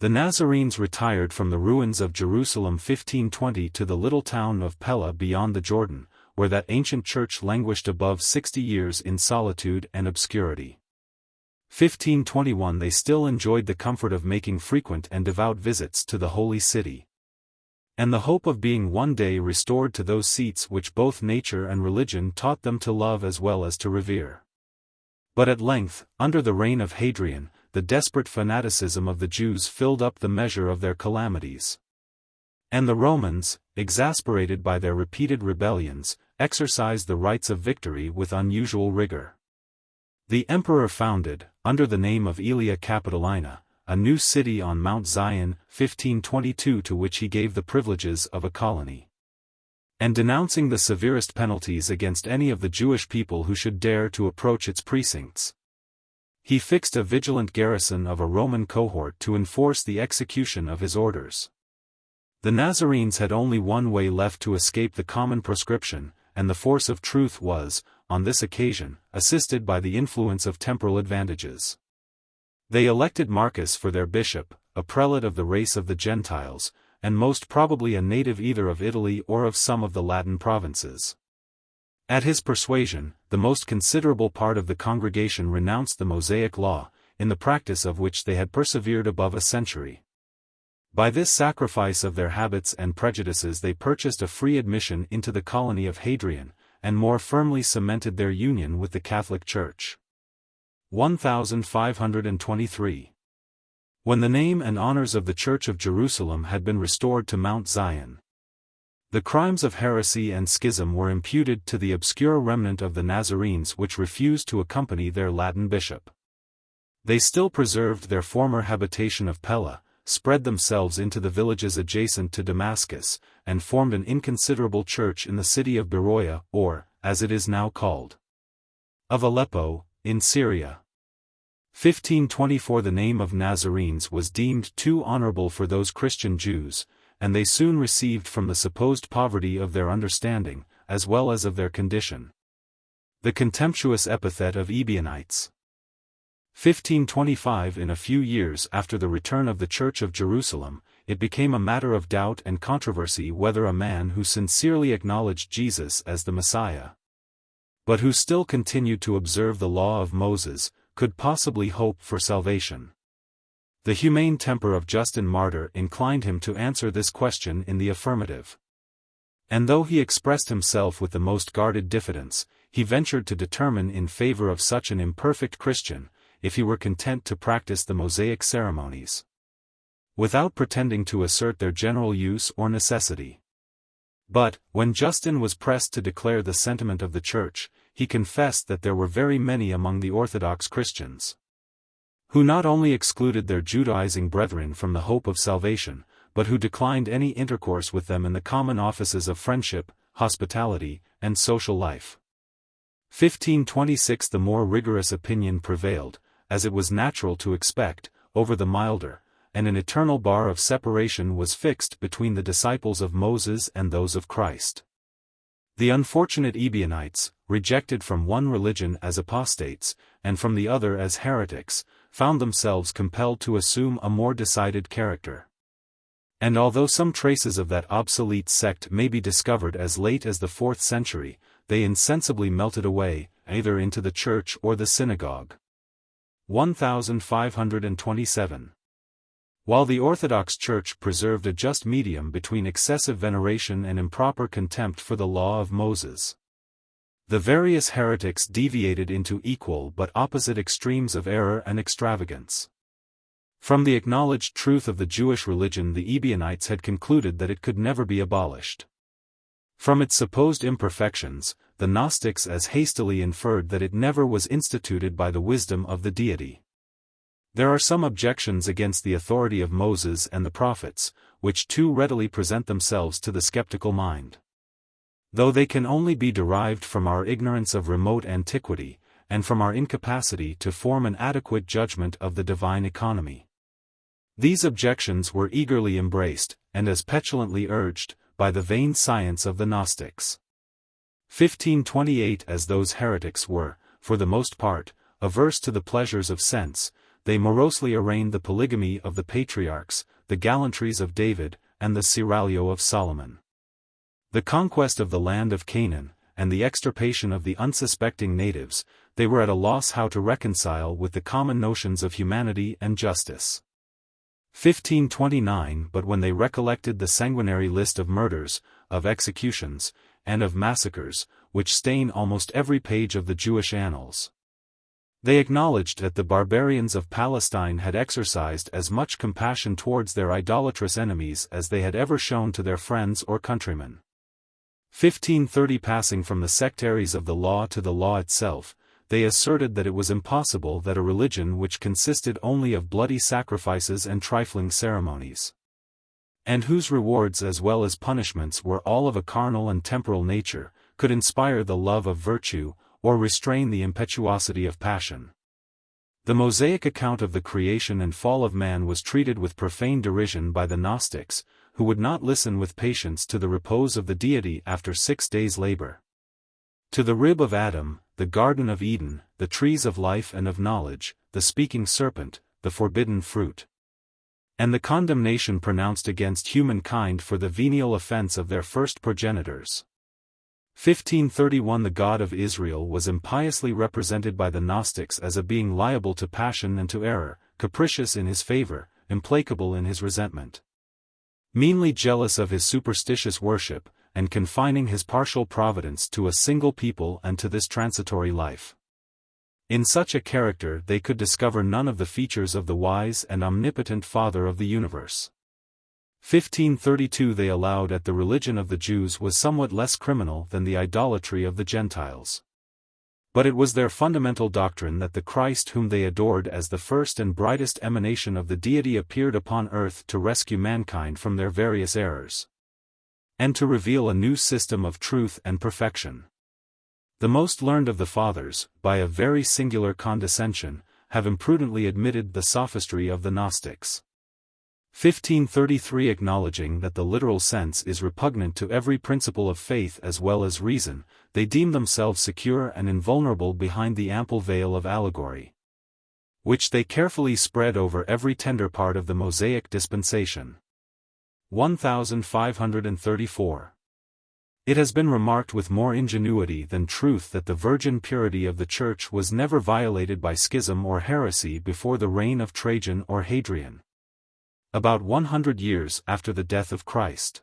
The Nazarenes retired from the ruins of Jerusalem 1520 to the little town of Pella beyond the Jordan, where that ancient church languished above 60 years in solitude and obscurity. 1521 they still enjoyed the comfort of making frequent and devout visits to the holy city, and the hope of being one day restored to those seats which both nature and religion taught them to love as well as to revere. But at length, under the reign of Hadrian, the desperate fanaticism of the Jews filled up the measure of their calamities. And the Romans, exasperated by their repeated rebellions, exercised the rights of victory with unusual rigor. The emperor founded, under the name of Aelia Capitolina, a new city on Mount Zion, 1522, to which he gave the privileges of a colony, and denouncing the severest penalties against any of the Jewish people who should dare to approach its precincts, he fixed a vigilant garrison of a Roman cohort to enforce the execution of his orders. The Nazarenes had only one way left to escape the common proscription, and the force of truth was, on this occasion, assisted by the influence of temporal advantages. They elected Marcus for their bishop, a prelate of the race of the Gentiles, and most probably a native either of Italy or of some of the Latin provinces. At his persuasion, the most considerable part of the congregation renounced the Mosaic law, in the practice of which they had persevered above a century. By this sacrifice of their habits and prejudices they purchased a free admission into the colony of Hadrian, and more firmly cemented their union with the Catholic Church. 1523. When the name and honors of the Church of Jerusalem had been restored to Mount Zion, the crimes of heresy and schism were imputed to the obscure remnant of the Nazarenes which refused to accompany their Latin bishop. They still preserved their former habitation of Pella, spread themselves into the villages adjacent to Damascus, and formed an inconsiderable church in the city of Beroia, or, as it is now called, of Aleppo, in Syria. 1524 The name of Nazarenes was deemed too honorable for those Christian Jews, and they soon received from the supposed poverty of their understanding, as well as of their condition, the contemptuous epithet of Ebionites. 1525 In a few years after the return of the Church of Jerusalem, it became a matter of doubt and controversy whether a man who sincerely acknowledged Jesus as the Messiah, but who still continued to observe the law of Moses, could possibly hope for salvation. The humane temper of Justin Martyr inclined him to answer this question in the affirmative. And though he expressed himself with the most guarded diffidence, he ventured to determine in favor of such an imperfect Christian, if he were content to practice the Mosaic ceremonies, without pretending to assert their general use or necessity. But, when Justin was pressed to declare the sentiment of the Church, he confessed that there were very many among the Orthodox Christians who not only excluded their Judaizing brethren from the hope of salvation, but who declined any intercourse with them in the common offices of friendship, hospitality, and social life. 1526 The more rigorous opinion prevailed, as it was natural to expect, over the milder, and an eternal bar of separation was fixed between the disciples of Moses and those of Christ. The unfortunate Ebionites, rejected from one religion as apostates, and from the other as heretics, found themselves compelled to assume a more decided character. And although some traces of that obsolete sect may be discovered as late as the 4th century, they insensibly melted away, either into the church or the synagogue. 1527. While the Orthodox Church preserved a just medium between excessive veneration and improper contempt for the law of Moses, the various heretics deviated into equal but opposite extremes of error and extravagance. From the acknowledged truth of the Jewish religion, the Ebionites had concluded that it could never be abolished. From its supposed imperfections, the Gnostics as hastily inferred that it never was instituted by the wisdom of the deity. There are some objections against the authority of Moses and the prophets, which too readily present themselves to the skeptical mind. Though they can only be derived from our ignorance of remote antiquity, and from our incapacity to form an adequate judgment of the divine economy. These objections were eagerly embraced, and as petulantly urged, by the vain science of the Gnostics. 1528. As those heretics were, for the most part, averse to the pleasures of sense, they morosely arraigned the polygamy of the patriarchs, the gallantries of David, and the seraglio of Solomon. The conquest of the land of Canaan, and the extirpation of the unsuspecting natives, they were at a loss how to reconcile with the common notions of humanity and justice. 1529. But when they recollected the sanguinary list of murders, of executions, and of massacres, which stain almost every page of the Jewish annals, they acknowledged that the barbarians of Palestine had exercised as much compassion towards their idolatrous enemies as they had ever shown to their friends or countrymen. 1530. Passing from the sectaries of the law to the law itself, they asserted that it was impossible that a religion which consisted only of bloody sacrifices and trifling ceremonies, and whose rewards as well as punishments were all of a carnal and temporal nature, could inspire the love of virtue, or restrain the impetuosity of passion. The Mosaic account of the creation and fall of man was treated with profane derision by the Gnostics, who would not listen with patience to the repose of the deity after 6 days' labor. To the rib of Adam, the Garden of Eden, the trees of life and of knowledge, the speaking serpent, the forbidden fruit, and the condemnation pronounced against humankind for the venial offense of their first progenitors. 1531. The God of Israel was impiously represented by the Gnostics as a being liable to passion and to error, capricious in his favor, implacable in his resentment, meanly jealous of his superstitious worship, and confining his partial providence to a single people and to this transitory life. In such a character they could discover none of the features of the wise and omnipotent Father of the universe. 1532. They allowed that the religion of the Jews was somewhat less criminal than the idolatry of the Gentiles. But it was their fundamental doctrine that the Christ whom they adored as the first and brightest emanation of the deity appeared upon earth to rescue mankind from their various errors, and to reveal a new system of truth and perfection. The most learned of the Fathers, by a very singular condescension, have imprudently admitted the sophistry of the Gnostics. 1533. Acknowledging that the literal sense is repugnant to every principle of faith as well as reason, they deem themselves secure and invulnerable behind the ample veil of allegory, which they carefully spread over every tender part of the Mosaic dispensation. 1534. It has been remarked with more ingenuity than truth that the virgin purity of the Church was never violated by schism or heresy before the reign of Trajan or Hadrian, about 100 years after the death of Christ.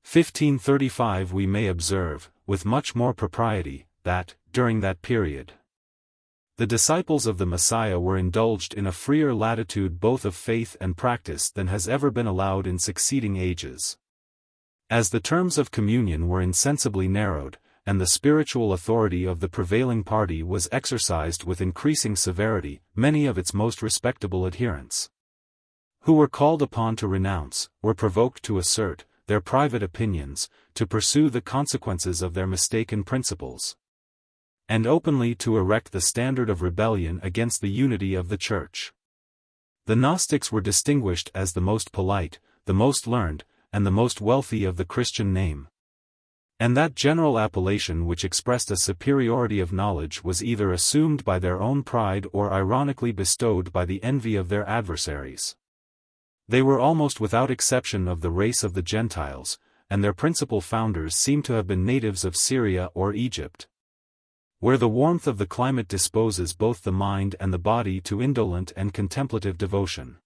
1535. We may observe, with much more propriety, that, during that period, the disciples of the Messiah were indulged in a freer latitude both of faith and practice than has ever been allowed in succeeding ages. As the terms of communion were insensibly narrowed, and the spiritual authority of the prevailing party was exercised with increasing severity, many of its most respectable adherents, who were called upon to renounce, were provoked to assert, their private opinions, to pursue the consequences of their mistaken principles, and openly to erect the standard of rebellion against the unity of the Church. The Gnostics were distinguished as the most polite, the most learned, and the most wealthy of the Christian name. And that general appellation which expressed a superiority of knowledge was either assumed by their own pride or ironically bestowed by the envy of their adversaries. They were almost without exception of the race of the Gentiles, and their principal founders seem to have been natives of Syria or Egypt. where the warmth of the climate disposes both the mind and the body to indolent and contemplative devotion.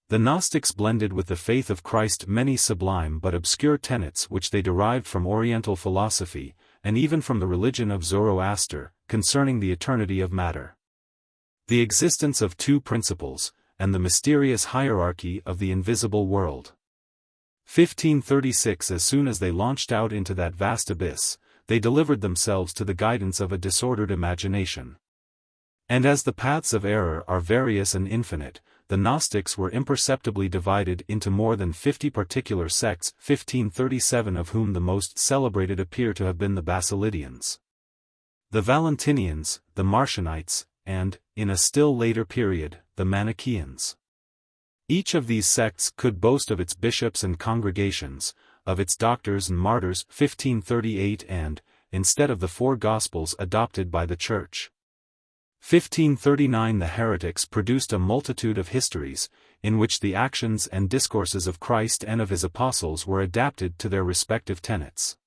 The Gnostics blended with the faith of Christ many sublime but obscure tenets which they derived from Oriental philosophy, and even from the religion of Zoroaster, concerning the eternity of matter, the existence of two principles, and the mysterious hierarchy of the invisible world. 1536. As soon as they launched out into that vast abyss, they delivered themselves to the guidance of a disordered imagination. And as the paths of error are various and infinite, the Gnostics were imperceptibly divided into more than 50 particular sects, 1537 of whom the most celebrated appear to have been the Basilidians, the Valentinians, the Marcionites, and, in a still later period, the Manichaeans. Each of these sects could boast of its bishops and congregations, of its doctors and martyrs, 1538, and, instead of the four Gospels adopted by the Church, 1539, the heretics produced a multitude of histories, in which the actions and discourses of Christ and of his apostles were adapted to their respective tenets.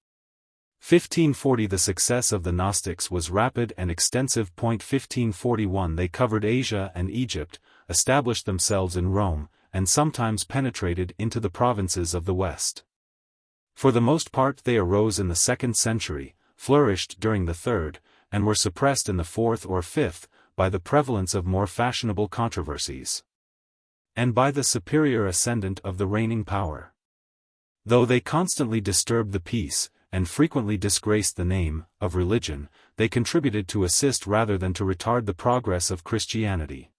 1540, the success of the Gnostics was rapid and extensive. 1541, they covered Asia and Egypt, established themselves in Rome, and sometimes penetrated into the provinces of the West. For the most part they arose in the 2nd century, flourished during the 3rd, and were suppressed in the 4th or 5th, by the prevalence of more fashionable controversies, and by the superior ascendant of the reigning power. Though they constantly disturbed the peace, and frequently disgraced the name of religion, they contributed to assist rather than to retard the progress of Christianity.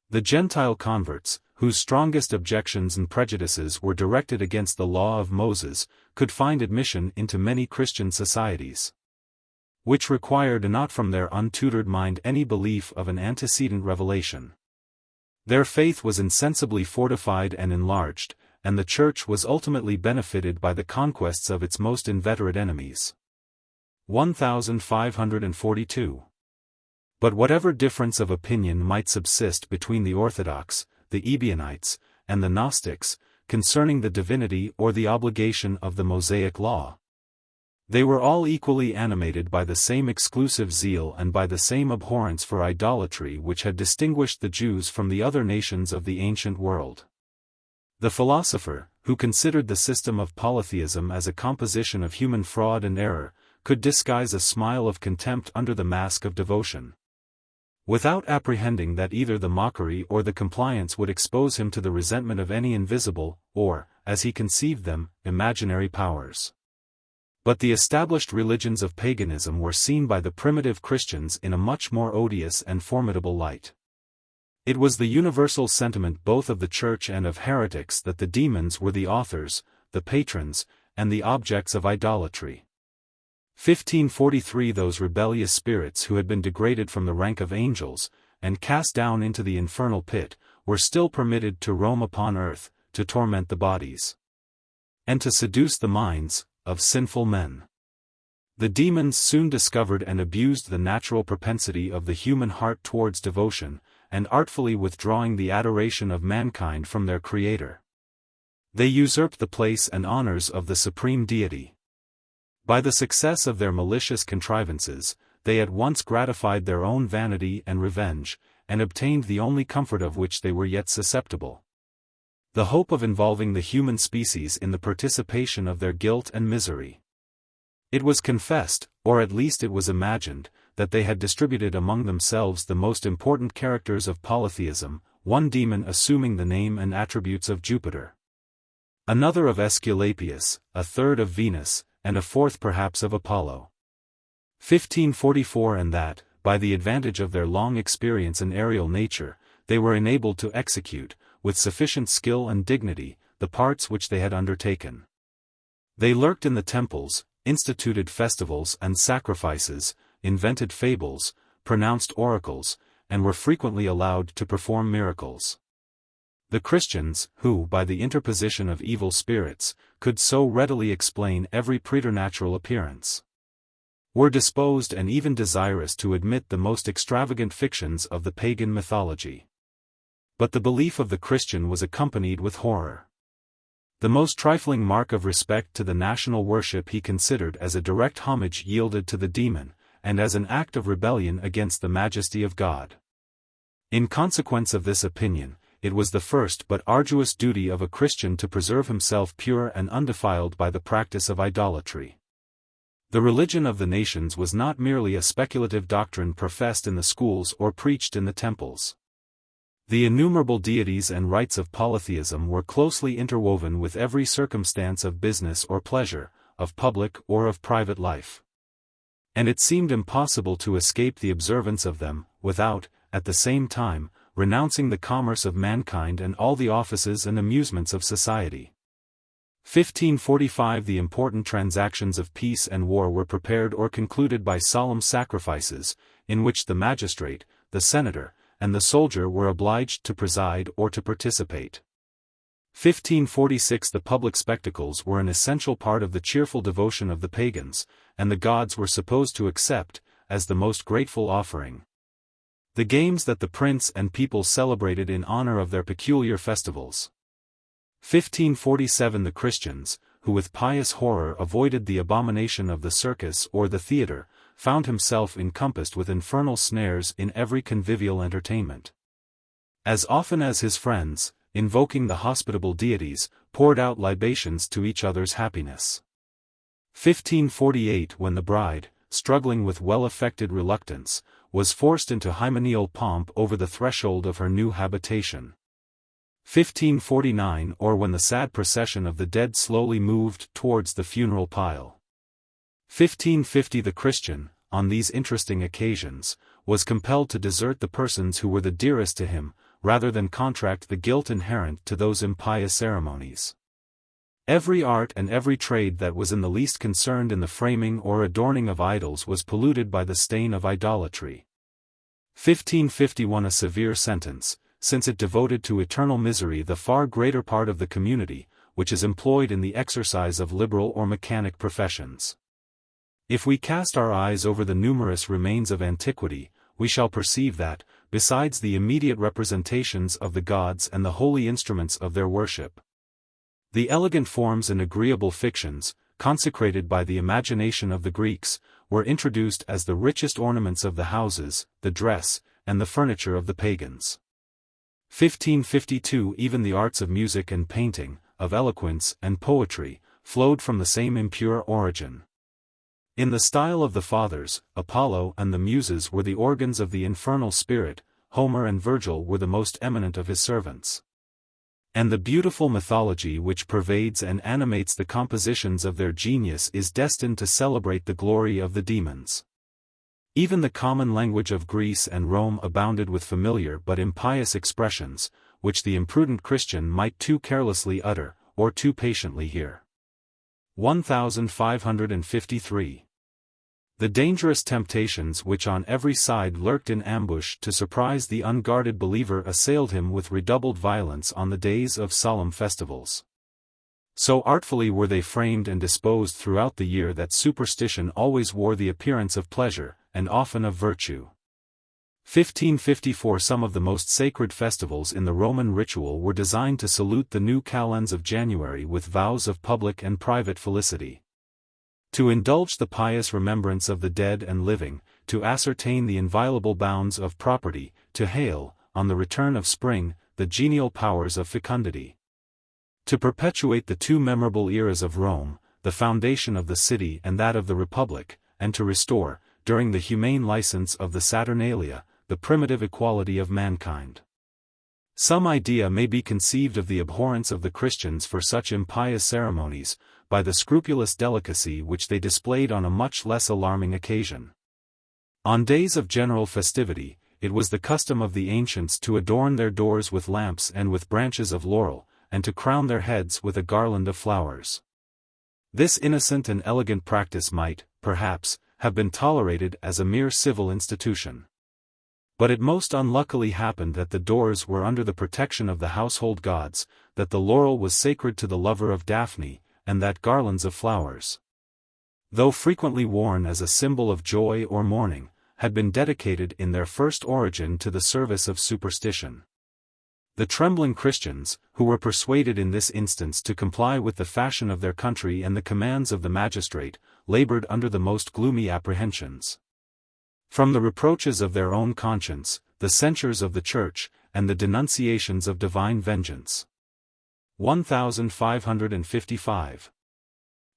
The Gentile converts, whose strongest objections and prejudices were directed against the law of Moses, could find admission into many Christian societies, which required not from their untutored mind any belief of an antecedent revelation. Their faith was insensibly fortified and enlarged, and the Church was ultimately benefited by the conquests of its most inveterate enemies. 1542. But whatever difference of opinion might subsist between the Orthodox, the Ebionites, and the Gnostics, concerning the divinity or the obligation of the Mosaic law, they were all equally animated by the same exclusive zeal and by the same abhorrence for idolatry which had distinguished the Jews from the other nations of the ancient world. The philosopher, who considered the system of polytheism as a composition of human fraud and error, could disguise a smile of contempt under the mask of devotion, without apprehending that either the mockery or the compliance would expose him to the resentment of any invisible, or, as he conceived them, imaginary powers. But the established religions of paganism were seen by the primitive Christians in a much more odious and formidable light. It was the universal sentiment both of the Church and of heretics that the demons were the authors, the patrons, and the objects of idolatry. 1543, those rebellious spirits who had been degraded from the rank of angels, and cast down into the infernal pit, were still permitted to roam upon earth, to torment the bodies, and to seduce the minds, of sinful men. The demons soon discovered and abused the natural propensity of the human heart towards devotion, and artfully withdrawing the adoration of mankind from their Creator, they usurped the place and honors of the supreme deity. By the success of their malicious contrivances, they at once gratified their own vanity and revenge, and obtained the only comfort of which they were yet susceptible: the hope of involving the human species in the participation of their guilt and misery. It was confessed, or at least it was imagined, that they had distributed among themselves the most important characters of polytheism, one demon assuming the name and attributes of Jupiter, another of Aesculapius, a third of Venus, and a fourth perhaps of Apollo. 1544, and that, by the advantage of their long experience in aerial nature, they were enabled to execute, with sufficient skill and dignity, the parts which they had undertaken. They lurked in the temples, instituted festivals and sacrifices, invented fables, pronounced oracles, and were frequently allowed to perform miracles. The Christians, who, by the interposition of evil spirits, could so readily explain every preternatural appearance, were disposed and even desirous to admit the most extravagant fictions of the pagan mythology. But the belief of the Christian was accompanied with horror. The most trifling mark of respect to the national worship he considered as a direct homage yielded to the demon, and as an act of rebellion against the majesty of God. In consequence of this opinion, it was the first but arduous duty of a Christian to preserve himself pure and undefiled by the practice of idolatry. The religion of the nations was not merely a speculative doctrine professed in the schools or preached in the temples. The innumerable deities and rites of polytheism were closely interwoven with every circumstance of business or pleasure, of public or of private life. And it seemed impossible to escape the observance of them, without, at the same time, renouncing the commerce of mankind and all the offices and amusements of society. 1545 The important transactions of peace and war were prepared or concluded by solemn sacrifices, in which the magistrate, the senator, and the soldier were obliged to preside or to participate. 1546 The public spectacles were an essential part of the cheerful devotion of the pagans, and the gods were supposed to accept, as the most grateful offering, the games that the prince and people celebrated in honor of their peculiar festivals. 1547 The Christians, who with pious horror avoided the abomination of the circus or the theatre, found himself encompassed with infernal snares in every convivial entertainment. As often as his friends, invoking the hospitable deities, poured out libations to each other's happiness. 1548 When the bride, struggling with well-affected reluctance, was forced into hymeneal pomp over the threshold of her new habitation. 1549 Or when the sad procession of the dead slowly moved towards the funeral pile. 1550 The Christian, on these interesting occasions, was compelled to desert the persons who were the dearest to him, rather than contract the guilt inherent to those impious ceremonies. Every art and every trade that was in the least concerned in the framing or adorning of idols was polluted by the stain of idolatry. 1551 A severe sentence, since it devoted to eternal misery the far greater part of the community, which is employed in the exercise of liberal or mechanic professions. If we cast our eyes over the numerous remains of antiquity, we shall perceive that, besides the immediate representations of the gods and the holy instruments of their worship, the elegant forms and agreeable fictions, consecrated by the imagination of the Greeks, were introduced as the richest ornaments of the houses, the dress, and the furniture of the pagans. 1552 Even the arts of music and painting, of eloquence and poetry, flowed from the same impure origin. In the style of the fathers, Apollo and the Muses were the organs of the infernal spirit, Homer and Virgil were the most eminent of his servants. And the beautiful mythology which pervades and animates the compositions of their genius is destined to celebrate the glory of the demons. Even the common language of Greece and Rome abounded with familiar but impious expressions, which the imprudent Christian might too carelessly utter, or too patiently hear. 1553. The dangerous temptations which on every side lurked in ambush to surprise the unguarded believer assailed him with redoubled violence on the days of solemn festivals. So artfully were they framed and disposed throughout the year that superstition always wore the appearance of pleasure, and often of virtue. 1554 Some of the most sacred festivals in the Roman ritual were designed to salute the new calends of January with vows of public and private felicity. To indulge the pious remembrance of the dead and living, to ascertain the inviolable bounds of property, to hail, on the return of spring, the genial powers of fecundity. To perpetuate the two memorable eras of Rome, the foundation of the city and that of the Republic, and to restore, during the humane license of the Saturnalia, the primitive equality of mankind. Some idea may be conceived of the abhorrence of the Christians for such impious ceremonies, by the scrupulous delicacy which they displayed on a much less alarming occasion. On days of general festivity, it was the custom of the ancients to adorn their doors with lamps and with branches of laurel, and to crown their heads with a garland of flowers. This innocent and elegant practice might, perhaps, have been tolerated as a mere civil institution. But it most unluckily happened that the doors were under the protection of the household gods, that the laurel was sacred to the lover of Daphne, and that garlands of flowers, though frequently worn as a symbol of joy or mourning, had been dedicated in their first origin to the service of superstition. The trembling Christians, who were persuaded in this instance to comply with the fashion of their country and the commands of the magistrate, labored under the most gloomy apprehensions. From the reproaches of their own conscience, the censures of the Church, and the denunciations of divine vengeance. 1555.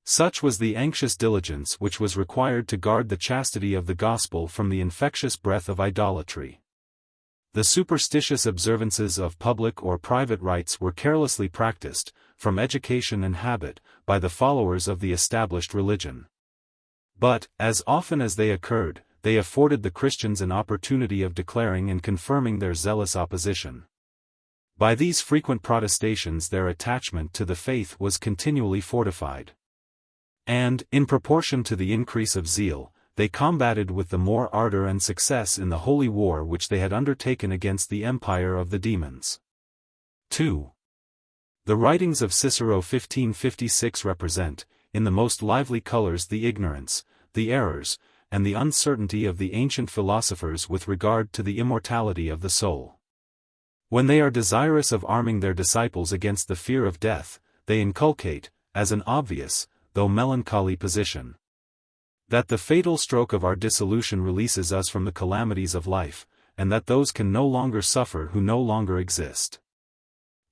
Such was the anxious diligence which was required to guard the chastity of the gospel from the infectious breath of idolatry. The superstitious observances of public or private rites were carelessly practiced, from education and habit, by the followers of the established religion. But, as often as they occurred, they afforded the Christians an opportunity of declaring and confirming their zealous opposition. By these frequent protestations their attachment to the faith was continually fortified. And, in proportion to the increase of zeal, they combated with the more ardor and success in the holy war which they had undertaken against the empire of the demons. 2. The writings of Cicero 1556 represent, in the most lively colors, the ignorance, the errors, and the uncertainty of the ancient philosophers with regard to the immortality of the soul. When they are desirous of arming their disciples against the fear of death, they inculcate, as an obvious, though melancholy position, that the fatal stroke of our dissolution releases us from the calamities of life, and that those can no longer suffer who no longer exist.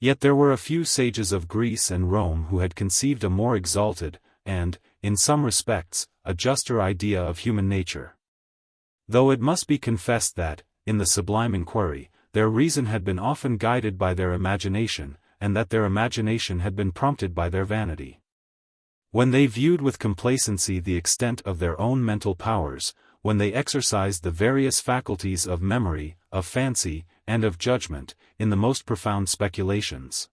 Yet there were a few sages of Greece and Rome who had conceived a more exalted, and, in some respects, a juster idea of human nature. Though it must be confessed that, in the sublime inquiry, their reason had been often guided by their imagination, and that their imagination had been prompted by their vanity. When they viewed with complacency the extent of their own mental powers, when they exercised the various faculties of memory, of fancy, and of judgment, in the most profound speculations,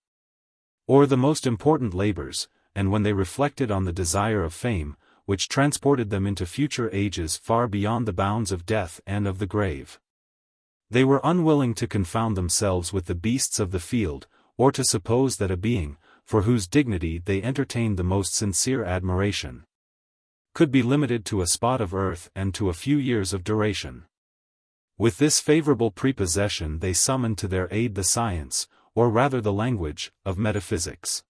or the most important labors, and when they reflected on the desire of fame, which transported them into future ages far beyond the bounds of death and of the grave, they were unwilling to confound themselves with the beasts of the field, or to suppose that a being, for whose dignity they entertained the most sincere admiration, could be limited to a spot of earth and to a few years of duration. With this favorable prepossession they summoned to their aid the science, or rather the language, of metaphysics.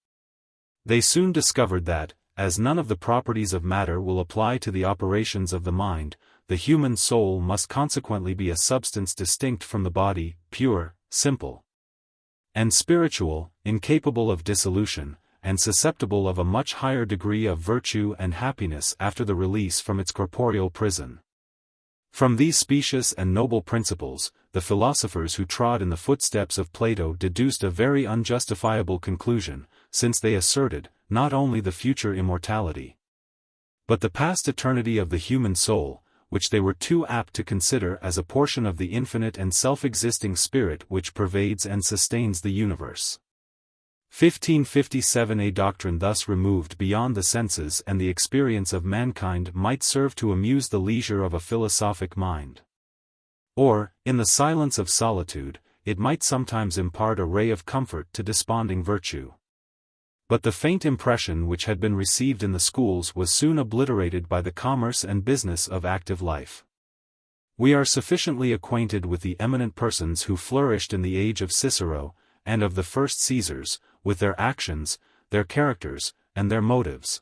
They soon discovered that, as none of the properties of matter will apply to the operations of the mind, the human soul must consequently be a substance distinct from the body, pure, simple, and spiritual, incapable of dissolution, and susceptible of a much higher degree of virtue and happiness after the release from its corporeal prison. From these specious and noble principles, the philosophers who trod in the footsteps of Plato deduced a very unjustifiable conclusion, since they asserted, not only the future immortality, but the past eternity of the human soul, which they were too apt to consider as a portion of the infinite and self-existing spirit which pervades and sustains the universe. 1557. A doctrine thus removed beyond the senses and the experience of mankind might serve to amuse the leisure of a philosophic mind. Or, in the silence of solitude, it might sometimes impart a ray of comfort to desponding virtue. But the faint impression which had been received in the schools was soon obliterated by the commerce and business of active life. We are sufficiently acquainted with the eminent persons who flourished in the age of Cicero, and of the first Caesars, with their actions, their characters, and their motives,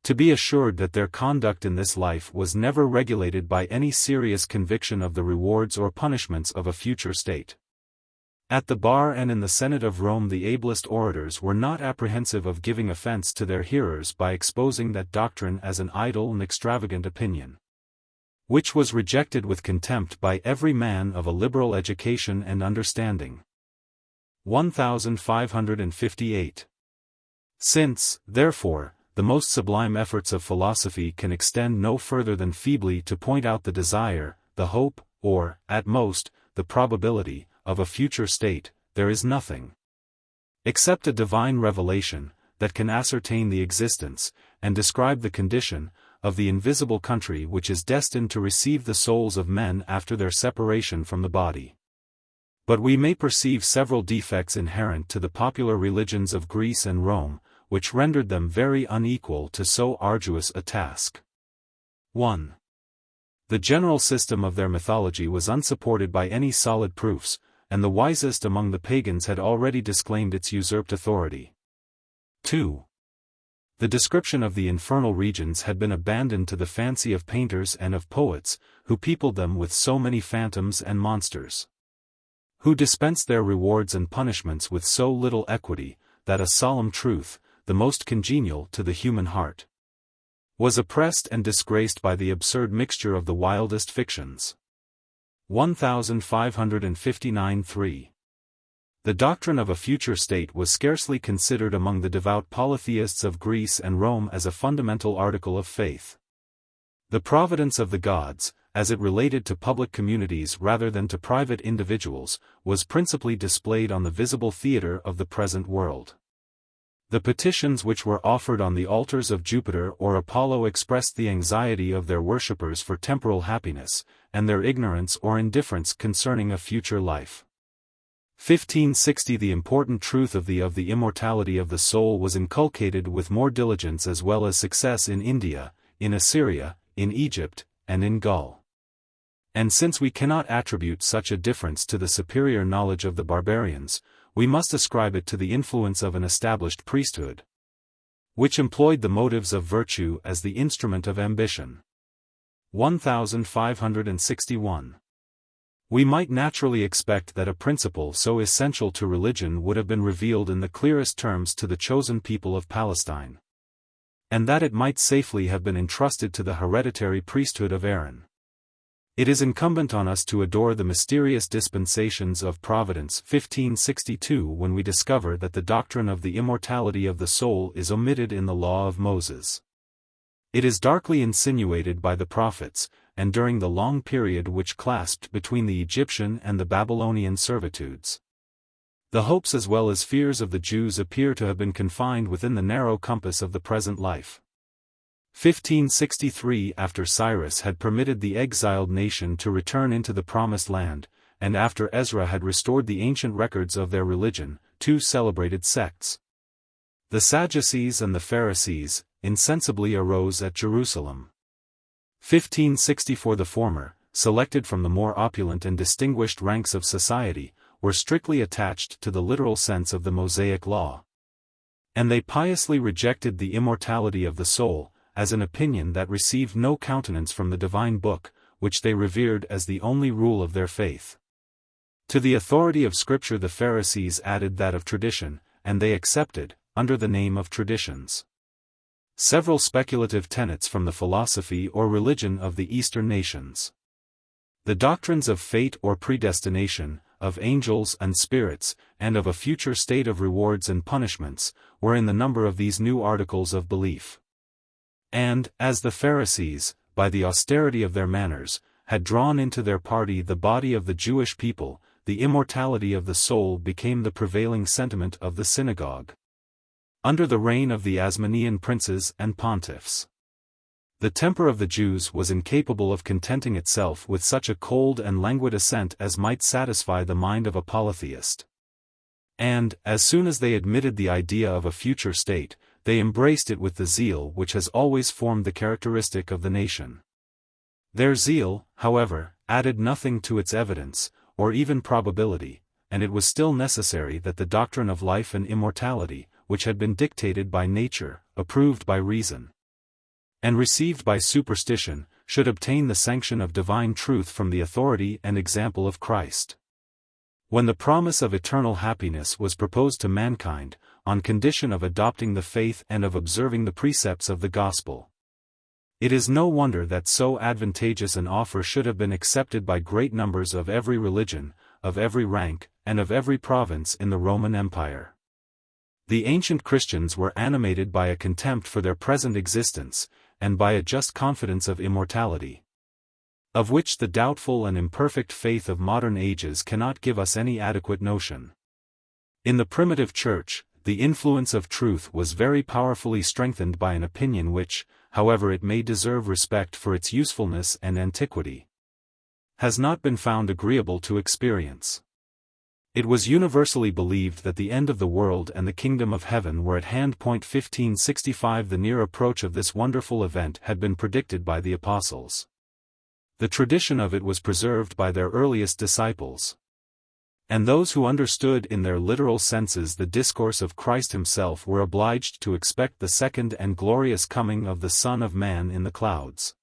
to be assured that their conduct in this life was never regulated by any serious conviction of the rewards or punishments of a future state. At the bar and in the Senate of Rome the ablest orators were not apprehensive of giving offense to their hearers by exposing that doctrine as an idle and extravagant opinion, which was rejected with contempt by every man of a liberal education and understanding. 1558. Since, therefore, the most sublime efforts of philosophy can extend no further than feebly to point out the desire, the hope, or, at most, the probability, of a future state, there is nothing, except a divine revelation, that can ascertain the existence, and describe the condition, of the invisible country which is destined to receive the souls of men after their separation from the body. But we may perceive several defects inherent to the popular religions of Greece and Rome, which rendered them very unequal to so arduous a task. 1. The general system of their mythology was unsupported by any solid proofs, and the wisest among the pagans had already disclaimed its usurped authority. 2. The description of the infernal regions had been abandoned to the fancy of painters and of poets, who peopled them with so many phantoms and monsters, who dispensed their rewards and punishments with so little equity, that a solemn truth, the most congenial to the human heart, was oppressed and disgraced by the absurd mixture of the wildest fictions. 1559-3. The doctrine of a future state was scarcely considered among the devout polytheists of Greece and Rome as a fundamental article of faith. The providence of the gods, as it related to public communities rather than to private individuals, was principally displayed on the visible theater of the present world. The petitions which were offered on the altars of Jupiter or Apollo expressed the anxiety of their worshippers for temporal happiness, and their ignorance or indifference concerning a future life. 1560 The important truth of the immortality of the soul was inculcated with more diligence as well as success in India, in Assyria, in Egypt, and in Gaul. And since we cannot attribute such a difference to the superior knowledge of the barbarians, we must ascribe it to the influence of an established priesthood, which employed the motives of virtue as the instrument of ambition. 1561. We might naturally expect that a principle so essential to religion would have been revealed in the clearest terms to the chosen people of Palestine, and that it might safely have been entrusted to the hereditary priesthood of Aaron. It is incumbent on us to adore the mysterious dispensations of Providence 1562 when we discover that the doctrine of the immortality of the soul is omitted in the law of Moses. It is darkly insinuated by the prophets, and during the long period which clasped between the Egyptian and the Babylonian servitudes. The hopes as well as fears of the Jews appear to have been confined within the narrow compass of the present life. 1563 After Cyrus had permitted the exiled nation to return into the Promised Land, and after Ezra had restored the ancient records of their religion, two celebrated sects, the Sadducees and the Pharisees, insensibly arose at Jerusalem. 1564 The former, selected from the more opulent and distinguished ranks of society, were strictly attached to the literal sense of the Mosaic law, and they piously rejected the immortality of the soul, as an opinion that received no countenance from the divine book, which they revered as the only rule of their faith. To the authority of Scripture the Pharisees added that of tradition, and they accepted, under the name of traditions, several speculative tenets from the philosophy or religion of the Eastern nations. The doctrines of fate or predestination, of angels and spirits, and of a future state of rewards and punishments, were in the number of these new articles of belief. And, as the Pharisees, by the austerity of their manners, had drawn into their party the body of the Jewish people, the immortality of the soul became the prevailing sentiment of the synagogue, under the reign of the Asmonean princes and pontiffs. The temper of the Jews was incapable of contenting itself with such a cold and languid assent as might satisfy the mind of a polytheist. And, as soon as they admitted the idea of a future state, they embraced it with the zeal which has always formed the characteristic of the nation. Their zeal, however, added nothing to its evidence, or even probability, and it was still necessary that the doctrine of life and immortality, which had been dictated by nature, approved by reason, and received by superstition, should obtain the sanction of divine truth from the authority and example of Christ. When the promise of eternal happiness was proposed to mankind, on condition of adopting the faith and of observing the precepts of the gospel, it is no wonder that so advantageous an offer should have been accepted by great numbers of every religion, of every rank, and of every province in the Roman Empire. The ancient Christians were animated by a contempt for their present existence, and by a just confidence of immortality, of which the doubtful and imperfect faith of modern ages cannot give us any adequate notion. In the primitive Church, the influence of truth was very powerfully strengthened by an opinion which, however it may deserve respect for its usefulness and antiquity, has not been found agreeable to experience. It was universally believed that the end of the world and the kingdom of heaven were at hand. 1565 The near approach of this wonderful event had been predicted by the apostles. The tradition of it was preserved by their earliest disciples. And those who understood in their literal senses the discourse of Christ himself were obliged to expect the second and glorious coming of the Son of Man in the clouds.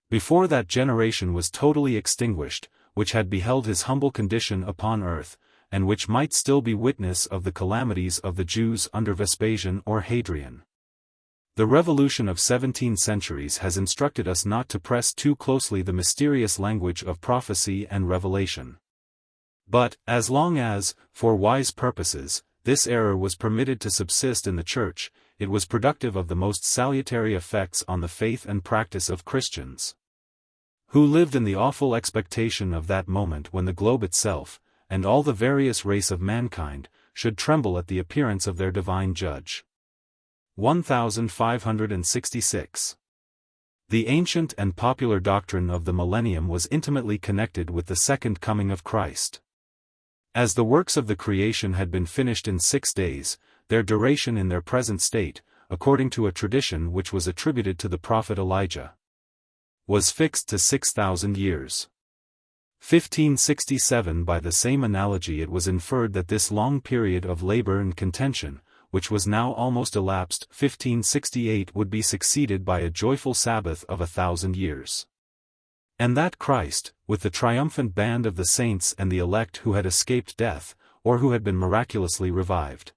Before that generation was totally extinguished, which had beheld his humble condition upon earth, and which might still be witness of the calamities of the Jews under Vespasian or Hadrian. The revolution of 17 centuries has instructed us not to press too closely the mysterious language of prophecy and revelation. But, as long as, for wise purposes, this error was permitted to subsist in the Church, it was productive of the most salutary effects on the faith and practice of Christians, who lived in the awful expectation of that moment when the globe itself, and all the various race of mankind, should tremble at the appearance of their divine Judge. 1566. The ancient and popular doctrine of the millennium was intimately connected with the second coming of Christ. As the works of the creation had been finished in 6 days, their duration in their present state, according to a tradition which was attributed to the prophet Elijah, was fixed to 6,000 years. 1567. By the same analogy it was inferred that this long period of labor and contention, which was now almost elapsed, 1568, would be succeeded by a joyful Sabbath of 1,000 years. And that Christ, with the triumphant band of the saints and the elect who had escaped death, or who had been miraculously revived,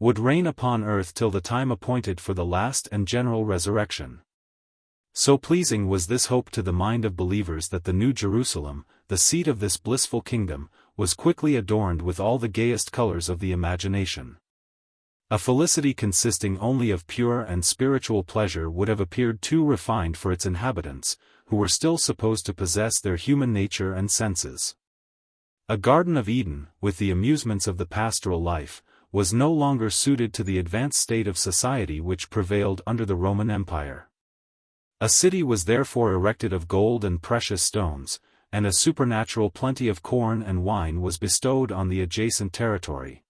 would reign upon earth till the time appointed for the last and general resurrection. So pleasing was this hope to the mind of believers that the New Jerusalem, the seat of this blissful kingdom, was quickly adorned with all the gayest colors of the imagination. A felicity consisting only of pure and spiritual pleasure would have appeared too refined for its inhabitants, who were still supposed to possess their human nature and senses. A Garden of Eden, with the amusements of the pastoral life, was no longer suited to the advanced state of society which prevailed under the Roman Empire. A city was therefore erected of gold and precious stones, and a supernatural plenty of corn and wine was bestowed on the adjacent territory,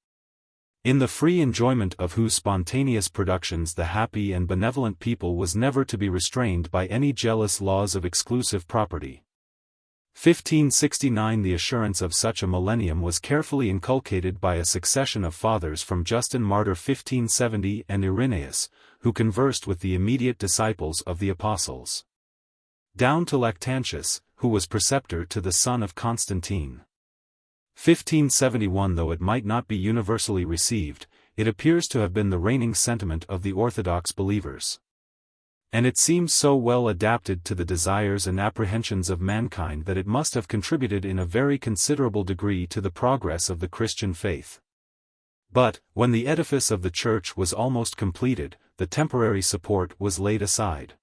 in the free enjoyment of whose spontaneous productions the happy and benevolent people was never to be restrained by any jealous laws of exclusive property. 1569. The assurance of such a millennium was carefully inculcated by a succession of fathers from Justin Martyr 1570 and Irenaeus, who conversed with the immediate disciples of the apostles, down to Lactantius, who was preceptor to the son of Constantine. 1571. Though it might not be universally received, it appears to have been the reigning sentiment of the orthodox believers. And it seems so well adapted to the desires and apprehensions of mankind that it must have contributed in a very considerable degree to the progress of the Christian faith. But, when the edifice of the Church was almost completed, the temporary support was laid aside.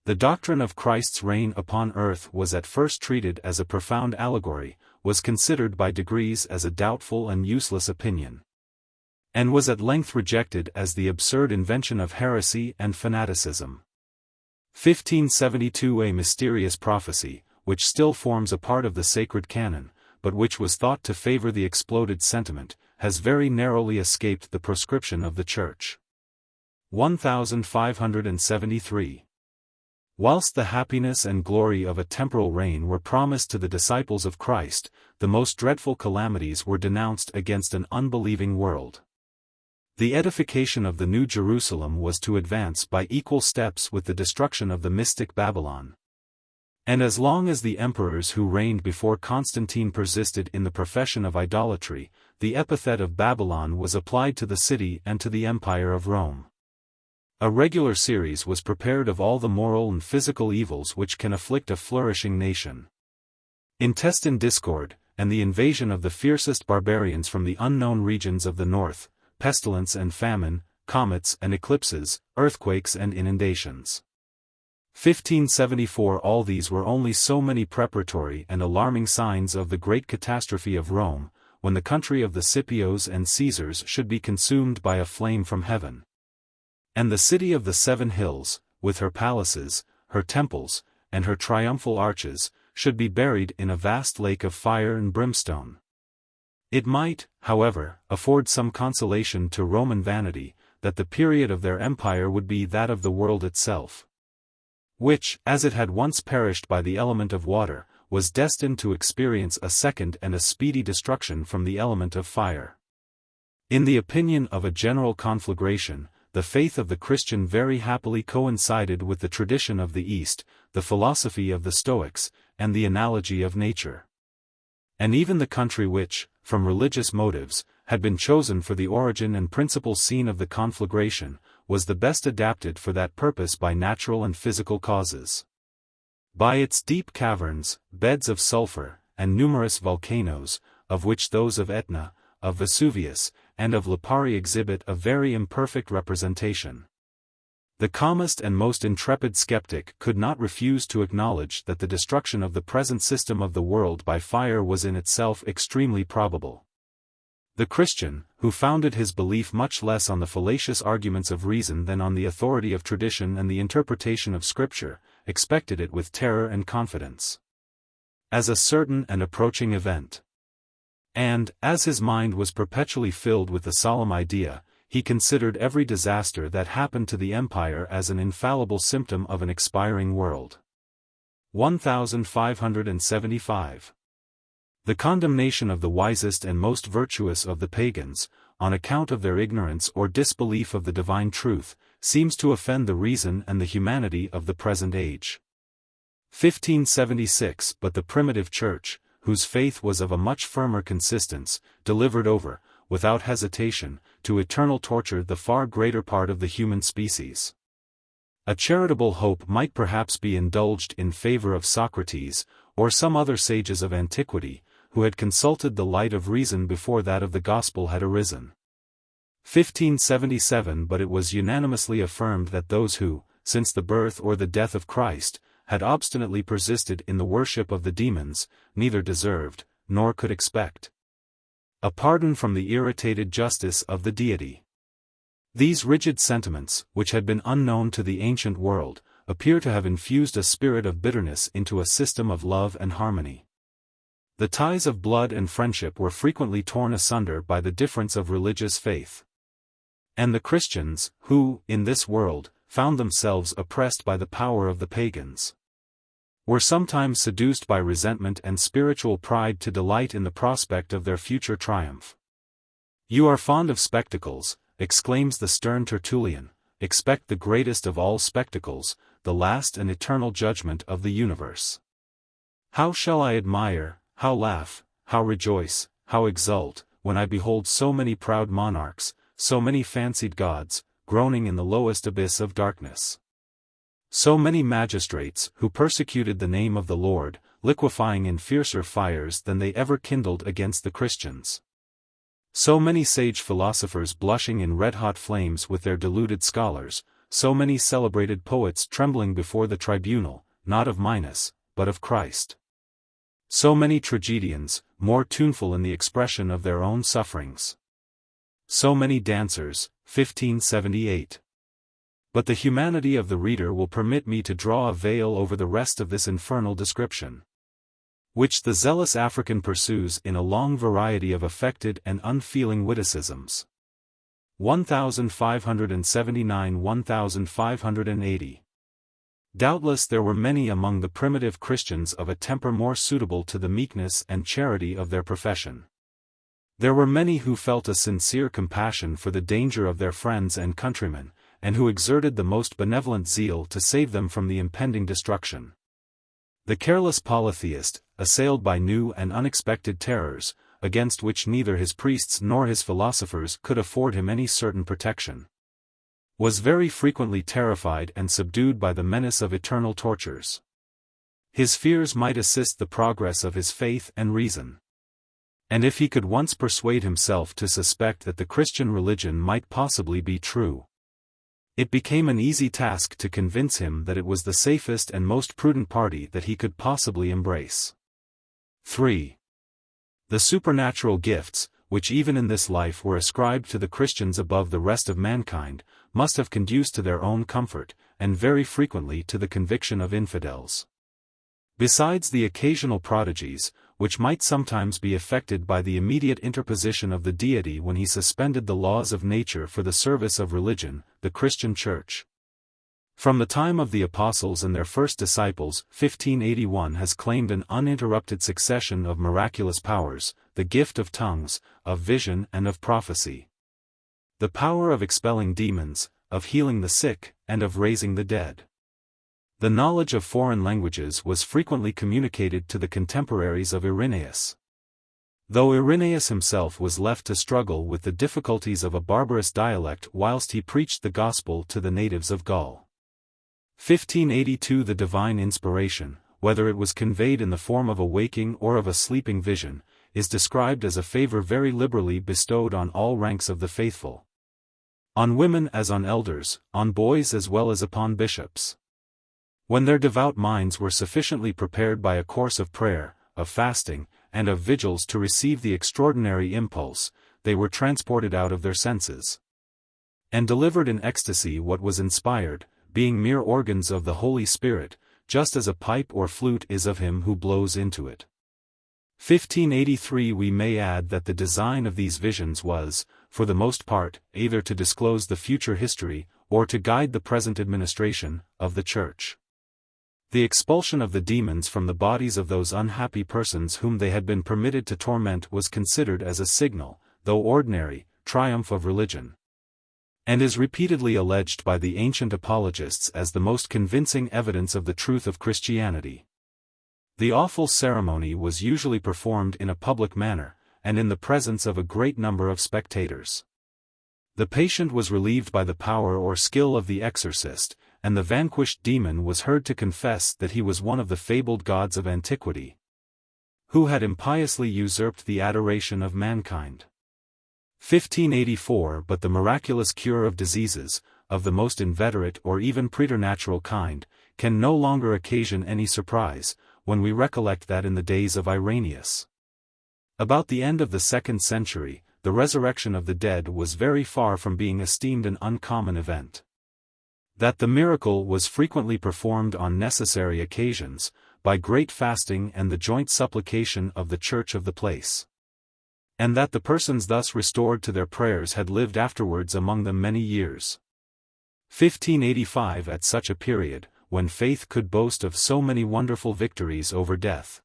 The doctrine of Christ's reign upon earth was at first treated as a profound allegory, was considered by degrees as a doubtful and useless opinion, and was at length rejected as the absurd invention of heresy and fanaticism. 1572. A mysterious prophecy, which still forms a part of the sacred canon, but which was thought to favor the exploded sentiment, has very narrowly escaped the proscription of the Church. 1573. Whilst the happiness and glory of a temporal reign were promised to the disciples of Christ, the most dreadful calamities were denounced against an unbelieving world. The edification of the New Jerusalem was to advance by equal steps with the destruction of the mystic Babylon. And as long as the emperors who reigned before Constantine persisted in the profession of idolatry, the epithet of Babylon was applied to the city and to the empire of Rome. A regular series was prepared of all the moral and physical evils which can afflict a flourishing nation. Intestine discord, and the invasion of the fiercest barbarians from the unknown regions of the north, pestilence and famine, comets and eclipses, earthquakes and inundations. 1574. All these were only so many preparatory and alarming signs of the great catastrophe of Rome, when the country of the Scipios and Caesars should be consumed by a flame from heaven. And the city of the 7 hills, with her palaces, her temples, and her triumphal arches, should be buried in a vast lake of fire and brimstone. It might, however, afford some consolation to Roman vanity, that the period of their empire would be that of the world itself, which, as it had once perished by the element of water, was destined to experience a second and a speedy destruction from the element of fire. In the opinion of a general conflagration, the faith of the Christian very happily coincided with the tradition of the East, the philosophy of the Stoics, and the analogy of nature. And even the country which, from religious motives, had been chosen for the origin and principal scene of the conflagration, was the best adapted for that purpose by natural and physical causes. By its deep caverns, beds of sulfur, and numerous volcanoes, of which those of Etna, of Vesuvius, and of Lipari exhibit a very imperfect representation. The calmest and most intrepid skeptic could not refuse to acknowledge that the destruction of the present system of the world by fire was in itself extremely probable. The Christian, who founded his belief much less on the fallacious arguments of reason than on the authority of tradition and the interpretation of Scripture, expected it with terror and confidence, as a certain and approaching event. And, as his mind was perpetually filled with the solemn idea, he considered every disaster that happened to the empire as an infallible symptom of an expiring world. 1575. The condemnation of the wisest and most virtuous of the pagans, on account of their ignorance or disbelief of the divine truth, seems to offend the reason and the humanity of the present age. 1576. But the primitive Church, whose faith was of a much firmer consistence, delivered over, without hesitation, to eternal torture the far greater part of the human species. A charitable hope might perhaps be indulged in favor of Socrates, or some other sages of antiquity, who had consulted the light of reason before that of the gospel had arisen. 1577. But it was unanimously affirmed that those who, since the birth or the death of Christ, had obstinately persisted in the worship of the demons, neither deserved, nor could expect, a pardon from the irritated justice of the deity. These rigid sentiments, which had been unknown to the ancient world, appear to have infused a spirit of bitterness into a system of love and harmony. The ties of blood and friendship were frequently torn asunder by the difference of religious faith. And the Christians, who, in this world, found themselves oppressed by the power of the pagans, were sometimes seduced by resentment and spiritual pride to delight in the prospect of their future triumph. "You are fond of spectacles," exclaims the stern Tertullian, "expect the greatest of all spectacles, the last and eternal judgment of the universe. How shall I admire, how laugh, how rejoice, how exult, when I behold so many proud monarchs, so many fancied gods, groaning in the lowest abyss of darkness. So many magistrates, who persecuted the name of the Lord, liquefying in fiercer fires than they ever kindled against the Christians. So many sage philosophers blushing in red-hot flames with their deluded scholars, so many celebrated poets trembling before the tribunal, not of Minos, but of Christ. So many tragedians, more tuneful in the expression of their own sufferings. So many dancers." 1578. But the humanity of the reader will permit me to draw a veil over the rest of this infernal description, which the zealous African pursues in a long variety of affected and unfeeling witticisms. 1579–1580. Doubtless there were many among the primitive Christians of a temper more suitable to the meekness and charity of their profession. There were many who felt a sincere compassion for the danger of their friends and countrymen, and who exerted the most benevolent zeal to save them from the impending destruction. The careless polytheist, assailed by new and unexpected terrors, against which neither his priests nor his philosophers could afford him any certain protection, was very frequently terrified and subdued by the menace of eternal tortures. His fears might assist the progress of his faith and reason. And if he could once persuade himself to suspect that the Christian religion might possibly be true, it became an easy task to convince him that it was the safest and most prudent party that he could possibly embrace. 3. The supernatural gifts, which even in this life were ascribed to the Christians above the rest of mankind, must have conduced to their own comfort, and very frequently to the conviction of infidels. Besides the occasional prodigies, which might sometimes be effected by the immediate interposition of the deity when he suspended the laws of nature for the service of religion, the Christian Church From the time of the apostles and their first disciples, 1581 has claimed an uninterrupted succession of miraculous powers, the gift of tongues, of vision and of prophecy. The power of expelling demons, of healing the sick, and of raising the dead. The knowledge of foreign languages was frequently communicated to the contemporaries of Irenaeus. Though Irenaeus himself was left to struggle with the difficulties of a barbarous dialect whilst he preached the gospel to the natives of Gaul. 1582 The divine inspiration, whether it was conveyed in the form of a waking or of a sleeping vision, is described as a favor very liberally bestowed on all ranks of the faithful. On women as on elders, on boys as well as upon bishops. When their devout minds were sufficiently prepared by a course of prayer, of fasting, and of vigils to receive the extraordinary impulse, they were transported out of their senses, and delivered in ecstasy what was inspired, being mere organs of the Holy Spirit, just as a pipe or flute is of him who blows into it. 1583 We may add that the design of these visions was, for the most part, either to disclose the future history, or to guide the present administration, of the Church. The expulsion of the demons from the bodies of those unhappy persons whom they had been permitted to torment was considered as a signal, though ordinary, triumph of religion, and is repeatedly alleged by the ancient apologists as the most convincing evidence of the truth of Christianity. The awful ceremony was usually performed in a public manner, and in the presence of a great number of spectators. The patient was relieved by the power or skill of the exorcist, and the vanquished demon was heard to confess that he was one of the fabled gods of antiquity, who had impiously usurped the adoration of mankind. 1584 But the miraculous cure of diseases, of the most inveterate or even preternatural kind, can no longer occasion any surprise, when we recollect that in the days of Irenaeus, about the end of the 2nd century, the resurrection of the dead was very far from being esteemed an uncommon event. That the miracle was frequently performed on necessary occasions, by great fasting and the joint supplication of the church of the place. And that the persons thus restored to their prayers had lived afterwards among them many years. 1585 At such a period, when faith could boast of so many wonderful victories over death,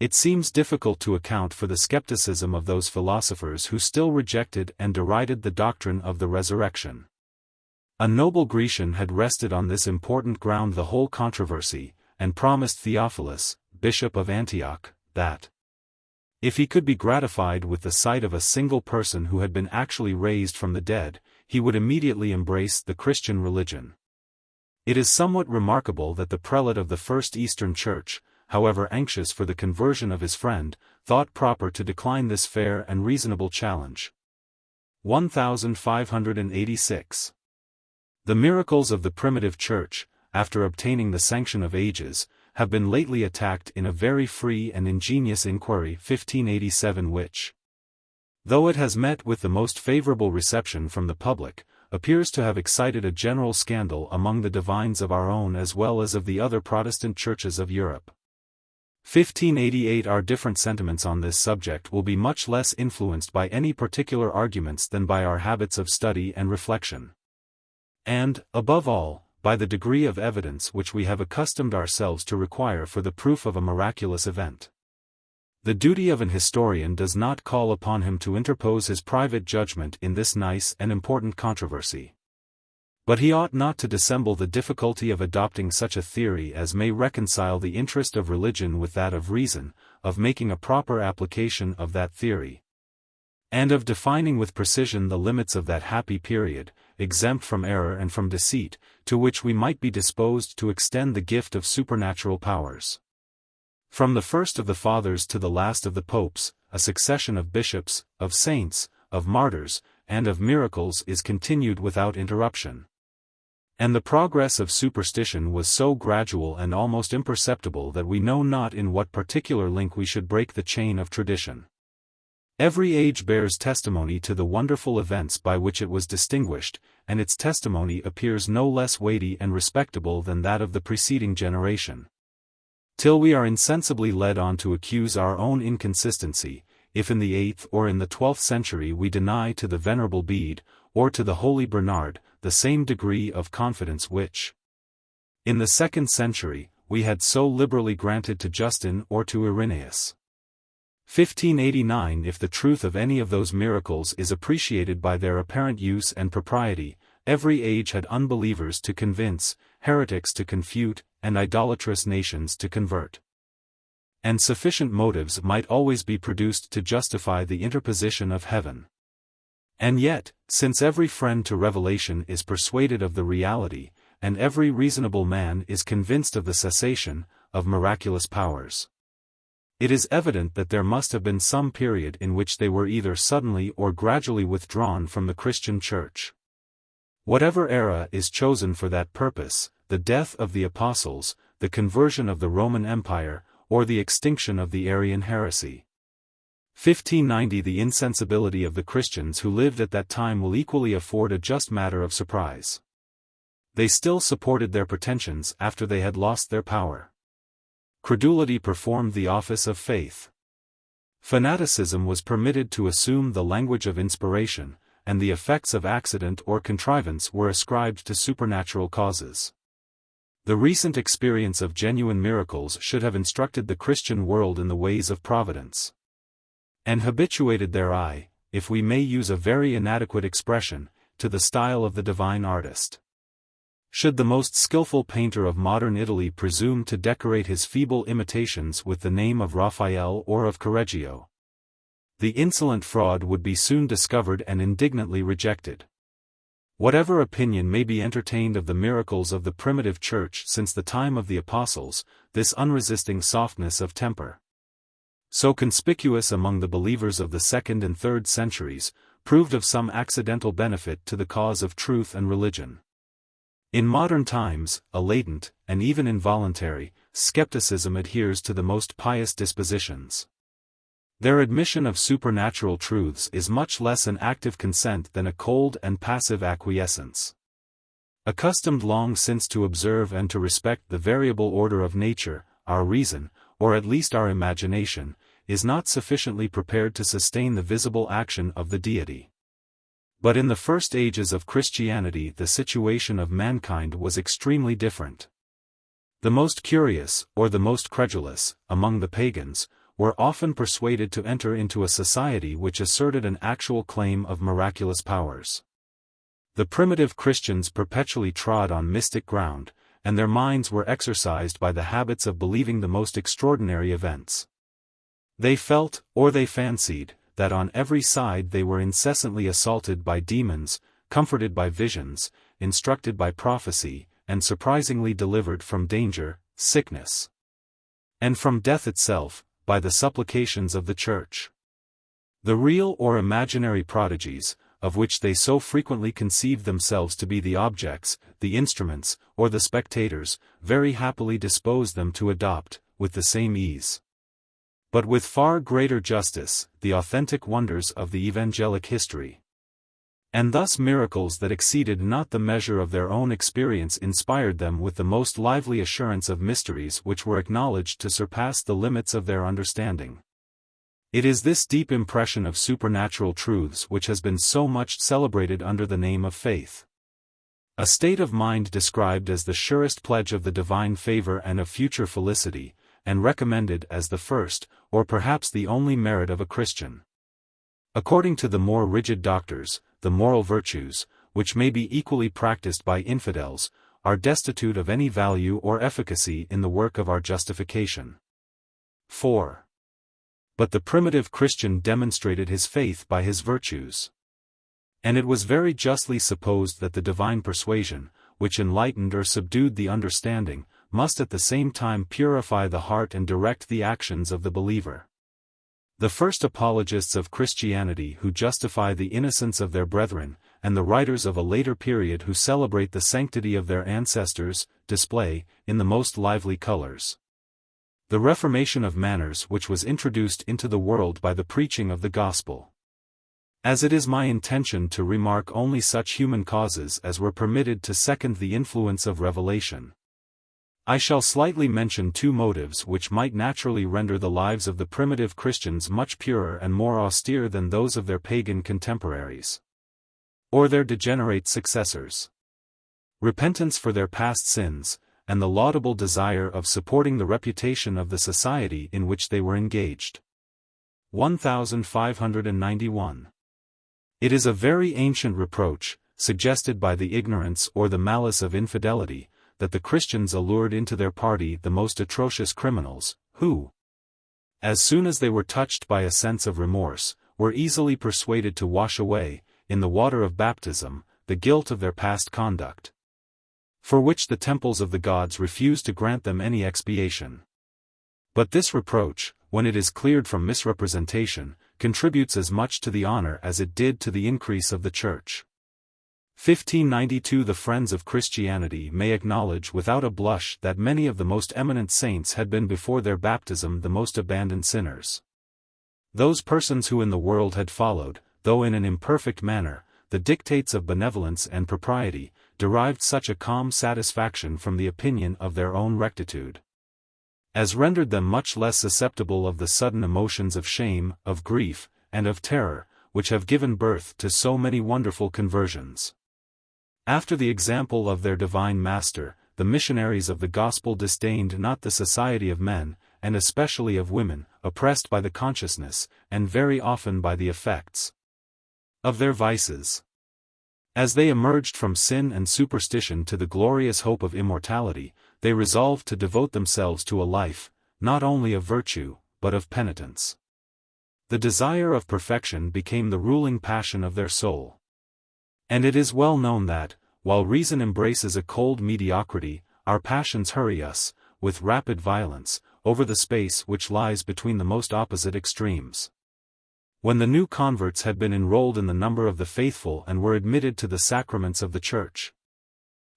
it seems difficult to account for the skepticism of those philosophers who still rejected and derided the doctrine of the resurrection. A noble Grecian had rested on this important ground the whole controversy, and promised Theophilus, bishop of Antioch, that, if he could be gratified with the sight of a single person who had been actually raised from the dead, he would immediately embrace the Christian religion. It is somewhat remarkable that the prelate of the First Eastern Church, however anxious for the conversion of his friend, thought proper to decline this fair and reasonable challenge. 1586. The miracles of the primitive Church, after obtaining the sanction of ages, have been lately attacked in a very free and ingenious inquiry 1587 which, though it has met with the most favorable reception from the public, appears to have excited a general scandal among the divines of our own as well as of the other Protestant churches of Europe. 1588 Our different sentiments on this subject will be much less influenced by any particular arguments than by our habits of study and reflection, and, above all, by the degree of evidence which we have accustomed ourselves to require for the proof of a miraculous event. The duty of an historian does not call upon him to interpose his private judgment in this nice and important controversy. But he ought not to dissemble the difficulty of adopting such a theory as may reconcile the interest of religion with that of reason, of making a proper application of that theory, and of defining with precision the limits of that happy period, exempt from error and from deceit, to which we might be disposed to extend the gift of supernatural powers. From the first of the fathers to the last of the popes, a succession of bishops, of saints, of martyrs, and of miracles is continued without interruption. And the progress of superstition was so gradual and almost imperceptible that we know not in what particular link we should break the chain of tradition. Every age bears testimony to the wonderful events by which it was distinguished, and its testimony appears no less weighty and respectable than that of the preceding generation. Till we are insensibly led on to accuse our own inconsistency, if in the 8th or in the 12th century we deny to the Venerable Bede, or to the Holy Bernard, the same degree of confidence which, in the 2nd century, we had so liberally granted to Justin or to Irenaeus. 1589. If the truth of any of those miracles is appreciated by their apparent use and propriety, every age had unbelievers to convince, heretics to confute, and idolatrous nations to convert. And sufficient motives might always be produced to justify the interposition of heaven. And yet, since every friend to revelation is persuaded of the reality, and every reasonable man is convinced of the cessation of miraculous powers, it is evident that there must have been some period in which they were either suddenly or gradually withdrawn from the Christian Church. Whatever era is chosen for that purpose, the death of the apostles, the conversion of the Roman Empire, or the extinction of the Arian heresy. 1590. The insensibility of the Christians who lived at that time will equally afford a just matter of surprise. They still supported their pretensions after they had lost their power. Credulity performed the office of faith. Fanaticism was permitted to assume the language of inspiration, and the effects of accident or contrivance were ascribed to supernatural causes. The recent experience of genuine miracles should have instructed the Christian world in the ways of providence, and habituated their eye, if we may use a very inadequate expression, to the style of the divine artist. Should the most skillful painter of modern Italy presume to decorate his feeble imitations with the name of Raphael or of Correggio, the insolent fraud would be soon discovered and indignantly rejected. Whatever opinion may be entertained of the miracles of the primitive Church since the time of the Apostles, this unresisting softness of temper, so conspicuous among the believers of the 2nd and 3rd centuries, proved of some accidental benefit to the cause of truth and religion. In modern times, a latent, and even involuntary, skepticism adheres to the most pious dispositions. Their admission of supernatural truths is much less an active consent than a cold and passive acquiescence. Accustomed long since to observe and to respect the variable order of nature, our reason, or at least our imagination, is not sufficiently prepared to sustain the visible action of the deity. But in the first ages of Christianity the situation of mankind was extremely different. The most curious, or the most credulous, among the pagans, were often persuaded to enter into a society which asserted an actual claim of miraculous powers. The primitive Christians perpetually trod on mystic ground, and their minds were exercised by the habits of believing the most extraordinary events. They felt, or they fancied, that on every side they were incessantly assaulted by demons, comforted by visions, instructed by prophecy, and surprisingly delivered from danger, sickness, and from death itself, by the supplications of the Church. The real or imaginary prodigies, of which they so frequently conceived themselves to be the objects, the instruments, or the spectators, very happily disposed them to adopt, with the same ease, but with far greater justice, the authentic wonders of the evangelic history. And thus miracles that exceeded not the measure of their own experience inspired them with the most lively assurance of mysteries which were acknowledged to surpass the limits of their understanding. It is this deep impression of supernatural truths which has been so much celebrated under the name of faith. A state of mind described as the surest pledge of the divine favor and of future felicity, and recommended as the first, or perhaps the only merit of a Christian. According to the more rigid doctors, the moral virtues, which may be equally practiced by infidels, are destitute of any value or efficacy in the work of our justification. 4. But the primitive Christian demonstrated his faith by his virtues. And it was very justly supposed that the divine persuasion, which enlightened or subdued the understanding, must at the same time purify the heart and direct the actions of the believer. The first apologists of Christianity who justify the innocence of their brethren, and the writers of a later period who celebrate the sanctity of their ancestors, display, in the most lively colors, the reformation of manners which was introduced into the world by the preaching of the gospel. As it is my intention to remark only such human causes as were permitted to second the influence of revelation, I shall slightly mention two motives which might naturally render the lives of the primitive Christians much purer and more austere than those of their pagan contemporaries. or their degenerate successors. Repentance for their past sins, and the laudable desire of supporting the reputation of the society in which they were engaged. 1591. It is a very ancient reproach, suggested by the ignorance or the malice of infidelity, that the Christians allured into their party the most atrocious criminals, who, as soon as they were touched by a sense of remorse, were easily persuaded to wash away, in the water of baptism, the guilt of their past conduct, for which the temples of the gods refuse to grant them any expiation. But this reproach, when it is cleared from misrepresentation, contributes as much to the honor as it did to the increase of the Church. 1592. The friends of Christianity may acknowledge without a blush that many of the most eminent saints had been before their baptism the most abandoned sinners. Those persons who in the world had followed, though in an imperfect manner, the dictates of benevolence and propriety, derived such a calm satisfaction from the opinion of their own rectitude, as rendered them much less susceptible of the sudden emotions of shame, of grief, and of terror, which have given birth to so many wonderful conversions. After the example of their divine Master, the missionaries of the gospel disdained not the society of men, and especially of women, oppressed by the consciousness, and very often by the effects, of their vices. As they emerged from sin and superstition to the glorious hope of immortality, they resolved to devote themselves to a life, not only of virtue, but of penitence. The desire of perfection became the ruling passion of their soul. And it is well known that, while reason embraces a cold mediocrity, our passions hurry us, with rapid violence, over the space which lies between the most opposite extremes. When the new converts had been enrolled in the number of the faithful and were admitted to the sacraments of the Church,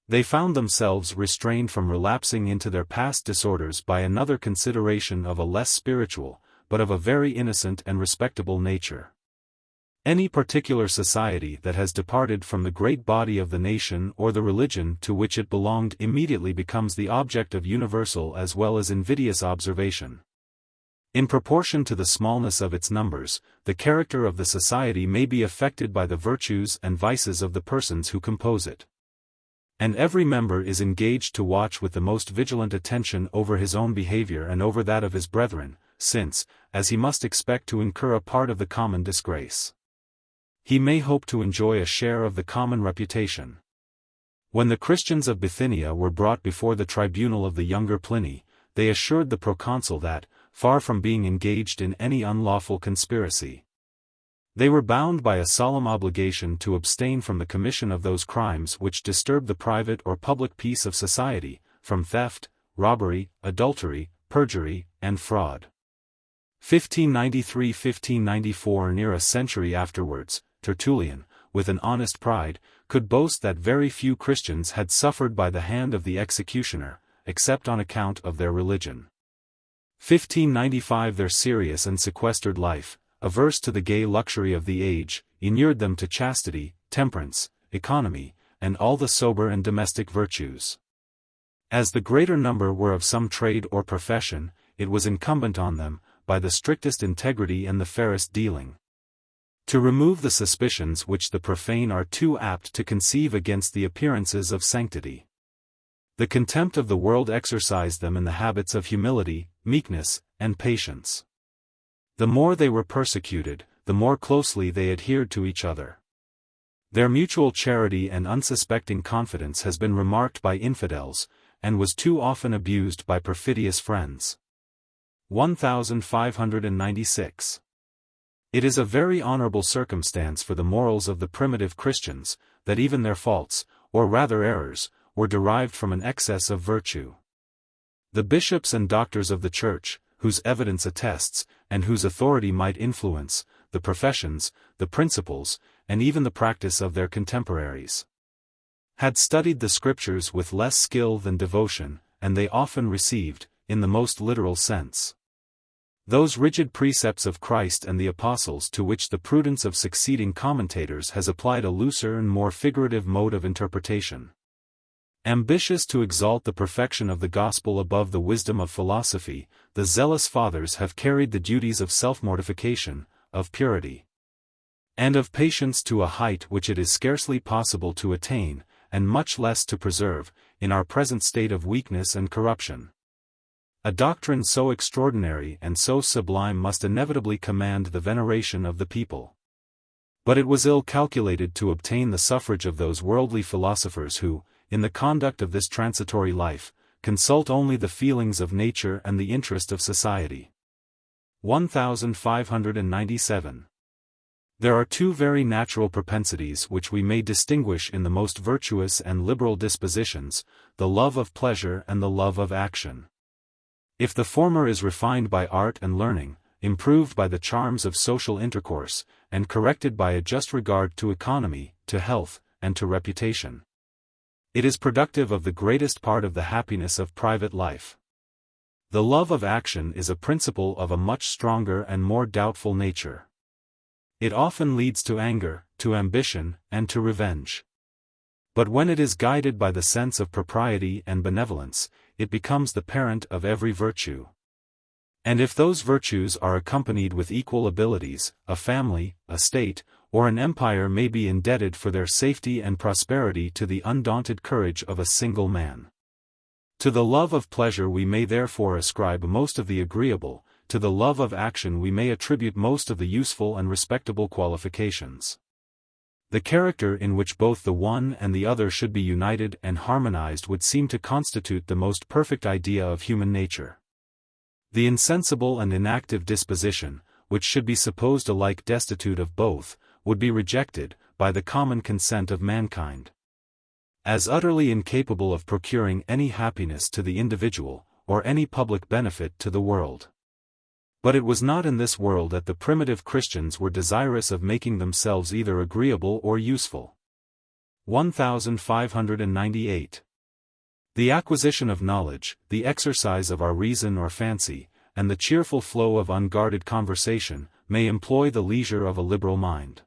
they found themselves restrained from relapsing into their past disorders by another consideration of a less spiritual, but of a very innocent and respectable nature. Any particular society that has departed from the great body of the nation or the religion to which it belonged immediately becomes the object of universal as well as invidious observation. In proportion to the smallness of its numbers, the character of the society may be affected by the virtues and vices of the persons who compose it. And every member is engaged to watch with the most vigilant attention over his own behavior and over that of his brethren, since, as he must expect to incur a part of the common disgrace, he may hope to enjoy a share of the common reputation. When the Christians of Bithynia were brought before the tribunal of the younger Pliny, they assured the proconsul that, far from being engaged in any unlawful conspiracy, they were bound by a solemn obligation to abstain from the commission of those crimes which disturb the private or public peace of society, from theft, robbery, adultery, perjury, and fraud. 1593–1594. Near a century afterwards, Tertullian, with an honest pride, could boast that very few Christians had suffered by the hand of the executioner, except on account of their religion. 1595. Their serious and sequestered life, averse to the gay luxury of the age, inured them to chastity, temperance, economy, and all the sober and domestic virtues. As the greater number were of some trade or profession, it was incumbent on them, by the strictest integrity and the fairest dealing, to remove the suspicions which the profane are too apt to conceive against the appearances of sanctity. The contempt of the world exercised them in the habits of humility, meekness, and patience. The more they were persecuted, the more closely they adhered to each other. Their mutual charity and unsuspecting confidence has been remarked by infidels, and was too often abused by perfidious friends. 1596. It is a very honorable circumstance for the morals of the primitive Christians, that even their faults, or rather errors, were derived from an excess of virtue. The bishops and doctors of the Church, whose evidence attests, and whose authority might influence, the professions, the principles, and even the practice of their contemporaries, had studied the Scriptures with less skill than devotion, and they often received, in the most literal sense, those rigid precepts of Christ and the Apostles to which the prudence of succeeding commentators has applied a looser and more figurative mode of interpretation. Ambitious to exalt the perfection of the gospel above the wisdom of philosophy, the zealous fathers have carried the duties of self-mortification, of purity, and of patience to a height which it is scarcely possible to attain, and much less to preserve, in our present state of weakness and corruption. A doctrine so extraordinary and so sublime must inevitably command the veneration of the people. But it was ill calculated to obtain the suffrage of those worldly philosophers who, in the conduct of this transitory life, consult only the feelings of nature and the interest of society. 1597. There are two very natural propensities which we may distinguish in the most virtuous and liberal dispositions, the love of pleasure and the love of action. If the former is refined by art and learning, improved by the charms of social intercourse, and corrected by a just regard to economy, to health, and to reputation, it is productive of the greatest part of the happiness of private life. The love of action is a principle of a much stronger and more doubtful nature. It often leads to anger, to ambition, and to revenge. But when it is guided by the sense of propriety and benevolence, it becomes the parent of every virtue. And if those virtues are accompanied with equal abilities, a family, a state, or an empire may be indebted for their safety and prosperity to the undaunted courage of a single man. To the love of pleasure we may therefore ascribe most of the agreeable, to the love of action we may attribute most of the useful and respectable qualifications. The character in which both the one and the other should be united and harmonized would seem to constitute the most perfect idea of human nature. The insensible and inactive disposition, which should be supposed alike destitute of both, would be rejected, by the common consent of mankind, as utterly incapable of procuring any happiness to the individual, or any public benefit to the world. But it was not in this world that the primitive Christians were desirous of making themselves either agreeable or useful. 1598. The acquisition of knowledge, the exercise of our reason or fancy, and the cheerful flow of unguarded conversation, may employ the leisure of a liberal mind.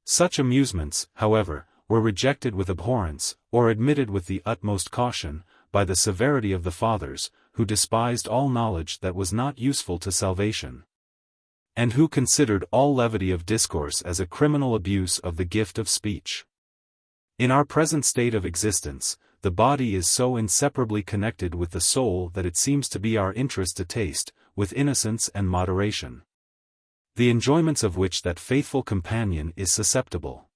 Such amusements, however, were rejected with abhorrence, or admitted with the utmost caution, by the severity of the Fathers, who despised all knowledge that was not useful to salvation, and who considered all levity of discourse as a criminal abuse of the gift of speech. In our present state of existence, the body is so inseparably connected with the soul that it seems to be our interest to taste, with innocence and moderation, the enjoyments of which that faithful companion is susceptible.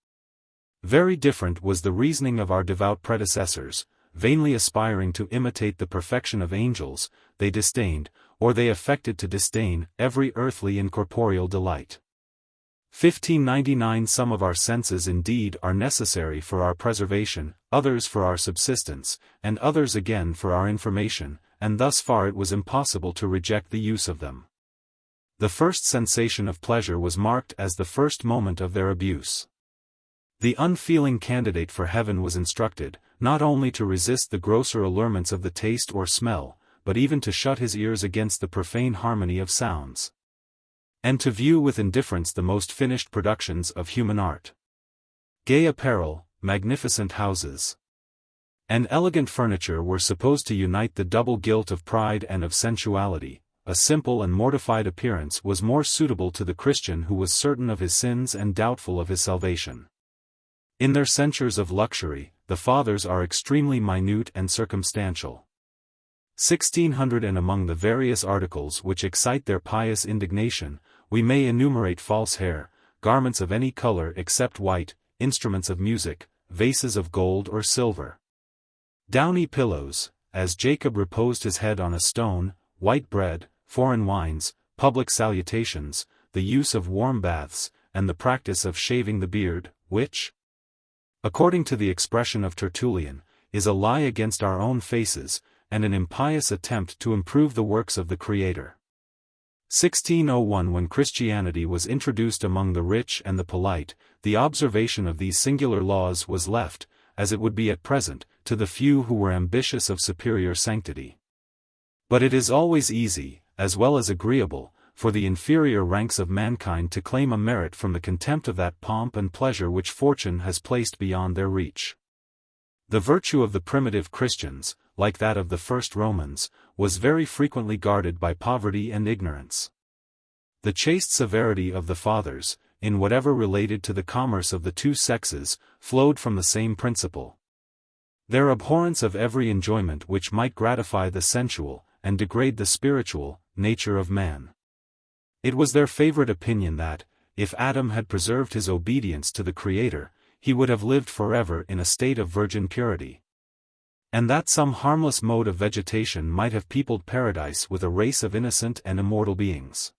Very different was the reasoning of our devout predecessors. Vainly aspiring to imitate the perfection of angels, they disdained, or they affected to disdain, every earthly and corporeal delight. 1599. Some of our senses indeed are necessary for our preservation, others for our subsistence, and others again for our information, and thus far it was impossible to reject the use of them. The first sensation of pleasure was marked as the first moment of their abuse. The unfeeling candidate for heaven was instructed, not only to resist the grosser allurements of the taste or smell, but even to shut his ears against the profane harmony of sounds, and to view with indifference the most finished productions of human art. Gay apparel, magnificent houses, and elegant furniture were supposed to unite the double guilt of pride and of sensuality. A simple and mortified appearance was more suitable to the Christian who was certain of his sins and doubtful of his salvation. In their censures of luxury, the Fathers are extremely minute and circumstantial. 1600. And among the various articles which excite their pious indignation, we may enumerate false hair, garments of any color except white, instruments of music, vases of gold or silver, downy pillows, as Jacob reposed his head on a stone, white bread, foreign wines, public salutations, the use of warm baths, and the practice of shaving the beard, which, according to the expression of Tertullian, is a lie against our own faces, and an impious attempt to improve the works of the Creator. 1601. When Christianity was introduced among the rich and the polite, the observation of these singular laws was left, as it would be at present, to the few who were ambitious of superior sanctity. But it is always easy, as well as agreeable, for the inferior ranks of mankind to claim a merit from the contempt of that pomp and pleasure which fortune has placed beyond their reach. The virtue of the primitive Christians, like that of the first Romans, was very frequently guarded by poverty and ignorance. The chaste severity of the Fathers, in whatever related to the commerce of the two sexes, flowed from the same principle. Their abhorrence of every enjoyment which might gratify the sensual, and degrade the spiritual, nature of man. It was their favorite opinion that, if Adam had preserved his obedience to the Creator, he would have lived forever in a state of virgin purity. And that some harmless mode of vegetation might have peopled paradise with a race of innocent and immortal beings.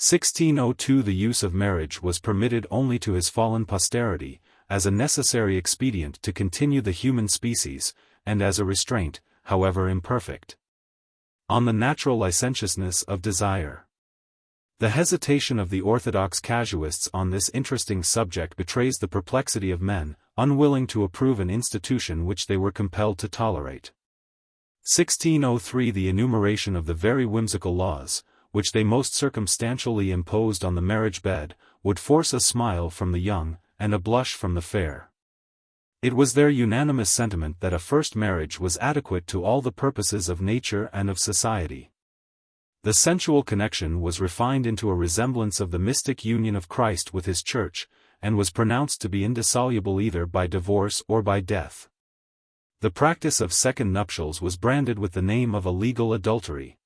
1602 The use of marriage was permitted only to his fallen posterity, as a necessary expedient to continue the human species, and as a restraint, however imperfect, on the natural licentiousness of desire. The hesitation of the orthodox casuists on this interesting subject betrays the perplexity of men, unwilling to approve an institution which they were compelled to tolerate. 1603 The enumeration of the very whimsical laws, which they most circumstantially imposed on the marriage bed, would force a smile from the young, and a blush from the fair. It was their unanimous sentiment that a first marriage was adequate to all the purposes of nature and of society. The sensual connection was refined into a resemblance of the mystic union of Christ with his Church, and was pronounced to be indissoluble either by divorce or by death. The practice of second nuptials was branded with the name of a legal adultery.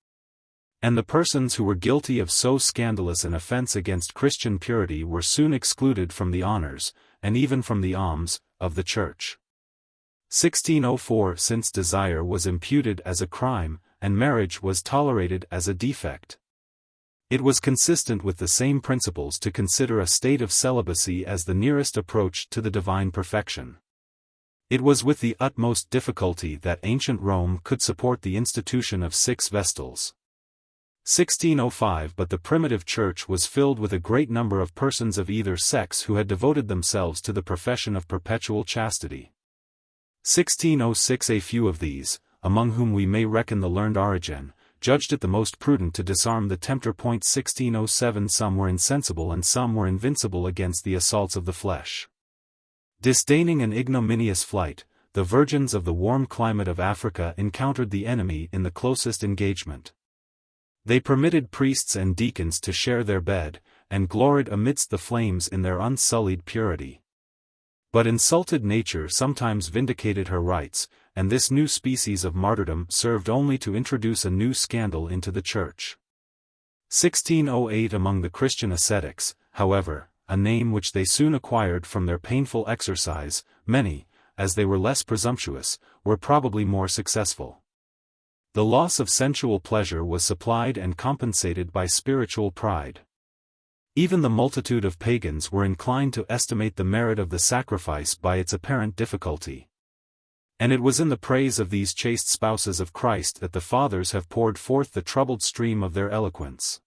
And the persons who were guilty of so scandalous an offense against Christian purity were soon excluded from the honors, and even from the alms, of the Church. 1604 Since desire was imputed as a crime, and marriage was tolerated as a defect, it was consistent with the same principles to consider a state of celibacy as the nearest approach to the divine perfection. It was with the utmost difficulty that ancient Rome could support the institution of 6 Vestals. 1605 But the primitive Church was filled with a great number of persons of either sex who had devoted themselves to the profession of perpetual chastity. 1606 A few of these, among whom we may reckon the learned Origen, judged it the most prudent to disarm the tempter. 1607 Some were insensible and some were invincible against the assaults of the flesh. Disdaining an ignominious flight, the virgins of the warm climate of Africa encountered the enemy in the closest engagement. They permitted priests and deacons to share their bed, and gloried amidst the flames in their unsullied purity. But insulted nature sometimes vindicated her rights, and this new species of martyrdom served only to introduce a new scandal into the Church. 1608 Among the Christian ascetics, however, a name which they soon acquired from their painful exercise, many, as they were less presumptuous, were probably more successful. The loss of sensual pleasure was supplied and compensated by spiritual pride. Even the multitude of pagans were inclined to estimate the merit of the sacrifice by its apparent difficulty. And it was in the praise of these chaste spouses of Christ that the Fathers have poured forth the troubled stream of their eloquence.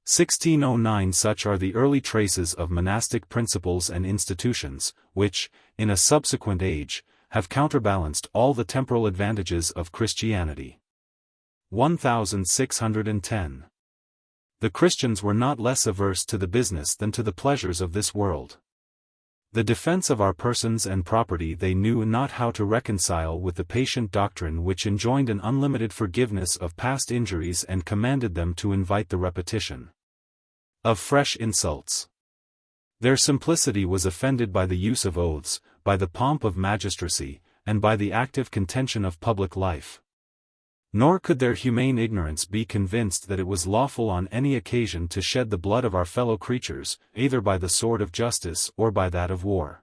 1609 Such are the early traces of monastic principles and institutions, which, in a subsequent age, have counterbalanced all the temporal advantages of Christianity. 1610 The Christians were not less averse to the business than to the pleasures of this world. The defense of our persons and property they knew not how to reconcile with the patient doctrine which enjoined an unlimited forgiveness of past injuries and commanded them to invite the repetition of fresh insults. Their simplicity was offended by the use of oaths, by the pomp of magistracy, and by the active contention of public life. Nor could their humane ignorance be convinced that it was lawful on any occasion to shed the blood of our fellow creatures, either by the sword of justice or by that of war.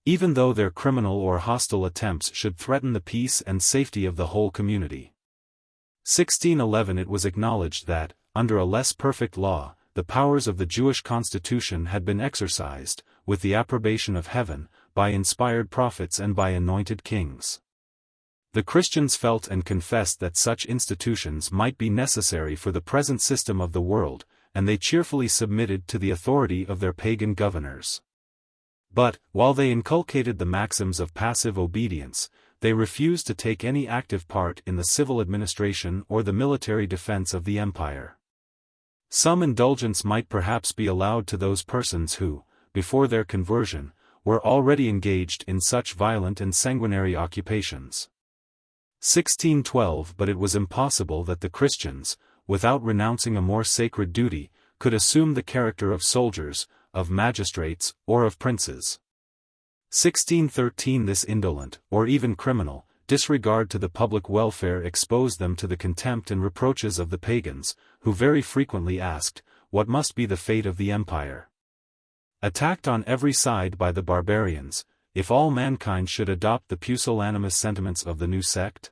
Even though their criminal or hostile attempts should threaten the peace and safety of the whole community. 1611 It was acknowledged that, under a less perfect law, the powers of the Jewish constitution had been exercised, with the approbation of heaven, by inspired prophets and by anointed kings. The Christians felt and confessed that such institutions might be necessary for the present system of the world, and they cheerfully submitted to the authority of their pagan governors. But, while they inculcated the maxims of passive obedience, they refused to take any active part in the civil administration or the military defense of the empire. Some indulgence might perhaps be allowed to those persons who, before their conversion, were already engaged in such violent and sanguinary occupations. 1612 But it was impossible that the Christians, without renouncing a more sacred duty, could assume the character of soldiers, of magistrates, or of princes. 1613 This indolent, or even criminal, disregard to the public welfare exposed them to the contempt and reproaches of the pagans, who very frequently asked, what must be the fate of the empire? Attacked on every side by the barbarians, if all mankind should adopt the pusillanimous sentiments of the new sect?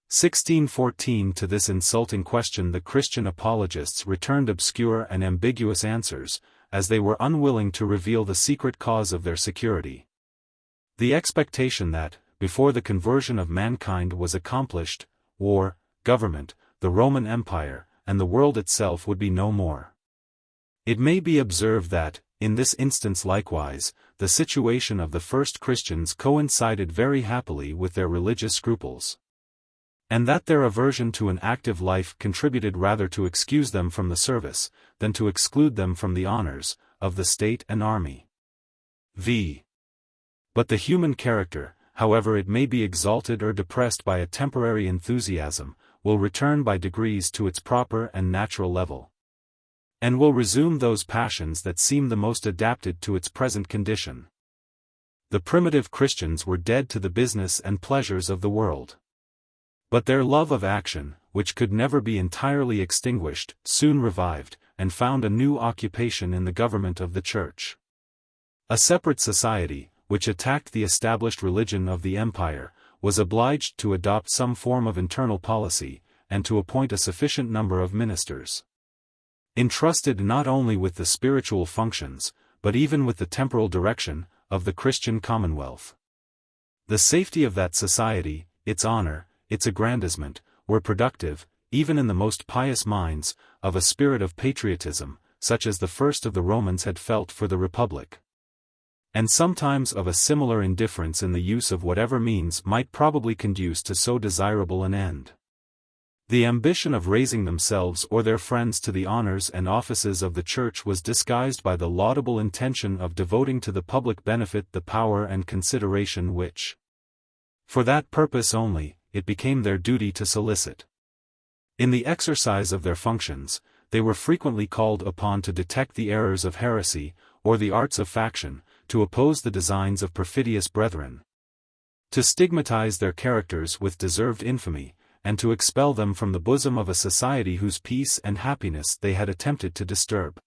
1614 To this insulting question the Christian apologists returned obscure and ambiguous answers, as they were unwilling to reveal the secret cause of their security. The expectation that, before the conversion of mankind was accomplished, war, government, the Roman Empire, and the world itself would be no more. It may be observed that, in this instance likewise, the situation of the first Christians coincided very happily with their religious scruples, and that their aversion to an active life contributed rather to excuse them from the service, than to exclude them from the honors, of the state and army. v. But the human character, however it may be exalted or depressed by a temporary enthusiasm, will return by degrees to its proper and natural level, and will resume those passions that seem the most adapted to its present condition. The primitive Christians were dead to the business and pleasures of the world. But their love of action, which could never be entirely extinguished, soon revived, and found a new occupation in the government of the Church. A separate society, which attacked the established religion of the empire, was obliged to adopt some form of internal policy, and to appoint a sufficient number of ministers, entrusted not only with the spiritual functions, but even with the temporal direction, of the Christian commonwealth. The safety of that society, its honor, its aggrandizement, were productive, even in the most pious minds, of a spirit of patriotism, such as the first of the Romans had felt for the Republic, and sometimes of a similar indifference in the use of whatever means might probably conduce to so desirable an end. The ambition of raising themselves or their friends to the honors and offices of the Church was disguised by the laudable intention of devoting to the public benefit the power and consideration which, for that purpose only, it became their duty to solicit. In the exercise of their functions, they were frequently called upon to detect the errors of heresy, or the arts of faction, to oppose the designs of perfidious brethren, to stigmatize their characters with deserved infamy, and to expel them from the bosom of a society whose peace and happiness they had attempted to disturb.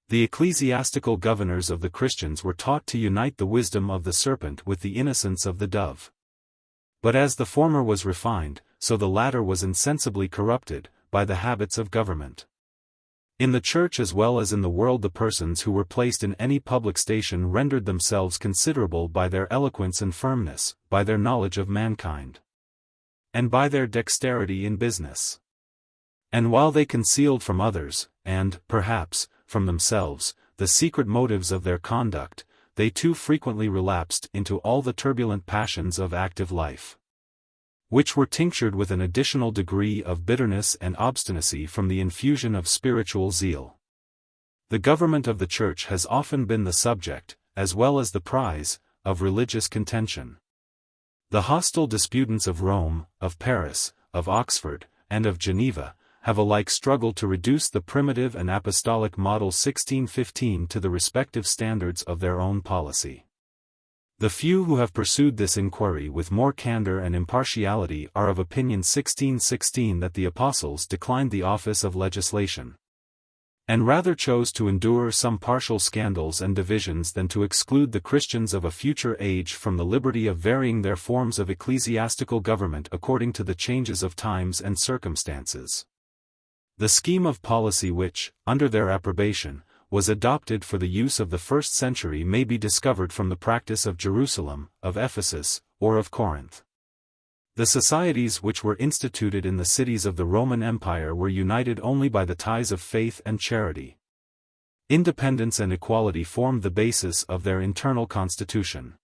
The ecclesiastical governors of the Christians were taught to unite the wisdom of the serpent with the innocence of the dove. But as the former was refined, so the latter was insensibly corrupted, by the habits of government. In the Church as well as in the world the persons who were placed in any public station rendered themselves considerable by their eloquence and firmness, by their knowledge of mankind, and by their dexterity in business. And while they concealed from others, and, perhaps, from themselves, the secret motives of their conduct, they too frequently relapsed into all the turbulent passions of active life, which were tinctured with an additional degree of bitterness and obstinacy from the infusion of spiritual zeal. The government of the Church has often been the subject, as well as the prize, of religious contention. The hostile disputants of Rome, of Paris, of Oxford, and of Geneva, have alike struggled to reduce the primitive and apostolic model 1615 to the respective standards of their own policy. The few who have pursued this inquiry with more candor and impartiality are of opinion 1616 that the apostles declined the office of legislation, and rather chose to endure some partial scandals and divisions than to exclude the Christians of a future age from the liberty of varying their forms of ecclesiastical government according to the changes of times and circumstances. The scheme of policy which, under their approbation, was adopted for the use of the first century may be discovered from the practice of Jerusalem, of Ephesus, or of Corinth. The societies which were instituted in the cities of the Roman Empire were united only by the ties of faith and charity. Independence and equality formed the basis of their internal constitution.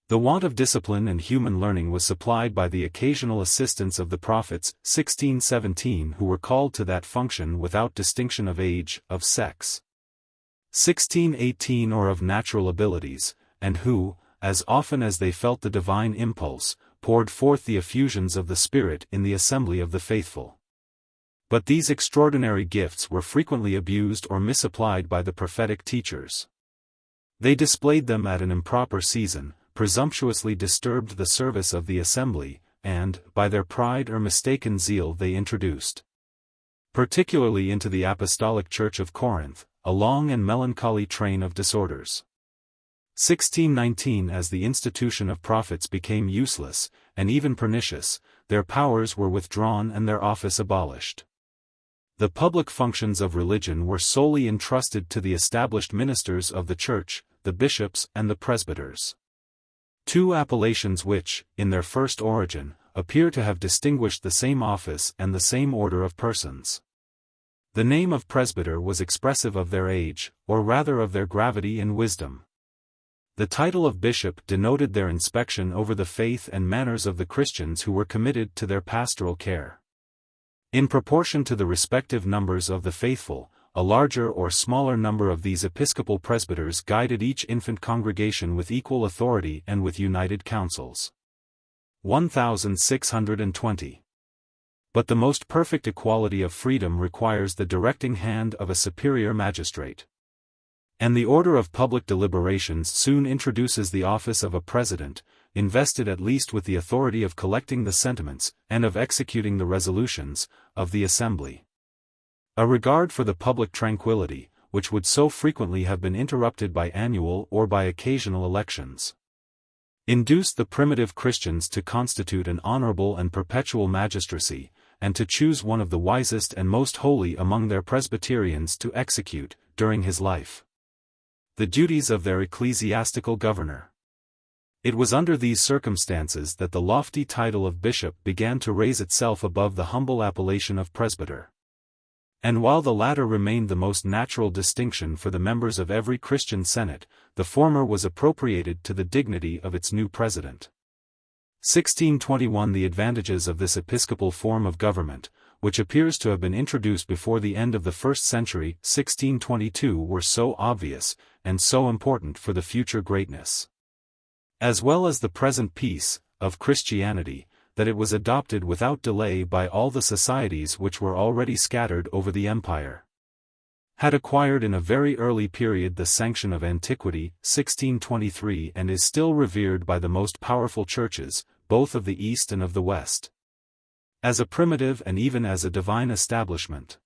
The want of discipline and human learning was supplied by the occasional assistance of the prophets, 1617, who were called to that function without distinction of age, of sex, 1618, or of natural abilities, and who, as often as they felt the divine impulse, poured forth the effusions of the Spirit in the assembly of the faithful. But these extraordinary gifts were frequently abused or misapplied by the prophetic teachers. They displayed them at an improper season, presumptuously disturbed the service of the assembly, and, by their pride or mistaken zeal they introduced, particularly into the apostolic church of Corinth, a long and melancholy train of disorders. 1619 As the institution of prophets became useless, and even pernicious, their powers were withdrawn and their office abolished. The public functions of religion were solely entrusted to the established ministers of the church, the bishops and the presbyters. Two appellations which, in their first origin, appear to have distinguished the same office and the same order of persons. The name of presbyter was expressive of their age, or rather of their gravity and wisdom. The title of bishop denoted their inspection over the faith and manners of the Christians who were committed to their pastoral care. In proportion to the respective numbers of the faithful, a larger or smaller number of these episcopal presbyters guided each infant congregation with equal authority and with united counsels. 1620. But the most perfect equality of freedom requires the directing hand of a superior magistrate. And the order of public deliberations soon introduces the office of a president, invested at least with the authority of collecting the sentiments, and of executing the resolutions, of the assembly. A regard for the public tranquility, which would so frequently have been interrupted by annual or by occasional elections, induced the primitive Christians to constitute an honorable and perpetual magistracy, and to choose one of the wisest and most holy among their presbyterians to execute, during his life, the duties of their ecclesiastical governor. It was under these circumstances that the lofty title of bishop began to raise itself above the humble appellation of presbyter. And while the latter remained the most natural distinction for the members of every Christian senate, the former was appropriated to the dignity of its new president. 1621 The advantages of this episcopal form of government, which appears to have been introduced before the end of the 1st century, 1622, were so obvious, and so important for the future greatness, as well as the present peace, of Christianity, that it was adopted without delay by all the societies which were already scattered over the empire. Had acquired in a very early period the sanction of antiquity, 1623, and is still revered by the most powerful churches, both of the East and of the West, as a primitive and even as a divine establishment.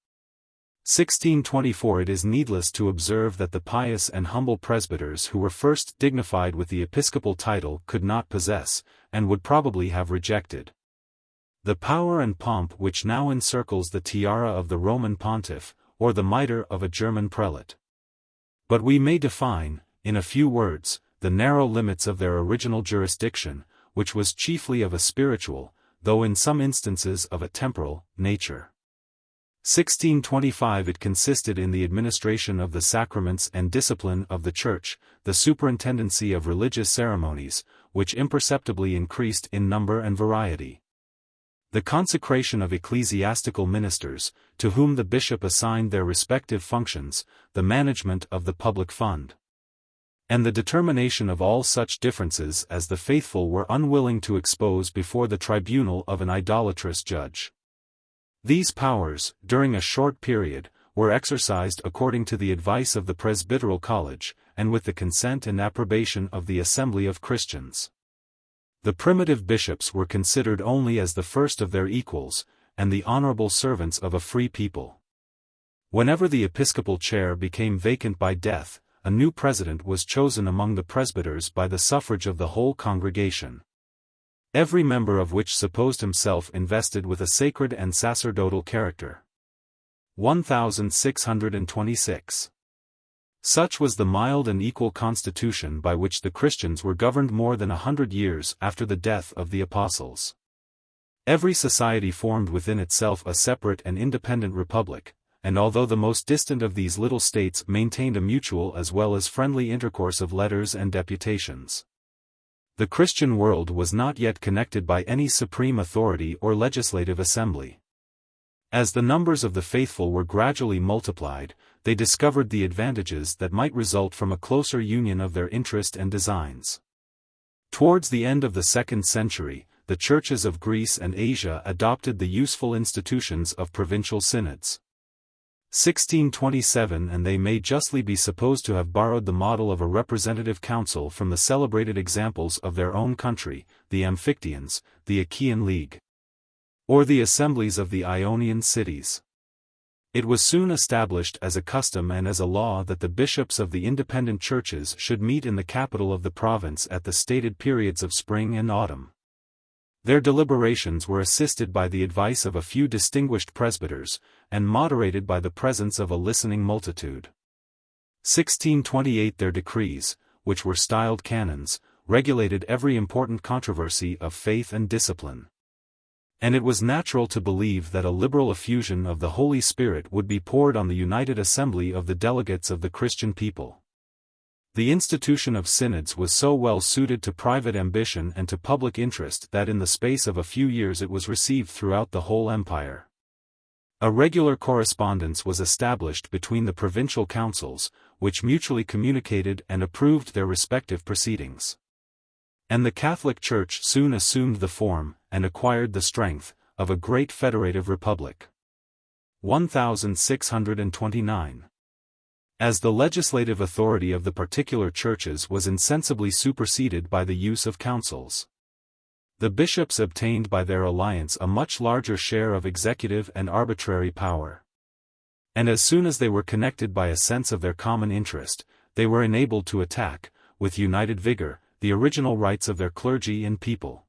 1624 It is needless to observe that the pious and humble presbyters who were first dignified with the episcopal title could not possess, and would probably have rejected, the power and pomp which now encircles the tiara of the Roman pontiff, or the mitre of a German prelate. But we may define, in a few words, the narrow limits of their original jurisdiction, which was chiefly of a spiritual, though in some instances of a temporal, nature. 1625 It consisted in the administration of the sacraments and discipline of the Church, the superintendency of religious ceremonies, which imperceptibly increased in number and variety, the consecration of ecclesiastical ministers, to whom the bishop assigned their respective functions, the management of the public fund, and the determination of all such differences as the faithful were unwilling to expose before the tribunal of an idolatrous judge. These powers, during a short period, were exercised according to the advice of the Presbyteral College, and with the consent and approbation of the Assembly of Christians. The primitive bishops were considered only as the first of their equals, and the honorable servants of a free people. Whenever the episcopal chair became vacant by death, a new president was chosen among the presbyters by the suffrage of the whole congregation, every member of which supposed himself invested with a sacred and sacerdotal character. 1626. Such was the mild and equal constitution by which the Christians were governed more than 100 years after the death of the apostles. Every society formed within itself a separate and independent republic, and although the most distant of these little states maintained a mutual as well as friendly intercourse of letters and deputations, the Christian world was not yet connected by any supreme authority or legislative assembly. As the numbers of the faithful were gradually multiplied, they discovered the advantages that might result from a closer union of their interest and designs. Towards the end of the 2nd century, the churches of Greece and Asia adopted the useful institutions of provincial synods. 1627, and they may justly be supposed to have borrowed the model of a representative council from the celebrated examples of their own country, the Amphictyons, the Achaean League, or the assemblies of the Ionian cities. It was soon established as a custom and as a law that the bishops of the independent churches should meet in the capital of the province at the stated periods of spring and autumn. Their deliberations were assisted by the advice of a few distinguished presbyters, and moderated by the presence of a listening multitude. 1628, their decrees, which were styled canons, regulated every important controversy of faith and discipline. And it was natural to believe that a liberal effusion of the Holy Spirit would be poured on the united assembly of the delegates of the Christian people. The institution of synods was so well suited to private ambition and to public interest that in the space of a few years it was received throughout the whole empire. A regular correspondence was established between the provincial councils, which mutually communicated and approved their respective proceedings. And the Catholic Church soon assumed the form, and acquired the strength, of a great federative republic. 1629. As the legislative authority of the particular churches was insensibly superseded by the use of councils, the bishops obtained by their alliance a much larger share of executive and arbitrary power. And as soon as they were connected by a sense of their common interest, they were enabled to attack, with united vigor, the original rights of their clergy and people.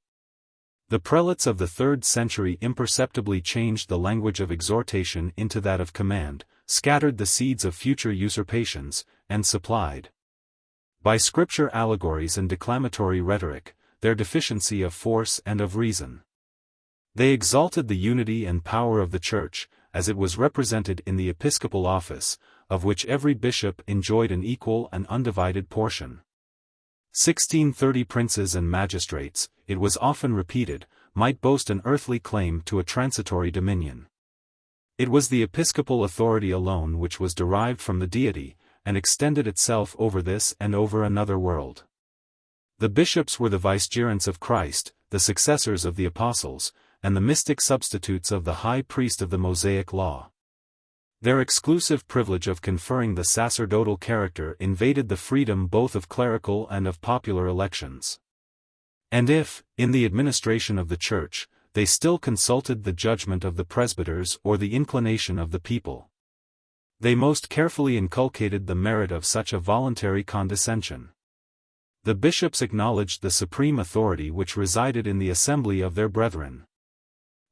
The prelates of the 3rd century imperceptibly changed the language of exhortation into that of command, scattered the seeds of future usurpations, and supplied, by scripture allegories and declamatory rhetoric, their deficiency of force and of reason. They exalted the unity and power of the Church, as it was represented in the episcopal office, of which every bishop enjoyed an equal and undivided portion. 1630, princes and magistrates, it was often repeated, might boast an earthly claim to a transitory dominion. It was the episcopal authority alone which was derived from the deity, and extended itself over this and over another world. The bishops were the vicegerents of Christ, the successors of the apostles, and the mystic substitutes of the high priest of the Mosaic law. Their exclusive privilege of conferring the sacerdotal character invaded the freedom both of clerical and of popular elections. And if, in the administration of the Church, they still consulted the judgment of the presbyters or the inclination of the people, they most carefully inculcated the merit of such a voluntary condescension. The bishops acknowledged the supreme authority which resided in the assembly of their brethren.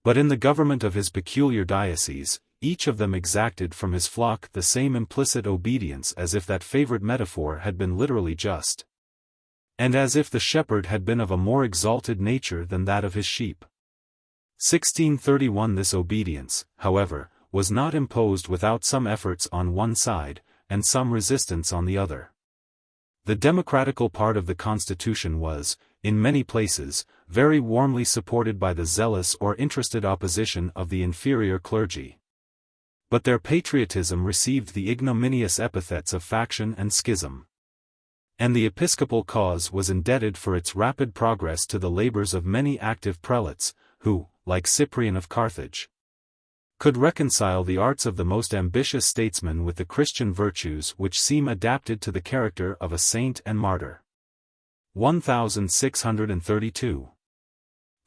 But in the government of his peculiar diocese, each of them exacted from his flock the same implicit obedience as if that favorite metaphor had been literally just, and as if the shepherd had been of a more exalted nature than that of his sheep. 1631. This obedience, however, was not imposed without some efforts on one side, and some resistance on the other. The democratical part of the Constitution was, in many places, very warmly supported by the zealous or interested opposition of the inferior clergy. But their patriotism received the ignominious epithets of faction and schism. And the episcopal cause was indebted for its rapid progress to the labors of many active prelates, who, like Cyprian of Carthage, could reconcile the arts of the most ambitious statesman with the Christian virtues which seem adapted to the character of a saint and martyr. 1632.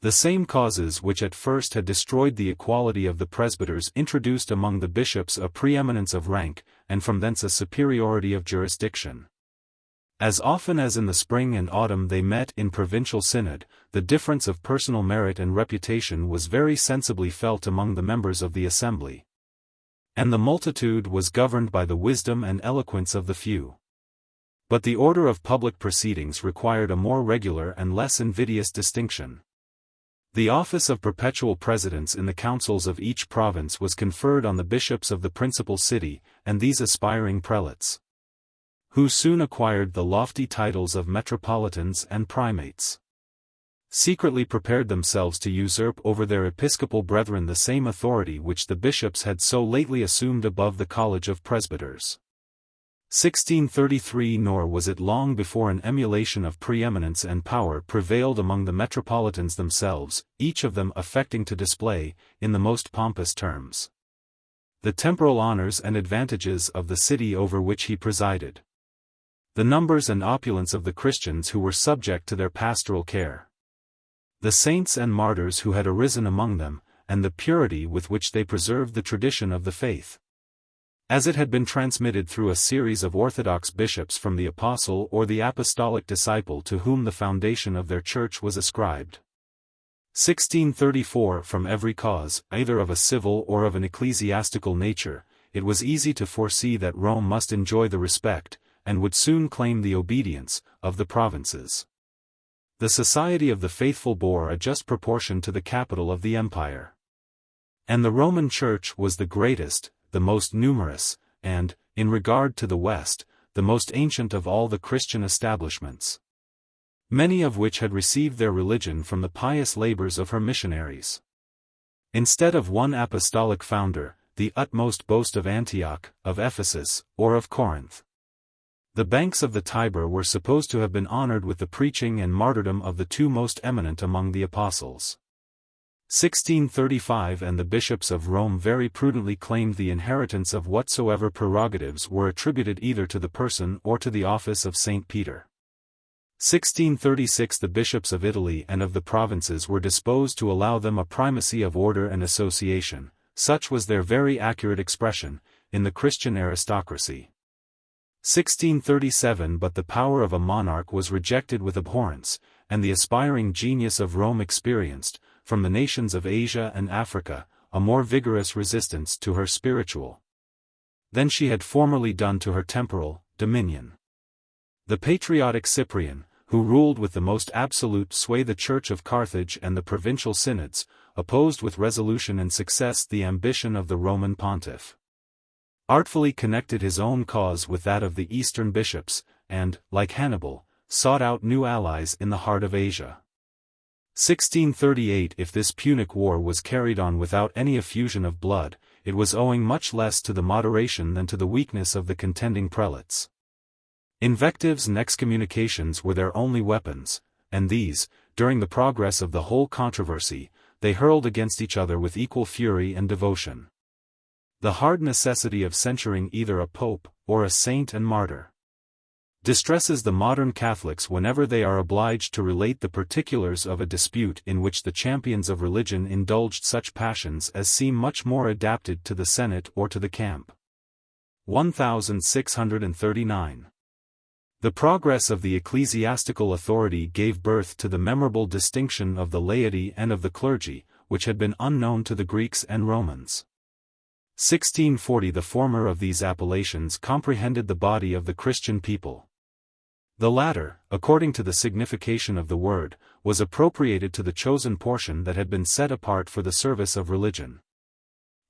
The same causes which at first had destroyed the equality of the presbyters introduced among the bishops a preeminence of rank, and from thence a superiority of jurisdiction. As often as in the spring and autumn they met in provincial synod, the difference of personal merit and reputation was very sensibly felt among the members of the assembly. And the multitude was governed by the wisdom and eloquence of the few. But the order of public proceedings required a more regular and less invidious distinction. The office of perpetual presidents in the councils of each province was conferred on the bishops of the principal city, and these aspiring prelates, who soon acquired the lofty titles of metropolitans and primates, secretly prepared themselves to usurp over their episcopal brethren the same authority which the bishops had so lately assumed above the college of presbyters. 1633. Nor was it long before an emulation of preeminence and power prevailed among the metropolitans themselves, each of them affecting to display, in the most pompous terms, the temporal honors and advantages of the city over which he presided, the numbers and opulence of the Christians who were subject to their pastoral care, the saints and martyrs who had arisen among them, and the purity with which they preserved the tradition of the faith, as it had been transmitted through a series of orthodox bishops from the apostle or the apostolic disciple to whom the foundation of their church was ascribed. 1634. From every cause, either of a civil or of an ecclesiastical nature, it was easy to foresee that Rome must enjoy the respect, and would soon claim the obedience, of the provinces. The society of the faithful bore a just proportion to the capital of the empire. And the Roman Church was the greatest, the most numerous, and, in regard to the West, the most ancient of all the Christian establishments, many of which had received their religion from the pious labors of her missionaries. Instead of one apostolic founder, the utmost boast of Antioch, of Ephesus, or of Corinth, the banks of the Tiber were supposed to have been honored with the preaching and martyrdom of the two most eminent among the apostles. 1635. And the bishops of Rome very prudently claimed the inheritance of whatsoever prerogatives were attributed either to the person or to the office of St. Peter. 1636. The bishops of Italy and of the provinces were disposed to allow them a primacy of order and association, such was their very accurate expression, in the Christian aristocracy. 1637. But the power of a monarch was rejected with abhorrence, and the aspiring genius of Rome experienced, from the nations of Asia and Africa, a more vigorous resistance to her spiritual than she had formerly done to her temporal dominion. The patriotic Cyprian, who ruled with the most absolute sway the Church of Carthage and the provincial synods, opposed with resolution and success the ambition of the Roman pontiff, artfully connected his own cause with that of the Eastern bishops, and, like Hannibal, sought out new allies in the heart of Asia. 1638. If this Punic War was carried on without any effusion of blood, it was owing much less to the moderation than to the weakness of the contending prelates. Invectives and excommunications were their only weapons, and these, during the progress of the whole controversy, they hurled against each other with equal fury and devotion. The hard necessity of censuring either a pope, or a saint and martyr, distresses the modern Catholics whenever they are obliged to relate the particulars of a dispute in which the champions of religion indulged such passions as seem much more adapted to the Senate or to the camp. 1639. The progress of the ecclesiastical authority gave birth to the memorable distinction of the laity and of the clergy, which had been unknown to the Greeks and Romans. 1640. The former of these appellations comprehended the body of the Christian people. The latter, according to the signification of the word, was appropriated to the chosen portion that had been set apart for the service of religion.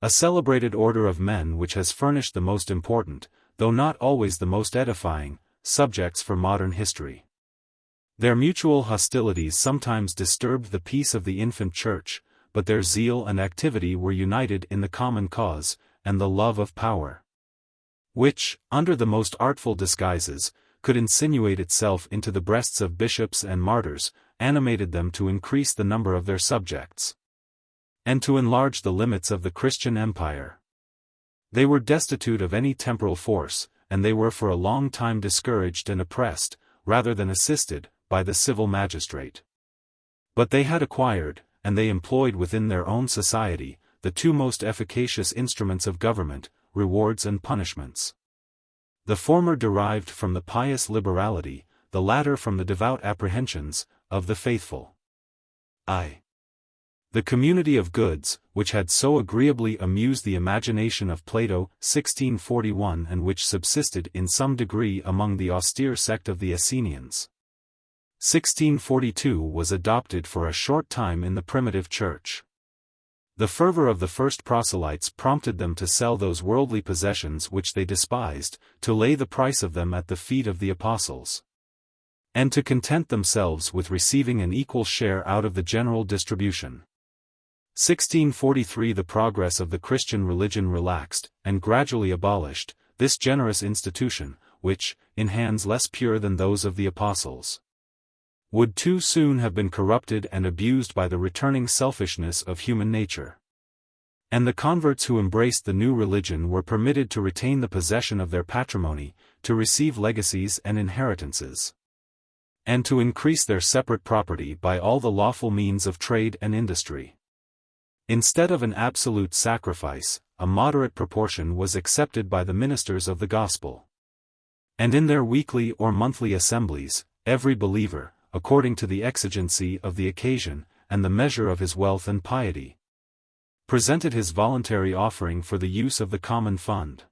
A celebrated order of men which has furnished the most important, though not always the most edifying, subjects for modern history. Their mutual hostilities sometimes disturbed the peace of the infant church, but their zeal and activity were united in the common cause, and the love of power, which, under the most artful disguises, could insinuate itself into the breasts of bishops and martyrs, animated them to increase the number of their subjects, and to enlarge the limits of the Christian empire. They were destitute of any temporal force, and they were for a long time discouraged and oppressed, rather than assisted, by the civil magistrate. But they had acquired, and they employed within their own society, the two most efficacious instruments of government, rewards and punishments. The former derived from the pious liberality, the latter from the devout apprehensions, of the faithful. The community of goods, which had so agreeably amused the imagination of Plato, 1641, and which subsisted in some degree among the austere sect of the Essenians, 1642, was adopted for a short time in the primitive church. The fervor of the first proselytes prompted them to sell those worldly possessions which they despised, to lay the price of them at the feet of the apostles, and to content themselves with receiving an equal share out of the general distribution. 1643. The progress of the Christian religion relaxed, and gradually abolished, this generous institution, which, in hands less pure than those of the apostles, would too soon have been corrupted and abused by the returning selfishness of human nature. And the converts who embraced the new religion were permitted to retain the possession of their patrimony, to receive legacies and inheritances, and to increase their separate property by all the lawful means of trade and industry. Instead of an absolute sacrifice, a moderate proportion was accepted by the ministers of the gospel. And in their weekly or monthly assemblies, every believer, according to the exigency of the occasion, and the measure of his wealth and piety, presented his voluntary offering for the use of the common fund.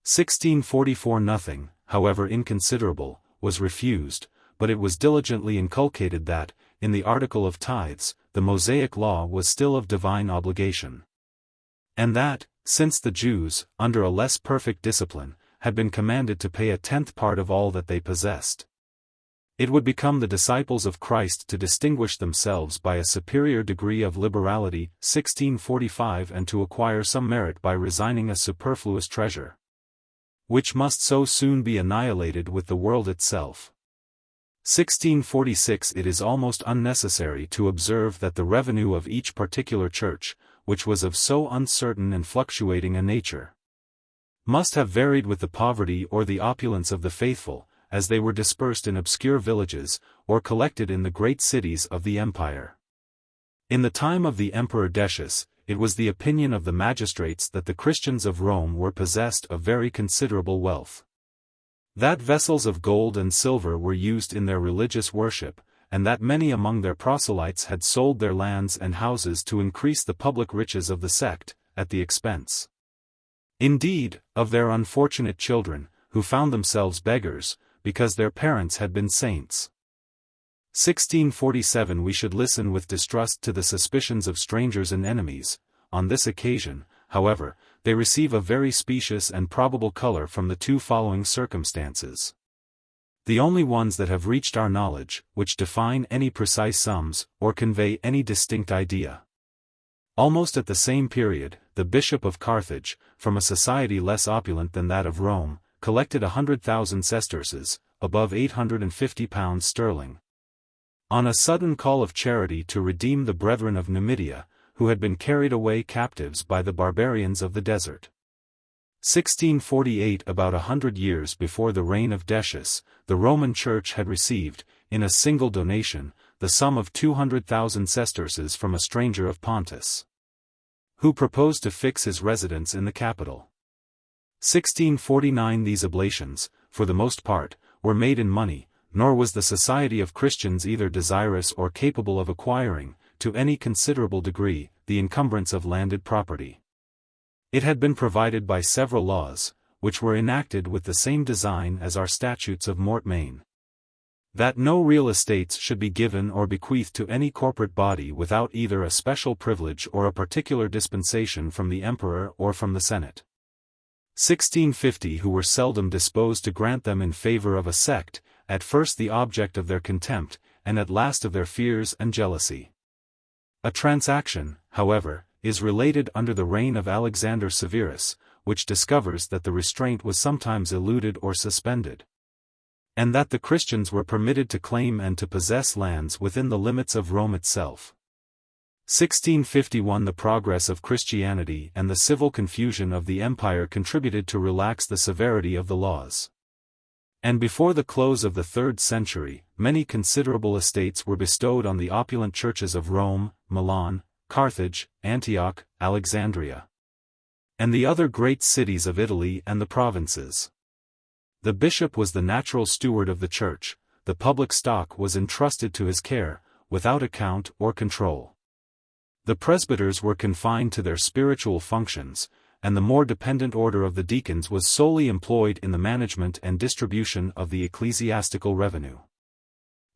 1644 Nothing, however inconsiderable, was refused, but it was diligently inculcated that, in the article of tithes, the Mosaic law was still of divine obligation. And that, since the Jews, under a less perfect discipline, had been commanded to pay a tenth part of all that they possessed, it would become the disciples of Christ to distinguish themselves by a superior degree of liberality, 1645, and to acquire some merit by resigning a superfluous treasure, which must so soon be annihilated with the world itself. 1646 It is almost unnecessary to observe that the revenue of each particular church, which was of so uncertain and fluctuating a nature, must have varied with the poverty or the opulence of the faithful, as they were dispersed in obscure villages, or collected in the great cities of the empire. In the time of the Emperor Decius, it was the opinion of the magistrates that the Christians of Rome were possessed of very considerable wealth, that vessels of gold and silver were used in their religious worship, and that many among their proselytes had sold their lands and houses to increase the public riches of the sect, at the expense, indeed, of their unfortunate children, who found themselves beggars, because their parents had been saints. 1647 We should listen with distrust to the suspicions of strangers and enemies. On this occasion, however, they receive a very specious and probable color from the two following circumstances, the only ones that have reached our knowledge, which define any precise sums, or convey any distinct idea. Almost at the same period, the Bishop of Carthage, from a society less opulent than that of Rome, collected 100,000 sesterces, above £850 sterling, on a sudden call of charity to redeem the brethren of Numidia, who had been carried away captives by the barbarians of the desert. 1648 About 100 years before the reign of Decius, the Roman Church had received, in a single donation, the sum of 200,000 sesterces from a stranger of Pontus, who proposed to fix his residence in the capital. 1649 These oblations, for the most part, were made in money, nor was the Society of Christians either desirous or capable of acquiring, to any considerable degree, the encumbrance of landed property. It had been provided by several laws, which were enacted with the same design as our statutes of mortmain, that no real estates should be given or bequeathed to any corporate body without either a special privilege or a particular dispensation from the Emperor or from the Senate. 1650 Who were seldom disposed to grant them in favor of a sect, at first the object of their contempt, and at last of their fears and jealousy. A transaction, however, is related under the reign of Alexander Severus, which discovers that the restraint was sometimes eluded or suspended, and that the Christians were permitted to claim and to possess lands within the limits of Rome itself. 1651 The progress of Christianity and the civil confusion of the empire contributed to relax the severity of the laws. And before the close of the 3rd century, many considerable estates were bestowed on the opulent churches of Rome, Milan, Carthage, Antioch, Alexandria, and the other great cities of Italy and the provinces. The bishop was the natural steward of the church, the public stock was entrusted to his care, without account or control. The presbyters were confined to their spiritual functions, and the more dependent order of the deacons was solely employed in the management and distribution of the ecclesiastical revenue.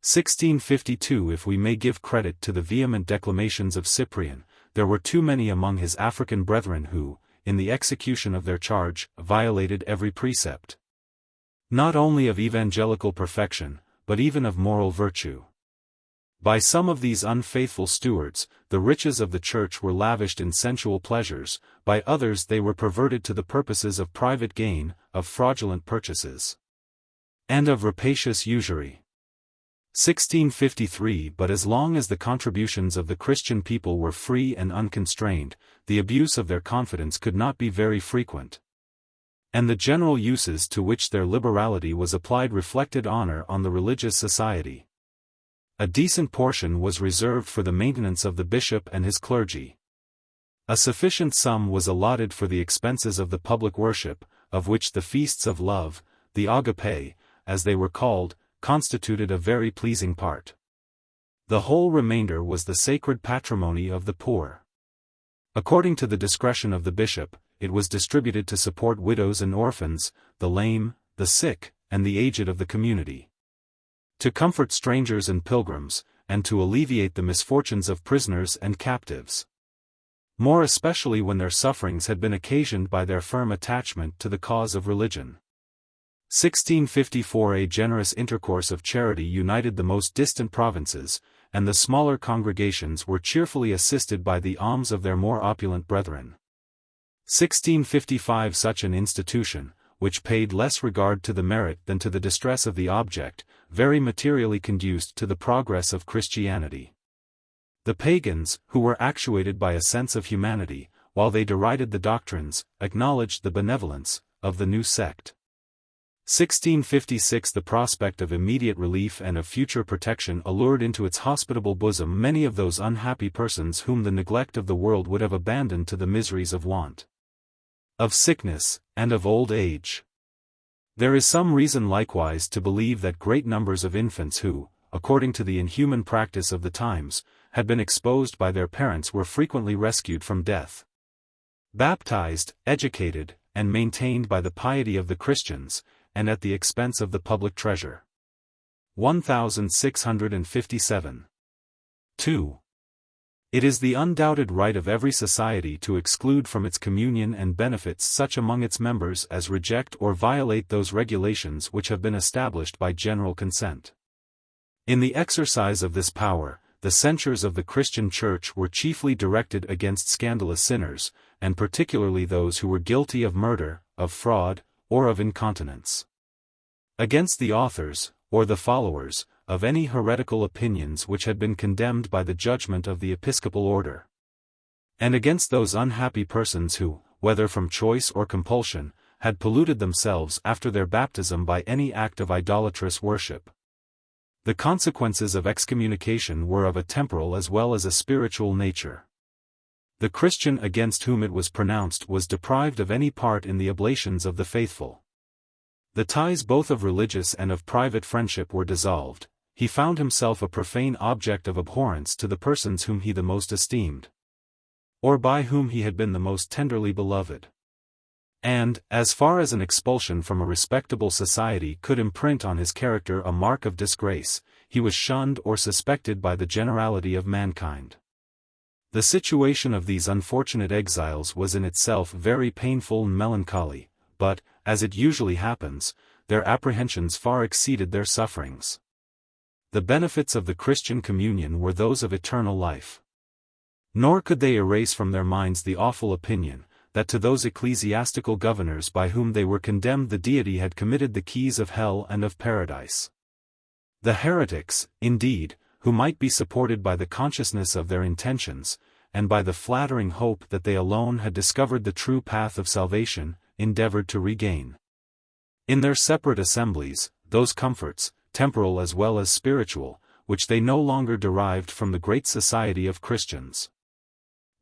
1652 If we may give credit to the vehement declamations of Cyprian, there were too many among his African brethren who, in the execution of their charge, violated every precept, not only of evangelical perfection, but even of moral virtue. By some of these unfaithful stewards, the riches of the church were lavished in sensual pleasures, by others they were perverted to the purposes of private gain, of fraudulent purchases, and of rapacious usury. 1653. But as long as the contributions of the Christian people were free and unconstrained, the abuse of their confidence could not be very frequent. And the general uses to which their liberality was applied reflected honor on the religious society. A decent portion was reserved for the maintenance of the bishop and his clergy. A sufficient sum was allotted for the expenses of the public worship, of which the feasts of love, the agape, as they were called, constituted a very pleasing part. The whole remainder was the sacred patrimony of the poor. According to the discretion of the bishop, it was distributed to support widows and orphans, the lame, the sick, and the aged of the community, to comfort strangers and pilgrims, and to alleviate the misfortunes of prisoners and captives, more especially when their sufferings had been occasioned by their firm attachment to the cause of religion. 1654. A generous intercourse of charity united the most distant provinces, and the smaller congregations were cheerfully assisted by the alms of their more opulent brethren. 1655. Such an institution, which paid less regard to the merit than to the distress of the object, very materially conduced to the progress of Christianity. The pagans, who were actuated by a sense of humanity, while they derided the doctrines, acknowledged the benevolence, of the new sect. 1656. The prospect of immediate relief and of future protection allured into its hospitable bosom many of those unhappy persons whom the neglect of the world would have abandoned to the miseries of want, of sickness, and of old age. There is some reason likewise to believe that great numbers of infants who, according to the inhuman practice of the times, had been exposed by their parents were frequently rescued from death, baptized, educated, and maintained by the piety of the Christians, and at the expense of the public treasure. 1657. 2. It is the undoubted right of every society to exclude from its communion and benefits such among its members as reject or violate those regulations which have been established by general consent. In the exercise of this power, the censures of the Christian Church were chiefly directed against scandalous sinners, and particularly those who were guilty of murder, of fraud, or of incontinence. Against the authors, or the followers, of any heretical opinions which had been condemned by the judgment of the episcopal order. And against those unhappy persons who, whether from choice or compulsion, had polluted themselves after their baptism by any act of idolatrous worship. The consequences of excommunication were of a temporal as well as a spiritual nature. The Christian against whom it was pronounced was deprived of any part in the oblations of the faithful. The ties both of religious and of private friendship were dissolved. He found himself a profane object of abhorrence to the persons whom he the most esteemed, or by whom he had been the most tenderly beloved. And, as far as an expulsion from a respectable society could imprint on his character a mark of disgrace, he was shunned or suspected by the generality of mankind. The situation of these unfortunate exiles was in itself very painful and melancholy, but, as it usually happens, their apprehensions far exceeded their sufferings. The benefits of the Christian communion were those of eternal life. Nor could they erase from their minds the awful opinion, that to those ecclesiastical governors by whom they were condemned the deity had committed the keys of hell and of paradise. The heretics, indeed, who might be supported by the consciousness of their intentions, and by the flattering hope that they alone had discovered the true path of salvation, endeavored to regain, in their separate assemblies, those comforts, temporal as well as spiritual, which they no longer derived from the great society of Christians.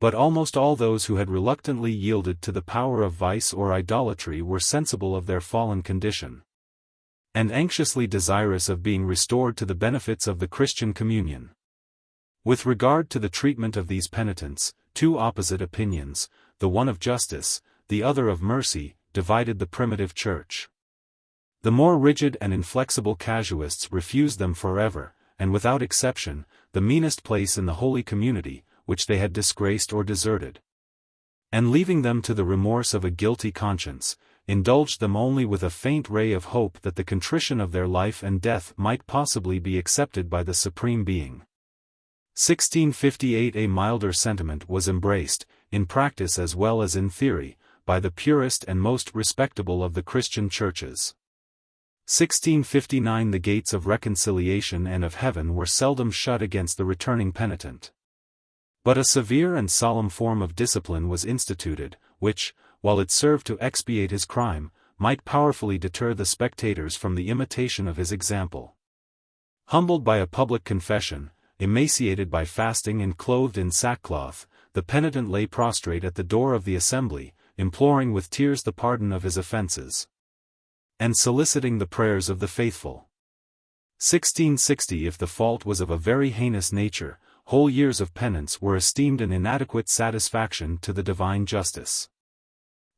But almost all those who had reluctantly yielded to the power of vice or idolatry were sensible of their fallen condition, and anxiously desirous of being restored to the benefits of the Christian communion. With regard to the treatment of these penitents, two opposite opinions, the one of justice, the other of mercy, divided the primitive church. The more rigid and inflexible casuists refused them forever, and without exception, the meanest place in the holy community, which they had disgraced or deserted. And leaving them to the remorse of a guilty conscience, indulged them only with a faint ray of hope that the contrition of their life and death might possibly be accepted by the Supreme Being. 1658 A milder sentiment was embraced, in practice as well as in theory, by the purest and most respectable of the Christian churches. 1659 The gates of reconciliation and of heaven were seldom shut against the returning penitent. But a severe and solemn form of discipline was instituted, which, while it served to expiate his crime, might powerfully deter the spectators from the imitation of his example. Humbled by a public confession, emaciated by fasting and clothed in sackcloth, the penitent lay prostrate at the door of the assembly, imploring with tears the pardon of his offenses, and soliciting the prayers of the faithful. 1660 If the fault was of a very heinous nature, whole years of penance were esteemed an inadequate satisfaction to the divine justice.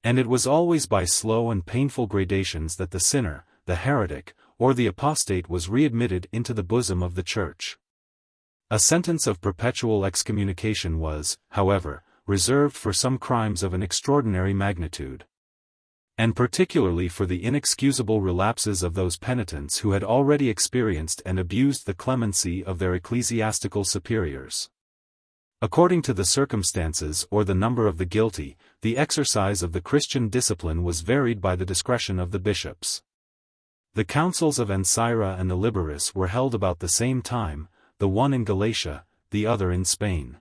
And it was always by slow and painful gradations that the sinner, the heretic, or the apostate was readmitted into the bosom of the Church. A sentence of perpetual excommunication was, however, reserved for some crimes of an extraordinary magnitude, and particularly for the inexcusable relapses of those penitents who had already experienced and abused the clemency of their ecclesiastical superiors. According to the circumstances or the number of the guilty, the exercise of the Christian discipline was varied by the discretion of the bishops. The councils of Ancyra and Illiberis were held about the same time, the one in Galatia, the other in Spain.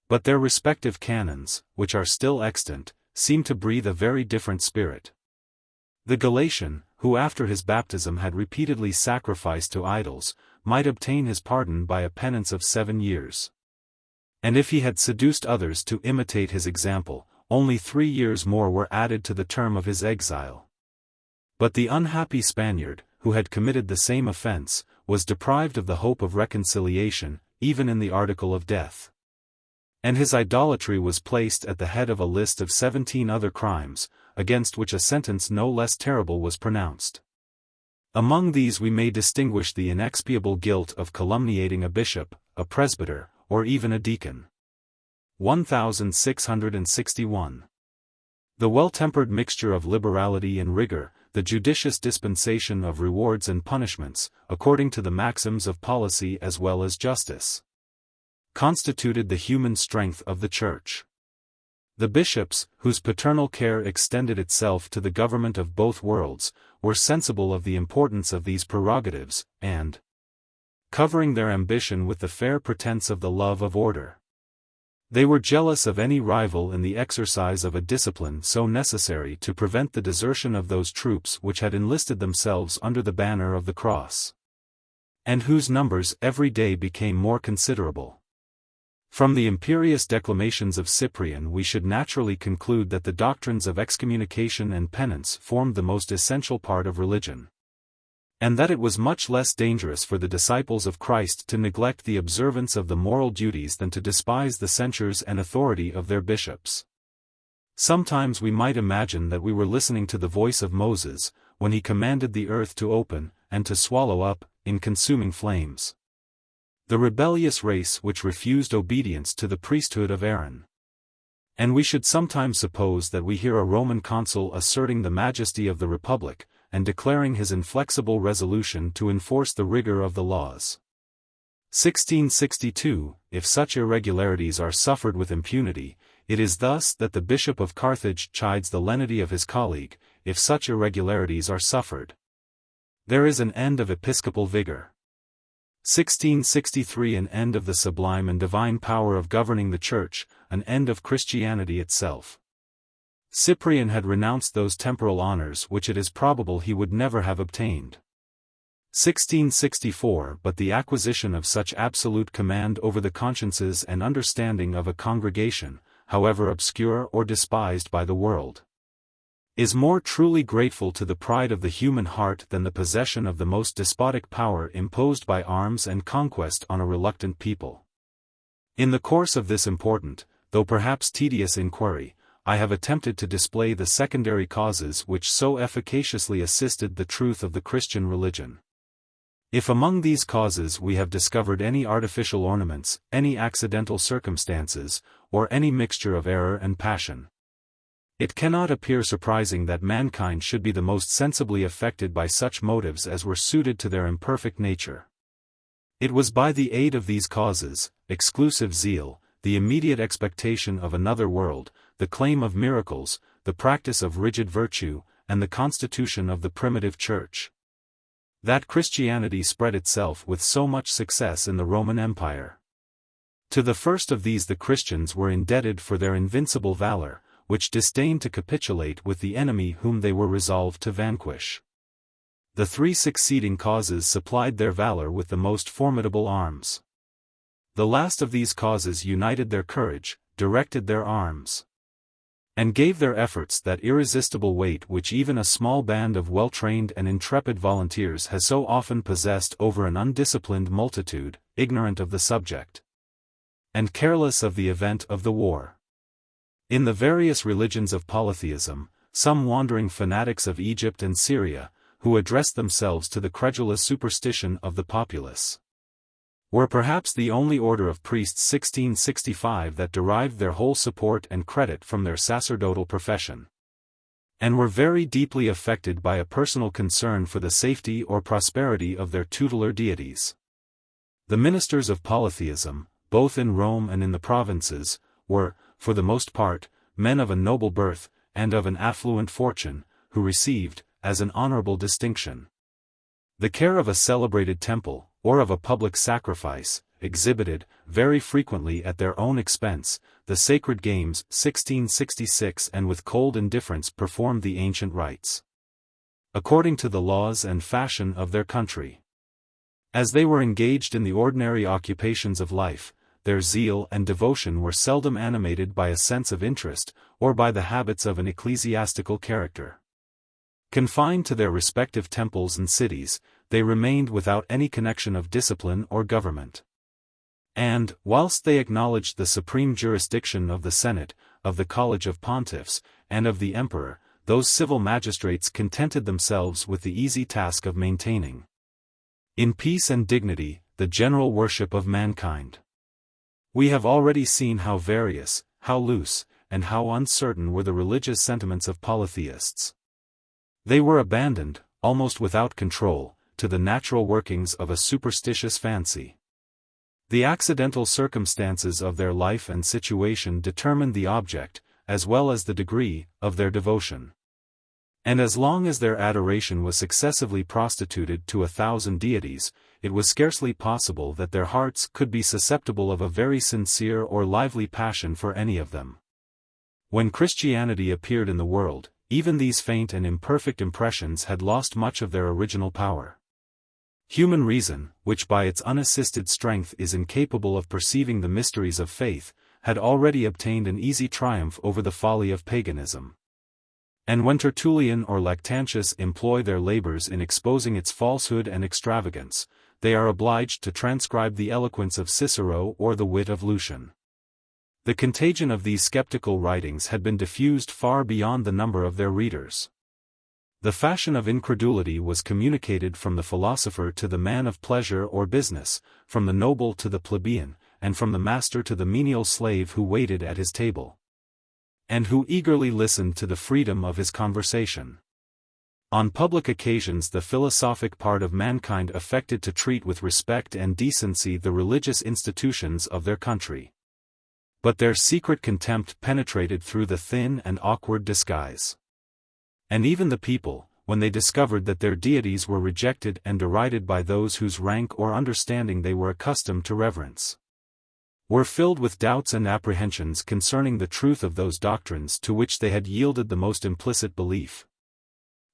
But their respective canons, which are still extant, seem to breathe a very different spirit. The Galatian, who after his baptism had repeatedly sacrificed to idols, might obtain his pardon by a penance of 7 years. And if he had seduced others to imitate his example, only 3 years more were added to the term of his exile. But the unhappy Spaniard, who had committed the same offense, was deprived of the hope of reconciliation, even in the article of death. And his idolatry was placed at the head of a list of 17 other crimes, against which a sentence no less terrible was pronounced. Among these we may distinguish the inexpiable guilt of calumniating a bishop, a presbyter, or even a deacon. 1661. The well-tempered mixture of liberality and rigor, the judicious dispensation of rewards and punishments, according to the maxims of policy as well as justice, constituted the human strength of the Church. The bishops, whose paternal care extended itself to the government of both worlds, were sensible of the importance of these prerogatives, and, covering their ambition with the fair pretense of the love of order, they were jealous of any rival in the exercise of a discipline so necessary to prevent the desertion of those troops which had enlisted themselves under the banner of the cross, and whose numbers every day became more considerable. From the imperious declamations of Cyprian we should naturally conclude that the doctrines of excommunication and penance formed the most essential part of religion, and that it was much less dangerous for the disciples of Christ to neglect the observance of the moral duties than to despise the censures and authority of their bishops. Sometimes we might imagine that we were listening to the voice of Moses, when he commanded the earth to open, and to swallow up, in consuming flames, the rebellious race which refused obedience to the priesthood of Aaron. And we should sometimes suppose that we hear a Roman consul asserting the majesty of the Republic, and declaring his inflexible resolution to enforce the rigor of the laws. 1662, If such irregularities are suffered with impunity, it is thus that the Bishop of Carthage chides the lenity of his colleague. If such irregularities are suffered, there is an end of episcopal vigor. 1663 An end of the sublime and divine power of governing the Church, an end of Christianity itself. Cyprian had renounced those temporal honors which it is probable he would never have obtained. 1664 But the acquisition of such absolute command over the consciences and understanding of a congregation, however obscure or despised by the world, is more truly grateful to the pride of the human heart than the possession of the most despotic power imposed by arms and conquest on a reluctant people. In the course of this important, though perhaps tedious inquiry, I have attempted to display the secondary causes which so efficaciously assisted the truth of the Christian religion. If among these causes we have discovered any artificial ornaments, any accidental circumstances, or any mixture of error and passion, it cannot appear surprising that mankind should be the most sensibly affected by such motives as were suited to their imperfect nature. It was by the aid of these causes, exclusive zeal, the immediate expectation of another world, the claim of miracles, the practice of rigid virtue, and the constitution of the primitive church. That Christianity spread itself with so much success in the Roman Empire. To the first of these the Christians were indebted for their invincible valor, which disdained to capitulate with the enemy whom they were resolved to vanquish. The three succeeding causes supplied their valor with the most formidable arms. The last of these causes united their courage, directed their arms, and gave their efforts that irresistible weight which even a small band of well-trained and intrepid volunteers has so often possessed over an undisciplined multitude, ignorant of the subject, and careless of the event of the war. In the various religions of polytheism, some wandering fanatics of Egypt and Syria, who addressed themselves to the credulous superstition of the populace, were perhaps the only order of priests 1665 that derived their whole support and credit from their sacerdotal profession, and were very deeply affected by a personal concern for the safety or prosperity of their tutelar deities. The ministers of polytheism, both in Rome and in the provinces, were, for the most part, men of a noble birth, and of an affluent fortune, who received, as an honorable distinction, the care of a celebrated temple, or of a public sacrifice, exhibited, very frequently at their own expense, the sacred games 1666 and with cold indifference performed the ancient rites, according to the laws and fashion of their country. As they were engaged in the ordinary occupations of life, their zeal and devotion were seldom animated by a sense of interest, or by the habits of an ecclesiastical character. Confined to their respective temples and cities, they remained without any connection of discipline or government. And, whilst they acknowledged the supreme jurisdiction of the Senate, of the College of Pontiffs, and of the Emperor, those civil magistrates contented themselves with the easy task of maintaining, in peace and dignity, the general worship of mankind. We have already seen how various, how loose, and how uncertain were the religious sentiments of polytheists. They were abandoned, almost without control, to the natural workings of a superstitious fancy. The accidental circumstances of their life and situation determined the object, as well as the degree, of their devotion. And as long as their adoration was successively prostituted to 1,000 deities, it was scarcely possible that their hearts could be susceptible of a very sincere or lively passion for any of them. When Christianity appeared in the world, even these faint and imperfect impressions had lost much of their original power. Human reason, which by its unassisted strength is incapable of perceiving the mysteries of faith, had already obtained an easy triumph over the folly of paganism. And when Tertullian or Lactantius employ their labors in exposing its falsehood and extravagance, they are obliged to transcribe the eloquence of Cicero or the wit of Lucian. The contagion of these skeptical writings had been diffused far beyond the number of their readers. The fashion of incredulity was communicated from the philosopher to the man of pleasure or business, from the noble to the plebeian, and from the master to the menial slave who waited at his table, and who eagerly listened to the freedom of his conversation. On public occasions the philosophic part of mankind affected to treat with respect and decency the religious institutions of their country. But their secret contempt penetrated through the thin and awkward disguise. And even the people, when they discovered that their deities were rejected and derided by those whose rank or understanding they were accustomed to reverence, were filled with doubts and apprehensions concerning the truth of those doctrines to which they had yielded the most implicit belief.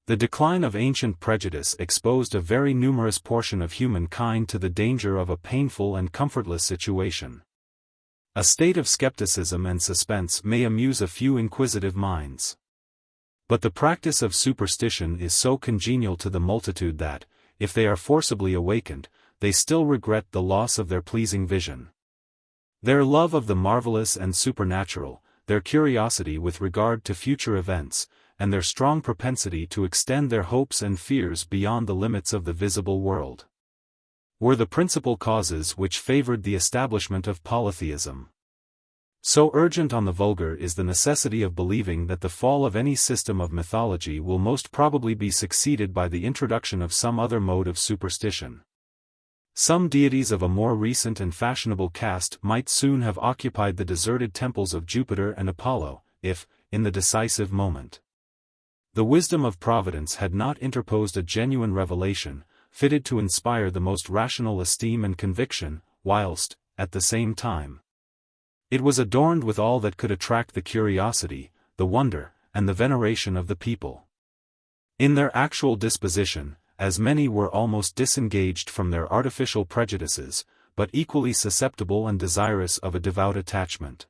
The decline of ancient prejudice exposed a very numerous portion of humankind to the danger of a painful and comfortless situation. A state of skepticism and suspense may amuse a few inquisitive minds. But the practice of superstition is so congenial to the multitude that, if they are forcibly awakened, they still regret the loss of their pleasing vision. Their love of the marvelous and supernatural, their curiosity with regard to future events, and their strong propensity to extend their hopes and fears beyond the limits of the visible world, were the principal causes which favored the establishment of polytheism. So urgent on the vulgar is the necessity of believing that the fall of any system of mythology will most probably be succeeded by the introduction of some other mode of superstition. Some deities of a more recent and fashionable caste might soon have occupied the deserted temples of Jupiter and Apollo, if, in the decisive moment, the wisdom of Providence had not interposed a genuine revelation, fitted to inspire the most rational esteem and conviction, whilst, at the same time, it was adorned with all that could attract the curiosity, the wonder, and the veneration of the people. In their actual disposition, as many were almost disengaged from their artificial prejudices, but equally susceptible and desirous of a devout attachment.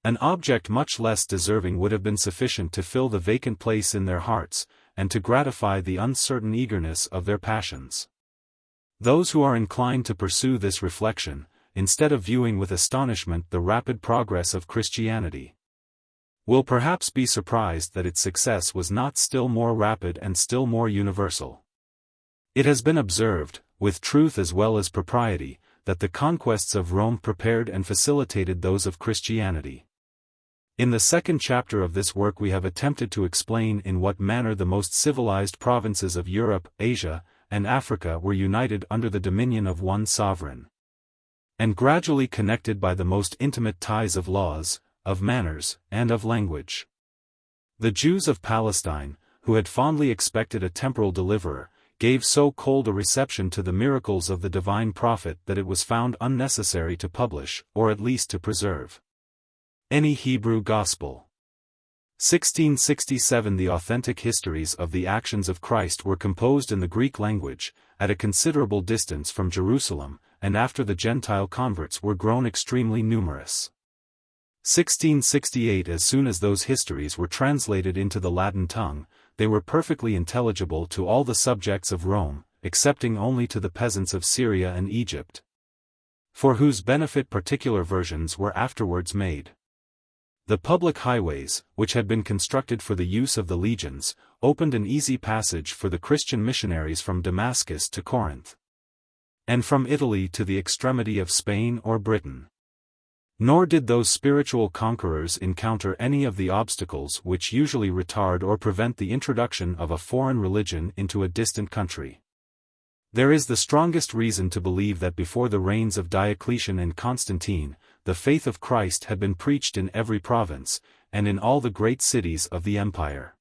An object much less deserving would have been sufficient to fill the vacant place in their hearts, and to gratify the uncertain eagerness of their passions. Those who are inclined to pursue this reflection, instead of viewing with astonishment the rapid progress of Christianity, will perhaps be surprised that its success was not still more rapid and still more universal. It has been observed, with truth as well as propriety, that the conquests of Rome prepared and facilitated those of Christianity. In the second chapter of this work we have attempted to explain in what manner the most civilized provinces of Europe, Asia, and Africa were united under the dominion of one sovereign, and gradually connected by the most intimate ties of laws, of manners, and of language. The Jews of Palestine, who had fondly expected a temporal deliverer, gave so cold a reception to the miracles of the divine prophet that it was found unnecessary to publish, or at least to preserve, any Hebrew gospel. 1667 The authentic histories of the actions of Christ were composed in the Greek language, at a considerable distance from Jerusalem, and after the Gentile converts were grown extremely numerous. 1668 As soon as those histories were translated into the Latin tongue, they were perfectly intelligible to all the subjects of Rome, excepting only to the peasants of Syria and Egypt, for whose benefit particular versions were afterwards made. The public highways, which had been constructed for the use of the legions, opened an easy passage for the Christian missionaries from Damascus to Corinth, and from Italy to the extremity of Spain or Britain. Nor did those spiritual conquerors encounter any of the obstacles which usually retard or prevent the introduction of a foreign religion into a distant country. There is the strongest reason to believe that before the reigns of Diocletian and Constantine, the faith of Christ had been preached in every province, and in all the great cities of the empire.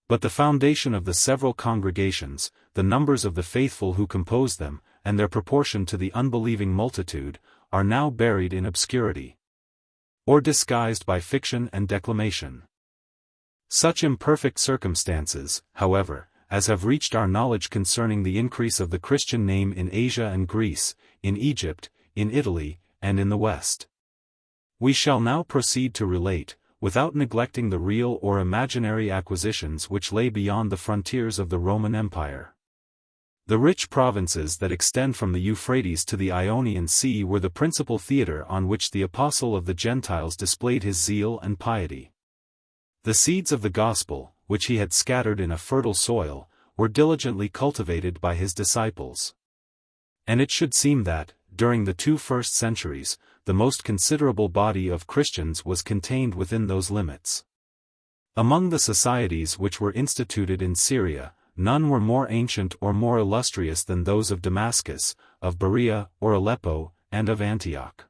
But the foundation of the several congregations, the numbers of the faithful who composed them, and their proportion to the unbelieving multitude, are now buried in obscurity, or disguised by fiction and declamation. Such imperfect circumstances, however, as have reached our knowledge concerning the increase of the Christian name in Asia and Greece, in Egypt, in Italy, and in the West, we shall now proceed to relate, without neglecting the real or imaginary acquisitions which lay beyond the frontiers of the Roman Empire. The rich provinces that extend from the Euphrates to the Ionian Sea were the principal theatre on which the apostle of the Gentiles displayed his zeal and piety. The seeds of the gospel, which he had scattered in a fertile soil, were diligently cultivated by his disciples. And it should seem that, during the 2 first centuries, the most considerable body of Christians was contained within those limits. Among the societies which were instituted in Syria, none were more ancient or more illustrious than those of Damascus, of Berea or Aleppo, and of Antioch.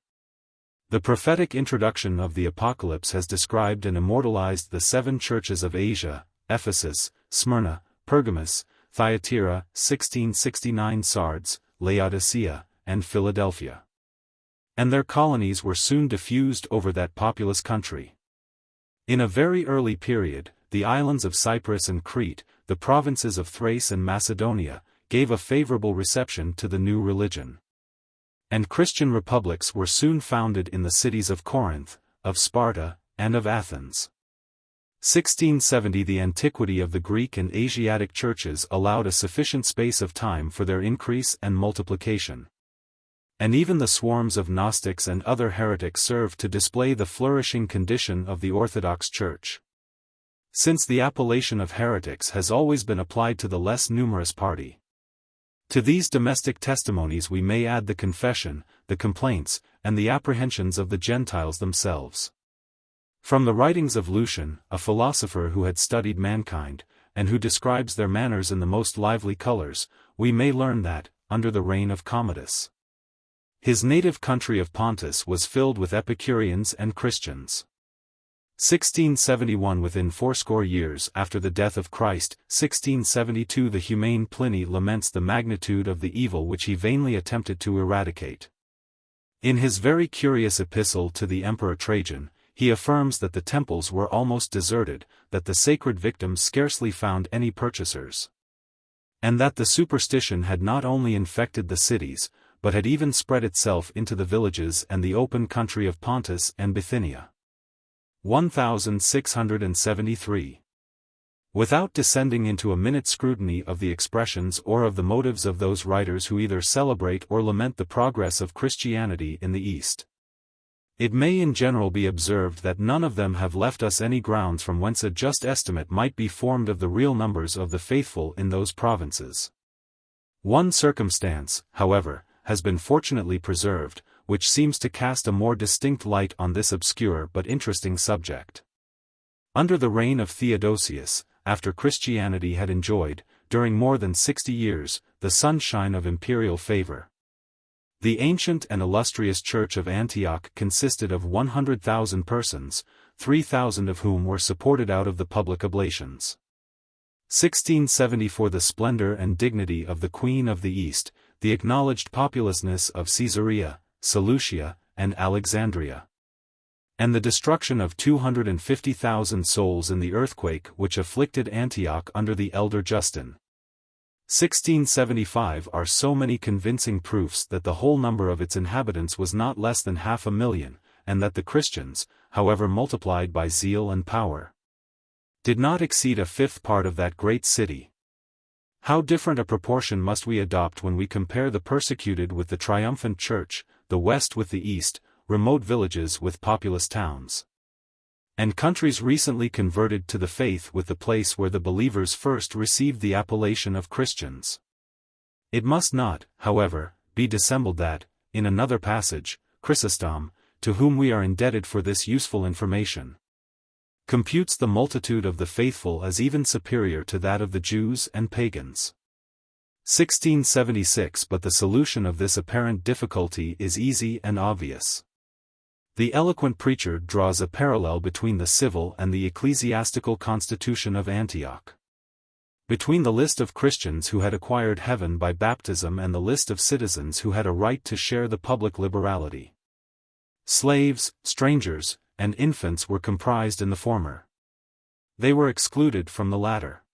The prophetic introduction of the Apocalypse has described and immortalized the 7 churches of Asia: Ephesus, Smyrna, Pergamus, Thyatira, 1669 Sardes, Laodicea, and Philadelphia. And their colonies were soon diffused over that populous country. In a very early period, the islands of Cyprus and Crete, the provinces of Thrace and Macedonia, gave a favorable reception to the new religion. And Christian republics were soon founded in the cities of Corinth, of Sparta, and of Athens. 1670 The antiquity of the Greek and Asiatic churches allowed a sufficient space of time for their increase and multiplication. And even the swarms of Gnostics and other heretics served to display the flourishing condition of the Orthodox Church. Since the appellation of heretics has always been applied to the less numerous party. To these domestic testimonies we may add the confession, the complaints, and the apprehensions of the Gentiles themselves. From the writings of Lucian, a philosopher who had studied mankind, and who describes their manners in the most lively colors, we may learn that, under the reign of Commodus. His native country of Pontus was filled with Epicureans and Christians. 1671 Within fourscore years after the death of Christ, 1672 the humane Pliny laments the magnitude of the evil which he vainly attempted to eradicate. In his very curious epistle to the Emperor Trajan, he affirms that the temples were almost deserted, that the sacred victims scarcely found any purchasers, and that the superstition had not only infected the cities, but had even spread itself into the villages and the open country of Pontus and Bithynia. 1673. Without descending into a minute scrutiny of the expressions or of the motives of those writers who either celebrate or lament the progress of Christianity in the East, it may in general be observed that none of them have left us any grounds from whence a just estimate might be formed of the real numbers of the faithful in those provinces. One circumstance, however, has been fortunately preserved, which seems to cast a more distinct light on this obscure but interesting subject. Under the reign of Theodosius, after Christianity had enjoyed, during more than 60 years, the sunshine of imperial favor, the ancient and illustrious Church of Antioch consisted of 100,000 persons, 3,000 of whom were supported out of the public oblations. 1674 The splendor and dignity of the Queen of the East, the acknowledged populousness of Caesarea, Seleucia, and Alexandria, and the destruction of 250,000 souls in the earthquake which afflicted Antioch under the elder Justin. 1675 are so many convincing proofs that the whole number of its inhabitants was not less than 500,000, and that the Christians, however multiplied by zeal and power, did not exceed a fifth part of that great city. How different a proportion must we adopt when we compare the persecuted with the triumphant Church, the West with the East, remote villages with populous towns, and countries recently converted to the faith with the place where the believers first received the appellation of Christians. It must not, however, be dissembled that, in another passage, Chrysostom, to whom we are indebted for this useful information, computes the multitude of the faithful as even superior to that of the Jews and pagans. 1676 But the solution of this apparent difficulty is easy and obvious. The eloquent preacher draws a parallel between the civil and the ecclesiastical constitution of Antioch, between the list of Christians who had acquired heaven by baptism and the list of citizens who had a right to share the public liberality. Slaves, strangers, and infants were comprised in the former. They were excluded from the latter.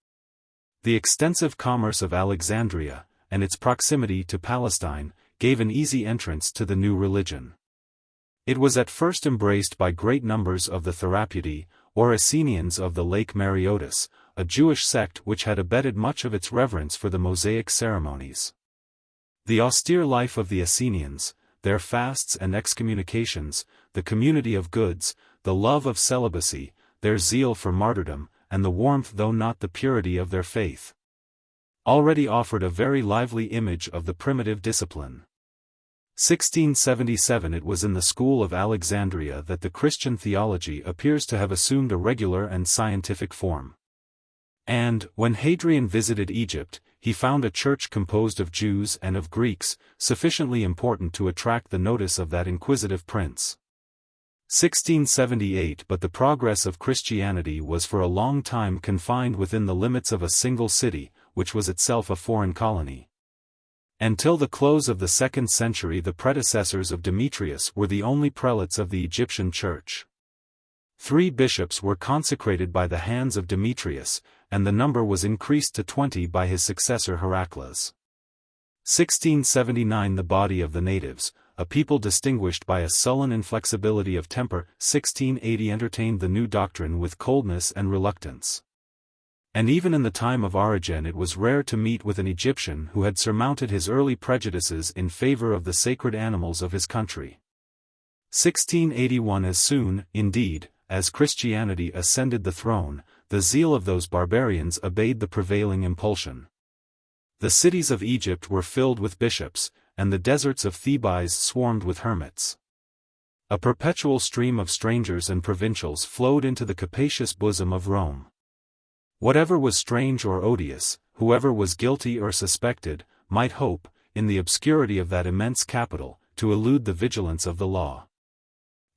The extensive commerce of Alexandria, and its proximity to Palestine, gave an easy entrance to the new religion. It was at first embraced by great numbers of the Therapudi, or Essenians of the Lake Mareotis, a Jewish sect which had abetted much of its reverence for the Mosaic ceremonies. The austere life of the Essenians, their fasts and excommunications, the community of goods, the love of celibacy, their zeal for martyrdom, and the warmth though not the purity of their faith, already offered a very lively image of the primitive discipline. 1677 It was in the school of Alexandria that the Christian theology appears to have assumed a regular and scientific form. And, when Hadrian visited Egypt, he found a church composed of Jews and of Greeks, sufficiently important to attract the notice of that inquisitive prince. 1678 But the progress of Christianity was for a long time confined within the limits of a single city, which was itself a foreign colony. Until the close of the 2nd century the predecessors of Demetrius were the only prelates of the Egyptian church. 3 bishops were consecrated by the hands of Demetrius, and the number was increased to 20 by his successor Heracles. 1679 The body of the natives, a people distinguished by a sullen inflexibility of temper, 1680 entertained the new doctrine with coldness and reluctance. And even in the time of Origen it was rare to meet with an Egyptian who had surmounted his early prejudices in favor of the sacred animals of his country. 1681 As soon, indeed, as Christianity ascended the throne, the zeal of those barbarians obeyed the prevailing impulsion. The cities of Egypt were filled with bishops, and the deserts of Thebes swarmed with hermits. A perpetual stream of strangers and provincials flowed into the capacious bosom of Rome. Whatever was strange or odious, whoever was guilty or suspected, might hope, in the obscurity of that immense capital, to elude the vigilance of the law.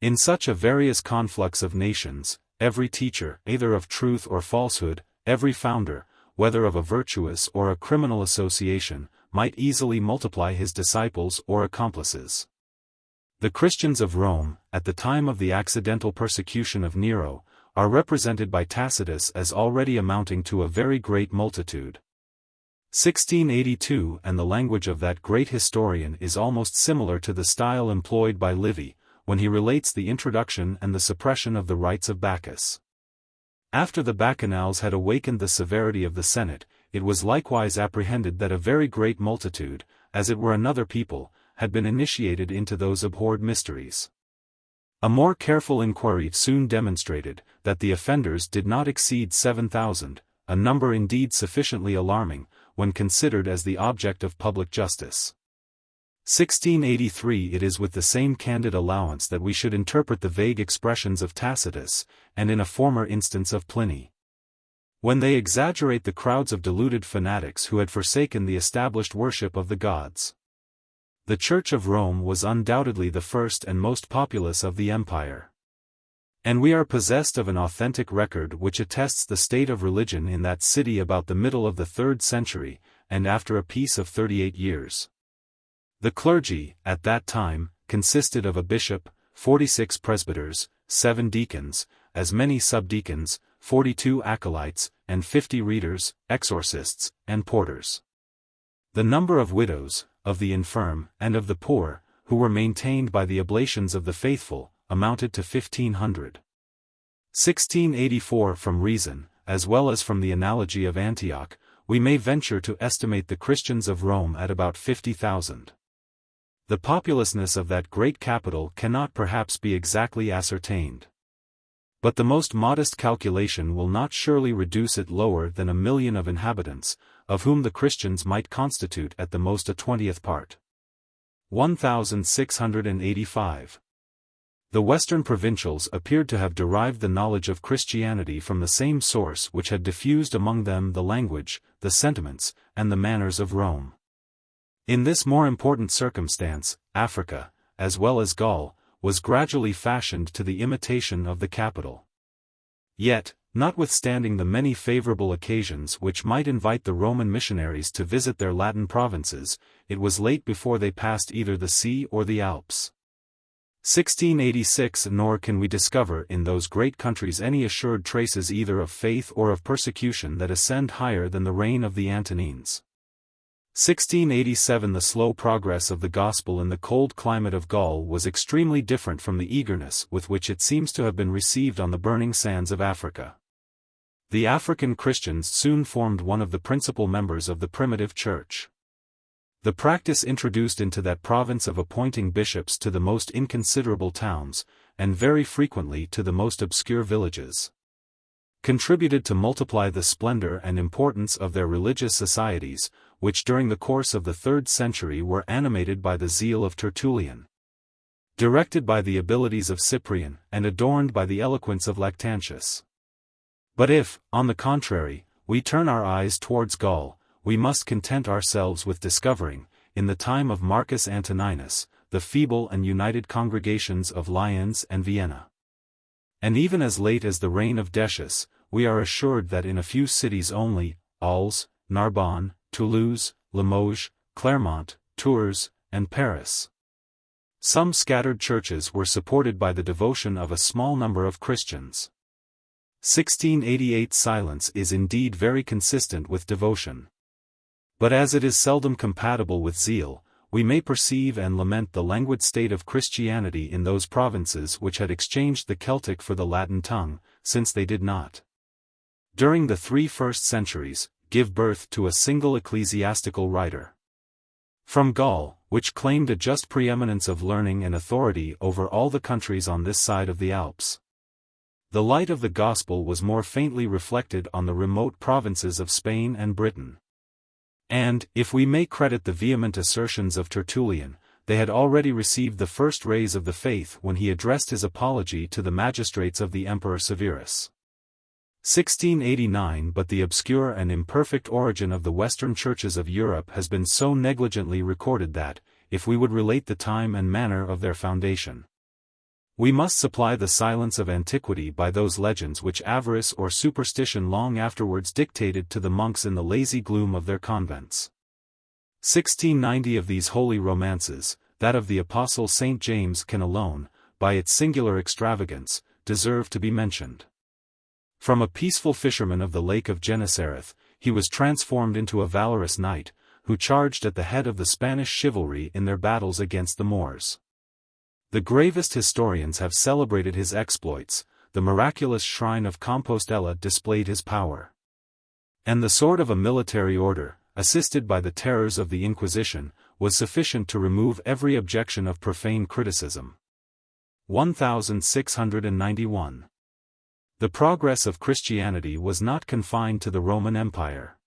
In such a various conflux of nations, every teacher, either of truth or falsehood, every founder, whether of a virtuous or a criminal association, might easily multiply his disciples or accomplices. The Christians of Rome, at the time of the accidental persecution of Nero, are represented by Tacitus as already amounting to a very great multitude. 1682 and the language of that great historian is almost similar to the style employed by Livy, when he relates the introduction and the suppression of the rites of Bacchus. After the Bacchanals had awakened the severity of the Senate, it was likewise apprehended that a very great multitude, as it were another people, had been initiated into those abhorred mysteries. A more careful inquiry soon demonstrated that the offenders did not exceed 7,000, a number indeed sufficiently alarming, when considered as the object of public justice. 1683 It is with the same candid allowance that we should interpret the vague expressions of Tacitus, and in a former instance of Pliny. When they exaggerate the crowds of deluded fanatics who had forsaken the established worship of the gods. The Church of Rome was undoubtedly the first and most populous of the empire. And we are possessed of an authentic record which attests the state of religion in that city about the middle of the 3rd century, and after a peace of 38 years. The clergy, at that time, consisted of a bishop, 46 presbyters, 7 deacons, as many subdeacons, 42 acolytes, and 50 readers, exorcists, and porters. The number of widows, of the infirm, and of the poor, who were maintained by the oblations of the faithful, amounted to 1,500. 1684 From reason, as well as from the analogy of Antioch, we may venture to estimate the Christians of Rome at about 50,000. The populousness of that great capital cannot perhaps be exactly ascertained. But the most modest calculation will not surely reduce it lower than 1,000,000 of inhabitants, of whom the Christians might constitute at the most a 20th part. 1685. The Western provincials appeared to have derived the knowledge of Christianity from the same source which had diffused among them the language, the sentiments, and the manners of Rome. In this more important circumstance, Africa, as well as Gaul, was gradually fashioned to the imitation of the capital. Yet, notwithstanding the many favorable occasions which might invite the Roman missionaries to visit their Latin provinces, it was late before they passed either the sea or the Alps. 1686 Nor can we discover in those great countries any assured traces either of faith or of persecution that ascend higher than the reign of the Antonines. 1687 The slow progress of the gospel in the cold climate of Gaul was extremely different from the eagerness with which it seems to have been received on the burning sands of Africa. The African Christians soon formed one of the principal members of the primitive church. The practice introduced into that province of appointing bishops to the most inconsiderable towns, and very frequently to the most obscure villages, contributed to multiply the splendor and importance of their religious societies, which during the course of the 3rd century were animated by the zeal of Tertullian, directed by the abilities of Cyprian, and adorned by the eloquence of Lactantius. But if, on the contrary, we turn our eyes towards Gaul, we must content ourselves with discovering, in the time of Marcus Antoninus, the feeble and united congregations of Lyons and Vienna. And even as late as the reign of Decius, we are assured that in a few cities only, Arles, Narbonne, Toulouse, Limoges, Clermont, Tours, and Paris, some scattered churches were supported by the devotion of a small number of Christians. 1688 Silence is indeed very consistent with devotion. But as it is seldom compatible with zeal, we may perceive and lament the languid state of Christianity in those provinces which had exchanged the Celtic for the Latin tongue, since they did not, during the 3 first centuries, give birth to a single ecclesiastical writer. From Gaul, which claimed a just preeminence of learning and authority over all the countries on this side of the Alps, the light of the gospel was more faintly reflected on the remote provinces of Spain and Britain. And, if we may credit the vehement assertions of Tertullian, they had already received the first rays of the faith when he addressed his apology to the magistrates of the Emperor Severus. 1689. But the obscure and imperfect origin of the Western churches of Europe has been so negligently recorded that, if we would relate the time and manner of their foundation, we must supply the silence of antiquity by those legends which avarice or superstition long afterwards dictated to the monks in the lazy gloom of their convents. 1690. Of these holy romances, that of the Apostle St. James can alone, by its singular extravagance, deserve to be mentioned. From a peaceful fisherman of the lake of Gennesareth, he was transformed into a valorous knight, who charged at the head of the Spanish chivalry in their battles against the Moors. The gravest historians have celebrated his exploits, the miraculous shrine of Compostela displayed his power. And the sword of a military order, assisted by the terrors of the Inquisition, was sufficient to remove every objection of profane criticism. 1691. The progress of Christianity was not confined to the Roman Empire.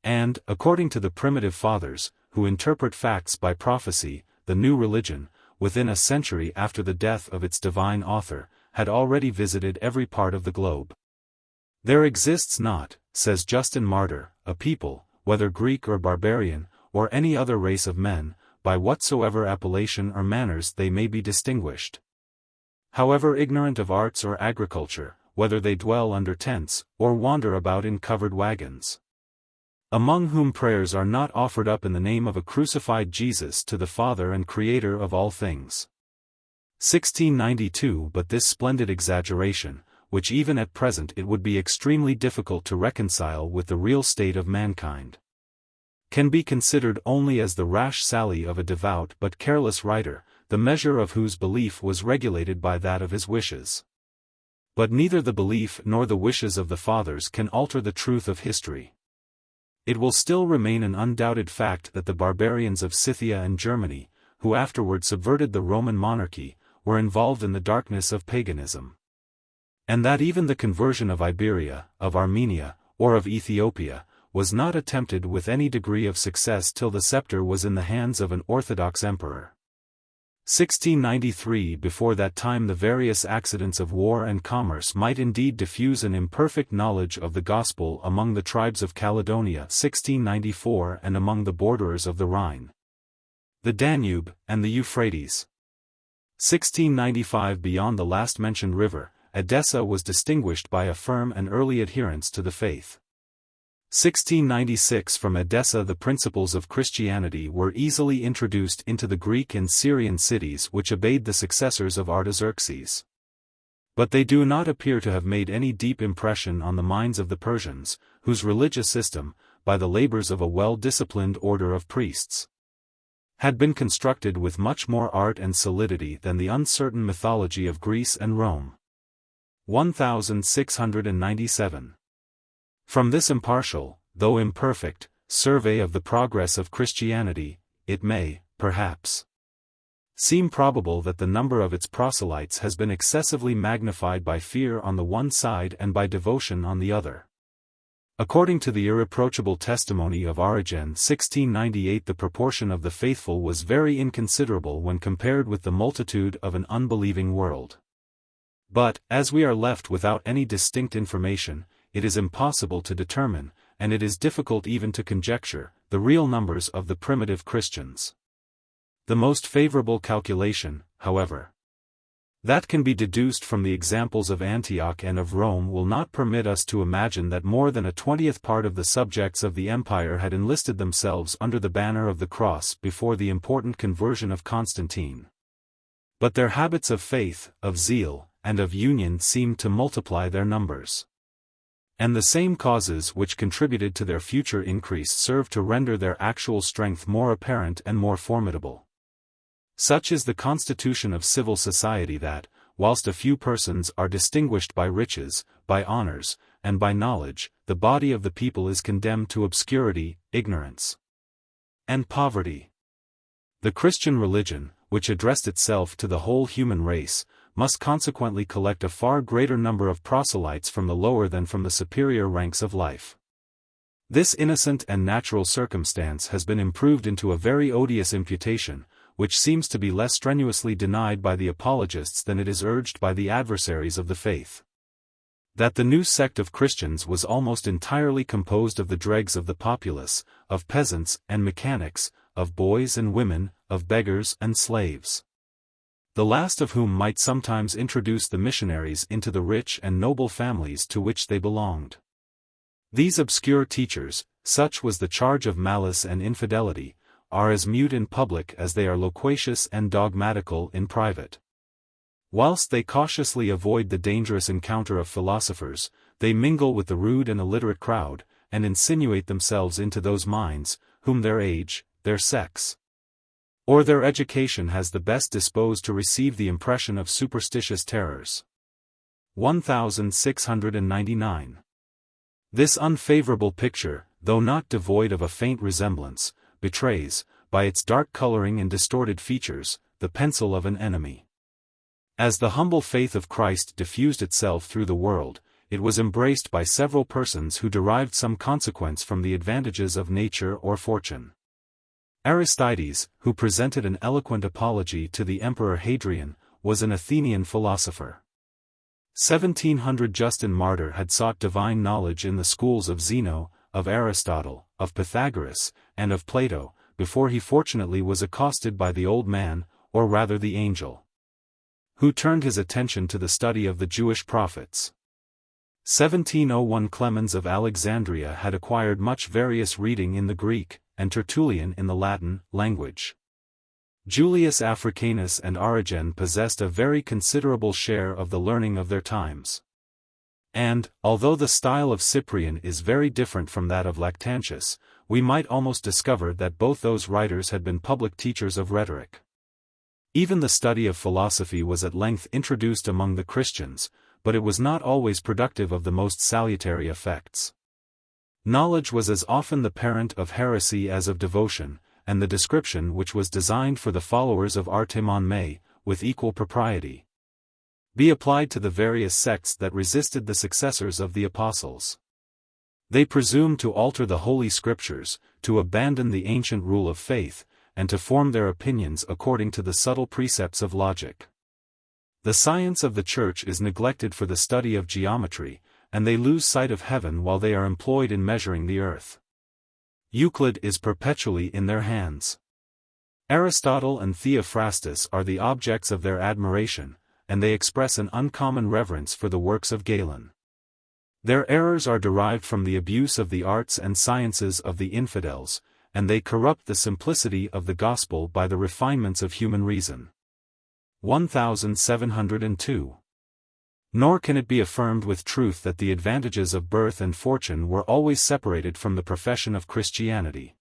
And, according to the primitive fathers, who interpret facts by prophecy, the new religion, within a century after the death of its divine author, had already visited every part of the globe. There exists not, says Justin Martyr, a people, whether Greek or barbarian, or any other race of men, by whatsoever appellation or manners they may be distinguished, however ignorant of arts or agriculture, whether they dwell under tents, or wander about in covered wagons, among whom prayers are not offered up in the name of a crucified Jesus to the Father and Creator of all things. 1692. But this splendid exaggeration, which even at present it would be extremely difficult to reconcile with the real state of mankind, can be considered only as the rash sally of a devout but careless writer, the measure of whose belief was regulated by that of his wishes. But neither the belief nor the wishes of the fathers can alter the truth of history. It will still remain an undoubted fact that the barbarians of Scythia and Germany, who afterward subverted the Roman monarchy, were involved in the darkness of paganism. And that even the conversion of Iberia, of Armenia, or of Ethiopia, was not attempted with any degree of success till the scepter was in the hands of an orthodox emperor. 1693. Before that time the various accidents of war and commerce might indeed diffuse an imperfect knowledge of the gospel among the tribes of Caledonia 1694 and among the borderers of the Rhine, the Danube, and the Euphrates. 1695. Beyond the last mentioned river, Edessa was distinguished by a firm and early adherence to the faith. 1696. From Edessa the principles of Christianity were easily introduced into the Greek and Syrian cities which obeyed the successors of Artaxerxes. But they do not appear to have made any deep impression on the minds of the Persians, whose religious system, by the labors of a well-disciplined order of priests, had been constructed with much more art and solidity than the uncertain mythology of Greece and Rome. 1697. From this impartial, though imperfect, survey of the progress of Christianity, it may, perhaps, seem probable that the number of its proselytes has been excessively magnified by fear on the one side and by devotion on the other. According to the irreproachable testimony of Origen 1698, the proportion of the faithful was very inconsiderable when compared with the multitude of an unbelieving world. But, as we are left without any distinct information, it is impossible to determine, and it is difficult even to conjecture, the real numbers of the primitive Christians. The most favorable calculation, however, that can be deduced from the examples of Antioch and of Rome will not permit us to imagine that more than a 20th part of the subjects of the empire had enlisted themselves under the banner of the cross before the important conversion of Constantine. But their habits of faith, of zeal, and of union seemed to multiply their numbers. And the same causes which contributed to their future increase served to render their actual strength more apparent and more formidable. Such is the constitution of civil society that, whilst a few persons are distinguished by riches, by honors, and by knowledge, the body of the people is condemned to obscurity, ignorance, and poverty. The Christian religion, which addressed itself to the whole human race, must consequently collect a far greater number of proselytes from the lower than from the superior ranks of life. This innocent and natural circumstance has been improved into a very odious imputation, which seems to be less strenuously denied by the apologists than it is urged by the adversaries of the faith. That the new sect of Christians was almost entirely composed of the dregs of the populace, of peasants and mechanics, of boys and women, of beggars and slaves. The last of whom might sometimes introduce the missionaries into the rich and noble families to which they belonged. These obscure teachers, such was the charge of malice and infidelity, are as mute in public as they are loquacious and dogmatical in private. Whilst they cautiously avoid the dangerous encounter of philosophers, they mingle with the rude and illiterate crowd, and insinuate themselves into those minds, whom their age, their sex, or their education has the best disposed to receive the impression of superstitious terrors. 1699. This unfavorable picture, though not devoid of a faint resemblance, betrays, by its dark coloring and distorted features, the pencil of an enemy. As the humble faith of Christ diffused itself through the world, it was embraced by several persons who derived some consequence from the advantages of nature or fortune. Aristides, who presented an eloquent apology to the Emperor Hadrian, was an Athenian philosopher. 1700 Justin Martyr had sought divine knowledge in the schools of Zeno, of Aristotle, of Pythagoras, and of Plato, before he fortunately was accosted by the old man, or rather the angel, who turned his attention to the study of the Jewish prophets. 1701 Clemens of Alexandria had acquired much various reading in the Greek, and Tertullian in the Latin, language. Julius Africanus and Origen possessed a very considerable share of the learning of their times. And, although the style of Cyprian is very different from that of Lactantius, we might almost discover that both those writers had been public teachers of rhetoric. Even the study of philosophy was at length introduced among the Christians, but it was not always productive of the most salutary effects. Knowledge was as often the parent of heresy as of devotion, and the description which was designed for the followers of Artemon may, with equal propriety, be applied to the various sects that resisted the successors of the apostles. They presumed to alter the Holy Scriptures, to abandon the ancient rule of faith, and to form their opinions according to the subtle precepts of logic. The science of the Church is neglected for the study of geometry, and they lose sight of heaven while they are employed in measuring the earth. Euclid is perpetually in their hands. Aristotle and Theophrastus are the objects of their admiration, and they express an uncommon reverence for the works of Galen. Their errors are derived from the abuse of the arts and sciences of the infidels, and they corrupt the simplicity of the gospel by the refinements of human reason. 1702. Nor can it be affirmed with truth that the advantages of birth and fortune were always separated from the profession of Christianity.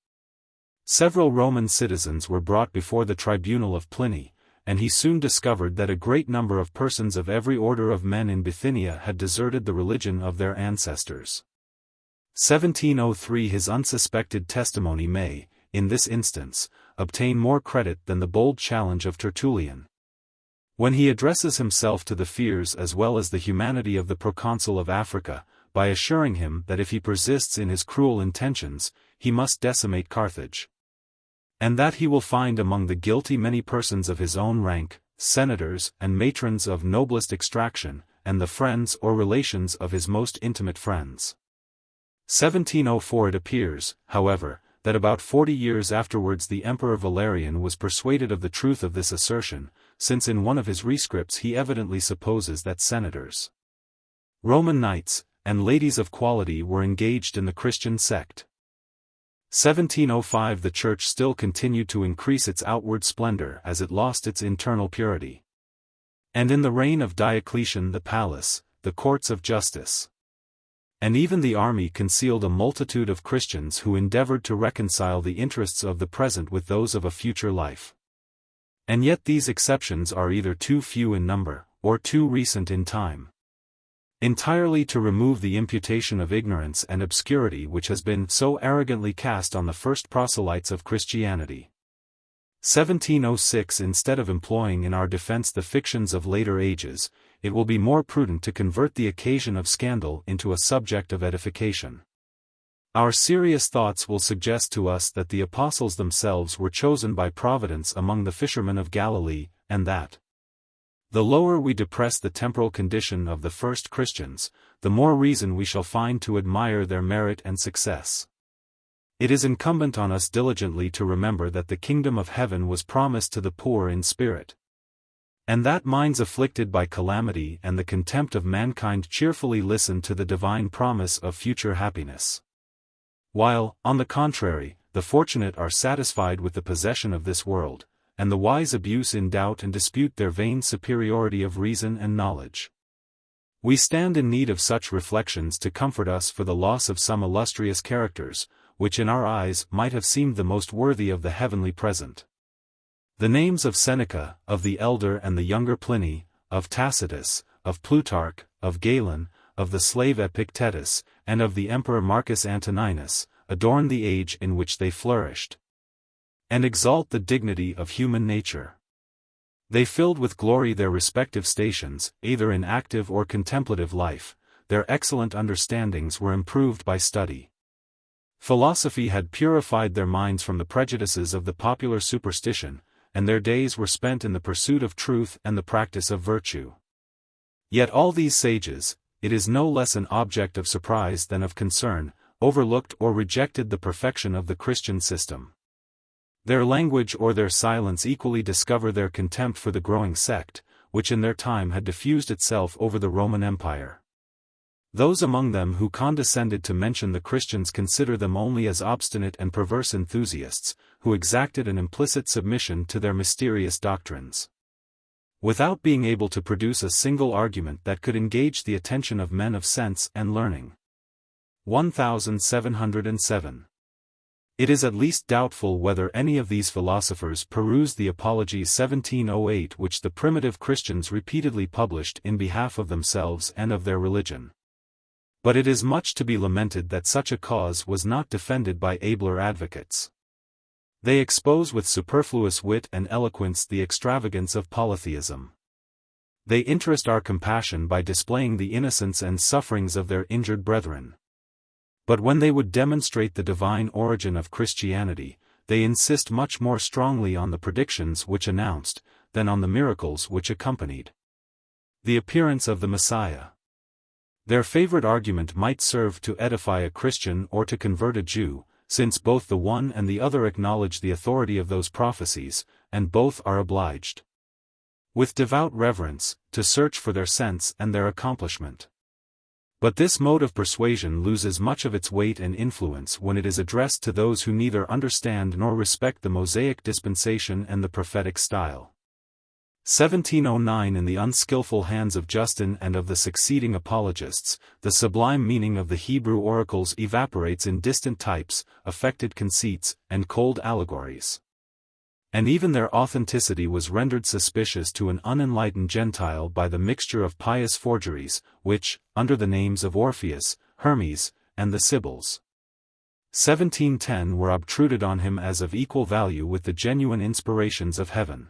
Several Roman citizens were brought before the tribunal of Pliny, and he soon discovered that a great number of persons of every order of men in Bithynia had deserted the religion of their ancestors. 1703 His unsuspected testimony may, in this instance, obtain more credit than the bold challenge of Tertullian. When he addresses himself to the fears as well as the humanity of the proconsul of Africa, by assuring him that if he persists in his cruel intentions, he must decimate Carthage, and that he will find among the guilty many persons of his own rank, senators and matrons of noblest extraction, and the friends or relations of his most intimate friends. 1704 It appears, however, that about 40 years afterwards the Emperor Valerian was persuaded of the truth of this assertion, since in one of his rescripts he evidently supposes that senators, Roman knights, and ladies of quality were engaged in the Christian sect. 1705 The Church still continued to increase its outward splendor as it lost its internal purity. And in the reign of Diocletian the palace, the courts of justice, and even the army concealed a multitude of Christians who endeavored to reconcile the interests of the present with those of a future life. And yet these exceptions are either too few in number, or too recent in time, entirely to remove the imputation of ignorance and obscurity which has been so arrogantly cast on the first proselytes of Christianity. 1706 Instead of employing in our defense the fictions of later ages, it will be more prudent to convert the occasion of scandal into a subject of edification. Our serious thoughts will suggest to us that the apostles themselves were chosen by providence among the fishermen of Galilee, and that The lower we depress the temporal condition of the first Christians, the more reason we shall find to admire their merit and success. It is incumbent on us diligently to remember that the kingdom of heaven was promised to the poor in spirit, and that minds afflicted by calamity and the contempt of mankind cheerfully listen to the divine promise of future happiness. While, on the contrary, the fortunate are satisfied with the possession of this world, and the wise abuse in doubt and dispute their vain superiority of reason and knowledge. We stand in need of such reflections to comfort us for the loss of some illustrious characters, which in our eyes might have seemed the most worthy of the heavenly present. The names of Seneca, of the elder and the younger Pliny, of Tacitus, of Plutarch, of Galen, of the slave Epictetus, and of the emperor Marcus Antoninus, adorn the age in which they flourished, and exalt the dignity of human nature. They filled with glory their respective stations, either in active or contemplative life. Their excellent understandings were improved by study. Philosophy had purified their minds from the prejudices of the popular superstition, and their days were spent in the pursuit of truth and the practice of virtue. Yet all these sages, it is no less an object of surprise than of concern, overlooked or rejected the perfection of the Christian system. Their language or their silence equally discover their contempt for the growing sect, which in their time had diffused itself over the Roman Empire. Those among them who condescended to mention the Christians consider them only as obstinate and perverse enthusiasts, who exacted an implicit submission to their mysterious doctrines, without being able to produce a single argument that could engage the attention of men of sense and learning. 1707. It is at least doubtful whether any of these philosophers perused the Apology 1708 which the primitive Christians repeatedly published in behalf of themselves and of their religion. But it is much to be lamented that such a cause was not defended by abler advocates. They expose with superfluous wit and eloquence the extravagance of polytheism. They interest our compassion by displaying the innocence and sufferings of their injured brethren. But when they would demonstrate the divine origin of Christianity, they insist much more strongly on the predictions which announced, than on the miracles which accompanied the appearance of the Messiah. Their favorite argument might serve to edify a Christian or to convert a Jew, since both the one and the other acknowledge the authority of those prophecies, and both are obliged, with devout reverence, to search for their sense and their accomplishment. But this mode of persuasion loses much of its weight and influence when it is addressed to those who neither understand nor respect the Mosaic dispensation and the prophetic style. 1709 In the unskillful hands of Justin and of the succeeding apologists, the sublime meaning of the Hebrew oracles evaporates in distant types, affected conceits, and cold allegories. And even their authenticity was rendered suspicious to an unenlightened Gentile by the mixture of pious forgeries, which, under the names of Orpheus, Hermes, and the Sibyls, 1710 were obtruded on him as of equal value with the genuine inspirations of heaven.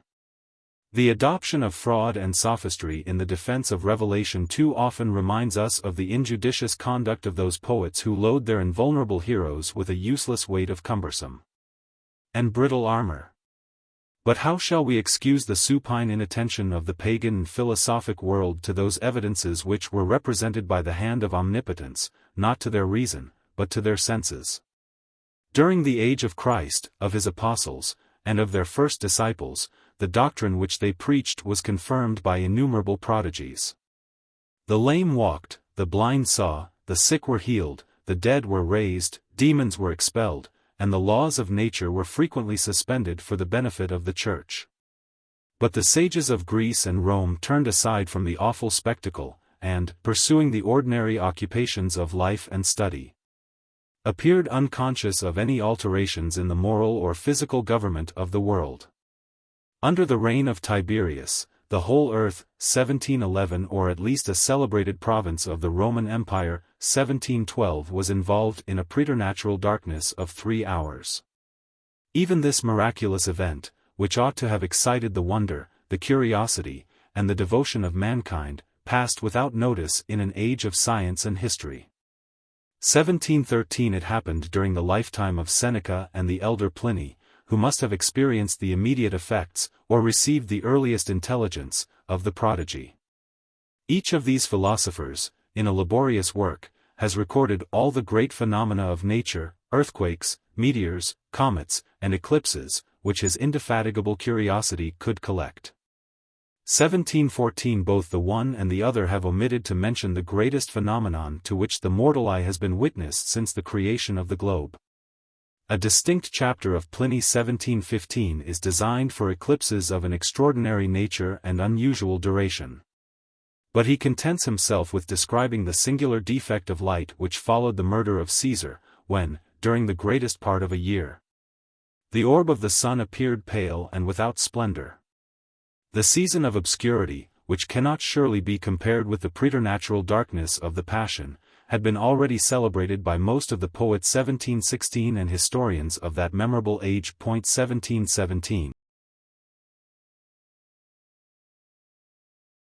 The adoption of fraud and sophistry in the defense of revelation too often reminds us of the injudicious conduct of those poets who load their invulnerable heroes with a useless weight of cumbersome and brittle armor. But how shall we excuse the supine inattention of the pagan and philosophic world to those evidences which were represented by the hand of omnipotence, not to their reason, but to their senses? During the age of Christ, of his apostles, and of their first disciples, the doctrine which they preached was confirmed by innumerable prodigies. The lame walked, the blind saw, the sick were healed, the dead were raised, demons were expelled, and the laws of nature were frequently suspended for the benefit of the Church. But the sages of Greece and Rome turned aside from the awful spectacle, and, pursuing the ordinary occupations of life and study, appeared unconscious of any alterations in the moral or physical government of the world. Under the reign of Tiberius, the whole earth, 1711 or at least a celebrated province of the Roman Empire, 1712 was involved in a preternatural darkness of 3 hours. Even this miraculous event, which ought to have excited the wonder, the curiosity, and the devotion of mankind, passed without notice in an age of science and history. 1713 It happened during the lifetime of Seneca and the elder Pliny, who must have experienced the immediate effects, or received the earliest intelligence, of the prodigy. Each of these philosophers, in a laborious work, has recorded all the great phenomena of nature, earthquakes, meteors, comets, and eclipses, which his indefatigable curiosity could collect. 1714. Both the one and the other have omitted to mention the greatest phenomenon to which the mortal eye has been witness since the creation of the globe. A distinct chapter of Pliny 1715 is designed for eclipses of an extraordinary nature and unusual duration. But he contents himself with describing the singular defect of light which followed the murder of Caesar, when, during the greatest part of a year, the orb of the sun appeared pale and without splendor. The season of obscurity, which cannot surely be compared with the preternatural darkness of the Passion, had been already celebrated by most of the poets 1716 and historians of that memorable age. 1717.